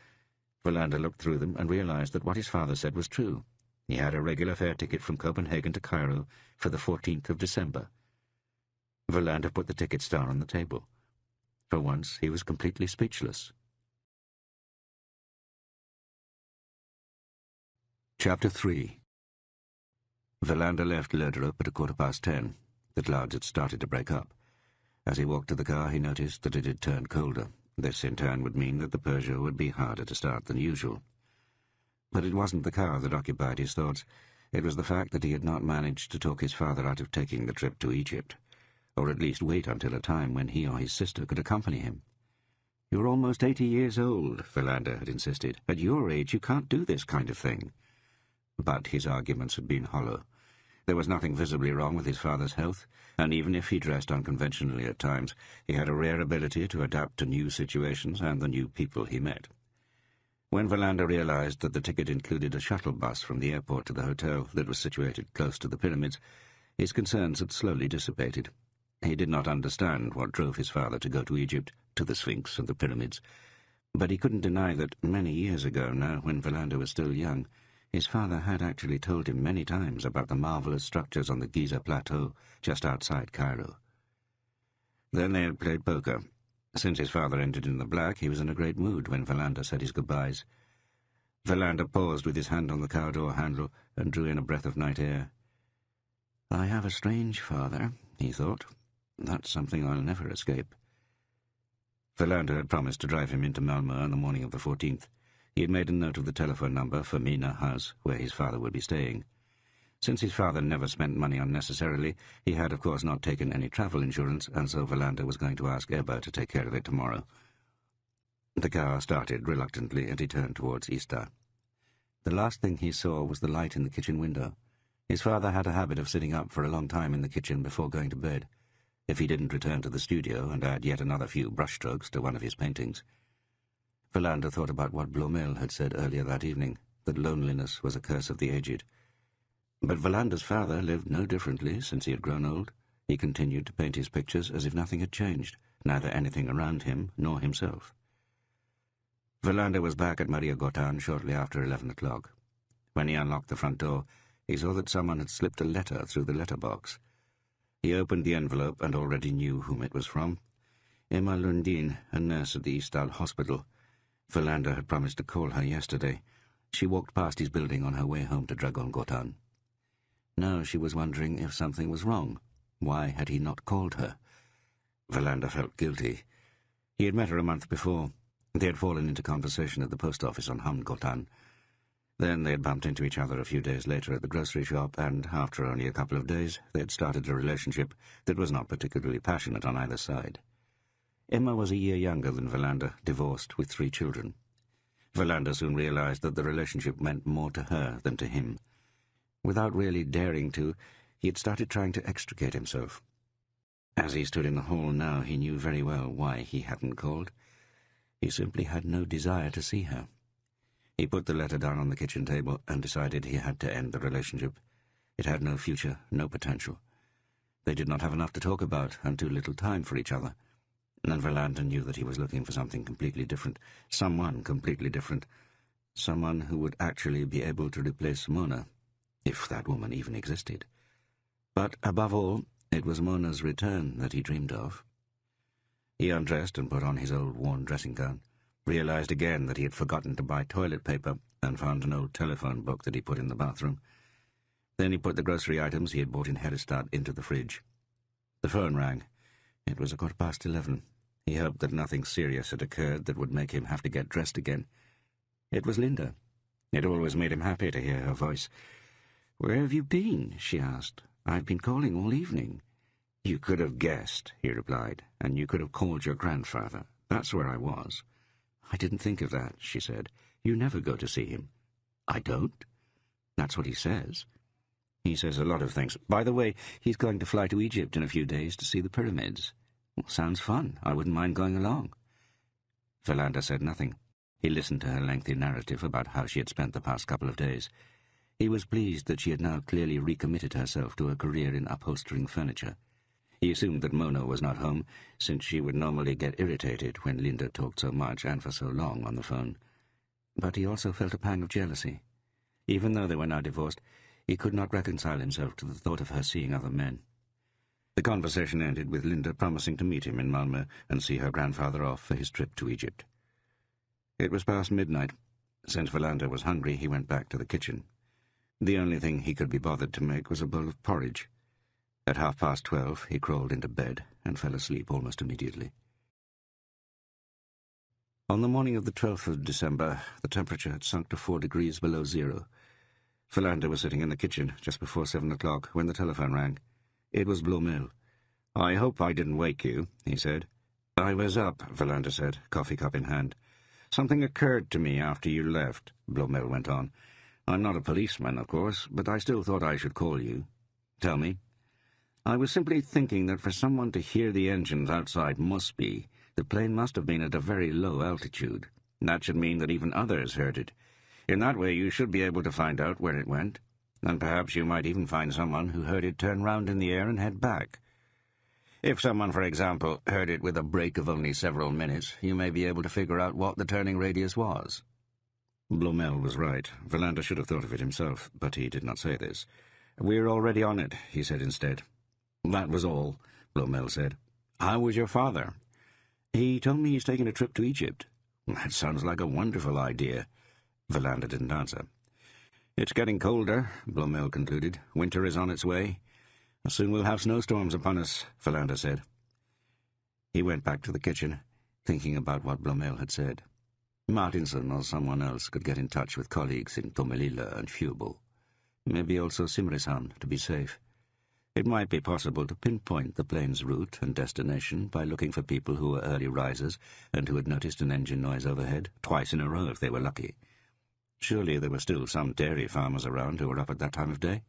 Verlander looked through them and realized that what his father said was true. He had a regular fare ticket from Copenhagen to Cairo for the 14th of December. Verlander put the tickets down on the table. For once, he was completely speechless. Chapter 3. Verlander left Lerderup at 10:15. The clouds had started to break up. As he walked to the car, he noticed that it had turned colder. This, in turn, would mean that the Peugeot would be harder to start than usual. But it wasn't the car that occupied his thoughts. It was the fact that he had not managed to talk his father out of taking the trip to Egypt, or at least wait until a time when he or his sister could accompany him. "You're almost 80 years old," Verlander had insisted. "At your age, you can't do this kind of thing." But his arguments had been hollow. There was nothing visibly wrong with his father's health, and even if he dressed unconventionally at times, he had a rare ability to adapt to new situations and the new people he met. When Verlander realized that the ticket included a shuttle bus from the airport to the hotel that was situated close to the pyramids, his concerns had slowly dissipated. He did not understand what drove his father to go to Egypt, to the Sphinx and the pyramids, but he couldn't deny that many years ago now, when Verlander was still young, his father had actually told him many times about the marvelous structures on the Giza Plateau just outside Cairo. Then they had played poker. Since his father entered in the black, he was in a great mood when Verlander said his goodbyes. Verlander paused with his hand on the car door handle and drew in a breath of night air. "I have a strange father," he thought. "That's something I'll never escape." Verlander had promised to drive him into Malmö on the morning of the 14th. He had made a note of the telephone number for Mina House, where his father would be staying. Since his father never spent money unnecessarily, he had of course not taken any travel insurance, and so Verlander was going to ask Ebba to take care of it tomorrow. The car started reluctantly, and he turned towards Ystad. The last thing he saw was the light in the kitchen window. His father had a habit of sitting up for a long time in the kitchen before going to bed, if he didn't return to the studio and add yet another few brushstrokes to one of his paintings. Verlander thought about what Blomel had said earlier that evening, that loneliness was a curse of the aged. But Verlander's father lived no differently since he had grown old. He continued to paint his pictures as if nothing had changed, neither anything around him nor himself. Verlander was back at Maria Gottan shortly after 11 o'clock. When he unlocked the front door, he saw that someone had slipped a letter through the letterbox. He opened the envelope and already knew whom it was from. Emma Lundin, a nurse at the Ystad hospital. Verlander had promised to call her yesterday. She walked past his building on her way home to Dragon Gottan. Now she was wondering if something was wrong. Why had he not called her? Verlander felt guilty. He had met her a month before. They had fallen into conversation at the post office on Hamn Gottan. Then they had bumped into each other a few days later at the grocery shop, and after only a couple of days they had started a relationship that was not particularly passionate on either side. Emma was a year younger than Verlander, divorced with 3 children. Verlander soon realized that the relationship meant more to her than to him. Without really daring to, he had started trying to extricate himself. As he stood in the hall now, he knew very well why he hadn't called. He simply had no desire to see her. He put the letter down on the kitchen table and decided he had to end the relationship. It had no future, no potential. They did not have enough to talk about, and too little time for each other. And Verlander knew that he was looking for something completely different, someone completely different, someone who would actually be able to replace Mona, if that woman even existed. But above all, it was Mona's return that he dreamed of. He undressed and put on his old worn dressing gown, realized again that he had forgotten to buy toilet paper, and found an old telephone book that he put in the bathroom. Then he put the grocery items he had bought in Herestad into the fridge. The phone rang. It was 11:15. He hoped that nothing serious had occurred that would make him have to get dressed again. It was Linda. It always made him happy to hear her voice. "Where have you been?" she asked. "I've been calling all evening." "You could have guessed," he replied, "and you could have called your grandfather. That's where I was." "I didn't think of that," she said. "You never go to see him." "I don't?" "That's what he says." "He says a lot of things. By the way, he's going to fly to Egypt in a few days to see the pyramids." "Well, sounds fun. I wouldn't mind going along." Verlander said nothing. He listened to her lengthy narrative about how she had spent the past couple of days. He was pleased that she had now clearly recommitted herself to a career in upholstering furniture. He assumed that Mona was not home, since she would normally get irritated when Linda talked so much and for so long on the phone. But he also felt a pang of jealousy. Even though they were now divorced, he could not reconcile himself to the thought of her seeing other men. The conversation ended with Linda promising to meet him in Malmö and see her grandfather off for his trip to Egypt. It was past midnight. Since Verlander was hungry, he went back to the kitchen. The only thing he could be bothered to make was a bowl of porridge. At 12:30, he crawled into bed and fell asleep almost immediately. On the morning of the 12th of December, the temperature had sunk to 4 degrees below zero. Verlander was sitting in the kitchen just before 7 o'clock when the telephone rang. It was Blomel. "I hope I didn't wake you," he said. "I was up," Verlander said, coffee cup in hand. "Something occurred to me after you left," Blomel went on. "I'm not a policeman, of course, but I still thought I should call you." "Tell me." "I was simply thinking that for someone to hear the engines outside Mosby, the plane must have been at a very low altitude. That should mean that even others heard it. In that way you should be able to find out where it went, and perhaps you might even find someone who heard it turn round in the air and head back. If someone, for example, heard it with a break of only several minutes, you may be able to figure out what the turning radius was." Blomel was right. Verlander should have thought of it himself, but he did not say this. "We're already on it," he said instead. "That was all," Blomel said. "How was your father?" "He told me he's taking a trip to Egypt." "That sounds like a wonderful idea." Verlander didn't answer. "It's getting colder," Blomel concluded. "Winter is on its way. Soon we'll have snowstorms upon us," Verlander said. He went back to the kitchen, thinking about what Blomel had said. Martinson or someone else could get in touch with colleagues in Tomelilla and Fjöbo. Maybe also Simrishamn, to be safe. It might be possible to pinpoint the plane's route and destination by looking for people who were early risers and who had noticed an engine noise overhead, twice in a row if they were lucky. Surely there were still some dairy farmers around who were up at that time of day.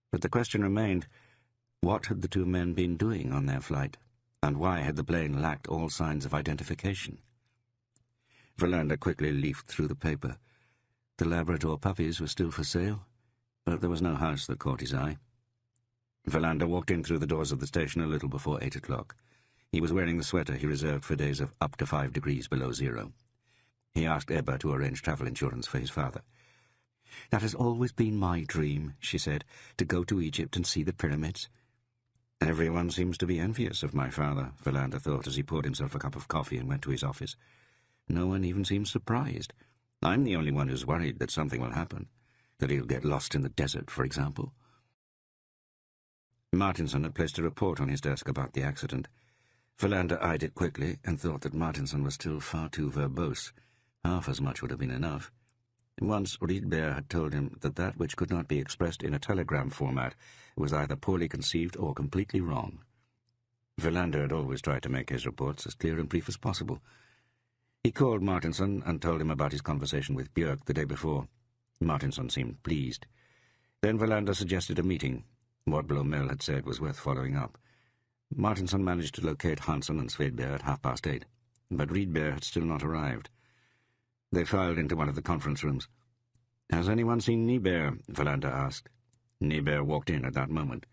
But the question remained, what had the 2 men been doing on their flight, and why had the plane lacked all signs of identification? Verlander quickly leafed through the paper. The Labrador puppies were still for sale, but there was no house that caught his eye. Verlander walked in through the doors of the station a little before 8 o'clock. He was wearing the sweater he reserved for days of up to 5 degrees below zero. He asked Ebba to arrange travel insurance for his father. "That has always been my dream," she said, "to go to Egypt and see the pyramids." "Everyone seems to be envious of my father," Verlander thought as he poured himself a cup of coffee and went to his office. "No one even seems surprised. I'm the only one who's worried that something will happen, that he'll get lost in the desert, for example." Martinson had placed a report on his desk about the accident. Verlander eyed it quickly and thought that Martinson was still far too verbose. Half as much would have been enough. Once Riedberg had told him that that which could not be expressed in a telegram format was either poorly conceived or completely wrong. Verlander had always tried to make his reports as clear and brief as possible. He called Martinson and told him about his conversation with Björk the day before. Martinson seemed pleased. Then Verlander suggested a meeting. What Blomel had said was worth following up. Martinson managed to locate Hansen and Svedberg at 8:30, but Riedberg had still not arrived. They filed into one of the conference rooms. "Has anyone seen Niebuhr?" Verlander asked. Niebuhr walked in at that moment.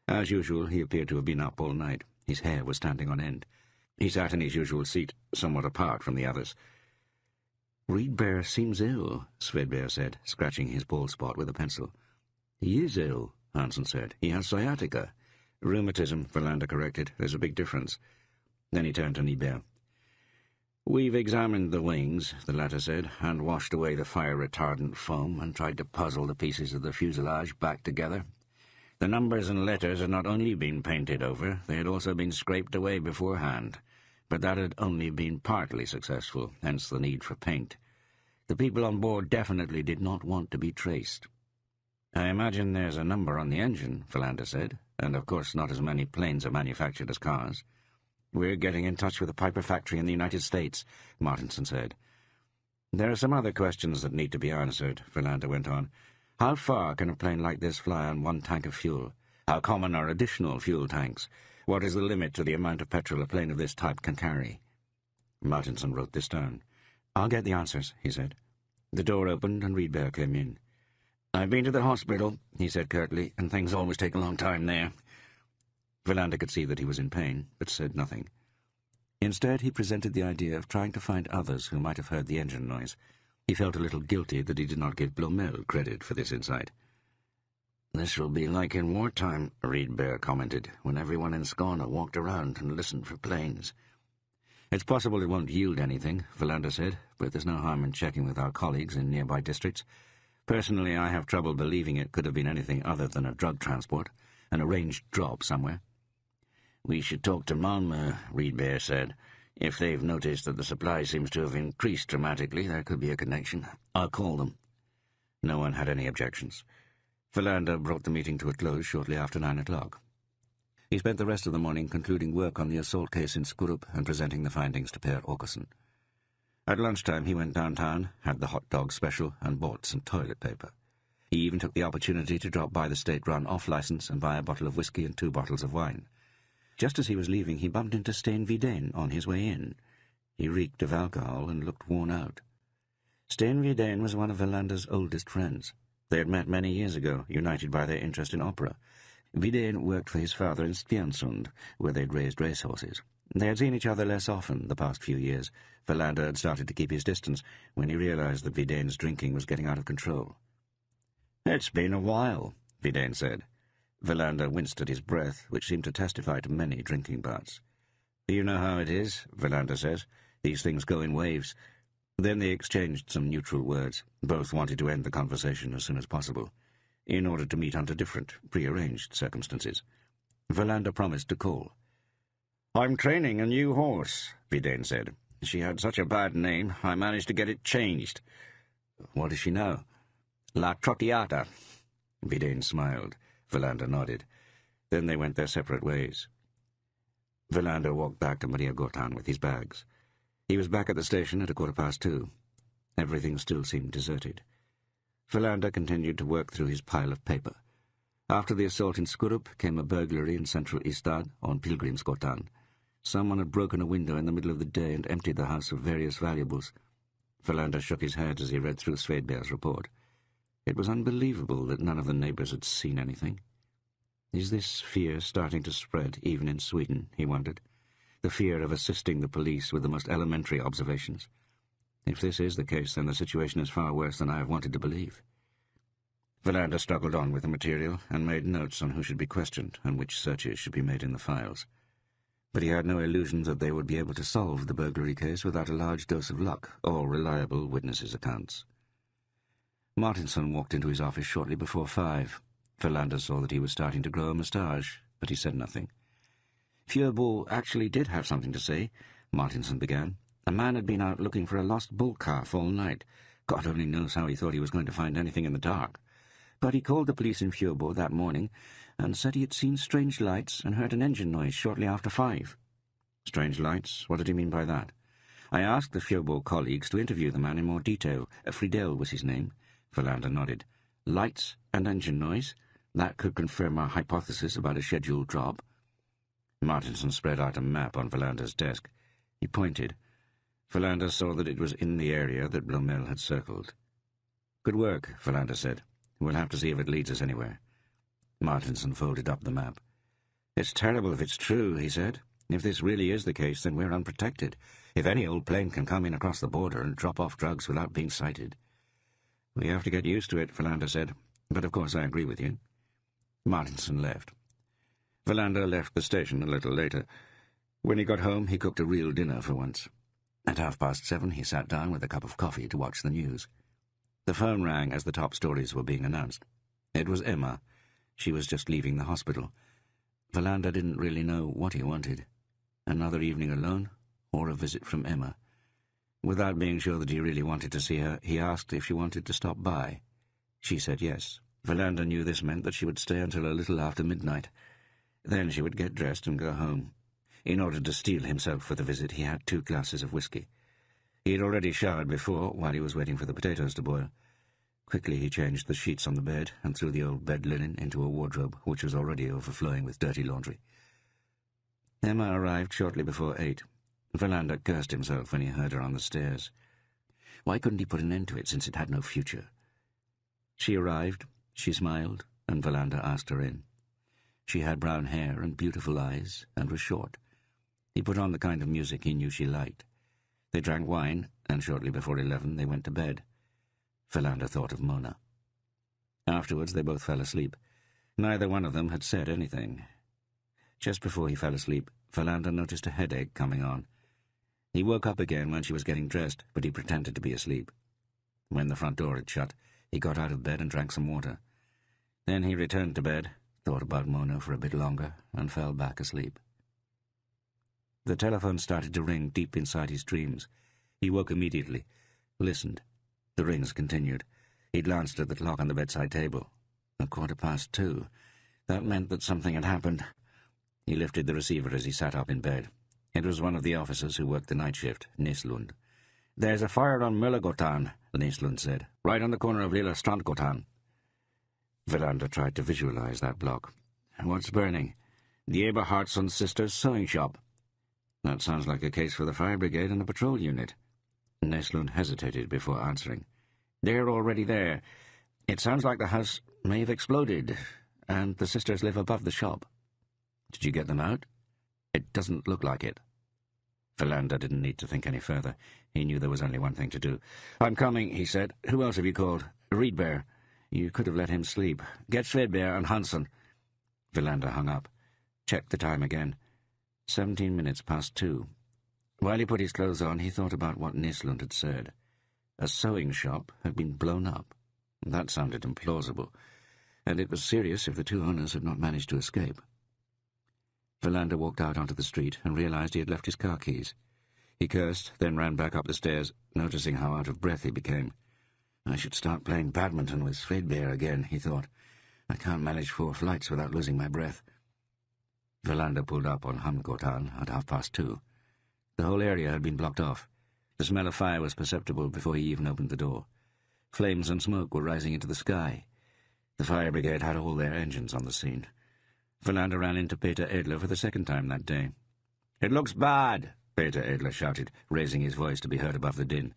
As usual, he appeared to have been up all night. His hair was standing on end. He sat in his usual seat, somewhat apart from the others. "Riedberg seems ill," Svedberg said, scratching his bald spot with a pencil. "He is ill," Hansen said. "He has sciatica." "Rheumatism," Verlander corrected. "There's a big difference." Then he turned to Niebuhr. "We've examined the wings," the latter said, and washed away the fire-retardant foam and tried to puzzle the pieces of the fuselage back together. The numbers and letters had not only been painted over, they had also been scraped away beforehand, but that had only been partly successful, hence the need for paint. The people on board definitely did not want to be traced. "I imagine there's a number on the engine," Verlander said, "and of course not as many planes are manufactured as cars." "We're getting in touch with the Piper factory in the United States," Martinson said. "There are some other questions that need to be answered," Verlander went on. "How far can a plane like this fly on one tank of fuel? How common are additional fuel tanks? What is the limit to the amount of petrol a plane of this type can carry?" Martinson wrote this down. "I'll get the answers," he said. The door opened and Riedberg came in. "I've been to the hospital," he said curtly, "and things always take a long time there." Verlander could see that he was in pain, but said nothing. Instead, he presented the idea of trying to find others who might have heard the engine noise. He felt a little guilty that he did not give Blomel credit for this insight. "This will be like in wartime," Riedberg commented, "when everyone in Skåne walked around and listened for planes." "It's possible it won't yield anything," Verlander said, "but there's no harm in checking with our colleagues in nearby districts. Personally, I have trouble believing it could have been anything other than a drug transport, an arranged drop somewhere." "We should talk to Malmö," Riedberg said. "If they've noticed that the supply seems to have increased dramatically, there could be a connection. I'll call them." No one had any objections. Verlander brought the meeting to a close shortly after 9 o'clock. He spent the rest of the morning concluding work on the assault case in Skurup and presenting the findings to Per Åkesson. At lunchtime he went downtown, had the hot dog special, and bought some toilet paper. He even took the opportunity to drop by the state-run off-license and buy a bottle of whiskey and 2 bottles of wine. Just as he was leaving, he bumped into Sten Widén on his way in. He reeked of alcohol and looked worn out. Sten Widén was one of Verlander's oldest friends. They had met many years ago, united by their interest in opera. Widén worked for his father in Stensund, where they'd raised racehorses. They had seen each other less often the past few years. Verlander had started to keep his distance when he realized that Widén's drinking was getting out of control. "It's been a while," Widén said. Verlander winced at his breath, which seemed to testify to many drinking bouts. "You know how it is," Verlander says. "These things go in waves." Then they exchanged some neutral words. Both wanted to end the conversation as soon as possible, in order to meet under different, prearranged circumstances. Verlander promised to call. "I'm training a new horse," Widén said. "She had such a bad name, I managed to get it changed." "What is she now?" "La Trottiata." Widén smiled. Verlander nodded. Then they went their separate ways. Verlander walked back to Maria Gothan with his bags. He was back at the station at 2:15. Everything still seemed deserted. Verlander continued to work through his pile of paper. After the assault in Skurup came a burglary in central Ystad on Pilgrimsgatan. Someone had broken a window in the middle of the day and emptied the house of various valuables. Verlander shook his head as he read through Svedberg's report. It was unbelievable that none of the neighbors had seen anything. Is this fear starting to spread even in Sweden, he wondered, the fear of assisting the police with the most elementary observations? If this is the case, then the situation is far worse than I have wanted to believe. Verlander struggled on with the material and made notes on who should be questioned and which searches should be made in the files. But he had no illusion that they would be able to solve the burglary case without a large dose of luck or reliable witnesses' accounts. Martinson walked into his office shortly before 5. Verlander saw that he was starting to grow a moustache, but he said nothing. "Fjöbo actually did have something to say," Martinson began. "A man had been out looking for a lost bull calf all night. God only knows how he thought he was going to find anything in the dark. But he called the police in Fjöbo that morning and said he had seen strange lights and heard an engine noise shortly after 5. Strange lights? What did he mean by that? I asked the Fjöbo colleagues to interview the man in more detail. Friedel was his name. Verlander nodded. Lights and engine noise? That could confirm our hypothesis about a scheduled drop. Martinson spread out a map on Verlander's desk. He pointed. Verlander saw that it was in the area that Blomel had circled. Good work, Verlander said. We'll have to see if it leads us anywhere. Martinson folded up the map. It's terrible if it's true, he said. If this really is the case, then we're unprotected. If any old plane can come in across the border and drop off drugs without being sighted. We have to get used to it, Verlander said. But of course I agree with you. Martinson left. Verlander left the station a little later. When he got home, he cooked a real dinner for once. At 7:30, he sat down with a cup of coffee to watch the news. The phone rang as the top stories were being announced. It was Emma. She was just leaving the hospital. Verlander didn't really know what he wanted. Another evening alone, or a visit from Emma. Without being sure that he really wanted to see her, he asked if she wanted to stop by. She said yes. Verlander knew this meant that she would stay until a little after midnight. Then she would get dressed and go home. In order to steel himself for the visit, he had 2 glasses of whiskey. He had already showered before, while he was waiting for the potatoes to boil. Quickly he changed the sheets on the bed and threw the old bed linen into a wardrobe which was already overflowing with dirty laundry. Emma arrived shortly before 8. Verlander cursed himself when he heard her on the stairs. Why couldn't he put an end to it, since it had no future? She arrived, she smiled, and Verlander asked her in. She had brown hair and beautiful eyes, and was short. He put on the kind of music he knew she liked. They drank wine, and shortly before 11 they went to bed. Verlander thought of Mona. Afterwards they both fell asleep. Neither one of them had said anything. Just before he fell asleep, Verlander noticed a headache coming on. He woke up again when she was getting dressed, but he pretended to be asleep. When the front door had shut, he got out of bed and drank some water. Then he returned to bed, thought about Mona for a bit longer, and fell back asleep. The telephone started to ring deep inside his dreams. He woke immediately, listened. The rings continued. He glanced at the clock on the bedside table. 2:15. That meant that something had happened. He lifted the receiver as he sat up in bed. It was one of the officers who worked the night shift, Nislund. "There's a fire on Møllegatan," Nislund said, "right on the corner of Lilla Strandgatan." Verlander tried to visualize that block. "What's burning?" "The Eberhardsson sisters' sewing shop." "That sounds like a case for the fire brigade and a patrol unit." Nislund hesitated before answering. "They're already there. It sounds like the house may have exploded, and the sisters live above the shop." "Did you get them out?" "It doesn't look like it." Verlander didn't need to think any further. He knew there was only one thing to do. "I'm coming," he said. "Who else have you called?" "Riedberg. You could have let him sleep. Get Svedberg and Hansen." Verlander hung up. Checked the time again. 17 minutes past 2. While he put his clothes on, he thought about what Nislund had said. A sewing shop had been blown up. That sounded implausible, and it was serious if the 2 owners had not managed to escape. Verlander walked out onto the street and realized he had left his car keys. He cursed, then ran back up the stairs, noticing how out of breath he became. "I should start playing badminton with Svedberg again," he thought. "I can't manage 4 flights without losing my breath." Verlander pulled up on Hamngotan at 2:30. The whole area had been blocked off. The smell of fire was perceptible before he even opened the door. Flames and smoke were rising into the sky. The fire brigade had all their engines on the scene. Verlander ran into Peter Edler for the second time that day. "It looks bad," Peter Edler shouted, raising his voice to be heard above the din.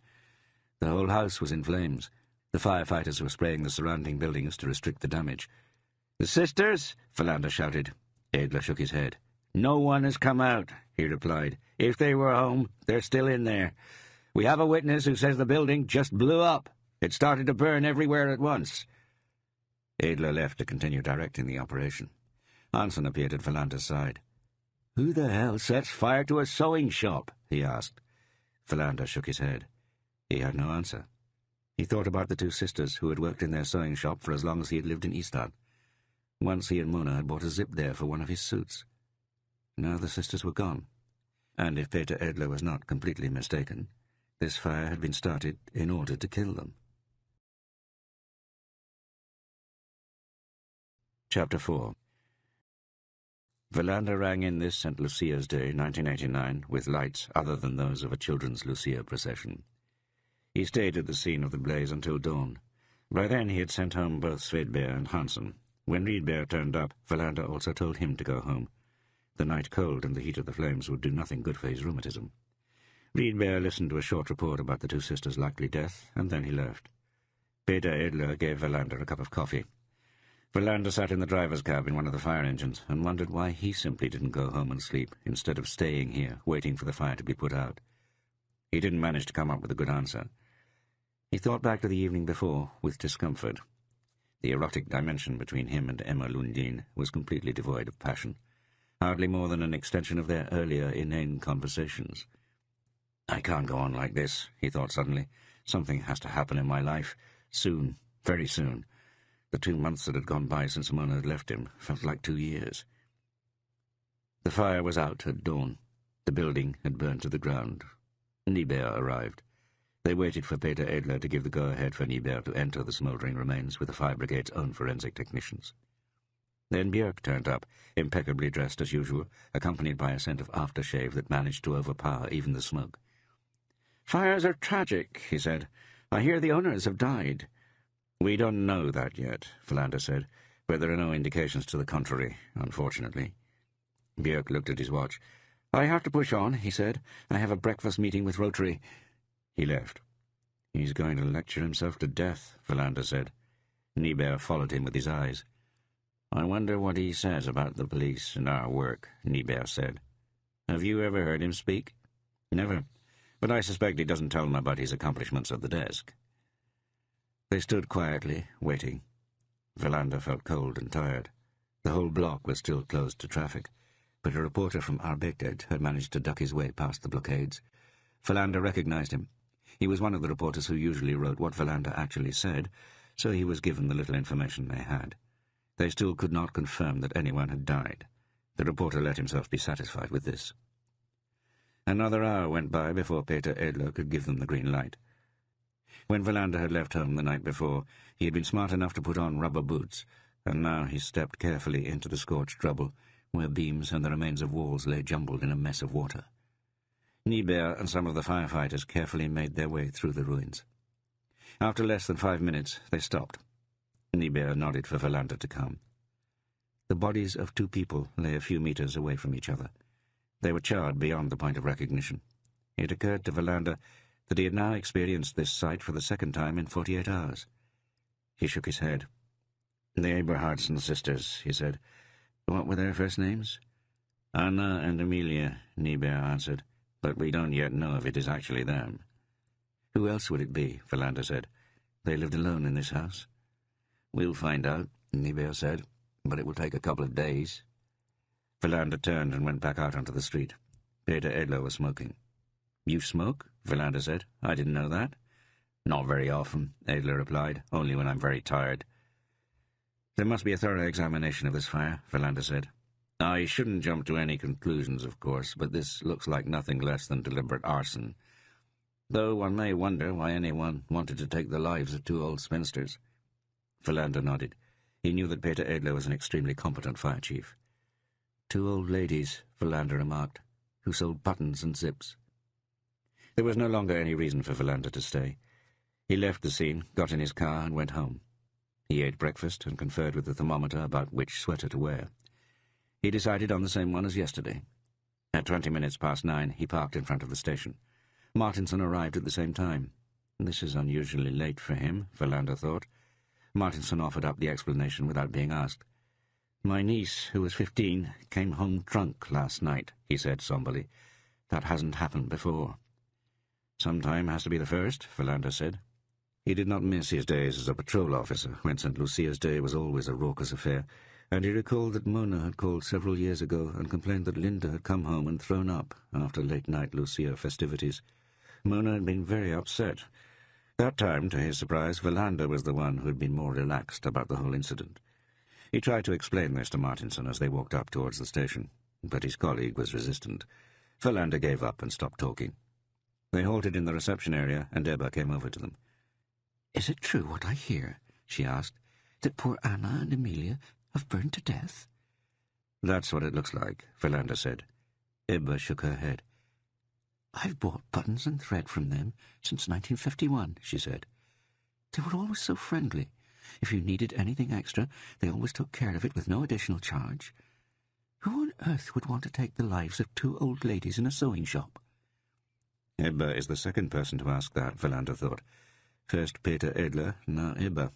The whole house was in flames. The firefighters were spraying the surrounding buildings to restrict the damage. "The sisters?" Verlander shouted. Edler shook his head. "No one has come out," he replied. "If they were home, they're still in there. We have a witness who says the building just blew up. It started to burn everywhere at once." Edler left to continue directing the operation. Hansen appeared at Verlander's side. "Who the hell sets fire to a sewing shop?" he asked. Verlander shook his head. He had no answer. He thought about the 2 sisters who had worked in their sewing shop for as long as he had lived in Ystad. Once he and Mona had bought a zip there for one of his suits. Now the sisters were gone. And if Peter Edler was not completely mistaken, this fire had been started in order to kill them. Chapter 4. Verlander rang in this St. Lucia's Day, 1989, with lights other than those of a children's Lucia procession. He stayed at the scene of the blaze until dawn. By then he had sent home both Svedberg and Hansen. When Rydberg turned up, Verlander also told him to go home. The night cold and the heat of the flames would do nothing good for his rheumatism. Rydberg listened to a short report about the two sisters' likely death, and then he left. Peter Edler gave Verlander a cup of coffee. Verlander sat in the driver's cab in one of the fire engines and wondered why he simply didn't go home and sleep, instead of staying here, waiting for the fire to be put out. He didn't manage to come up with a good answer. He thought back to the evening before, with discomfort. The erotic dimension between him and Emma Lundin was completely devoid of passion, hardly more than an extension of their earlier inane conversations. I can't go on like this, he thought suddenly. Something has to happen in my life. Soon, very soon. The 2 months that had gone by since Mona had left him felt like 2 years. The fire was out at dawn. The building had burned to the ground. Niebuhr arrived. They waited for Peter Edler to give the go-ahead for Niebuhr to enter the smouldering remains with the fire brigade's own forensic technicians. Then Björk turned up, impeccably dressed as usual, accompanied by a scent of aftershave that managed to overpower even the smoke. "Fires are tragic," he said. "I hear the owners have died." "We don't know that yet," Verlander said, "but there are no indications to the contrary, unfortunately." Björk looked at his watch. "I have to push on," he said. "I have a breakfast meeting with Rotary." He left. "He's going to lecture himself to death," Verlander said. Niebuhr followed him with his eyes. "I wonder what he says about the police and our work," Niebuhr said. "Have you ever heard him speak?" "Never. But I suspect he doesn't tell them about his accomplishments at the desk." They stood quietly, waiting. Verlander felt cold and tired. The whole block was still closed to traffic, but a reporter from Arbetet had managed to duck his way past the blockades. Verlander recognized him. He was one of the reporters who usually wrote what Verlander actually said, so he was given the little information they had. They still could not confirm that anyone had died. The reporter let himself be satisfied with this. Another hour went by before Peter Edler could give them the green light. When Verlander had left home the night before, he had been smart enough to put on rubber boots, and now he stepped carefully into the scorched rubble, where beams and the remains of walls lay jumbled in a mess of water. Niebuhr and some of the firefighters carefully made their way through the ruins. After less than 5 minutes, they stopped. Niebuhr nodded for Verlander to come. The bodies of 2 people lay a few meters away from each other. They were charred beyond the point of recognition. It occurred to Verlander that he had now experienced this sight for the second time in 48 hours. He shook his head. "The Eberhardsen sisters," he said. "What were their first names?" "Anna and Amelia," Niebuhr answered. "But we don't yet know if it is actually them." "Who else would it be?" Verlander said. "They lived alone in this house." "We'll find out," Niebuhr said, "but it will take a couple of days." Verlander turned and went back out onto the street. Peter Edler was smoking. "You smoke?" Verlander said. "I didn't know that." "Not very often," Edler replied. "Only when I'm very tired." "There must be a thorough examination of this fire," Verlander said. "I shouldn't jump to any conclusions, of course, but this looks like nothing less than deliberate arson. Though one may wonder why anyone wanted to take the lives of 2 old spinsters." Verlander nodded. He knew that Peter Edler was an extremely competent fire chief. 2 old ladies, Verlander remarked, who sold buttons and zips. There was no longer any reason for Verlander to stay. He left the scene, got in his car, and went home. He ate breakfast and conferred with the thermometer about which sweater to wear. He decided on the same one as yesterday. At 20 minutes past 9, he parked in front of the station. Martinson arrived at the same time. This is unusually late for him, Verlander thought. Martinson offered up the explanation without being asked. "My niece, who was 15, came home drunk last night," he said somberly. "That hasn't happened before." "Some time has to be the first," Verlander said. He did not miss his days as a patrol officer, when St. Lucia's Day was always a raucous affair, and he recalled that Mona had called several years ago and complained that Linda had come home and thrown up after late-night Lucia festivities. Mona had been very upset. That time, to his surprise, Verlander was the one who had been more relaxed about the whole incident. He tried to explain this to Martinson as they walked up towards the station, but his colleague was resistant. Verlander gave up and stopped talking. They halted in the reception area, and Ebba came over to them. "Is it true what I hear," she asked, "that poor Anna and Amelia Have burned to death? That's what it looks like, Philander said. Ebba shook her head. I've bought buttons and thread from them since 1951, she said. They were always so friendly. If you needed anything extra, they always took care of it with no additional charge. Who on earth would want to take the lives of two old ladies in a sewing shop? Ebba is the second person to ask that, Philander thought. First Peter Edler, now Ebba.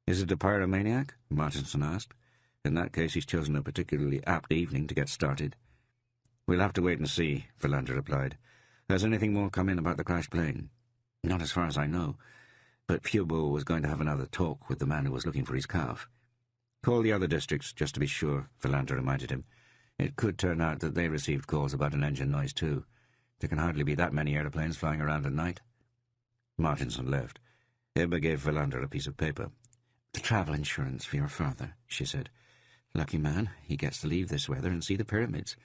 Is it a pyromaniac? Martinson asked. In that case, he's chosen a particularly apt evening to get started. We'll have to wait and see, Philander replied. Has anything more come in about the crashed plane? Not as far as I know, but Furbo was going to have another talk with the man who was looking for his calf. Call the other districts, just to be sure, Philander reminded him. It could turn out that they received calls about an engine noise too. There can hardly be that many aeroplanes flying around at night. Martinson left. Ebba gave Philander a piece of paper. The travel insurance for your father, she said. Lucky man, he gets to leave this weather and see the pyramids.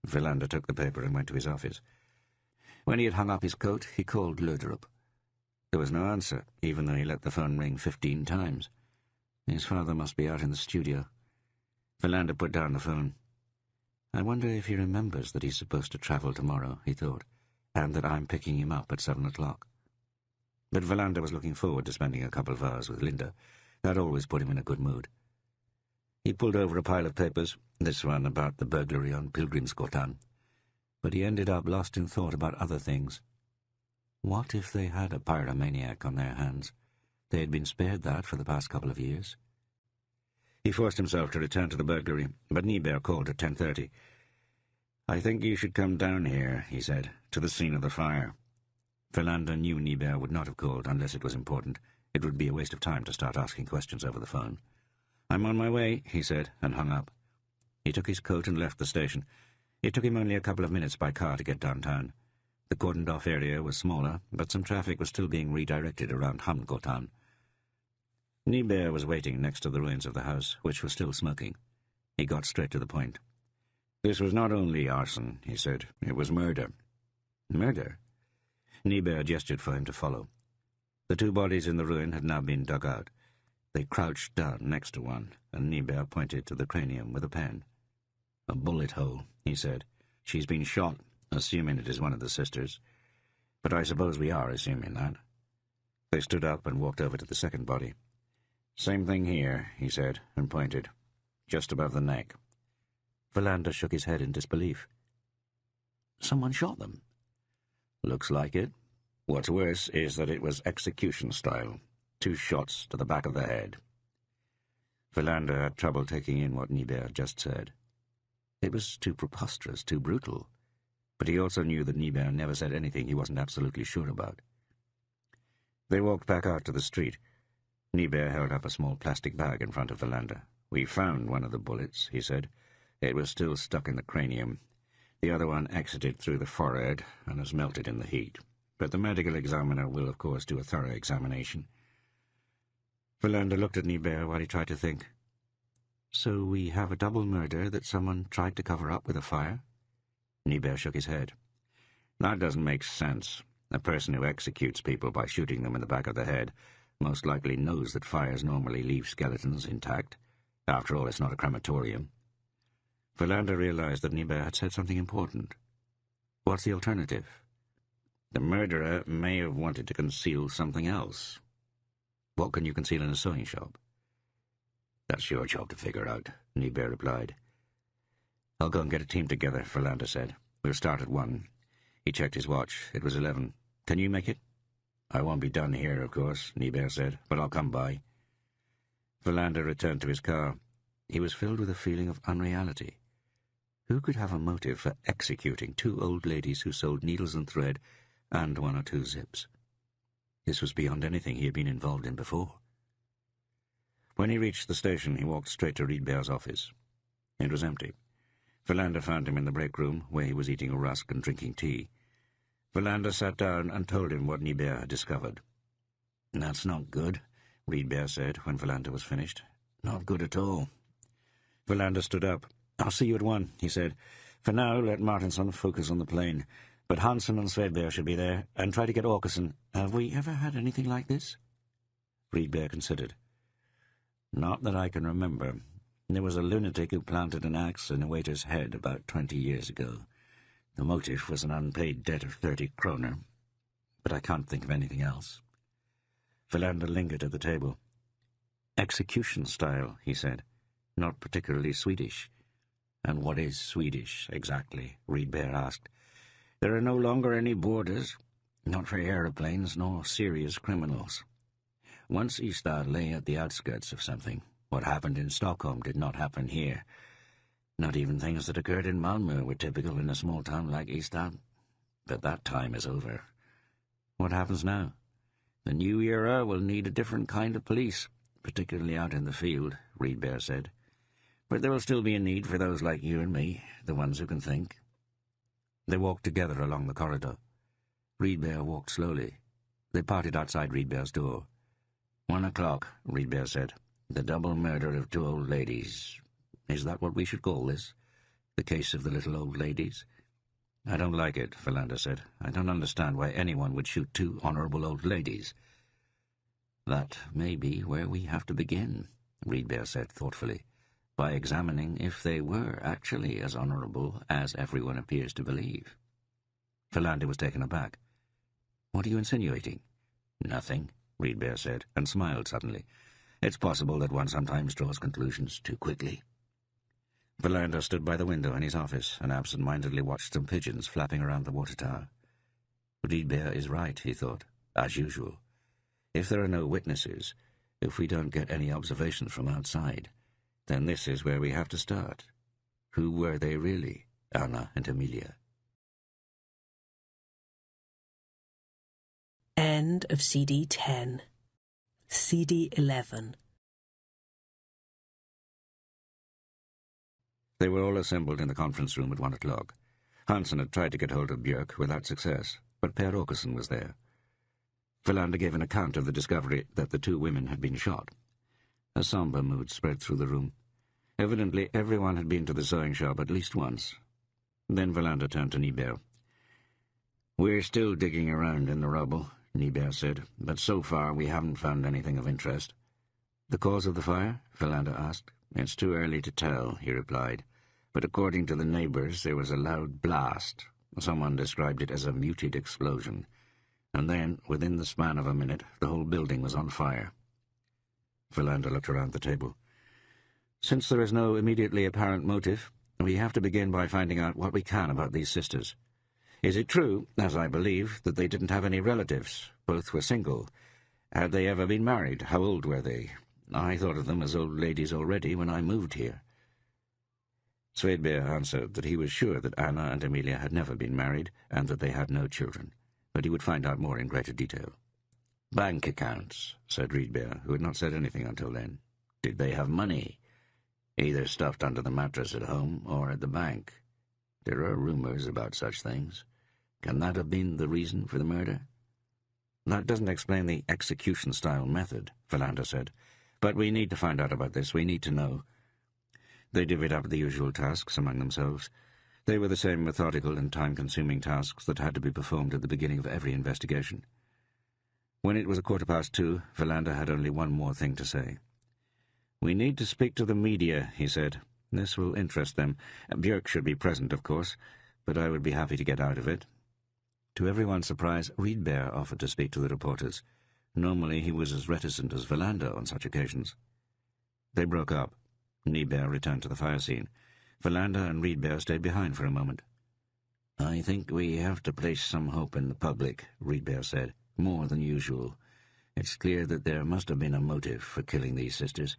Philander took the paper and went to his office. When he had hung up his coat, he called Löderup. There was no answer, even though he let the phone ring 15 times. His father must be out in the studio. Philander put down the phone. I wonder if he remembers that he's supposed to travel tomorrow, he thought, and that I'm picking him up at 7 o'clock. But Philander was looking forward to spending a couple of hours with Linda. That always put him in a good mood. He pulled over a pile of papers, this one about the burglary on Pilgrimsgatan. But he ended up lost in thought about other things. What if they had a pyromaniac on their hands? They had been spared that for the past couple of years. He forced himself to return to the burglary, but Niebuhr called at 10:30. I think you should come down here, he said, to the scene of the fire. Philander knew Niebuhr would not have called unless it was important. It would be a waste of time to start asking questions over the phone. I'm on my way, he said, and hung up. He took his coat and left the station. It took him only a couple of minutes by car to get downtown. The cordoned-off area was smaller, but some traffic was still being redirected around Hamnkotan. Niebuhr was waiting next to the ruins of the house, which was still smoking. He got straight to the point. This was not only arson, he said. It was murder. Murder? Niebuhr gestured for him to follow. The two bodies in the ruin had now been dug out. They crouched down next to one, and Niebuhr pointed to the cranium with a pen. A bullet hole, he said. She's been shot, assuming it is one of the sisters. But I suppose we are assuming that. They stood up and walked over to the second body. Same thing here, he said, and pointed. Just above the neck. Philander shook his head in disbelief. Someone shot them. Looks like it. What's worse is that it was execution style. 2 shots to the back of the head. Philander had trouble taking in what Niebuhr had just said. It was too preposterous, too brutal. But he also knew that Niebuhr never said anything he wasn't absolutely sure about. They walked back out to the street. Niebuhr held up a small plastic bag in front of Philander. We found one of the bullets, he said. It was still stuck in the cranium. The other one exited through the forehead and has melted in the heat. But the medical examiner will, of course, do a thorough examination. Philander looked at Niebuhr while he tried to think. So we have a double murder that someone tried to cover up with a fire? Niebuhr shook his head. That doesn't make sense. A person who executes people by shooting them in the back of the head most likely knows that fires normally leave skeletons intact. After all, it's not a crematorium. Philander realized that Niebuhr had said something important. What's the alternative? The murderer may have wanted to conceal something else. What can you conceal in a sewing shop? That's your job to figure out, Niebuhr replied. I'll go and get a team together, Philander said. We'll start at 1. He checked his watch. It was 11. Can you make it? I won't be done here, of course, Niebuhr said, but I'll come by. Philander returned to his car. He was filled with a feeling of unreality. Who could have a motive for executing 2 old ladies who sold needles and thread and 1 or 2 zips? This was beyond anything he had been involved in before. When he reached the station, he walked straight to Riedberg's office. It was empty. Philander found him in the break room, where he was eating a rusk and drinking tea. Philander sat down and told him what Niebuhr had discovered. That's not good, Riedberg said when Philander was finished. Not good at all. Philander stood up. I'll see you at 1, he said. For now, let Martinson focus on the plane. But Hansen and Svedberg should be there, and try to get Åkesson. Have we ever had anything like this? Riedberg considered. Not that I can remember. There was a lunatic who planted an axe in a waiter's head about 20 years ago. The motive was an unpaid debt of 30 kroner, but I can't think of anything else. Philander lingered at the table. Execution style, he said. Not particularly Swedish. And what is Swedish, exactly? Reedbear asked. There are no longer any borders, not for aeroplanes nor serious criminals. Once Ystad lay at the outskirts of something. What happened in Stockholm did not happen here. Not even things that occurred in Malmö were typical in a small town like Ystad. But that time is over. What happens now? The new era will need a different kind of police, particularly out in the field, Reedbear said. But there will still be a need for those like you and me, the ones who can think. They walked together along the corridor. Reedbear walked slowly. They parted outside Reedbear's door. 1 o'clock, Reedbear said. The double murder of 2 old ladies. Is that what we should call this? The case of the little old ladies? I don't like it, Philander said. I don't understand why anyone would shoot 2 honourable old ladies. That may be where we have to begin, Reedbear said thoughtfully, by examining if they were actually as honourable as everyone appears to believe. Philander was taken aback. What are you insinuating? Nothing, Reedbear said, and smiled suddenly. It's possible that one sometimes draws conclusions too quickly. Philander stood by the window in his office and absent-mindedly watched some pigeons flapping around the water tower. Reedbear is right, he thought, as usual. If there are no witnesses, if we don't get any observations from outside, then this is where we have to start. Who were they really, Anna and Emilia? End of CD 10. CD 11. They were all assembled in the conference room at 1 o'clock. Hansen had tried to get hold of Björk without success, but Per Åkesson was there. Philander gave an account of the discovery that the 2 women had been shot. A sombre mood spread through the room. Evidently everyone had been to the sewing shop at least once. Then Philander turned to Nyberg. We're still digging around in the rubble, Nyberg said, but so far we haven't found anything of interest. The cause of the fire? Philander asked. It's too early to tell, he replied, but according to the neighbours there was a loud blast. Someone described it as a muted explosion. And then, within the span of a minute, the whole building was on fire. Philander looked around the table. Since there is no immediately apparent motive, we have to begin by finding out what we can about these sisters. Is it true, as I believe, that they didn't have any relatives? Both were single. Had they ever been married? How old were they? I thought of them as old ladies already when I moved here. Svedberg answered that he was sure that Anna and Emilia had never been married and that they had no children, but he would find out more in greater detail. Bank accounts, said Reedbear, who had not said anything until then. Did they have money? Either stuffed under the mattress at home or at the bank. There are rumours about such things. Can that have been the reason for the murder? That doesn't explain the execution-style method, Philander said. But we need to find out about this. We need to know. They divvied up the usual tasks among themselves. They were the same methodical and time-consuming tasks that had to be performed at the beginning of every investigation. When it was 2:15, Philander had only one more thing to say. We need to speak to the media, he said. This will interest them. Björk should be present, of course, but I would be happy to get out of it. To everyone's surprise, Reedbear offered to speak to the reporters. Normally he was as reticent as Philander on such occasions. They broke up. Nyberg returned to the fire scene. Philander and Reedbear stayed behind for a moment. I think we have to place some hope in the public, Reedbear said, more than usual. It's clear that there must have been a motive for killing these sisters,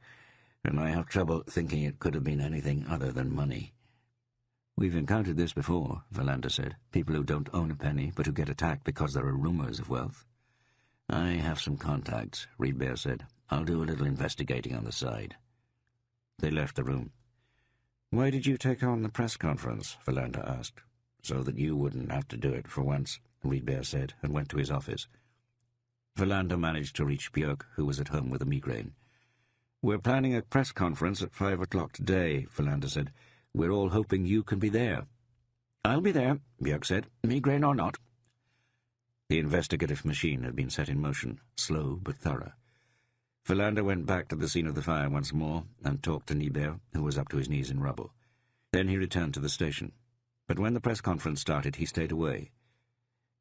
and I have trouble thinking it could have been anything other than money. We've encountered this before, Philander said. People who don't own a penny, but who get attacked because there are rumours of wealth. I have some contacts, Reedbear said. I'll do a little investigating on the side. They left the room. Why did you take on the press conference? Philander asked. So that you wouldn't have to do it for once, Reedbear said, and went to his office. Philander managed to reach Björk, who was at home with a migraine. We're planning a press conference at 5 o'clock today, Philander said. We're all hoping you can be there. I'll be there, Björk said, migraine or not. The investigative machine had been set in motion, slow but thorough. Philander went back to the scene of the fire once more and talked to Nibert, who was up to his knees in rubble. Then he returned to the station. But when the press conference started, he stayed away.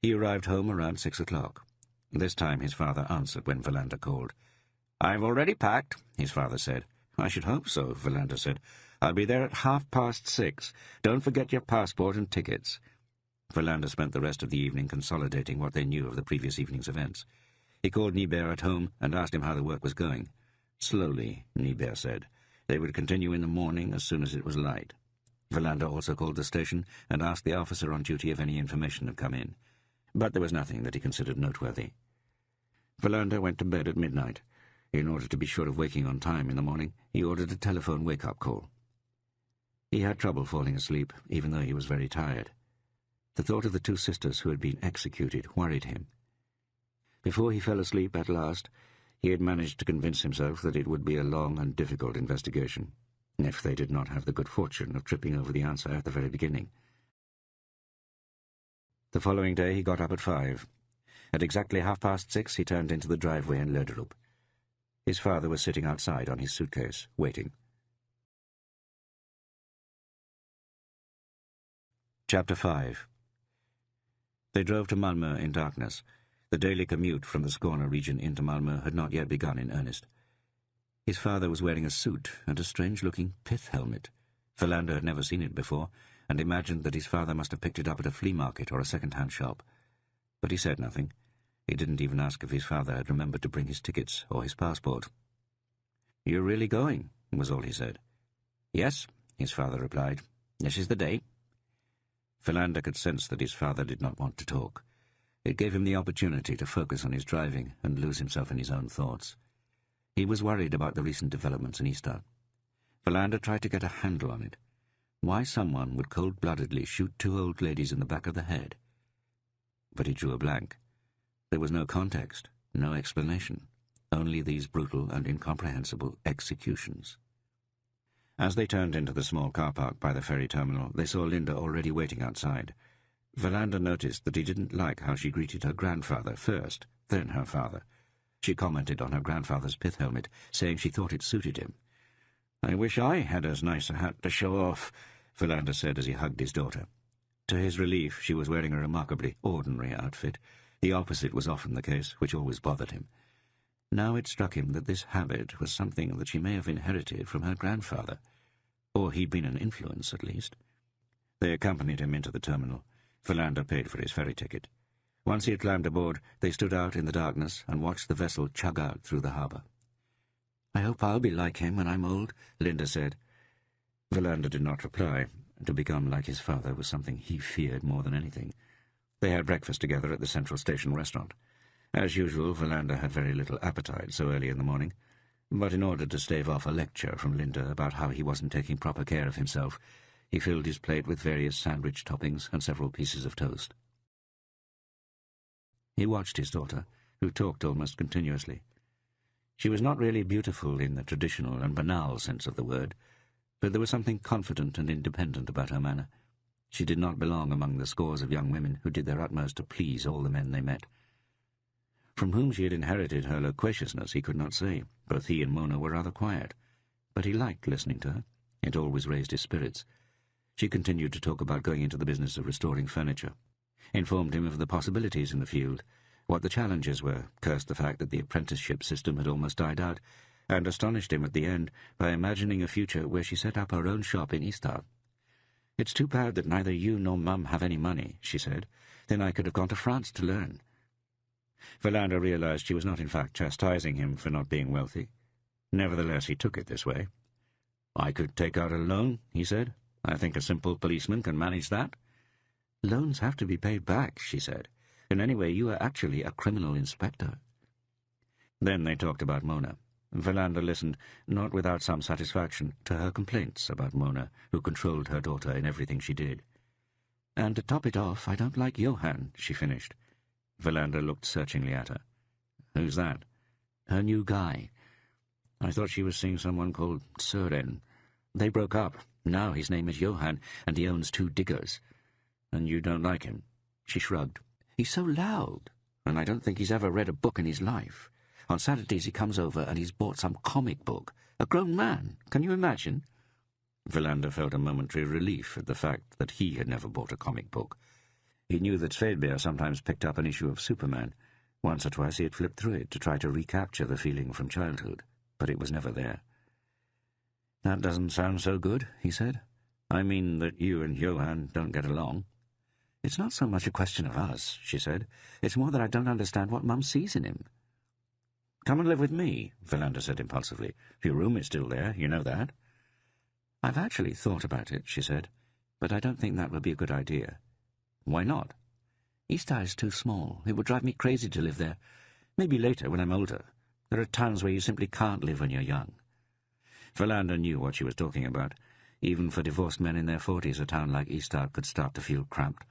He arrived home around 6 o'clock. This time his father answered when Philander called. "I've already packed," his father said. "I should hope so," Philander said. "I'll be there at 6:30. Don't forget your passport and tickets." Philander spent the rest of the evening consolidating what they knew of the previous evening's events. He called Nibert at home and asked him how the work was going. Slowly, Nibert said. They would continue in the morning as soon as it was light. Philander also called the station and asked the officer on duty if any information had come in. But there was nothing that he considered noteworthy. Philander went to bed at midnight. In order to be sure of waking on time in the morning, he ordered a telephone wake-up call. He had trouble falling asleep, even though he was very tired. The thought of the two sisters who had been executed worried him. Before he fell asleep at last, he had managed to convince himself that it would be a long and difficult investigation, if they did not have the good fortune of tripping over the answer at the very beginning. The following day he got up at 5. At exactly 6:30 he turned into the driveway in Lederup. His father was sitting outside on his suitcase, waiting. Chapter 5. They drove to Malmö in darkness. The daily commute from the Skåne region into Malmö had not yet begun in earnest. His father was wearing a suit and a strange-looking pith helmet. Philander had never seen it before, and imagined that his father must have picked it up at a flea market or a second-hand shop. But he said nothing. He didn't even ask if his father had remembered to bring his tickets or his passport. "You're really going?" was all he said. "Yes," his father replied. "This is the day." Philander could sense that his father did not want to talk. It gave him the opportunity to focus on his driving and lose himself in his own thoughts. He was worried about the recent developments in Ystad. Philander tried to get a handle on it. Why someone would cold-bloodedly shoot two old ladies in the back of the head. But he drew a blank. There was no context, no explanation, only these brutal and incomprehensible executions. As they turned into the small car park by the ferry terminal, they saw Linda already waiting outside. Philander noticed that he didn't like how she greeted her grandfather first, then her father. She commented on her grandfather's pith helmet, saying she thought it suited him. "I wish I had as nice a hat to show off," Philander said as he hugged his daughter. To his relief, she was wearing a remarkably ordinary outfit. The opposite was often the case, which always bothered him. Now it struck him that this habit was something that she may have inherited from her grandfather. Or he'd been an influence, at least. They accompanied him into the terminal. Philander paid for his ferry ticket. Once he had climbed aboard, they stood out in the darkness and watched the vessel chug out through the harbour. "I hope I'll be like him when I'm old," Linda said. Philander did not reply. To become like his father was something he feared more than anything. They had breakfast together at the Central Station restaurant. As usual, Philander had very little appetite so early in the morning, but in order to stave off a lecture from Linda about how he wasn't taking proper care of himself, he filled his plate with various sandwich toppings and several pieces of toast. He watched his daughter, who talked almost continuously. She was not really beautiful in the traditional and banal sense of the word, but there was something confident and independent about her manner. She did not belong among the scores of young women who did their utmost to please all the men they met. From whom she had inherited her loquaciousness he could not say. Both he and Mona were rather quiet, but he liked listening to her. It always raised his spirits. She continued to talk about going into the business of restoring furniture, informed him of the possibilities in the field, what the challenges were, cursed the fact that the apprenticeship system had almost died out, and astonished him at the end by imagining a future where she set up her own shop in Ystad. "It's too bad that neither you nor Mum have any money," she said. "Then I could have gone to France to learn." Philander realized she was not in fact chastising him for not being wealthy. Nevertheless, he took it this way. "I could take out a loan," he said. "I think a simple policeman can manage that." "Loans have to be paid back," she said. "And anyway, you are actually a criminal inspector." Then they talked about Mona. Philander listened, not without some satisfaction, to her complaints about Mona, who controlled her daughter in everything she did. "And to top it off, I don't like Johan," she finished. Philander looked searchingly at her. "Who's that?" "Her new guy. I thought she was seeing someone called Søren. They broke up. Now his name is Johan, and he owns 2 diggers. And you don't like him?" She shrugged. "He's so loud, and I don't think he's ever read a book in his life. On Saturdays he comes over and he's bought some comic book. A grown man, can you imagine? Philander felt a momentary relief at the fact that he had never bought a comic book. He knew that Svedbeer sometimes picked up an issue of Superman. Once or twice he had flipped through it to try to recapture the feeling from childhood, but it was never there. "That doesn't sound so good," he said. "I mean that you and Johann don't get along." "It's not so much a question of us," she said. "It's more that I don't understand what Mum sees in him." "Come and live with me," Philander said impulsively. "Your room is still there, you know that." "I've actually thought about it," she said, "but I don't think that would be a good idea." "Why not?" "Eastar is too small. It would drive me crazy to live there. Maybe later, when I'm older. There are towns where you simply can't live when you're young." Philander knew what she was talking about. Even for divorced men in their 40s, a town like Eastar could start to feel cramped.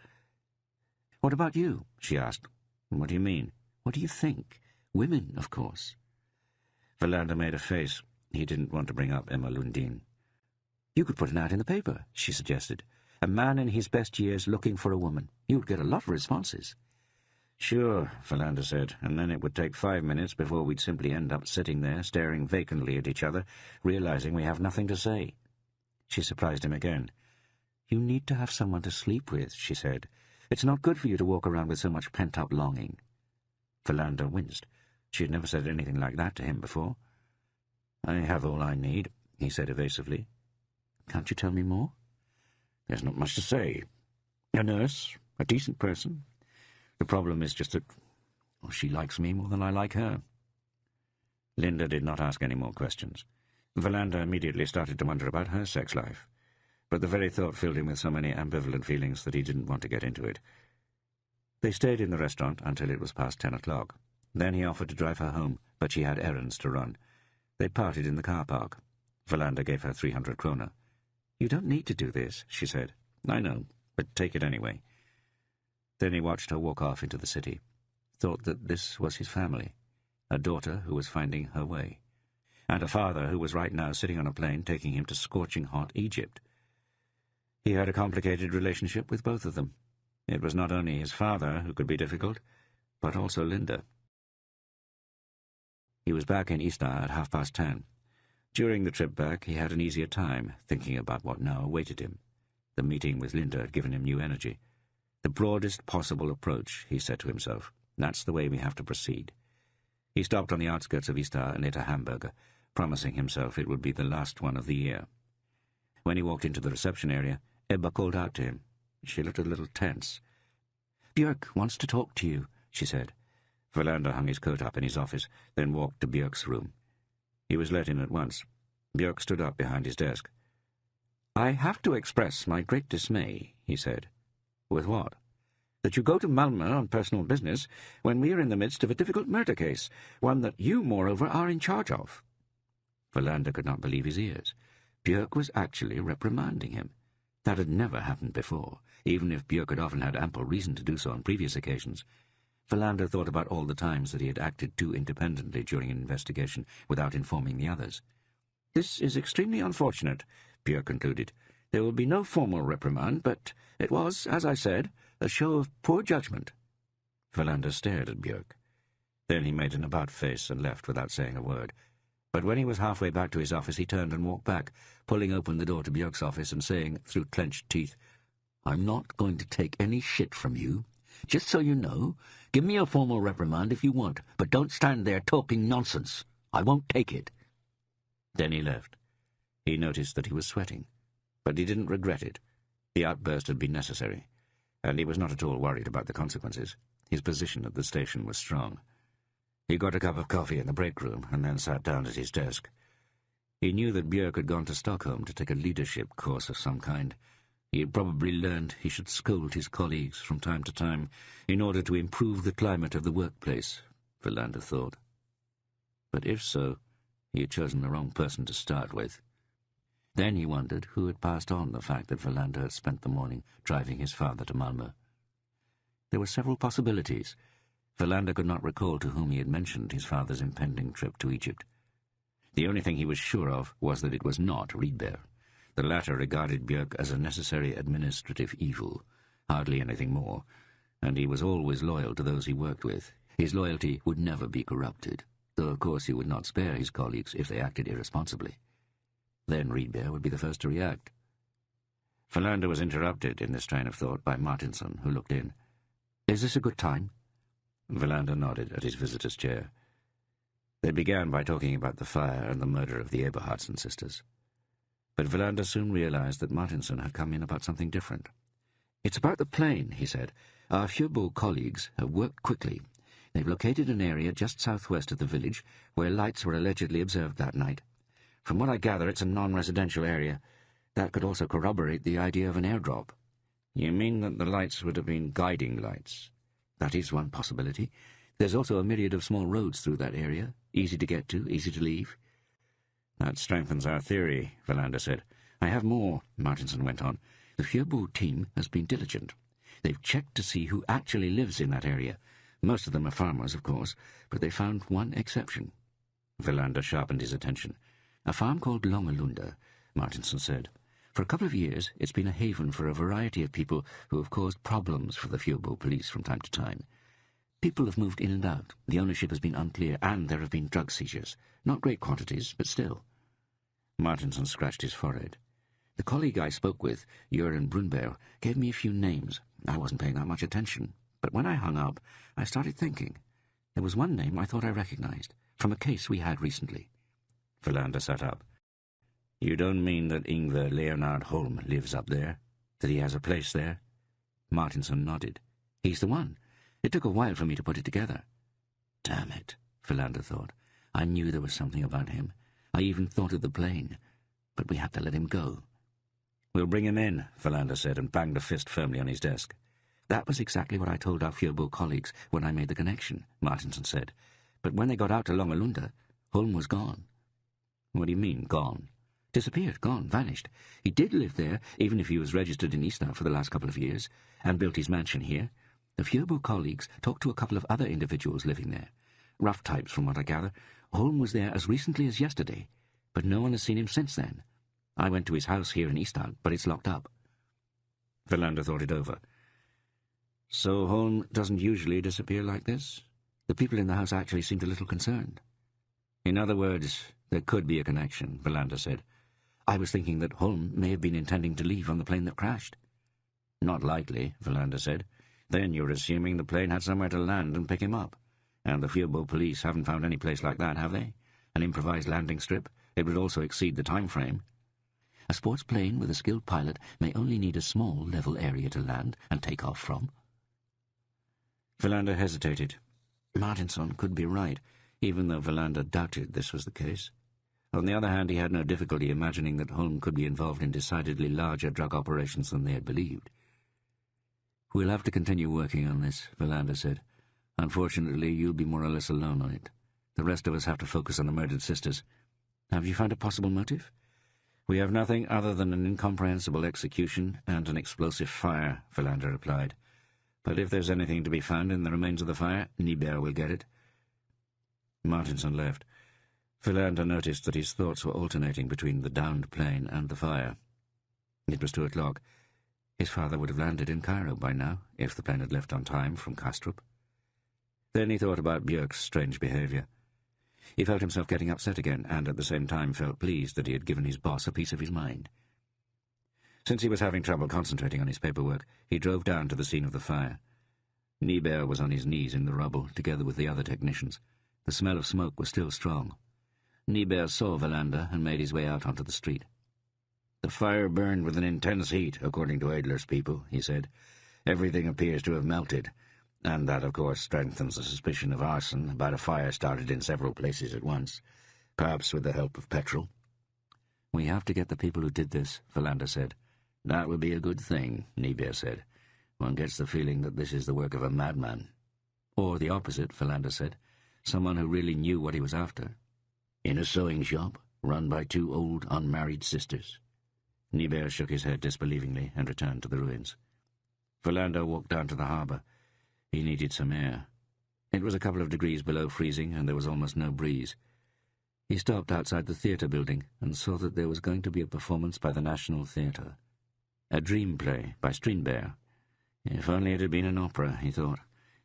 "What about you?" she asked. "What do you mean?" "What do you think? Women, of course." Philander made a face. He didn't want to bring up Emma Lundin. "You could put an ad in the paper," she suggested. "A man in his best years looking for a woman. You would get a lot of responses." "Sure," Philander said, and then it would take 5 minutes before we'd simply end up sitting there, staring vacantly at each other, realizing we have nothing to say. She surprised him again. "You need to have someone to sleep with," she said. "It's not good for you to walk around with so much pent-up longing." Philander winced. She had never said anything like that to him before. "I have all I need," he said evasively. "Can't you tell me more?" "There's not much to say. A nurse, a decent person. The problem is just that she likes me more than I like her." Linda did not ask any more questions. Philander immediately started to wonder about her sex life, but the very thought filled him with so many ambivalent feelings that he didn't want to get into it. They stayed in the restaurant until it was past 10 o'clock. Then he offered to drive her home, but she had errands to run. They parted in the car park. Philander gave her 300 kroner. "You don't need to do this," she said. "I know, but take it anyway." Then he watched her walk off into the city, thought that this was his family, a daughter who was finding her way, and a father who was right now sitting on a plane taking him to scorching hot Egypt. He had a complicated relationship with both of them. It was not only his father who could be difficult, but also Linda. He was back in Eastar at 10:30. During the trip back, he had an easier time thinking about what now awaited him. The meeting with Linda had given him new energy. The broadest possible approach, he said to himself. That's the way we have to proceed. He stopped on the outskirts of Eastar and ate a hamburger, promising himself it would be the last one of the year. When he walked into the reception area, Ebba called out to him. She looked a little tense. "Björk wants to talk to you," she said. Philander hung his coat up in his office, then walked to Björk's room. He was let in at once. Björk stood up behind his desk. "I have to express my great dismay," he said. "With what?" "That you go to Malmö on personal business when we are in the midst of a difficult murder case, one that you, moreover, are in charge of." Philander could not believe his ears. Björk was actually reprimanding him. That had never happened before, even if Björk had often had ample reason to do so on previous occasions. Philander thought about all the times that he had acted too independently during an investigation without informing the others. "This is extremely unfortunate," Björk concluded. "There will be no formal reprimand, but it was, as I said, a show of poor judgment." Philander stared at Björk. Then he made an about face and left without saying a word. But when he was halfway back to his office, he turned and walked back, pulling open the door to Björk's office and saying, through clenched teeth, "I'm not going to take any shit from you. Just so you know, give me a formal reprimand if you want, but don't stand there talking nonsense. I won't take it." Then he left. He noticed that he was sweating, but he didn't regret it. The outburst had been necessary, and he was not at all worried about the consequences. His position at the station was strong. He got a cup of coffee in the break room and then sat down at his desk. He knew that Björk had gone to Stockholm to take a leadership course of some kind. He had probably learned he should scold his colleagues from time to time in order to improve the climate of the workplace, Philander thought. But if so, he had chosen the wrong person to start with. Then he wondered who had passed on the fact that Philander had spent the morning driving his father to Malmö. There were several possibilities. Philander could not recall to whom he had mentioned his father's impending trip to Egypt. The only thing he was sure of was that it was not Rydberg. The latter regarded Björk as a necessary administrative evil, hardly anything more, and he was always loyal to those he worked with. His loyalty would never be corrupted. though of course he would not spare his colleagues if they acted irresponsibly. Then Reedbear would be the first to react. Philander was interrupted in this train of thought by Martinson, who looked in. "Is this a good time?" Philander nodded at his visitor's chair. They began by talking about the fire and the murder of the Eberhardsen sisters. But Philander soon realized that Martinson had come in about something different. "It's about the plane," he said. "Our Fjöbo colleagues have worked quickly. They've located an area just southwest of the village where lights were allegedly observed that night. From what I gather, it's a non-residential area. That could also corroborate the idea of an airdrop." "You mean that the lights would have been guiding lights?" "That is one possibility. There's also a myriad of small roads through that area, easy to get to, easy to leave." "That strengthens our theory," Philander said. "I have more," Martinson went on. "The Fjöbo team has been diligent. They've checked to see who actually lives in that area. Most of them are farmers, of course, but they found one exception." Philander sharpened his attention. "A farm called Longelunda," Martinson said. "For a couple of years, it's been a haven for a variety of people who have caused problems for the Fjöbo police from time to time. People have moved in and out, the ownership has been unclear, and there have been drug seizures. Not great quantities, but still." Martinson scratched his forehead. "The colleague I spoke with, Jørgen Brunberg, gave me a few names. I wasn't paying that much attention, but when I hung up, I started thinking. There was one name I thought I recognized, from a case we had recently." Philander sat up. "You don't mean that Ingvar Leonard Holm lives up there? That he has a place there?" Martinson nodded. "He's the one. It took a while for me to put it together." "Damn it," Philander thought. "I knew there was something about him. I even thought of the plane. But we had to let him go." "We'll bring him in," Philander said, and banged a fist firmly on his desk. "That was exactly what I told our Fjöbo colleagues when I made the connection," Martinson said. "But when they got out to Longelunda, Holm was gone." "What do you mean, gone?" "Disappeared, gone, vanished. He did live there, even if he was registered in Ystad for the last couple of years, and built his mansion here. The Fjöbo colleagues talked to a couple of other individuals living there. Rough types, from what I gather. Holm was there as recently as yesterday, but no one has seen him since then. I went to his house here in Ystad, but it's locked up." Philander thought it over. "So Holm doesn't usually disappear like this?" "The people in the house actually seemed a little concerned." "In other words, there could be a connection," Philander said. "I was thinking that Holm may have been intending to leave on the plane that crashed." "Not likely," Philander said. "Then you're assuming the plane had somewhere to land and pick him up. And the Fjöbo police haven't found any place like that, have they? An improvised landing strip? It would also exceed the time frame." "A sports plane with a skilled pilot may only need a small, level area to land and take off from." Philander hesitated. Martinson could be right, even though Philander doubted this was the case. On the other hand, he had no difficulty imagining that Holm could be involved in decidedly larger drug operations than they had believed. "We'll have to continue working on this," Philander said. "Unfortunately, you'll be more or less alone on it. The rest of us have to focus on the murdered sisters. Have you found a possible motive?" "We have nothing other than an incomprehensible execution and an explosive fire," Philander replied. "But if there's anything to be found in the remains of the fire, Niebuhr will get it." Martinson left. Philander noticed that his thoughts were alternating between the downed plane and the fire. It was 2 o'clock. His father would have landed in Cairo by now, if the plane had left on time from Kastrup. Then he thought about Björk's strange behaviour. He felt himself getting upset again, and at the same time felt pleased that he had given his boss a piece of his mind. Since he was having trouble concentrating on his paperwork, he drove down to the scene of the fire. Niebuhr was on his knees in the rubble, together with the other technicians. The smell of smoke was still strong. Niebuhr saw Philander and made his way out onto the street. "The fire burned with an intense heat, according to Adler's people," he said. "Everything appears to have melted, and that, of course, strengthens the suspicion of arson about a fire started in several places at once, perhaps with the help of petrol." "We have to get the people who did this," Philander said. "That would be a good thing," Niebuhr said. "One gets the feeling that this is the work of a madman." "Or the opposite," Philander said. "Someone who really knew what he was after." "In a sewing shop, run by 2 old, unmarried sisters." Niebuhr shook his head disbelievingly and returned to the ruins. Philander walked down to the harbour. He needed some air. It was a couple of degrees below freezing, and there was almost no breeze. He stopped outside the theatre building and saw that there was going to be a performance by the National Theatre. A dream play by Strindberg. If only it had been an opera, he thought.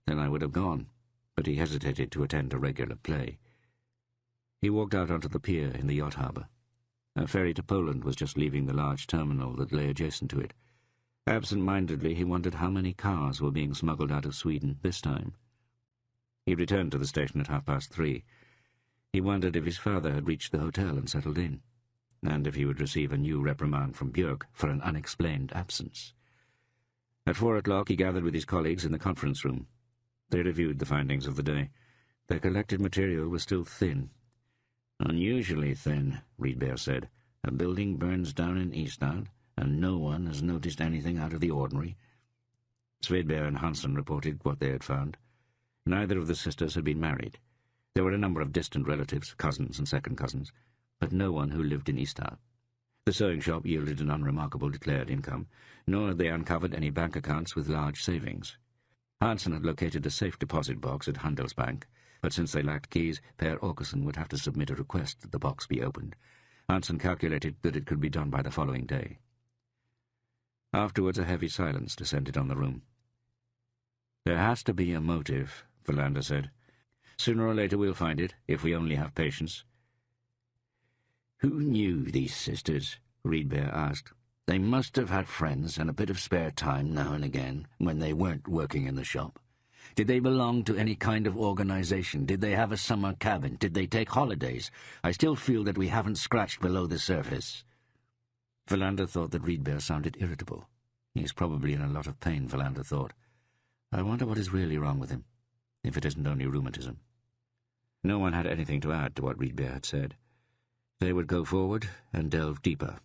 Then I would have gone. But he hesitated to attend a regular play. He walked out onto the pier in the yacht harbour. A ferry to Poland was just leaving the large terminal that lay adjacent to it. Absent-mindedly, he wondered how many cars were being smuggled out of Sweden this time. He returned to the station at 3:30. He wondered if his father had reached the hotel and settled in, and if he would receive a new reprimand from Björk for an unexplained absence. At 4 o'clock he gathered with his colleagues in the conference room. They reviewed the findings of the day. Their collected material was still thin. "Unusually thin," Riedberg said. "A building burns down in Ystad, and no one has noticed anything out of the ordinary." Svedberg and Hansen reported what they had found. Neither of the sisters had been married. There were a number of distant relatives, cousins and second cousins, but no one who lived in Ystad. The sewing shop yielded an unremarkable declared income, nor had they uncovered any bank accounts with large savings. Hansen had located a safe deposit box at Handelsbank, but since they lacked keys, Per Åkesson would have to submit a request that the box be opened. Hansen calculated that it could be done by the following day. Afterwards a heavy silence descended on the room. "There has to be a motive," Verlander said. "Sooner or later we'll find it, if we only have patience." "Who knew these sisters?" Riedberg asked. "They must have had friends and a bit of spare time now and again when they weren't working in the shop. Did they belong to any kind of organization? Did they have a summer cabin? Did they take holidays? I still feel that we haven't scratched below the surface." Verlander thought that Riedberg sounded irritable. He's probably in a lot of pain, Verlander thought. I wonder what is really wrong with him, if it isn't only rheumatism. No one had anything to add to what Riedberg had said. They would go forward and delve deeper.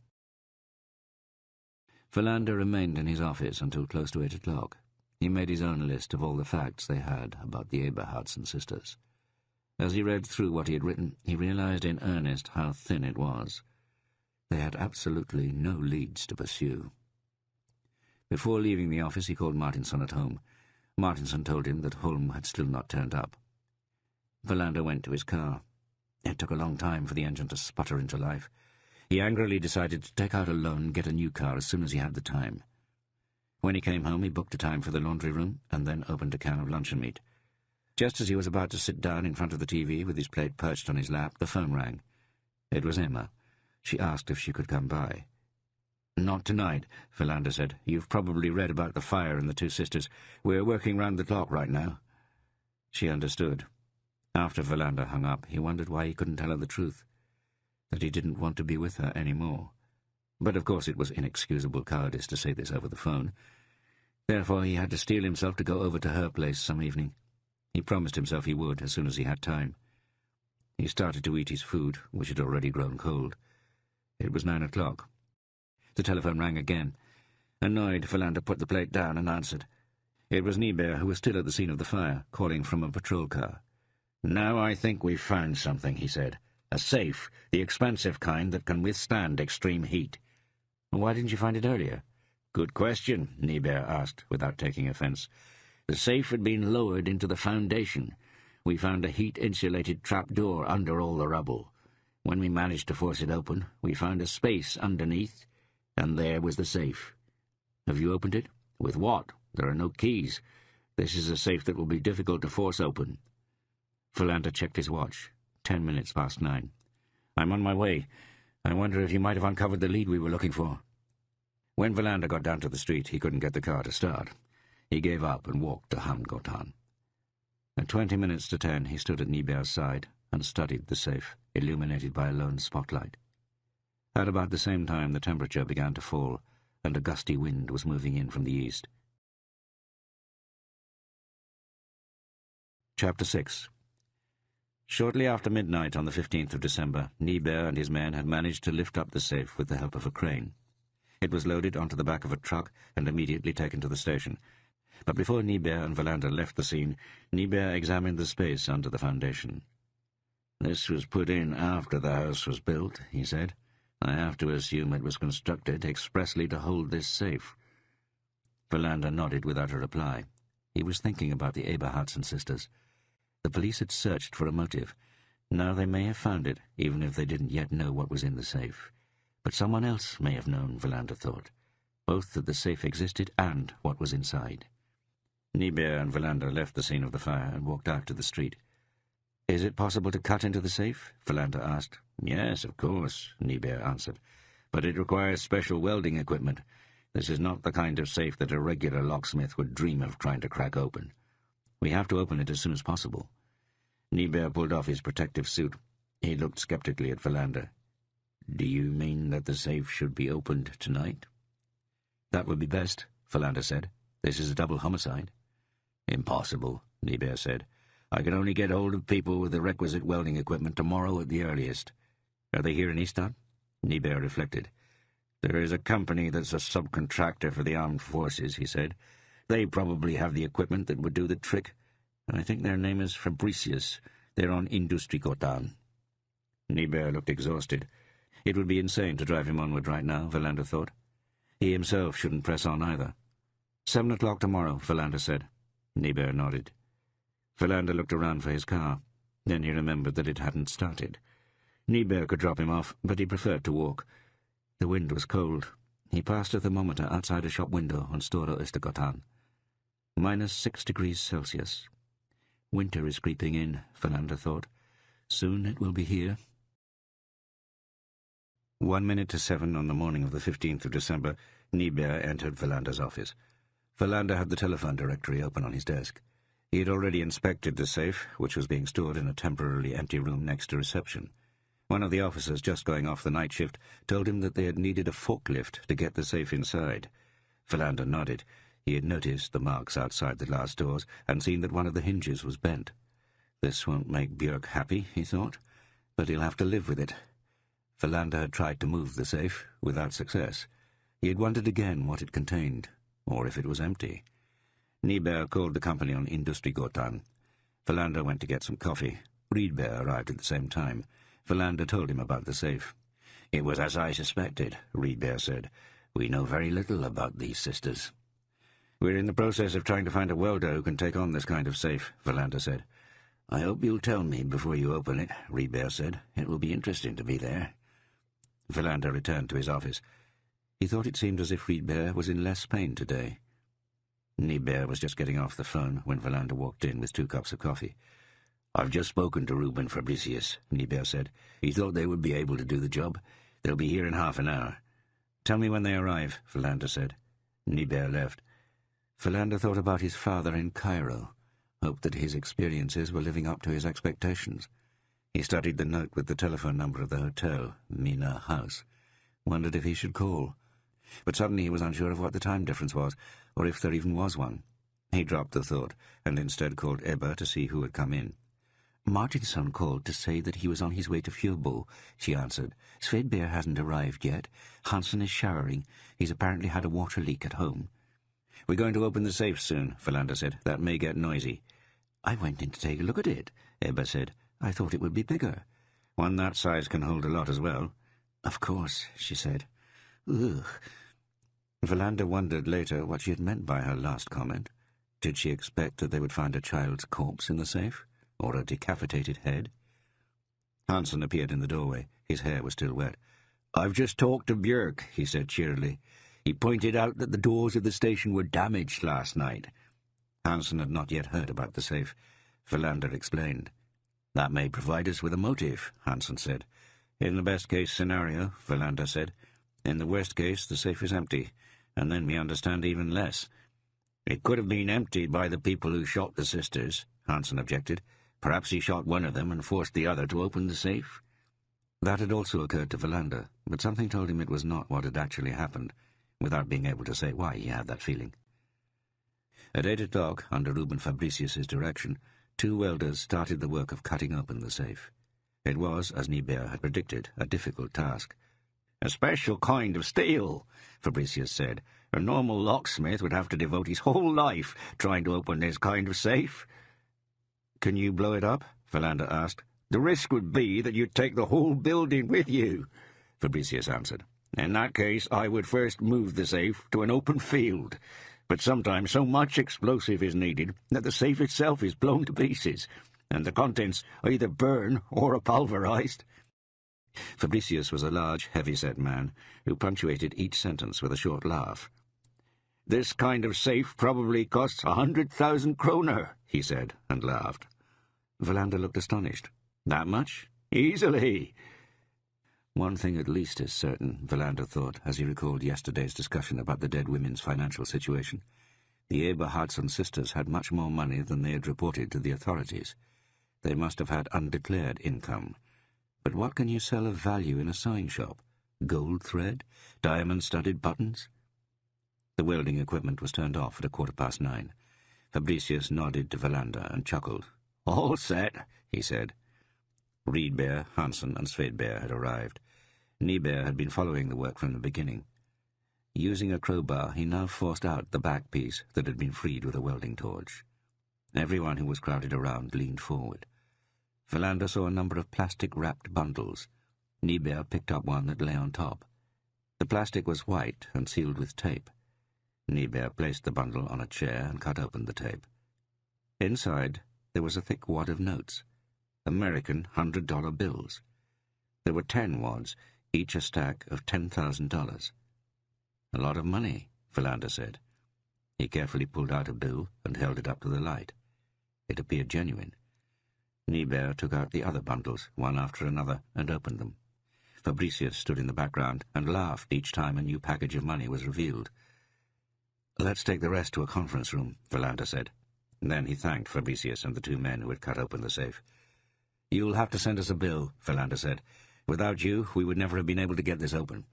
Verlander remained in his office until close to 8 o'clock. He made his own list of all the facts they had about the Eberhardsen sisters. As he read through what he had written, he realized in earnest how thin it was. They had absolutely no leads to pursue. Before leaving the office, he called Martinsson at home. Martinsson told him that Holm had still not turned up. Verlander went to his car. It took a long time for the engine to sputter into life. He angrily decided to take out a loan and get a new car as soon as he had the time. When he came home, he booked a time for the laundry room and then opened a can of luncheon meat. Just as he was about to sit down in front of the TV with his plate perched on his lap, the phone rang. It was Emma. She asked if she could come by. "Not tonight," Verlander said. "You've probably read about the fire and the two sisters. We're working round the clock right now." She understood. After Verlander hung up, he wondered why he couldn't tell her the truth, that he didn't want to be with her any more. But of course it was inexcusable cowardice to say this over the phone. Therefore he had to steel himself to go over to her place some evening. He promised himself he would as soon as he had time. He started to eat his food, which had already grown cold. It was 9 o'clock. The telephone rang again. Annoyed, Verlander put the plate down and answered. It was Niebuhr, who was still at the scene of the fire, calling from a patrol car. "Now I think we've found something," he said. "A safe, the expensive kind that can withstand extreme heat." "Why didn't you find it earlier?" "Good question," Niebuhr asked, without taking offense. "The safe had been lowered into the foundation. We found a heat-insulated trapdoor under all the rubble. When we managed to force it open, we found a space underneath, and there was the safe." "Have you opened it?" "With what? There are no keys. This is a safe that will be difficult to force open." Verlander checked his watch. 10 minutes past 9. "I'm on my way. I wonder if you might have uncovered the lead we were looking for." When Verlander got down to the street, he couldn't get the car to start. He gave up and walked to Hamngotan. At 20 minutes to 10, he stood at Niebuhr's side and studied the safe, illuminated by a lone spotlight. At about the same time, the temperature began to fall, and a gusty wind was moving in from the east. Chapter 6. Shortly after midnight on the 15th of December, Niebuhr and his men had managed to lift up the safe with the help of a crane. It was loaded onto the back of a truck and immediately taken to the station. But before Niebuhr and Verlander left the scene, Niebuhr examined the space under the foundation. "This was put in after the house was built," he said. "I have to assume it was constructed expressly to hold this safe." Verlander nodded without a reply. He was thinking about the Eberhardsen sisters. The police had searched for a motive. Now they may have found it, even if they didn't yet know what was in the safe. But someone else may have known, Verlander thought, both that the safe existed and what was inside. Niebuhr and Verlander left the scene of the fire and walked out to the street. "Is it possible to cut into the safe?" Philander asked. "Yes, of course," Niebert answered. "But it requires special welding equipment. This is not the kind of safe that a regular locksmith would dream of trying to crack open. We have to open it as soon as possible." Niebert pulled off his protective suit. He looked skeptically at Philander. "Do you mean that the safe should be opened tonight?" "That would be best," Philander said. "This is a double homicide." "Impossible," Niebert said. "I can only get hold of people with the requisite welding equipment tomorrow at the earliest." "Are they here in Ystad?" Niebert reflected. "There is a company that's a subcontractor for the armed forces," he said. "They probably have the equipment that would do the trick. I think their name is Fabricius. They're on Industriegotan." Niebert looked exhausted. It would be insane to drive him onward right now, Philander thought. He himself shouldn't press on either. 7 o'clock tomorrow, Philander said. Niebert nodded. Philander looked around for his car. Then he remembered that it hadn't started. Niebert could drop him off, but he preferred to walk. The wind was cold. He passed a thermometer outside a shop window on Stora Östergatan. -6 degrees Celsius. Winter is creeping in, Philander thought. Soon it will be here. 1 minute to 7 on the morning of the 15th of December, Niebert entered Philander's office. Philander had the telephone directory open on his desk. He had already inspected the safe, which was being stored in a temporarily empty room next to reception. One of the officers just going off the night shift told him that they had needed a forklift to get the safe inside. Philander nodded. He had noticed the marks outside the glass doors and seen that one of the hinges was bent. This won't make Björk happy, he thought, but he'll have to live with it. Philander had tried to move the safe, without success. He had wondered again what it contained, or if it was empty. Niebert called the company on Industriegotan. Philander went to get some coffee. Riedberg arrived at the same time. Philander told him about the safe. "It was as I suspected," Riedberg said. "We know very little about these sisters." "We're in the process of trying to find a welder who can take on this kind of safe," Philander said. "I hope you'll tell me before you open it," Riedberg said. "It will be interesting to be there." Philander returned to his office. He thought it seemed as if Riedberg was in less pain today. Niebert was just getting off the phone when Philander walked in with 2 cups of coffee. "I've just spoken to Reuben Fabricius," Niebert said. "He thought they would be able to do the job. They'll be here in half an hour." "Tell me when they arrive," Philander said. Niebert left. Philander thought about his father in Cairo, hoped that his experiences were living up to his expectations. He studied the note with the telephone number of the hotel, Mina House, wondered if he should call. But suddenly he was unsure of what the time difference was, or if there even was one. He dropped the thought, and instead called Ebba to see who had come in. "Martinson called to say that he was on his way to Fjordbo," she answered. "Svedberg hasn't arrived yet. Hansen is showering. He's apparently had a water leak at home." "We're going to open the safe soon," Philander said. "That may get noisy." "I went in to take a look at it," Ebba said. "I thought it would be bigger." "One that size can hold a lot as well." "Of course," she said. "Ugh." Philander wondered later what she had meant by her last comment. Did she expect that they would find a child's corpse in the safe? Or a decapitated head? Hansen appeared in the doorway. His hair was still wet. "I've just talked to Björk," he said cheerily. "He pointed out that the doors of the station were damaged last night." Hansen had not yet heard about the safe. Philander explained. "That may provide us with a motive," Hansen said. "In the best-case scenario," Philander said. "In the worst case, the safe is empty, and then we understand even less." "It could have been emptied by the people who shot the sisters," Hansen objected. "Perhaps he shot one of them and forced the other to open the safe." That had also occurred to Philander, but something told him it was not what had actually happened, without being able to say why he had that feeling. At 8 o'clock, under Reuben Fabricius's direction, 2 welders started the work of cutting open the safe. It was, as Niebert had predicted, a difficult task. "A special kind of steel," Fabricius said. "A normal locksmith would have to devote his whole life trying to open this kind of safe." "Can you blow it up?" Philander asked. "The risk would be that you'd take the whole building with you," Fabricius answered. "In that case, I would first move the safe to an open field. But sometimes so much explosive is needed that the safe itself is blown to pieces, and the contents either burn or are pulverized." Fabricius was a large, heavy-set man who punctuated each sentence with a short laugh. "This kind of safe probably costs 100,000 kroner," he said, and laughed. Verlander looked astonished. "That much?" "Easily." One thing at least is certain, Verlander thought, as he recalled yesterday's discussion about the dead women's financial situation. The Eberhardson sisters had much more money than they had reported to the authorities. They must have had undeclared income. But what can you sell of value in a sewing shop? Gold thread? Diamond-studded buttons? The welding equipment was turned off at 9:15. Fabricius nodded to Verlander and chuckled. "All set," he said. Riedbeer, Hansen, and Svedbeer had arrived. Niebeer had been following the work from the beginning. Using a crowbar, he now forced out the back piece that had been freed with a welding torch. Everyone who was crowded around leaned forward. Verlander saw a number of plastic-wrapped bundles. Niebeer picked up one that lay on top. The plastic was white and sealed with tape. Niebeer placed the bundle on a chair and cut open the tape. Inside, there was a thick wad of notes. American $100 bills. There were 10 wads, each a stack of $10,000. "A lot of money," Verlander said. He carefully pulled out a bill and held it up to the light. It appeared genuine. Niebeer took out the other bundles, one after another, and opened them. Fabricius stood in the background and laughed each time a new package of money was revealed. "Let's take the rest to a conference room," Verlander said. Then he thanked Fabricius and the 2 men who had cut open the safe. "You'll have to send us a bill," Verlander said. "Without you, we would never have been able to get this open."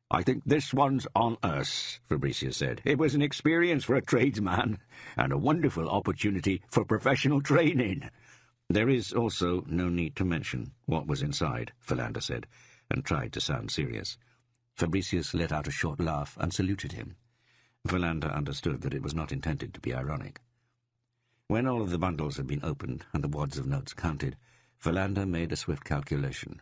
"I think this one's on us," Fabricius said. "It was an experience for a tradesman, and a wonderful opportunity for professional training." "There is also no need to mention what was inside," Verlander said, and tried to sound serious. Fabricius let out a short laugh and saluted him. Verlander understood that it was not intended to be ironic. When all of the bundles had been opened and the wads of notes counted, Verlander made a swift calculation.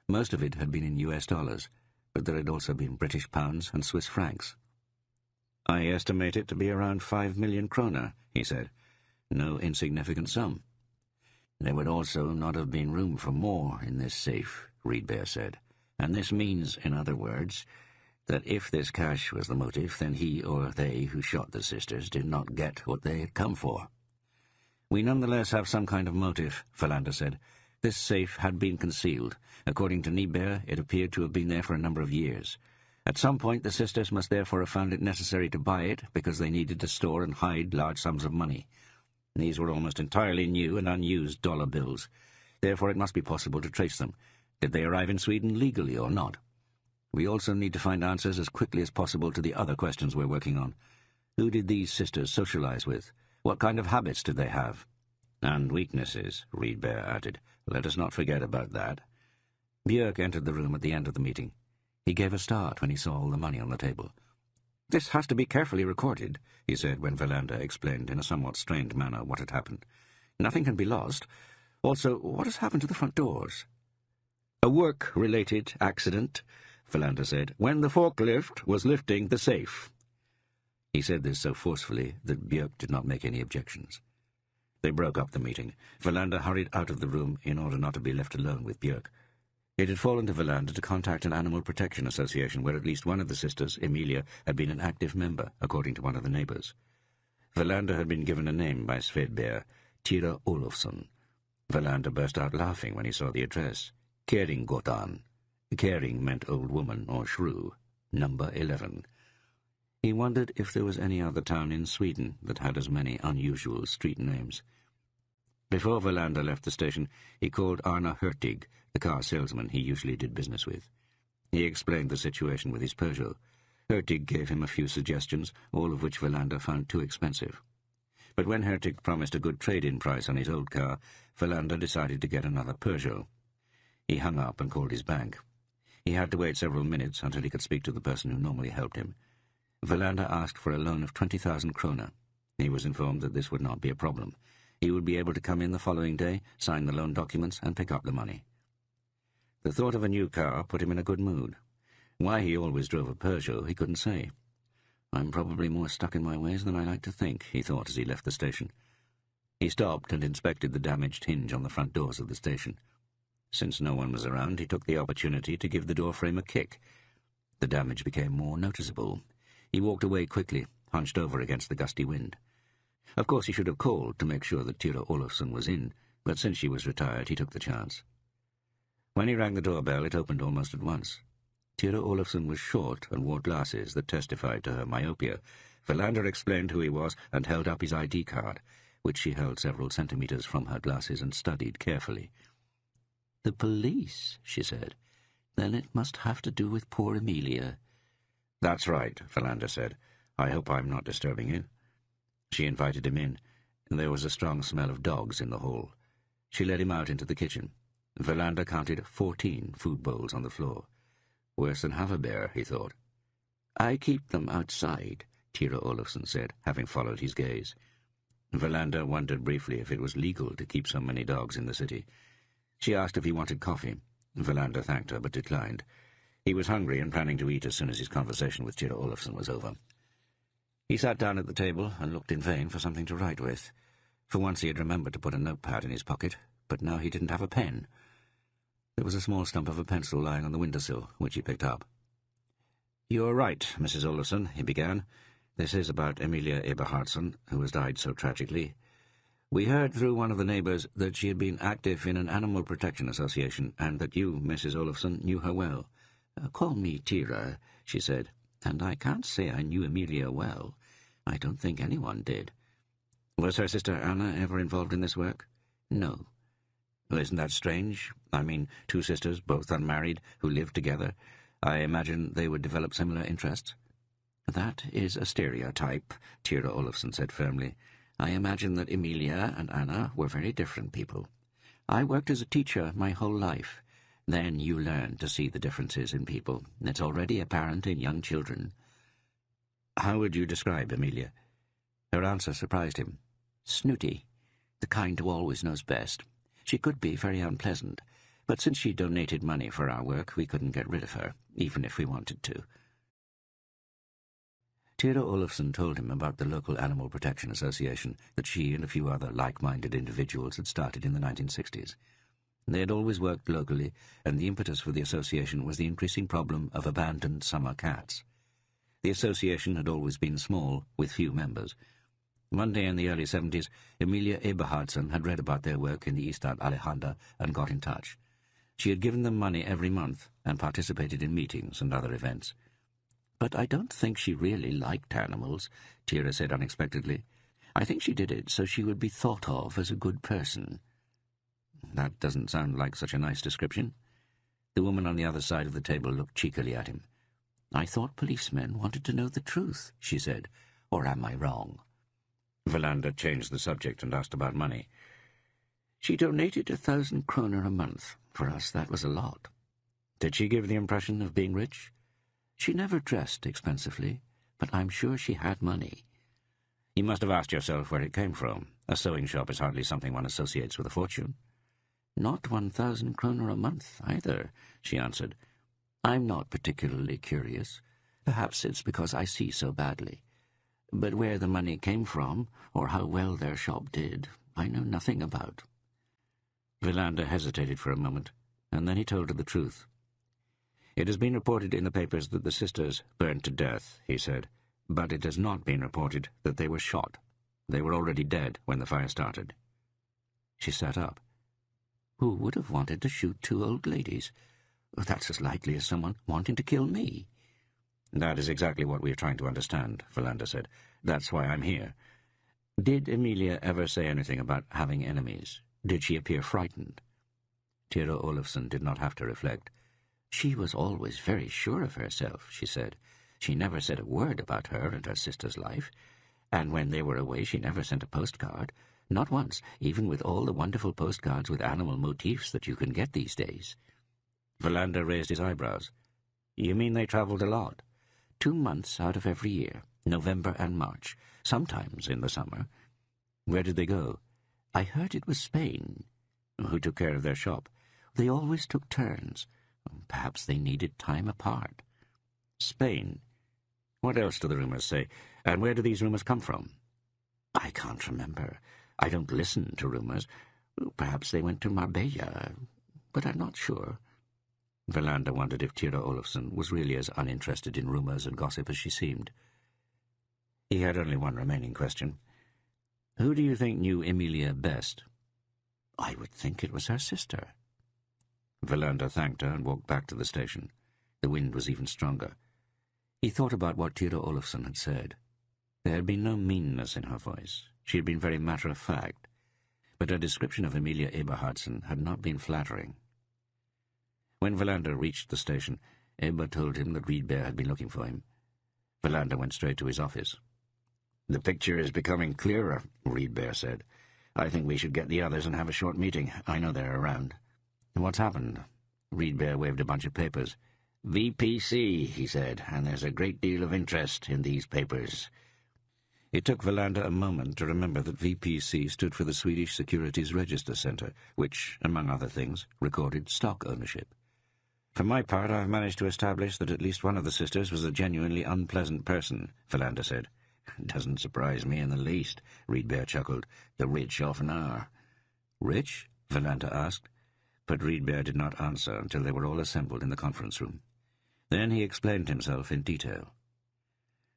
Most of it had been in US dollars, but there had also been British pounds and Swiss francs. "I estimate it to be around 5 million kroner," he said. "No insignificant sum." "There would also not have been room for more in this safe," Riedbeer said. "And this means, in other words, that if this cash was the motive, then he or they who shot the sisters did not get what they had come for." "We nonetheless have some kind of motive," Verlander said. "This safe had been concealed. According to Niebeer, it appeared to have been there for a number of years. At some point, the sisters must therefore have found it necessary to buy it because they needed to store and hide large sums of money. These were almost entirely new and unused dollar bills. Therefore, it must be possible to trace them. Did they arrive in Sweden legally or not? We also need to find answers as quickly as possible to the other questions we're working on. Who did these sisters socialize with? What kind of habits did they have? And weaknesses," Riedbeer added. "Let us not forget about that." Björk entered the room at the end of the meeting. He gave a start when he saw all the money on the table. "This has to be carefully recorded," he said when Verlander explained in a somewhat strained manner what had happened. "Nothing can be lost. Also, what has happened to the front doors?" "A work-related accident," Verlander said, "when the forklift was lifting the safe." He said this so forcefully that Björk did not make any objections. They broke up the meeting. Verlander hurried out of the room in order not to be left alone with Björk. It had fallen to Verlander to contact an animal protection association where at least one of the sisters, Emilia, had been an active member, according to one of the neighbors. Verlander had been given a name by Svedbeer, Tyra Olofsson. Verlander burst out laughing when he saw the address. Keringgatan. Kering meant old woman or shrew. Number 11. He wondered if there was any other town in Sweden that had as many unusual street names. Before Verlander left the station, he called Arna Hurtig, the car salesman he usually did business with. He explained the situation with his Peugeot. Hurtig gave him a few suggestions, all of which Verlander found too expensive. But when Hurtig promised a good trade-in price on his old car, Verlander decided to get another Peugeot. He hung up and called his bank. He had to wait several minutes until he could speak to the person who normally helped him. Verlander asked for a loan of 20,000 kroner. He was informed that this would not be a problem. He would be able to come in the following day, sign the loan documents, and pick up the money. The thought of a new car put him in a good mood. Why he always drove a Peugeot he couldn't say. "I'm probably more stuck in my ways than I like to think," he thought as he left the station. He stopped and inspected the damaged hinge on the front doors of the station. Since no one was around, he took the opportunity to give the door frame a kick. The damage became more noticeable. He walked away quickly, hunched over against the gusty wind. Of course he should have called to make sure that Tyra Olofsson was in, but since she was retired, he took the chance. When he rang the doorbell, it opened almost at once. Tira Olofsson was short and wore glasses that testified to her myopia. Verlander explained who he was and held up his ID card, which she held several centimetres from her glasses and studied carefully. "The police," she said. "Then it must have to do with poor Emilia." "That's right," Verlander said. "I hope I'm not disturbing you." She invited him in. There was a strong smell of dogs in the hall. She led him out into the kitchen. Verlander counted 14 food bowls on the floor. Worse than Haverbear, he thought. "I keep them outside," Tira Olofsson said, having followed his gaze. Verlander wondered briefly if it was legal to keep so many dogs in the city. She asked if he wanted coffee. Verlander thanked her, but declined. He was hungry and planning to eat as soon as his conversation with Tira Olofsson was over. He sat down at the table and looked in vain for something to write with. For once he had remembered to put a notepad in his pocket, but now he didn't have a pen. There was a small stump of a pencil lying on the windowsill, which he picked up. "You're right, Mrs. Olofsson," he began. "This is about Emilia Eberhardsson, who has died so tragically. We heard through one of the neighbours that she had been active in an animal protection association, and that you, Mrs. Olofsson, knew her well." "Call me Tira," she said, "and I can't say I knew Emilia well. I don't think anyone did." "Was her sister Anna ever involved in this work?" "No." "Well, isn't that strange? I mean, two sisters, both unmarried, who lived together. I imagine they would develop similar interests." "That is a stereotype," Tira Olofsson said firmly. "I imagine that Emilia and Anna were very different people. I worked as a teacher my whole life. Then you learn to see the differences in people. It's already apparent in young children." "How would you describe Emilia?" Her answer surprised him. "Snooty. The kind who always knows best. She could be very unpleasant, but since she donated money for our work, we couldn't get rid of her, even if we wanted to." Tira Olofsson told him about the local Animal Protection Association that she and a few other like-minded individuals had started in the 1960s. They had always worked locally, and the impetus for the association was the increasing problem of abandoned summer cats. The association had always been small, with few members. One day in the early 70s, Emilia Eberhardsson had read about their work in the Estad Allehanda and got in touch. She had given them money every month and participated in meetings and other events. "But I don't think she really liked animals," Tira said unexpectedly. "I think she did it so she would be thought of as a good person." "That doesn't sound like such a nice description." The woman on the other side of the table looked cheekily at him. "I thought policemen wanted to know the truth," she said. "Or am I wrong?" Verlander changed the subject and asked about money. "She donated 1,000 kroner a month. For us, that was a lot." "Did she give the impression of being rich?" "She never dressed expensively, but I'm sure she had money." "You must have asked yourself where it came from. A sewing shop is hardly something one associates with a fortune." "Not 1,000 kroner a month, either," she answered. "I'm not particularly curious. Perhaps it's because I see so badly. But where the money came from, or how well their shop did, I know nothing about." Verlander hesitated for a moment, and then he told her the truth. "It has been reported in the papers that the sisters burned to death," he said, "but it has not been reported that they were shot. They were already dead when the fire started." She sat up. "Who would have wanted to shoot two old ladies? That's as likely as someone wanting to kill me." "That is exactly what we are trying to understand," Verlander said. "That's why I'm here. Did Emilia ever say anything about having enemies? Did she appear frightened?" Tira Olofsson did not have to reflect. "She was always very sure of herself," she said. "She never said a word about her and her sister's life. And when they were away, she never sent a postcard. Not once, even with all the wonderful postcards with animal motifs that you can get these days." Verlander raised his eyebrows. "You mean they travelled a lot?" 2 months out of every year, November and March, sometimes in the summer." "Where did they go?" "I heard it was Spain." "Who took care of their shop?" "They always took turns. Perhaps they needed time apart." "Spain? What else do the rumours say? And where do these rumours come from?" "I can't remember. I don't listen to rumours. Perhaps they went to Marbella, but I'm not sure." Verlander wondered if Tira Olofsson was really as uninterested in rumours and gossip as she seemed. He had only one remaining question. "Who do you think knew Emilia best?" I would think it was her sister. Verlander thanked her and walked back to the station. The wind was even stronger. He thought about what Theodore Olafsson had said. There had been no meanness in her voice. She had been very matter-of-fact. But her description of Amelia Eberhardsen had not been flattering. When Verlander reached the station, Eber told him that Riedberg had been looking for him. Verlander went straight to his office. "The picture is becoming clearer," Riedberg said. "I think we should get the others and have a short meeting. I know they're around." "What's happened?" Riedberg waved a bunch of papers. "VPC," he said, "and there's a great deal of interest in these papers." It took Verlander a moment to remember that VPC stood for the Swedish Securities Register Centre, which, among other things, recorded stock ownership. "For my part, I've managed to establish that at least one of the sisters was a genuinely unpleasant person," Verlander said. "Doesn't surprise me in the least," Riedberg chuckled. "The rich often are." "Rich?" Verlander asked. But Riedberg did not answer until they were all assembled in the conference room. Then he explained himself in detail.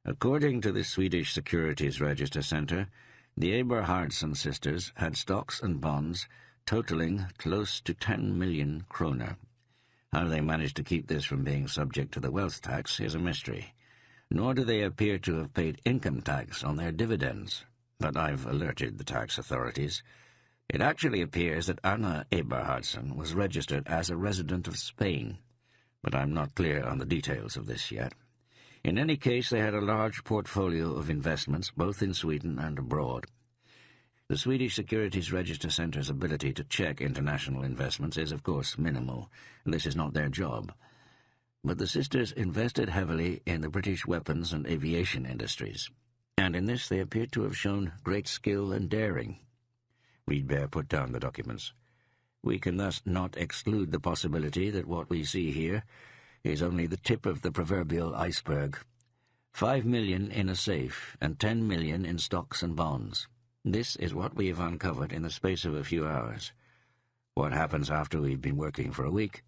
"According to the Swedish Securities Register Centre, the Eberhardsen sisters had stocks and bonds totaling close to 10 million kroner. How they managed to keep this from being subject to the wealth tax is a mystery. Nor do they appear to have paid income tax on their dividends, but I've alerted the tax authorities. It actually appears that Anna Eberhardsen was registered as a resident of Spain, but I'm not clear on the details of this yet. In any case, they had a large portfolio of investments, both in Sweden and abroad. The Swedish Securities Register Centre's ability to check international investments is, of course, minimal. This is not their job. But the sisters invested heavily in the British weapons and aviation industries, and in this they appear to have shown great skill and daring." Riedberg put down the documents. "We can thus not exclude the possibility that what we see here is only the tip of the proverbial iceberg. 5 million in a safe and 10 million in stocks and bonds. This is what we have uncovered in the space of a few hours. What happens after we've been working for a week?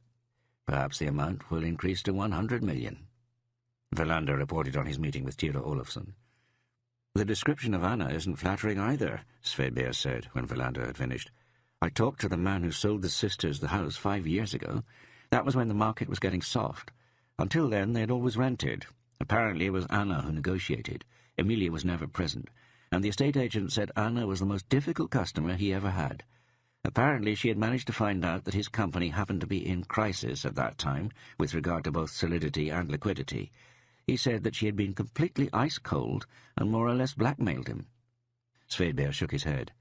Perhaps the amount will increase to 100 million. Verlander reported on his meeting with Theodore Olafsson. "The description of Anna isn't flattering either," Svedberg said when Verlander had finished. "I talked to the man who sold the sisters the house 5 years ago. That was when the market was getting soft. Until then, they had always rented. Apparently it was Anna who negotiated. Emilia was never present, and the estate agent said Anna was the most difficult customer he ever had. Apparently she had managed to find out that his company happened to be in crisis at that time with regard to both solidity and liquidity. He said that she had been completely ice-cold and more or less blackmailed him." Svedberg shook his head.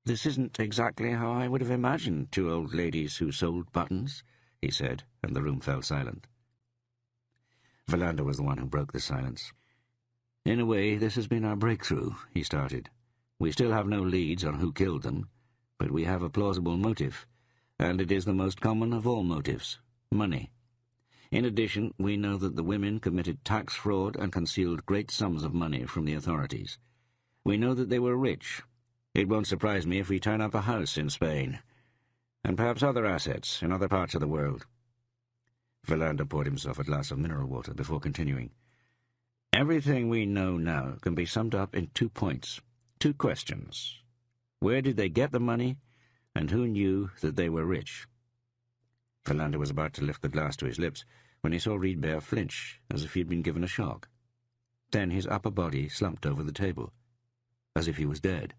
"This isn't exactly how I would have imagined two old ladies who sold buttons," he said, and the room fell silent. Verlander was the one who broke the silence. "In a way, this has been our breakthrough," he started. "We still have no leads on who killed them, but we have a plausible motive, and it is the most common of all motives: money. In addition, we know that the women committed tax fraud and concealed great sums of money from the authorities. We know that they were rich. It won't surprise me if we turn up a house in Spain, and perhaps other assets in other parts of the world." Verlander poured himself a glass of mineral water before continuing. "Everything we know now can be summed up in 2 points, 2 questions. Where did they get the money, and who knew that they were rich?" Verlander was about to lift the glass to his lips when he saw Riedberg flinch as if he had been given a shock. Then his upper body slumped over the table, as if he was dead.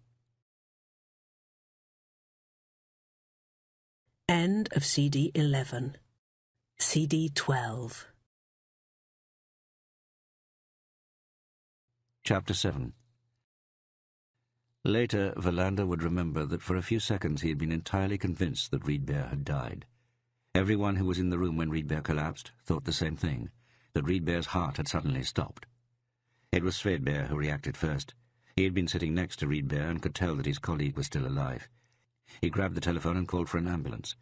End of CD 11. CD 12. Chapter 7. Later, Verlander would remember that for a few seconds he had been entirely convinced that Riedberg had died. Everyone who was in the room when Riedberg collapsed thought the same thing, that Riedberg's heart had suddenly stopped. It was Svedberg who reacted first. He had been sitting next to Riedberg and could tell that his colleague was still alive. He grabbed the telephone and called for an ambulance.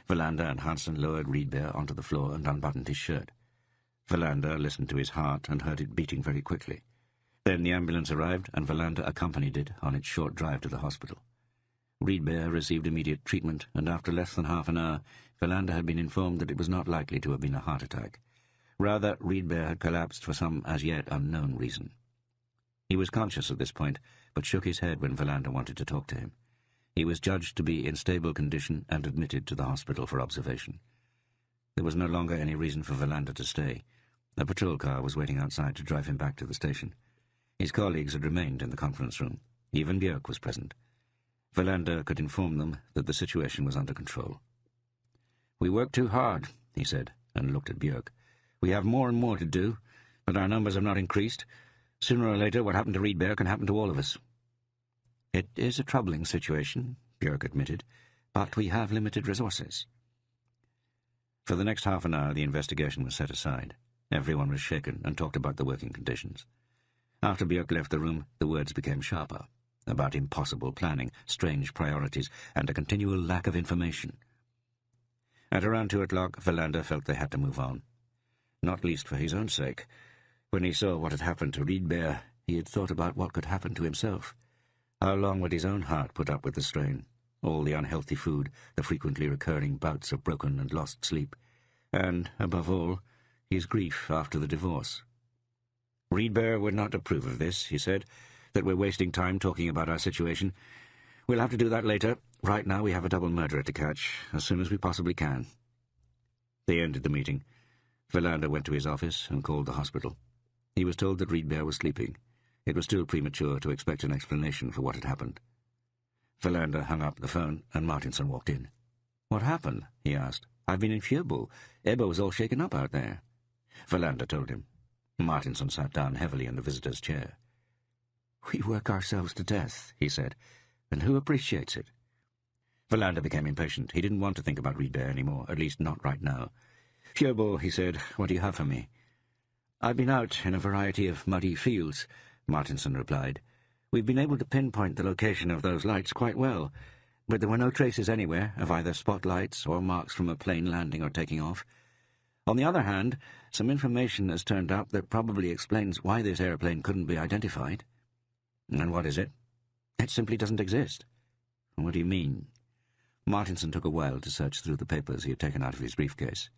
Verlander and Hansen lowered Riedberg onto the floor and unbuttoned his shirt. Verlander listened to his heart and heard it beating very quickly. Then the ambulance arrived, and Verlander accompanied it on its short drive to the hospital. Riedberg received immediate treatment, and after less than half an hour, Verlander had been informed that it was not likely to have been a heart attack. Rather, Riedberg had collapsed for some as yet unknown reason. He was conscious at this point, but shook his head when Verlander wanted to talk to him. He was judged to be in stable condition and admitted to the hospital for observation. There was no longer any reason for Verlander to stay. A patrol car was waiting outside to drive him back to the station. His colleagues had remained in the conference room. Even Björk was present. Verlander could inform them that the situation was under control. "We work too hard," he said, and looked at Björk. "We have more and more to do, but our numbers have not increased. Sooner or later, what happened to Riedberg can happen to all of us." "It is a troubling situation," Björk admitted, "but we have limited resources." For the next half an hour, the investigation was set aside. Everyone was shaken and talked about the working conditions. After Björk left the room, the words became sharper, about impossible planning, strange priorities, and a continual lack of information. At around 2 o'clock, Verlander felt they had to move on. Not least for his own sake. When he saw what had happened to Riedberg, he had thought about what could happen to himself. How long would his own heart put up with the strain? All the unhealthy food, the frequently recurring bouts of broken and lost sleep, and, above all, his grief after the divorce. "Riedberg would not approve of this," he said, "that we're wasting time talking about our situation. We'll have to do that later. Right now we have a double murderer to catch, as soon as we possibly can." They ended the meeting. Verlander went to his office and called the hospital. He was told that Riedberg was sleeping. It was still premature to expect an explanation for what had happened. Verlander hung up the phone, and Martinson walked in. "What happened?" he asked. "I've been in Fjöbo. Ebba was all shaken up out there." Verlander told him. Martinson sat down heavily in the visitor's chair. "We work ourselves to death," he said, "and who appreciates it?" Verlander became impatient. He didn't want to think about Riedberg anymore, at least not right now. "Fjöbo," he said, "what do you have for me?" "I've been out in a variety of muddy fields," Martinson replied. "We've been able to pinpoint the location of those lights quite well, but there were no traces anywhere of either spotlights or marks from a plane landing or taking off. On the other hand, some information has turned up that probably explains why this airplane couldn't be identified." "And what is it?" "It simply doesn't exist." "What do you mean?" Martinson took a while to search through the papers he had taken out of his briefcase.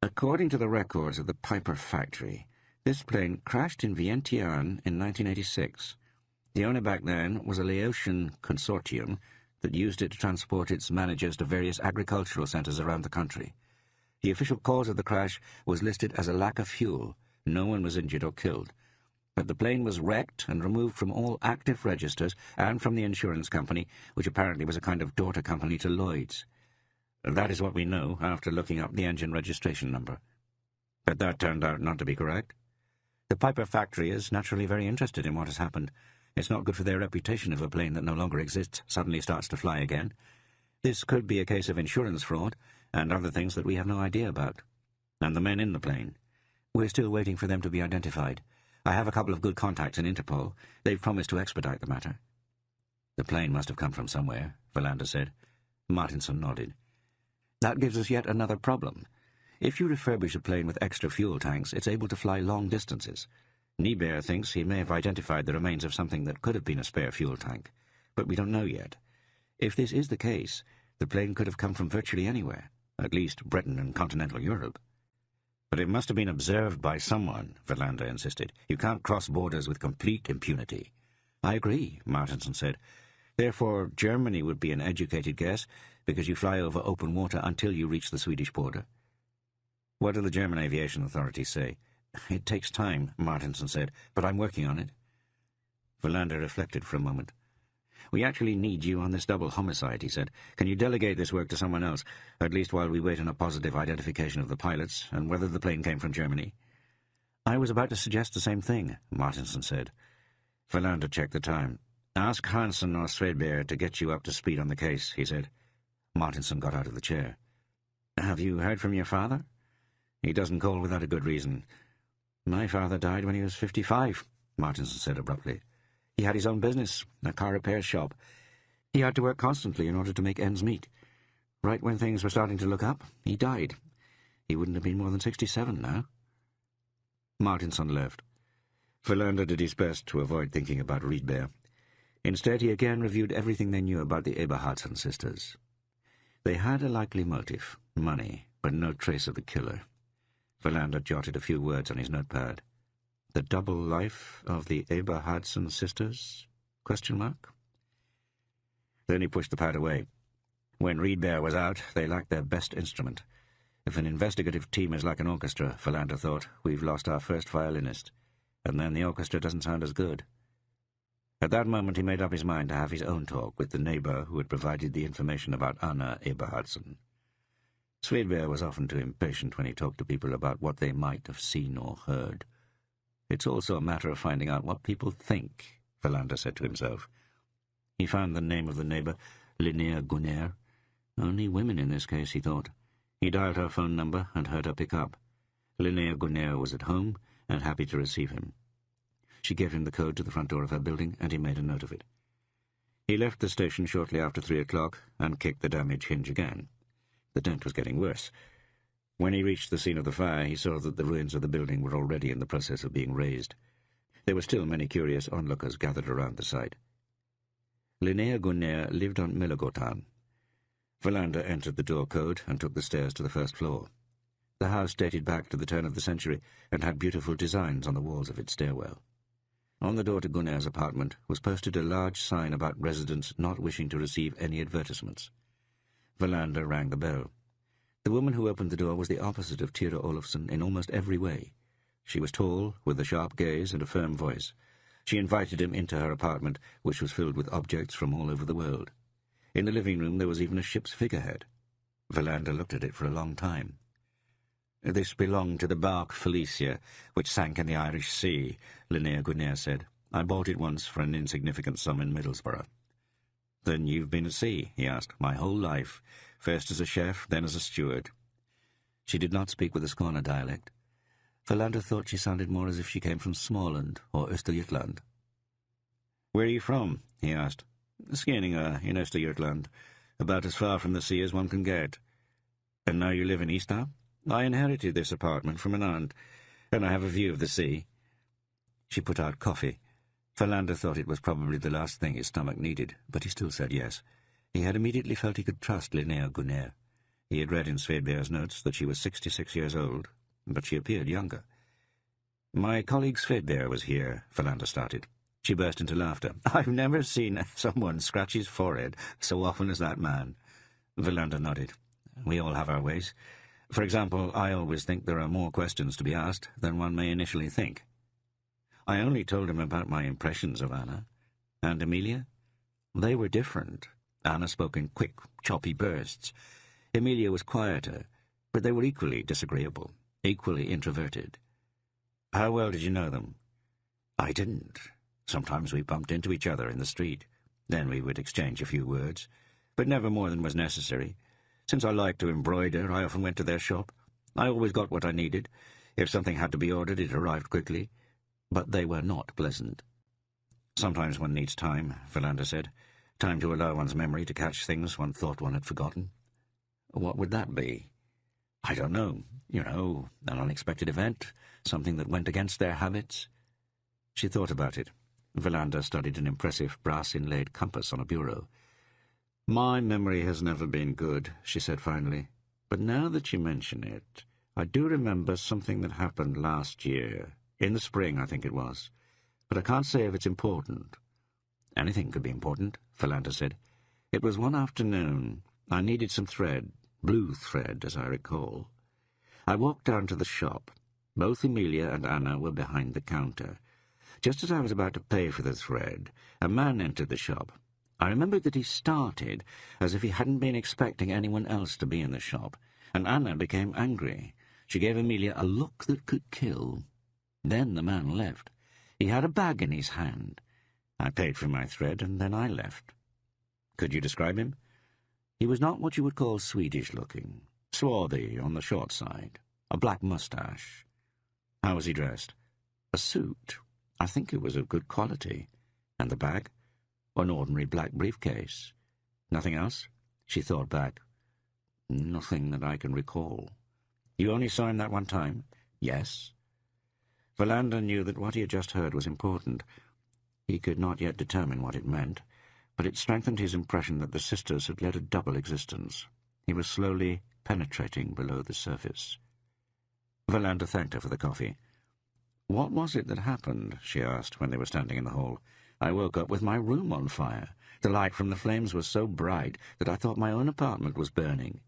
"According to the records of the Piper factory, this plane crashed in Vientiane in 1986. The owner back then was a Laotian consortium that used it to transport its managers to various agricultural centers around the country. The official cause of the crash was listed as a lack of fuel. No one was injured or killed. But the plane was wrecked and removed from all active registers and from the insurance company, which apparently was a kind of daughter company to Lloyd's. That is what we know after looking up the engine registration number. But that turned out not to be correct. The Piper factory is naturally very interested in what has happened. It's not good for their reputation if a plane that no longer exists suddenly starts to fly again. This could be a case of insurance fraud and other things that we have no idea about. And the men in the plane. We're still waiting for them to be identified. I have a couple of good contacts in Interpol. They've promised to expedite the matter." "The plane must have come from somewhere," Verlander said. Martinson nodded. "That gives us yet another problem. If you refurbish a plane with extra fuel tanks, it's able to fly long distances. Niebuhr thinks he may have identified the remains of something that could have been a spare fuel tank, but we don't know yet. If this is the case, the plane could have come from virtually anywhere, at least Britain and continental Europe." "But it must have been observed by someone," Verlander insisted. "You can't cross borders with complete impunity." "I agree," Martinson said. "Therefore, Germany would be an educated guess, because you fly over open water until you reach the Swedish border." "What do the German aviation authorities say?" "It takes time," Martinson said, "but I'm working on it." Verlander reflected for a moment. "We actually need you on this double homicide," he said. "Can you delegate this work to someone else, at least while we wait on a positive identification of the pilots and whether the plane came from Germany?" "I was about to suggest the same thing," Martinson said. Verlander checked the time. "Ask Hansen or Svedberg to get you up to speed on the case," he said. Martinson got out of the chair. "Have you heard from your father?" "He doesn't call without a good reason." "My father died when he was 55, Martinson said abruptly. "He had his own business, a car repair shop. He had to work constantly in order to make ends meet. Right when things were starting to look up, he died. He wouldn't have been more than 67 now." Martinson left. Verlander did his best to avoid thinking about Riedberg. Instead, he again reviewed everything they knew about the Eberhardsen sisters. They had a likely motive, money, but no trace of the killer. Verlander jotted a few words on his notepad. "The double life of the Eberhardsen sisters? ? Then he pushed the pad away. When Reedbear was out, they lacked their best instrument. If an investigative team is like an orchestra, Philander thought, we've lost our first violinist, and then the orchestra doesn't sound as good. At that moment he made up his mind to have his own talk with the neighbour who had provided the information about Anna Eberhardsen. Svedberg was often too impatient when he talked to people about what they might have seen or heard. It's also a matter of finding out what people think, Philander said to himself. He found the name of the neighbour, Linnea Gunner. Only women in this case, he thought. He dialed her phone number and heard her pick up. Linnea Gunner was at home and happy to receive him. She gave him the code to the front door of her building, and he made a note of it. He left the station shortly after 3 o'clock and kicked the damaged hinge again. The dent was getting worse. When he reached the scene of the fire, he saw that the ruins of the building were already in the process of being razed. There were still many curious onlookers gathered around the site. Linnea Gunner lived on Millergatan. Philander entered the door code and took the stairs to the first floor. The house dated back to the turn of the century and had beautiful designs on the walls of its stairwell. On the door to Gunner's apartment was posted a large sign about residents not wishing to receive any advertisements. Philander rang the bell. The woman who opened the door was the opposite of Tyra Olofsson in almost every way. She was tall, with a sharp gaze and a firm voice. She invited him into her apartment, which was filled with objects from all over the world. In the living room there was even a ship's figurehead. Philander looked at it for a long time. "This belonged to the bark Felicia, which sank in the Irish Sea," Linnea Gunner said. "I bought it once for an insignificant sum in Middlesbrough." "Then you've been at sea?" he asked. "My whole life, first as a chef, then as a steward." She did not speak with a Skåne dialect. Philander thought she sounded more as if she came from Småland or Östergötland. "Where are you from?" he asked. "Skåninge in Östergötland, about as far from the sea as one can get." "And now you live in Ystad?" "I inherited this apartment from an aunt, and I have a view of the sea." She put out coffee. Philander thought it was probably the last thing his stomach needed, but he still said yes. He had immediately felt he could trust Linnea Gunner. He had read in Svedberg's notes that she was 66 years old, but she appeared younger. "My colleague Svedberg was here," Philander started. She burst into laughter. "I've never seen someone scratch his forehead so often as that man." Philander nodded. "We all have our ways. For example, I always think there are more questions to be asked than one may initially think." I only told him about my impressions of Anna. And Emilia? They were different. Anna spoke in quick, choppy bursts. Emilia was quieter, but they were equally disagreeable, equally introverted. "How well did you know them?" "I didn't. Sometimes we bumped into each other in the street. Then we would exchange a few words, but never more than was necessary. Since I liked to embroider, I often went to their shop. I always got what I needed. If something had to be ordered, it arrived quickly. But they were not pleasant." "Sometimes one needs time," Philander said. "Time to allow one's memory to catch things one thought one had forgotten." "What would that be?" "I don't know. An unexpected event, something that went against their habits." She thought about it. Philander studied an impressive brass-inlaid compass on a bureau. "My memory has never been good," she said finally. "But now that you mention it, I do remember something that happened last year. In the spring, I think it was. But I can't say if it's important." "Anything could be important," Philander said. "It was one afternoon. I needed some thread, blue thread, as I recall. I walked down to the shop. Both Emilia and Anna were behind the counter. Just as I was about to pay for the thread, a man entered the shop. I remembered that he started as if he hadn't been expecting anyone else to be in the shop, and Anna became angry. She gave Emilia a look that could kill. Then the man left. He had a bag in his hand. I paid for my thread, and then I left." "Could you describe him?" "He was not what you would call Swedish-looking. Swarthy on the short side. A black moustache." "How was he dressed?" "A suit. I think it was of good quality." "And the bag?" "An ordinary black briefcase." "Nothing else?" She thought back. "Nothing that I can recall." "You only saw him that one time?" "Yes." Philander knew that what he had just heard was important. He could not yet determine what it meant, but it strengthened his impression that the sisters had led a double existence. He was slowly penetrating below the surface. Philander thanked her for the coffee. "What was it that happened?" she asked when they were standing in the hall. "I woke up with my room on fire. The light from the flames was so bright that I thought my own apartment was burning.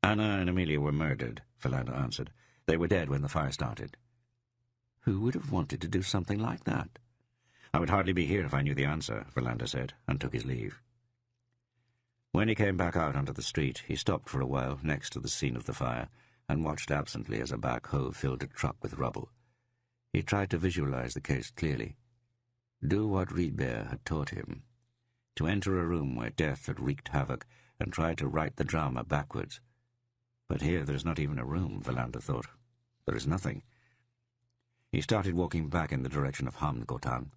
Anna and Amelia were murdered, Philander answered. They were dead when the fire started. Who would have wanted to do something like that? I would hardly be here if I knew the answer, Philander said, and took his leave. When he came back out onto the street, he stopped for a while next to the scene of the fire and watched absently as a backhoe filled a truck with rubble. He tried to visualize the case clearly. Do what Riedberg had taught him. To enter a room where death had wreaked havoc and try to write the drama backwards. But here there is not even a room, Philander thought. There is nothing. He started walking back in the direction of Hamngotang.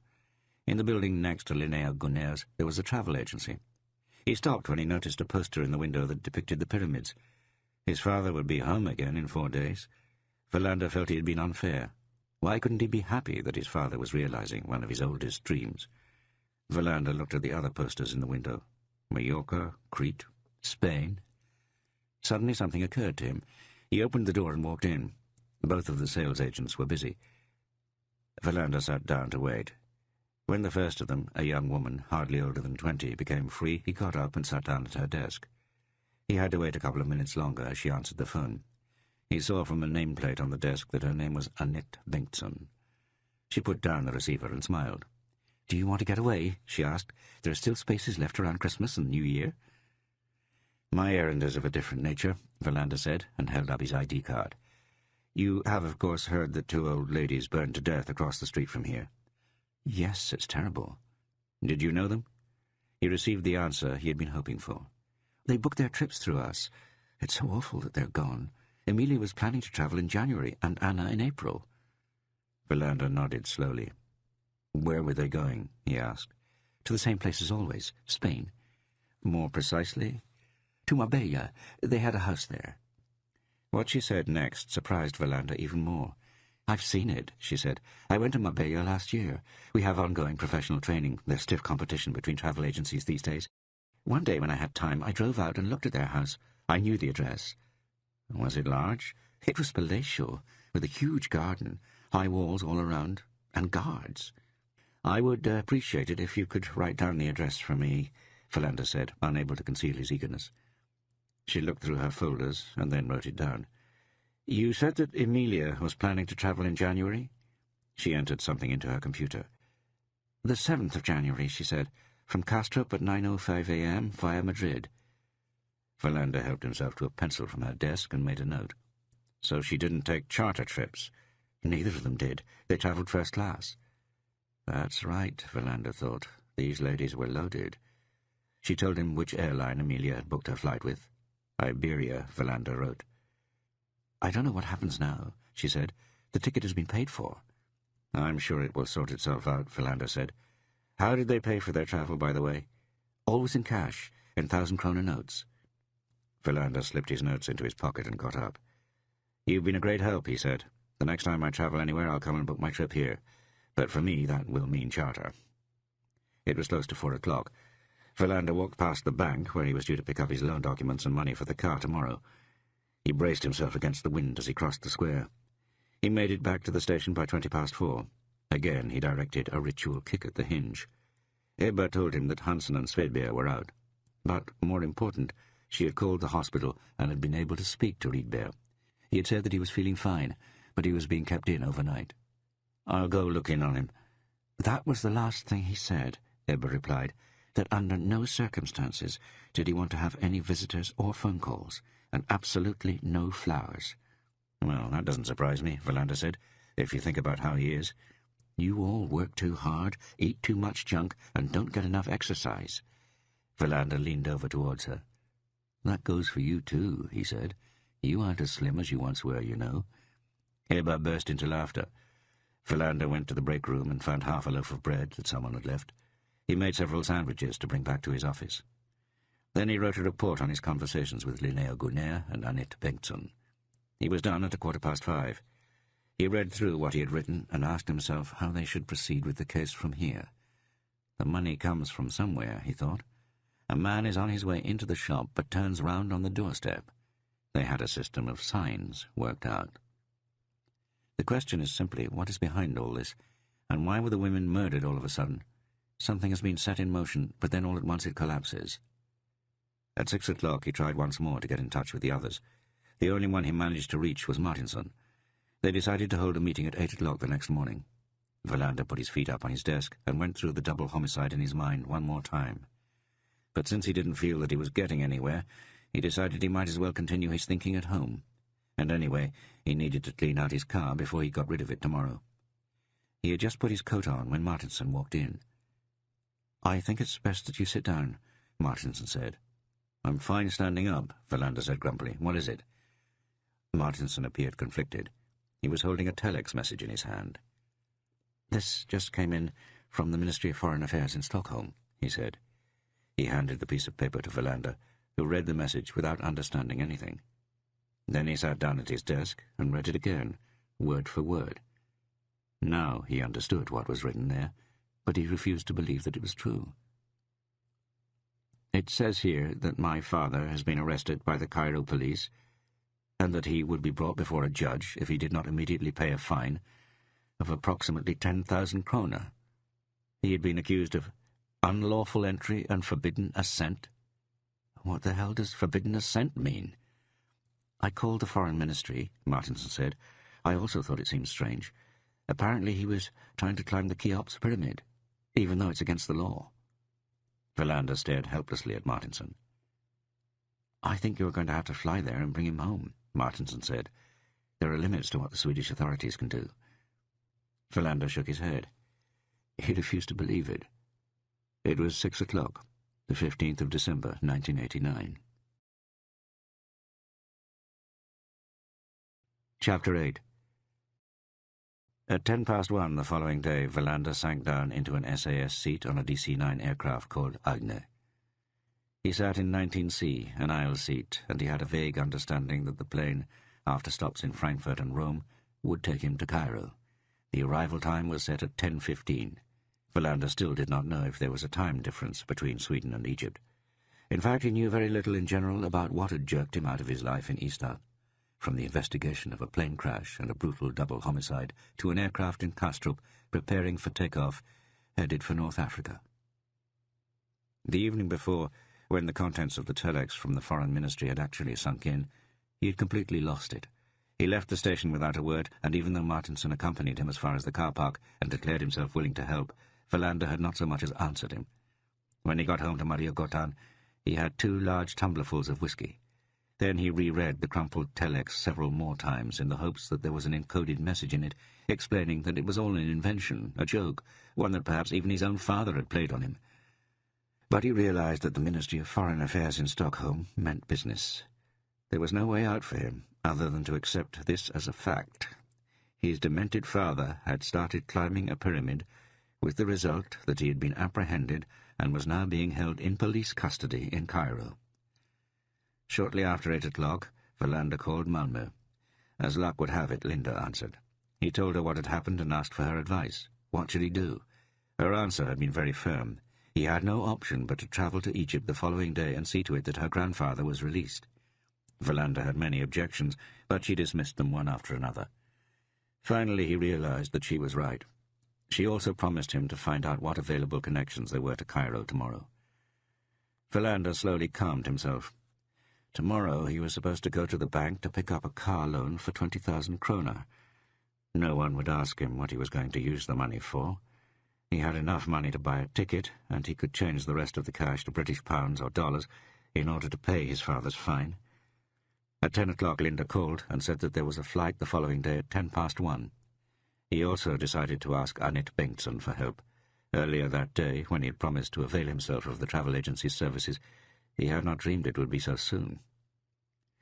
In the building next to Linnea Gunner's there was a travel agency. He stopped when he noticed a poster in the window that depicted the pyramids. His father would be home again in 4 days. Philander felt he had been unfair. Why couldn't he be happy that his father was realizing one of his oldest dreams? Philander looked at the other posters in the window. Mallorca, Crete, Spain. Suddenly something occurred to him. He opened the door and walked in. Both of the sales agents were busy. Philander sat down to wait. When the first of them, a young woman, hardly older than 20, became free, he got up and sat down at her desk. He had to wait a couple of minutes longer as she answered the phone. He saw from a nameplate on the desk that her name was Annette Bengtsson. She put down the receiver and smiled. "Do you want to get away?" she asked. "There are still spaces left around Christmas and New Year." "My errand is of a different nature," Philander said, and held up his ID card. "You have, of course, heard that 2 old ladies burned to death across the street from here." "Yes, it's terrible." "Did you know them?" He received the answer he had been hoping for. "They booked their trips through us. It's so awful that they're gone. Amelia was planning to travel in January, and Anna in April." Philander nodded slowly. "Where were they going?" he asked. "To the same place as always, Spain." "More precisely?" "To Marbella. They had a house there." What she said next surprised Philander even more. "I've seen it," she said. "I went to Marbella last year. We have ongoing professional training. There's stiff competition between travel agencies these days. One day when I had time, I drove out and looked at their house. I knew the address." "Was it large?" "It was palatial, with a huge garden, high walls all around, and guards." "I would appreciate it if you could write down the address for me," Philander said, unable to conceal his eagerness. She looked through her folders and then wrote it down. "You said that Emilia was planning to travel in January?" She entered something into her computer. "The 7th of January," she said, "from Castrop at 9:05 a.m. via Madrid." Philander helped himself to a pencil from her desk and made a note. "So she didn't take charter trips?" "Neither of them did. They travelled first class." That's right, Philander thought. These ladies were loaded. She told him which airline Amelia had booked her flight with. Iberia, Philander wrote. "I don't know what happens now," she said. "The ticket has been paid for." "I'm sure it will sort itself out," Philander said. "How did they pay for their travel, by the way?" "Always in cash, in 1,000-kroner notes." Philander slipped his notes into his pocket and got up. "You've been a great help," he said. "The next time I travel anywhere, I'll come and book my trip here. But for me, that will mean charter." It was close to 4 o'clock. Philander walked past the bank, where he was due to pick up his loan documents and money for the car tomorrow. He braced himself against the wind as he crossed the square. He made it back to the station by 4:20. Again he directed a ritual kick at the hinge. Ebba told him that Hansen and Svedberg were out. But, more important, she had called the hospital and had been able to speak to Riedberg. He had said that he was feeling fine, but he was being kept in overnight. "I'll go look in on him." "That was the last thing he said," Ebba replied, "that under no circumstances did he want to have any visitors or phone calls, and absolutely no flowers." "Well, that doesn't surprise me," Philander said, "if you think about how he is." "You all work too hard, eat too much junk, and don't get enough exercise." Philander leaned over towards her. "That goes for you, too," he said. "You aren't as slim as you once were, you know." Ebba burst into laughter. Philander went to the break room and found half a loaf of bread that someone had left. He made several sandwiches to bring back to his office. Then he wrote a report on his conversations with Linnea Gunner and Annette Bengtsson. He was done at 5:15. He read through what he had written and asked himself how they should proceed with the case from here. The money comes from somewhere, he thought. A man is on his way into the shop but turns round on the doorstep. They had a system of signs worked out. The question is simply what is behind all this, and why were the women murdered all of a sudden? Something has been set in motion, but then all at once it collapses. At 6 o'clock he tried once more to get in touch with the others. The only one he managed to reach was Martinson. They decided to hold a meeting at 8 o'clock the next morning. Verlander put his feet up on his desk and went through the double homicide in his mind one more time. But since he didn't feel that he was getting anywhere, he decided he might as well continue his thinking at home. And anyway, he needed to clean out his car before he got rid of it tomorrow. He had just put his coat on when Martinson walked in. "I think it's best that you sit down," Martinson said. "I'm fine standing up," Verlander said grumpily. "What is it?" Martinson appeared conflicted. He was holding a telex message in his hand. "This just came in from the Ministry of Foreign Affairs in Stockholm," he said. He handed the piece of paper to Verlander, who read the message without understanding anything. Then he sat down at his desk and read it again, word for word. Now he understood what was written there, but he refused to believe that it was true. "It says here that my father has been arrested by the Cairo police, and that he would be brought before a judge if he did not immediately pay a fine of approximately 10,000 kroner. He had been accused of unlawful entry and forbidden assent." "What the hell does forbidden assent mean?" "I called the Foreign Ministry," Martinson said. "I also thought it seemed strange. Apparently he was trying to climb the Cheops pyramid, even though it's against the law." Verlander stared helplessly at Martinson. "I think you're going to have to fly there and bring him home," Martinson said. "There are limits to what the Swedish authorities can do." Verlander shook his head. He refused to believe it. It was 6 o'clock, the 15th of December, 1989. Chapter 8. At 1:10 the following day, Verlander sank down into an SAS seat on a DC-9 aircraft called Agne. He sat in 19C, an aisle seat, and he had a vague understanding that the plane, after stops in Frankfurt and Rome, would take him to Cairo. The arrival time was set at 10:15. Verlander still did not know if there was a time difference between Sweden and Egypt. In fact, he knew very little in general about what had jerked him out of his life in Ystad, from the investigation of a plane crash and a brutal double homicide to an aircraft in Kastrup preparing for takeoff, headed for North Africa. The evening before, when the contents of the telex from the Foreign Ministry had actually sunk in, he had completely lost it. He left the station without a word, and even though Martinson accompanied him as far as the car park and declared himself willing to help, Verlander had not so much as answered him. When he got home to Maria Gotan, he had 2 large tumblerfuls of whiskey. Then he reread the crumpled telex several more times in the hopes that there was an encoded message in it, explaining that it was all an invention, a joke, one that perhaps even his own father had played on him. But he realized that the Ministry of Foreign Affairs in Stockholm meant business. There was no way out for him, other than to accept this as a fact. His demented father had started climbing a pyramid, with the result that he had been apprehended and was now being held in police custody in Cairo. Shortly after 8 o'clock, Verlander called Malmö. As luck would have it, Linda answered. He told her what had happened and asked for her advice. What should he do? Her answer had been very firm. He had no option but to travel to Egypt the following day and see to it that her grandfather was released. Verlander had many objections, but she dismissed them one after another. Finally, he realized that she was right. She also promised him to find out what available connections there were to Cairo tomorrow. Verlander slowly calmed himself. Tomorrow he was supposed to go to the bank to pick up a car loan for 20,000 kroner. No one would ask him what he was going to use the money for. He had enough money to buy a ticket, and he could change the rest of the cash to British pounds or dollars in order to pay his father's fine. At 10 o'clock Linda called and said that there was a flight the following day at 1:10. He also decided to ask Annette Bengtsson for help. Earlier that day, when he had promised to avail himself of the travel agency's services, he had not dreamed it would be so soon.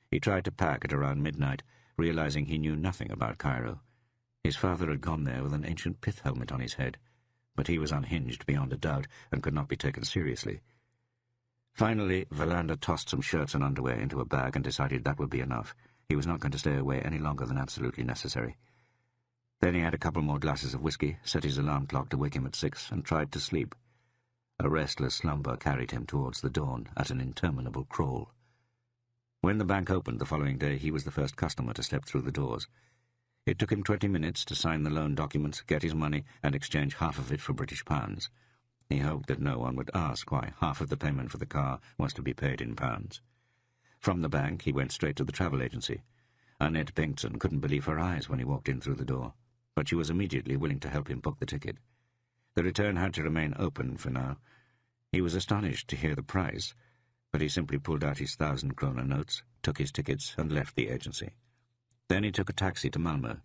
He tried to pack at around midnight, realizing he knew nothing about Cairo. His father had gone there with an ancient pith helmet on his head, but he was unhinged beyond a doubt and could not be taken seriously. Finally, Verlander tossed some shirts and underwear into a bag and decided that would be enough. He was not going to stay away any longer than absolutely necessary. Then he had a couple more glasses of whiskey, set his alarm clock to wake him at 6, and tried to sleep. A restless slumber carried him towards the dawn at an interminable crawl. When the bank opened the following day, he was the first customer to step through the doors. It took him 20 minutes to sign the loan documents, get his money, and exchange half of it for British pounds. He hoped that no one would ask why half of the payment for the car was to be paid in pounds. From the bank, he went straight to the travel agency. Annette Bengtson couldn't believe her eyes when he walked in through the door, but she was immediately willing to help him book the ticket. The return had to remain open for now. He was astonished to hear the price, but he simply pulled out his 1,000-kroner notes, took his tickets, and left the agency. Then he took a taxi to Malmö.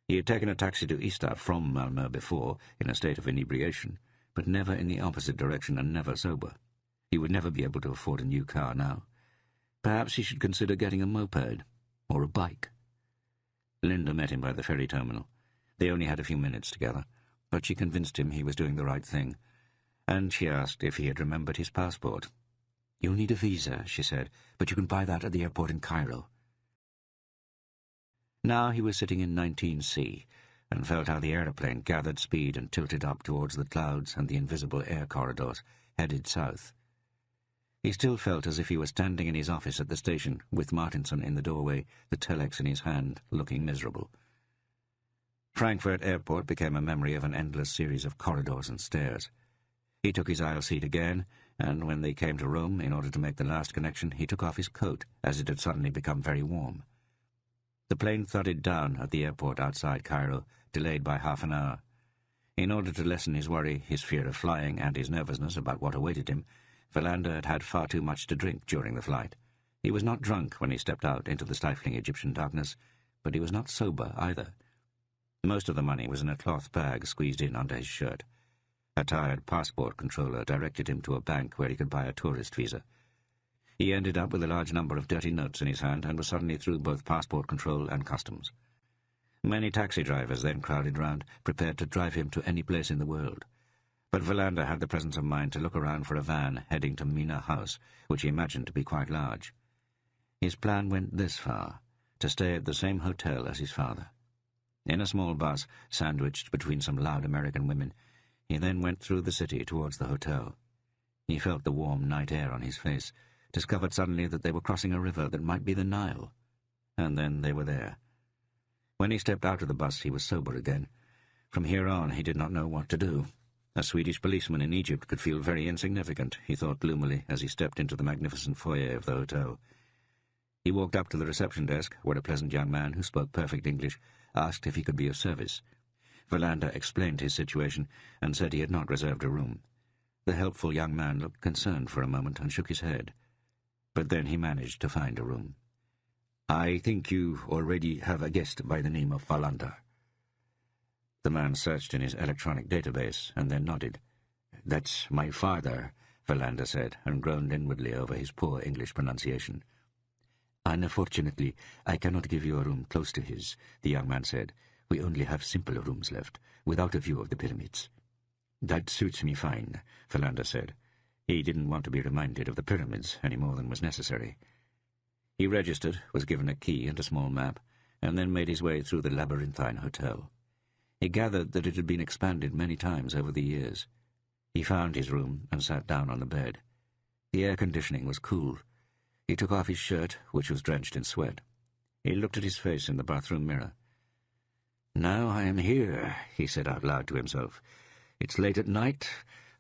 He had taken a taxi to Ystad from Malmö before, in a state of inebriation, but never in the opposite direction and never sober. He would never be able to afford a new car now. Perhaps he should consider getting a moped, or a bike. Linda met him by the ferry terminal. They only had a few minutes together, but she convinced him he was doing the right thing, and she asked if he had remembered his passport. "You'll need a visa," she said, "but you can buy that at the airport in Cairo." Now he was sitting in 19C, and felt how the aeroplane gathered speed and tilted up towards the clouds and the invisible air corridors, headed south. He still felt as if he was standing in his office at the station, with Martinson in the doorway, the telex in his hand, looking miserable. Frankfurt Airport became a memory of an endless series of corridors and stairs. He took his aisle seat again, and when they came to Rome, in order to make the last connection, he took off his coat, as it had suddenly become very warm. The plane thudded down at the airport outside Cairo, delayed by half an hour. In order to lessen his worry, his fear of flying, and his nervousness about what awaited him, Verlander had had far too much to drink during the flight. He was not drunk when he stepped out into the stifling Egyptian darkness, but he was not sober either. Most of the money was in a cloth bag squeezed in under his shirt. A tired passport controller directed him to a bank where he could buy a tourist visa. He ended up with a large number of dirty notes in his hand and was suddenly through both passport control and customs. Many taxi drivers then crowded round, prepared to drive him to any place in the world. But Verlander had the presence of mind to look around for a van heading to Mina House, which he imagined to be quite large. His plan went this far, to stay at the same hotel as his father. In a small bus, sandwiched between some loud American women, he then went through the city towards the hotel. He felt the warm night air on his face, discovered suddenly that they were crossing a river that might be the Nile. And then they were there. When he stepped out of the bus, he was sober again. From here on, he did not know what to do. A Swedish policeman in Egypt could feel very insignificant, he thought gloomily, as he stepped into the magnificent foyer of the hotel. He walked up to the reception desk, where a pleasant young man who spoke perfect English asked if he could be of service. Verlander explained his situation and said he had not reserved a room. The helpful young man looked concerned for a moment and shook his head. But then he managed to find a room. "I think you already have a guest by the name of Verlander." The man searched in his electronic database and then nodded. "That's my father," Verlander said, and groaned inwardly over his poor English pronunciation. "Unfortunately, I cannot give you a room close to his," the young man said. "We only have simple rooms left, without a view of the pyramids." "That suits me fine," Verlander said. He didn't want to be reminded of the pyramids any more than was necessary. He registered, was given a key and a small map, and then made his way through the labyrinthine hotel. He gathered that it had been expanded many times over the years. He found his room and sat down on the bed. The air conditioning was cool. He took off his shirt, which was drenched in sweat. He looked at his face in the bathroom mirror. "Now I am here," he said out loud to himself. "It's late at night.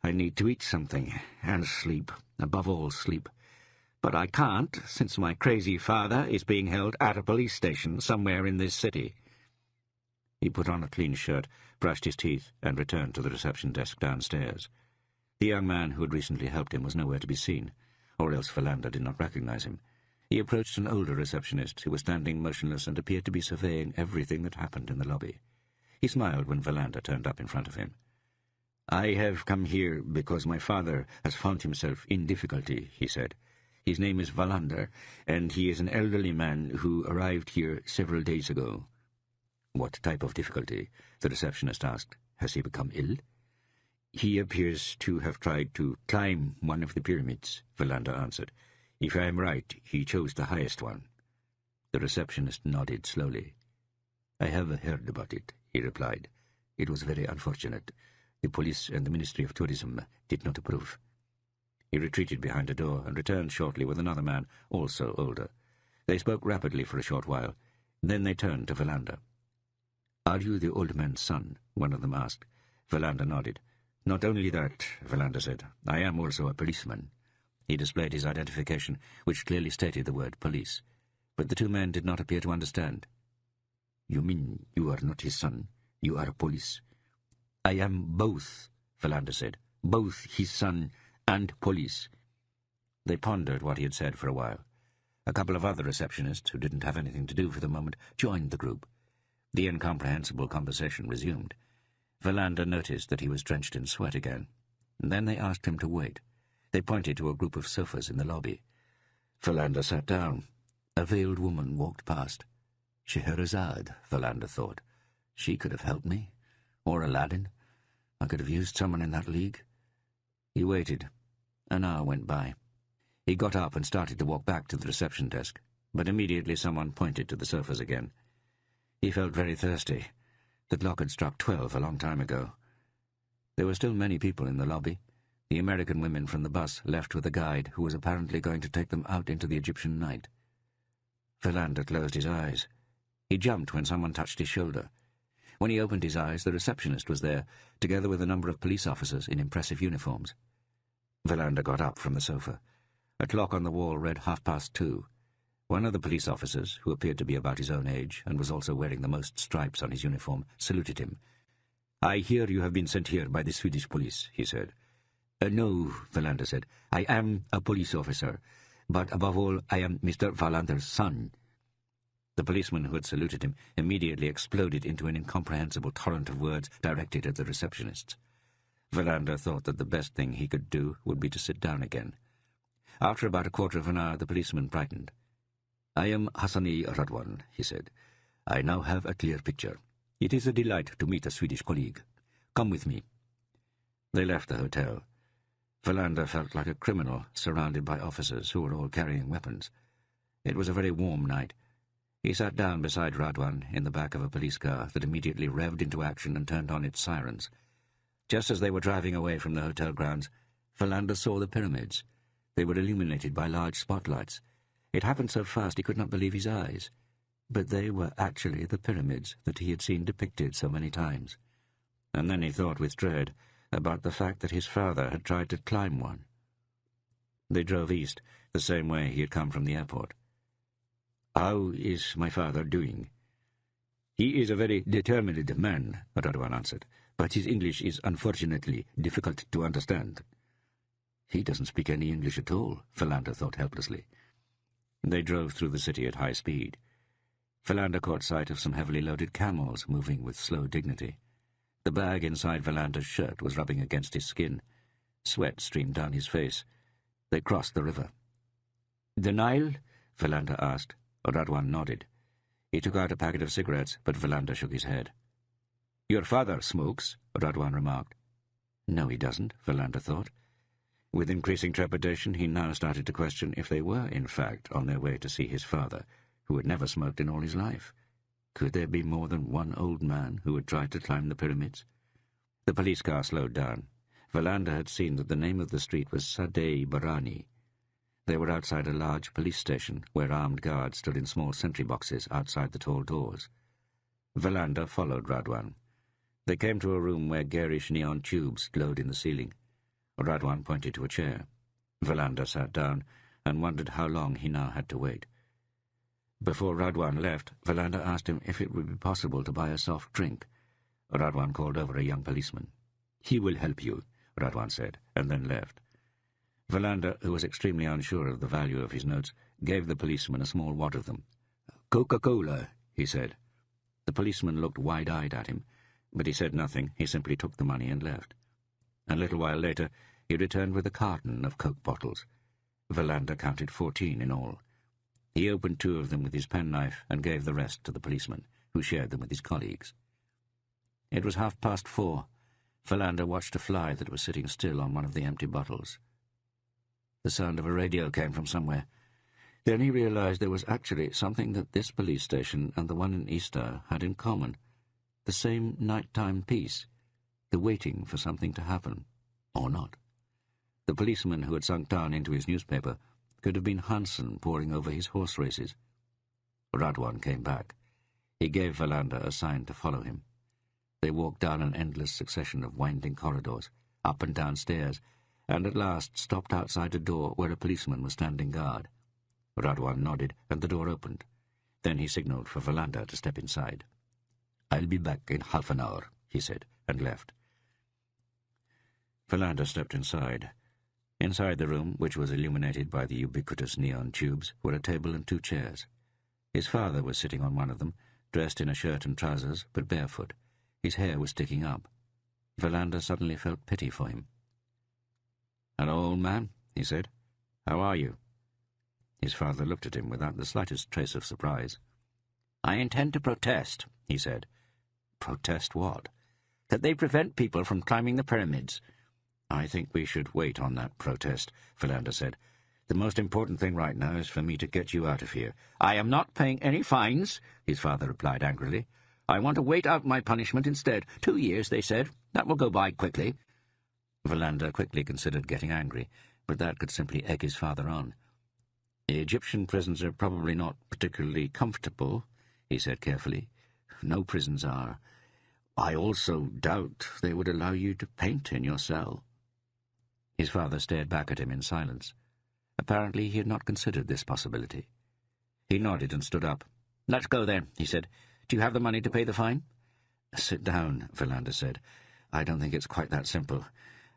I need to eat something, and sleep, above all sleep. But I can't, since my crazy father is being held at a police station somewhere in this city." He put on a clean shirt, brushed his teeth, and returned to the reception desk downstairs. The young man who had recently helped him was nowhere to be seen, or else Verlander did not recognize him. He approached an older receptionist who was standing motionless and appeared to be surveying everything that happened in the lobby. He smiled when Verlander turned up in front of him. "I have come here because my father has found himself in difficulty," he said. "His name is Verlander, and he is an elderly man who arrived here several days ago." "What type of difficulty?" the receptionist asked. "Has he become ill?" "He appears to have tried to climb one of the pyramids," Verlander answered. "If I am right, he chose the highest one." The receptionist nodded slowly. "I have heard about it," he replied. "It was very unfortunate. The police and the Ministry of Tourism did not approve." He retreated behind a door and returned shortly with another man, also older. They spoke rapidly for a short while. Then they turned to Verlander. "Are you the old man's son?" one of them asked. Verlander nodded. "Not only that," Valander said. "I am also a policeman." He displayed his identification, which clearly stated the word police. But the two men did not appear to understand. "You mean you are not his son? You are a police?" "I am both," Valander said. "Both his son and police." They pondered what he had said for a while. A couple of other receptionists, who didn't have anything to do for the moment, joined the group. The incomprehensible conversation resumed. Valander noticed that he was drenched in sweat again. Then they asked him to wait. They pointed to a group of sofas in the lobby. Valander sat down. A veiled woman walked past. Scheherazade, Valander thought. She could have helped me. Or Aladdin. I could have used someone in that league. He waited. An hour went by. He got up and started to walk back to the reception desk, but immediately someone pointed to the sofas again. He felt very thirsty. The clock had struck 12 a long time ago. There were still many people in the lobby. The American women from the bus left with a guide who was apparently going to take them out into the Egyptian night. Valander closed his eyes. He jumped when someone touched his shoulder. When he opened his eyes, the receptionist was there, together with a number of police officers in impressive uniforms. Valander got up from the sofa. A clock on the wall read 2:30. One of the police officers, who appeared to be about his own age and was also wearing the most stripes on his uniform, saluted him. "I hear you have been sent here by the Swedish police," he said. "No," Valander said. "I am a police officer, but above all I am Mr. Valander's son." The policeman who had saluted him immediately exploded into an incomprehensible torrent of words directed at the receptionists. Valander thought that the best thing he could do would be to sit down again. After about a quarter of an hour, the policeman brightened. "I am Hassani Radwan," he said. "I now have a clear picture. It is a delight to meet a Swedish colleague. Come with me." They left the hotel. Valander felt like a criminal surrounded by officers who were all carrying weapons. It was a very warm night. He sat down beside Radwan in the back of a police car that immediately revved into action and turned on its sirens. Just as they were driving away from the hotel grounds, Valander saw the pyramids. They were illuminated by large spotlights. It happened so fast he could not believe his eyes. But they were actually the pyramids that he had seen depicted so many times. And then he thought with dread about the fact that his father had tried to climb one. They drove east, the same way he had come from the airport. "How is my father doing?" "He is a very determined man," Radwan answered, "but his English is unfortunately difficult to understand." "He doesn't speak any English at all," Valander thought helplessly. They drove through the city at high speed. Valander caught sight of some heavily loaded camels moving with slow dignity. The bag inside Valander's shirt was rubbing against his skin. Sweat streamed down his face. They crossed the river. "The Nile?" Valander asked. Radwan nodded. He took out a packet of cigarettes, but Valander shook his head. "Your father smokes," Radwan remarked. No, he doesn't, Valander thought. With increasing trepidation, he now started to question if they were, in fact, on their way to see his father, who had never smoked in all his life. Could there be more than one old man who had tried to climb the pyramids? The police car slowed down. Valander had seen that the name of the street was Sadeh Barani. They were outside a large police station, where armed guards stood in small sentry boxes outside the tall doors. Valander followed Radwan. They came to a room where garish neon tubes glowed in the ceiling. Radwan pointed to a chair. Valander sat down and wondered how long he now had to wait. Before Radwan left, Valander asked him if it would be possible to buy a soft drink. Radwan called over a young policeman. "He will help you," Radwan said, and then left. Valander, who was extremely unsure of the value of his notes, gave the policeman a small wad of them. "Coca-Cola," he said. The policeman looked wide-eyed at him, but he said nothing. He simply took the money and left. A little while later, he returned with a carton of Coke bottles. Valander counted 14 in all. He opened 2 of them with his penknife and gave the rest to the policeman, who shared them with his colleagues. It was 4:30. Valander watched a fly that was sitting still on one of the empty bottles. The sound of a radio came from somewhere. Then he realized there was actually something that this police station and the one in Easter had in common. The same nighttime peace, the waiting for something to happen, or not. The policeman who had sunk down into his newspaper could have been Hansen poring over his horse races. Radwan came back. He gave Valander a sign to follow him. They walked down an endless succession of winding corridors. up and down stairs, and at last stopped outside a door where a policeman was standing guard. Radwan nodded, and the door opened. Then he signalled for Valander to step inside. "I'll be back in half an hour," he said, and left. Valander stepped inside. Inside the room, which was illuminated by the ubiquitous neon tubes, were a table and 2 chairs. His father was sitting on one of them, dressed in a shirt and trousers, but barefoot. His hair was sticking up. Valander suddenly felt pity for him. "Hello, old man," he said. "How are you?" His father looked at him without the slightest trace of surprise. "I intend to protest," he said. "Protest what?" "That they prevent people from climbing the pyramids." "I think we should wait on that protest," Valander said. "The most important thing right now is for me to get you out of here." "I am not paying any fines," his father replied angrily. "I want to wait out my punishment instead. 2 years, they said. That will go by quickly." Valander quickly considered getting angry, but that could simply egg his father on. "Egyptian prisons are probably not particularly comfortable," he said carefully. "No prisons are. I also doubt they would allow you to paint in your cell." His father stared back at him in silence. Apparently he had not considered this possibility. He nodded and stood up. "Let's go then," he said. "Do you have the money to pay the fine?" "Sit down," Valander said. "I don't think it's quite that simple,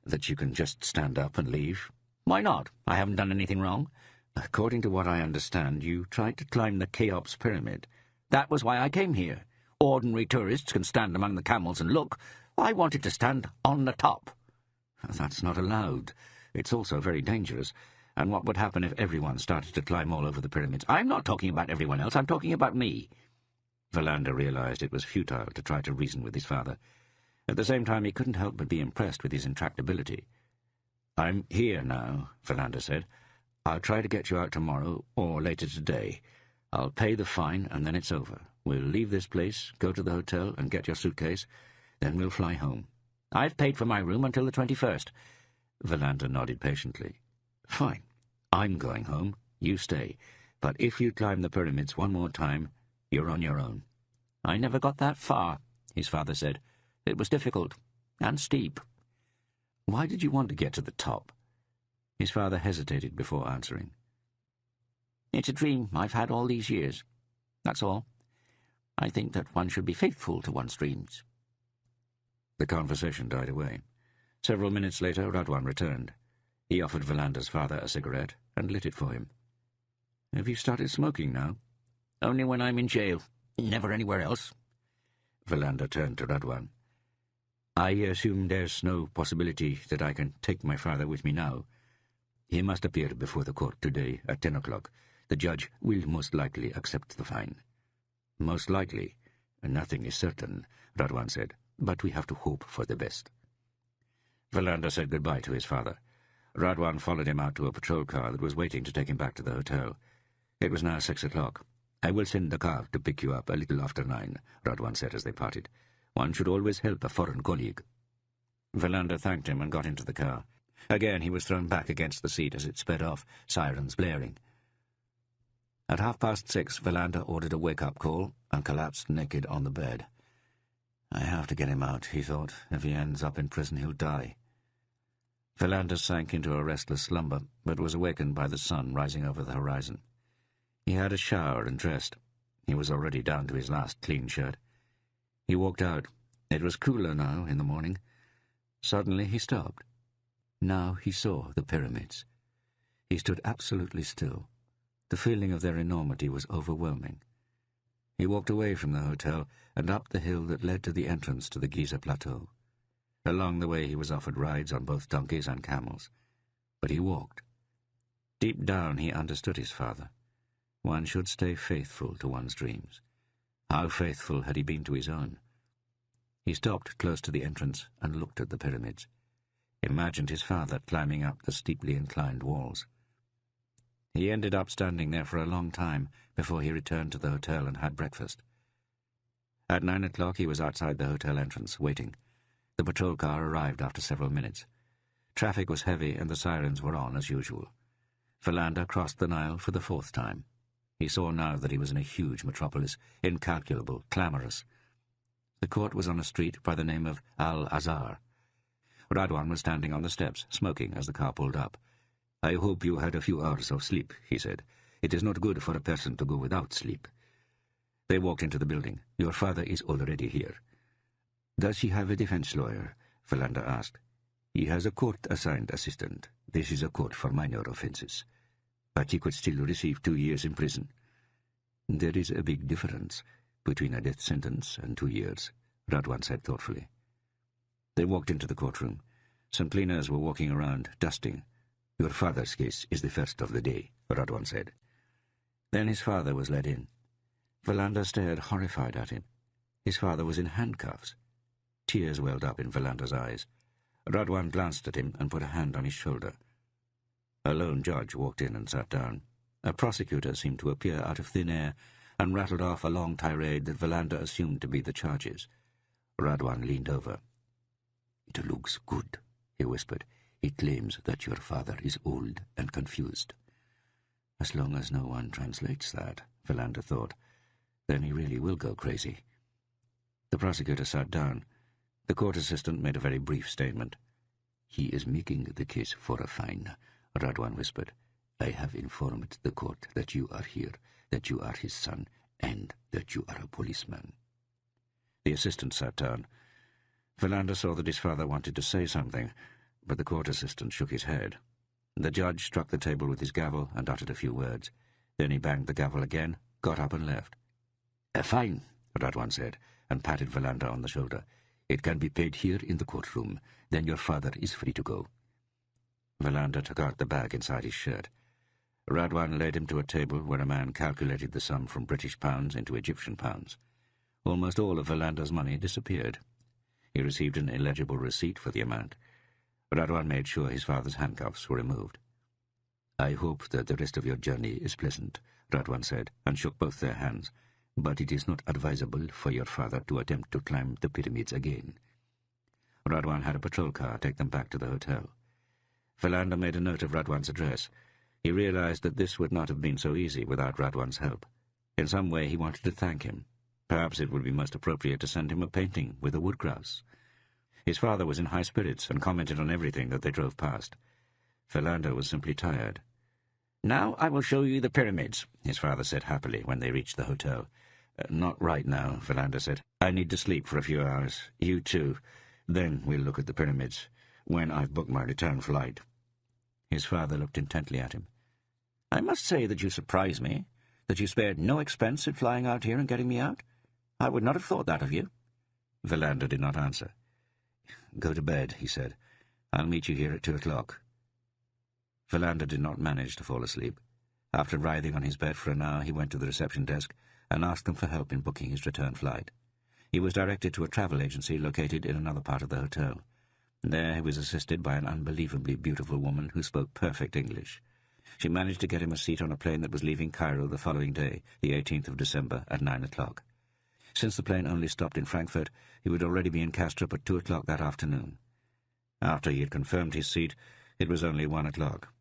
that you can just stand up and leave." "Why not? I haven't done anything wrong." "According to what I understand, you tried to climb the Cheops pyramid." "That was why I came here. Ordinary tourists can stand among the camels and look. I wanted to stand on the top." "That's not allowed. It's also very dangerous. And what would happen if everyone started to climb all over the pyramids?" "I'm not talking about everyone else. I'm talking about me." Valander realized it was futile to try to reason with his father. At the same time, he couldn't help but be impressed with his intractability. "I'm here now," Valander said. "I'll try to get you out tomorrow, or later today. I'll pay the fine, and then it's over. We'll leave this place, go to the hotel, and get your suitcase. Then we'll fly home." "I've paid for my room until the 21st. Valander nodded patiently. "Fine. I'm going home. You stay. But if you climb the pyramids one more time, you're on your own." "I never got that far," his father said. "It was difficult and steep." "Why did you want to get to the top?" His father hesitated before answering. "It's a dream I've had all these years. That's all. I think that one should be faithful to one's dreams." The conversation died away. Several minutes later, Radwan returned. He offered Valander's father a cigarette and lit it for him. "Have you started smoking now?" "Only when I'm in jail. Never anywhere else." Valander turned to Radwan. "I assume there's no possibility that I can take my father with me now. He must appear before the court today at 10 o'clock. The judge will most likely accept the fine." "Most likely. Nothing is certain," Radwan said, "but we have to hope for the best." Valander said goodbye to his father. Radwan followed him out to a patrol car that was waiting to take him back to the hotel. It was now 6 o'clock. "I will send the car to pick you up a little after 9, Radwan said as they parted. "One should always help a foreign colleague." Valander thanked him and got into the car. Again he was thrown back against the seat as it sped off, sirens blaring. At 6:30, Valander ordered a wake-up call and collapsed naked on the bed. "I have to get him out," he thought. "If he ends up in prison, he'll die." Valander sank into a restless slumber, but was awakened by the sun rising over the horizon. He had a shower and dressed. He was already down to his last clean shirt. He walked out. It was cooler now in the morning. Suddenly he stopped. Now he saw the pyramids. He stood absolutely still. The feeling of their enormity was overwhelming. He walked away from the hotel and up the hill that led to the entrance to the Giza Plateau. Along the way he was offered rides on both donkeys and camels. But he walked. Deep down he understood his father. One should stay faithful to one's dreams. How faithful had he been to his own? He stopped close to the entrance and looked at the pyramids. Imagined his father climbing up the steeply inclined walls. He ended up standing there for a long time before he returned to the hotel and had breakfast. At 9 o'clock he was outside the hotel entrance, waiting. The patrol car arrived after several minutes. Traffic was heavy and the sirens were on as usual. Valander crossed the Nile for the 4th time. He saw now that he was in a huge metropolis, incalculable, clamorous. The court was on a street by the name of Al-Azhar. Radwan was standing on the steps, smoking as the car pulled up. "I hope you had a few hours of sleep," he said. "It is not good for a person to go without sleep." They walked into the building. "Your father is already here." "Does he have a defense lawyer?" Philander asked. "He has a court-assigned assistant. This is a court for minor offences. But he could still receive 2 years in prison." "There is a big difference between a death sentence and 2 years," Radwan said thoughtfully. They walked into the courtroom. Some cleaners were walking around, dusting. "Your father's case is the first of the day," Radwan said. Then his father was led in. Philander stared horrified at him. His father was in handcuffs. Tears welled up in Philander's eyes. Radwan glanced at him and put a hand on his shoulder. A lone judge walked in and sat down. A prosecutor seemed to appear out of thin air and rattled off a long tirade that Philander assumed to be the charges. Radwan leaned over. "It looks good," he whispered. "It claims that your father is old and confused." As long as no one translates that, Philander thought, then he really will go crazy. The prosecutor sat down. The court assistant made a very brief statement. "He is making the case for a fine," Radwan whispered. "I have informed the court that you are here, that you are his son, and that you are a policeman." The assistant sat down. Philander saw that his father wanted to say something, but the court assistant shook his head. The judge struck the table with his gavel and uttered a few words. Then he banged the gavel again, got up and left. "Fine," Radwan said, and patted Philander on the shoulder. "It can be paid here in the courtroom. Then your father is free to go." Philander took out the bag inside his shirt. Radwan led him to a table where a man calculated the sum from British pounds into Egyptian pounds. Almost all of Philander's money disappeared. He received an illegible receipt for the amount. Radwan made sure his father's handcuffs were removed. "I hope that the rest of your journey is pleasant," Radwan said, and shook both their hands. "But it is not advisable for your father to attempt to climb the pyramids again." Radwan had a patrol car take them back to the hotel. Philander made a note of Radwan's address. He realized that this would not have been so easy without Radwan's help. In some way he wanted to thank him. Perhaps it would be most appropriate to send him a painting with a woodgrouse. His father was in high spirits and commented on everything that they drove past. Philander was simply tired. "Now I will show you the pyramids," his father said happily when they reached the hotel. "Not right now," Philander said. "I need to sleep for a few hours. You too. Then we'll look at the pyramids, when I've booked my return flight." His father looked intently at him. "I must say that you surprise me, that you spared no expense in flying out here and getting me out. I would not have thought that of you." Philander did not answer. "Go to bed," he said. "I'll meet you here at 2 o'clock." Philander did not manage to fall asleep. After writhing on his bed for an hour, he went to the reception desk and asked them for help in booking his return flight. He was directed to a travel agency located in another part of the hotel. There he was assisted by an unbelievably beautiful woman who spoke perfect English. She managed to get him a seat on a plane that was leaving Cairo the following day, the 18th of December, at 9 o'clock. Since the plane only stopped in Frankfurt, he would already be in Kastrup at 2 o'clock that afternoon. After he had confirmed his seat, it was only 1 o'clock.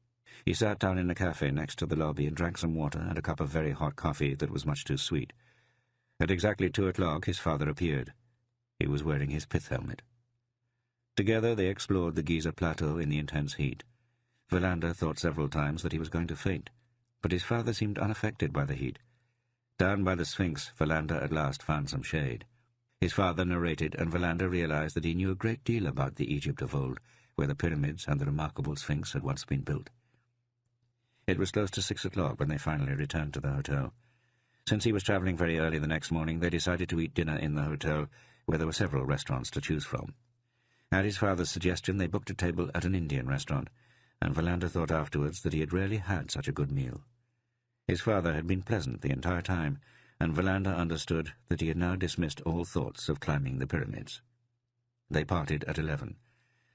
He sat down in a cafe next to the lobby and drank some water and a cup of very hot coffee that was much too sweet. At exactly 2 o'clock, his father appeared. He was wearing his pith helmet. Together they explored the Giza Plateau in the intense heat. Philander thought several times that he was going to faint, but his father seemed unaffected by the heat. Down by the Sphinx, Philander at last found some shade. His father narrated, and Philander realized that he knew a great deal about the Egypt of old, where the pyramids and the remarkable Sphinx had once been built. It was close to 6 o'clock when they finally returned to the hotel. Since he was traveling very early the next morning, they decided to eat dinner in the hotel, where there were several restaurants to choose from. At his father's suggestion, they booked a table at an Indian restaurant, and Philander thought afterwards that he had rarely had such a good meal. His father had been pleasant the entire time, and Philander understood that he had now dismissed all thoughts of climbing the pyramids. They parted at 11.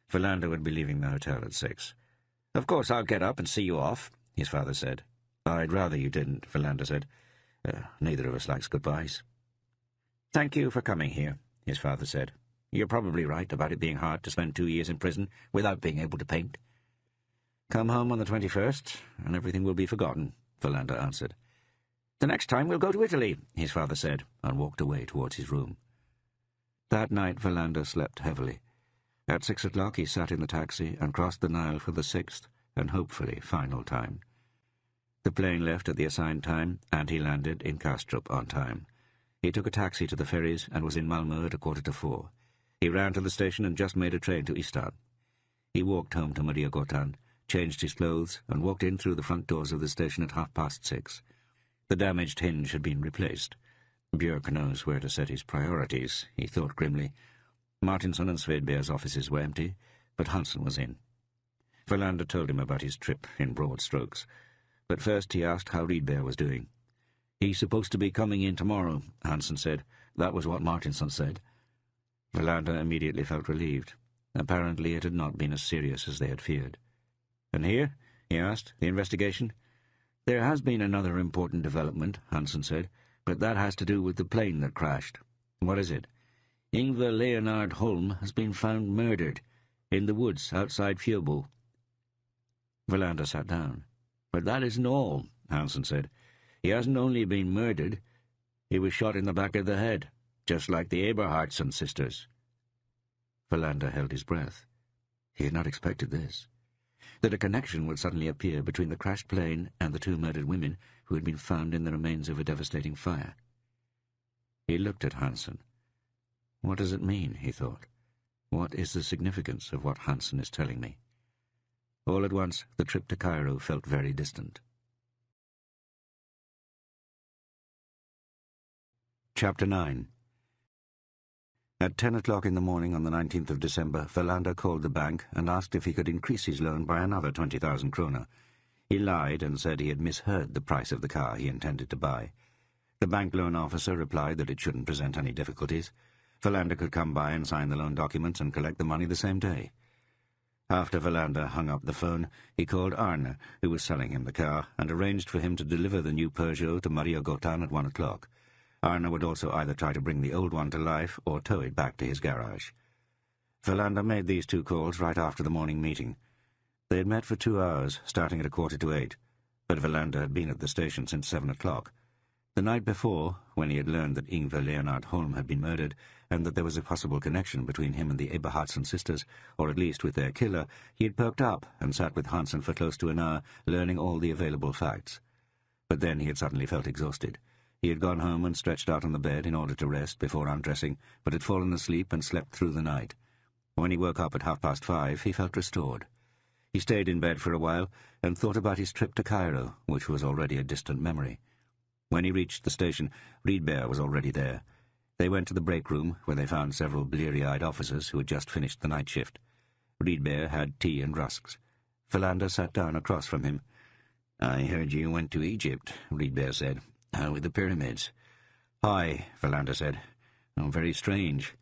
Philander would be leaving the hotel at 6. "Of course I'll get up and see you off," his father said. "I'd rather you didn't," Philander said. "Neither of us likes goodbyes." "Thank you for coming here," his father said. "You're probably right about it being hard to spend 2 years in prison without being able to paint." "Come home on the 21st, and everything will be forgotten," Philander answered. "The next time we'll go to Italy," his father said, and walked away towards his room. That night Philander slept heavily. At 6 o'clock he sat in the taxi and crossed the Nile for the sixth and hopefully final time. The plane left at the assigned time, and he landed in Kastrup on time. He took a taxi to the ferries and was in Malmö at 3:45. He ran to the station and just made a train to Ystad. He walked home to Maria Gottan, changed his clothes, and walked in through the front doors of the station at 6:30. The damaged hinge had been replaced. Björk knows where to set his priorities, he thought grimly. Martinsson and Svedberg's offices were empty, but Hansen was in. Verlander told him about his trip in broad strokes, but first he asked how Rydberg was doing. "He's supposed to be coming in tomorrow," Hansen said. "That was what Martinsson said." Verlander immediately felt relieved. Apparently it had not been as serious as they had feared. "And here?" he asked. "The investigation?" "There has been another important development," Hansen said, "but that has to do with the plane that crashed." "What is it?" "Ingvar Leonard Holm has been found murdered in the woods outside Fjöbo." Verlander sat down. "But that isn't all," Hansen said. "He hasn't only been murdered, he was shot in the back of the head, just like the Eberhardson sisters." Verlander held his breath. He had not expected this. That a connection would suddenly appear between the crashed plane and the two murdered women who had been found in the remains of a devastating fire. He looked at Hansen. What does it mean, he thought. What is the significance of what Hansen is telling me? All at once, the trip to Cairo felt very distant. Chapter 9. At 10 o'clock in the morning on the 19th of December, Verlander called the bank and asked if he could increase his loan by another 20,000 kroner. He lied and said he had misheard the price of the car he intended to buy. The bank loan officer replied that it shouldn't present any difficulties. Verlander could come by and sign the loan documents and collect the money the same day. After Verlander hung up the phone, he called Arne, who was selling him the car, and arranged for him to deliver the new Peugeot to Maria Gottan at 1 o'clock. Arne would also either try to bring the old one to life or tow it back to his garage. Verlander made these two calls right after the morning meeting. They had met for 2 hours, starting at 7:45, but Verlander had been at the station since 7 o'clock. The night before, when he had learned that Ingvar Leonard Holm had been murdered, and that there was a possible connection between him and the Eberhardson sisters, or at least with their killer, he had perked up and sat with Hansen for close to an hour, learning all the available facts. But then he had suddenly felt exhausted. He had gone home and stretched out on the bed in order to rest before undressing, but had fallen asleep and slept through the night. When he woke up at 5:30, he felt restored. He stayed in bed for a while and thought about his trip to Cairo, which was already a distant memory. When he reached the station, Rydberg was already there. They went to the break room, where they found several bleary-eyed officers who had just finished the night shift. Rydberg had tea and rusks. Verlander sat down across from him. "I heard you went to Egypt," Rydberg said. "How with the pyramids?" "Hi," Verlander said. "Oh, very strange."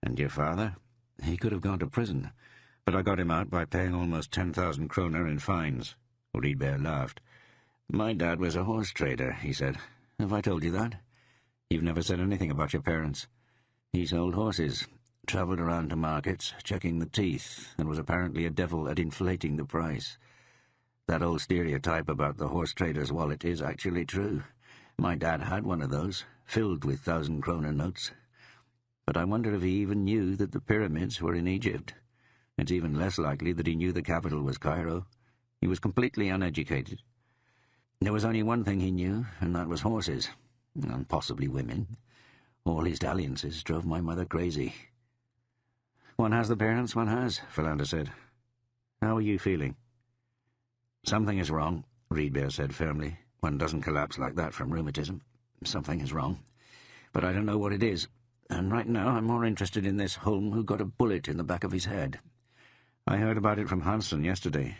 "And your father?" "He could have gone to prison, but I got him out by paying almost 10,000 kroner in fines." Rydberg laughed. "My dad was a horse trader," he said. "Have I told you that?" "You've never said anything about your parents." "He sold horses, travelled around to markets, checking the teeth, and was apparently a devil at inflating the price. That old stereotype about the horse trader's wallet is actually true. My dad had one of those, filled with 1,000-kroner notes. But I wonder if he even knew that the pyramids were in Egypt. It's even less likely that he knew the capital was Cairo. He was completely uneducated. There was only one thing he knew, and that was horses, and possibly women. All his dalliances drove my mother crazy." "One has the parents one has," Verlander said. "How are you feeling?" "Something is wrong," Rydberg said firmly. "One doesn't collapse like that from rheumatism. Something is wrong. But I don't know what it is, and right now I'm more interested in this Holm who got a bullet in the back of his head." "I heard about it from Hansen yesterday."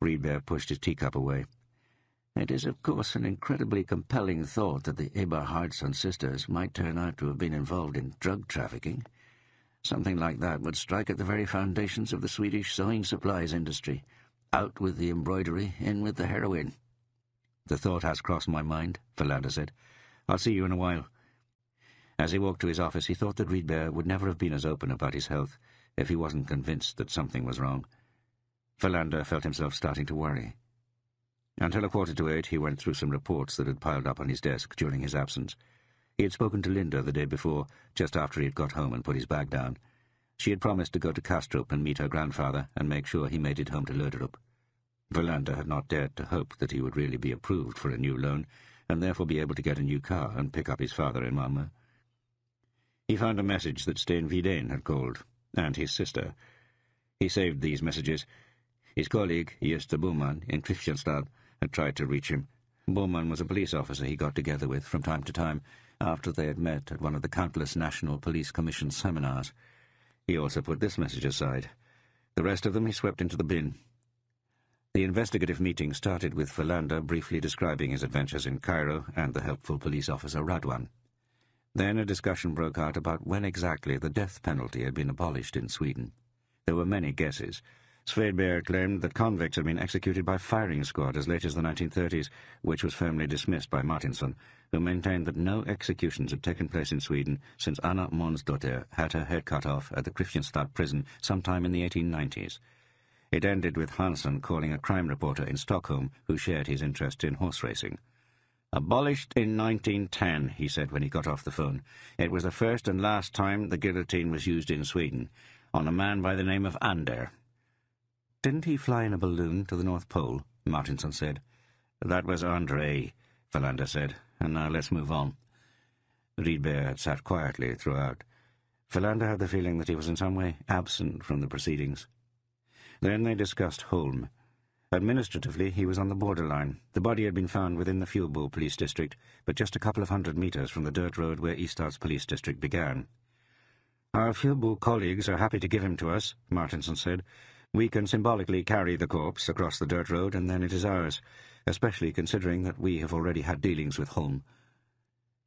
Rydberg pushed his teacup away. "It is, of course, an incredibly compelling thought that the Eberhardson sisters might turn out to have been involved in drug trafficking. Something like that would strike at the very foundations of the Swedish sewing supplies industry. Out with the embroidery, in with the heroin." "The thought has crossed my mind," Verlander said. "I'll see you in a while." As he walked to his office, he thought that Rydberg would never have been as open about his health if he wasn't convinced that something was wrong. Verlander felt himself starting to worry. Until 7:45, he went through some reports that had piled up on his desk during his absence. He had spoken to Linda the day before, just after he had got home and put his bag down. She had promised to go to Kastrup and meet her grandfather and make sure he made it home to Lörderup. Verlander had not dared to hope that he would really be approved for a new loan and therefore be able to get a new car and pick up his father in Malmö. He found a message that Sten Widén had called, and his sister. He saved these messages. His colleague, Gösta Boman, in Kristianstad, had tried to reach him. Boman was a police officer he got together with from time to time after they had met at one of the countless National Police Commission seminars. He also put this message aside. The rest of them he swept into the bin. The investigative meeting started with Verlander briefly describing his adventures in Cairo and the helpful police officer Radwan. Then a discussion broke out about when exactly the death penalty had been abolished in Sweden. There were many guesses. Svedberg claimed that convicts had been executed by firing squad as late as the 1930s, which was firmly dismissed by Martinsson, who maintained that no executions had taken place in Sweden since Anna Månsdotter had her head cut off at the Kristianstad prison sometime in the 1890s. It ended with Hansson calling a crime reporter in Stockholm who shared his interest in horse racing. "Abolished in 1910, he said when he got off the phone. It was the first and last time the guillotine was used in Sweden, on a man by the name of Ander." "Didn't he fly in a balloon to the North Pole?" Martinsson said. "That was André," Verlander said. "And now let's move on." Rydberg had sat quietly throughout. Verlander had the feeling that he was in some way absent from the proceedings. Then they discussed Holm. Administratively, he was on the borderline. The body had been found within the Fjellbo police district, but just a couple of 100 meters from the dirt road where Ystad's police district began. "Our Fjellbo colleagues are happy to give him to us," Martinsson said. "We can symbolically carry the corpse across the dirt road, and then it is ours, especially considering that we have already had dealings with Holm."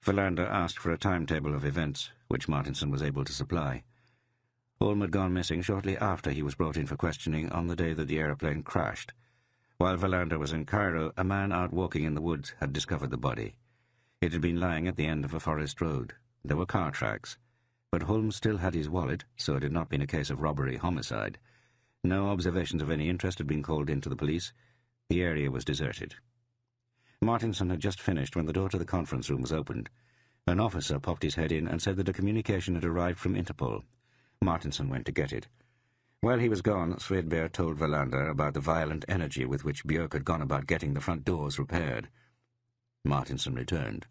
Verlander asked for a timetable of events, which Martinsson was able to supply. Holm had gone missing shortly after he was brought in for questioning on the day that the aeroplane crashed. While Verlander was in Cairo, a man out walking in the woods had discovered the body. It had been lying at the end of a forest road. There were car tracks. But Holm still had his wallet, so it had not been a case of robbery-homicide. No observations of any interest had been called in to the police. The area was deserted. Martinsson had just finished when the door to the conference room was opened. An officer popped his head in and said that a communication had arrived from Interpol. Martinsson went to get it. While he was gone, Svedberg told Verlander about the violent energy with which Björk had gone about getting the front doors repaired. Martinsson returned.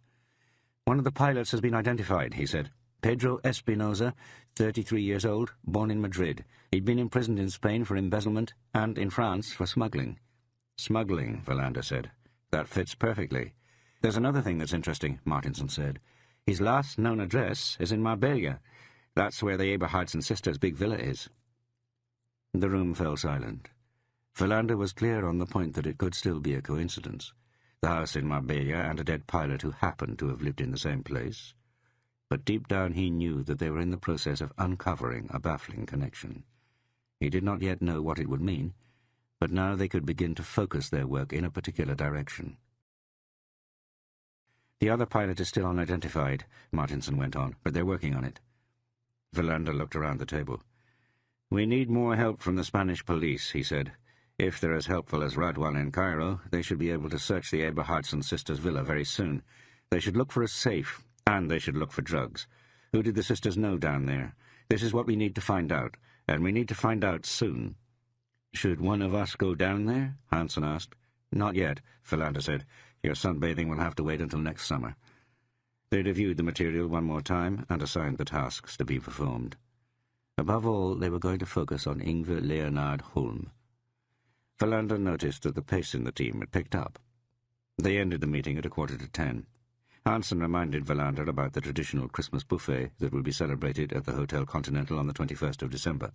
"One of the pilots has been identified," he said. "Pedro Espinosa, 33 years old, born in Madrid. He'd been imprisoned in Spain for embezzlement and in France for smuggling." "Smuggling," Verlander said. "That fits perfectly." "There's another thing that's interesting," Martinsson said. "His last known address is in Marbella. That's where the Eberhardsen sisters' big villa is." The room fell silent. Verlander was clear on the point that it could still be a coincidence. The house in Marbella and a dead pilot who happened to have lived in the same place. But deep down he knew that they were in the process of uncovering a baffling connection. He did not yet know what it would mean, but now they could begin to focus their work in a particular direction. "The other pilot is still unidentified," Martinsson went on, "but they're working on it." Verlander looked around the table. "We need more help from the Spanish police," he said. "If they're as helpful as Radwan in Cairo, they should be able to search the Eberhardsen sisters' villa very soon. They should look for a safe, and they should look for drugs. Who did the sisters know down there? This is what we need to find out, and we need to find out soon." "Should one of us go down there?" Hansson asked. "Not yet," Verlander said. "Your sunbathing will have to wait until next summer." They reviewed the material one more time and assigned the tasks to be performed. Above all, they were going to focus on Yngve Leonard Holm. Verlander noticed that the pace in the team had picked up. They ended the meeting at 9:45. Hansson reminded Verlander about the traditional Christmas buffet that would be celebrated at the Hotel Continental on the 21st of December.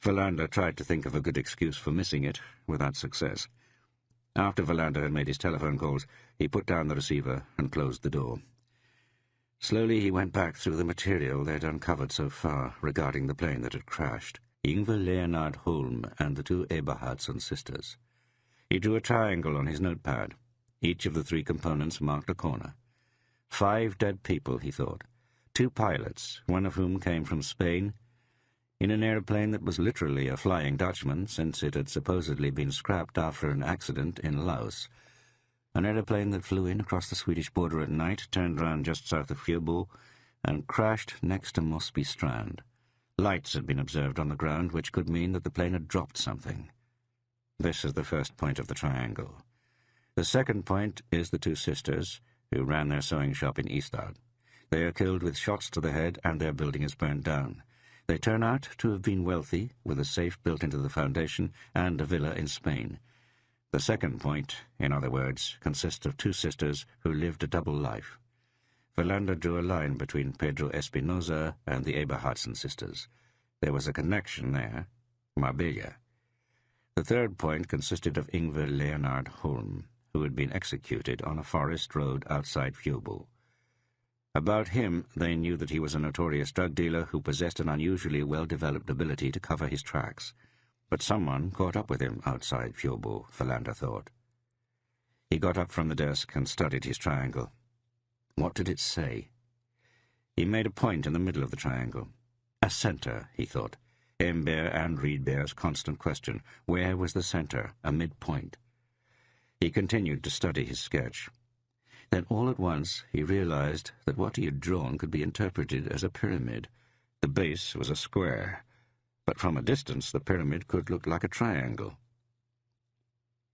Verlander tried to think of a good excuse for missing it, without success. After Verlander had made his telephone calls, he put down the receiver and closed the door. Slowly he went back through the material they had uncovered so far regarding the plane that had crashed, Yngve Leonard Holm and the two Eberhardsen sisters. He drew a triangle on his notepad. Each of the three components marked a corner. 5 dead people, he thought. 2 pilots, one of whom came from Spain, in an aeroplane that was literally a Flying Dutchman, since it had supposedly been scrapped after an accident in Laos. An aeroplane that flew in across the Swedish border at night, turned round just south of Fjellbo, and crashed next to Mosby Strand. Lights had been observed on the ground, which could mean that the plane had dropped something. This is the first point of the triangle. The second point is the two sisters, who ran their sewing shop in Ystad. They are killed with shots to the head, and their building is burned down. They turn out to have been wealthy, with a safe built into the foundation and a villa in Spain. The second point, in other words, consists of two sisters who lived a double life. Verlander drew a line between Pedro Espinosa and the Eberhardsen sisters. There was a connection there, Marbella. The third point consisted of Ingvar Leonard Holm, who had been executed on a forest road outside Fjöbo. About him, they knew that he was a notorious drug dealer who possessed an unusually well-developed ability to cover his tracks. But someone caught up with him outside Fjöbo, Verlander thought. He got up from the desk and studied his triangle. What did it say? He made a point in the middle of the triangle. A center, he thought. Embert and Rydberg's constant question. Where was the center, a midpoint? He continued to study his sketch. Then all at once he realized that what he had drawn could be interpreted as a pyramid. The base was a square, but from a distance the pyramid could look like a triangle.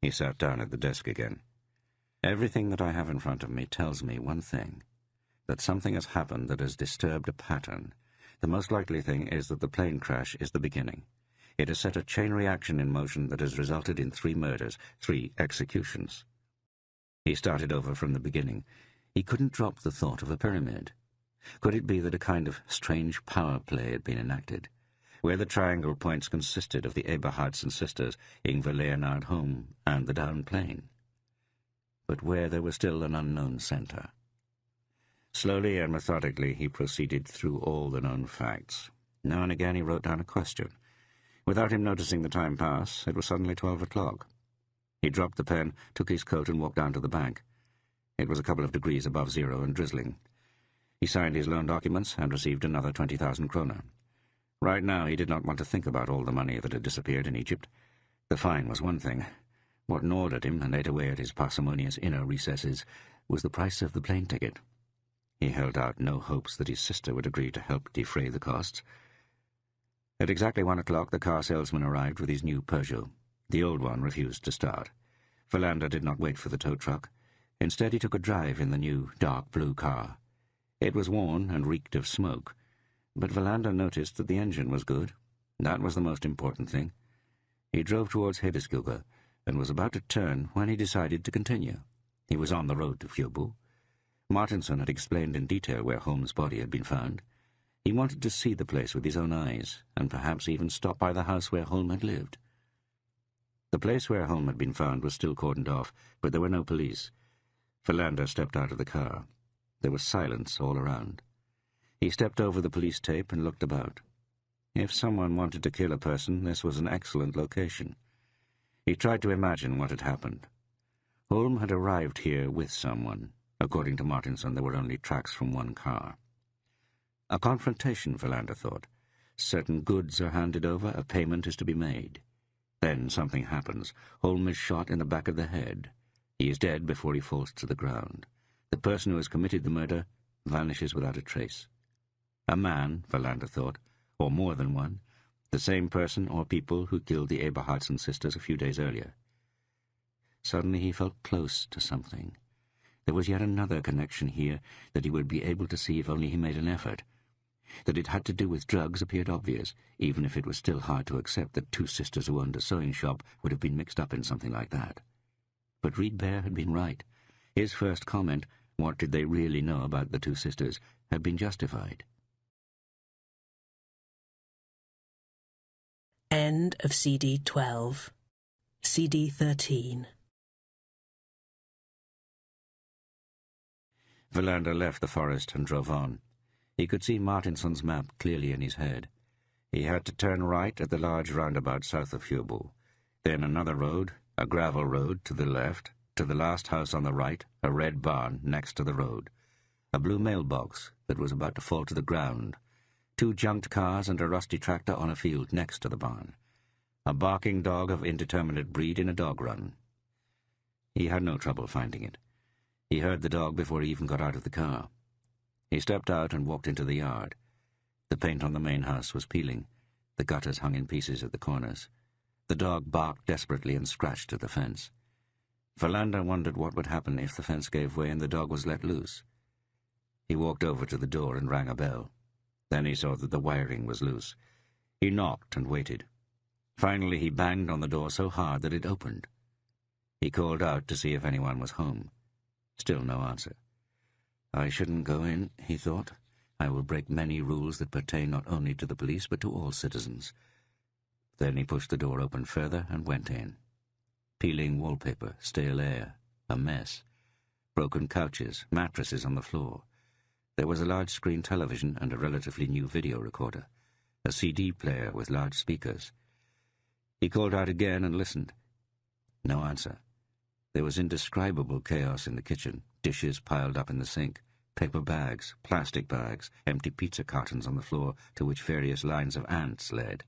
He sat down at the desk again. Everything that I have in front of me tells me one thing, that something has happened that has disturbed a pattern. The most likely thing is that the plane crash is the beginning. It has set a chain reaction in motion that has resulted in 3 murders, 3 executions. He started over from the beginning. He couldn't drop the thought of a pyramid. Could it be that a kind of strange power play had been enacted, where the triangle points consisted of the Eberhardsen sisters, Ingvar Leonard Holm, and the down plane, but where there was still an unknown center? Slowly and methodically he proceeded through all the known facts. Now and again he wrote down a question. Without him noticing the time pass, it was suddenly 12 o'clock. He dropped the pen, took his coat, and walked down to the bank. It was a couple of degrees above zero and drizzling. He signed his loan documents and received another 20,000 kroner. Right now he did not want to think about all the money that had disappeared in Egypt. The fine was one thing. What gnawed at him and ate away at his parsimonious inner recesses was the price of the plane ticket. He held out no hopes that his sister would agree to help defray the costs. At exactly 1 o'clock the car salesman arrived with his new Peugeot. The old one refused to start. Verlander did not wait for the tow truck. Instead he took a drive in the new dark blue car. It was worn and reeked of smoke, but Verlander noticed that the engine was good. That was the most important thing. He drove towards Hedeskilge and was about to turn when he decided to continue. He was on the road to Fjöbo. Martinson had explained in detail where Holm's body had been found. He wanted to see the place with his own eyes, and perhaps even stop by the house where Holm had lived. The place where Holm had been found was still cordoned off, but there were no police. Verlander stepped out of the car. There was silence all around. He stepped over the police tape and looked about. If someone wanted to kill a person, this was an excellent location. He tried to imagine what had happened. Holm had arrived here with someone. According to Martinson, there were only tracks from one car. A confrontation, Verlander thought. Certain goods are handed over, a payment is to be made. Then something happens. Holm is shot in the back of the head. He is dead before he falls to the ground. The person who has committed the murder vanishes without a trace. A man, Verlander thought, or more than one, the same person or people who killed the Eberhardsen sisters a few days earlier. Suddenly he felt close to something. There was yet another connection here that he would be able to see if only he made an effort. That it had to do with drugs appeared obvious, even if it was still hard to accept that 2 sisters who owned a sewing shop would have been mixed up in something like that. But Rydberg had been right. His first comment, what did they really know about the 2 sisters, had been justified. End of CD 12. CD 13. Verlander left the forest and drove on. He could see Martinson's map clearly in his head. He had to turn right at the large roundabout south of Fjöbo. Then another road, a gravel road, to the left, to the last house on the right, a red barn next to the road. A blue mailbox that was about to fall to the ground. 2 junked cars and a rusty tractor on a field next to the barn. A barking dog of indeterminate breed in a dog run. He had no trouble finding it. He heard the dog before he even got out of the car. He stepped out and walked into the yard. The paint on the main house was peeling. The gutters hung in pieces at the corners. The dog barked desperately and scratched at the fence. Philander wondered what would happen if the fence gave way and the dog was let loose. He walked over to the door and rang a bell. Then he saw that the wiring was loose. He knocked and waited. Finally he banged on the door so hard that it opened. He called out to see if anyone was home. Still no answer. I shouldn't go in, he thought. I will break many rules that pertain not only to the police but to all citizens. Then he pushed the door open further and went in. Peeling wallpaper, stale air, a mess. Broken couches, mattresses on the floor. There was a large-screen television and a relatively new video recorder. A CD player with large speakers. He called out again and listened. No answer. There was indescribable chaos in the kitchen, dishes piled up in the sink, paper bags, plastic bags, empty pizza cartons on the floor to which various lines of ants led.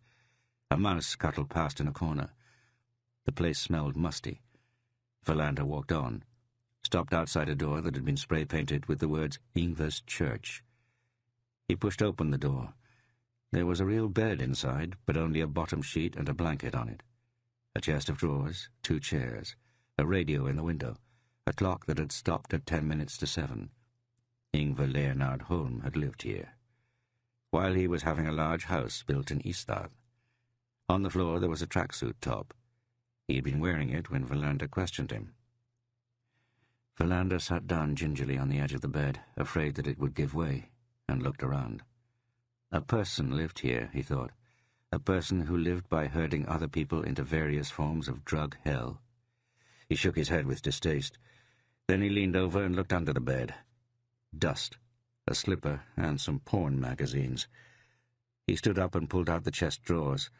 A mouse scuttled past in a corner. The place smelled musty. Philander walked on, stopped outside a door that had been spray-painted with the words Ingvar's Church. He pushed open the door. There was a real bed inside, but only a bottom sheet and a blanket on it. A chest of drawers, 2 chairs, a radio in the window, a clock that had stopped at 10 minutes to 7. Ingvar Leonard Holm had lived here, while he was having a large house built in Ystad. On the floor there was a tracksuit top. He had been wearing it when Philander questioned him. Philander sat down gingerly on the edge of the bed, afraid that it would give way, and looked around. A person lived here, he thought. A person who lived by herding other people into various forms of drug hell. He shook his head with distaste. Then he leaned over and looked under the bed. Dust, a slipper, and some porn magazines. He stood up and pulled out the chest drawers.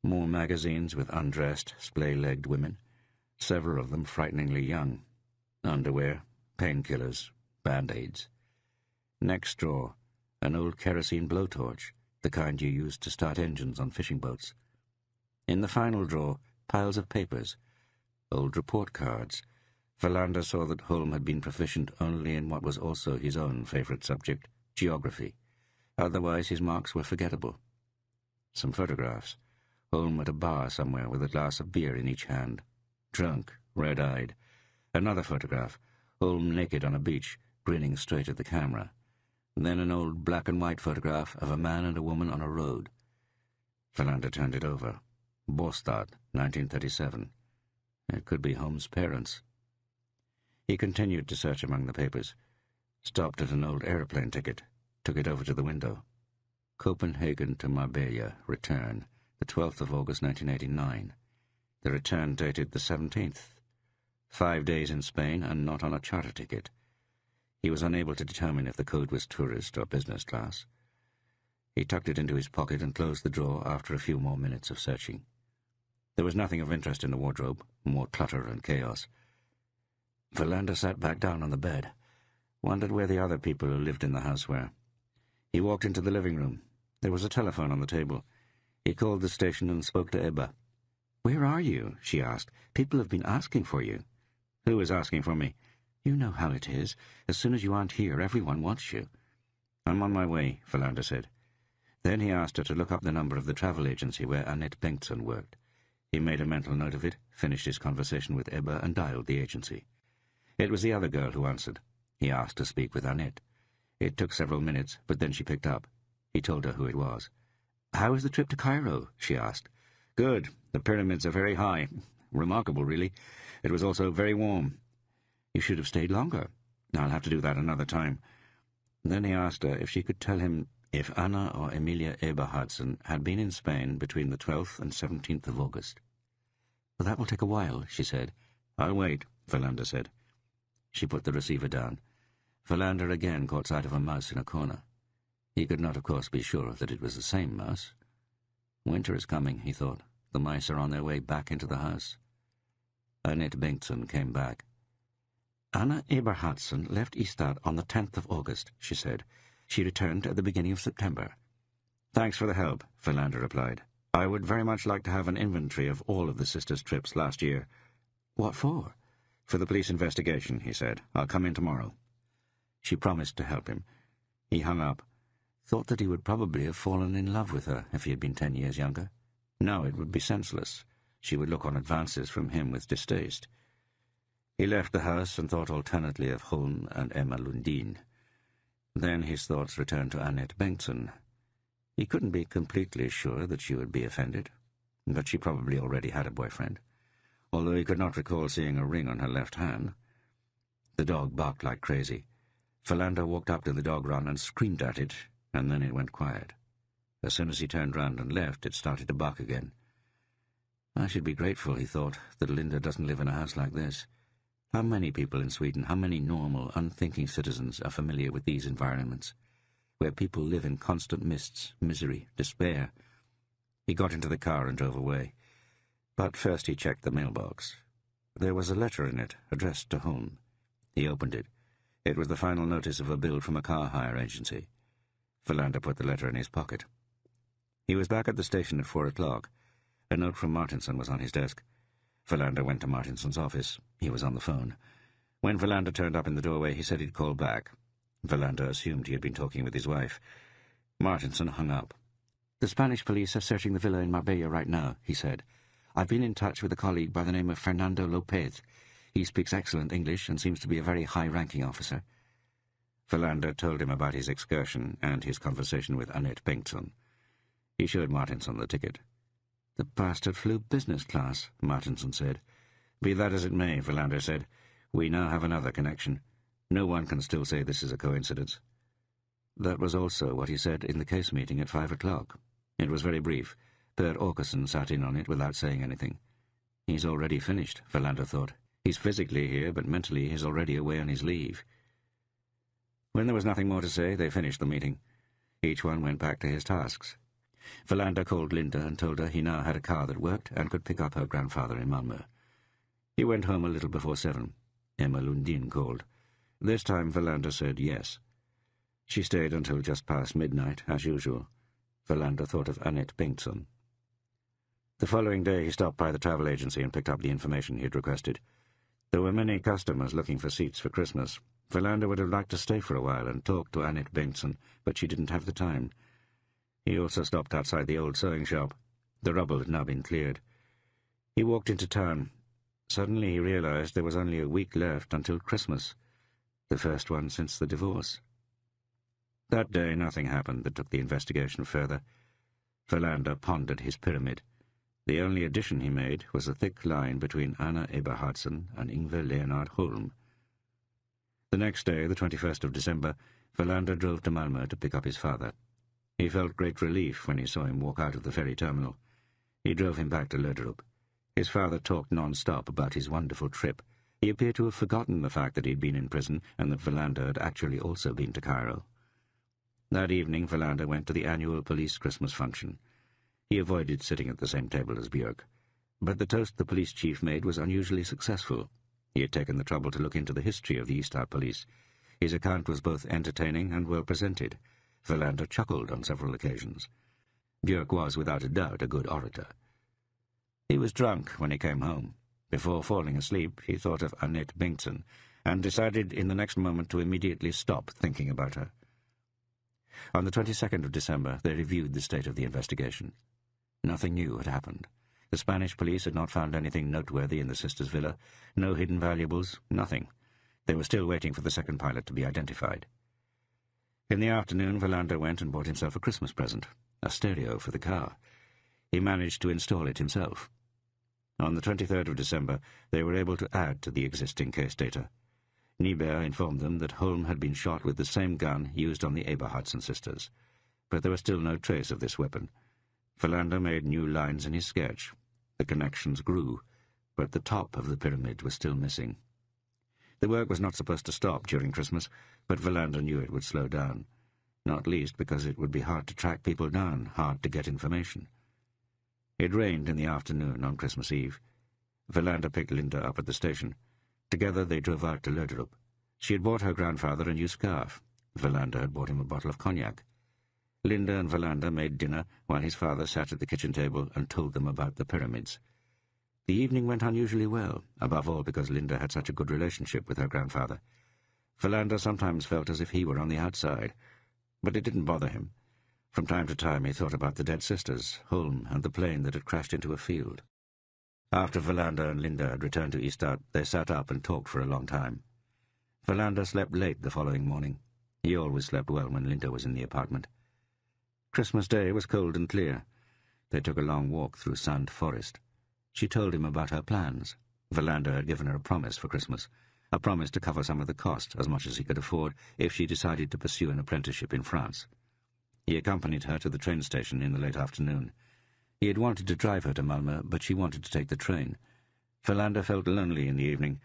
More magazines with undressed, splay-legged women, several of them frighteningly young. Underwear, painkillers, band-aids. Next drawer, an old kerosene blowtorch, the kind you used to start engines on fishing boats. In the final drawer, piles of papers, old report cards. Philander saw that Holm had been proficient only in what was also his own favourite subject, geography. Otherwise his marks were forgettable. Some photographs. Holm at a bar somewhere with a glass of beer in each hand. Drunk, red-eyed. Another photograph. Holm naked on a beach, grinning straight at the camera. Then an old black-and-white photograph of a man and a woman on a road. Philander turned it over. Båstad, 1937. It could be Holm's parents. He continued to search among the papers. Stopped at an old airplane ticket. Took it over to the window. Copenhagen to Marbella, return, the 12th of August, 1989. The return dated the 17th. 5 days in Spain and not on a charter ticket. He was unable to determine if the code was tourist or business class. He tucked it into his pocket and closed the drawer after a few more minutes of searching. There was nothing of interest in the wardrobe, more clutter and chaos. Philander sat back down on the bed, wondered where the other people who lived in the house were. He walked into the living room. There was a telephone on the table. He called the station and spoke to Ebba. "Where are you?" she asked. "People have been asking for you." "Who is asking for me?" "You know how it is. As soon as you aren't here, everyone wants you." "I'm on my way," Philander said. Then he asked her to look up the number of the travel agency where Annette Bengtsson worked. He made a mental note of it, finished his conversation with Ebba, and dialed the agency. It was the other girl who answered. He asked to speak with Annette. It took several minutes, but then she picked up. He told her who it was. "How is the trip to Cairo?" she asked. "Good. The pyramids are very high. Remarkable, really. It was also very warm." "You should have stayed longer." "I'll have to do that another time." Then he asked her if she could tell him if Anna or Emilia Eberhardsen had been in Spain between the 12th and 17th of August. "Well, that will take a while," she said. "I'll wait," Philander said. She put the receiver down. Philander again caught sight of a mouse in a corner. He could not, of course, be sure that it was the same mouse. Winter is coming, he thought. The mice are on their way back into the house. Annette Bengtsson came back. "Anna Eberhardsen left Ystad on the 10th of August, she said. She returned at the beginning of September." "Thanks for the help," Philander replied. "I would very much like to have an inventory of all of the sisters' trips last year." "What for?" "For the police investigation," he said. "I'll come in tomorrow." She promised to help him. He hung up. thought that he would probably have fallen in love with her if he had been 10 years younger. Now it would be senseless. She would look on advances from him with distaste. He left the house and thought alternately of Holm and Emma Lundin. Then his thoughts returned to Annette Bengtsson. He couldn't be completely sure that she would be offended, but she probably already had a boyfriend, although he could not recall seeing a ring on her left hand. The dog barked like crazy. Philander walked up to the dog run and screamed at it, and then it went quiet. As soon as he turned round and left, it started to bark again. I should be grateful, he thought, that Linda doesn't live in a house like this. How many people in Sweden, how many normal, unthinking citizens are familiar with these environments, where people live in constant mists, misery, despair? He got into the car and drove away. But first he checked the mailbox. There was a letter in it, addressed to Holm. He opened it. It was the final notice of a bill from a car hire agency. Philander put the letter in his pocket. He was back at the station at 4 o'clock. A note from Martinson was on his desk. Philander went to Martinson's office. He was on the phone. When Philander turned up in the doorway, he said he'd call back. Philander assumed he had been talking with his wife. Martinson hung up. "The Spanish police are searching the villa in Marbella right now," he said. "I've been in touch with a colleague by the name of Fernando Lopez. He speaks excellent English and seems to be a very high-ranking officer." Philander told him about his excursion and his conversation with Annette Bengtsson. He showed Martinson the ticket. "The bastard flew business class," Martinson said. "Be that as it may," Philander said, "we now have another connection. No one can still say this is a coincidence." That was also what he said in the case meeting at 5 o'clock. It was very brief. Per Åkesson sat in on it without saying anything. He's already finished, Philander thought. He's physically here, but mentally he's already away on his leave. When there was nothing more to say, they finished the meeting. Each one went back to his tasks. Philander called Linda and told her he now had a car that worked and could pick up her grandfather in Malmö. He went home a little before 7. Emma Lundin called. This time Philander said yes. She stayed until just past midnight, as usual. Philander thought of Annette Bengtsson. The following day he stopped by the travel agency and picked up the information he had requested. There were many customers looking for seats for Christmas. Philander would have liked to stay for a while and talk to Annette Bengtsson, but she didn't have the time. He also stopped outside the old sewing shop. The rubble had now been cleared. He walked into town. Suddenly he realized there was only a week left until Christmas, the first one since the divorce. That day nothing happened that took the investigation further. Philander pondered his pyramid. The only addition he made was a thick line between Anna Eberhardsson and Ingvar Leonard Holm. The next day, the 21st of December, Philander drove to Malmö to pick up his father. He felt great relief when he saw him walk out of the ferry terminal. He drove him back to Löderup. His father talked non-stop about his wonderful trip. He appeared to have forgotten the fact that he'd been in prison and that Philander had actually also been to Cairo. That evening, Philander went to the annual police Christmas function. He avoided sitting at the same table as Björk. But the toast the police chief made was unusually successful. He had taken the trouble to look into the history of the Ystad police. His account was both entertaining and well presented. Philander chuckled on several occasions. Björk was, without a doubt, a good orator. He was drunk when he came home. Before falling asleep, he thought of Annette Bengtsson, and decided in the next moment to immediately stop thinking about her. On the 22nd of December, they reviewed the state of the investigation. Nothing new had happened. The Spanish police had not found anything noteworthy in the sisters' villa, no hidden valuables, nothing. They were still waiting for the second pilot to be identified. In the afternoon, Philander went and bought himself a Christmas present, a stereo for the car. He managed to install it himself. On the 23rd of December, they were able to add to the existing case data. Nyberg informed them that Holm had been shot with the same gun used on the Eberhardsson sisters, but there was still no trace of this weapon. Philander made new lines in his sketch. The connections grew, but the top of the pyramid was still missing. The work was not supposed to stop during Christmas, but Philander knew it would slow down, not least because it would be hard to track people down, hard to get information. It rained in the afternoon on Christmas Eve. Philander picked Linda up at the station. Together they drove out to Löderup. She had bought her grandfather a new scarf. Philander had bought him a bottle of cognac. Linda and Philander made dinner while his father sat at the kitchen table and told them about the pyramids. The evening went unusually well, above all because Linda had such a good relationship with her grandfather. Philander sometimes felt as if he were on the outside. But it didn't bother him. From time to time he thought about the dead sisters, Holm, and the plane that had crashed into a field. After Verlander and Linda had returned to Ystad, they sat up and talked for a long time. Verlander slept late the following morning. He always slept well when Linda was in the apartment. Christmas Day was cold and clear. They took a long walk through Sand Forest. She told him about her plans. Verlander had given her a promise for Christmas, a promise to cover some of the cost, as much as he could afford, if she decided to pursue an apprenticeship in France. He accompanied her to the train station in the late afternoon. He had wanted to drive her to Malmö, but she wanted to take the train. Verlander felt lonely in the evening.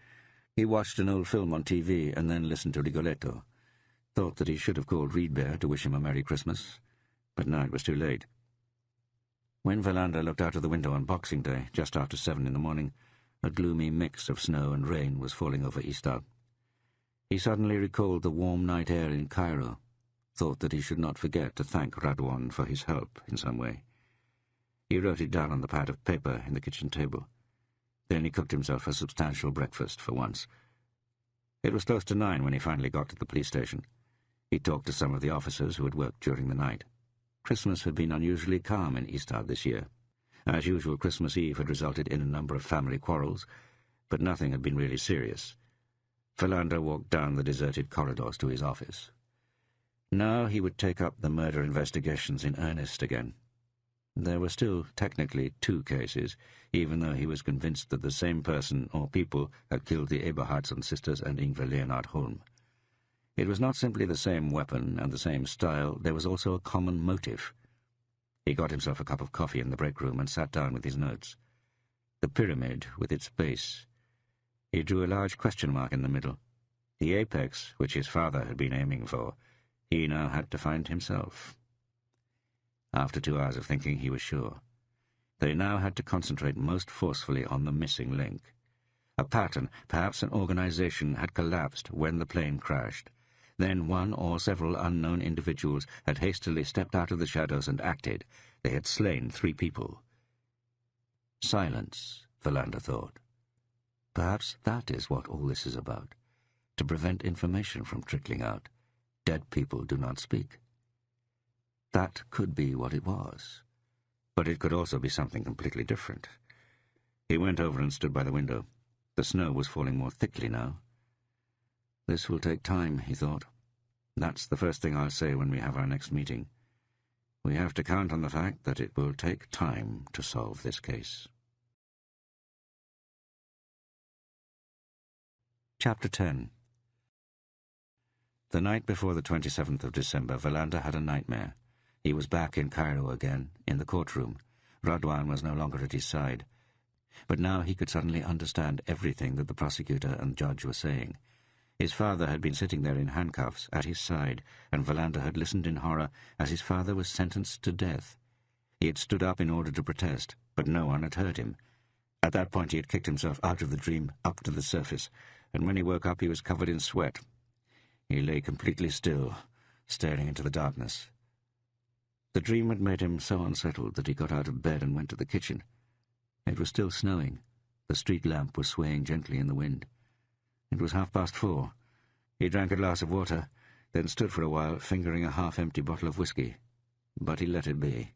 He watched an old film on TV and then listened to Rigoletto. Thought that he should have called Riedberg to wish him a Merry Christmas, but now it was too late. When Verlander looked out of the window on Boxing Day, just after 7 in the morning, a gloomy mix of snow and rain was falling over Ystad. He suddenly recalled the warm night air in Cairo, thought that he should not forget to thank Radwan for his help in some way. He wrote it down on the pad of paper in the kitchen table. Then he cooked himself a substantial breakfast for once. It was close to 9 when he finally got to the police station. He talked to some of the officers who had worked during the night. Christmas had been unusually calm in Ystad this year. As usual, Christmas Eve had resulted in a number of family quarrels, but nothing had been really serious. Verlander walked down the deserted corridors to his office. Now he would take up the murder investigations in earnest again. There were still technically 2 cases, even though he was convinced that the same person or people had killed the Eberhardsen sisters and Ingvar Leonard Holm. It was not simply the same weapon and the same style, there was also a common motive. He got himself a cup of coffee in the break room and sat down with his notes. The pyramid with its base. He drew a large question mark in the middle. The apex, which his father had been aiming for, he now had to find himself. After 2 hours of thinking, he was sure. They now had to concentrate most forcefully on the missing link. A pattern, perhaps an organization, had collapsed when the plane crashed. Then one or several unknown individuals had hastily stepped out of the shadows and acted. They had slain 3 people. Silence, Verlander thought. Perhaps that is what all this is about. To prevent information from trickling out. Dead people do not speak. That could be what it was. But it could also be something completely different. He went over and stood by the window. The snow was falling more thickly now. This will take time, he thought. That's the first thing I'll say when we have our next meeting. We have to count on the fact that it will take time to solve this case. Chapter 10. The night before the 27th of December, Verlander had a nightmare. He was back in Cairo again, in the courtroom. Radwan was no longer at his side. But now he could suddenly understand everything that the prosecutor and judge were saying. His father had been sitting there in handcuffs at his side, and Verlander had listened in horror as his father was sentenced to death. He had stood up in order to protest, but no one had heard him. At that point he had kicked himself out of the dream, up to the surface, and when he woke up he was covered in sweat. He lay completely still, staring into the darkness. The dream had made him so unsettled that he got out of bed and went to the kitchen. It was still snowing. The street lamp was swaying gently in the wind. It was 4:30. He drank a glass of water, then stood for a while, fingering a half-empty bottle of whiskey. But he let it be.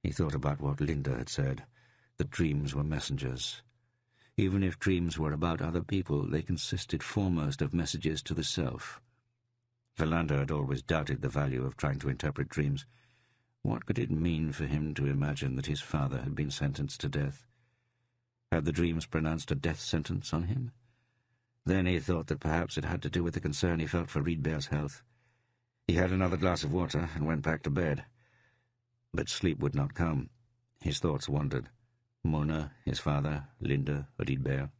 He thought about what Linda had said, that dreams were messengers. Even if dreams were about other people, they consisted foremost of messages to the self. Verlander had always doubted the value of trying to interpret dreams. What could it mean for him to imagine that his father had been sentenced to death? Had the dreams pronounced a death sentence on him? Then he thought that perhaps it had to do with the concern he felt for Riedberg's health. He had another glass of water and went back to bed. But sleep would not come. His thoughts wandered. Mona, his father, Linda, Riedberg.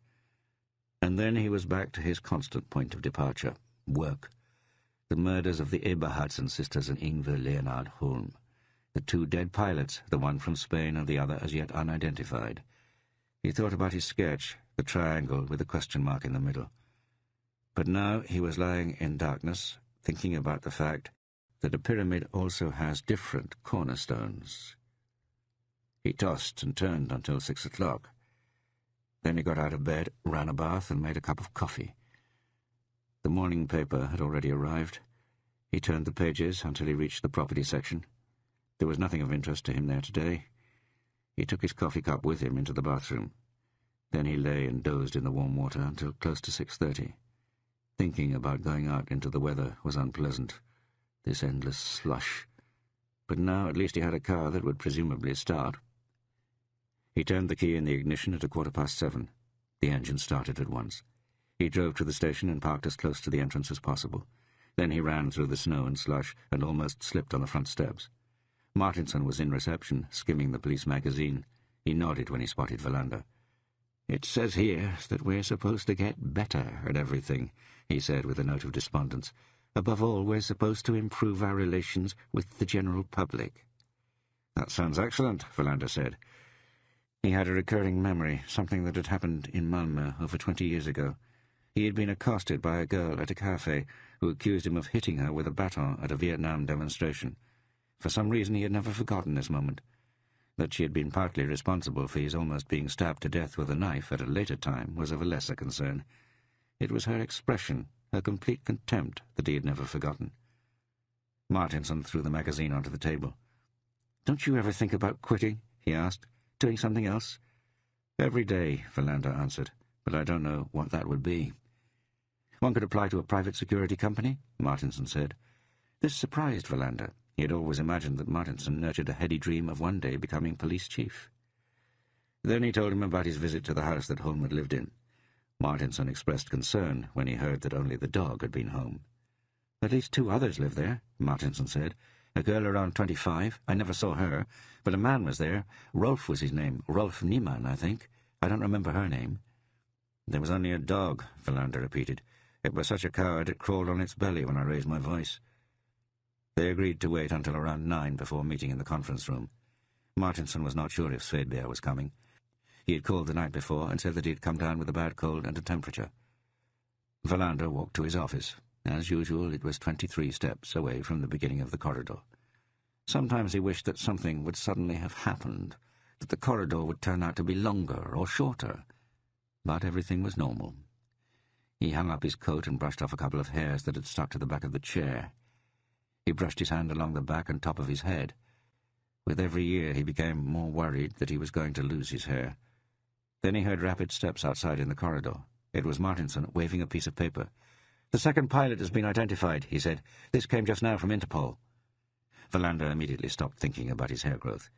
And then he was back to his constant point of departure, work. The murders of the Eberhardsen sisters and Ingvar Leonard Holm. The 2 dead pilots, the one from Spain and the other as yet unidentified. He thought about his sketch, the triangle with a question mark in the middle. But now he was lying in darkness, thinking about the fact that a pyramid also has different cornerstones. He tossed and turned until 6 o'clock. Then he got out of bed, ran a bath, and made a cup of coffee. The morning paper had already arrived. He turned the pages until he reached the property section. There was nothing of interest to him there today. He took his coffee cup with him into the bathroom. Then he lay and dozed in the warm water until close to 6:30. Thinking about going out into the weather was unpleasant, this endless slush. But now at least he had a car that would presumably start. He turned the key in the ignition at 7:15. The engine started at once. He drove to the station and parked as close to the entrance as possible. Then he ran through the snow and slush and almost slipped on the front steps. Martinson was in reception, skimming the police magazine. He nodded when he spotted Verlander. "It says here that we're supposed to get better at everything," he said with a note of despondence. "Above all, we're supposed to improve our relations with the general public." "That sounds excellent," Verlander said. He had a recurring memory, something that had happened in Malmö over 20 years ago. He had been accosted by a girl at a cafe who accused him of hitting her with a baton at a Vietnam demonstration. For some reason he had never forgotten this moment. That she had been partly responsible for his almost being stabbed to death with a knife at a later time was of a lesser concern. It was her expression, her complete contempt, that he had never forgotten. Martinson threw the magazine onto the table. "Don't you ever think about quitting?" he asked. "Doing something else?" "Every day," Verlander answered, "but I don't know what that would be." "One could apply to a private security company," Martinson said. This surprised Verlander. He had always imagined that Martinson nurtured a heady dream of one day becoming police chief. Then he told him about his visit to the house that Holm had lived in. Martinson expressed concern when he heard that only the dog had been home. "At least 2 others live there," Martinson said. "A girl around 25. I never saw her, but a man was there. Rolf was his name. Rolf Niemann, I think. I don't remember her name." "There was only a dog," Verlander repeated. "It was such a coward it crawled on its belly when I raised my voice." They agreed to wait until around 9 before meeting in the conference room. Martinson was not sure if Svedberg was coming. He had called the night before and said that he had come down with a bad cold and a temperature. Verlander walked to his office. As usual, it was 23 steps away from the beginning of the corridor. Sometimes he wished that something would suddenly have happened, that the corridor would turn out to be longer or shorter. But everything was normal. He hung up his coat and brushed off a couple of hairs that had stuck to the back of the chair. He brushed his hand along the back and top of his head. With every year he became more worried that he was going to lose his hair. Then he heard rapid steps outside in the corridor. It was Martinson waving a piece of paper. "The second pilot has been identified," he said. "This came just now from Interpol." Verlander immediately stopped thinking about his hair growth.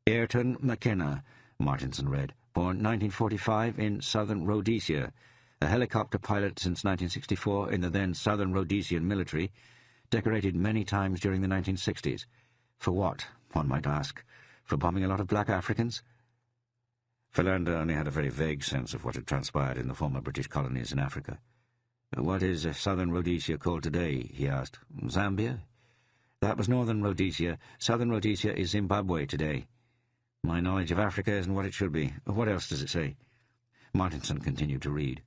"Ayrton McKenna," Martinson read, "born 1945 in southern Rhodesia, a helicopter pilot since 1964 in the then Southern Rhodesian military, decorated many times during the 1960s. For what, one might ask? For bombing a lot of black Africans?" Verlander only had a very vague sense of what had transpired in the former British colonies in Africa. "What is Southern Rhodesia called today?" he asked. "Zambia?" "That was Northern Rhodesia. Southern Rhodesia is Zimbabwe today." "My knowledge of Africa isn't what it should be. What else does it say?" Martinson continued to read.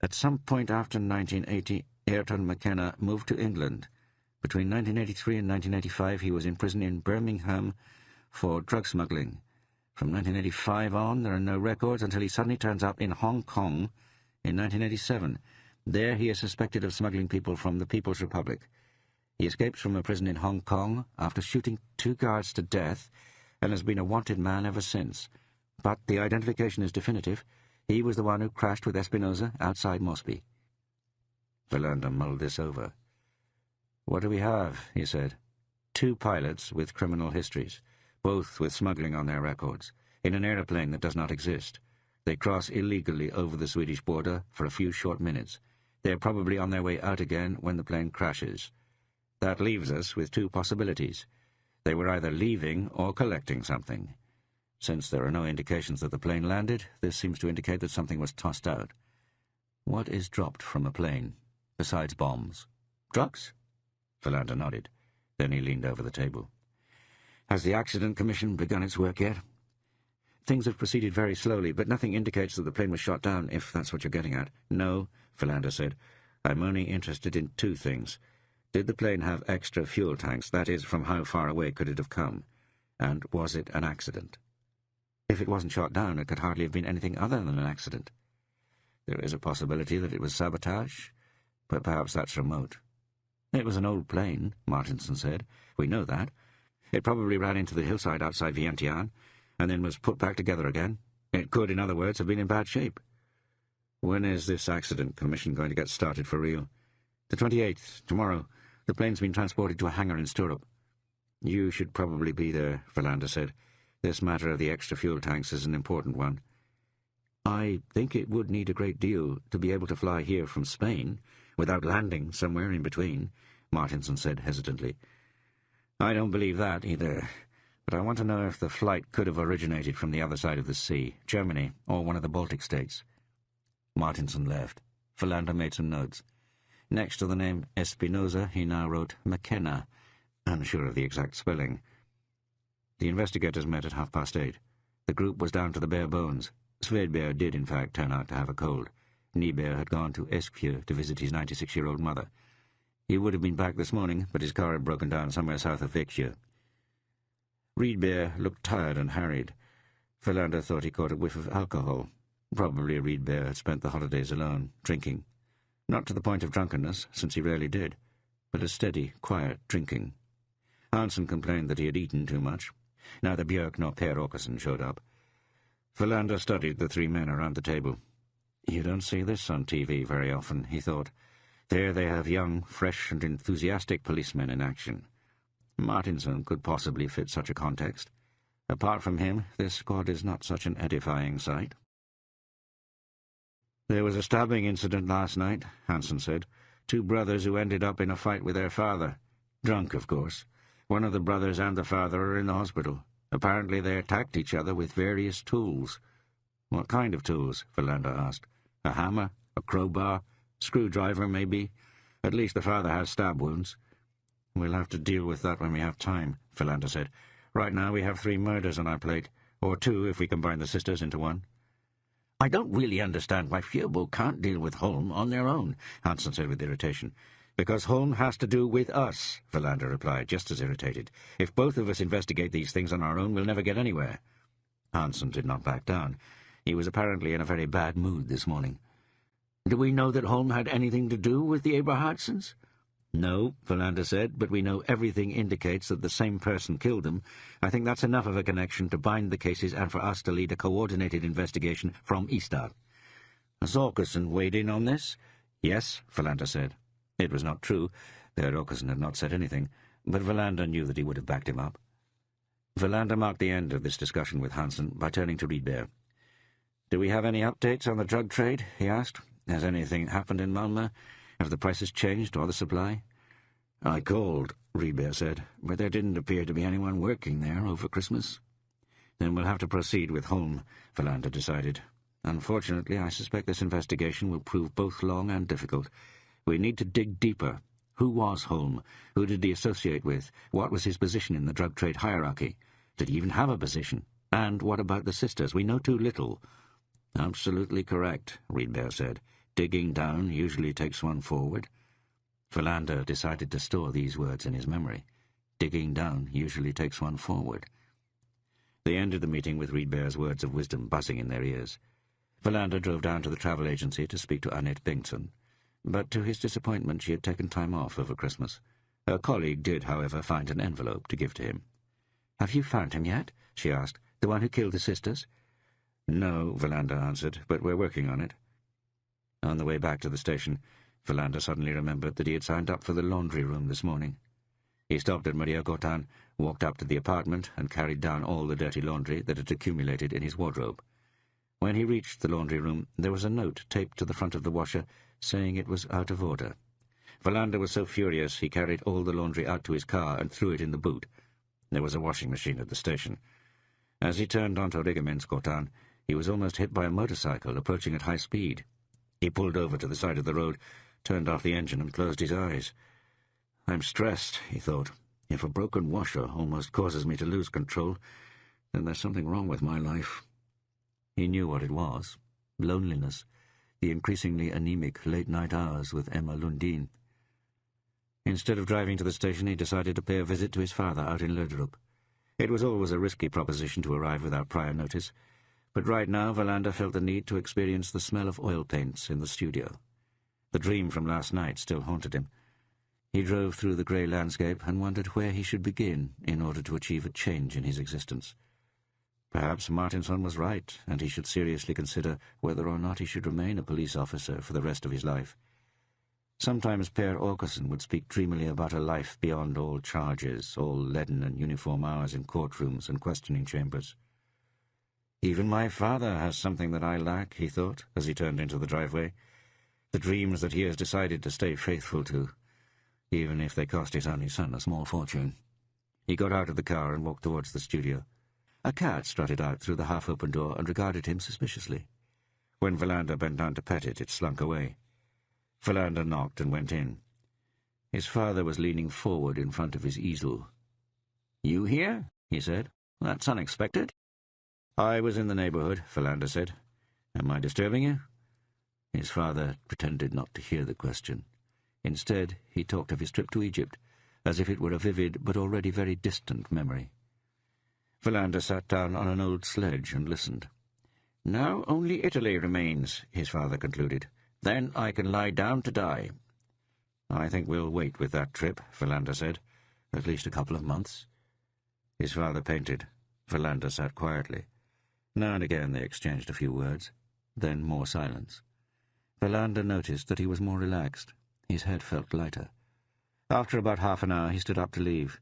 "At some point after 1980, Ayrton McKenna moved to England. Between 1983 and 1985, he was in prison in Birmingham for drug smuggling. From 1985 on, there are no records until he suddenly turns up in Hong Kong in 1987. There he is suspected of smuggling people from the People's Republic. He escapes from a prison in Hong Kong after shooting 2 guards to death and has been a wanted man ever since. But the identification is definitive. He was the one who crashed with Espinosa outside Mosby." Verlander mulled this over. "What do we have?" he said. 2 pilots with criminal histories, both with smuggling on their records, in an aeroplane that does not exist. They cross illegally over the Swedish border for a few short minutes. They're probably on their way out again when the plane crashes. That leaves us with 2 possibilities. They were either leaving or collecting something. Since there are no indications that the plane landed, this seems to indicate that something was tossed out. What is dropped from a plane, besides bombs? Drugs?" Verlander nodded. Then he leaned over the table. "Has the Accident Commission begun its work yet?" "Things have proceeded very slowly, but nothing indicates that the plane was shot down, if that's what you're getting at." "No," Verlander said. "I'm only interested in 2 things. Did the plane have extra fuel tanks? That is, from how far away could it have come? And was it an accident?" "If it wasn't shot down, it could hardly have been anything other than an accident." "There is a possibility that it was sabotage, but perhaps that's remote." "It was an old plane," Martinson said. "We know that. It probably ran into the hillside outside Vientiane, and then was put back together again. It could, in other words, have been in bad shape." "When is this accident commission going to get started for real?" "The 28th, tomorrow. The plane's been transported to a hangar in Sturrup." "You should probably be there," Philander said. "This matter of the extra fuel tanks is an important one." "I think it would need a great deal to be able to fly here from Spain, without landing somewhere in between," Martinson said hesitantly. "I don't believe that, either. But I want to know if the flight could have originated from the other side of the sea, Germany, or one of the Baltic states." Martinson left. Philander made some notes. Next to the name Espinosa, he now wrote McKenna, unsure of the exact spelling. The investigators met at 8:30. The group was down to the bare bones. Svedberg did, in fact, turn out to have a cold. Niebuhr had gone to Esquieu to visit his 96-year-old mother. He would have been back this morning, but his car had broken down somewhere south of Véxieux. Riedberg looked tired and harried. Philander thought he caught a whiff of alcohol. Probably Riedberg had spent the holidays alone, drinking. Not to the point of drunkenness, since he rarely did, but a steady, quiet drinking. Hansen complained that he had eaten too much. Neither Björk nor Per Åkesson showed up. Philander studied the three men around the table. You don't see this on TV very often, he thought. There they have young, fresh and enthusiastic policemen in action. Martinson could possibly fit such a context. Apart from him, this squad is not such an edifying sight. "There was a stabbing incident last night," Hansen said. "Two brothers who ended up in a fight with their father. Drunk, of course. One of the brothers and the father are in the hospital. Apparently they attacked each other with various tools." "What kind of tools?" Philander asked. "A hammer? A crowbar? Screwdriver, maybe? At least the father has stab wounds." "We'll have to deal with that when we have time," Philander said. "Right now we have 3 murders on our plate, or 2 if we combine the sisters into one." "I don't really understand why Fjöbo can't deal with Holm on their own," Hansen said with irritation. "Because Holm has to do with us," Philander replied, just as irritated. "If both of us investigate these things on our own, we'll never get anywhere." Hansen did not back down. He was apparently in a very bad mood this morning. "Do we know that Holm had anything to do with the Eberhardsons?" "No," Philander said, "but we know everything indicates that the same person killed them. I think that's enough of a connection to bind the cases and for us to lead a coordinated investigation from Ystad." "Has Åkesson weighed in on this?" "Yes," Philander said. It was not true. Per Åkesson had not said anything, but Philander knew that he would have backed him up. Philander marked the end of this discussion with Hansen by turning to Riedberg. "Do we have any updates on the drug trade?" he asked. "Has anything happened in Malmö? Have the prices changed or the supply?" "I called," Riedberg said, "but there didn't appear to be anyone working there over Christmas." "Then we'll have to proceed with Holm," Philander decided. "Unfortunately, I suspect this investigation will prove both long and difficult. We need to dig deeper. Who was Holm? Who did he associate with? What was his position in the drug trade hierarchy? Did he even have a position? And what about the sisters? We know too little." "Absolutely correct," Riedberg said. "Digging down usually takes one forward." Philander decided to store these words in his memory. Digging down usually takes one forward. They ended the meeting with Riedberg's words of wisdom buzzing in their ears. Philander drove down to the travel agency to speak to Annette Bengtsson. But to his disappointment she had taken time off over Christmas. Her colleague did, however, find an envelope to give to him. "Have you found him yet?" she asked. "The one who killed the sisters?" "No," Philander answered, "but we're working on it." On the way back to the station, Philander suddenly remembered that he had signed up for the laundry room this morning. He stopped at Maria Gotan, walked up to the apartment, and carried down all the dirty laundry that had accumulated in his wardrobe. When he reached the laundry room, there was a note taped to the front of the washer saying it was out of order. Philander was so furious he carried all the laundry out to his car and threw it in the boot. There was a washing machine at the station. As he turned onto Regimentsgatan, he was almost hit by a motorcycle approaching at high speed. He pulled over to the side of the road, turned off the engine and closed his eyes. "I'm stressed," he thought. "If a broken washer almost causes me to lose control, then there's something wrong with my life." He knew what it was. Loneliness. The increasingly anemic late-night hours with Emma Lundin. Instead of driving to the station, he decided to pay a visit to his father out in Löderup. It was always a risky proposition to arrive without prior notice, but right now Philander felt the need to experience the smell of oil paints in the studio. The dream from last night still haunted him. He drove through the grey landscape and wondered where he should begin in order to achieve a change in his existence. Perhaps Martinson was right, and he should seriously consider whether or not he should remain a police officer for the rest of his life. Sometimes Per Åkesson would speak dreamily about a life beyond all charges, all leaden and uniform hours in courtrooms and questioning chambers. "Even my father has something that I lack," he thought, as he turned into the driveway. "The dreams that he has decided to stay faithful to, even if they cost his only son a small fortune." He got out of the car and walked towards the studio. A cat strutted out through the half-open door and regarded him suspiciously. When Verlander bent down to pet it, it slunk away. Verlander knocked and went in. His father was leaning forward in front of his easel. "You here?" he said. "That's unexpected." "I was in the neighborhood," Verlander said. "Am I disturbing you?" His father pretended not to hear the question. Instead, he talked of his trip to Egypt, as if it were a vivid but already very distant memory. Verlander sat down on an old sledge and listened. "Now only Italy remains," his father concluded. "Then I can lie down to die." "I think we'll wait with that trip," Verlander said. "At least a couple of months." His father painted. Verlander sat quietly. Now and again they exchanged a few words. Then more silence. Verlander noticed that he was more relaxed. His head felt lighter. After about half an hour he stood up to leave.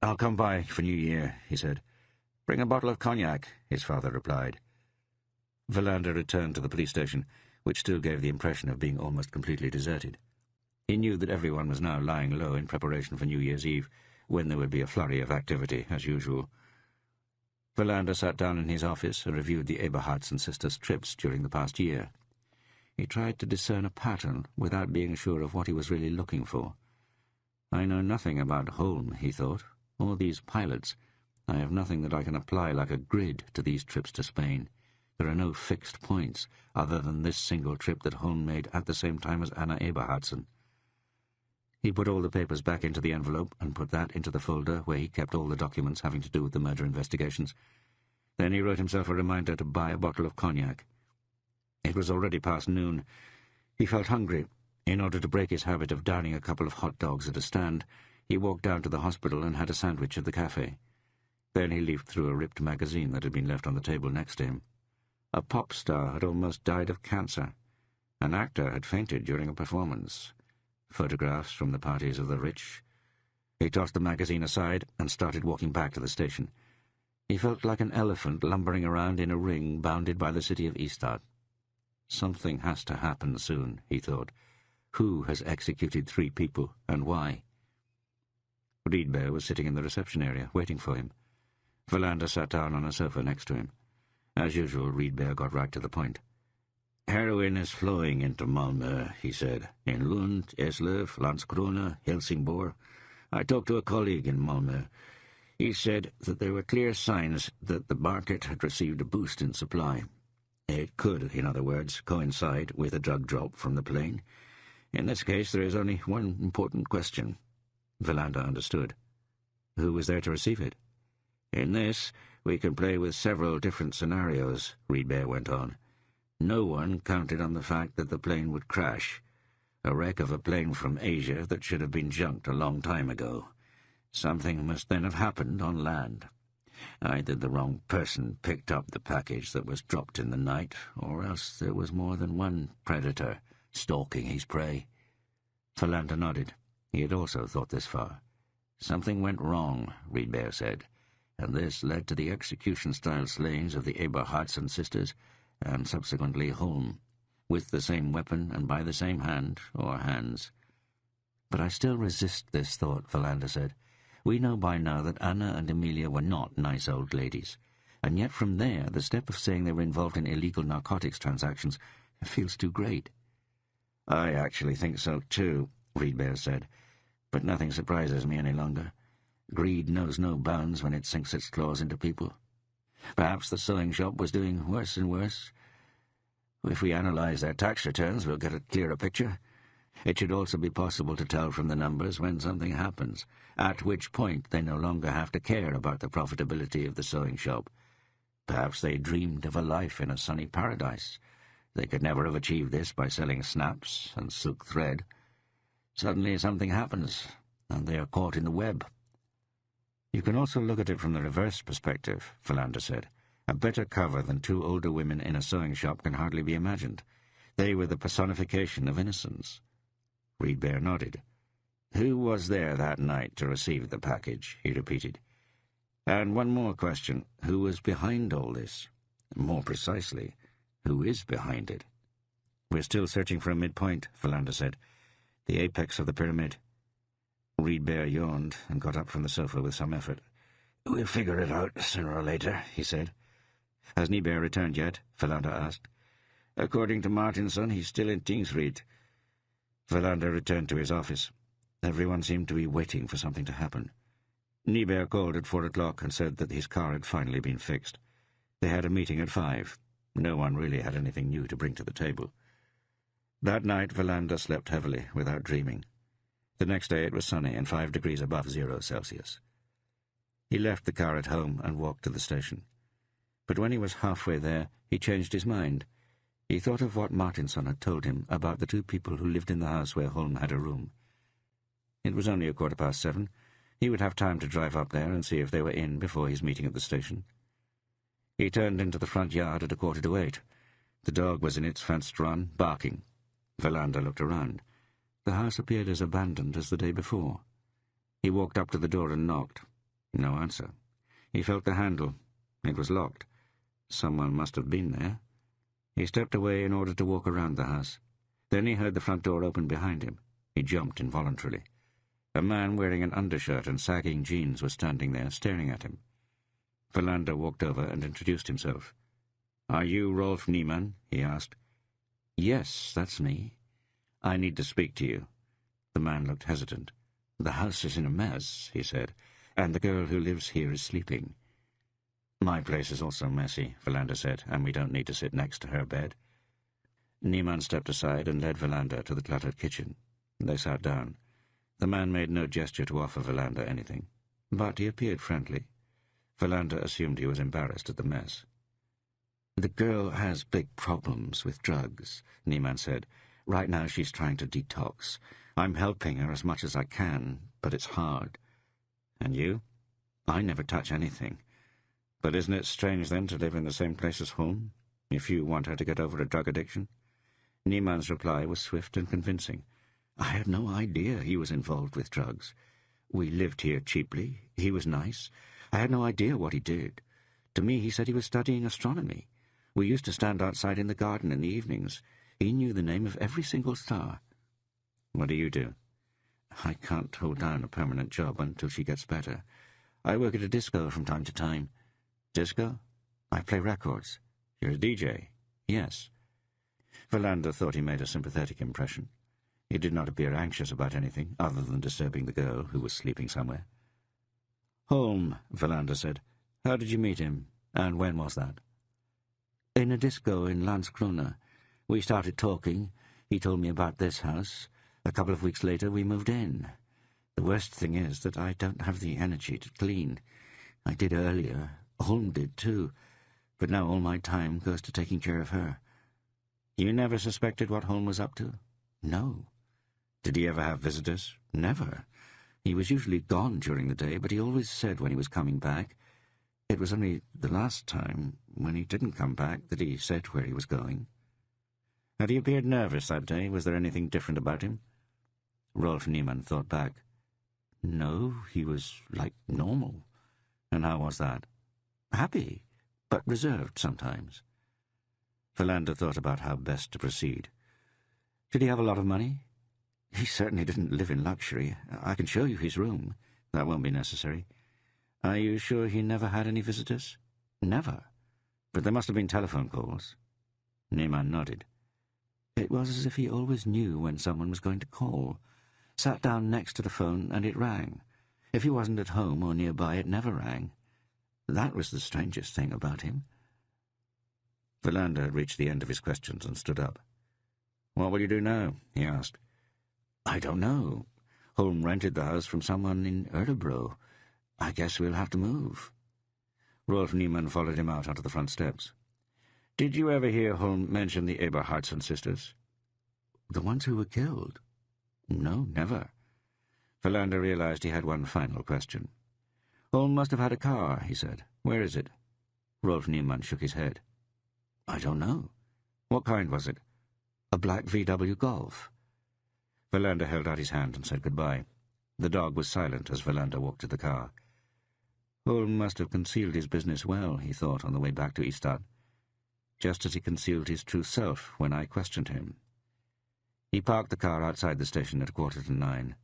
"I'll come by for New Year," he said. "Bring a bottle of cognac," his father replied. Verlander returned to the police station, which still gave the impression of being almost completely deserted. He knew that everyone was now lying low in preparation for New Year's Eve, when there would be a flurry of activity, as usual. Verlander sat down in his office and reviewed the Eberhardsen sisters' trips during the past year. He tried to discern a pattern without being sure of what he was really looking for. "I know nothing about Holm," he thought, "or these pilots. I have nothing that I can apply like a grid to these trips to Spain. There are no fixed points, other than this single trip that Holm made at the same time as Anna Eberhardsen." He put all the papers back into the envelope and put that into the folder where he kept all the documents having to do with the murder investigations. Then he wrote himself a reminder to buy a bottle of cognac. It was already past noon. He felt hungry. In order to break his habit of downing a couple of hot dogs at a stand, he walked down to the hospital and had a sandwich at the cafe. Then he leafed through a ripped magazine that had been left on the table next to him. A pop star had almost died of cancer. An actor had fainted during a performance. Photographs from the parties of the rich. He tossed the magazine aside and started walking back to the station. He felt like an elephant lumbering around in a ring bounded by the city of Ystad. Something has to happen soon, he thought. Who has executed 3 people, and why? Riedberg was sitting in the reception area, waiting for him. Verlander sat down on a sofa next to him. As usual, Riedberg got right to the point. "Heroin is flowing into Malmö," he said. "In Lund, Eslöv, Landskrona, Helsingborg. I talked to a colleague in Malmö. He said that there were clear signs that the market had received a boost in supply. It could, in other words, coincide with a drug drop from the plane. In this case, there is only one important question." Verlander understood. Who was there to receive it? "In this, we can play with several different scenarios," Riedberg went on. "No one counted on the fact that the plane would crash. A wreck of a plane from Asia that should have been junked a long time ago. Something must then have happened on land. Either the wrong person picked up the package that was dropped in the night, or else there was more than one predator stalking his prey." Verlander nodded. He had also thought this far. "Something went wrong," Riedberg said, "and this led to the execution-style slayings of the Eberhardsen sisters, and subsequently Holm, with the same weapon and by the same hand, or hands." "But I still resist this thought," Verlander said. "We know by now that Anna and Emilia were not nice old ladies, and yet from there the step of saying they were involved in illegal narcotics transactions feels too great." "I actually think so too," Riedberg said, "but nothing surprises me any longer. Greed knows no bounds when it sinks its claws into people. Perhaps the sewing shop was doing worse and worse. If we analyze their tax returns, we'll get a clearer picture. It should also be possible to tell from the numbers when something happens, at which point they no longer have to care about the profitability of the sewing shop. Perhaps they dreamed of a life in a sunny paradise. They could never have achieved this by selling snaps and silk thread. Suddenly something happens, and they are caught in the web. You can also look at it from the reverse perspective, Philander said. A better cover than two older women in a sewing shop can hardly be imagined. They were the personification of innocence. Reed Bear nodded. Who was there that night to receive the package? He repeated. And one more question. Who was behind all this? More precisely, who is behind it? We're still searching for a midpoint, Philander said. The apex of the pyramid. Reed Bear yawned and got up from the sofa with some effort. We'll figure it out sooner or later, he said. Has Niebuhr returned yet? Philander asked. According to Martinson, he's still in Tingsried. Philander returned to his office. Everyone seemed to be waiting for something to happen. Niebuhr called at 4 o'clock and said that his car had finally been fixed. They had a meeting at 5. No one really had anything new to bring to the table. That night, Philander slept heavily, without dreaming. The next day it was sunny and 5 degrees above 0 Celsius. He left the car at home and walked to the station. But when he was halfway there, he changed his mind. He thought of what Martinson had told him about the two people who lived in the house where Holm had a room. It was only 7:15. He would have time to drive up there and see if they were in before his meeting at the station. He turned into the front yard at 7:45. The dog was in its fenced run, barking. Philander looked around. The house appeared as abandoned as the day before. He walked up to the door and knocked. No answer. He felt the handle. It was locked. Someone must have been there. He stepped away in order to walk around the house. Then he heard the front door open behind him. He jumped involuntarily. A man wearing an undershirt and sagging jeans was standing there, staring at him. Philander walked over and introduced himself. "Are you Rolf Niemann?" he asked. "Yes, that's me. I need to speak to you." The man looked hesitant. "The house is in a mess," he said, "and the girl who lives here is sleeping." "My place is also messy," Philander said, "and we don't need to sit next to her bed." Niemann stepped aside and led Philander to the cluttered kitchen. They sat down. The man made no gesture to offer Philander anything, but he appeared friendly. Philander assumed he was embarrassed at the mess. "The girl has big problems with drugs," Niemann said. "Right now she's trying to detox. I'm helping her as much as I can, but it's hard." "And you?" "I never touch anything. But isn't it strange, then, to live in the same place as home, if you want her to get over a drug addiction?" Niemann's reply was swift and convincing. "I had no idea he was involved with drugs. We lived here cheaply. He was nice. I had no idea what he did. To me, he said he was studying astronomy. We used to stand outside in the garden in the evenings. He knew the name of every single star." "What do you do?" "I can't hold down a permanent job until she gets better. I work at a disco from time to time." "Disco?" "I play records." "You're a DJ?" "Yes." Philander thought he made a sympathetic impression. He did not appear anxious about anything other than disturbing the girl, who was sleeping somewhere. "Holm," Philander said. "How did you meet him, and when was that?" "In a disco in Landskrona. We started talking. He told me about this house. A couple of weeks later we moved in. The worst thing is that I don't have the energy to clean. I did earlier. Holm did too. But now all my time goes to taking care of her." "You never suspected what Holm was up to?" "No." "Did he ever have visitors?" "Never. He was usually gone during the day, but he always said when he was coming back. It was only the last time, when he didn't come back, that he said where he was going." "Had he appeared nervous that day? Was there anything different about him?" Rolf Niemann thought back. "No, he was like normal." "And how was that?" "Happy, but reserved sometimes." Philander thought about how best to proceed. "Did he have a lot of money?" "He certainly didn't live in luxury. I can show you his room." "That won't be necessary." "Are you sure he never had any visitors?" "Never." "But there must have been telephone calls." Niemann nodded. "It was as if he always knew when someone was going to call. Sat down next to the phone and it rang. If he wasn't at home or nearby, it never rang. That was the strangest thing about him." Philander had reached the end of his questions and stood up. "What will you do now?" he asked. "I don't know. Holm rented the house from someone in Örebro. I guess we'll have to move." Rolf Niemann followed him out onto the front steps. "Did you ever hear Holm mention the Eberhardsen sisters?" "The ones who were killed?" No, never. Philander realized he had one final question. Holm must have had a car, he said. Where is it? Rolf Niemann shook his head. I don't know. What kind was it? A black VW Golf. Philander held out his hand and said goodbye. The dog was silent as Philander walked to the car. Holm must have concealed his business well, he thought, on the way back to Ystad, just as he concealed his true self when I questioned him. He parked the car outside the station at 9:15.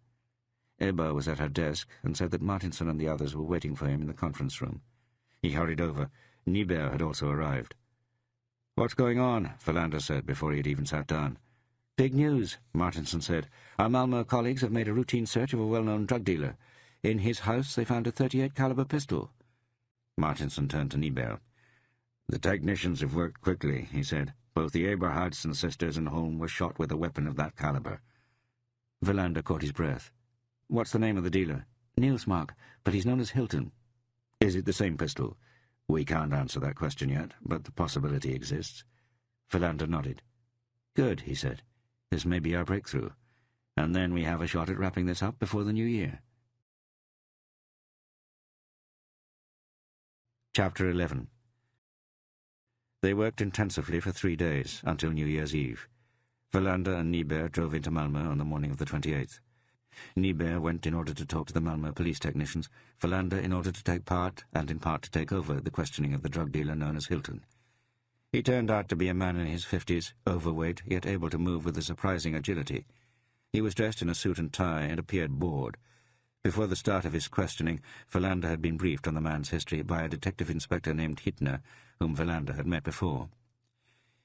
Ebba was at her desk and said that Martinson and the others were waiting for him in the conference room. He hurried over. Niebuhr had also arrived. "What's going on?" Philander said before he had even sat down. "Big news," Martinson said. "Our Malmö colleagues have made a routine search of a well-known drug dealer. In his house they found a .38 caliber pistol." Martinson turned to Niebuhr. "The technicians have worked quickly," he said. "Both the Eberhardsen sisters and Holm were shot with a weapon of that caliber." Philander caught his breath. "What's the name of the dealer?" "Nilsmark, but he's known as Hilton." "Is it the same pistol?" "We can't answer that question yet, but the possibility exists." Philander nodded. "Good," he said. "This may be our breakthrough. And then we have a shot at wrapping this up before the new year." Chapter 11. They worked intensively for 3 days, until New Year's Eve. Philander and Niebuhr drove into Malmö on the morning of the 28th. Niebuhr went in order to talk to the Malmö police technicians, Philander in order to take part, and in part to take over, the questioning of the drug dealer known as Hilton. He turned out to be a man in his 50s, overweight, yet able to move with a surprising agility. He was dressed in a suit and tie and appeared bored. Before the start of his questioning, Philander had been briefed on the man's history by a detective inspector named Hittner, whom Philander had met before.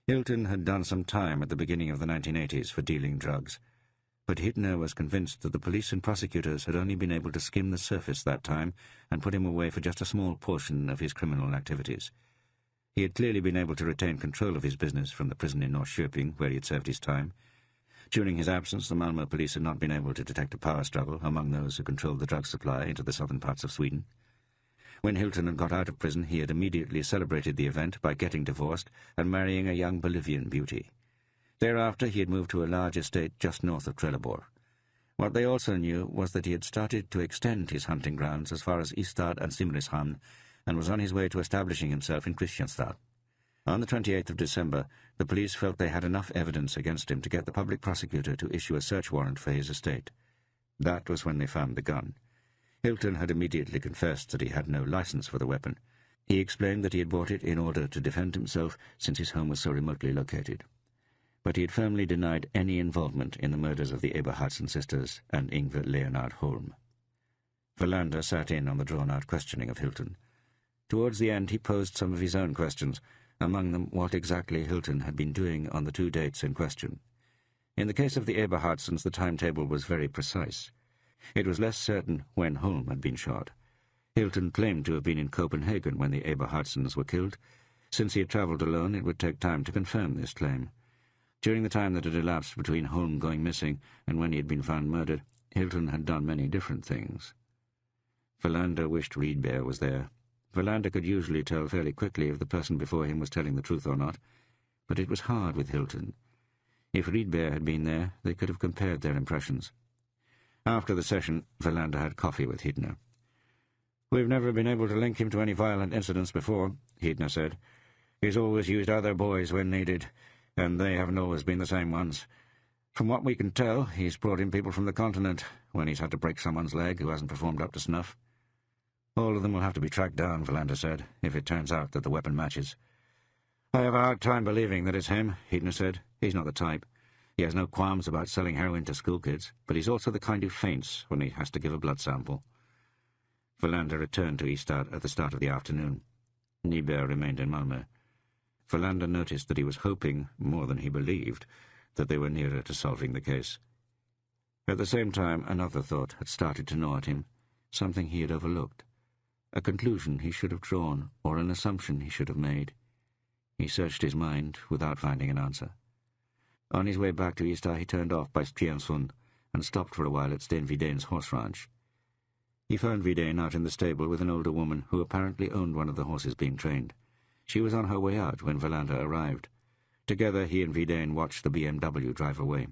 Hilton had done some time at the beginning of the 1980s for dealing drugs, but Hittner was convinced that the police and prosecutors had only been able to skim the surface that time and put him away for just a small portion of his criminal activities. He had clearly been able to retain control of his business from the prison in Norrköping, where he had served his time. During his absence, the Malmö police had not been able to detect a power struggle among those who controlled the drug supply into the southern parts of Sweden. When Hilton had got out of prison, he had immediately celebrated the event by getting divorced and marrying a young Bolivian beauty. Thereafter he had moved to a large estate just north of Trelleborg. What they also knew was that he had started to extend his hunting grounds as far as Ystad and Simrishamn, and was on his way to establishing himself in Kristianstad. On the 28th of December, the police felt they had enough evidence against him to get the public prosecutor to issue a search warrant for his estate. That was when they found the gun. Hilton had immediately confessed that he had no license for the weapon. He explained that he had bought it in order to defend himself, since his home was so remotely located. But he had firmly denied any involvement in the murders of the Eberhardsen sisters and Ingvar Leonard Holm. Philander sat in on the drawn-out questioning of Hilton. Towards the end he posed some of his own questions, among them what exactly Hilton had been doing on the 2 dates in question. In the case of the Eberhardsens, the timetable was very precise. It was less certain when Holm had been shot. Hilton claimed to have been in Copenhagen when the Eberhardsens were killed. Since he had travelled alone, it would take time to confirm this claim. During the time that had elapsed between Holm going missing and when he had been found murdered, Hilton had done many different things. Philander wished Rydberg was there. Philander could usually tell fairly quickly if the person before him was telling the truth or not, but it was hard with Hilton. If Rydberg had been there, they could have compared their impressions. After the session, Philander had coffee with Hittner. "We've never been able to link him to any violent incidents before," Hittner said. "He's always used other boys when needed, and they haven't always been the same ones. From what we can tell, he's brought in people from the continent when he's had to break someone's leg who hasn't performed up to snuff." "All of them will have to be tracked down," Philander said, "if it turns out that the weapon matches." "I have a hard time believing that it's him," Hittner said. "He's not the type. He has no qualms about selling heroin to schoolkids, but he's also the kind who faints when he has to give a blood sample." Philander returned to Ystad at the start of the afternoon. Niebuhr remained in Malmö. Philander noticed that he was hoping, more than he believed, that they were nearer to solving the case. At the same time, another thought had started to gnaw at him, something he had overlooked, a conclusion he should have drawn, or an assumption he should have made. He searched his mind without finding an answer. On his way back to Ystad, he turned off by Striensund and stopped for a while at Sten Vidén's horse ranch. He found Vidén out in the stable with an older woman who apparently owned one of the horses being trained. She was on her way out when Philander arrived. Together he and Vidén watched the BMW drive away.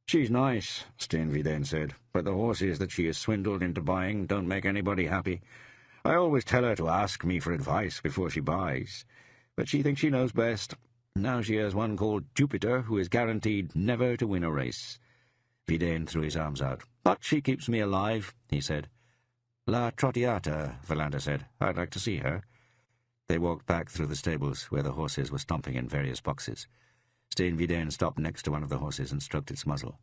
"She's nice," Steenvie then said, "but the horses that she has swindled into buying don't make anybody happy. I always tell her to ask me for advice before she buys, but she thinks she knows best. Now she has one called Jupiter, who is guaranteed never to win a race." Vidane threw his arms out. "But she keeps me alive," he said. "La Trottiata," Verlander said. "I'd like to see her." They walked back through the stables, where the horses were stomping in various boxes. Vidane stopped next to one of the horses and stroked its muzzle.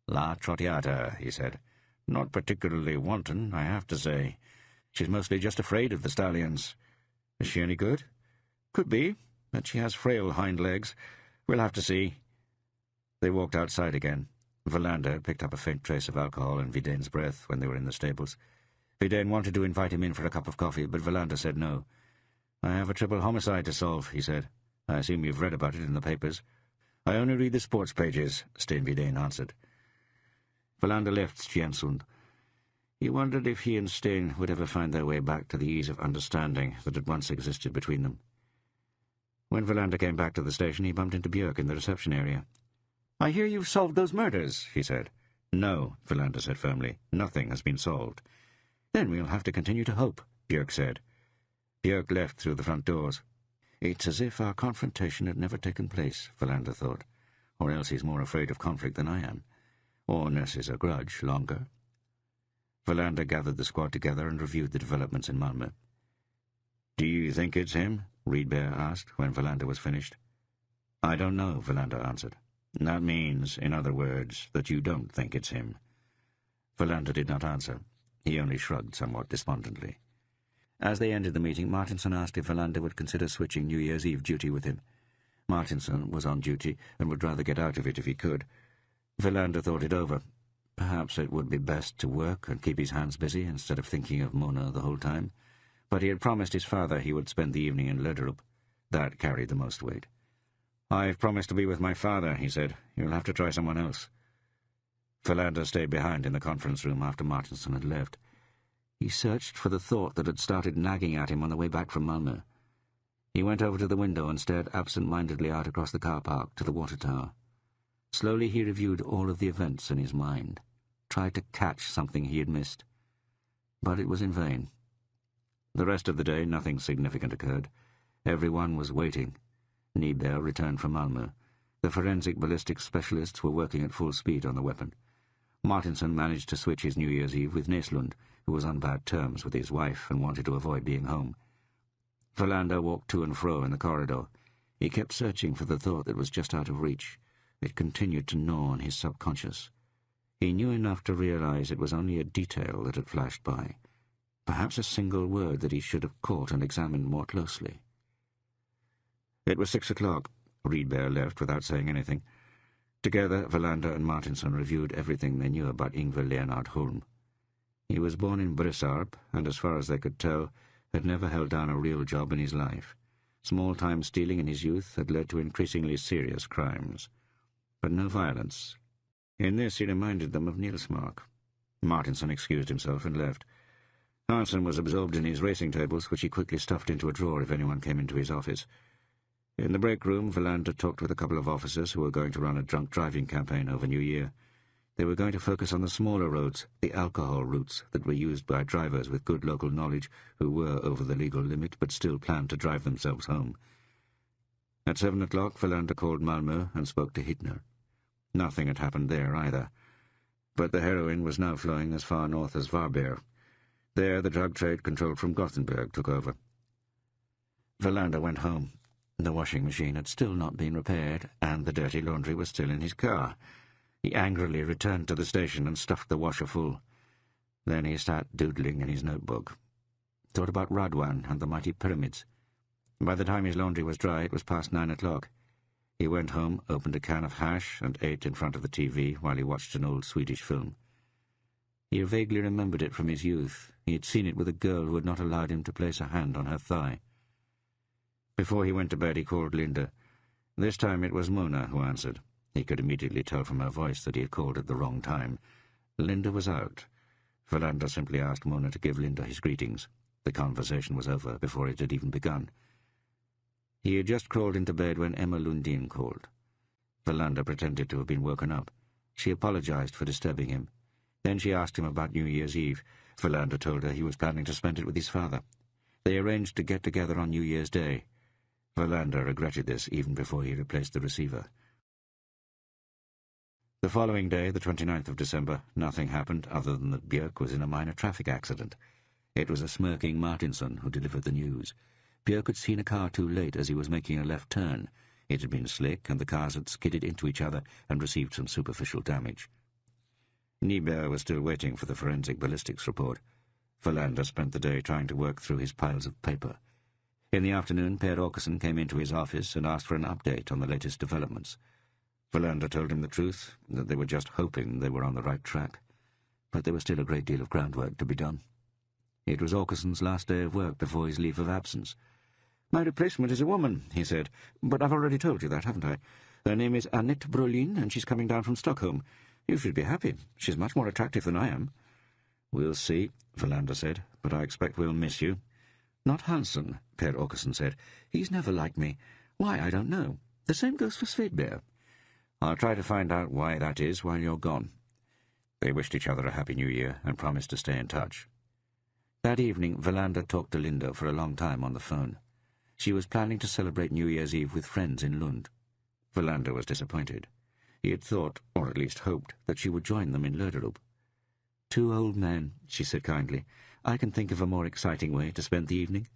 "La Trottiata," he said. "Not particularly wanton, I have to say. She's mostly just afraid of the stallions. Is she any good?" "Could be, but she has frail hind legs. We'll have to see." They walked outside again. Verlander picked up a faint trace of alcohol in Vidane's breath when they were in the stables. Vidane wanted to invite him in for a cup of coffee, but Verlander said no. "I have a triple homicide to solve," he said. "I assume you've read about it in the papers." "I only read the sports pages," Vidane answered. Verlander left Stjensund. He wondered if he and Steen would ever find their way back to the ease of understanding that had once existed between them. When Verlander came back to the station, he bumped into Björk in the reception area. "I hear you've solved those murders," he said. "No," Verlander said firmly. "Nothing has been solved." "Then we'll have to continue to hope," Björk said. Björk left through the front doors. "It's as if our confrontation had never taken place," Verlander thought. "Or else he's more afraid of conflict than I am. Or nurses a grudge longer." Verlander gathered the squad together and reviewed the developments in Malmö. "Do you think it's him?" Riedberg asked when Verlander was finished. "I don't know," Verlander answered. "That means, in other words, that you don't think it's him." Verlander did not answer. He only shrugged somewhat despondently. As they ended the meeting, Martinson asked if Verlander would consider switching New Year's Eve duty with him. Martinson was on duty and would rather get out of it if he could. Verlander thought it over. Perhaps it would be best to work and keep his hands busy instead of thinking of Mona the whole time. But he had promised his father he would spend the evening in Lederup. That carried the most weight. "I've promised to be with my father," he said. "You'll have to try someone else." Verlander stayed behind in the conference room after Martinson had left. He searched for the thought that had started nagging at him on the way back from Malmö. He went over to the window and stared absent-mindedly out across the car park to the water tower. Slowly he reviewed all of the events in his mind, tried to catch something he had missed. But it was in vain. The rest of the day nothing significant occurred. Everyone was waiting. Niebuhr returned from Malmö. The forensic ballistics specialists were working at full speed on the weapon. Martinson managed to switch his New Year's Eve with Näslund, who was on bad terms with his wife and wanted to avoid being home. Verlander walked to and fro in the corridor. He kept searching for the thought that was just out of reach. It continued to gnaw on his subconscious. He knew enough to realize it was only a detail that had flashed by. Perhaps a single word that he should have caught and examined more closely. It was 6 o'clock. Riedberg left without saying anything. Together, Verlander and Martinson reviewed everything they knew about Ingvar Leonhard Holm. He was born in Brissarp, and as far as they could tell, had never held down a real job in his life. Small-time stealing in his youth had led to increasingly serious crimes. But no violence. In this he reminded them of Nilsmark. Martinson excused himself and left. Hansen was absorbed in his racing tables, which he quickly stuffed into a drawer if anyone came into his office. In the break room, Verlander talked with a couple of officers who were going to run a drunk driving campaign over New Year. They were going to focus on the smaller roads, the alcohol routes that were used by drivers with good local knowledge who were over the legal limit but still planned to drive themselves home. At 7 o'clock, Verlander called Malmö and spoke to Hittner. Nothing had happened there either. But the heroin was now flowing as far north as Varberg. There, the drug trade controlled from Gothenburg took over. Verlander went home. The washing machine had still not been repaired, and the dirty laundry was still in his car. He angrily returned to the station and stuffed the washer full. Then he sat doodling in his notebook. Thought about Radwan and the mighty pyramids. By the time his laundry was dry, it was past 9 o'clock. He went home, opened a can of hash, and ate in front of the TV while he watched an old Swedish film. He vaguely remembered it from his youth. He had seen it with a girl who had not allowed him to place a hand on her thigh. Before he went to bed, he called Linda. This time it was Mona who answered. He could immediately tell from her voice that he had called at the wrong time. Linda was out. Verlander simply asked Mona to give Linda his greetings. The conversation was over before it had even begun. He had just crawled into bed when Emma Lundin called. Verlander pretended to have been woken up. She apologized for disturbing him. Then she asked him about New Year's Eve. Verlander told her he was planning to spend it with his father. They arranged to get together on New Year's Day. Verlander regretted this even before he replaced the receiver. The following day, the 29th of December, nothing happened other than that Björk was in a minor traffic accident. It was a smirking Martinson who delivered the news. Björk had seen a car too late as he was making a left turn. It had been slick, and the cars had skidded into each other and received some superficial damage. Niebuhr was still waiting for the forensic ballistics report. Verlander spent the day trying to work through his piles of paper. In the afternoon, Per Åkesson came into his office and asked for an update on the latest developments. Verlander told him the truth, that they were just hoping they were on the right track. But there was still a great deal of groundwork to be done. It was Åkesson's last day of work before his leave of absence. "My replacement is a woman," he said, "but I've already told you that, haven't I? Her name is Annette Brolin, and she's coming down from Stockholm. You should be happy. She's much more attractive than I am." "We'll see," Verlander said, "but I expect we'll miss you." "Not Hansen," Per Åkesson said. "He's never liked me. Why, I don't know. The same goes for Svedberg." "I'll try to find out why that is while you're gone." They wished each other a happy new year and promised to stay in touch. That evening, Verlander talked to Linda for a long time on the phone. She was planning to celebrate New Year's Eve with friends in Lund. Verlander was disappointed. He had thought, or at least hoped, that she would join them in Löderup. "Two old men," she said kindly. "I can think of a more exciting way to spend the evening."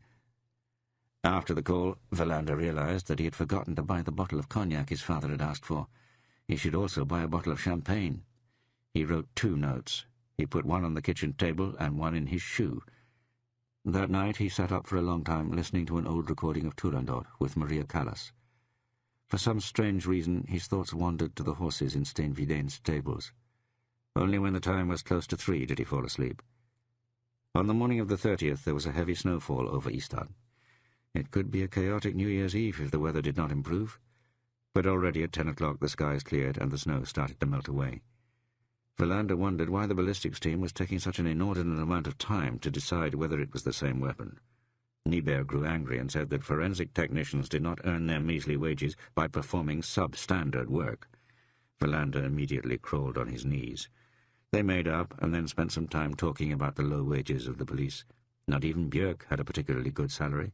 After the call, Verlander realized that he had forgotten to buy the bottle of cognac his father had asked for. He should also buy a bottle of champagne. He wrote 2 notes. He put one on the kitchen table and one in his shoe. That night he sat up for a long time listening to an old recording of Turandot with Maria Callas. For some strange reason, his thoughts wandered to the horses in Stenviden's stables. Only when the time was close to 3 did he fall asleep. On the morning of the 30th there was a heavy snowfall over Ystad. It could be a chaotic New Year's Eve if the weather did not improve. But already at 10 o'clock the skies cleared and the snow started to melt away. Verlander wondered why the ballistics team was taking such an inordinate amount of time to decide whether it was the same weapon. Niebuhr grew angry and said that forensic technicians did not earn their measly wages by performing substandard work. Verlander immediately crawled on his knees. They made up and then spent some time talking about the low wages of the police. Not even Björk had a particularly good salary.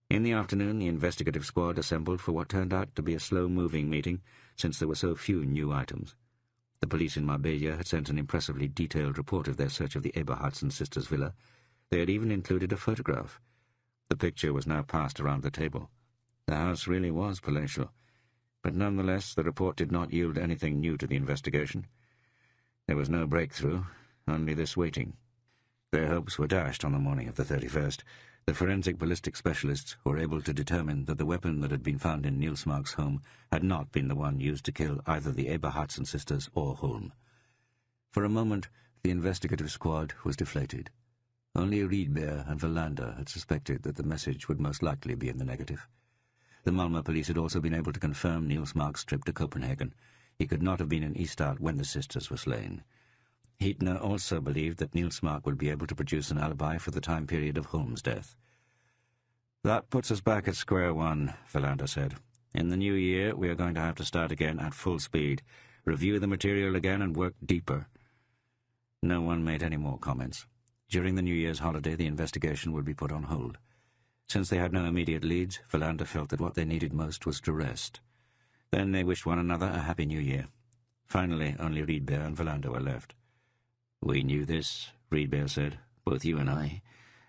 In the afternoon, the investigative squad assembled for what turned out to be a slow-moving meeting, since there were so few new items. The police in Marbella had sent an impressively detailed report of their search of the Eberhardsen sisters' villa. They had even included a photograph. The picture was now passed around the table. The house really was palatial, but nonetheless the report did not yield anything new to the investigation. There was no breakthrough, only this waiting. Their hopes were dashed on the morning of the 31st. The forensic ballistic specialists were able to determine that the weapon that had been found in Nilsmark's home had not been the one used to kill either the Eberhardsen sisters or Holm. For a moment, the investigative squad was deflated. Only Rydberg and Verlander had suspected that the message would most likely be in the negative. The Malmö police had also been able to confirm Nilsmark's trip to Copenhagen. He could not have been in Ystad when the sisters were slain. Heitner also believed that Nilsmark would be able to produce an alibi for the time period of Holm's death. "That puts us back at square one," Verlander said. "In the new year, we are going to have to start again at full speed, review the material again and work deeper." No one made any more comments. During the New Year's holiday, the investigation would be put on hold. Since they had no immediate leads, Verlander felt that what they needed most was to rest. Then they wished one another a happy new year. Finally, only Rydberg and Verlander were left. "We knew this," Rydberg said, "both you and I,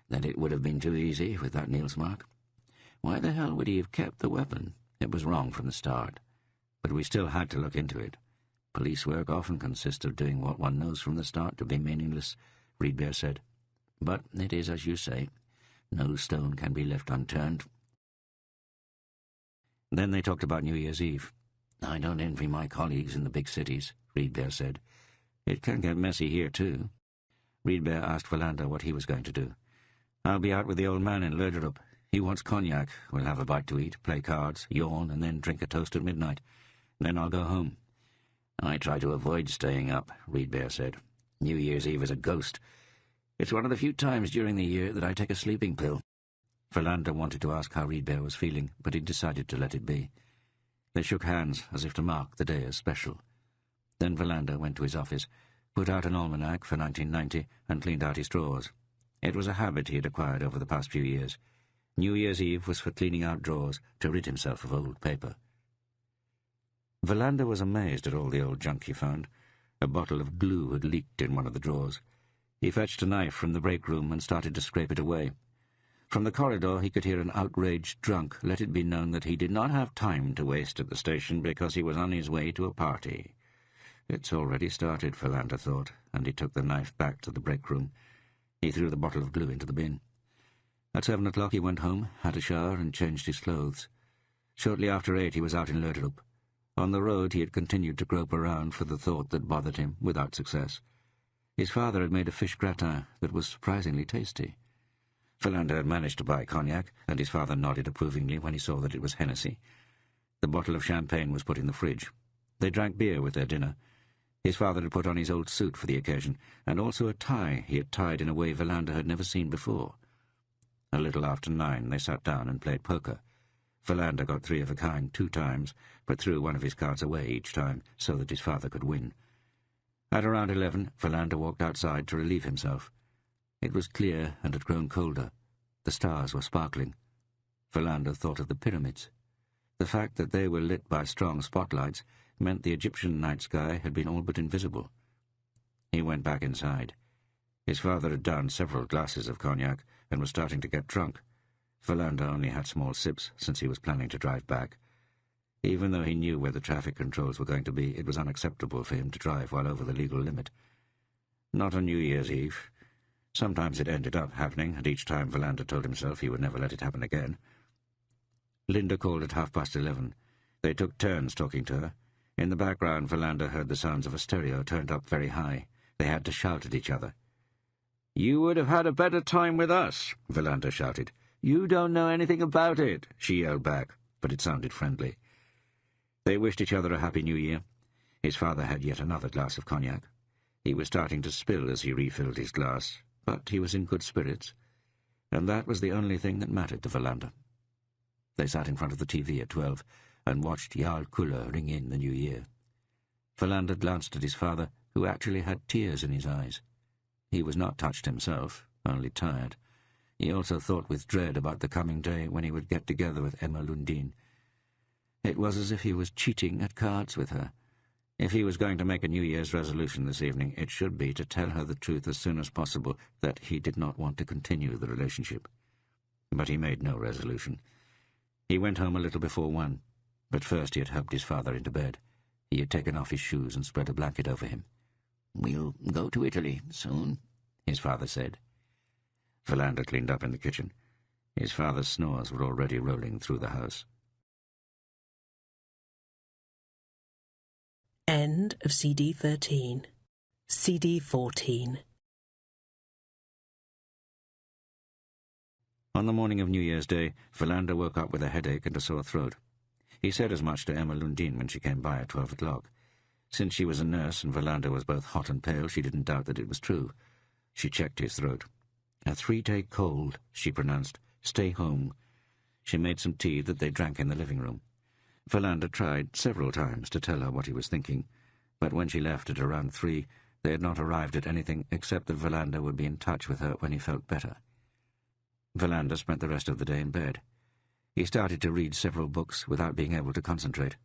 that it would have been too easy with that Nilsmark. Why the hell would he have kept the weapon? It was wrong from the start. But we still had to look into it. Police work often consists of doing what one knows from the start to be meaningless," Rydberg said. "But it is as you say. No stone can be left unturned." Then they talked about New Year's Eve. "I don't envy my colleagues in the big cities," Rydberg said. "It can get messy here, too." Rydberg asked Verlander what he was going to do. "I'll be out with the old man in Löderup. He wants cognac. We'll have a bite to eat, play cards, yawn, and then drink a toast at midnight. Then I'll go home." "I try to avoid staying up," Rydberg said. "New Year's Eve is a ghost. It's one of the few times during the year that I take a sleeping pill." Verlander wanted to ask how Rydberg was feeling, but he decided to let it be. They shook hands, as if to mark the day as special. Then Verlander went to his office, put out an almanac for 1990, and cleaned out his drawers. It was a habit he had acquired over the past few years. New Year's Eve was for cleaning out drawers to rid himself of old paper. Verlander was amazed at all the old junk he found. A bottle of glue had leaked in one of the drawers. He fetched a knife from the break room and started to scrape it away. From the corridor he could hear an outraged drunk let it be known that he did not have time to waste at the station because he was on his way to a party. It's already started, Verlander thought, and he took the knife back to the break room. He threw the bottle of glue into the bin. At 7 o'clock he went home, had a shower, and changed his clothes. Shortly after 8 he was out in Lerderup. On the road he had continued to grope around for the thought that bothered him, without success. His father had made a fish gratin that was surprisingly tasty. Verlander had managed to buy cognac, and his father nodded approvingly when he saw that it was Hennessy. The bottle of champagne was put in the fridge. They drank beer with their dinner. His father had put on his old suit for the occasion, and also a tie he had tied in a way Verlander had never seen before. A little after 9 they sat down and played poker. Verlander got 3 of a kind 2 times, but threw one of his cards away each time so that his father could win. At around 11, Verlander walked outside to relieve himself. It was clear and had grown colder. The stars were sparkling. Verlander thought of the pyramids. The fact that they were lit by strong spotlights meant the Egyptian night sky had been all but invisible. He went back inside. His father had downed several glasses of cognac and was starting to get drunk. Verlander only had small sips since he was planning to drive back. Even though he knew where the traffic controls were going to be, it was unacceptable for him to drive while over the legal limit. Not on New Year's Eve. Sometimes it ended up happening, and each time Verlander told himself he would never let it happen again. Linda called at 11:30. They took turns talking to her. In the background, Verlander heard the sounds of a stereo turned up very high. They had to shout at each other. "You would have had a better time with us," Verlander shouted. "You don't know anything about it," she yelled back, but it sounded friendly. They wished each other a happy New Year. His father had yet another glass of cognac. He was starting to spill as he refilled his glass, but he was in good spirits, and that was the only thing that mattered to Verlander. They sat in front of the TV at 12 and watched Jarl Kuller ring in the new year. Verlander glanced at his father, who actually had tears in his eyes. He was not touched himself, only tired. He also thought with dread about the coming day when he would get together with Emma Lundin. It was as if he was cheating at cards with her. If he was going to make a New Year's resolution this evening, it should be to tell her the truth as soon as possible that he did not want to continue the relationship. But he made no resolution. He went home a little before 1, but first he had helped his father into bed. He had taken off his shoes and spread a blanket over him. "We'll go to Italy soon," his father said. Verlander cleaned up in the kitchen. His father's snores were already rolling through the house. End of CD 13. CD 14. On the morning of New Year's Day, Verlander woke up with a headache and a sore throat. He said as much to Emma Lundin when she came by at 12 o'clock. Since she was a nurse and Verlander was both hot and pale, she didn't doubt that it was true. She checked his throat. "A 3-day cold," she pronounced. "Stay home." She made some tea that they drank in the living room. Verlander tried several times to tell her what he was thinking, but when she left at around 3, they had not arrived at anything except that Verlander would be in touch with her when he felt better. Verlander spent the rest of the day in bed. He started to read several books without being able to concentrate.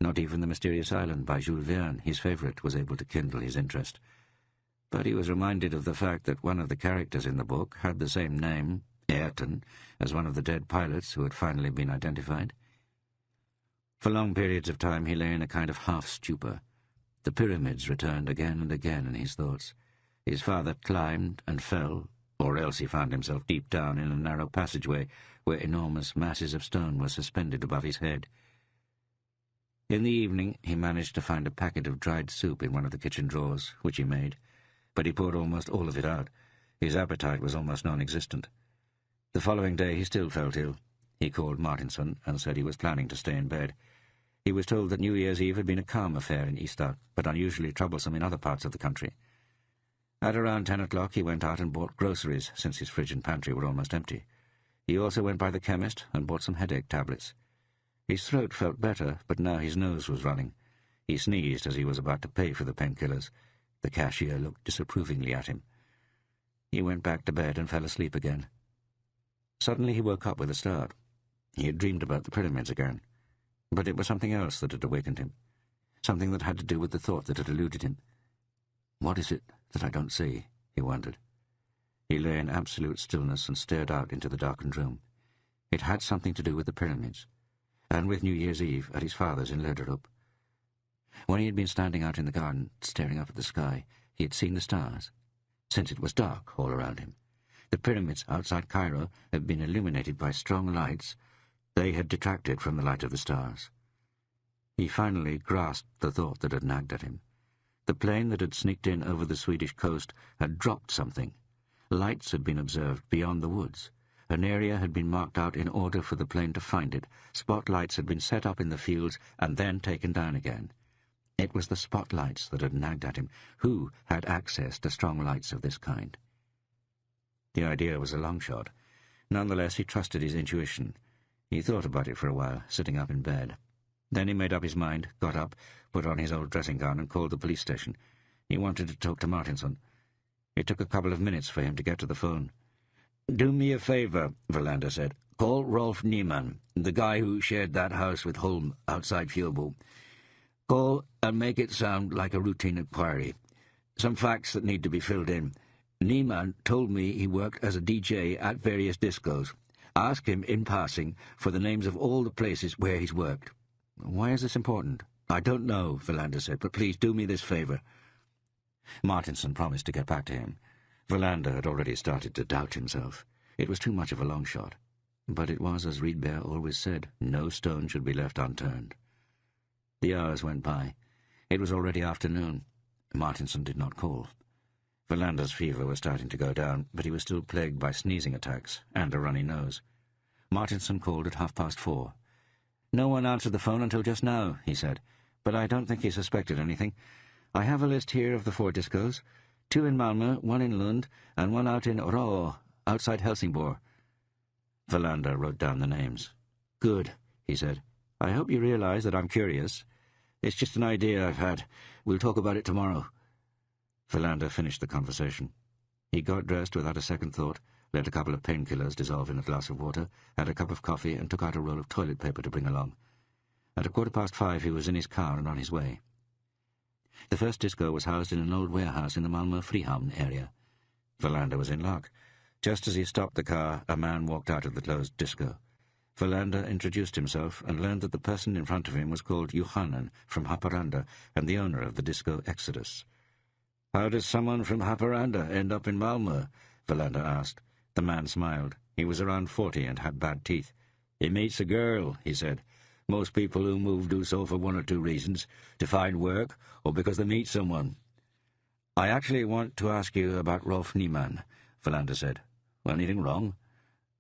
Not even The Mysterious Island by Jules Verne, his favourite, was able to kindle his interest. But he was reminded of the fact that one of the characters in the book had the same name, Ayrton, as one of the dead pilots who had finally been identified. For long periods of time he lay in a kind of half-stupor. The pyramids returned again and again in his thoughts. His father climbed and fell, or else he found himself deep down in a narrow passageway where enormous masses of stone were suspended above his head. In the evening he managed to find a packet of dried soup in one of the kitchen drawers, which he made, but he poured almost all of it out. His appetite was almost non-existent. The following day he still felt ill. He called Martinson and said he was planning to stay in bed. He was told that New Year's Eve had been a calm affair in Ystad, but unusually troublesome in other parts of the country. At around 10 o'clock he went out and bought groceries, since his fridge and pantry were almost empty. He also went by the chemist and bought some headache tablets. His throat felt better, but now his nose was running. He sneezed as he was about to pay for the painkillers. The cashier looked disapprovingly at him. He went back to bed and fell asleep again. Suddenly he woke up with a start. He had dreamed about the pyramids again. But it was something else that had awakened him. Something that had to do with the thought that had eluded him. What is it that I don't see? He wondered. He lay in absolute stillness and stared out into the darkened room. It had something to do with the pyramids, and with New Year's Eve at his father's in Lerderup. When he had been standing out in the garden, staring up at the sky, he had seen the stars. Since it was dark all around him, the pyramids outside Cairo had been illuminated by strong lights. They had detracted from the light of the stars. He finally grasped the thought that had nagged at him. The plane that had sneaked in over the Swedish coast had dropped something. Lights had been observed beyond the woods. An area had been marked out in order for the plane to find it. Spotlights had been set up in the fields and then taken down again. It was the spotlights that had nagged at him. Who had access to strong lights of this kind? The idea was a long shot. Nonetheless, he trusted his intuition. He thought about it for a while, sitting up in bed. Then he made up his mind, got up, put on his old dressing gown and called the police station. He wanted to talk to Martinson. It took a couple of minutes for him to get to the phone. "Do me a favour," Verlander said. "Call Rolf Niemann, the guy who shared that house with Holm outside Fjöbo. Call and make it sound like a routine inquiry. Some facts that need to be filled in. Niemann told me he worked as a DJ at various discos. Ask him in passing for the names of all the places where he's worked." "Why is this important?" "I don't know," Verlander said, "but please do me this favour." Martinson promised to get back to him. Verlander had already started to doubt himself. It was too much of a long shot. But it was, as Riedberg always said, no stone should be left unturned. The hours went by. It was already afternoon. Martinson did not call. Verlander's fever was starting to go down, but he was still plagued by sneezing attacks and a runny nose. Martinson called at 4:30. "No one answered the phone until just now," he said, "but I don't think he suspected anything. I have a list here of the 4 discos. 2 in Malmö, 1 in Lund, and 1 out in Rå, outside Helsingborg." Verlander wrote down the names. "Good," he said. "I hope you realize that I'm curious. It's just an idea I've had. We'll talk about it tomorrow." Verlander finished the conversation. He got dressed without a second thought, let a couple of painkillers dissolve in a glass of water, had a cup of coffee, and took out a roll of toilet paper to bring along. At 5:15 he was in his car and on his way. The first disco was housed in an old warehouse in the Malmö Frihamn area. Verlander was in luck. Just as he stopped the car, a man walked out of the closed disco. Verlander introduced himself and learned that the person in front of him was called Johannen from Haparanda and the owner of the disco Exodus. "How does someone from Haparanda end up in Malmö?" Verlander asked. The man smiled. He was around 40 and had bad teeth. "He meets a girl," he said. "Most people who move do so for 1 or 2 reasons, to find work or because they meet someone." "I actually want to ask you about Rolf Niemann," Verlander said. "Anything wrong?"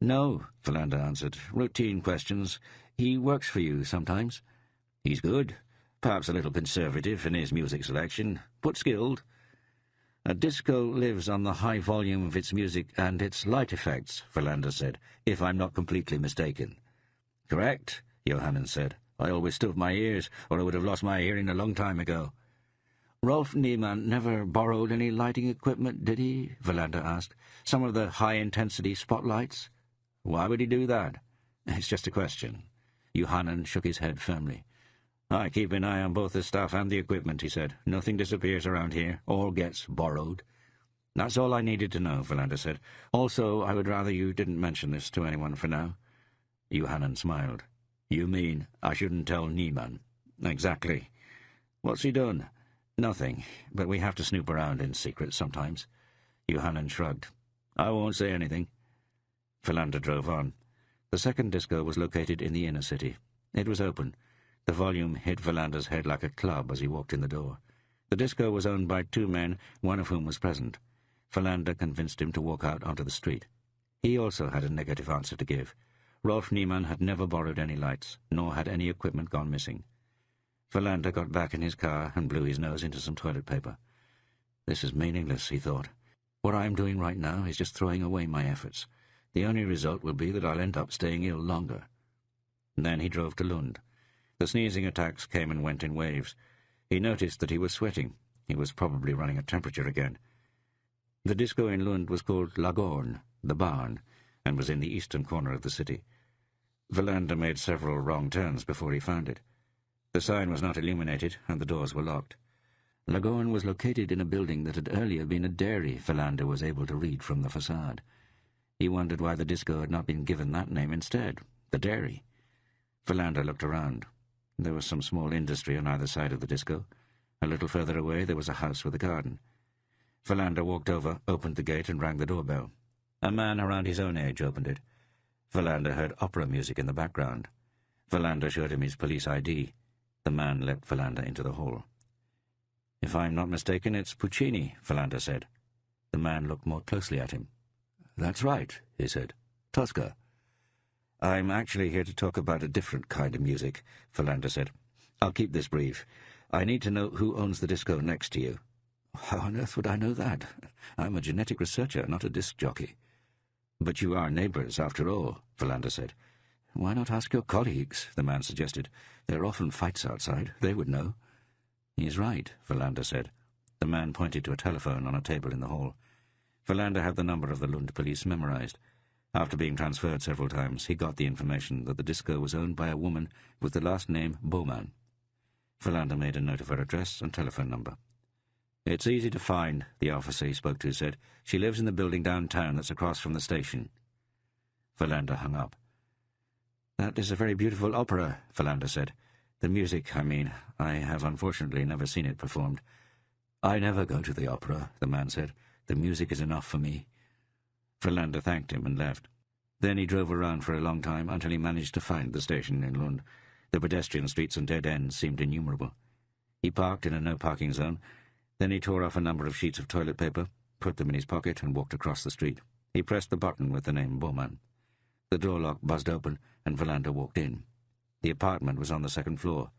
"No," Verlander answered. "Routine questions. He works for you sometimes." "He's good. Perhaps a little conservative in his music selection, but skilled." "A disco lives on the high volume of its music and its light effects," Verlander said, "if I'm not completely mistaken." "Correct," Johannen said. "I always stuffed my ears, or I would have lost my hearing a long time ago." "Rolf Niemann never borrowed any lighting equipment, did he?" Verlander asked. "Some of the high-intensity spotlights?" "Why would he do that?" "It's just a question." Johannen shook his head firmly. "I keep an eye on both the staff and the equipment," he said. "Nothing disappears around here, or gets borrowed." "That's all I needed to know," Verlander said. "Also, I would rather you didn't mention this to anyone for now." Johannen smiled. "You mean I shouldn't tell Niemann?" "Exactly." "What's he done?" "Nothing, but we have to snoop around in secret sometimes." Johannen shrugged. "I won't say anything." Verlander drove on. The second disco was located in the inner city. It was open. The volume hit Verlander's head like a club as he walked in the door. The disco was owned by 2 men, one of whom was present. Verlander convinced him to walk out onto the street. He also had a negative answer to give. Rolf Niemann had never borrowed any lights, nor had any equipment gone missing. Verlander got back in his car and blew his nose into some toilet paper. "This is meaningless," he thought. "What I am doing right now is just throwing away my efforts. The only result will be that I'll end up staying ill longer." Then he drove to Lund. The sneezing attacks came and went in waves. He noticed that he was sweating. He was probably running a temperature again. The disco in Lund was called Lagorn, the barn, and was in the eastern corner of the city. Verlander made several wrong turns before he found it. The sign was not illuminated, and the doors were locked. Lagorn was located in a building that had earlier been a dairy, Verlander was able to read from the facade. He wondered why the disco had not been given that name instead, the dairy. Verlander looked around. There was some small industry on either side of the disco. A little further away there was a house with a garden. Verlander walked over, opened the gate, and rang the doorbell. A man around his own age opened it. Verlander heard opera music in the background. Verlander showed him his police ID. The man let Verlander into the hall. "If I'm not mistaken, it's Puccini," Verlander said. The man looked more closely at him. "That's right," he said. "Tosca." "I'm actually here to talk about a different kind of music," Verlander said. "I'll keep this brief. I need to know who owns the disco next to you." "How on earth would I know that? I'm a genetic researcher, not a disc jockey." "But you are neighbours, after all," Verlander said. "Why not ask your colleagues?" the man suggested. "There are often fights outside. They would know." "He's right," Verlander said. The man pointed to a telephone on a table in the hall. Verlander had the number of the Lund police memorized. After being transferred several times, he got the information that the disco was owned by a woman with the last name Bowman. Verlander made a note of her address and telephone number. "It's easy to find," the officer he spoke to said. "She lives in the building downtown that's across from the station." Verlander hung up. "That is a very beautiful opera," Verlander said. "The music, I mean. I have unfortunately never seen it performed." "I never go to the opera," the man said. "The music is enough for me." Verlander thanked him and left. Then he drove around for a long time until he managed to find the station in Lund. The pedestrian streets and dead ends seemed innumerable. He parked in a no-parking zone. Then he tore off a number of sheets of toilet paper, put them in his pocket, and walked across the street. He pressed the button with the name Bowman. The door lock buzzed open, and Verlander walked in. The apartment was on the second floor.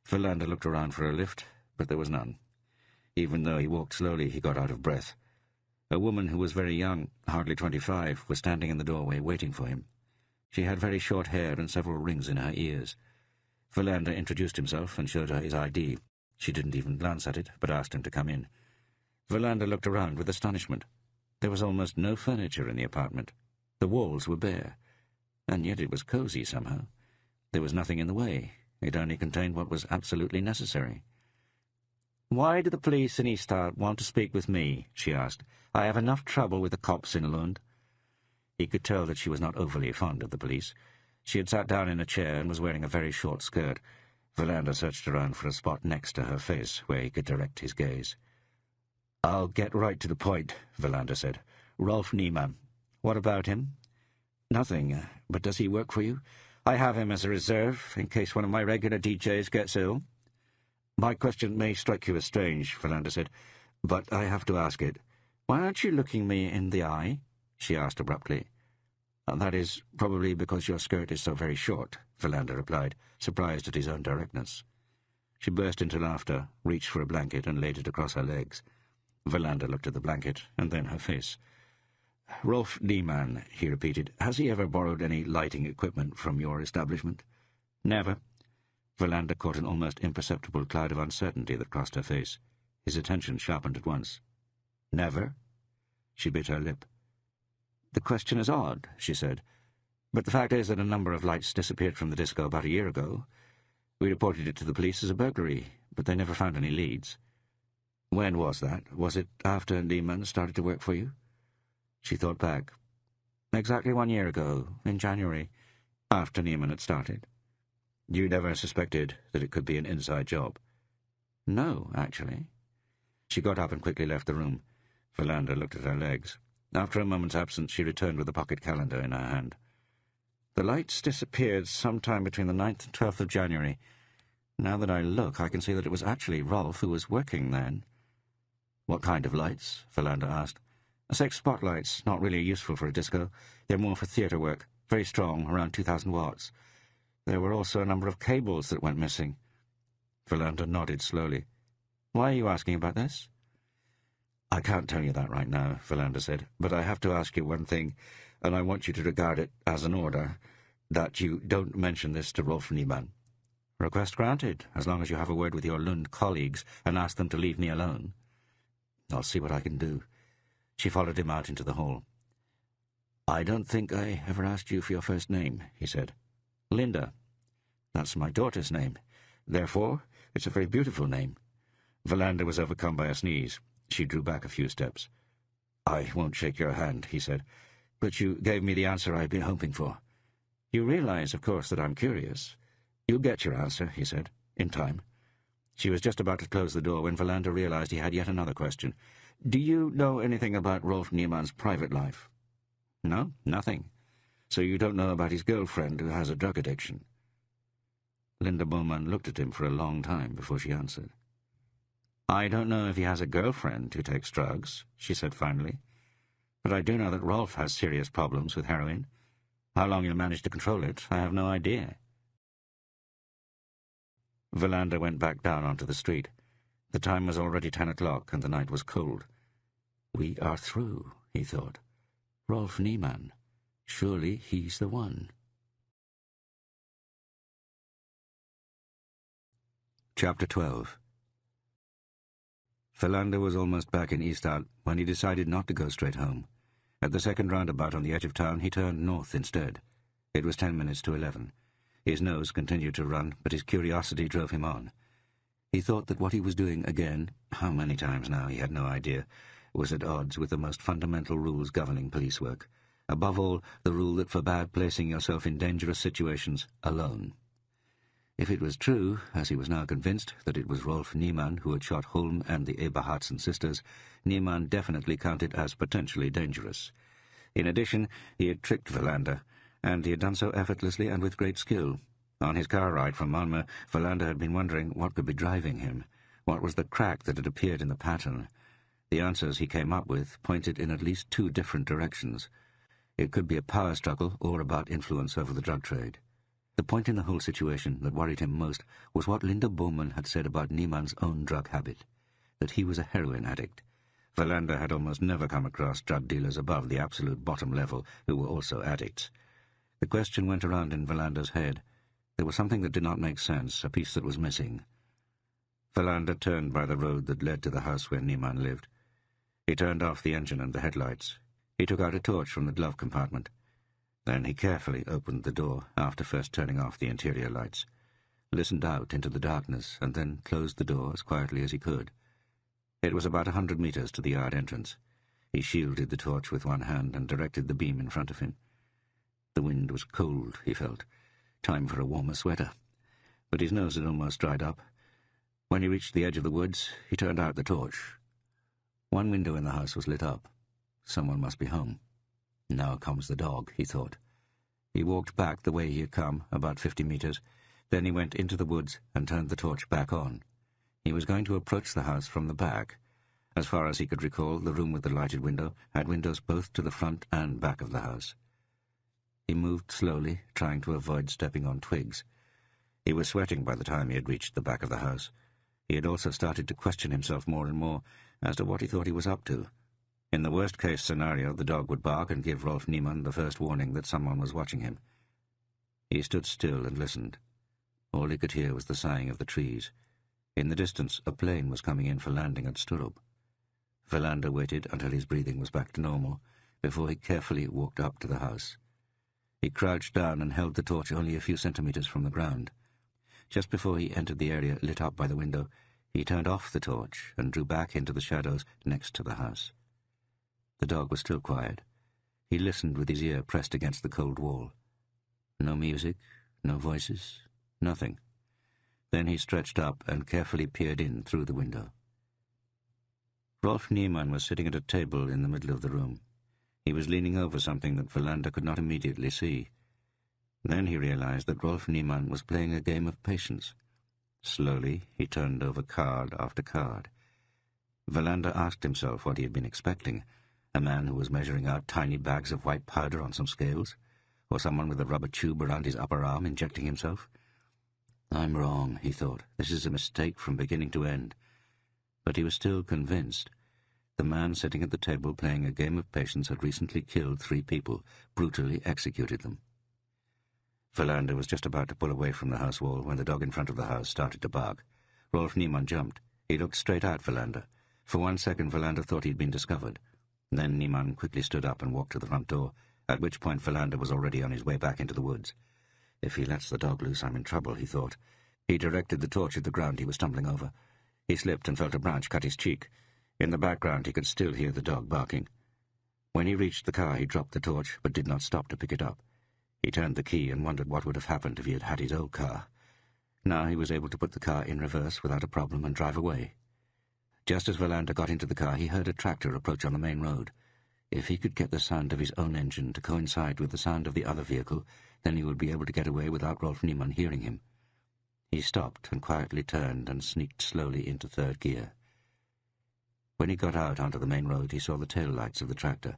Verlander looked around for a lift, but there was none. Even though he walked slowly, he got out of breath. A woman who was very young, hardly 25, was standing in the doorway waiting for him. She had very short hair and several rings in her ears. Verlander introduced himself and showed her his ID. She didn't even glance at it, but asked him to come in. Verlander looked around with astonishment. There was almost no furniture in the apartment. The walls were bare, and yet it was cozy somehow. There was nothing in the way. It only contained what was absolutely necessary. "Why do the police in Ystad want to speak with me?" she asked. "I have enough trouble with the cops in Lund." He could tell that she was not overly fond of the police. She had sat down in a chair and was wearing a very short skirt. Verlander searched around for a spot next to her face where he could direct his gaze. "I'll get right to the point," Verlander said. "Rolf Niemann. What about him?" "Nothing. But does he work for you?" "I have him as a reserve, in case one of my regular DJs gets ill." "My question may strike you as strange," Verlander said, "but I have to ask it. Why aren't you looking me in the eye?" she asked abruptly. "That is probably because your skirt is so very short," Verlander replied, surprised at his own directness. She burst into laughter, reached for a blanket, and laid it across her legs. Verlander looked at the blanket, and then her face. "Rolf Niemann," he repeated. "Has he ever borrowed any lighting equipment from your establishment?" "Never." Verlander caught an almost imperceptible cloud of uncertainty that crossed her face. His attention sharpened at once. "Never?" She bit her lip. "The question is odd," she said. "But the fact is that a number of lights disappeared from the disco about a year ago. We reported it to the police as a burglary, but they never found any leads." "When was that? Was it after Niemann started to work for you?" She thought back. "Exactly 1 year ago, in January, after Niemann had started." "You never suspected that it could be an inside job?" "No, actually." She got up and quickly left the room. Verlander looked at her legs. After a moment's absence, she returned with a pocket calendar in her hand. "The lights disappeared sometime between the 9th and 12th of January. Now that I look, I can see that it was actually Rolf who was working then." "What kind of lights?" Verlander asked. 6 spotlights, not really useful for a disco. They're more for theatre work, very strong, around 2,000 watts. There were also a number of cables that went missing." Verlander nodded slowly. "Why are you asking about this?" "I can't tell you that right now," Verlander said, "but I have to ask you one thing, and I want you to regard it as an order, that you don't mention this to Rolf Niemann." Request granted, as long as you have a word with your Lund colleagues and ask them to leave me alone. I'll see what I can do. She followed him out into the hall. I don't think I ever asked you for your first name, he said. Linda. That's my daughter's name. Therefore, it's a very beautiful name. Verlander was overcome by a sneeze. She drew back a few steps. I won't shake your hand, he said, but you gave me the answer I've been hoping for. You realize, of course, that I'm curious. You'll get your answer, he said, in time. She was just about to close the door when Verlander realized he had yet another question. Do you know anything about Rolf Niemann's private life? No, nothing. So you don't know about his girlfriend who has a drug addiction? Linda Bowman looked at him for a long time before she answered. I don't know if he has a girlfriend who takes drugs, she said finally. But I do know that Rolf has serious problems with heroin. How long he'll manage to control it, I have no idea. Verlander went back down onto the street. The time was already 10 o'clock and the night was cold. We are through, he thought. Rolf Niemann. Surely he's the one. Chapter 12. Verlander was almost back in Ystad when he decided not to go straight home. At the second roundabout on the edge of town, he turned north instead. It was 10 minutes to 11. His nose continued to run, but his curiosity drove him on. He thought that what he was doing again, how many times now he had no idea, was at odds with the most fundamental rules governing police work. Above all, the rule that forbade placing yourself in dangerous situations alone. If it was true, as he was now convinced, that it was Rolf Niemann who had shot Holm and the Eberhardsen sisters, Niemann definitely counted as potentially dangerous. In addition, he had tricked Verlander, and he had done so effortlessly and with great skill. On his car ride from Malmö, Verlander had been wondering what could be driving him. What was the crack that had appeared in the pattern? The answers he came up with pointed in at least two different directions. It could be a power struggle or about influence over the drug trade. The point in the whole situation that worried him most was what Linda Bowman had said about Niemann's own drug habit, that he was a heroin addict. Verlander had almost never come across drug dealers above the absolute bottom level who were also addicts. The question went around in Verlander's head. There was something that did not make sense, a piece that was missing. Verlander turned by the road that led to the house where Niemann lived. He turned off the engine and the headlights. He took out a torch from the glove compartment. Then he carefully opened the door, after first turning off the interior lights, listened out into the darkness, and then closed the door as quietly as he could. It was about 100 meters to the yard entrance. He shielded the torch with one hand and directed the beam in front of him. The wind was cold, he felt. Time for a warmer sweater. But his nose had almost dried up. When he reached the edge of the woods, he turned out the torch. One window in the house was lit up. Someone must be home. Now comes the dog, he thought. He walked back the way he had come, about 50 meters. Then he went into the woods and turned the torch back on. He was going to approach the house from the back. As far as he could recall, the room with the lighted window had windows both to the front and back of the house. He moved slowly, trying to avoid stepping on twigs. He was sweating by the time he had reached the back of the house. He had also started to question himself more and more as to what he thought he was up to. In the worst-case scenario, the dog would bark and give Rolf Niemann the first warning that someone was watching him. He stood still and listened. All he could hear was the sighing of the trees. In the distance, a plane was coming in for landing at Sturup. Verlander waited until his breathing was back to normal, before he carefully walked up to the house. He crouched down and held the torch only a few centimeters from the ground. Just before he entered the area lit up by the window, he turned off the torch and drew back into the shadows next to the house. The dog was still quiet. He listened with his ear pressed against the cold wall. No music, no voices, nothing. Then he stretched up and carefully peered in through the window. Rolf Niemann was sitting at a table in the middle of the room. He was leaning over something that Verlander could not immediately see. Then he realized that Rolf Niemann was playing a game of patience. Slowly, he turned over card after card. Verlander asked himself what he had been expecting. A man who was measuring out tiny bags of white powder on some scales? Or someone with a rubber tube around his upper arm injecting himself? I'm wrong, he thought. This is a mistake from beginning to end. But he was still convinced. The man sitting at the table playing a game of patience had recently killed 3 people, brutally executed them. Philander was just about to pull away from the house wall when the dog in front of the house started to bark. Rolf Niemann jumped. He looked straight at Philander. For 1 second, Philander thought he'd been discovered. Then Niemann quickly stood up and walked to the front door, at which point Philander was already on his way back into the woods. If he lets the dog loose, I'm in trouble, he thought. He directed the torch at the ground he was stumbling over. He slipped and felt a branch cut his cheek. In the background, he could still hear the dog barking. When he reached the car, he dropped the torch, but did not stop to pick it up. He turned the key and wondered what would have happened if he had had his old car. Now he was able to put the car in reverse without a problem and drive away. Just as Philander got into the car, he heard a tractor approach on the main road. If he could get the sound of his own engine to coincide with the sound of the other vehicle, then he would be able to get away without Rolf Niemann hearing him. He stopped and quietly turned and sneaked slowly into third gear. When he got out onto the main road, he saw the tail lights of the tractor.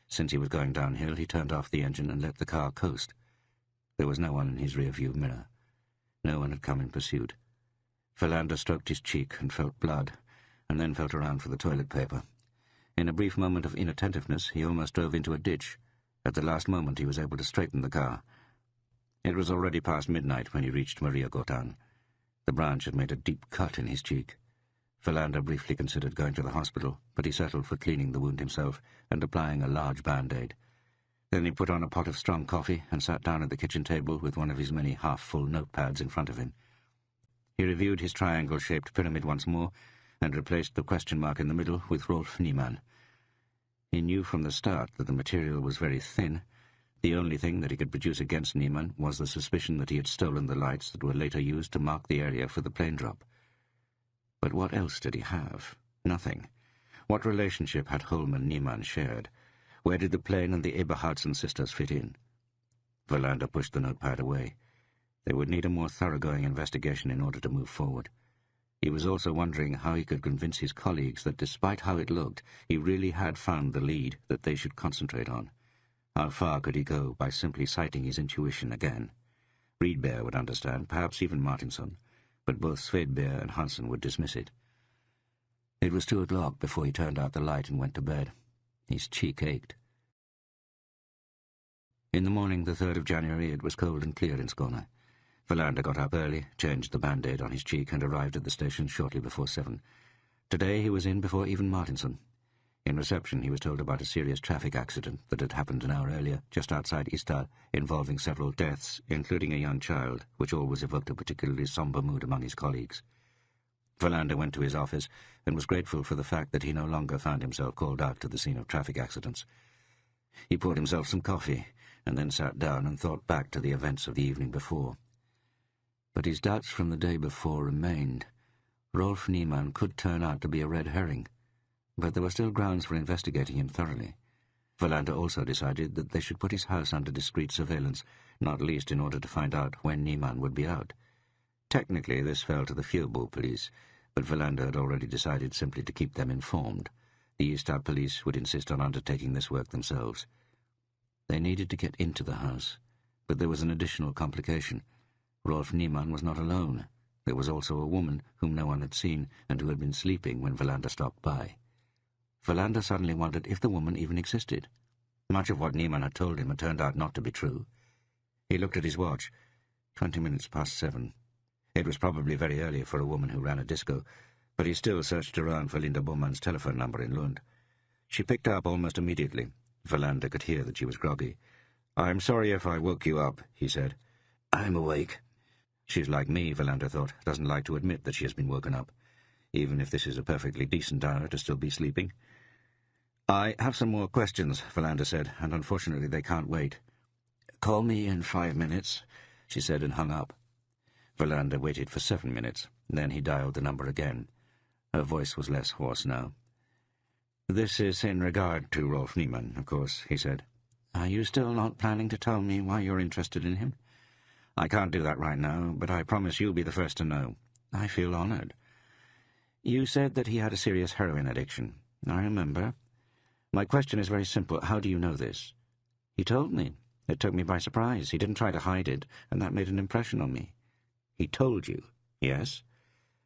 Since he was going downhill, he turned off the engine and let the car coast. There was no one in his rear-view mirror. No one had come in pursuit. Philander stroked his cheek and felt blood, and then felt around for the toilet paper. In a brief moment of inattentiveness, he almost drove into a ditch. At the last moment, he was able to straighten the car. It was already past midnight when he reached Maria Gotan. The branch had made a deep cut in his cheek. Philander briefly considered going to the hospital, but he settled for cleaning the wound himself and applying a large band-aid. Then he put on a pot of strong coffee and sat down at the kitchen table with one of his many half-full notepads in front of him. He reviewed his triangle-shaped pyramid once more and replaced the question mark in the middle with Rolf Niemann. He knew from the start that the material was very thin. The only thing that he could produce against Niemann was the suspicion that he had stolen the lights that were later used to mark the area for the plane drop. But what else did he have? Nothing. What relationship had Holm and Niemann shared? Where did the plane and the Eberhardsen sisters fit in? Philander pushed the notepad away. They would need a more thoroughgoing investigation in order to move forward. He was also wondering how he could convince his colleagues that despite how it looked, he really had found the lead that they should concentrate on. How far could he go by simply citing his intuition again? Riedberg would understand, perhaps even Martinson, but both Svedberg and Hansen would dismiss it. It was 2 o'clock before he turned out the light and went to bed. His cheek ached. In the morning, the 3rd of January, it was cold and clear in Skåne. Philander got up early, changed the band-aid on his cheek, and arrived at the station shortly before 7. Today he was in before even Martinson. In reception he was told about a serious traffic accident that had happened an hour earlier, just outside Ystad, involving several deaths, including a young child, which always evoked a particularly somber mood among his colleagues. Philander went to his office and was grateful for the fact that he no longer found himself called out to the scene of traffic accidents. He poured himself some coffee, and then sat down and thought back to the events of the evening before. But his doubts from the day before remained. Rolf Niemann could turn out to be a red herring, but there were still grounds for investigating him thoroughly. Philander also decided that they should put his house under discreet surveillance, not least in order to find out when Niemann would be out. Technically, this fell to the Fjöbo police, but Philander had already decided simply to keep them informed. The Ystad police would insist on undertaking this work themselves. They needed to get into the house, but there was an additional complication. Rolf Niemann was not alone. There was also a woman whom no one had seen and who had been sleeping when Philander stopped by. Philander suddenly wondered if the woman even existed. Much of what Niemann had told him had turned out not to be true. He looked at his watch. 20 minutes past 7. It was probably very early for a woman who ran a disco, but he still searched around for Linda Baumann's telephone number in Lund. She picked up almost immediately. Philander could hear that she was groggy. "I'm sorry if I woke you up," he said. "I'm awake." She's like me, Philander thought, doesn't like to admit that she has been woken up, even if this is a perfectly decent hour to still be sleeping. "I have some more questions," Philander said, "and unfortunately they can't wait." "Call me in 5 minutes," she said and hung up. Philander waited for 7 minutes. Then he dialed the number again. Her voice was less hoarse now. "This is in regard to Rolf Niemann, of course," he said. "Are you still not planning to tell me why you're interested in him?" "I can't do that right now, but I promise you'll be the first to know." "I feel honored." "You said that he had a serious heroin addiction." "I remember." "My question is very simple. How do you know this?" "He told me. It took me by surprise. He didn't try to hide it, and that made an impression on me." "He told you?" "Yes."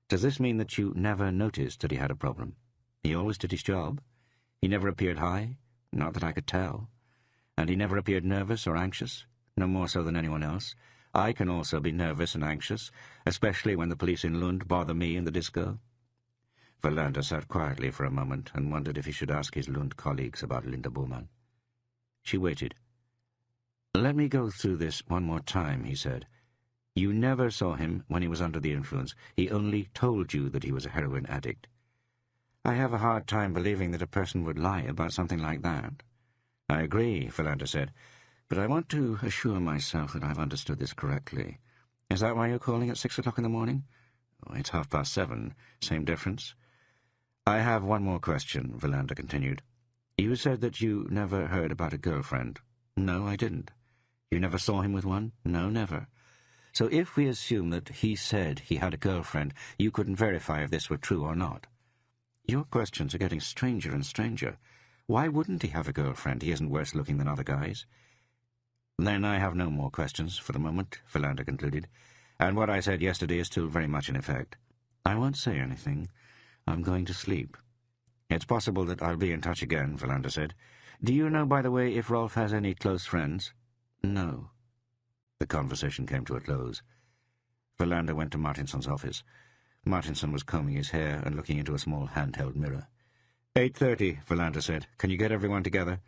"Does this mean that you never noticed that he had a problem?" "He always did his job." "He never appeared high?" "Not that I could tell." "And he never appeared nervous or anxious?" "No more so than anyone else." I can also be nervous and anxious, especially when the police in Lund bother me in the disco." Verlander sat quietly for a moment and wondered if he should ask his Lund colleagues about Linda Bormann. She waited. "Let me go through this one more time," he said. "You never saw him when he was under the influence. He only told you that he was a heroin addict." "I have a hard time believing that a person would lie about something like that." "I agree," Verlander said, "but I want to assure myself that I've understood this correctly. Is that why you're calling at 6 o'clock in the morning?" "Oh, it's 7:30. Same difference." "I have one more question," Verlander continued. "You said that you never heard about a girlfriend." "No, I didn't." "You never saw him with one?" "No, never." "So if we assume that he said he had a girlfriend, you couldn't verify if this were true or not?" "Your questions are getting stranger and stranger. Why wouldn't he have a girlfriend? He isn't worse looking than other guys." "Then I have no more questions for the moment," Verlander concluded, "and what I said yesterday is still very much in effect." "I won't say anything. I'm going to sleep." "It's possible that I'll be in touch again," Verlander said. "Do you know, by the way, if Rolf has any close friends?" "No." The conversation came to a close. Verlander went to Martinson's office. Martinson was combing his hair and looking into a small handheld mirror. 8:30, Verlander said. "Can you get everyone together?"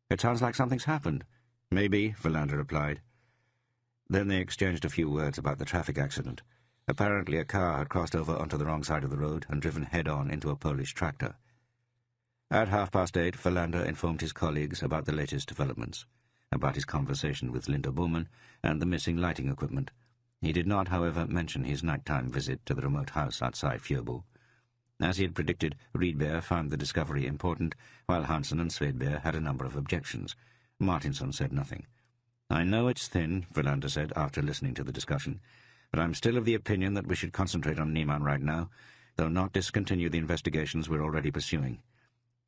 "It sounds like something's happened." "Maybe," Verlander replied. Then they exchanged a few words about the traffic accident. Apparently a car had crossed over onto the wrong side of the road and driven head-on into a Polish tractor. At 8:30, Verlander informed his colleagues about the latest developments, about his conversation with Linda Bormann and the missing lighting equipment. He did not, however, mention his nighttime visit to the remote house outside Fjöbo. As he had predicted, Rydberg found the discovery important, while Hansen and Svedberg had a number of objections. Martinson said nothing. "I know it's thin," Verlander said after listening to the discussion, "but I'm still of the opinion that we should concentrate on Niemann right now, though not discontinue the investigations we're already pursuing."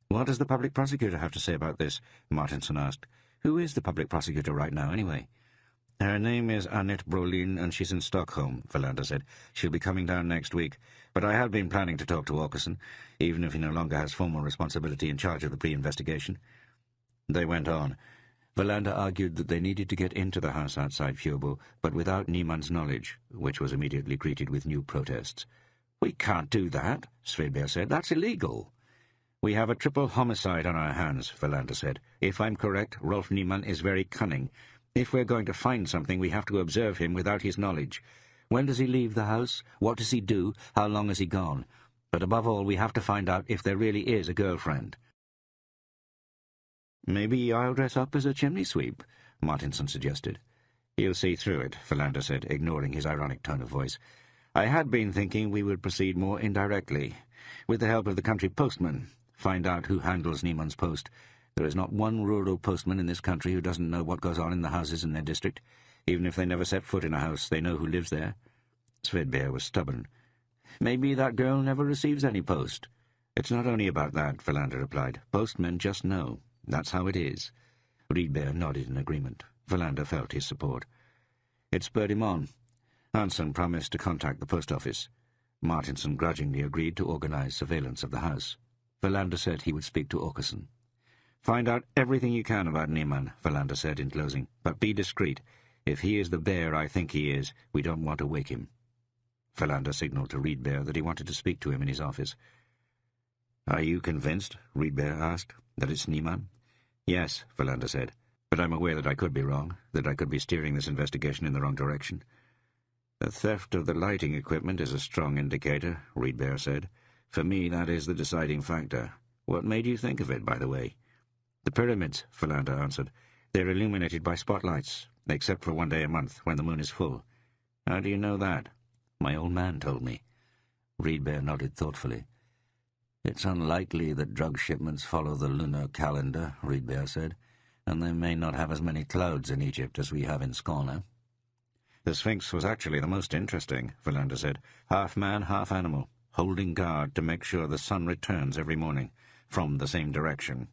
"What does the public prosecutor have to say about this?" Martinson asked. "Who is the public prosecutor right now, anyway?" "Her name is Annette Brolin, and she's in Stockholm," Verlander said. "She'll be coming down next week, but I had been planning to talk to Åkesson, even if he no longer has formal responsibility in charge of the pre-investigation." They went on. Verlander argued that they needed to get into the house outside Fjöbo, but without Niemann's knowledge, which was immediately greeted with new protests. "We can't do that," Svedberg said. "That's illegal." "We have a triple homicide on our hands," Verlander said. "If I'm correct, Rolf Niemann is very cunning. If we're going to find something, we have to observe him without his knowledge. When does he leave the house? What does he do? How long has he gone? But above all, we have to find out if there really is a girlfriend." "Maybe I'll dress up as a chimney sweep," Martinson suggested. "You'll see through it," Verlander said, ignoring his ironic tone of voice. "I had been thinking we would proceed more indirectly, with the help of the country postman, find out who handles Niemann's post. There is not one rural postman in this country who doesn't know what goes on in the houses in their district. Even if they never set foot in a house, they know who lives there." Svedberg was stubborn. "Maybe that girl never receives any post." "It's not only about that," Verlander replied. "Postmen just know. That's how it is." Rydberg nodded in agreement. Verlander felt his support. It spurred him on. Hansen promised to contact the post office. Martinson grudgingly agreed to organize surveillance of the house. Verlander said he would speak to Åkesson. "Find out everything you can about Niemann," Verlander said in closing, "but be discreet. If he is the bear I think he is, we don't want to wake him." Verlander signaled to Rydberg that he wanted to speak to him in his office. "Are you convinced," Rydberg asked, "that it's Niemann?" "Yes," Verlander said, "but I'm aware that I could be wrong, that I could be steering this investigation in the wrong direction." "The theft of the lighting equipment is a strong indicator," Rydberg said. "For me, that is the deciding factor. What made you think of it, by the way?" "The pyramids," Verlander answered. "They're illuminated by spotlights, except for one day a month, when the moon is full." "How do you know that?" "My old man told me." Rydberg nodded thoughtfully. "It's unlikely that drug shipments follow the lunar calendar," Rydberg said, "and they may not have as many clouds in Egypt as we have in Skåne." "The Sphinx was actually the most interesting," Verlander said. "Half man, half animal, holding guard to make sure the sun returns every morning, from the same direction."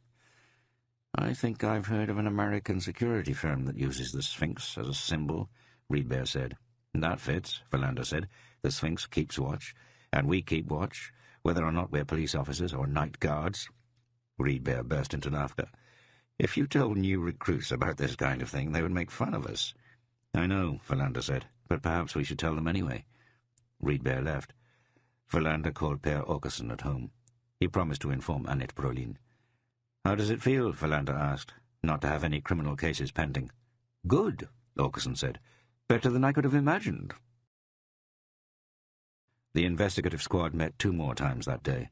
"I think I've heard of an American security firm that uses the Sphinx as a symbol," Rydberg said. "That fits," Verlander said. "The Sphinx keeps watch, and we keep watch, whether or not we're police officers or night guards." Rydberg burst into laughter. "If you told new recruits about this kind of thing, they would make fun of us." "I know," Verlander said, "but perhaps we should tell them anyway." Riedberg left. Verlander called Per Åkesson at home. He promised to inform Annette Brolin. "How does it feel," Verlander asked, "not to have any criminal cases pending?" "Good," Åkesson said. "Better than I could have imagined." The investigative squad met 2 more times that day.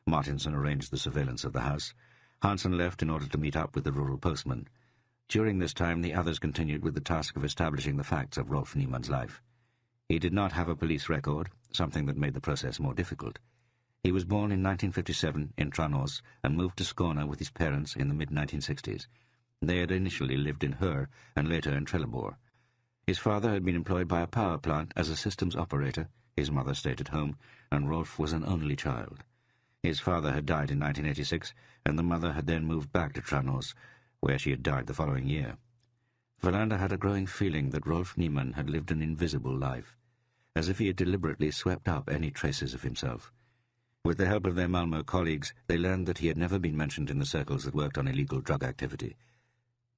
Martinson arranged the surveillance of the house. Hansen left in order to meet up with the rural postman. During this time, the others continued with the task of establishing the facts of Rolf Niemann's life. He did not have a police record, something that made the process more difficult. He was born in 1957 in Tranås and moved to Skåne with his parents in the mid-1960s. They had initially lived in Hör and later in Trelleborg. His father had been employed by a power plant as a systems operator, his mother stayed at home, and Rolf was an only child. His father had died in 1986, and the mother had then moved back to Tranås, where she had died the following year. Verlander had a growing feeling that Rolf Niemann had lived an invisible life, as if he had deliberately swept up any traces of himself. With the help of their Malmö colleagues, they learned that he had never been mentioned in the circles that worked on illegal drug activity.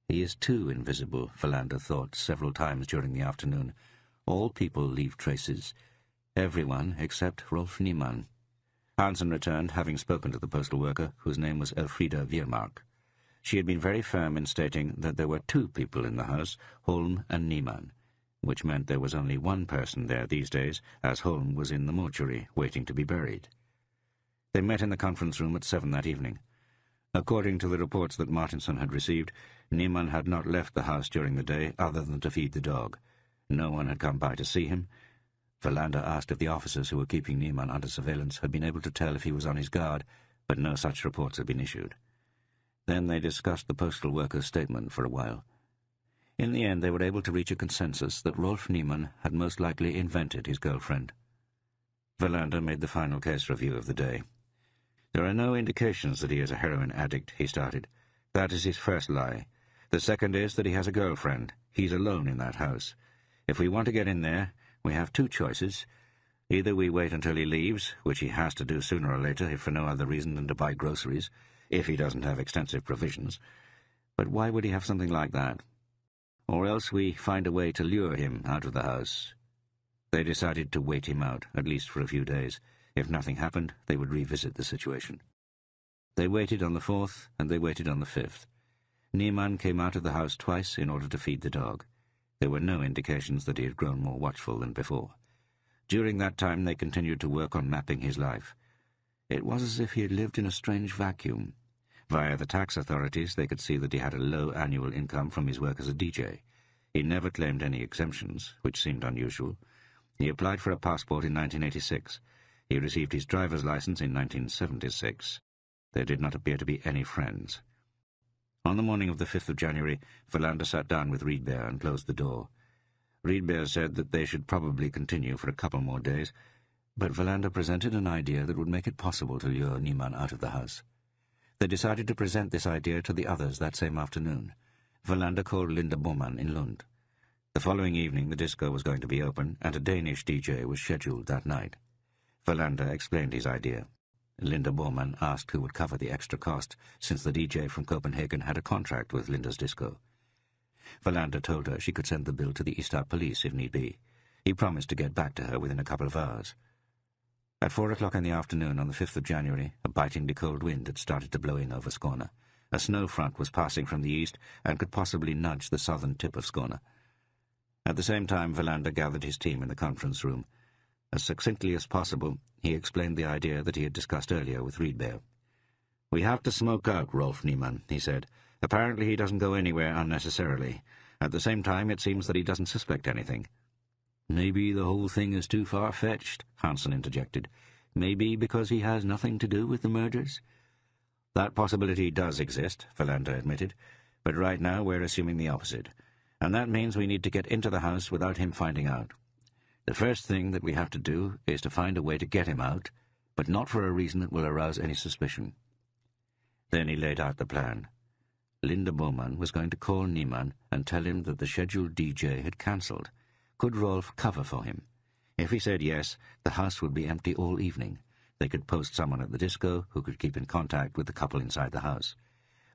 He is too invisible, Verlander thought several times during the afternoon. All people leave traces. Everyone except Rolf Niemann. Hansen returned, having spoken to the postal worker, whose name was Elfrida Wirmark. She had been very firm in stating that there were 2 people in the house, Holm and Niemann, which meant there was only one person there these days, as Holm was in the mortuary, waiting to be buried. They met in the conference room at 7 that evening. According to the reports that Martinson had received, Niemann had not left the house during the day other than to feed the dog. No one had come by to see him. Verlander asked if the officers who were keeping Niemann under surveillance had been able to tell if he was on his guard, but no such reports had been issued. Then they discussed the postal worker's statement for a while. In the end, they were able to reach a consensus that Rolf Niemann had most likely invented his girlfriend. Verlander made the final case review of the day. "There are no indications that he is a heroin addict," he started. "That is his first lie. The second is that he has a girlfriend. He's alone in that house. If we want to get in there, we have 2 choices. Either we wait until he leaves, which he has to do sooner or later if for no other reason than to buy groceries, if he doesn't have extensive provisions. But why would he have something like that? Or else we find a way to lure him out of the house." They decided to wait him out, at least for a few days. If nothing happened, they would revisit the situation. They waited on the 4th, and they waited on the 5th. Niemann came out of the house twice in order to feed the dog. There were no indications that he had grown more watchful than before. During that time they continued to work on mapping his life. It was as if he had lived in a strange vacuum. Via the tax authorities they could see that he had a low annual income from his work as a DJ. He never claimed any exemptions, which seemed unusual. He applied for a passport in 1986. He received his driver's license in 1976. There did not appear to be any friends. On the morning of the 5th of January, Verlander sat down with Riedberg and closed the door. Riedberg said that they should probably continue for a couple more days, but Verlander presented an idea that would make it possible to lure Niemann out of the house. They decided to present this idea to the others that same afternoon. Verlander called Linda Boman in Lund. The following evening the disco was going to be open, and a Danish DJ was scheduled that night. Verlander explained his idea. Linda Bormann asked who would cover the extra cost, since the DJ from Copenhagen had a contract with Linda's disco. Verlander told her she could send the bill to the Ystad police if need be. He promised to get back to her within a couple of hours. At 4 o'clock in the afternoon on the 5th of January, a bitingly cold wind had started to blow in over Skåne. A snow front was passing from the east and could possibly nudge the southern tip of Skåne. At the same time, Verlander gathered his team in the conference room. As succinctly as possible, he explained the idea that he had discussed earlier with Riedberg. "We have to smoke out Rolf Niemann," he said. "Apparently he doesn't go anywhere unnecessarily. At the same time, it seems that he doesn't suspect anything." "Maybe the whole thing is too far-fetched," Hansen interjected. "Maybe because he has nothing to do with the murders?" "That possibility does exist," Verlander admitted, "but right now we're assuming the opposite, and that means we need to get into the house without him finding out. The first thing that we have to do is to find a way to get him out, but not for a reason that will arouse any suspicion." Then he laid out the plan. Linda Boman was going to call Niemann and tell him that the scheduled DJ had cancelled. Could Rolf cover for him? If he said yes, the house would be empty all evening. They could post someone at the disco who could keep in contact with the couple inside the house.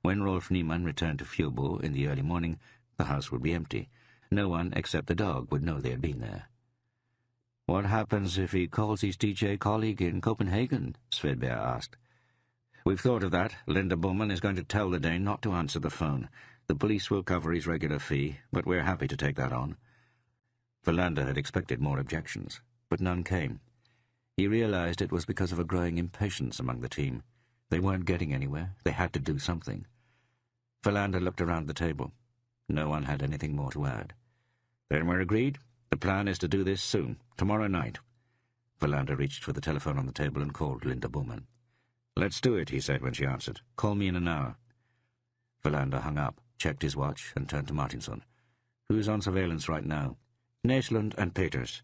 When Rolf Niemann returned to Fjöbo in the early morning, the house would be empty. No one except the dog would know they had been there. "What happens if he calls his DJ colleague in Copenhagen?" Svedberg asked. "We've thought of that. Linda Bowman is going to tell the Dane not to answer the phone. The police will cover his regular fee, but we're happy to take that on." Verlander had expected more objections, but none came. He realized it was because of a growing impatience among the team. They weren't getting anywhere. They had to do something. Verlander looked around the table. No one had anything more to add. "Then we're agreed. The plan is to do this soon, tomorrow night." Verlander reached for the telephone on the table and called Linda Bowman. "Let's do it," he said when she answered. "Call me in an hour." Verlander hung up, checked his watch, and turned to Martinson. "Who's on surveillance right now?" "Naslund and Peters.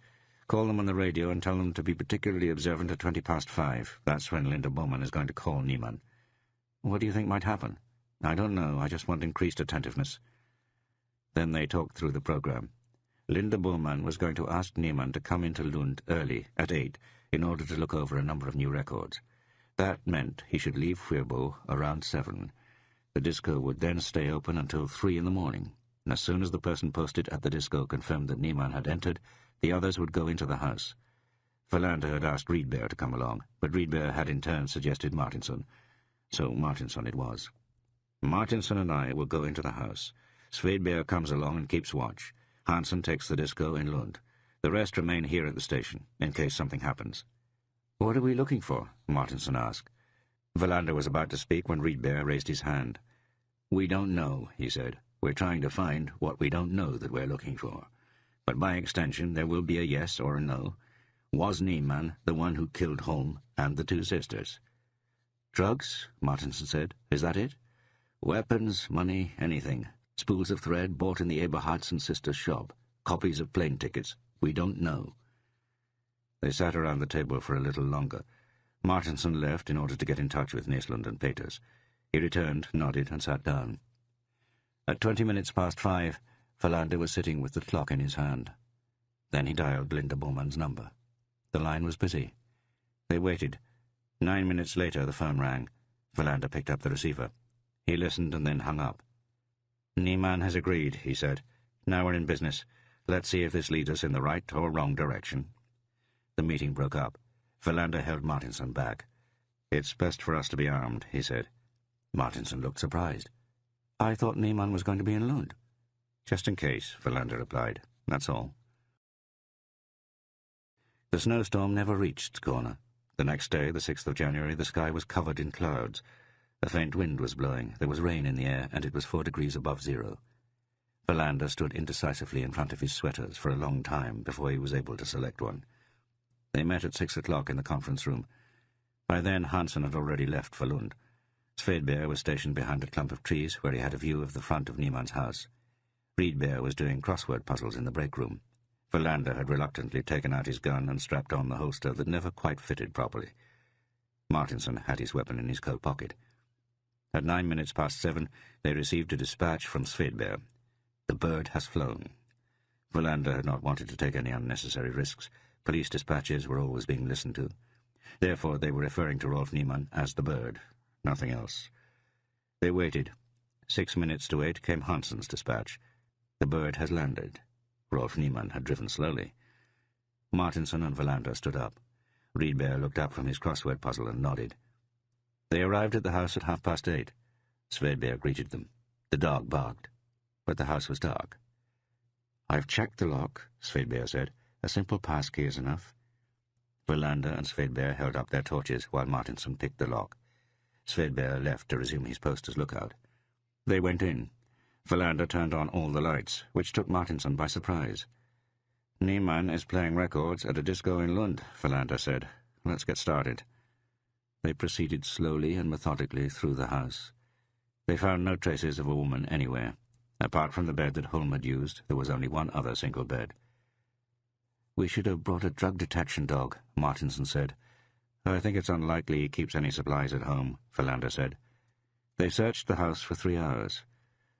Call them on the radio and tell them to be particularly observant at 5:20. That's when Linda Bowman is going to call Niemann." "What do you think might happen?" "I don't know. I just want increased attentiveness." Then they talked through the program. Linda Bowman was going to ask Niemann to come into Lund early, at 8, in order to look over a number of new records. That meant he should leave Fyrbo around 7. The disco would then stay open until 3 in the morning. And as soon as the person posted at the disco confirmed that Niemann had entered, the others would go into the house. Verlander had asked Rydberg to come along, but Rydberg had in turn suggested Martinson. So Martinson it was. "Martinson and I will go into the house. Svedberg comes along and keeps watch. Hansen takes the disco in Lund. The rest remain here at the station, in case something happens." "What are we looking for?" Martinson asked. Verlander was about to speak when Rydberg raised his hand. "We don't know," he said. "We're trying to find what we don't know that we're looking for. But by extension, there will be a yes or a no. Was Niemann the one who killed Holm and the 2 sisters?" "Drugs?" Martinson said. "Is that it?" "Weapons, money, anything. Spools of thread bought in the Eberhards and sisters' shop. Copies of plane tickets. We don't know." They sat around the table for a little longer. Martinson left in order to get in touch with Naslund and Peters. He returned, nodded, and sat down. At 5:20, Verlander was sitting with the clock in his hand. Then he dialed Linda Bowman's number. The line was busy. They waited. 9 minutes later, the phone rang. Verlander picked up the receiver. He listened and then hung up. "Niemann has agreed," he said. "Now we're in business. Let's see if this leads us in the right or wrong direction." The meeting broke up. Verlander held Martinson back. "It's best for us to be armed," he said. Martinson looked surprised. "I thought Niemann was going to be in Lund." "Just in case," Verlander replied. "That's all." The snowstorm never reached Skåne. The next day, the 6th of January, the sky was covered in clouds. A faint wind was blowing, there was rain in the air, and it was 4 degrees above zero. Verlander stood indecisively in front of his sweaters for a long time before he was able to select one. They met at 6 o'clock in the conference room. By then, Hansen had already left for Lund. Svedberg was stationed behind a clump of trees where he had a view of the front of Niemann's house. Rydberg was doing crossword puzzles in the break room. Verlander had reluctantly taken out his gun and strapped on the holster that never quite fitted properly. Martinson had his weapon in his coat pocket. At 7:09, they received a dispatch from Svedberg. "The bird has flown." Verlander had not wanted to take any unnecessary risks. Police dispatches were always being listened to. Therefore, they were referring to Rolf Niemann as the bird. Nothing else. They waited. 6 minutes to 8 came Hansen's dispatch. "The bird has landed." Rolf Niemann had driven slowly. Martinson and Verlander stood up. Rydberg looked up from his crossword puzzle and nodded. They arrived at the house at 8:30. Svedberg greeted them. The dog barked, but the house was dark. "I've checked the lock," Svedberg said. "A simple passkey is enough." Verlander and Svedberg held up their torches while Martinson picked the lock. Svedberg left to resume his post as lookout. They went in. Verlander turned on all the lights, which took Martinson by surprise. "Niemann is playing records at a disco in Lund," Verlander said. "Let's get started." They proceeded slowly and methodically through the house. They found no traces of a woman anywhere. Apart from the bed that Holm had used, there was only one other single bed. "We should have brought a drug detection dog," Martinson said. "I think it's unlikely he keeps any supplies at home," Verlander said. They searched the house for 3 hours.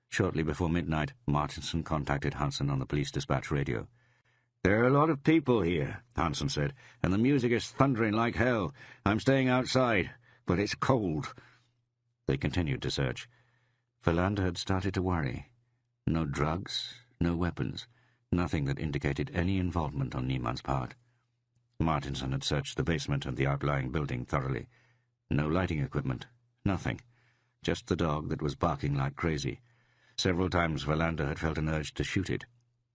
Shortly before midnight, Martinson contacted Hansen on the police dispatch radio. "There are a lot of people here," Hansen said, "and the music is thundering like hell. I'm staying outside, but it's cold." They continued to search. Verlander had started to worry. No drugs, no weapons. Nothing that indicated any involvement on Niemann's part. Martinson had searched the basement and the outlying building thoroughly. No lighting equipment. Nothing. Just the dog that was barking like crazy. Several times Verlander had felt an urge to shoot it.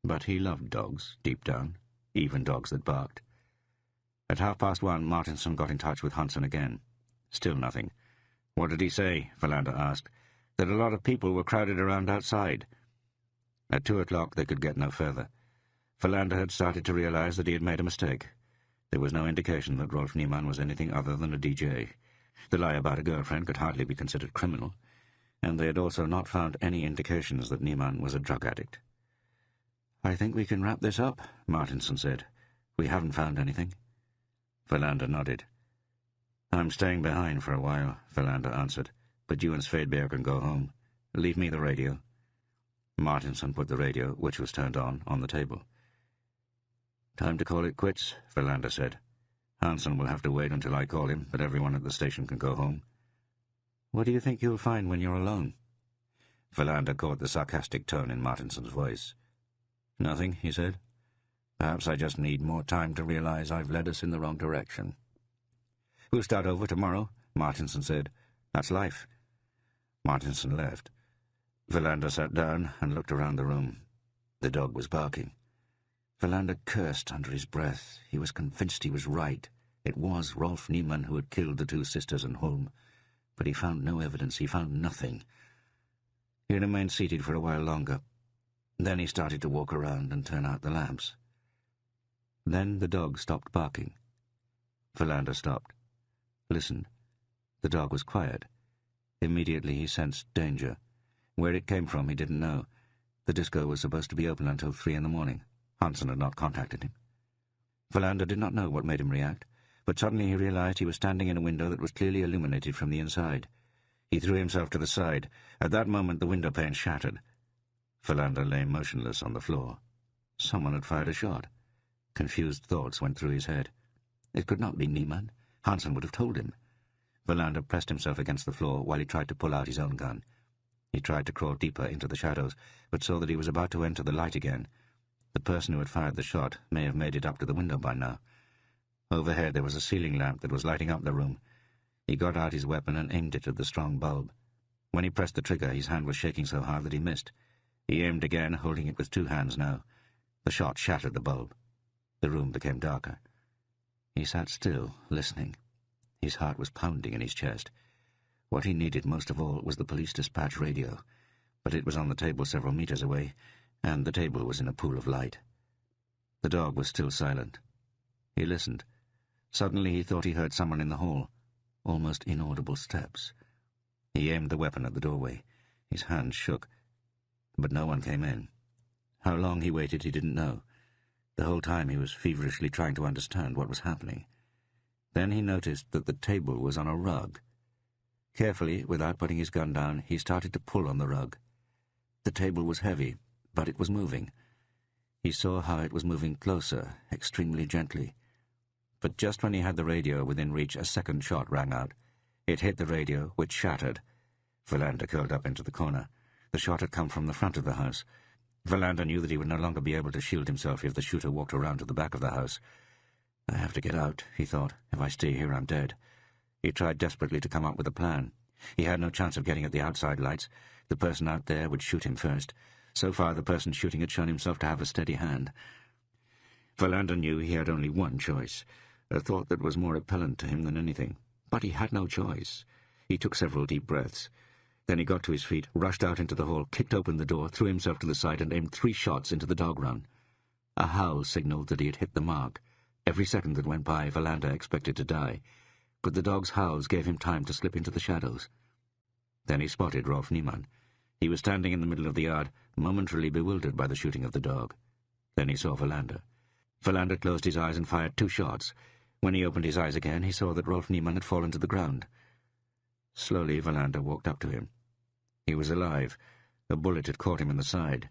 But he loved dogs, deep down, even dogs that barked. At 1:30, Martinson got in touch with Hansen again. Still nothing. "What did he say?" Verlander asked. "That a lot of people were crowded around outside." At 2:00 they could get no further. Verlander had started to realize that he had made a mistake. There was no indication that Rolf Niemann was anything other than a DJ. The lie about a girlfriend could hardly be considered criminal, and they had also not found any indications that Niemann was a drug addict. "I think we can wrap this up," Martinson said. "We haven't found anything." Verlander nodded. "I'm staying behind for a while," Verlander answered, "but you and Svedberg can go home. Leave me the radio." Martinson put the radio, which was turned on the table. "Time to call it quits," Verlander said. "Hansen will have to wait until I call him, but everyone at the station can go home." "What do you think you'll find when you're alone?" Verlander caught the sarcastic tone in Martinson's voice. "Nothing," he said. "Perhaps I just need more time to realize I've led us in the wrong direction." "We'll start over tomorrow," Martinson said. "That's life." Martinson left. Verlander sat down and looked around the room. The dog was barking. Verlander cursed under his breath. He was convinced he was right. It was Rolf Niemann who had killed the two sisters in Holm. But he found no evidence. He found nothing. He remained seated for a while longer. Then he started to walk around and turn out the lamps. Then the dog stopped barking. Verlander stopped. Listened. The dog was quiet. Immediately he sensed danger. Where it came from he didn't know. The disco was supposed to be open until 3 a.m. Hansen had not contacted him. Verlander did not know what made him react, but suddenly he realized he was standing in a window that was clearly illuminated from the inside. He threw himself to the side. At that moment the window pane shattered. Verlander lay motionless on the floor. Someone had fired a shot. Confused thoughts went through his head. It could not be Niemann. Hansen would have told him. Verlander pressed himself against the floor while he tried to pull out his own gun. He tried to crawl deeper into the shadows, but saw that he was about to enter the light again. The person who had fired the shot may have made it up to the window by now. Overhead there was a ceiling lamp that was lighting up the room. He got out his weapon and aimed it at the strong bulb. When he pressed the trigger, his hand was shaking so hard that he missed. He aimed again, holding it with 2 hands now. The shot shattered the bulb. The room became darker. He sat still, listening. His heart was pounding in his chest. What he needed most of all was the police dispatch radio, but it was on the table several meters away, and the table was in a pool of light. The dog was still silent. He listened. Suddenly he thought he heard someone in the hall, almost inaudible steps. He aimed the weapon at the doorway. His hand shook, but no one came in. How long he waited he didn't know. The whole time he was feverishly trying to understand what was happening. Then he noticed that the table was on a rug. Carefully, without putting his gun down, he started to pull on the rug. The table was heavy, but it was moving. He saw how it was moving closer, extremely gently. But just when he had the radio within reach, a second shot rang out. It hit the radio, which shattered. Verlander curled up into the corner. The shot had come from the front of the house. Verlander knew that he would no longer be able to shield himself if the shooter walked around to the back of the house. "I have to get out," he thought. "If I stay here, I'm dead." He tried desperately to come up with a plan. He had no chance of getting at the outside lights. The person out there would shoot him first. So far, the person shooting had shown himself to have a steady hand. Verlander knew he had only one choice, a thought that was more repellent to him than anything. But he had no choice. He took several deep breaths. Then he got to his feet, rushed out into the hall, kicked open the door, threw himself to the side, and aimed 3 shots into the dog run. A howl signaled that he had hit the mark. Every second that went by, Verlander expected to die. But the dog's howls gave him time to slip into the shadows. Then he spotted Rolf Niemann. He was standing in the middle of the yard, momentarily bewildered by the shooting of the dog. Then he saw Verlander. Verlander closed his eyes and fired 2 shots. When he opened his eyes again, he saw that Rolf Niemann had fallen to the ground. Slowly, Verlander walked up to him. He was alive. A bullet had caught him in the side.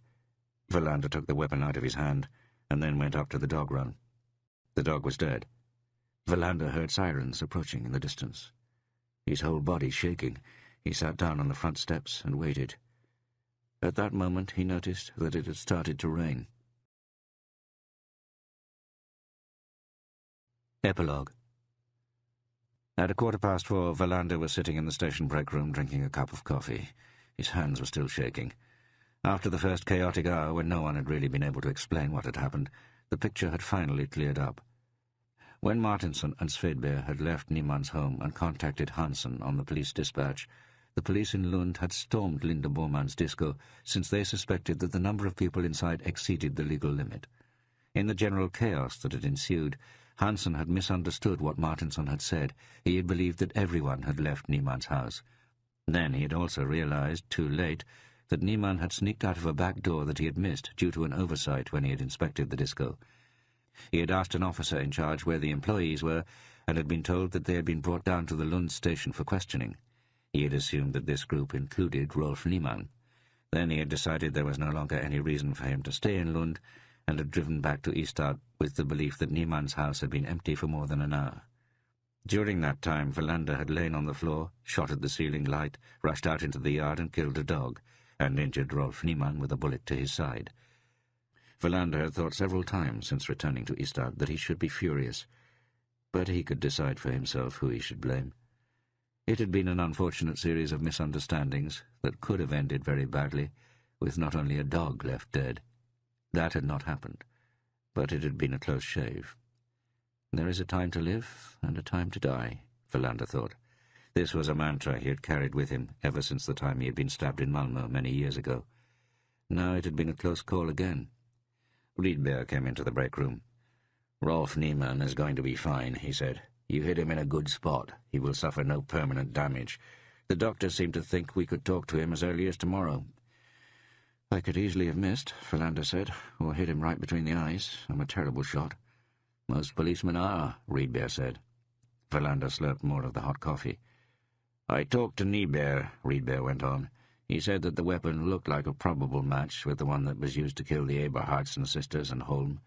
Verlander took the weapon out of his hand, and then went up to the dog run. The dog was dead. Verlander heard sirens approaching in the distance. His whole body shaking, he sat down on the front steps and waited. At that moment he noticed that it had started to rain. Epilogue. At 4:15, Wallander was sitting in the station break room drinking a cup of coffee. His hands were still shaking. After the first chaotic hour, when no one had really been able to explain what had happened, the picture had finally cleared up. When Martinson and Svedberg had left Niemann's home and contacted Hansen on the police dispatch, the police in Lund had stormed Linda Bormann's disco, since they suspected that the number of people inside exceeded the legal limit. In the general chaos that had ensued, Hansen had misunderstood what Martinson had said. He had believed that everyone had left Niemann's house. Then he had also realized, too late, that Niemann had sneaked out of a back door that he had missed due to an oversight when he had inspected the disco. He had asked an officer in charge where the employees were, and had been told that they had been brought down to the Lund station for questioning. He had assumed that this group included Rolf Niemann. Then he had decided there was no longer any reason for him to stay in Lund, and had driven back to Ystad with the belief that Niemann's house had been empty for more than an hour. During that time, Wallander had lain on the floor, shot at the ceiling light, rushed out into the yard and killed a dog, and injured Rolf Niemann with a bullet to his side. Wallander had thought several times since returning to Ystad that he should be furious, but he could decide for himself who he should blame. It had been an unfortunate series of misunderstandings that could have ended very badly, with not only a dog left dead. That had not happened, but it had been a close shave. There is a time to live and a time to die, Wallander thought. This was a mantra he had carried with him ever since the time he had been stabbed in Malmö many years ago. Now it had been a close call again. Rydberg came into the break room. "Rolf Niemann is going to be fine," he said. "You hit him in a good spot. He will suffer no permanent damage. The doctors seem to think we could talk to him as early as tomorrow." "I could easily have missed," Wallander said, "or hit him right between the eyes. I'm a terrible shot." "Most policemen are," Rydberg said. Wallander slurped more of the hot coffee. "I talked to Nieberg," Rydberg went on. "He said that the weapon looked like a probable match with the one that was used to kill the Eberhardsen sisters and Holm.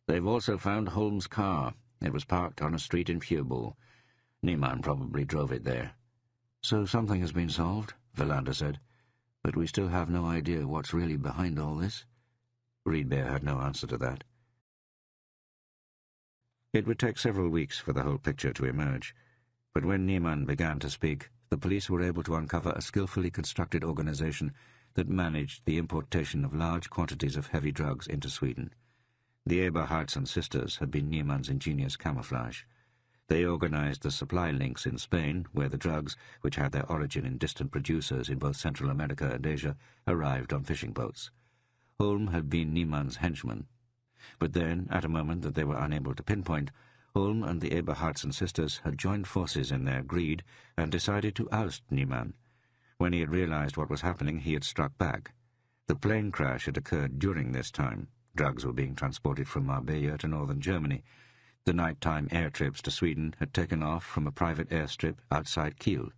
They've also found Holm's car. It was parked on a street in Fjöbo. Niemann probably drove it there." "So something has been solved," Wallander said. "But we still have no idea what's really behind all this." Rydberg had no answer to that. It would take several weeks for the whole picture to emerge, but when Niemann began to speak, the police were able to uncover a skillfully constructed organization that managed the importation of large quantities of heavy drugs into Sweden. The Eberhardsen sisters had been Niemann's ingenious camouflage. They organized the supply links in Spain, where the drugs, which had their origin in distant producers in both Central America and Asia, arrived on fishing boats. Holm had been Niemann's henchman. But then, at a moment that they were unable to pinpoint, Holm and the Eberhardsen sisters had joined forces in their greed and decided to oust Niemann. When he had realized what was happening, he had struck back. The plane crash had occurred during this time. Drugs were being transported from Marbella to northern Germany. The nighttime air trips to Sweden had taken off from a private airstrip outside Kiel.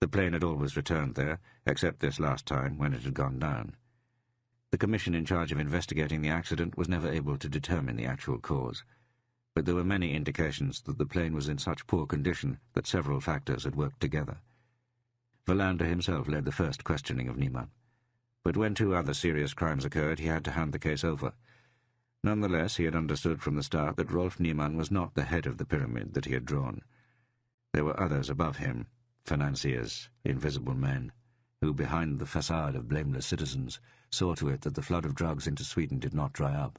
The plane had always returned there, except this last time when it had gone down. The commission in charge of investigating the accident was never able to determine the actual cause, but there were many indications that the plane was in such poor condition that several factors had worked together. Wallander himself led the first questioning of Niemann, but when two other serious crimes occurred, he had to hand the case over. Nonetheless, he had understood from the start that Rolf Niemann was not the head of the pyramid that he had drawn. There were others above him, financiers, invisible men, who, behind the facade of blameless citizens, saw to it that the flood of drugs into Sweden did not dry up.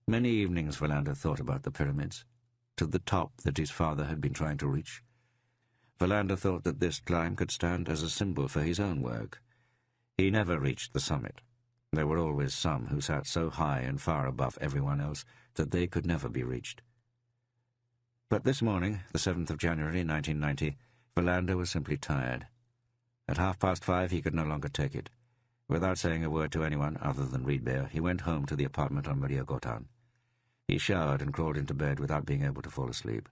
Many evenings Wallander thought about the pyramids, to the top that his father had been trying to reach. Wallander thought that this climb could stand as a symbol for his own work. He never reached the summit. There were always some who sat so high and far above everyone else that they could never be reached. But this morning, the 7th of January, 1990, Wallander was simply tired. At 5:30 he could no longer take it. Without saying a word to anyone other than Rydberg, he went home to the apartment on Maria Gotthard. He showered and crawled into bed without being able to fall asleep.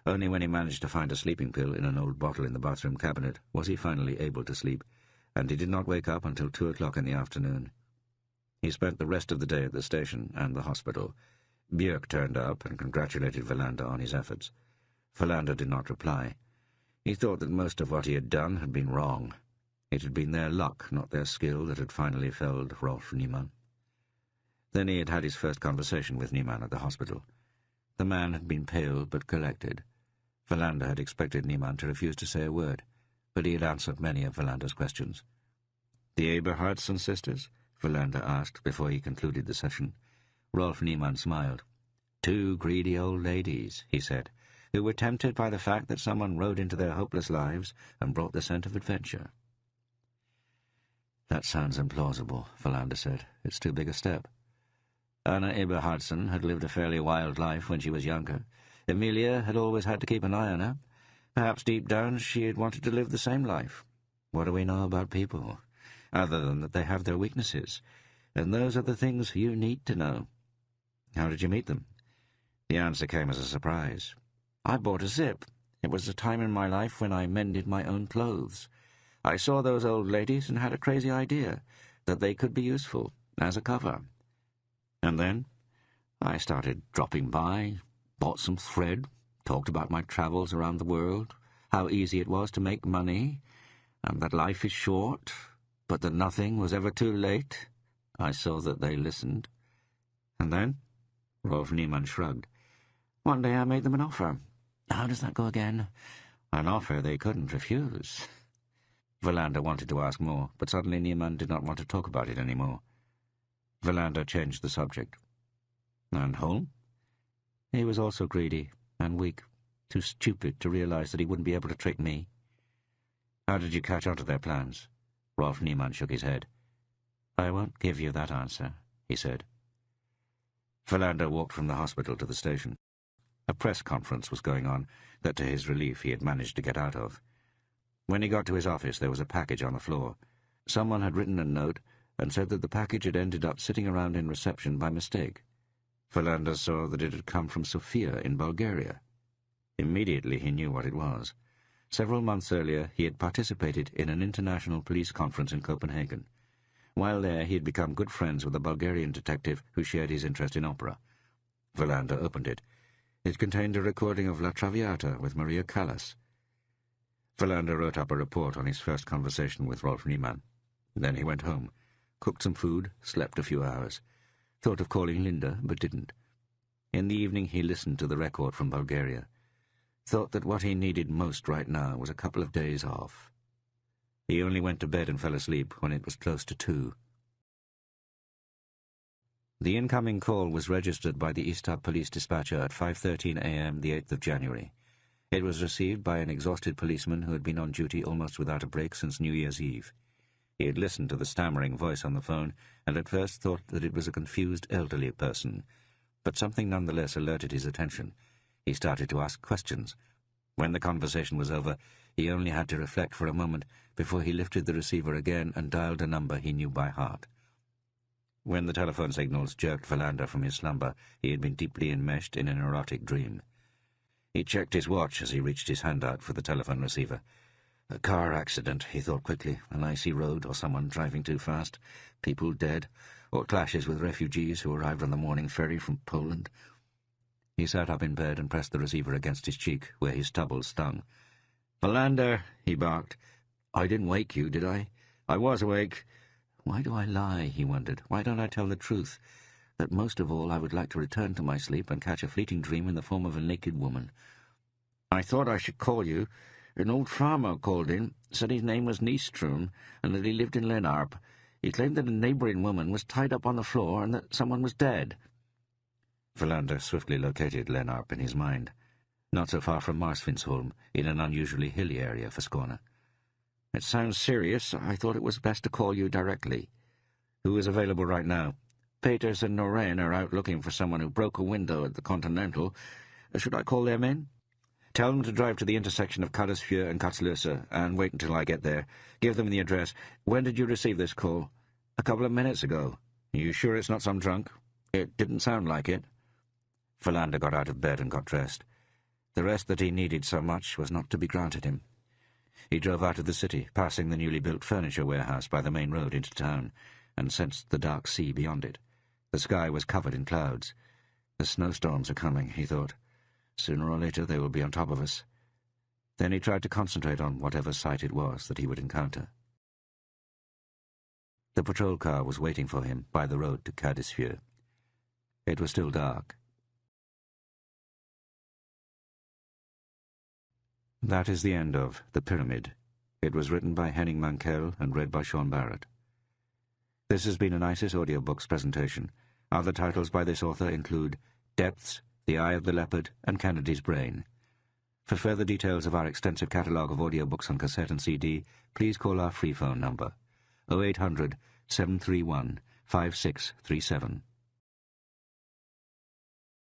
Only when he managed to find a sleeping pill in an old bottle in the bathroom cabinet was he finally able to sleep, and he did not wake up until 2 o'clock in the afternoon. He spent the rest of the day at the station and the hospital. Björk turned up and congratulated Wallander on his efforts. Wallander did not reply. He thought that most of what he had done had been wrong. It had been their luck, not their skill, that had finally felled Rolf Niemann. Then he had had his first conversation with Niemann at the hospital. The man had been pale but collected. Verlander had expected Niemann to refuse to say a word, but he had answered many of Verlander's questions. "The Eberhardson sisters?" Verlander asked before he concluded the session. Rolf Niemann smiled. "Two greedy old ladies," he said, "who were tempted by the fact that someone rode into their hopeless lives and brought the scent of adventure." "That sounds implausible," Verlander said. "It's too big a step." Anna Eberhardson had lived a fairly wild life when she was younger. Emilia had always had to keep an eye on her. Perhaps deep down she had wanted to live the same life. What do we know about people, other than that they have their weaknesses? And those are the things you need to know. How did you meet them? The answer came as a surprise. I bought a zip. It was a time in my life when I mended my own clothes. I saw those old ladies and had a crazy idea that they could be useful as a cover. And then I started dropping by, bought some thread, talked about my travels around the world, how easy it was to make money, and that life is short, but that nothing was ever too late. I saw that they listened. And then? Rolf Niemann shrugged. One day I made them an offer. How does that go again? An offer they couldn't refuse. Verlander wanted to ask more, but suddenly Niemann did not want to talk about it any more. Verlander changed the subject. And Holm? He was also greedy and weak, too stupid to realize that he wouldn't be able to trick me. How did you catch on to their plans? Rolf Niemann shook his head. I won't give you that answer, he said. Verlander walked from the hospital to the station. A press conference was going on that, to his relief, he had managed to get out of. When he got to his office, there was a package on the floor. Someone had written a note and said that the package had ended up sitting around in reception by mistake. Verlander saw that it had come from Sofia in Bulgaria. Immediately he knew what it was. Several months earlier he had participated in an international police conference in Copenhagen. While there he had become good friends with a Bulgarian detective who shared his interest in opera. Verlander opened it. It contained a recording of La Traviata with Maria Callas. Verlander wrote up a report on his first conversation with Rolf Niemann. Then he went home, cooked some food, slept a few hours. Thought of calling Linda, but didn't. In the evening he listened to the record from Bulgaria. Thought that what he needed most right now was a couple of days off. He only went to bed and fell asleep when it was close to 2. The incoming call was registered by the Istad police dispatcher at 5:13 a.m. the 8th of January. It was received by an exhausted policeman who had been on duty almost without a break since New Year's Eve. He had listened to the stammering voice on the phone and at first thought that it was a confused elderly person, but something nonetheless alerted his attention. He started to ask questions. When the conversation was over, he only had to reflect for a moment before he lifted the receiver again and dialed a number he knew by heart. When the telephone signals jerked Verlander from his slumber, he had been deeply enmeshed in an erotic dream. He checked his watch as he reached his hand out for the telephone receiver. A car accident, he thought quickly, an icy road or someone driving too fast, people dead, or clashes with refugees who arrived on the morning ferry from Poland. He sat up in bed and pressed the receiver against his cheek, where his stubble stung. "Verlander," he barked. "I didn't wake you, did I? I was awake. Why do I lie?" he wondered. "Why don't I tell the truth? That most of all I would like to return to my sleep and catch a fleeting dream in the form of a naked woman. I thought I should call you. An old farmer called in, said his name was Nystrom, and that he lived in Lenarp. He claimed that a neighbouring woman was tied up on the floor and that someone was dead." Verlander swiftly located Lenarp in his mind. Not so far from Marsvinsholm, in an unusually hilly area for Skåne. "It sounds serious. I thought it was best to call you directly." "Who is available right now?" "Peters and Noreen are out looking for someone who broke a window at the Continental. Should I call them in?" "Tell them to drive to the intersection of Kaddisfjord and Katslöse and wait until I get there. Give them the address. When did you receive this call?" "A couple of minutes ago." "You sure it's not some drunk?" "It didn't sound like it." Verlander got out of bed and got dressed. The rest that he needed so much was not to be granted him. He drove out of the city, passing the newly built furniture warehouse by the main road into town, and sensed the dark sea beyond it. The sky was covered in clouds. The snowstorms are coming, he thought. Sooner or later they will be on top of us. Then he tried to concentrate on whatever sight it was that he would encounter. The patrol car was waiting for him by the road to Kaddisfjord. It was still dark. That is the end of The Pyramid. It was written by Henning Mankell and read by Sean Barrett. This has been an ISIS Audiobooks presentation. Other titles by this author include Depths, The Eye of the Leopard, and Kennedy's Brain. For further details of our extensive catalogue of audiobooks on cassette and CD, please call our free phone number, 0800 731 5637.